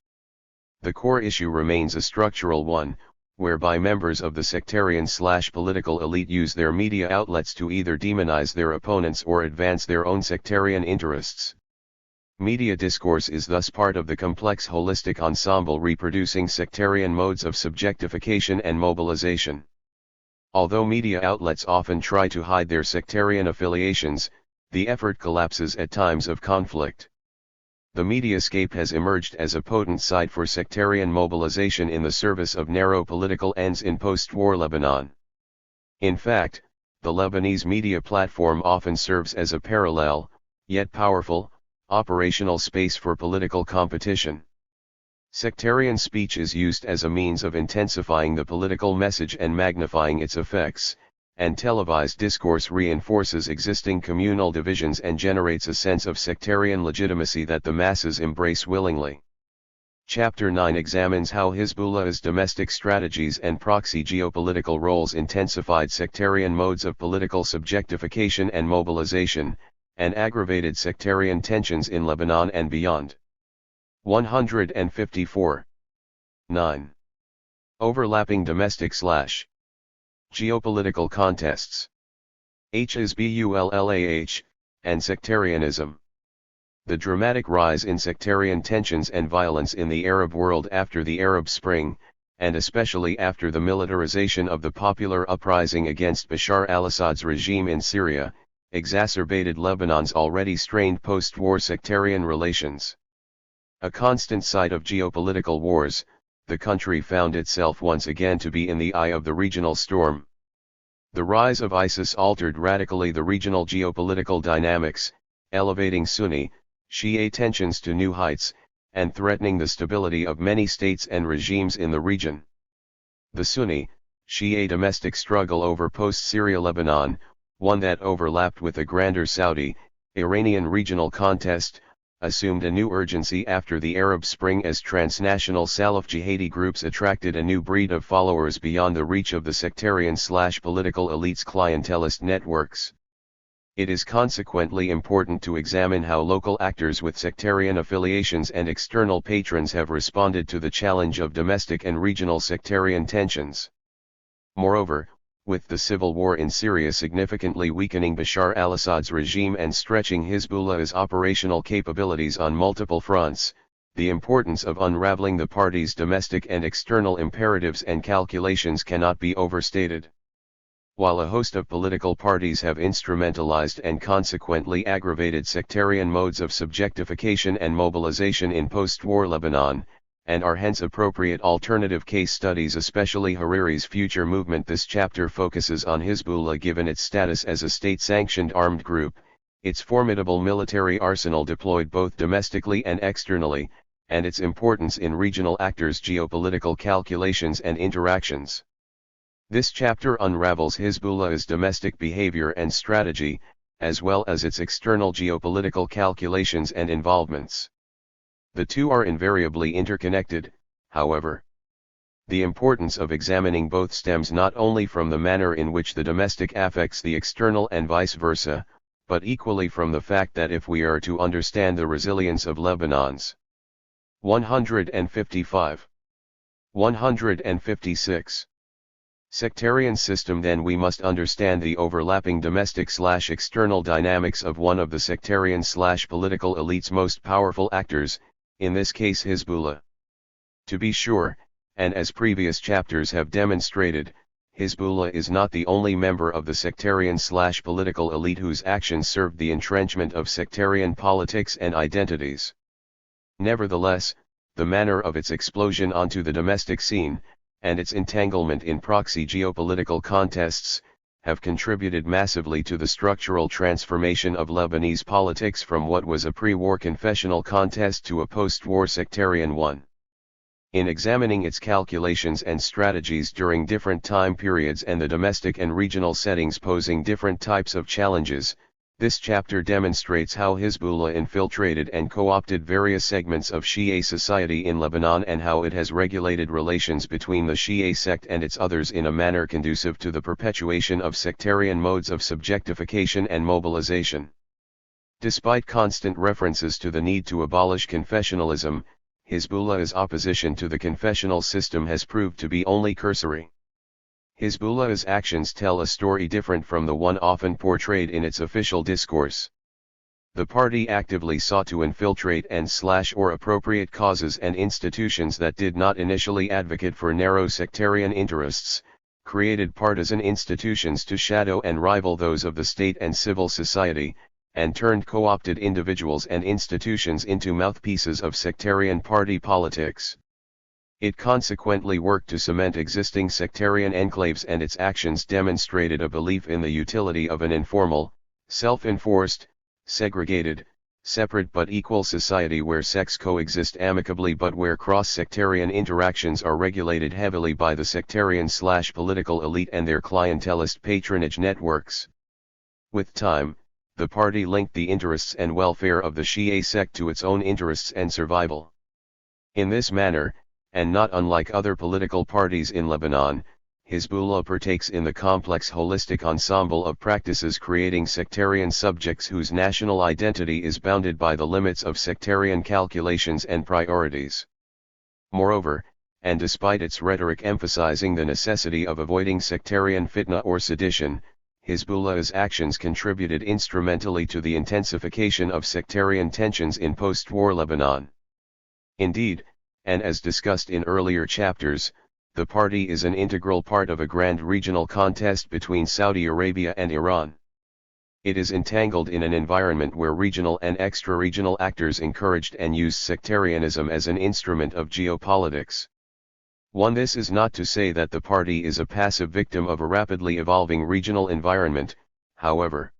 The core issue remains a structural one, whereby members of the sectarian/political elite use their media outlets to either demonize their opponents or advance their own sectarian interests. Media discourse is thus part of the complex holistic ensemble reproducing sectarian modes of subjectification and mobilization. Although media outlets often try to hide their sectarian affiliations, the effort collapses at times of conflict. The mediascape has emerged as a potent site for sectarian mobilization in the service of narrow political ends in post-war Lebanon. In fact, the Lebanese media platform often serves as a parallel, yet powerful, operational space for political competition. Sectarian speech is used as a means of intensifying the political message and magnifying its effects, and televised discourse reinforces existing communal divisions and generates a sense of sectarian legitimacy that the masses embrace willingly. Chapter 9 examines how Hezbollah's domestic strategies and proxy geopolitical roles intensified sectarian modes of political subjectification and mobilization, and aggravated sectarian tensions in Lebanon and beyond. 154. 9. Overlapping domestic/geopolitical contests. Hezbollah and sectarianism. The dramatic rise in sectarian tensions and violence in the Arab world after the Arab Spring, and especially after the militarization of the popular uprising against Bashar al-Assad's regime in Syria, exacerbated Lebanon's already strained post-war sectarian relations. A constant site of geopolitical wars, the country found itself once again to be in the eye of the regional storm. The rise of ISIS altered radically the regional geopolitical dynamics, elevating Sunni, Shia tensions to new heights, and threatening the stability of many states and regimes in the region. The Sunni, Shia domestic struggle over post-Syria Lebanon, one that overlapped with a grander Saudi, Iranian regional contest, assumed a new urgency after the Arab Spring as transnational Salloukh jihadi groups attracted a new breed of followers beyond the reach of the sectarian/political elites' clientelist networks. It is consequently important to examine how local actors with sectarian affiliations and external patrons have responded to the challenge of domestic and regional sectarian tensions. Moreover, with the civil war in Syria significantly weakening Bashar al-Assad's regime and stretching Hezbollah's operational capabilities on multiple fronts, the importance of unraveling the party's domestic and external imperatives and calculations cannot be overstated. While a host of political parties have instrumentalized and consequently aggravated sectarian modes of subjectification and mobilization in post-war Lebanon, and are hence appropriate alternative case studies, especially Hariri's future movement, this chapter focuses on Hezbollah given its status as a state-sanctioned armed group, its formidable military arsenal deployed both domestically and externally, and its importance in regional actors' geopolitical calculations and interactions. This chapter unravels Hezbollah's domestic behavior and strategy, as well as its external geopolitical calculations and involvements. The two are invariably interconnected, however. The importance of examining both stems not only from the manner in which the domestic affects the external and vice versa, but equally from the fact that if we are to understand the resilience of Lebanon's 155, 156 sectarian system, then we must understand the overlapping domestic/external dynamics of one of the sectarian/political elite's most powerful actors, in this case Hezbollah. To be sure, and as previous chapters have demonstrated, Hezbollah is not the only member of the sectarian/political elite whose actions served the entrenchment of sectarian politics and identities. Nevertheless, the manner of its explosion onto the domestic scene, and its entanglement in proxy geopolitical contests, have contributed massively to the structural transformation of Lebanese politics from what was a pre-war confessional contest to a post-war sectarian one. In examining its calculations and strategies during different time periods and the domestic and regional settings posing different types of challenges, this chapter demonstrates how Hezbollah infiltrated and co-opted various segments of Shia society in Lebanon and how it has regulated relations between the Shia sect and its others in a manner conducive to the perpetuation of sectarian modes of subjectification and mobilization. Despite constant references to the need to abolish confessionalism, Hezbollah's opposition to the confessional system has proved to be only cursory. Hezbollah's actions tell a story different from the one often portrayed in its official discourse. The party actively sought to infiltrate and or appropriate causes and institutions that did not initially advocate for narrow sectarian interests, created partisan institutions to shadow and rival those of the state and civil society, and turned co-opted individuals and institutions into mouthpieces of sectarian party politics. It consequently worked to cement existing sectarian enclaves, and its actions demonstrated a belief in the utility of an informal, self-enforced, segregated, separate but equal society where sects coexist amicably but where cross-sectarian interactions are regulated heavily by the sectarian/political elite and their clientelist patronage networks. With time, the party linked the interests and welfare of the Shia sect to its own interests and survival. In this manner, and not unlike other political parties in Lebanon, Hezbollah partakes in the complex holistic ensemble of practices creating sectarian subjects whose national identity is bounded by the limits of sectarian calculations and priorities. Moreover, and despite its rhetoric emphasizing the necessity of avoiding sectarian fitna or sedition, Hezbollah's actions contributed instrumentally to the intensification of sectarian tensions in post-war Lebanon. Indeed, and as discussed in earlier chapters, the party is an integral part of a grand regional contest between Saudi Arabia and Iran. It is entangled in an environment where regional and extra-regional actors encouraged and used sectarianism as an instrument of geopolitics. This is not to say that the party is a passive victim of a rapidly evolving regional environment, however.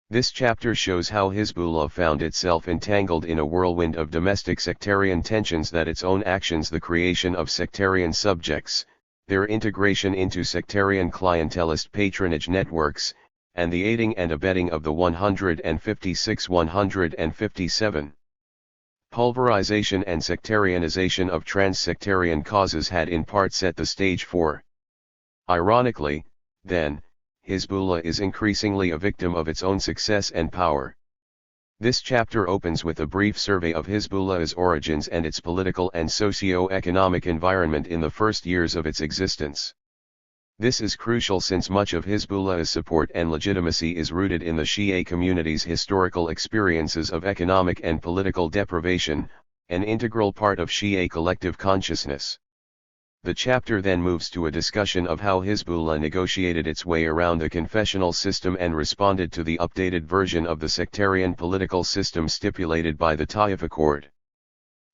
This chapter shows how Hezbollah found itself entangled in a whirlwind of domestic sectarian tensions, that its own actions, the creation of sectarian subjects, their integration into sectarian clientelist patronage networks, and the aiding and abetting of the 156-157 pulverization and sectarianization of trans-sectarian causes had in part set the stage for. Ironically, then, Hezbollah is increasingly a victim of its own success and power. This chapter opens with a brief survey of Hezbollah's origins and its political and socio-economic environment in the first years of its existence. This is crucial since much of Hezbollah's support and legitimacy is rooted in the Shia community's historical experiences of economic and political deprivation, an integral part of Shia collective consciousness. The chapter then moves to a discussion of how Hezbollah negotiated its way around the confessional system and responded to the updated version of the sectarian political system stipulated by the Taif Accord.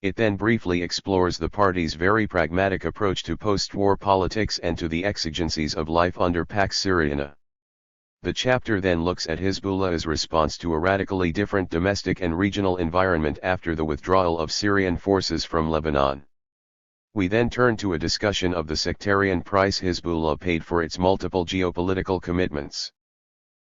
It then briefly explores the party's very pragmatic approach to post-war politics and to the exigencies of life under Pax Syriana. The chapter then looks at Hezbollah's response to a radically different domestic and regional environment after the withdrawal of Syrian forces from Lebanon. We then turn to a discussion of the sectarian price Hezbollah paid for its multiple geopolitical commitments.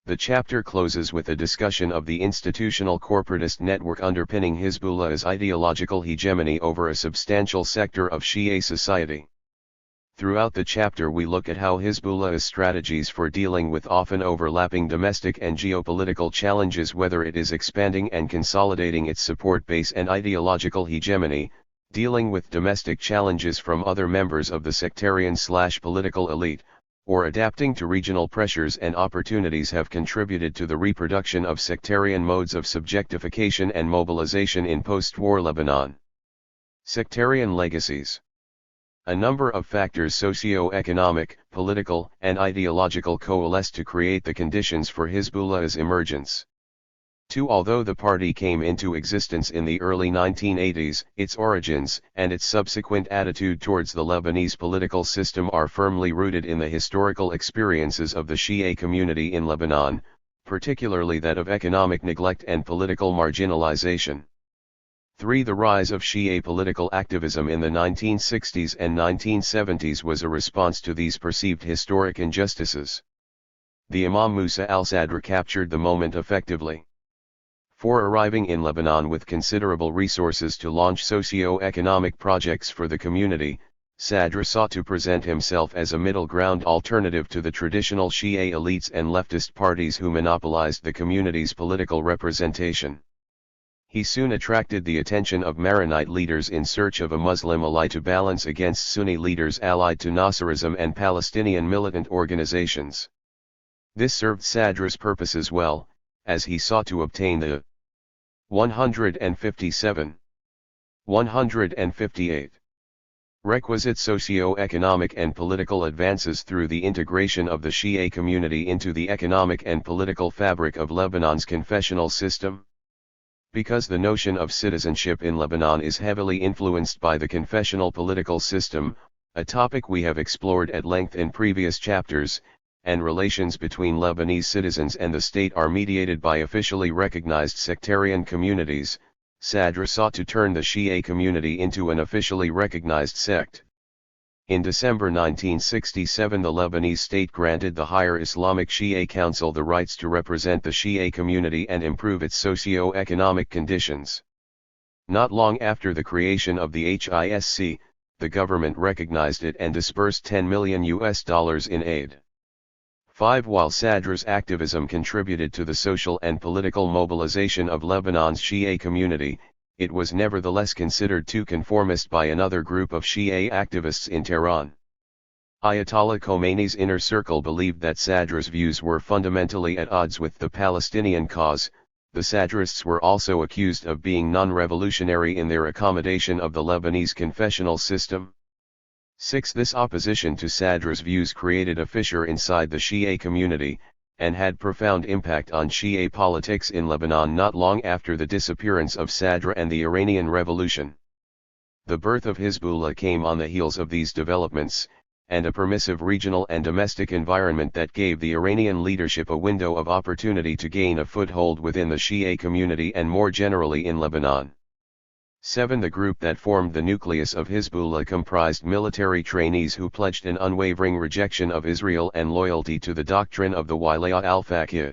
The chapter closes with a discussion of the institutional corporatist network underpinning Hezbollah's ideological hegemony over a substantial sector of Shia society. Throughout the chapter we look at how Hezbollah's strategies for dealing with often overlapping domestic and geopolitical challenges, whether it is expanding and consolidating its support base and ideological hegemony, dealing with domestic challenges from other members of the sectarian/political elite, or adapting to regional pressures and opportunities, have contributed to the reproduction of sectarian modes of subjectification and mobilization in post-war Lebanon. Sectarian legacies. A number of factors, socio-economic, political, and ideological, coalesced to create the conditions for Hezbollah's emergence. 2. Although the party came into existence in the early 1980s, its origins and its subsequent attitude towards the Lebanese political system are firmly rooted in the historical experiences of the Shia community in Lebanon, particularly that of economic neglect and political marginalization. 3. The rise of Shia political activism in the 1960s and 1970s was a response to these perceived historic injustices. The Imam Musa al-Sadr captured the moment effectively. 4. Arriving in Lebanon with considerable resources to launch socio-economic projects for the community, Sadr sought to present himself as a middle ground alternative to the traditional Shia elites and leftist parties who monopolized the community's political representation. He soon attracted the attention of Maronite leaders in search of a Muslim ally to balance against Sunni leaders allied to Nasserism and Palestinian militant organizations. This served Sadr's purposes well, as he sought to obtain the 157, 158 requisite socio-economic and political advances through the integration of the Shia community into the economic and political fabric of Lebanon's confessional system. Because the notion of citizenship in Lebanon is heavily influenced by the confessional political system, a topic we have explored at length in previous chapters, and relations between Lebanese citizens and the state are mediated by officially recognized sectarian communities, Sadr sought to turn the Shia community into an officially recognized sect. In December 1967 the Lebanese state granted the Higher Islamic Shia Council the rights to represent the Shia community and improve its socio-economic conditions. Not long after the creation of the HISC, the government recognized it and disbursed $10 million in aid. 5. While Sadr's activism contributed to the social and political mobilization of Lebanon's Shia community, it was nevertheless considered too conformist by another group of Shia activists in Tehran. Ayatollah Khomeini's inner circle believed that Sadr's views were fundamentally at odds with the Palestinian cause. The Sadrists were also accused of being non-revolutionary in their accommodation of the Lebanese confessional system. 6. This opposition to Sadr's views created a fissure inside the Shia community, and had profound impact on Shia politics in Lebanon not long after the disappearance of Sadr and the Iranian Revolution. The birth of Hezbollah came on the heels of these developments, and a permissive regional and domestic environment that gave the Iranian leadership a window of opportunity to gain a foothold within the Shia community and more generally in Lebanon. 7. The group that formed the nucleus of Hezbollah comprised military trainees who pledged an unwavering rejection of Israel and loyalty to the doctrine of the Wilayah al-Faqih.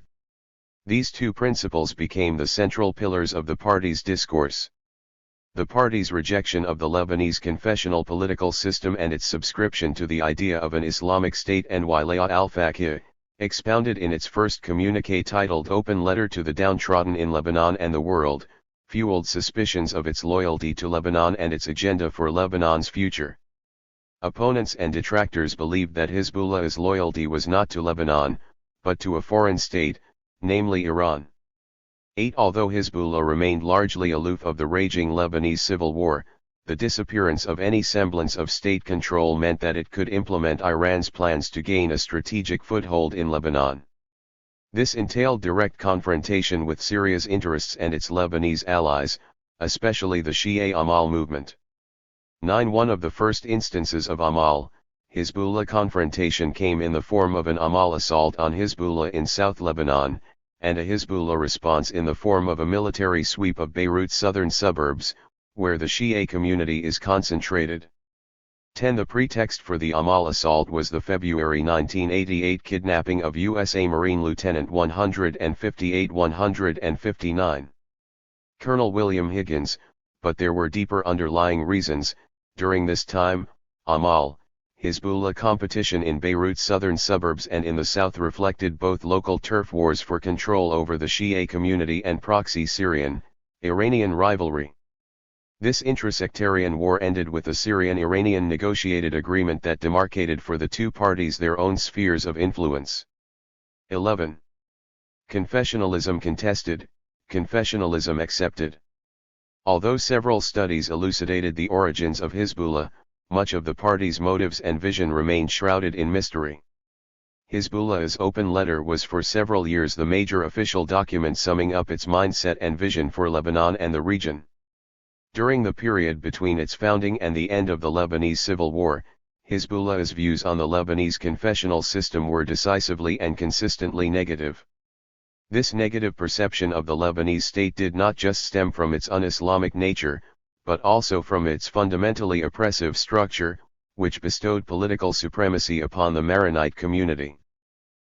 These two principles became the central pillars of the party's discourse. The party's rejection of the Lebanese confessional political system and its subscription to the idea of an Islamic State and Wilayah al-Faqih, expounded in its first communiqué titled Open Letter to the Downtrodden in Lebanon and the World, fueled suspicions of its loyalty to Lebanon and its agenda for Lebanon's future. Opponents and detractors believed that Hezbollah's loyalty was not to Lebanon, but to a foreign state, namely Iran. 8. Although Hezbollah remained largely aloof of the raging Lebanese civil war, the disappearance of any semblance of state control meant that it could implement Iran's plans to gain a strategic foothold in Lebanon. This entailed direct confrontation with Syria's interests and its Lebanese allies, especially the Shia Amal movement. 9. One of the first instances of Amal, Hezbollah confrontation came in the form of an Amal assault on Hezbollah in South Lebanon, and a Hezbollah response in the form of a military sweep of Beirut's southern suburbs, where the Shia community is concentrated. 10. The pretext for the Amal assault was the February 1988 kidnapping of USA Marine Lieutenant 158-159. Colonel William Higgins, but there were deeper underlying reasons. During this time, Amal, Hezbollah competition in Beirut's southern suburbs and in the south reflected both local turf wars for control over the Shia community and proxy Syrian, Iranian rivalry. This intra-sectarian war ended with a Syrian-Iranian negotiated agreement that demarcated for the two parties their own spheres of influence. 11. Confessionalism contested, confessionalism accepted. Although several studies elucidated the origins of Hezbollah, much of the party's motives and vision remained shrouded in mystery. Hezbollah's open letter was for several years the major official document summing up its mindset and vision for Lebanon and the region. During the period between its founding and the end of the Lebanese Civil War, Hezbollah's views on the Lebanese confessional system were decisively and consistently negative. This negative perception of the Lebanese state did not just stem from its un-Islamic nature, but also from its fundamentally oppressive structure, which bestowed political supremacy upon the Maronite community.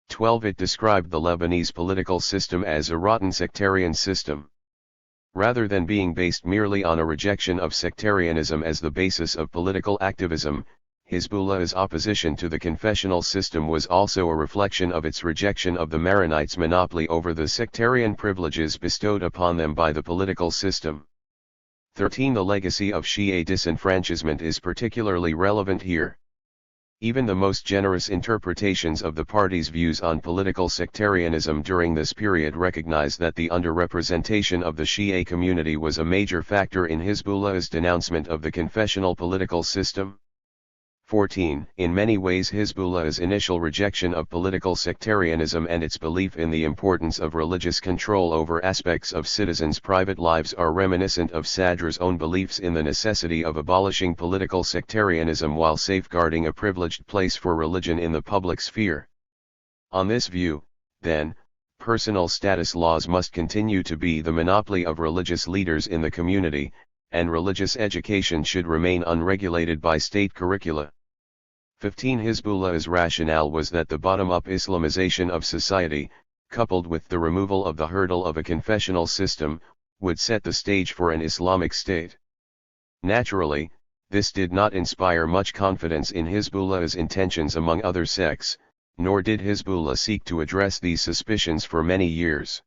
12. It described the Lebanese political system as a rotten sectarian system. Rather than being based merely on a rejection of sectarianism as the basis of political activism, Hezbollah's opposition to the confessional system was also a reflection of its rejection of the Maronites' monopoly over the sectarian privileges bestowed upon them by the political system. 13. The legacy of Shia disenfranchisement is particularly relevant here. Even the most generous interpretations of the party's views on political sectarianism during this period recognize that the underrepresentation of the Shia community was a major factor in Hezbollah's denouncement of the confessional political system. 14. In many ways Hezbollah's initial rejection of political sectarianism and its belief in the importance of religious control over aspects of citizens' private lives are reminiscent of Sadra's own beliefs in the necessity of abolishing political sectarianism while safeguarding a privileged place for religion in the public sphere. On this view, then, personal status laws must continue to be the monopoly of religious leaders in the community, and religious education should remain unregulated by state curricula. 15. Hezbollah's rationale was that the bottom-up Islamization of society, coupled with the removal of the hurdle of a confessional system, would set the stage for an Islamic state. Naturally, this did not inspire much confidence in Hezbollah's intentions among other sects, nor did Hezbollah seek to address these suspicions for many years.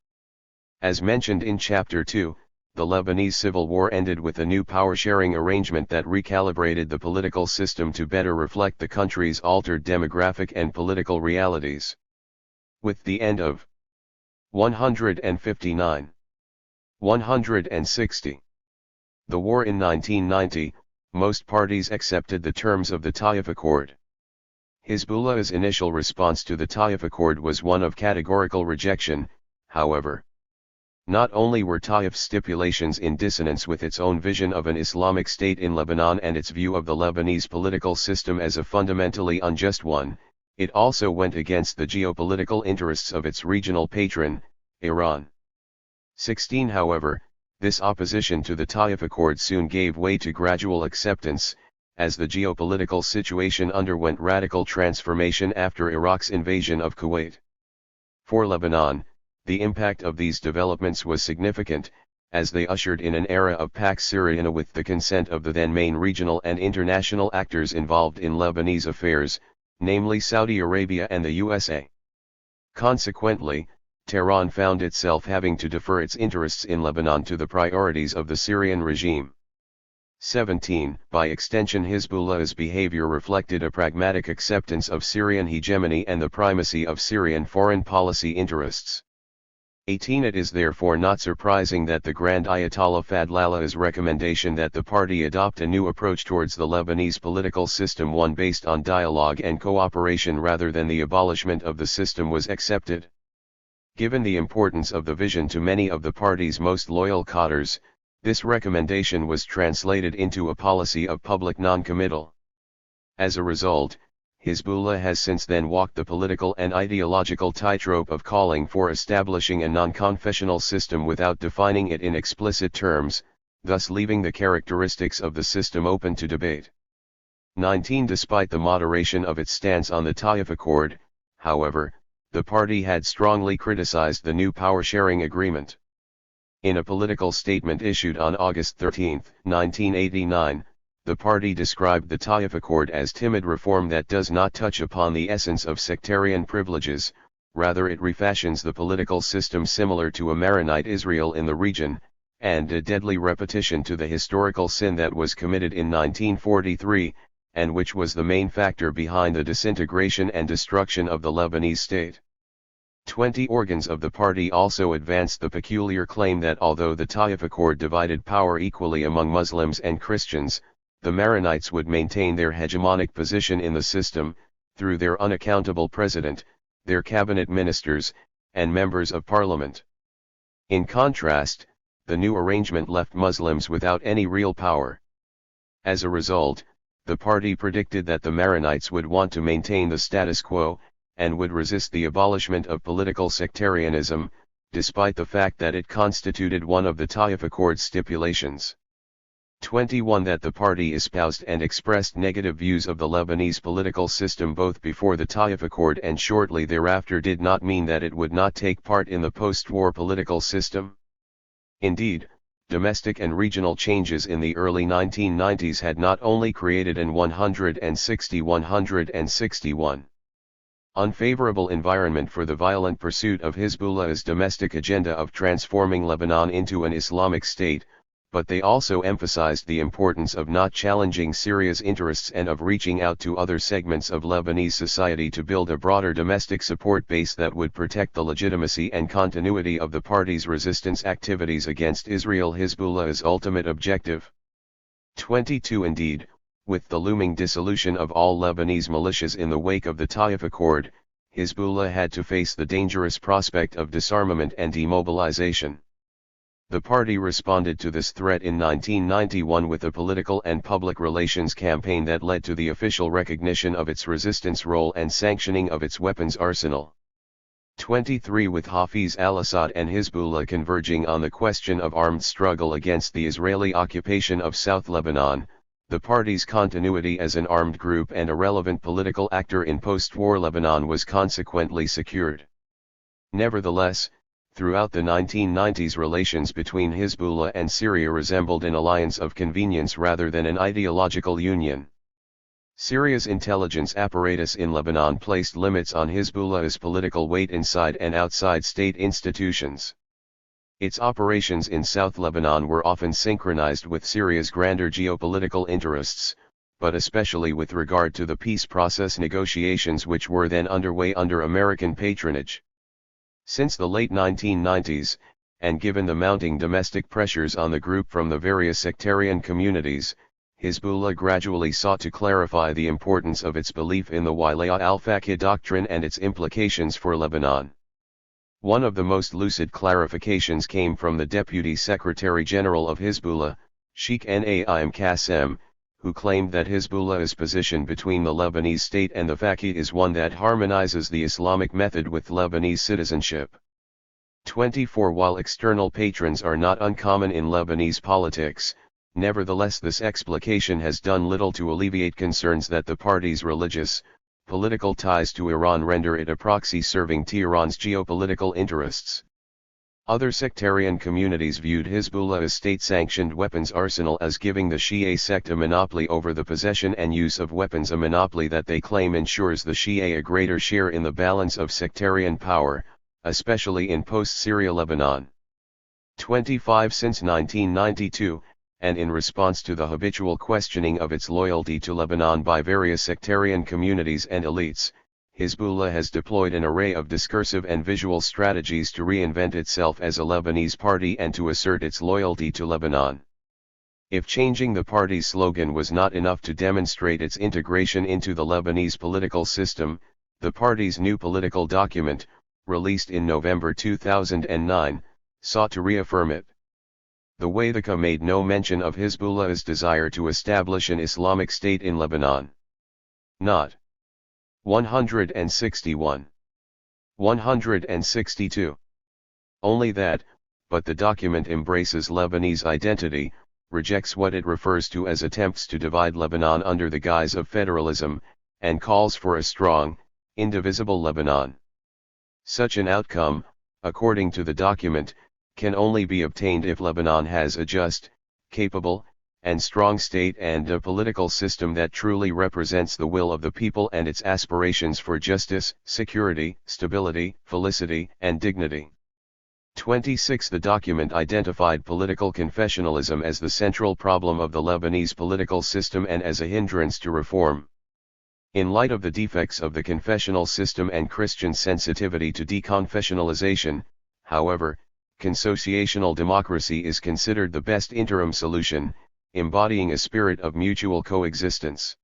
As mentioned in Chapter 2, the Lebanese Civil War ended with a new power-sharing arrangement that recalibrated the political system to better reflect the country's altered demographic and political realities. With the end of 159. 160. The war in 1990, most parties accepted the terms of the Taif Accord. Hezbollah's initial response to the Taif Accord was one of categorical rejection, however. Not only were Taif's stipulations in dissonance with its own vision of an Islamic state in Lebanon and its view of the Lebanese political system as a fundamentally unjust one, it also went against the geopolitical interests of its regional patron, Iran. 16. However, this opposition to the Taif Accord soon gave way to gradual acceptance, as the geopolitical situation underwent radical transformation after Iraq's invasion of Kuwait. For Lebanon, the impact of these developments was significant, as they ushered in an era of Pax Syriana with the consent of the then main regional and international actors involved in Lebanese affairs, namely Saudi Arabia and the USA. Consequently, Tehran found itself having to defer its interests in Lebanon to the priorities of the Syrian regime. 17. By extension, Hezbollah's behavior reflected a pragmatic acceptance of Syrian hegemony and the primacy of Syrian foreign policy interests. 18. It is therefore not surprising that the Grand Ayatollah Fadlallah's recommendation that the party adopt a new approach towards the Lebanese political system, one based on dialogue and cooperation rather than the abolishment of the system, was accepted. Given the importance of the vision to many of the party's most loyal cadres, this recommendation was translated into a policy of public non-committal. As a result, Hezbollah has since then walked the political and ideological tightrope of calling for establishing a non-confessional system without defining it in explicit terms, thus leaving the characteristics of the system open to debate. 19. Despite the moderation of its stance on the Taif Accord, however, the party had strongly criticized the new power-sharing agreement. In a political statement issued on August 13, 1989, the party described the Taif Accord as timid reform that does not touch upon the essence of sectarian privileges, rather it refashions the political system similar to a Maronite Israel in the region, and a deadly repetition to the historical sin that was committed in 1943, and which was the main factor behind the disintegration and destruction of the Lebanese state. 20. Organs of the party also advanced the peculiar claim that although the Taif Accord divided power equally among Muslims and Christians, the Maronites would maintain their hegemonic position in the system, through their unaccountable president, their cabinet ministers, and members of parliament. In contrast, the new arrangement left Muslims without any real power. As a result, the party predicted that the Maronites would want to maintain the status quo, and would resist the abolishment of political sectarianism, despite the fact that it constituted one of the Taif Accord's stipulations. 21. That the party espoused and expressed negative views of the Lebanese political system both before the Taif Accord and shortly thereafter did not mean that it would not take part in the post-war political system. Indeed, domestic and regional changes in the early 1990s had not only created an 161 unfavorable environment for the violent pursuit of Hezbollah's domestic agenda of transforming Lebanon into an Islamic state, but they also emphasized the importance of not challenging Syria's interests and of reaching out to other segments of Lebanese society to build a broader domestic support base that would protect the legitimacy and continuity of the party's resistance activities against Israel, Hezbollah's ultimate objective. 22. Indeed, with the looming dissolution of all Lebanese militias in the wake of the Taif Accord, Hezbollah had to face the dangerous prospect of disarmament and demobilization. The party responded to this threat in 1991 with a political and public relations campaign that led to the official recognition of its resistance role and sanctioning of its weapons arsenal. 23. With Hafiz al-Assad and Hezbollah converging on the question of armed struggle against the Israeli occupation of South Lebanon, the party's continuity as an armed group and a relevant political actor in post-war Lebanon was consequently secured. Nevertheless, throughout the 1990s, relations between Hezbollah and Syria resembled an alliance of convenience rather than an ideological union. Syria's intelligence apparatus in Lebanon placed limits on Hezbollah's political weight inside and outside state institutions. Its operations in South Lebanon were often synchronized with Syria's grander geopolitical interests, but especially with regard to the peace process negotiations which were then underway under American patronage. Since the late 1990s, and given the mounting domestic pressures on the group from the various sectarian communities, Hezbollah gradually sought to clarify the importance of its belief in the Wilayah al-Faqih doctrine and its implications for Lebanon. One of the most lucid clarifications came from the Deputy Secretary General of Hezbollah, Sheikh Naim Qassem, who claimed that Hezbollah's position between the Lebanese state and the Faqih is one that harmonizes the Islamic method with Lebanese citizenship. 24. While external patrons are not uncommon in Lebanese politics, nevertheless this explication has done little to alleviate concerns that the party's religious, political ties to Iran render it a proxy serving Tehran's geopolitical interests. Other sectarian communities viewed Hezbollah's state-sanctioned weapons arsenal as giving the Shia sect a monopoly over the possession and use of weapons, a monopoly that they claim ensures the Shia a greater share in the balance of sectarian power, especially in post-Syria Lebanon. 25. Since 1992, and in response to the habitual questioning of its loyalty to Lebanon by various sectarian communities and elites, Hezbollah has deployed an array of discursive and visual strategies to reinvent itself as a Lebanese party and to assert its loyalty to Lebanon. If changing the party's slogan was not enough to demonstrate its integration into the Lebanese political system, the party's new political document, released in November 2009, sought to reaffirm it. The Wathika made no mention of Hezbollah's desire to establish an Islamic State in Lebanon. Not 161. 162. Only that, but the document embraces Lebanese identity, rejects what it refers to as attempts to divide Lebanon under the guise of federalism, and calls for a strong, indivisible Lebanon. Such an outcome, according to the document, can only be obtained if Lebanon has a just, capable, and strong state and a political system that truly represents the will of the people and its aspirations for justice, security, stability, felicity, and dignity. 26. The document identified political confessionalism as the central problem of the Lebanese political system and as a hindrance to reform. In light of the defects of the confessional system and Christian sensitivity to deconfessionalization, however, consociational democracy is considered the best interim solution, embodying a spirit of mutual coexistence.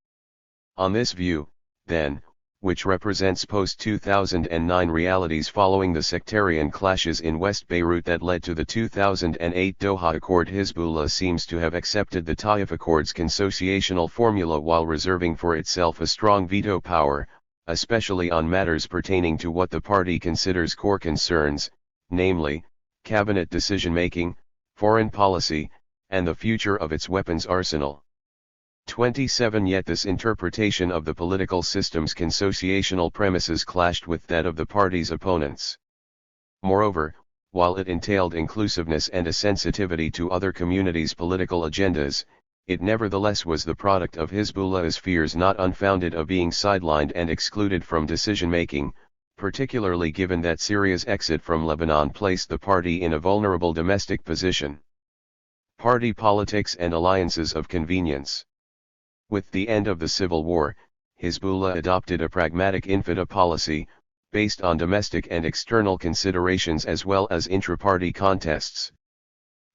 On this view, then, which represents post-2009 realities following the sectarian clashes in West Beirut that led to the 2008 Doha Accord, Hezbollah seems to have accepted the Taif Accord's consociational formula while reserving for itself a strong veto power, especially on matters pertaining to what the party considers core concerns, namely, cabinet decision-making, foreign policy, and the future of its weapons arsenal. 27. Yet this interpretation of the political system's consociational premises clashed with that of the party's opponents. Moreover, while it entailed inclusiveness and a sensitivity to other communities' political agendas, it nevertheless was the product of Hezbollah's fears not unfounded of being sidelined and excluded from decision-making, particularly given that Syria's exit from Lebanon placed the party in a vulnerable domestic position. Party politics and alliances of convenience. With the end of the civil war, Hezbollah adopted a pragmatic infida policy, based on domestic and external considerations as well as intra-party contests.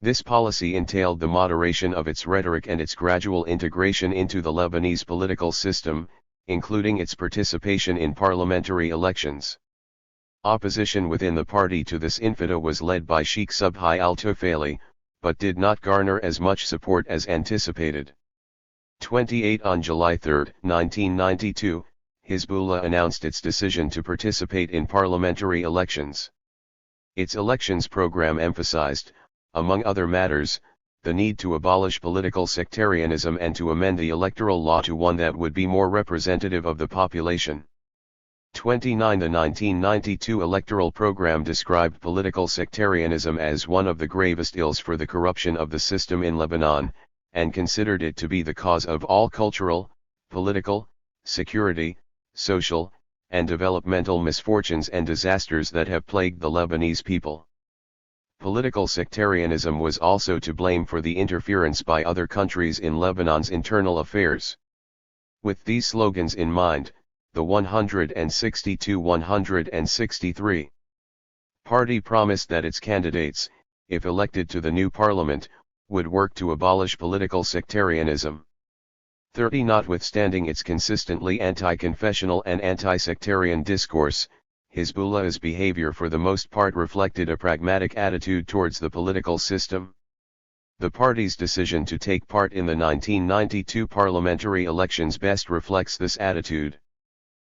This policy entailed the moderation of its rhetoric and its gradual integration into the Lebanese political system, including its participation in parliamentary elections. Opposition within the party to this infida was led by Sheikh Subhi al-Tufayli, but did not garner as much support as anticipated. 28. On July 3, 1992, Hezbollah announced its decision to participate in parliamentary elections. Its elections program emphasized, among other matters, the need to abolish political sectarianism and to amend the electoral law to one that would be more representative of the population. 29. The 1992 electoral program described political sectarianism as one of the gravest ills for the corruption of the system in Lebanon, and considered it to be the cause of all cultural, political, security, social, and developmental misfortunes and disasters that have plagued the Lebanese people. Political sectarianism was also to blame for the interference by other countries in Lebanon's internal affairs. With these slogans in mind, the 162-163 party promised that its candidates, if elected to the new parliament, would work to abolish political sectarianism. 30. Notwithstanding its consistently anti-confessional and anti-sectarian discourse, Hezbollah's behavior for the most part reflected a pragmatic attitude towards the political system. The party's decision to take part in the 1992 parliamentary elections best reflects this attitude.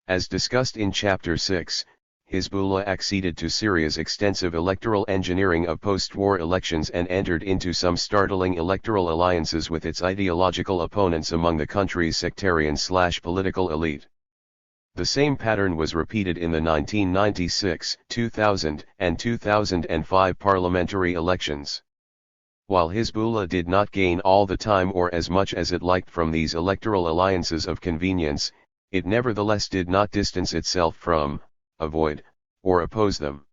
As discussed in Chapter 6, Hezbollah acceded to Syria's extensive electoral engineering of post-war elections and entered into some startling electoral alliances with its ideological opponents among the country's sectarian/political elite. The same pattern was repeated in the 1996, 2000, and 2005 parliamentary elections. While Hezbollah did not gain all the time or as much as it liked from these electoral alliances of convenience, it nevertheless did not distance itself from, avoid, or oppose them.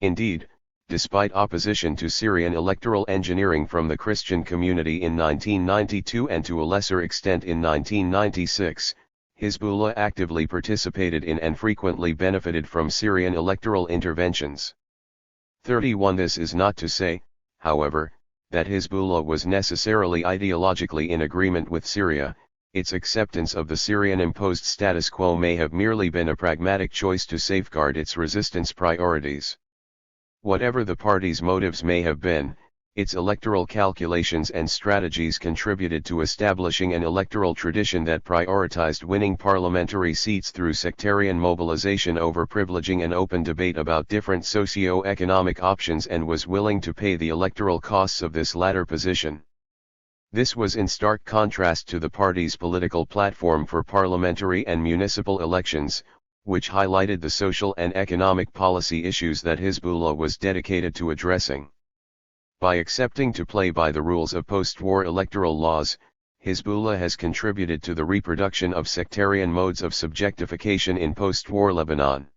Indeed, despite opposition to Syrian electoral engineering from the Christian community in 1992 and to a lesser extent in 1996, Hezbollah actively participated in and frequently benefited from Syrian electoral interventions. 31. This is not to say, however, that Hezbollah was necessarily ideologically in agreement with Syria. Its acceptance of the Syrian-imposed status quo may have merely been a pragmatic choice to safeguard its resistance priorities. Whatever the party's motives may have been, its electoral calculations and strategies contributed to establishing an electoral tradition that prioritized winning parliamentary seats through sectarian mobilization over privileging an open debate about different socio-economic options, and was willing to pay the electoral costs of this latter position. This was in stark contrast to the party's political platform for parliamentary and municipal elections, which highlighted the social and economic policy issues that Hezbollah was dedicated to addressing. By accepting to play by the rules of post-war electoral laws, Hezbollah has contributed to the reproduction of sectarian modes of subjectification in post-war Lebanon.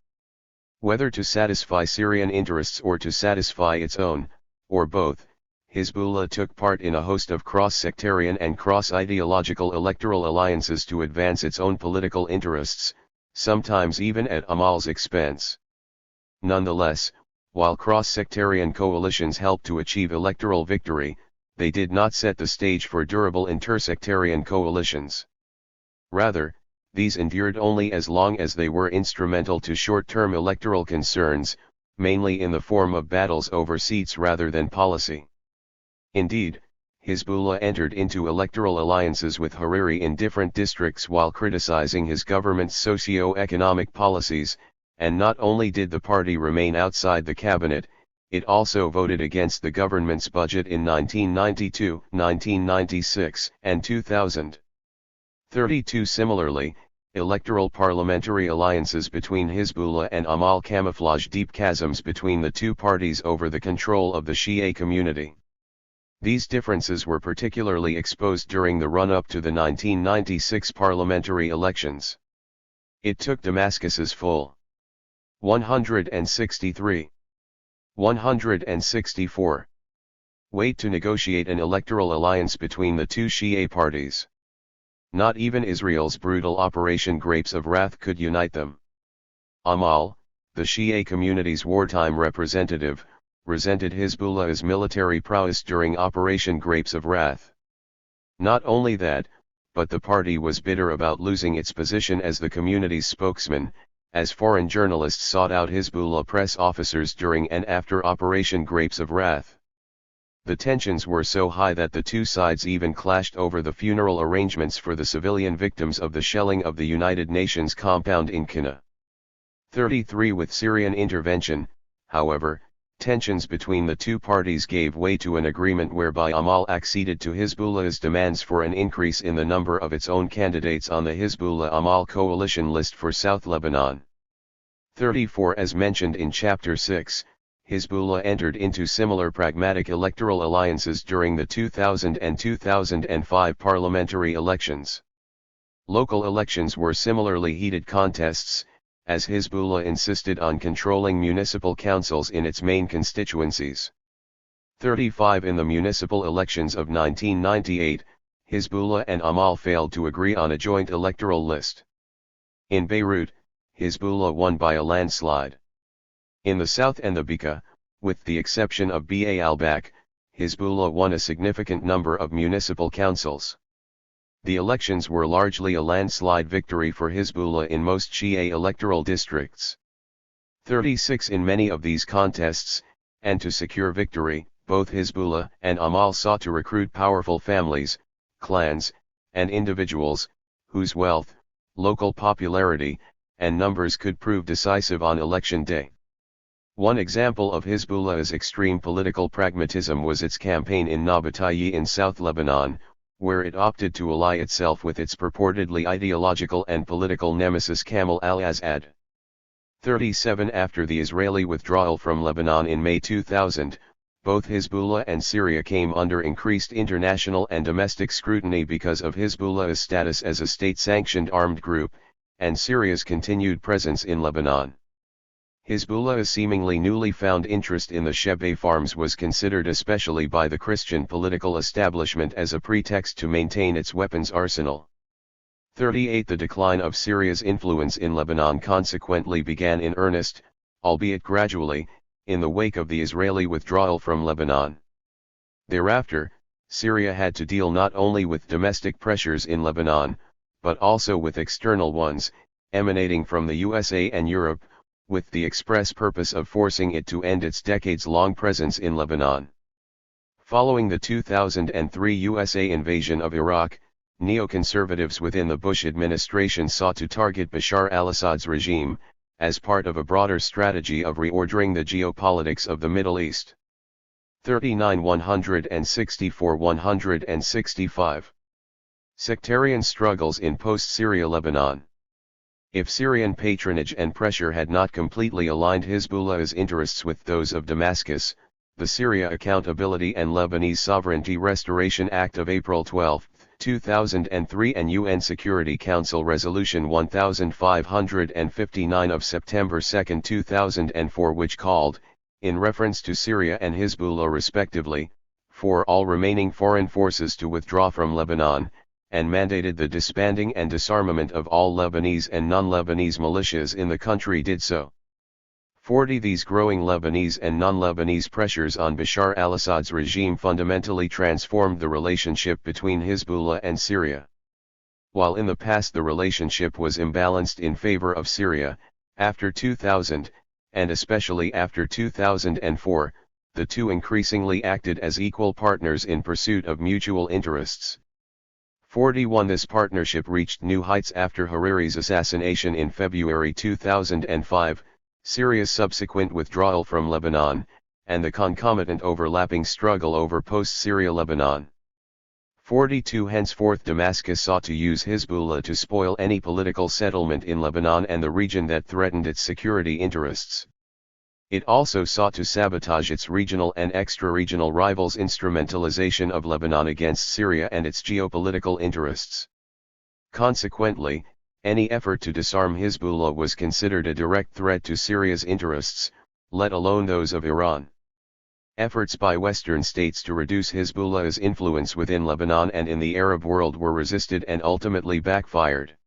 Whether to satisfy Syrian interests or to satisfy its own, or both, Hezbollah took part in a host of cross-sectarian and cross-ideological electoral alliances to advance its own political interests, sometimes even at Amal's expense. Nonetheless, while cross-sectarian coalitions helped to achieve electoral victory, they did not set the stage for durable intersectarian coalitions. Rather, these endured only as long as they were instrumental to short-term electoral concerns, mainly in the form of battles over seats rather than policy. Indeed, Hezbollah entered into electoral alliances with Hariri in different districts while criticizing his government's socio-economic policies, and not only did the party remain outside the cabinet, it also voted against the government's budget in 1992, 1996, and 2000. 32. Similarly, electoral parliamentary alliances between Hezbollah and Amal camouflage deep chasms between the two parties over the control of the Shia community. These differences were particularly exposed during the run-up to the 1996 parliamentary elections. It took Damascus's full 163. 164. Wait to negotiate an electoral alliance between the two Shia parties. Not even Israel's brutal Operation Grapes of Wrath could unite them. Amal, the Shia community's wartime representative, resented Hezbollah's military prowess during Operation Grapes of Wrath. Not only that, but the party was bitter about losing its position as the community's spokesman, as foreign journalists sought out Hezbollah press officers during and after Operation Grapes of Wrath. The tensions were so high that the two sides even clashed over the funeral arrangements for the civilian victims of the shelling of the United Nations compound in Qana. 33. With Syrian intervention, however, tensions between the two parties gave way to an agreement whereby Amal acceded to Hezbollah's demands for an increase in the number of its own candidates on the Hezbollah-Amal coalition list for South Lebanon. 34. As mentioned in Chapter 6, Hezbollah entered into similar pragmatic electoral alliances during the 2000 and 2005 parliamentary elections. Local elections were similarly heated contests, as Hezbollah insisted on controlling municipal councils in its main constituencies. 35. In the municipal elections of 1998, Hezbollah and Amal failed to agree on a joint electoral list. In Beirut, Hezbollah won by a landslide. In the south and the Bekaa, with the exception of Ba al-Bak, Hezbollah won a significant number of municipal councils. The elections were largely a landslide victory for Hezbollah in most Shia electoral districts. 36. In many of these contests, and to secure victory, both Hezbollah and Amal sought to recruit powerful families, clans, and individuals, whose wealth, local popularity, and numbers could prove decisive on election day. One example of Hezbollah's extreme political pragmatism was its campaign in Nabatehi in South Lebanon, where it opted to ally itself with its purportedly ideological and political nemesis Kamal al-Azad. 37. After the Israeli withdrawal from Lebanon in May 2000, both Hezbollah and Syria came under increased international and domestic scrutiny because of Hezbollah's status as a state-sanctioned armed group, and Syria's continued presence in Lebanon. Hezbollah's seemingly newly found interest in the Shebaa farms was considered especially by the Christian political establishment as a pretext to maintain its weapons arsenal. 38 The decline of Syria's influence in Lebanon consequently began in earnest, albeit gradually, in the wake of the Israeli withdrawal from Lebanon. Thereafter, Syria had to deal not only with domestic pressures in Lebanon, but also with external ones, emanating from the USA and Europe, with the express purpose of forcing it to end its decades-long presence in Lebanon. Following the 2003 USA invasion of Iraq, neoconservatives within the Bush administration sought to target Bashar al-Assad's regime, as part of a broader strategy of reordering the geopolitics of the Middle East. 39 164-165. Sectarian struggles in post-Syria Lebanon. If Syrian patronage and pressure had not completely aligned Hezbollah's interests with those of Damascus, the Syria Accountability and Lebanese Sovereignty Restoration Act of April 12, 2003 and UN Security Council Resolution 1559 of September 2, 2004 which called, in reference to Syria and Hezbollah respectively, for all remaining foreign forces to withdraw from Lebanon, and mandated the disbanding and disarmament of all Lebanese and non-Lebanese militias in the country did so. 40 These growing Lebanese and non-Lebanese pressures on Bashar al-Assad's regime fundamentally transformed the relationship between Hezbollah and Syria. While in the past the relationship was imbalanced in favor of Syria, after 2000, and especially after 2004, the two increasingly acted as equal partners in pursuit of mutual interests. 41 This partnership reached new heights after Hariri's assassination in February 2005, Syria's subsequent withdrawal from Lebanon, and the concomitant overlapping struggle over post-Syria Lebanon. 42 Henceforth Damascus sought to use Hezbollah to spoil any political settlement in Lebanon and the region that threatened its security interests. It also sought to sabotage its regional and extra-regional rivals' instrumentalization of Lebanon against Syria and its geopolitical interests. Consequently, any effort to disarm Hezbollah was considered a direct threat to Syria's interests, let alone those of Iran. Efforts by Western states to reduce Hezbollah's influence within Lebanon and in the Arab world were resisted and ultimately backfired.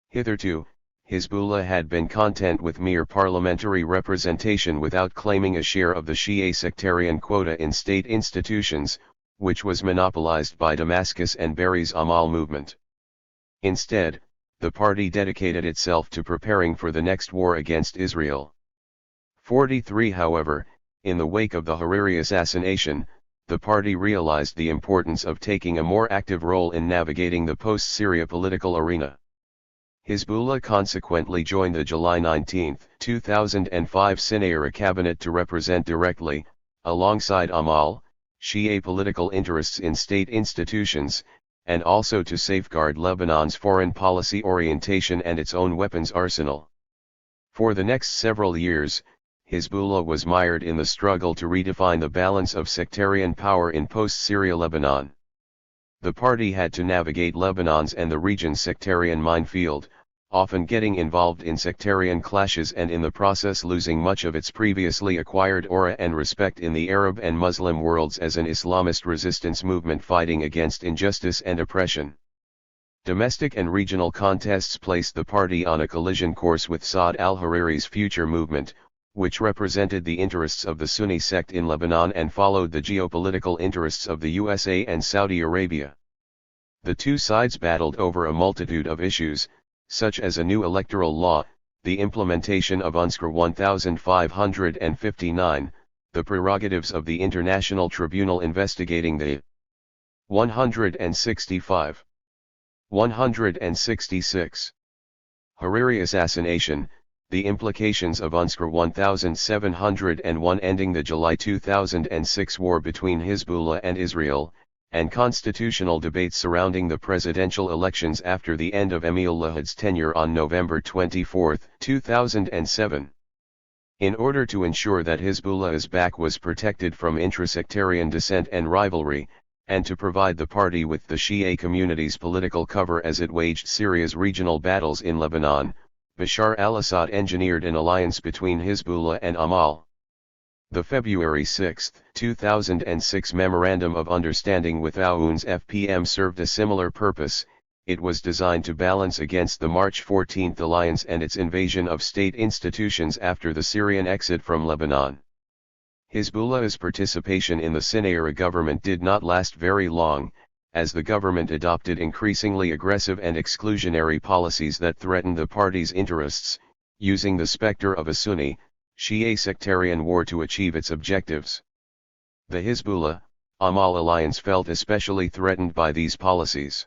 Hitherto, Hezbollah had been content with mere parliamentary representation without claiming a share of the Shia sectarian quota in state institutions, which was monopolized by Damascus and Barry's Amal movement. Instead, the party dedicated itself to preparing for the next war against Israel. 43 However, in the wake of the Hariri assassination, the party realized the importance of taking a more active role in navigating the post-Syria political arena. Hezbollah consequently joined the July 19, 2005 Sinayra cabinet to represent directly, alongside Amal, Shia political interests in state institutions, and also to safeguard Lebanon's foreign policy orientation and its own weapons arsenal. For the next several years, Hezbollah was mired in the struggle to redefine the balance of sectarian power in post-Syria Lebanon. The party had to navigate Lebanon's and the region's sectarian minefield, often getting involved in sectarian clashes and in the process losing much of its previously acquired aura and respect in the Arab and Muslim worlds as an Islamist resistance movement fighting against injustice and oppression. Domestic and regional contests placed the party on a collision course with Saad al-Hariri's Future movement, which represented the interests of the Sunni sect in Lebanon and followed the geopolitical interests of the USA and Saudi Arabia. The two sides battled over a multitude of issues, such as a new electoral law, the implementation of UNSCR 1559, the prerogatives of the International Tribunal investigating the 165. 166. Hariri assassination, the implications of UNSCR 1701 ending the July 2006 war between Hezbollah and Israel, and constitutional debates surrounding the presidential elections after the end of Emil Lahad's tenure on November 24, 2007. In order to ensure that Hezbollah's back was protected from intra-sectarian dissent and rivalry, and to provide the party with the Shia community's political cover as it waged Syria's regional battles in Lebanon, Bashar al-Assad engineered an alliance between Hezbollah and Amal. The February 6, 2006 Memorandum of Understanding with Aoun's FPM served a similar purpose, it was designed to balance against the March 14 alliance and its invasion of state institutions after the Syrian exit from Lebanon. Hezbollah's participation in the Sinayra government did not last very long, as the government adopted increasingly aggressive and exclusionary policies that threatened the party's interests, using the specter of a Sunni, Shia sectarian war to achieve its objectives. The Hezbollah-Amal alliance felt especially threatened by these policies.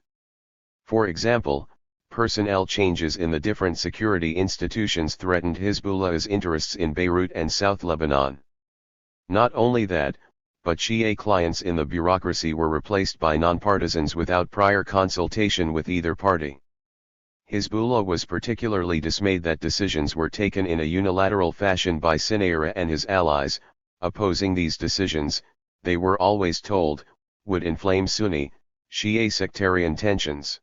For example, personnel changes in the different security institutions threatened Hezbollah's interests in Beirut and South Lebanon. Not only that, but Shia clients in the bureaucracy were replaced by nonpartisans without prior consultation with either party. Hezbollah was particularly dismayed that decisions were taken in a unilateral fashion by Sinayra and his allies. Opposing these decisions, they were always told, would inflame Sunni, Shia sectarian tensions.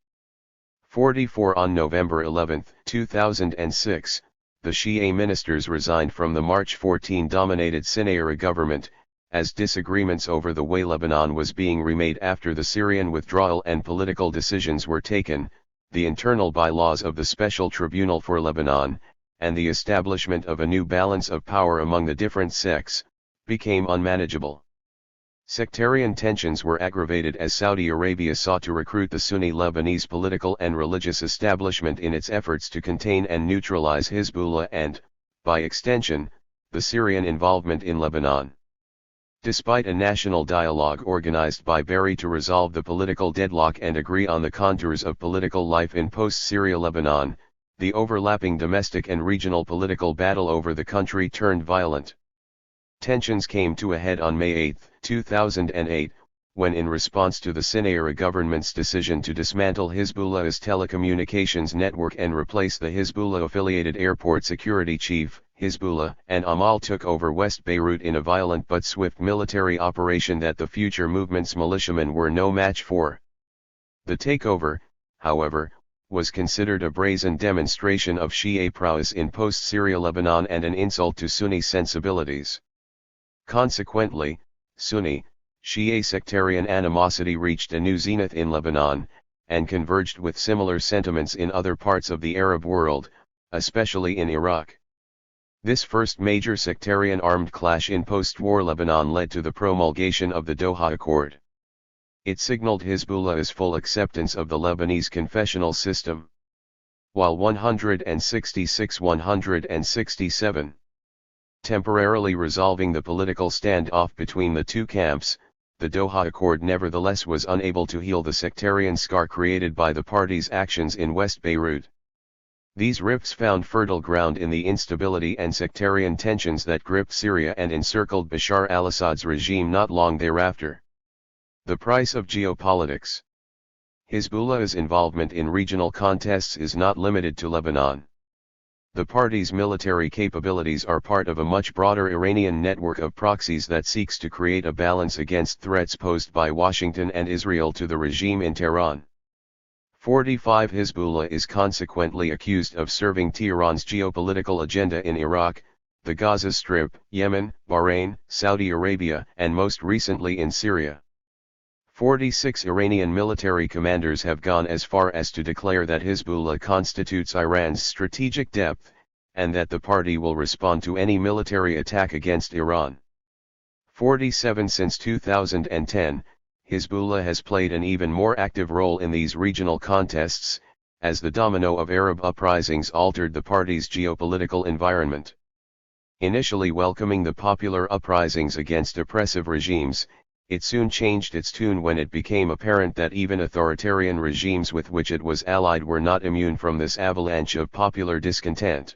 44 On November 11, 2006, the Shia ministers resigned from the March 14-dominated Sinayra government, as disagreements over the way Lebanon was being remade after the Syrian withdrawal and political decisions were taken, the internal bylaws of the Special Tribunal for Lebanon, and the establishment of a new balance of power among the different sects, became unmanageable. Sectarian tensions were aggravated as Saudi Arabia sought to recruit the Sunni Lebanese political and religious establishment in its efforts to contain and neutralize Hezbollah and, by extension, the Syrian involvement in Lebanon. Despite a national dialogue organized by Berry to resolve the political deadlock and agree on the contours of political life in post-Syria Lebanon, the overlapping domestic and regional political battle over the country turned violent. Tensions came to a head on May 8, 2008, when in response to the Sinayra government's decision to dismantle Hezbollah's telecommunications network and replace the Hezbollah-affiliated airport security chief, Hezbollah and Amal took over West Beirut in a violent but swift military operation that the future movement's militiamen were no match for. The takeover, however, was considered a brazen demonstration of Shia prowess in post-Syria Lebanon and an insult to Sunni sensibilities. Consequently, Sunni, Shia sectarian animosity reached a new zenith in Lebanon, and converged with similar sentiments in other parts of the Arab world, especially in Iraq. This first major sectarian armed clash in post-war Lebanon led to the promulgation of the Doha Accord. It signaled Hezbollah's full acceptance of the Lebanese confessional system. While 167 temporarily resolving the political standoff between the two camps, the Doha Accord nevertheless was unable to heal the sectarian scar created by the party's actions in West Beirut. These rifts found fertile ground in the instability and sectarian tensions that gripped Syria and encircled Bashar al-Assad's regime not long thereafter. The price of geopolitics. Hezbollah's involvement in regional contests is not limited to Lebanon. The party's military capabilities are part of a much broader Iranian network of proxies that seeks to create a balance against threats posed by Washington and Israel to the regime in Tehran. 45 Hezbollah is consequently accused of serving Tehran's geopolitical agenda in Iraq, the Gaza Strip, Yemen, Bahrain, Saudi Arabia, and most recently in Syria. 46 Iranian military commanders have gone as far as to declare that Hezbollah constitutes Iran's strategic depth, and that the party will respond to any military attack against Iran. 47 Since 2010, Hezbollah has played an even more active role in these regional contests, as the domino of Arab uprisings altered the party's geopolitical environment. Initially welcoming the popular uprisings against oppressive regimes, it soon changed its tune when it became apparent that even authoritarian regimes with which it was allied were not immune from this avalanche of popular discontent.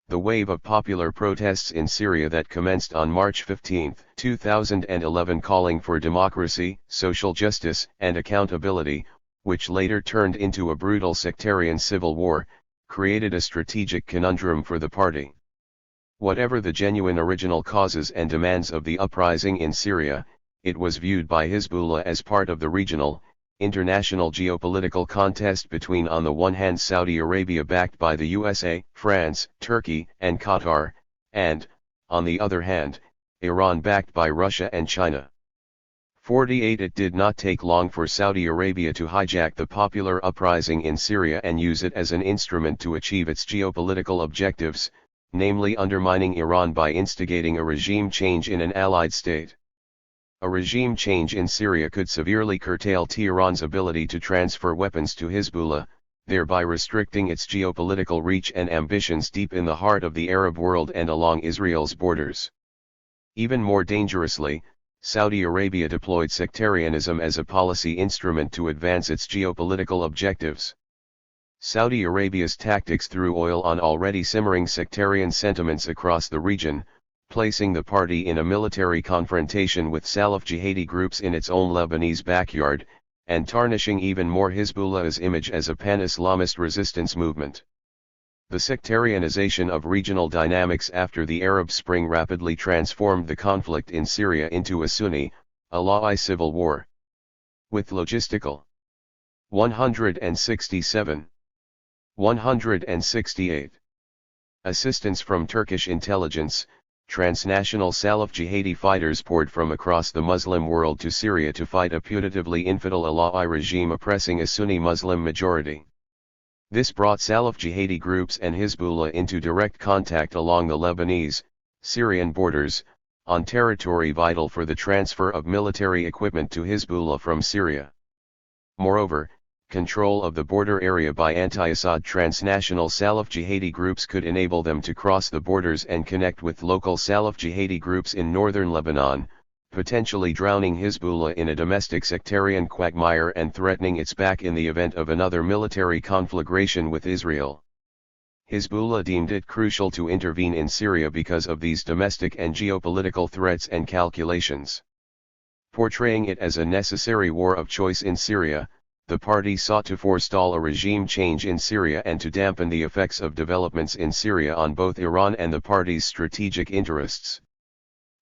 The wave of popular protests in Syria that commenced on March 15, 2011 calling for democracy, social justice, and accountability, which later turned into a brutal sectarian civil war, created a strategic conundrum for the party. Whatever the genuine original causes and demands of the uprising in Syria, it was viewed by Hezbollah as part of the regional, international geopolitical contest between on the one hand Saudi Arabia backed by the USA, France, Turkey, and Qatar, and, on the other hand, Iran backed by Russia and China. 48 It did not take long for Saudi Arabia to hijack the popular uprising in Syria and use it as an instrument to achieve its geopolitical objectives, namely undermining Iran by instigating a regime change in an allied state. A regime change in Syria could severely curtail Tehran's ability to transfer weapons to Hezbollah, thereby restricting its geopolitical reach and ambitions deep in the heart of the Arab world and along Israel's borders. Even more dangerously, Saudi Arabia deployed sectarianism as a policy instrument to advance its geopolitical objectives. Saudi Arabia's tactics threw oil on already simmering sectarian sentiments across the region, placing the party in a military confrontation with Salloukh jihadi groups in its own Lebanese backyard, and tarnishing even more Hezbollah's image as a pan-Islamist resistance movement. The sectarianization of regional dynamics after the Arab Spring rapidly transformed the conflict in Syria into a Sunni, Alawi civil war. With logistical 167. 168. Assistance from Turkish intelligence, transnational Salloukh jihadi fighters poured from across the Muslim world to Syria to fight a putatively infidel Alawi regime oppressing a Sunni Muslim majority. This brought Salloukh jihadi groups and Hezbollah into direct contact along the Lebanese, Syrian borders, on territory vital for the transfer of military equipment to Hezbollah from Syria. Moreover, control of the border area by anti-Assad transnational Salloukh jihadi groups could enable them to cross the borders and connect with local Salloukh jihadi groups in northern Lebanon, potentially drowning Hezbollah in a domestic sectarian quagmire and threatening its back in the event of another military conflagration with Israel. Hezbollah deemed it crucial to intervene in Syria because of these domestic and geopolitical threats and calculations. Portraying it as a necessary war of choice in Syria, the party sought to forestall a regime change in Syria and to dampen the effects of developments in Syria on both Iran and the party's strategic interests.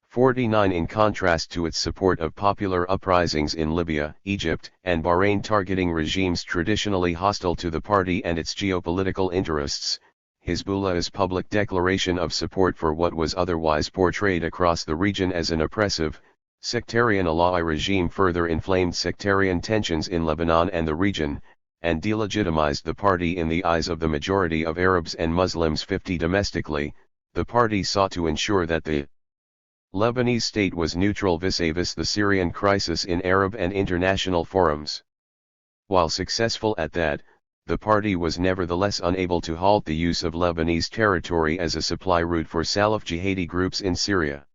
49 In contrast to its support of popular uprisings in Libya, Egypt, and Bahrain targeting regimes traditionally hostile to the party and its geopolitical interests, Hezbollah's public declaration of support for what was otherwise portrayed across the region as an oppressive, sectarian Alawi regime further inflamed sectarian tensions in Lebanon and the region, and delegitimized the party in the eyes of the majority of Arabs and Muslims. 50 Domestically, the party sought to ensure that the Lebanese state was neutral vis-a-vis the Syrian crisis in Arab and international forums. While successful at that, the party was nevertheless unable to halt the use of Lebanese territory as a supply route for Salloukh jihadi groups in Syria.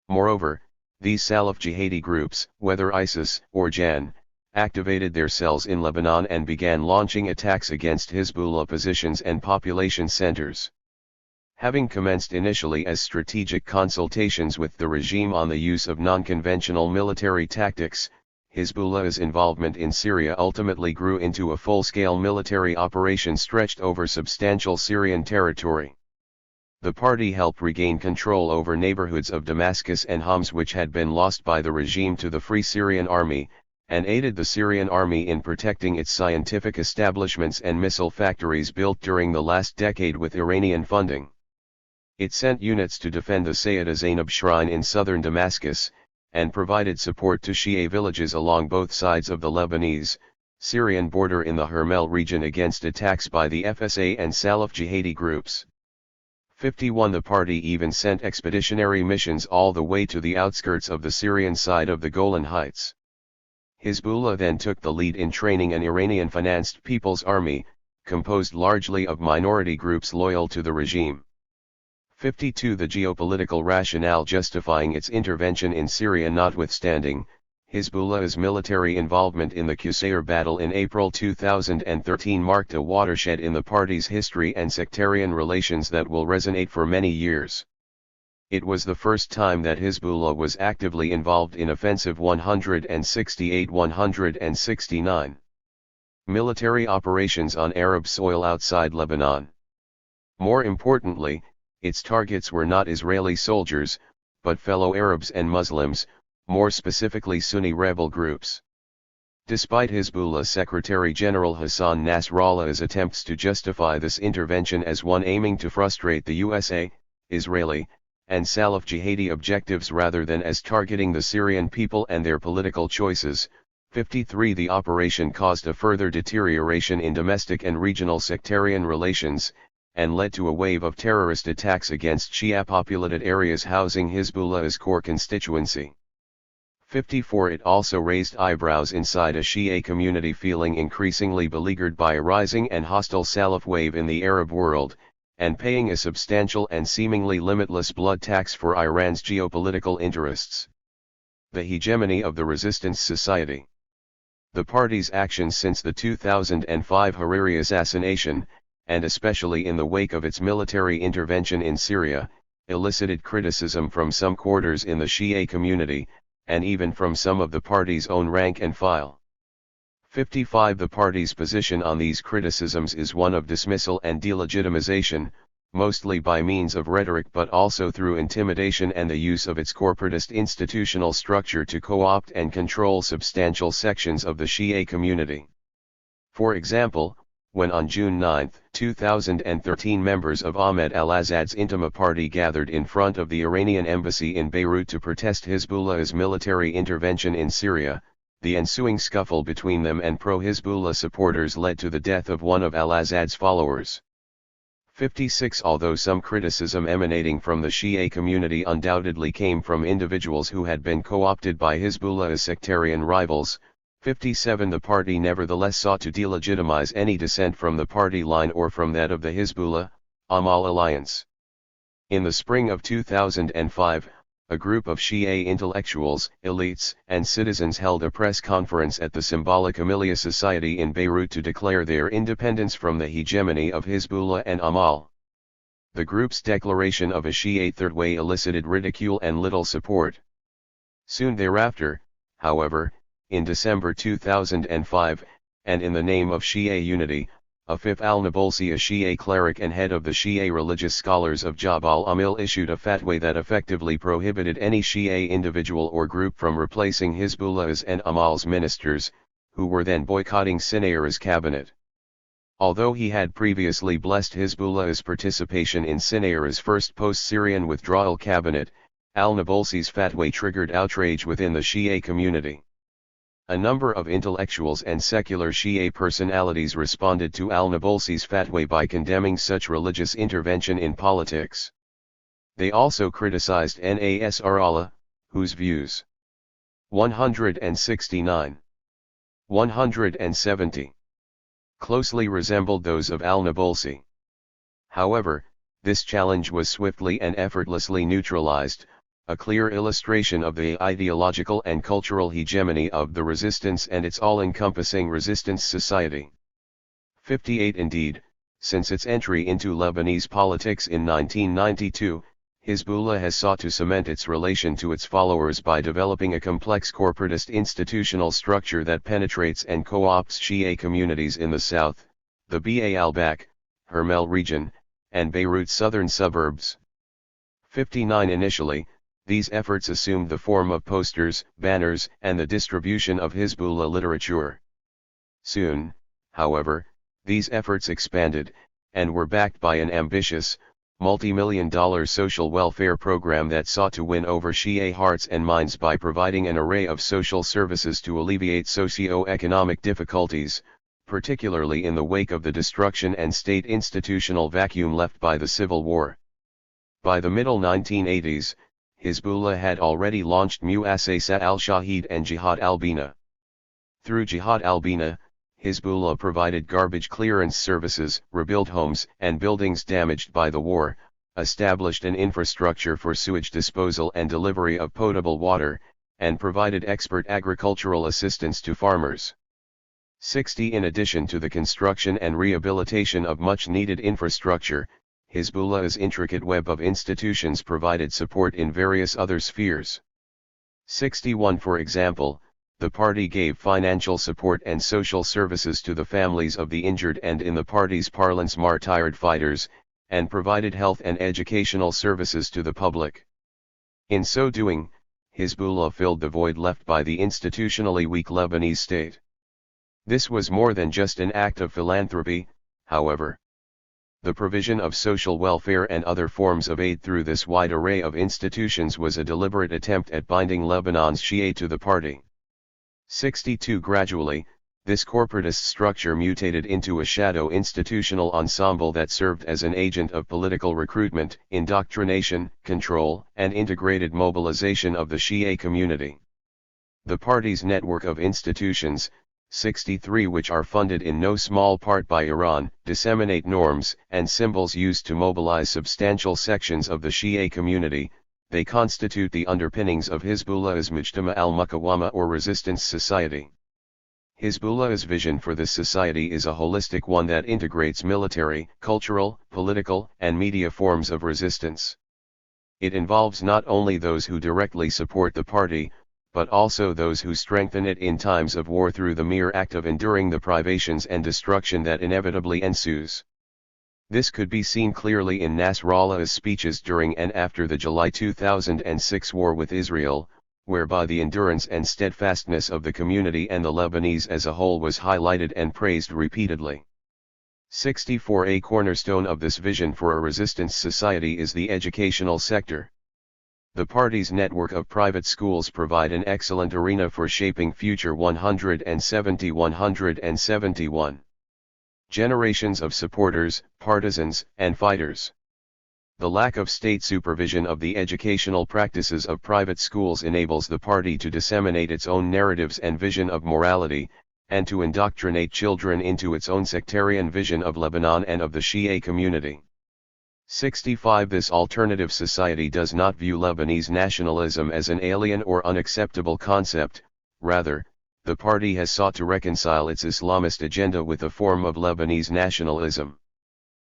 Moreover, these Salloukh jihadi groups, whether ISIS or JAN, activated their cells in Lebanon and began launching attacks against Hezbollah positions and population centers. Having commenced initially as strategic consultations with the regime on the use of non-conventional military tactics, Hezbollah's involvement in Syria ultimately grew into a full-scale military operation stretched over substantial Syrian territory. The party helped regain control over neighborhoods of Damascus and Homs which had been lost by the regime to the Free Syrian Army, and aided the Syrian army in protecting its scientific establishments and missile factories built during the last decade with Iranian funding. It sent units to defend the Sayyida Zainab shrine in southern Damascus, and provided support to Shia villages along both sides of the Lebanese, Syrian border in the Hermel region against attacks by the FSA and Salloukh jihadi groups. 51 The party even sent expeditionary missions all the way to the outskirts of the Syrian side of the Golan Heights. Hezbollah then took the lead in training an Iranian-financed People's Army, composed largely of minority groups loyal to the regime. 52 The geopolitical rationale justifying its intervention in Syria notwithstanding, Hezbollah's military involvement in the Qusayr battle in April 2013 marked a watershed in the party's history and sectarian relations that will resonate for many years. It was the first time that Hezbollah was actively involved in Offensive 168-169 military operations on Arab soil outside Lebanon. More importantly, its targets were not Israeli soldiers, but fellow Arabs and Muslims, more specifically Sunni rebel groups. Despite Hezbollah Secretary General Hassan Nasrallah's attempts to justify this intervention as one aiming to frustrate the USA, Israeli, and Salloukh jihadi objectives rather than as targeting the Syrian people and their political choices. 53. The operation caused a further deterioration in domestic and regional sectarian relations, and led to a wave of terrorist attacks against Shia-populated areas housing Hezbollah's core constituency. 54. It also raised eyebrows inside a Shia community feeling increasingly beleaguered by a rising and hostile Salaf wave in the Arab world, and paying a substantial and seemingly limitless blood tax for Iran's geopolitical interests. The hegemony of the resistance society. The party's actions since the 2005 Hariri assassination, and especially in the wake of its military intervention in Syria, elicited criticism from some quarters in the Shia community, and even from some of the party's own rank and file. 55. The party's position on these criticisms is one of dismissal and delegitimization, mostly by means of rhetoric but also through intimidation and the use of its corporatist institutional structure to co-opt and control substantial sections of the Shia community. For example, when on June 9, 2013 members of Ahmed al-Assad's Intima party gathered in front of the Iranian embassy in Beirut to protest Hezbollah's military intervention in Syria, the ensuing scuffle between them and pro-Hezbollah supporters led to the death of one of al-Assad's followers. 56. Although some criticism emanating from the Shia community undoubtedly came from individuals who had been co-opted by Hezbollah's sectarian rivals, 57. The party nevertheless sought to delegitimize any dissent from the party line or from that of the Hezbollah-Amal alliance. In the spring of 2005, a group of Shia intellectuals, elites, and citizens held a press conference at the symbolic Amelia Society in Beirut to declare their independence from the hegemony of Hezbollah and Amal. The group's declaration of a Shia third way elicited ridicule and little support. Soon thereafter, however, in December 2005, and in the name of Shia unity, Afif al-Nabolsi, a Shia cleric and head of the Shia religious scholars of Jabal Amil, issued a fatwa that effectively prohibited any Shia individual or group from replacing Hezbollah's and Amal's ministers, who were then boycotting Sinayra's cabinet. Although he had previously blessed Hezbollah's participation in Sinayra's first post-Syrian withdrawal cabinet, al-Nabolsi's fatwa triggered outrage within the Shia community. A number of intellectuals and secular Shia personalities responded to al-Nabolsi's fatwa by condemning such religious intervention in politics. They also criticized Nasrallah, whose views 169, 170 closely resembled those of al-Nabolsi. However, this challenge was swiftly and effortlessly neutralized, a clear illustration of the ideological and cultural hegemony of the resistance and its all-encompassing resistance society. 58. Indeed, since its entry into Lebanese politics in 1992, Hezbollah has sought to cement its relation to its followers by developing a complex corporatist institutional structure that penetrates and co-opts Shia communities in the south, the Ba al-Bak, Hermel region, and Beirut's southern suburbs. 59. Initially, these efforts assumed the form of posters, banners, and the distribution of Hezbollah literature. Soon, however, these efforts expanded, and were backed by an ambitious, multi-million-dollar social welfare program that sought to win over Shia hearts and minds by providing an array of social services to alleviate socio-economic difficulties, particularly in the wake of the destruction and state institutional vacuum left by the Civil War. By the middle 1980s, Hezbollah had already launched Mu'assasa al-Shahid and Jihad al-Bina. Through Jihad al-Bina, Hezbollah provided garbage clearance services, rebuilt homes and buildings damaged by the war, established an infrastructure for sewage disposal and delivery of potable water, and provided expert agricultural assistance to farmers. 60. In addition to the construction and rehabilitation of much-needed infrastructure, Hezbollah's intricate web of institutions provided support in various other spheres. 61. For example, the party gave financial support and social services to the families of the injured and, in the party's parlance, martyred fighters, and provided health and educational services to the public. In so doing, Hezbollah filled the void left by the institutionally weak Lebanese state. This was more than just an act of philanthropy, however. The provision of social welfare and other forms of aid through this wide array of institutions was a deliberate attempt at binding Lebanon's Shia to the party. 62 Gradually, this corporatist structure mutated into a shadow institutional ensemble that served as an agent of political recruitment, indoctrination, control, and integrated mobilization of the Shia community. The party's network of institutions, 63 which are funded in no small part by Iran, disseminate norms and symbols used to mobilize substantial sections of the Shia community. They constitute the underpinnings of Hizbullah's Mujtama al-Muqawama or resistance society. Hizbullah's vision for this society is a holistic one that integrates military, cultural, political, and media forms of resistance. It involves not only those who directly support the party, but also those who strengthen it in times of war through the mere act of enduring the privations and destruction that inevitably ensues. This could be seen clearly in Nasrallah's speeches during and after the July 2006 war with Israel, whereby the endurance and steadfastness of the community and the Lebanese as a whole was highlighted and praised repeatedly. 64 A cornerstone of this vision for a resistance society is the educational sector. The party's network of private schools provide an excellent arena for shaping future 171 generations of supporters, partisans, and fighters. The lack of state supervision of the educational practices of private schools enables the party to disseminate its own narratives and vision of morality, and to indoctrinate children into its own sectarian vision of Lebanon and of the Shia community. 65 This alternative society does not view Lebanese nationalism as an alien or unacceptable concept, rather, the party has sought to reconcile its Islamist agenda with a form of Lebanese nationalism.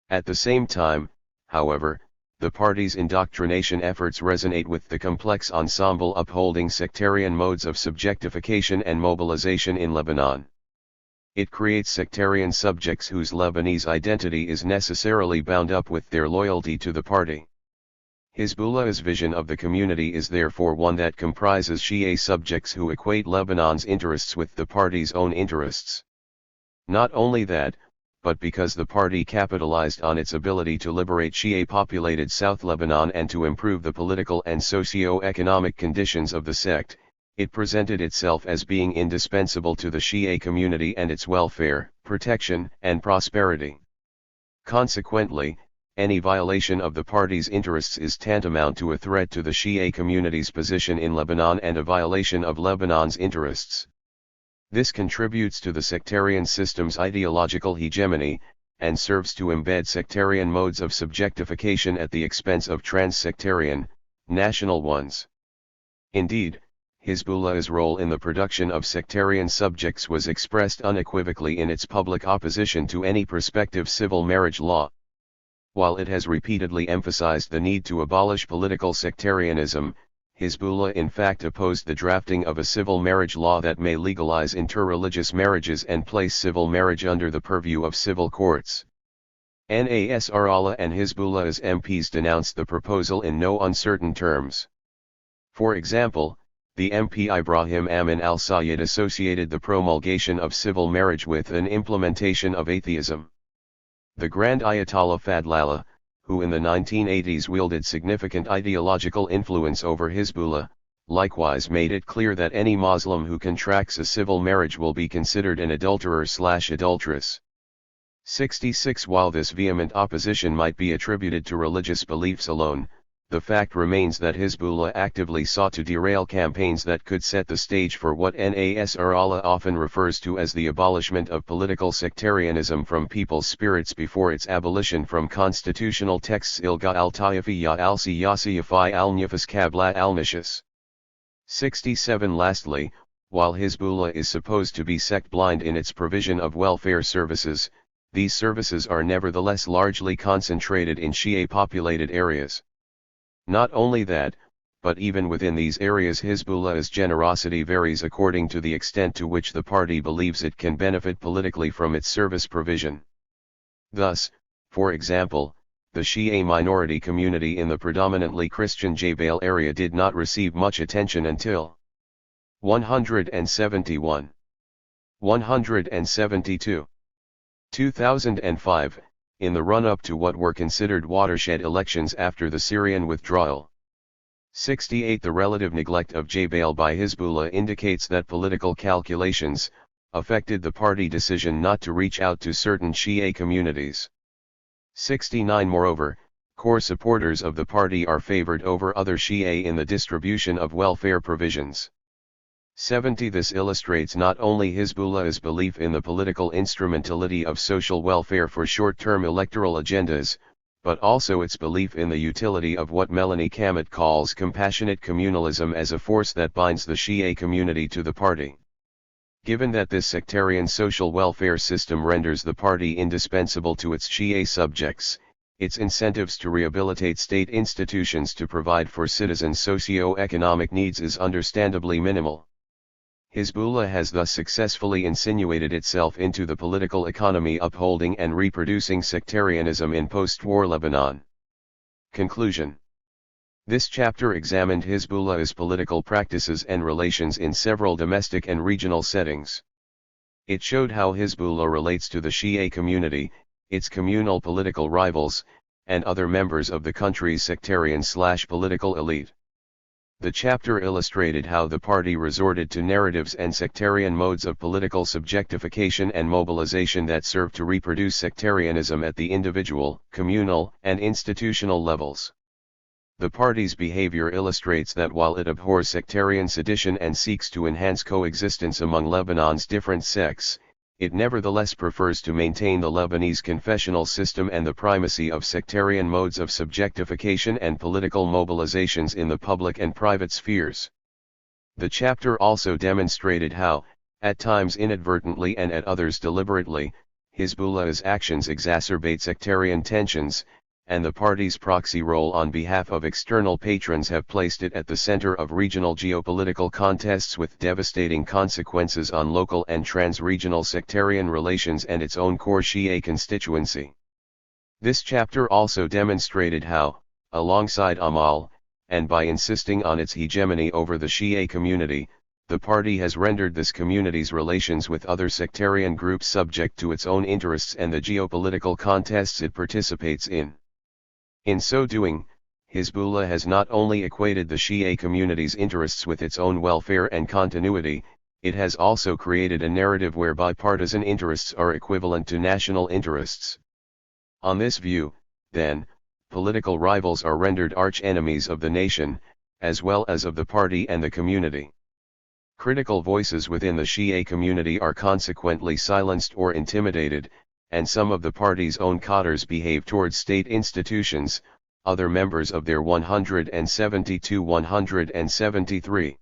At the same time, however, the party's indoctrination efforts resonate with the complex ensemble upholding sectarian modes of subjectification and mobilization in Lebanon. It creates sectarian subjects whose Lebanese identity is necessarily bound up with their loyalty to the party. Hizbullah's vision of the community is therefore one that comprises Shia subjects who equate Lebanon's interests with the party's own interests. Not only that, but because the party capitalized on its ability to liberate Shia-populated South Lebanon and to improve the political and socio-economic conditions of the sect, it presented itself as being indispensable to the Shia community and its welfare, protection, and prosperity. Consequently, any violation of the party's interests is tantamount to a threat to the Shia community's position in Lebanon and a violation of Lebanon's interests. This contributes to the sectarian system's ideological hegemony, and serves to embed sectarian modes of subjectification at the expense of trans-sectarian, national ones. Indeed, Hizbullah's role in the production of sectarian subjects was expressed unequivocally in its public opposition to any prospective civil marriage law. While it has repeatedly emphasized the need to abolish political sectarianism, Hizbullah in fact opposed the drafting of a civil marriage law that may legalize interreligious marriages and place civil marriage under the purview of civil courts. Nasrallah and Hizbullah's MPs denounced the proposal in no uncertain terms. For example, the MP Ibrahim Amin al-Sayyid associated the promulgation of civil marriage with an implementation of atheism. The Grand Ayatollah Fadlallah, who in the 1980s wielded significant ideological influence over Hizbullah, likewise made it clear that any Muslim who contracts a civil marriage will be considered an adulterer/adulteress. 66 While this vehement opposition might be attributed to religious beliefs alone, the fact remains that Hizbullah actively sought to derail campaigns that could set the stage for what Nasrallah often refers to as the abolishment of political sectarianism from people's spirits before its abolition from constitutional texts Ilga al-Tayafiyya al-Siyasiyya fi al-Nufus Kabla al-Nishas. 67 Lastly, while Hizbullah is supposed to be sect-blind in its provision of welfare services, these services are nevertheless largely concentrated in Shia-populated areas. Not only that, but even within these areas Hizbullah's generosity varies according to the extent to which the party believes it can benefit politically from its service provision. Thus, for example, the Shia minority community in the predominantly Christian Jebel area did not receive much attention until 171. 172. 2005, in the run-up to what were considered watershed elections after the Syrian withdrawal. 68 The relative neglect of Jabal by Hezbollah indicates that political calculations affected the party decision not to reach out to certain Shia communities. 69 Moreover, core supporters of the party are favored over other Shia in the distribution of welfare provisions. 70 This illustrates not only Hezbollah's belief in the political instrumentality of social welfare for short-term electoral agendas, but also its belief in the utility of what Melanie Kamat calls compassionate communalism as a force that binds the Shia community to the party. Given that this sectarian social welfare system renders the party indispensable to its Shia subjects, its incentives to rehabilitate state institutions to provide for citizens' socio-economic needs is understandably minimal. Hezbollah has thus successfully insinuated itself into the political economy upholding and reproducing sectarianism in post-war Lebanon. Conclusion. This chapter examined Hezbollah's political practices and relations in several domestic and regional settings. It showed how Hezbollah relates to the Shia community, its communal political rivals, and other members of the country's sectarian/political elite. The chapter illustrated how the party resorted to narratives and sectarian modes of political subjectification and mobilization that served to reproduce sectarianism at the individual, communal, and institutional levels. The party's behavior illustrates that while it abhors sectarian sedition and seeks to enhance coexistence among Lebanon's different sects, it nevertheless prefers to maintain the Lebanese confessional system and the primacy of sectarian modes of subjectification and political mobilizations in the public and private spheres. The chapter also demonstrated how, at times inadvertently and at others deliberately, Hezbollah's actions exacerbate sectarian tensions, and the party's proxy role on behalf of external patrons have placed it at the center of regional geopolitical contests with devastating consequences on local and trans-regional sectarian relations and its own core Shia constituency. This chapter also demonstrated how, alongside Amal, and by insisting on its hegemony over the Shia community, the party has rendered this community's relations with other sectarian groups subject to its own interests and the geopolitical contests it participates in. In so doing, Hezbollah has not only equated the Shia community's interests with its own welfare and continuity, it has also created a narrative whereby partisan interests are equivalent to national interests. On this view, then, political rivals are rendered arch-enemies of the nation, as well as of the party and the community. Critical voices within the Shia community are consequently silenced or intimidated, and some of the party's own cadres behave towards state institutions, other members of their 172-173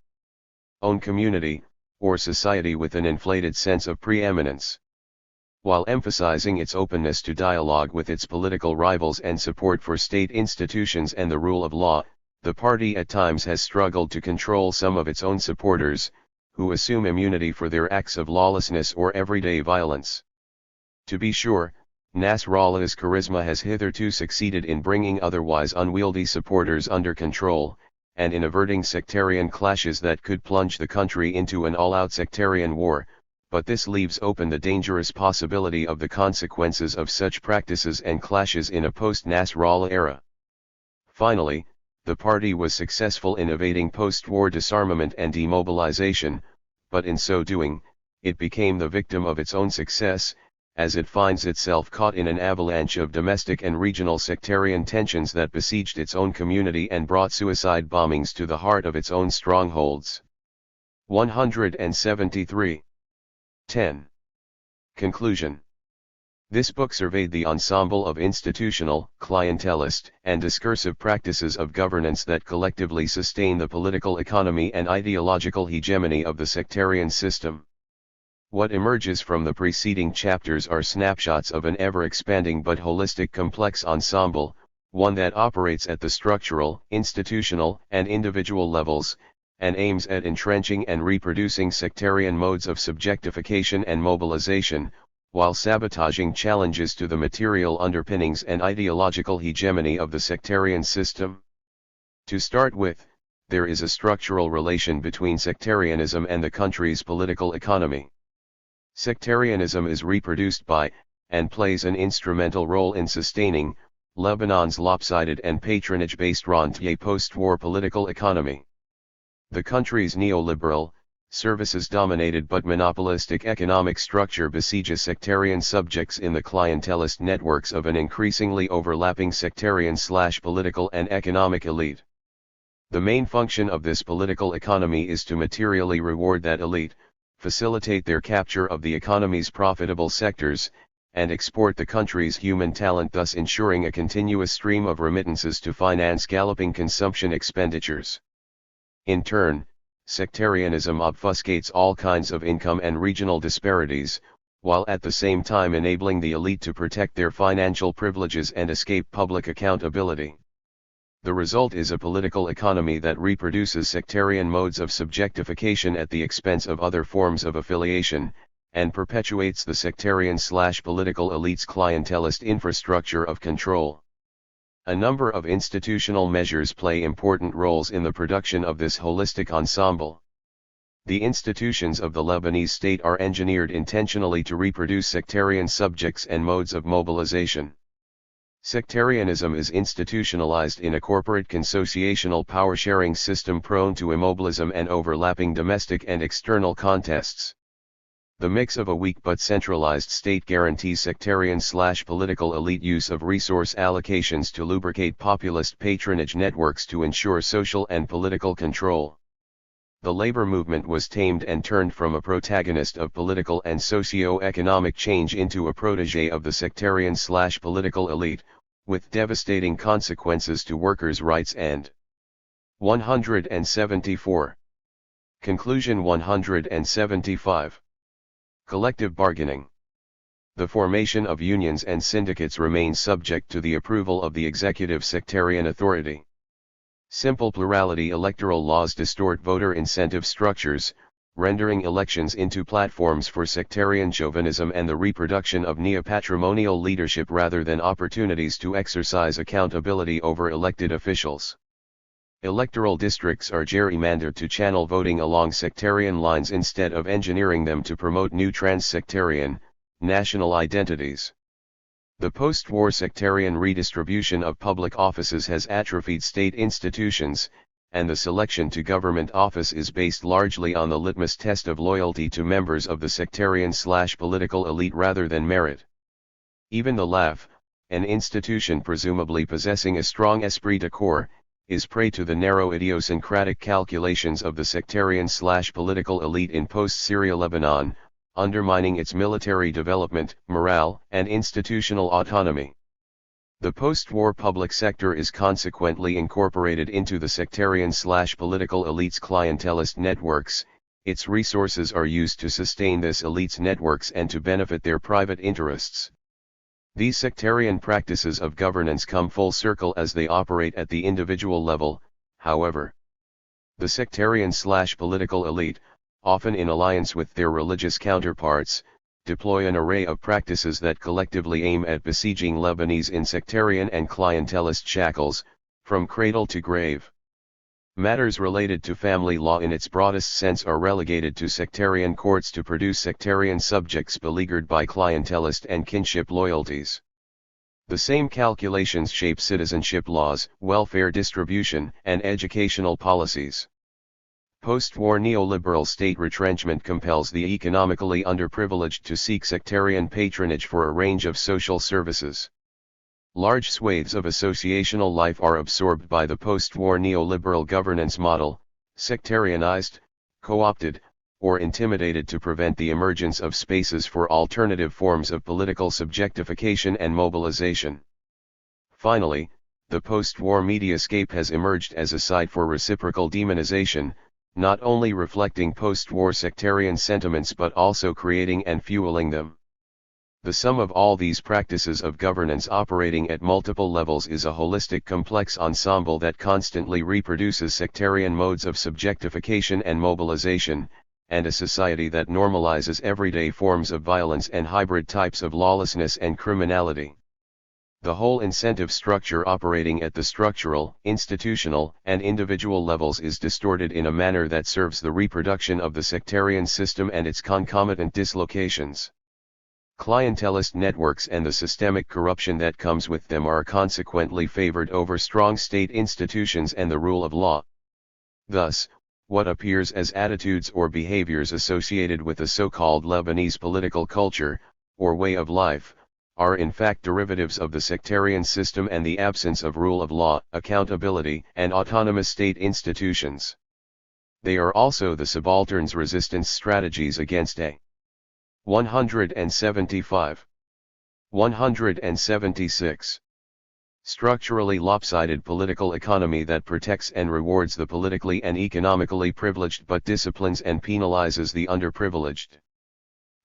own community, or society with an inflated sense of preeminence. While emphasizing its openness to dialogue with its political rivals and support for state institutions and the rule of law, the party at times has struggled to control some of its own supporters, who assume immunity for their acts of lawlessness or everyday violence. To be sure, Nasrallah's charisma has hitherto succeeded in bringing otherwise unwieldy supporters under control, and in averting sectarian clashes that could plunge the country into an all-out sectarian war, but this leaves open the dangerous possibility of the consequences of such practices and clashes in a post-Nasrallah era. Finally, the party was successful in evading post-war disarmament and demobilization, but in so doing, it became the victim of its own success, as it finds itself caught in an avalanche of domestic and regional sectarian tensions that besieged its own community and brought suicide bombings to the heart of its own strongholds. 173. 10. Conclusion. This book surveyed the ensemble of institutional, clientelist, and discursive practices of governance that collectively sustain the political economy and ideological hegemony of the sectarian system. What emerges from the preceding chapters are snapshots of an ever-expanding but holistic complex ensemble, one that operates at the structural, institutional, and individual levels, and aims at entrenching and reproducing sectarian modes of subjectification and mobilization, while sabotaging challenges to the material underpinnings and ideological hegemony of the sectarian system. To start with, there is a structural relation between sectarianism and the country's political economy. Sectarianism is reproduced by, and plays an instrumental role in sustaining Lebanon's lopsided and patronage-based rentier post-war political economy. The country's neoliberal, services-dominated but monopolistic economic structure besieges sectarian subjects in the clientelist networks of an increasingly overlapping sectarian/political and economic elite. The main function of this political economy is to materially reward that elite, facilitate their capture of the economy's profitable sectors, and export the country's human talent, thus ensuring a continuous stream of remittances to finance galloping consumption expenditures. In turn, sectarianism obfuscates all kinds of income and regional disparities, while at the same time enabling the elite to protect their financial privileges and escape public accountability. The result is a political economy that reproduces sectarian modes of subjectification at the expense of other forms of affiliation, and perpetuates the sectarian/political elite's clientelist infrastructure of control. A number of institutional measures play important roles in the production of this holistic ensemble. The institutions of the Lebanese state are engineered intentionally to reproduce sectarian subjects and modes of mobilization. Sectarianism is institutionalized in a corporate consociational power-sharing system prone to immobilism and overlapping domestic and external contests. The mix of a weak but centralized state guarantees sectarian/political elite use of resource allocations to lubricate populist patronage networks to ensure social and political control. The labor movement was tamed and turned from a protagonist of political and socio-economic change into a protege of the sectarian/political elite, with devastating consequences to workers' rights and 174. Conclusion 175. Collective bargaining. The formation of unions and syndicates remains subject to the approval of the executive sectarian authority. Simple plurality electoral laws distort voter incentive structures, rendering elections into platforms for sectarian chauvinism and the reproduction of neo-patrimonial leadership rather than opportunities to exercise accountability over elected officials. Electoral districts are gerrymandered to channel voting along sectarian lines instead of engineering them to promote new trans-sectarian, national identities. The post-war sectarian redistribution of public offices has atrophied state institutions, and the selection to government office is based largely on the litmus test of loyalty to members of the sectarian/political elite rather than merit. Even the LAF, an institution presumably possessing a strong esprit de corps, is prey to the narrow idiosyncratic calculations of the sectarian/political elite in post-Syria Lebanon, undermining its military development, morale, and institutional autonomy. The post-war public sector is consequently incorporated into the sectarian/political elite's clientelist networks. Its resources are used to sustain this elite's networks and to benefit their private interests. These sectarian practices of governance come full circle as they operate at the individual level, however. The sectarian/political elite, often in alliance with their religious counterparts, deploy an array of practices that collectively aim at besieging Lebanese in sectarian and clientelist shackles, from cradle to grave. Matters related to family law in its broadest sense are relegated to sectarian courts to produce sectarian subjects beleaguered by clientelist and kinship loyalties. The same calculations shape citizenship laws, welfare distribution, and educational policies. Post-war neoliberal state retrenchment compels the economically underprivileged to seek sectarian patronage for a range of social services. Large swathes of associational life are absorbed by the post-war neoliberal governance model, sectarianized, co-opted, or intimidated to prevent the emergence of spaces for alternative forms of political subjectification and mobilization. Finally, the post-war mediascape has emerged as a site for reciprocal demonization, not only reflecting post-war sectarian sentiments but also creating and fueling them. The sum of all these practices of governance operating at multiple levels is a holistic complex ensemble that constantly reproduces sectarian modes of subjectification and mobilization, and a society that normalizes everyday forms of violence and hybrid types of lawlessness and criminality. The whole incentive structure operating at the structural, institutional, and individual levels is distorted in a manner that serves the reproduction of the sectarian system and its concomitant dislocations. Clientelist networks and the systemic corruption that comes with them are consequently favored over strong state institutions and the rule of law. Thus, what appears as attitudes or behaviors associated with the so-called Lebanese political culture, or way of life, are in fact derivatives of the sectarian system and the absence of rule of law, accountability, and autonomous state institutions. They are also the subaltern's resistance strategies against a 175. 176. Structurally lopsided political economy that protects and rewards the politically and economically privileged but disciplines and penalizes the underprivileged.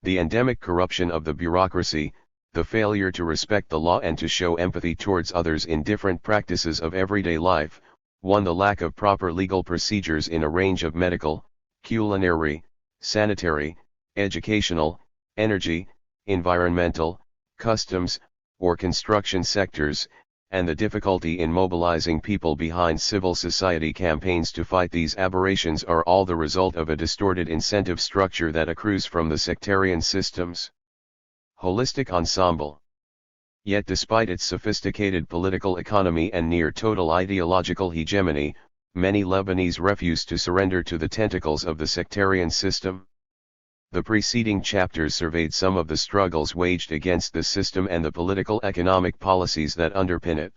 The endemic corruption of the bureaucracy, the failure to respect the law and to show empathy towards others in different practices of everyday life, the lack of proper legal procedures in a range of medical, culinary, sanitary, educational, energy, environmental, customs, or construction sectors, and the difficulty in mobilizing people behind civil society campaigns to fight these aberrations are all the result of a distorted incentive structure that accrues from the sectarian system's holistic ensemble. Yet despite its sophisticated political economy and near-total ideological hegemony, many Lebanese refuse to surrender to the tentacles of the sectarian system. The preceding chapters surveyed some of the struggles waged against this system and the political economic policies that underpin it.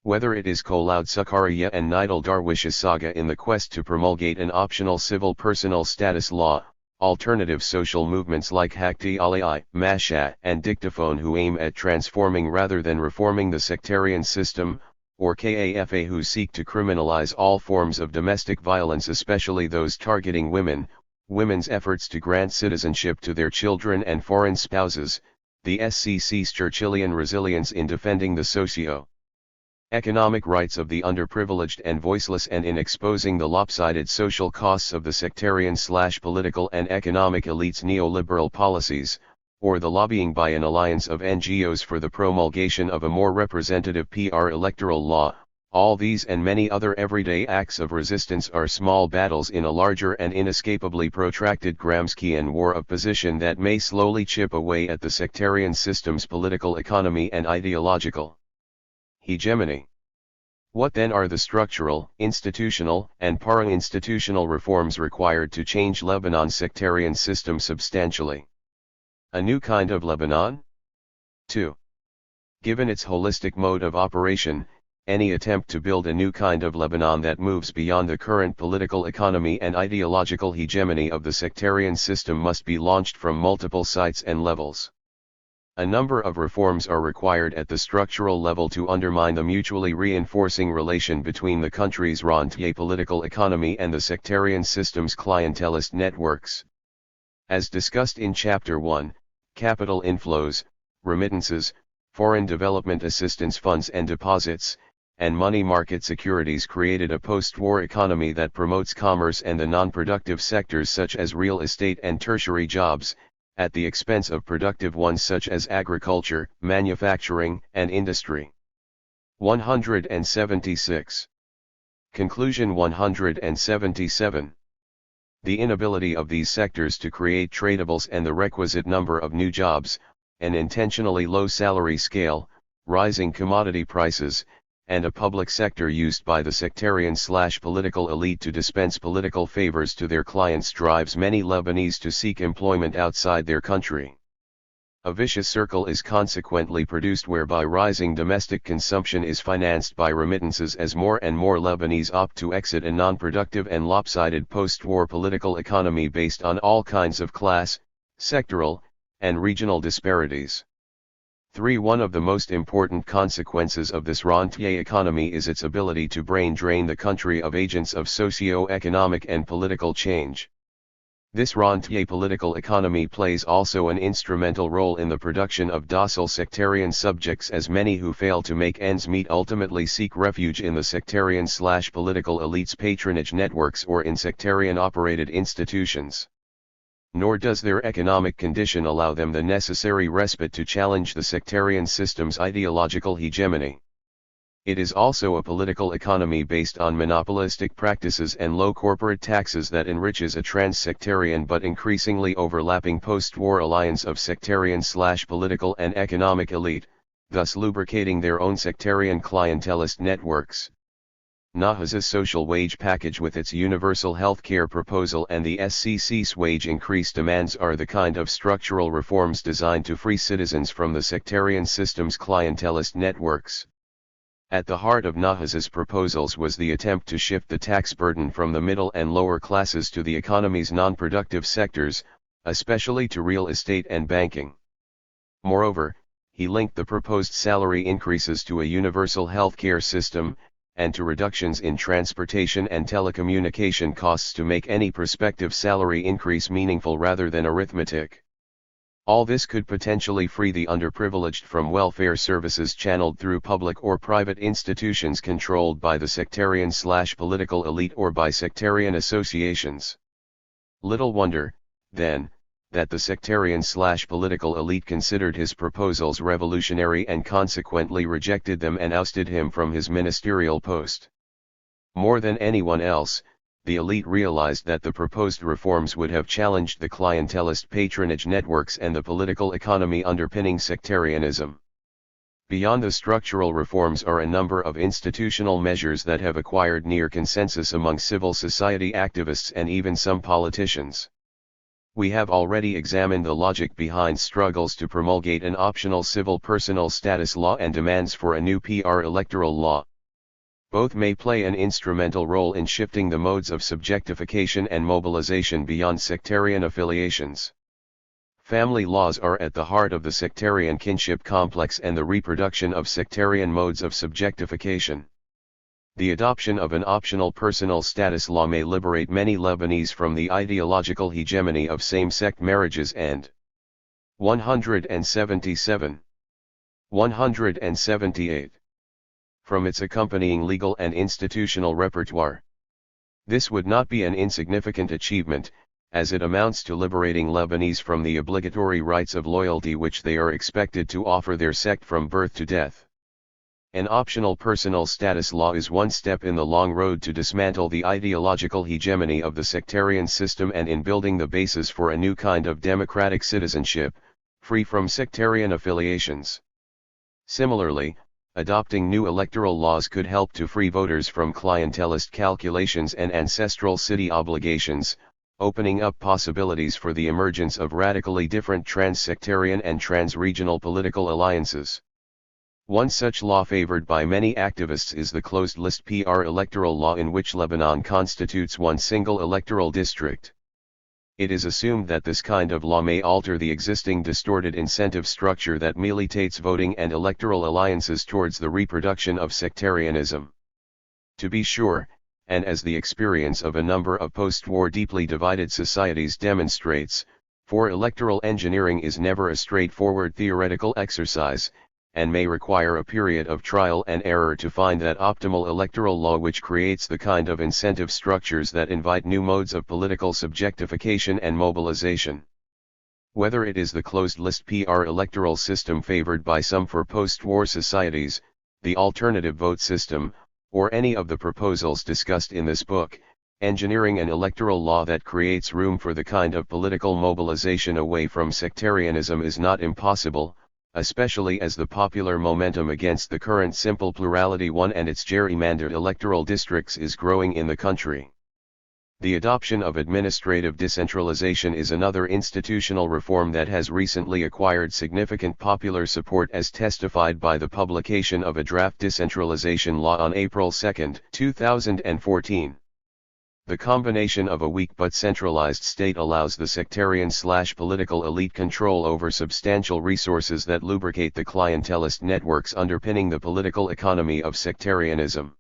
Whether it is Koloud Sukhariya and Nidal Darwish's saga in the quest to promulgate an optional civil personal status law, alternative social movements like Hakti Ali, Masha and Dictaphone who aim at transforming rather than reforming the sectarian system, or KAFA who seek to criminalize all forms of domestic violence especially those targeting women, women's efforts to grant citizenship to their children and foreign spouses, the SCC's Churchillian resilience in defending the socio-economic rights of the underprivileged and voiceless and in exposing the lopsided social costs of the sectarian/political and economic elites' neoliberal policies, or the lobbying by an alliance of NGOs for the promulgation of a more representative PR electoral law. All these and many other everyday acts of resistance are small battles in a larger and inescapably protracted Gramscian war of position that may slowly chip away at the sectarian system's political economy and ideological hegemony. What then are the structural, institutional, and para-institutional reforms required to change Lebanon's sectarian system substantially? A new kind of Lebanon? 2. Given its holistic mode of operation, any attempt to build a new kind of Lebanon that moves beyond the current political economy and ideological hegemony of the sectarian system must be launched from multiple sites and levels. A number of reforms are required at the structural level to undermine the mutually reinforcing relation between the country's rentier political economy and the sectarian system's clientelist networks. As discussed in Chapter 1, capital inflows, remittances, foreign development assistance funds and deposits, and money market securities created a post-war economy that promotes commerce and the non-productive sectors such as real estate and tertiary jobs, at the expense of productive ones such as agriculture, manufacturing, and industry. 176. Conclusion 177. The inability of these sectors to create tradables and the requisite number of new jobs, an intentionally low salary scale, rising commodity prices, and a public sector used by the sectarian/political elite to dispense political favors to their clients drives many Lebanese to seek employment outside their country. A vicious circle is consequently produced whereby rising domestic consumption is financed by remittances as more and more Lebanese opt to exit a non-productive and lopsided post-war political economy based on all kinds of class, sectoral, and regional disparities. 3. One of the most important consequences of this rentier economy is its ability to brain drain the country of agents of socio-economic and political change. This rentier political economy plays also an instrumental role in the production of docile sectarian subjects as many who fail to make ends meet ultimately seek refuge in the sectarian/political elites' patronage networks or in sectarian-operated institutions. Nor does their economic condition allow them the necessary respite to challenge the sectarian system's ideological hegemony. It is also a political economy based on monopolistic practices and low corporate taxes that enriches a trans-sectarian but increasingly overlapping post-war alliance of sectarian/political and economic elite, thus lubricating their own sectarian clientelist networks. Nahaz's social wage package with its universal health care proposal and the SCC's wage increase demands are the kind of structural reforms designed to free citizens from the sectarian system's clientelist networks. At the heart of Nahaz's proposals was the attempt to shift the tax burden from the middle and lower classes to the economy's non-productive sectors, especially to real estate and banking. Moreover, he linked the proposed salary increases to a universal health care system, and to reductions in transportation and telecommunication costs to make any prospective salary increase meaningful rather than arithmetic. All this could potentially free the underprivileged from welfare services channeled through public or private institutions controlled by the sectarian/political elite or by sectarian associations. Little wonder, then, that the sectarian/political elite considered his proposals revolutionary and consequently rejected them and ousted him from his ministerial post. More than anyone else, the elite realized that the proposed reforms would have challenged the clientelist patronage networks and the political economy underpinning sectarianism. Beyond the structural reforms are a number of institutional measures that have acquired near consensus among civil society activists and even some politicians. We have already examined the logic behind struggles to promulgate an optional civil personal status law and demands for a new PR electoral law. Both may play an instrumental role in shifting the modes of subjectification and mobilization beyond sectarian affiliations. Family laws are at the heart of the sectarian kinship complex and the reproduction of sectarian modes of subjectification. The adoption of an optional personal status law may liberate many Lebanese from the ideological hegemony of same-sex marriages and 177. 178. From its accompanying legal and institutional repertoire. This would not be an insignificant achievement, as it amounts to liberating Lebanese from the obligatory rites of loyalty which they are expected to offer their sect from birth to death. An optional personal status law is one step in the long road to dismantle the ideological hegemony of the sectarian system and in building the basis for a new kind of democratic citizenship, free from sectarian affiliations. Similarly, adopting new electoral laws could help to free voters from clientelist calculations and ancestral city obligations, opening up possibilities for the emergence of radically different trans-sectarian and trans-regional political alliances. One such law favored by many activists is the closed-list PR electoral law in which Lebanon constitutes one single electoral district. It is assumed that this kind of law may alter the existing distorted incentive structure that militates voting and electoral alliances towards the reproduction of sectarianism. To be sure, and as the experience of a number of post-war deeply divided societies demonstrates, for electoral engineering is never a straightforward theoretical exercise, and may require a period of trial and error to find that optimal electoral law which creates the kind of incentive structures that invite new modes of political subjectification and mobilization. Whether it is the closed-list PR electoral system favored by some for post-war societies, the alternative vote system, or any of the proposals discussed in this book, engineering an electoral law that creates room for the kind of political mobilization away from sectarianism is not impossible, especially as the popular momentum against the current simple plurality one and its gerrymandered electoral districts is growing in the country. The adoption of administrative decentralization is another institutional reform that has recently acquired significant popular support as testified by the publication of a draft decentralization law on April 2, 2014. The combination of a weak but centralized state allows the sectarian/political elite control over substantial resources that lubricate the clientelist networks underpinning the political economy of sectarianism.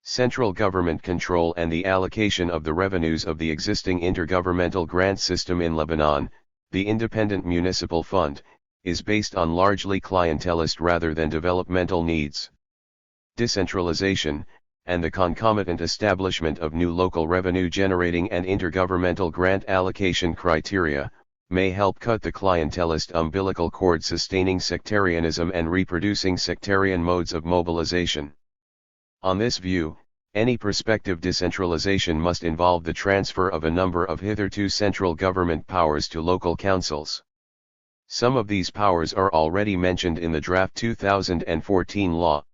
Central government control and the allocation of the revenues of the existing intergovernmental grant system in Lebanon, the Independent Municipal Fund, is based on largely clientelist rather than developmental needs. Decentralization, and the concomitant establishment of new local revenue-generating and intergovernmental grant allocation criteria, may help cut the clientelist umbilical cord sustaining sectarianism and reproducing sectarian modes of mobilization. On this view, any prospective decentralization must involve the transfer of a number of hitherto central government powers to local councils. Some of these powers are already mentioned in the draft 2014 law.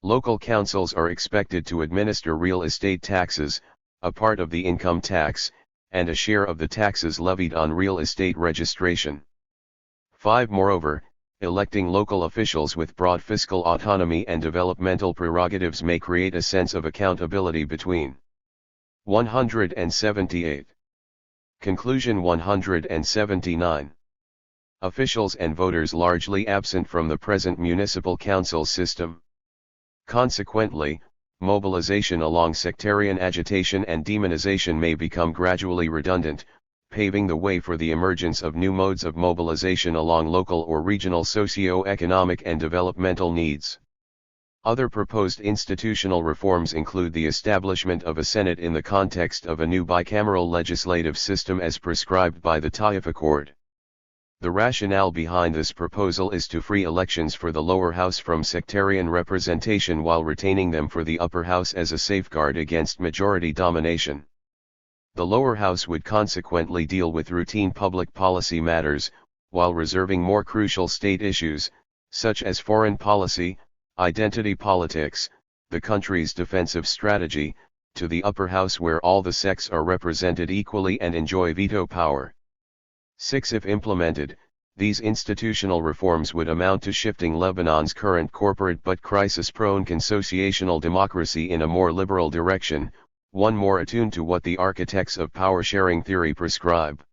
Local councils are expected to administer real estate taxes, a part of the income tax, and a share of the taxes levied on real estate registration. 5. Moreover, electing local officials with broad fiscal autonomy and developmental prerogatives may create a sense of accountability between. 178. Conclusion 179. Officials and voters largely absent from the present municipal council system. Consequently, mobilization along sectarian agitation and demonization may become gradually redundant, paving the way for the emergence of new modes of mobilization along local or regional socio-economic and developmental needs. Other proposed institutional reforms include the establishment of a Senate in the context of a new bicameral legislative system as prescribed by the Taif Accord. The rationale behind this proposal is to free elections for the lower house from sectarian representation while retaining them for the upper house as a safeguard against majority domination. The lower house would consequently deal with routine public policy matters, while reserving more crucial state issues, such as foreign policy, identity politics, the country's defensive strategy, to the upper house where all the sects are represented equally and enjoy veto power. 6. If implemented, these institutional reforms would amount to shifting Lebanon's current corporate but crisis-prone consociational democracy in a more liberal direction, one more attuned to what the architects of power-sharing theory prescribe.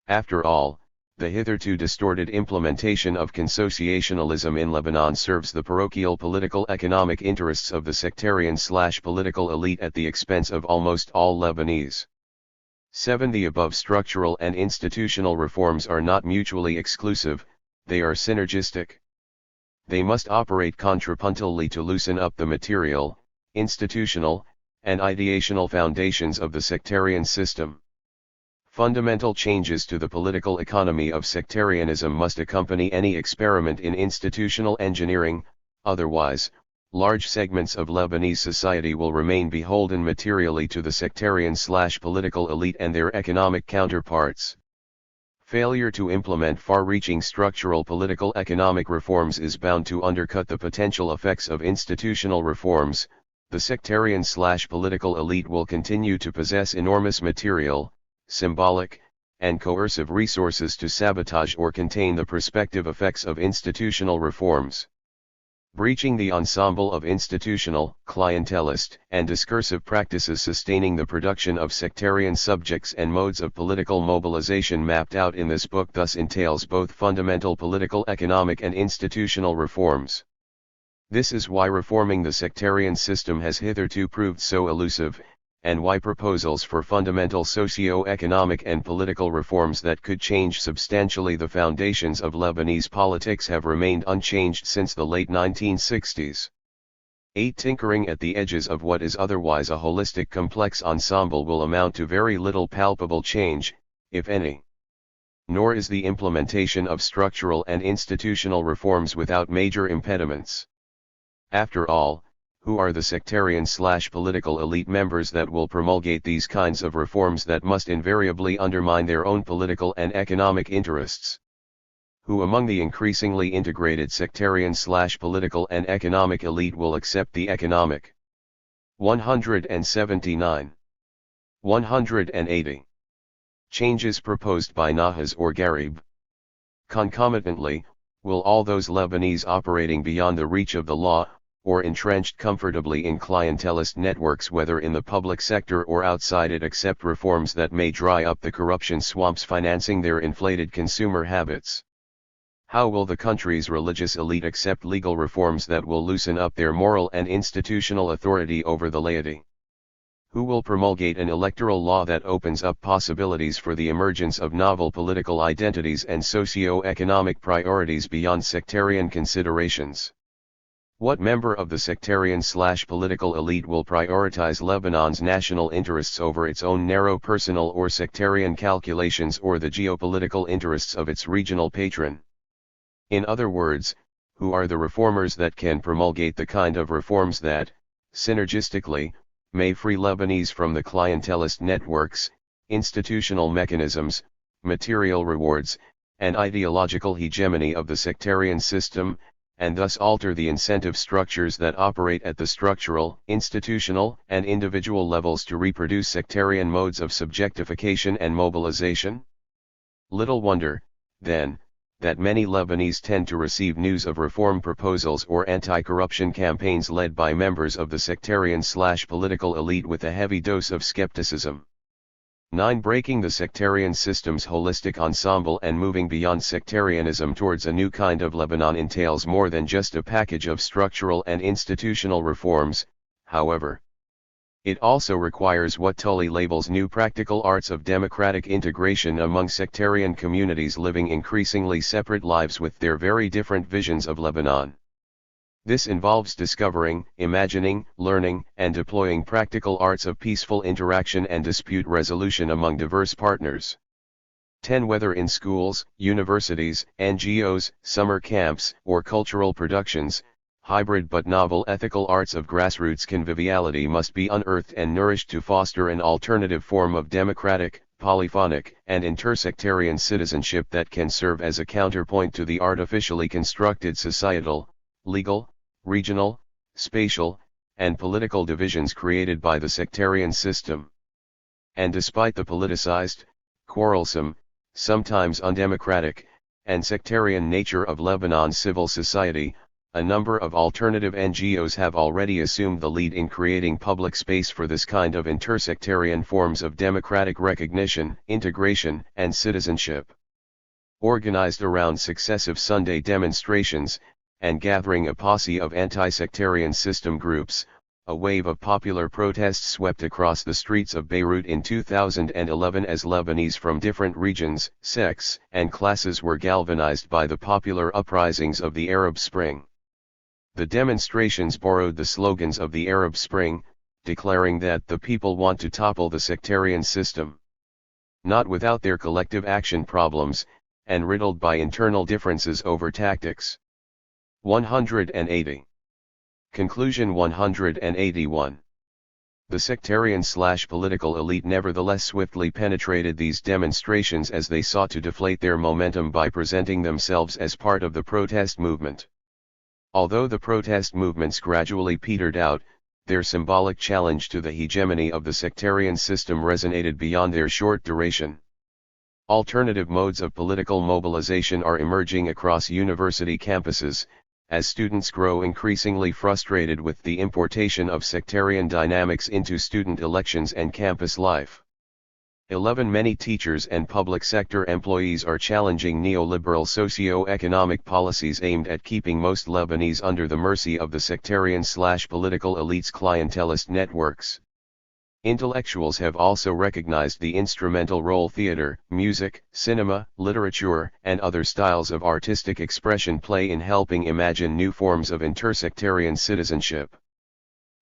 After all, the hitherto distorted implementation of consociationalism in Lebanon serves the parochial political economic interests of the sectarian/political elite at the expense of almost all Lebanese. 7. The above structural and institutional reforms are not mutually exclusive, they are synergistic. They must operate contrapuntally to loosen up the material, institutional, and ideational foundations of the sectarian system. Fundamental changes to the political economy of sectarianism must accompany any experiment in institutional engineering, otherwise, large segments of Lebanese society will remain beholden materially to the sectarian/political elite and their economic counterparts. Failure to implement far-reaching structural political economic reforms is bound to undercut the potential effects of institutional reforms. The sectarian/political elite will continue to possess enormous material, symbolic, and coercive resources to sabotage or contain the prospective effects of institutional reforms. Breaching the ensemble of institutional, clientelist, and discursive practices sustaining the production of sectarian subjects and modes of political mobilization mapped out in this book thus entails both fundamental political economic and institutional reforms. This is why reforming the sectarian system has hitherto proved so elusive, and why proposals for fundamental socio-economic and political reforms that could change substantially the foundations of Lebanese politics have remained unchanged since the late 1960s. 8. Tinkering at the edges of what is otherwise a holistic complex ensemble will amount to very little palpable change, if any. Nor is the implementation of structural and institutional reforms without major impediments. After all, who are the sectarian/political elite members that will promulgate these kinds of reforms that must invariably undermine their own political and economic interests? Who among the increasingly integrated sectarian/political and economic elite will accept the economic? 179. 180. Changes proposed by Nahas or Garib. Concomitantly, will all those Lebanese operating beyond the reach of the law, or entrenched comfortably in clientelist networks whether in the public sector or outside it accept reforms that may dry up the corruption swamps financing their inflated consumer habits? How will the country's religious elite accept legal reforms that will loosen up their moral and institutional authority over the laity? Who will promulgate an electoral law that opens up possibilities for the emergence of novel political identities and socio-economic priorities beyond sectarian considerations? What member of the sectarian/political elite will prioritize Lebanon's national interests over its own narrow personal or sectarian calculations or the geopolitical interests of its regional patron? In other words, who are the reformers that can promulgate the kind of reforms that, synergistically, may free Lebanese from the clientelist networks, institutional mechanisms, material rewards, and ideological hegemony of the sectarian system, and thus alter the incentive structures that operate at the structural, institutional, and individual levels to reproduce sectarian modes of subjectification and mobilization? Little wonder, then, that many Lebanese tend to receive news of reform proposals or anti-corruption campaigns led by members of the sectarian/political elite with a heavy dose of skepticism. 9. Breaking the sectarian system's holistic ensemble and moving beyond sectarianism towards a new kind of Lebanon entails more than just a package of structural and institutional reforms, however. It also requires what Tully labels new practical arts of democratic integration among sectarian communities living increasingly separate lives with their very different visions of Lebanon. This involves discovering, imagining, learning, and deploying practical arts of peaceful interaction and dispute resolution among diverse partners. 10. Whether in schools, universities, NGOs, summer camps, or cultural productions, hybrid but novel ethical arts of grassroots conviviality must be unearthed and nourished to foster an alternative form of democratic, polyphonic, and intersectarian citizenship that can serve as a counterpoint to the artificially constructed societal, legal, regional, spatial, and political divisions created by the sectarian system. And despite the politicized, quarrelsome, sometimes undemocratic, and sectarian nature of Lebanon's civil society, a number of alternative NGOs have already assumed the lead in creating public space for this kind of intersectarian forms of democratic recognition, integration, and citizenship. Organized around successive Sunday demonstrations, and gathering a posse of anti-sectarian system groups, a wave of popular protests swept across the streets of Beirut in 2011 as Lebanese from different regions, sects, and classes were galvanized by the popular uprisings of the Arab Spring. The demonstrations borrowed the slogans of the Arab Spring, declaring that the people want to topple the sectarian system. Not without their collective action problems, and riddled by internal differences over tactics. 180. Conclusion 181. The sectarian/political elite nevertheless swiftly penetrated these demonstrations as they sought to deflate their momentum by presenting themselves as part of the protest movement. Although the protest movements gradually petered out, their symbolic challenge to the hegemony of the sectarian system resonated beyond their short duration. Alternative modes of political mobilization are emerging across university campuses, as students grow increasingly frustrated with the importation of sectarian dynamics into student elections and campus life. 11. Many teachers and public sector employees are challenging neoliberal socio-economic policies aimed at keeping most Lebanese under the mercy of the sectarian/political elite's clientelist networks. Intellectuals have also recognized the instrumental role theater, music, cinema, literature, and other styles of artistic expression play in helping imagine new forms of intersectarian citizenship.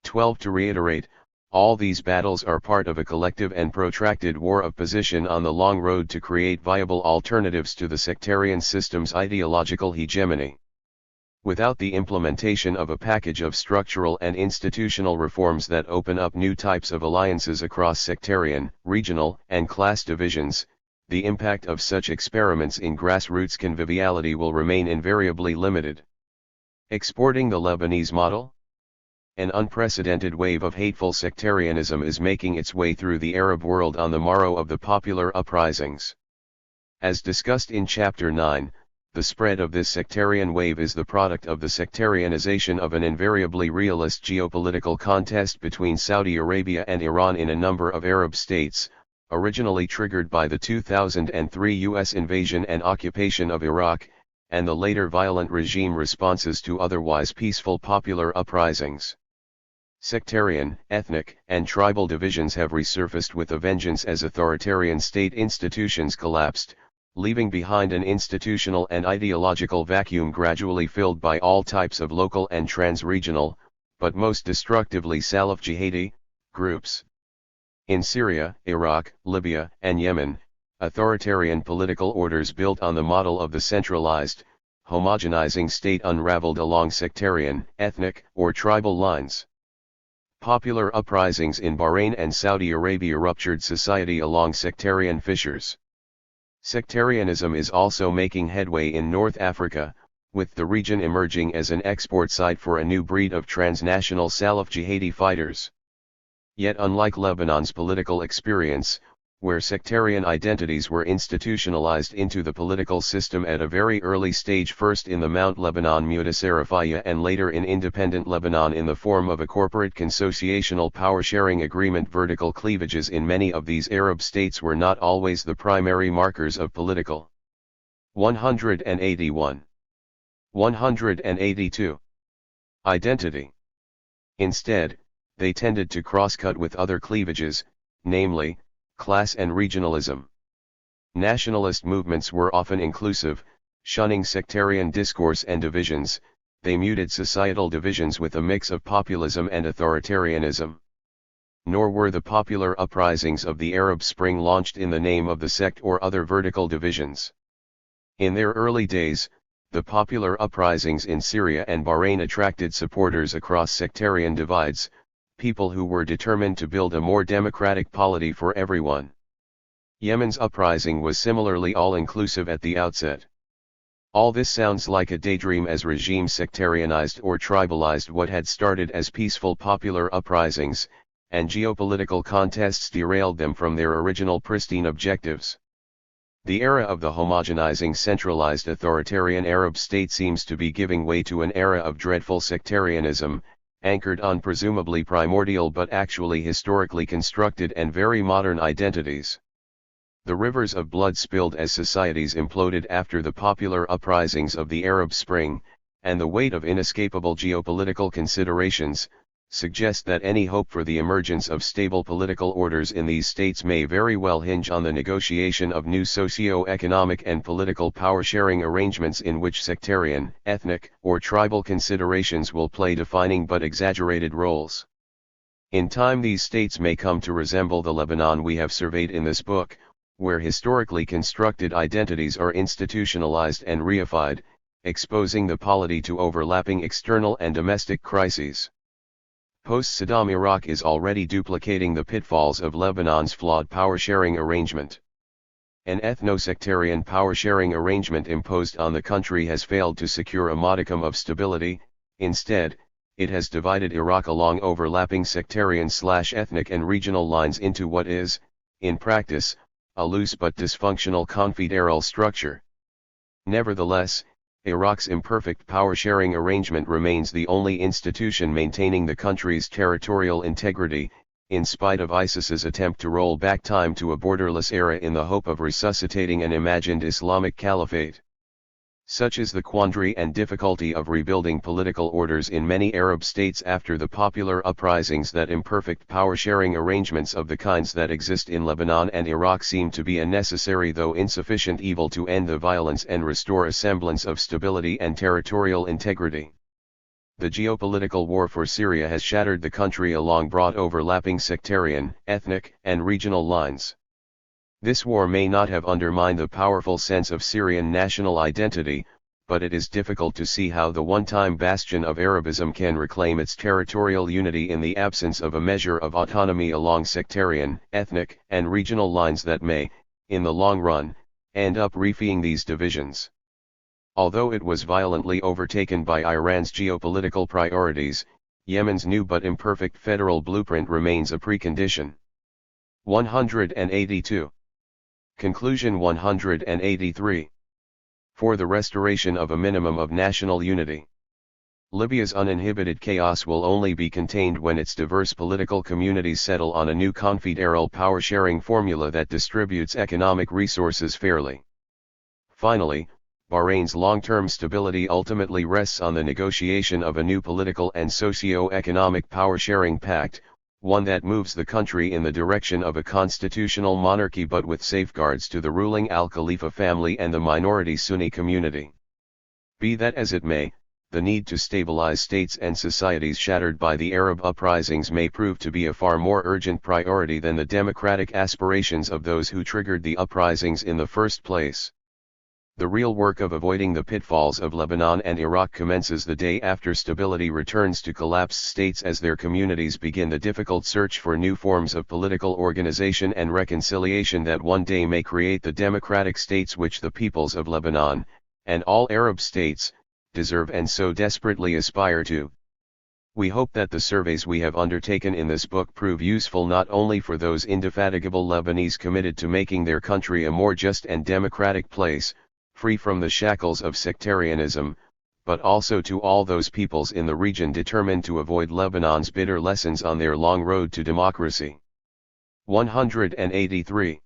12. To reiterate, all these battles are part of a collective and protracted war of position on the long road to create viable alternatives to the sectarian system's ideological hegemony. Without the implementation of a package of structural and institutional reforms that open up new types of alliances across sectarian, regional, and class divisions, the impact of such experiments in grassroots conviviality will remain invariably limited. Exporting the Lebanese model? An unprecedented wave of hateful sectarianism is making its way through the Arab world on the morrow of the popular uprisings. As discussed in Chapter 9, the spread of this sectarian wave is the product of the sectarianization of an invariably realist geopolitical contest between Saudi Arabia and Iran in a number of Arab states, originally triggered by the 2003 U.S. invasion and occupation of Iraq, and the later violent regime responses to otherwise peaceful popular uprisings. Sectarian, ethnic, and tribal divisions have resurfaced with a vengeance as authoritarian state institutions collapsed, leaving behind an institutional and ideological vacuum gradually filled by all types of local and trans-regional, but most destructively Salaf jihadi, groups. In Syria, Iraq, Libya, and Yemen, authoritarian political orders built on the model of the centralized, homogenizing state unraveled along sectarian, ethnic, or tribal lines. Popular uprisings in Bahrain and Saudi Arabia ruptured society along sectarian fissures. Sectarianism is also making headway in North Africa, with the region emerging as an export site for a new breed of transnational Salaf jihadi fighters. Yet unlike Lebanon's political experience, where sectarian identities were institutionalized into the political system at a very early stage, first in the Mount Lebanon Mutasarrifiyya and later in independent Lebanon in the form of a corporate consociational power-sharing agreement, vertical cleavages in many of these Arab states were not always the primary markers of political. 181. 182. Identity. Instead, they tended to cross-cut with other cleavages, namely, class and regionalism. Nationalist movements were often inclusive, shunning sectarian discourse and divisions. They muted societal divisions with a mix of populism and authoritarianism. Nor were the popular uprisings of the Arab Spring launched in the name of the sect or other vertical divisions. In their early days, the popular uprisings in Syria and Bahrain attracted supporters across sectarian divides, people who were determined to build a more democratic polity for everyone. Yemen's uprising was similarly all-inclusive at the outset. All this sounds like a daydream as regimes sectarianized or tribalized what had started as peaceful popular uprisings, and geopolitical contests derailed them from their original pristine objectives. The era of the homogenizing centralized authoritarian Arab state seems to be giving way to an era of dreadful sectarianism, anchored on presumably primordial but actually historically constructed and very modern identities. The rivers of blood spilled as societies imploded after the popular uprisings of the Arab Spring, and the weight of inescapable geopolitical considerations, suggest that any hope for the emergence of stable political orders in these states may very well hinge on the negotiation of new socio-economic and political power-sharing arrangements in which sectarian, ethnic, or tribal considerations will play defining but exaggerated roles. In time these states may come to resemble the Lebanon we have surveyed in this book, where historically constructed identities are institutionalized and reified, exposing the polity to overlapping external and domestic crises. Post-Saddam Iraq is already duplicating the pitfalls of Lebanon's flawed power-sharing arrangement. An ethno-sectarian power-sharing arrangement imposed on the country has failed to secure a modicum of stability. Instead, it has divided Iraq along overlapping sectarian/ethnic and regional lines into what is, in practice, a loose but dysfunctional confederal structure. Nevertheless, Iraq's imperfect power-sharing arrangement remains the only institution maintaining the country's territorial integrity, in spite of ISIS's attempt to roll back time to a borderless era in the hope of resuscitating an imagined Islamic caliphate. Such is the quandary and difficulty of rebuilding political orders in many Arab states after the popular uprisings that imperfect power-sharing arrangements of the kinds that exist in Lebanon and Iraq seem to be a necessary though insufficient evil to end the violence and restore a semblance of stability and territorial integrity. The geopolitical war for Syria has shattered the country along broad overlapping sectarian, ethnic, and regional lines. This war may not have undermined the powerful sense of Syrian national identity, but it is difficult to see how the one-time bastion of Arabism can reclaim its territorial unity in the absence of a measure of autonomy along sectarian, ethnic, and regional lines that may, in the long run, end up refeeing these divisions. Although it was violently overtaken by Iran's geopolitical priorities, Yemen's new but imperfect federal blueprint remains a precondition. 182. Conclusion 183. For the restoration of a minimum of national unity. Libya's uninhibited chaos will only be contained when its diverse political communities settle on a new confederal power-sharing formula that distributes economic resources fairly. Finally, Bahrain's long-term stability ultimately rests on the negotiation of a new political and socio-economic power-sharing pact, one that moves the country in the direction of a constitutional monarchy but with safeguards to the ruling Al-Khalifa family and the minority Sunni community. Be that as it may, the need to stabilize states and societies shattered by the Arab uprisings may prove to be a far more urgent priority than the democratic aspirations of those who triggered the uprisings in the first place. The real work of avoiding the pitfalls of Lebanon and Iraq commences the day after stability returns to collapsed states as their communities begin the difficult search for new forms of political organization and reconciliation that one day may create the democratic states which the peoples of Lebanon, and all Arab states, deserve and so desperately aspire to. We hope that the surveys we have undertaken in this book prove useful not only for those indefatigable Lebanese committed to making their country a more just and democratic place, free from the shackles of sectarianism, but also to all those peoples in the region determined to avoid Lebanon's bitter lessons on their long road to democracy. 183.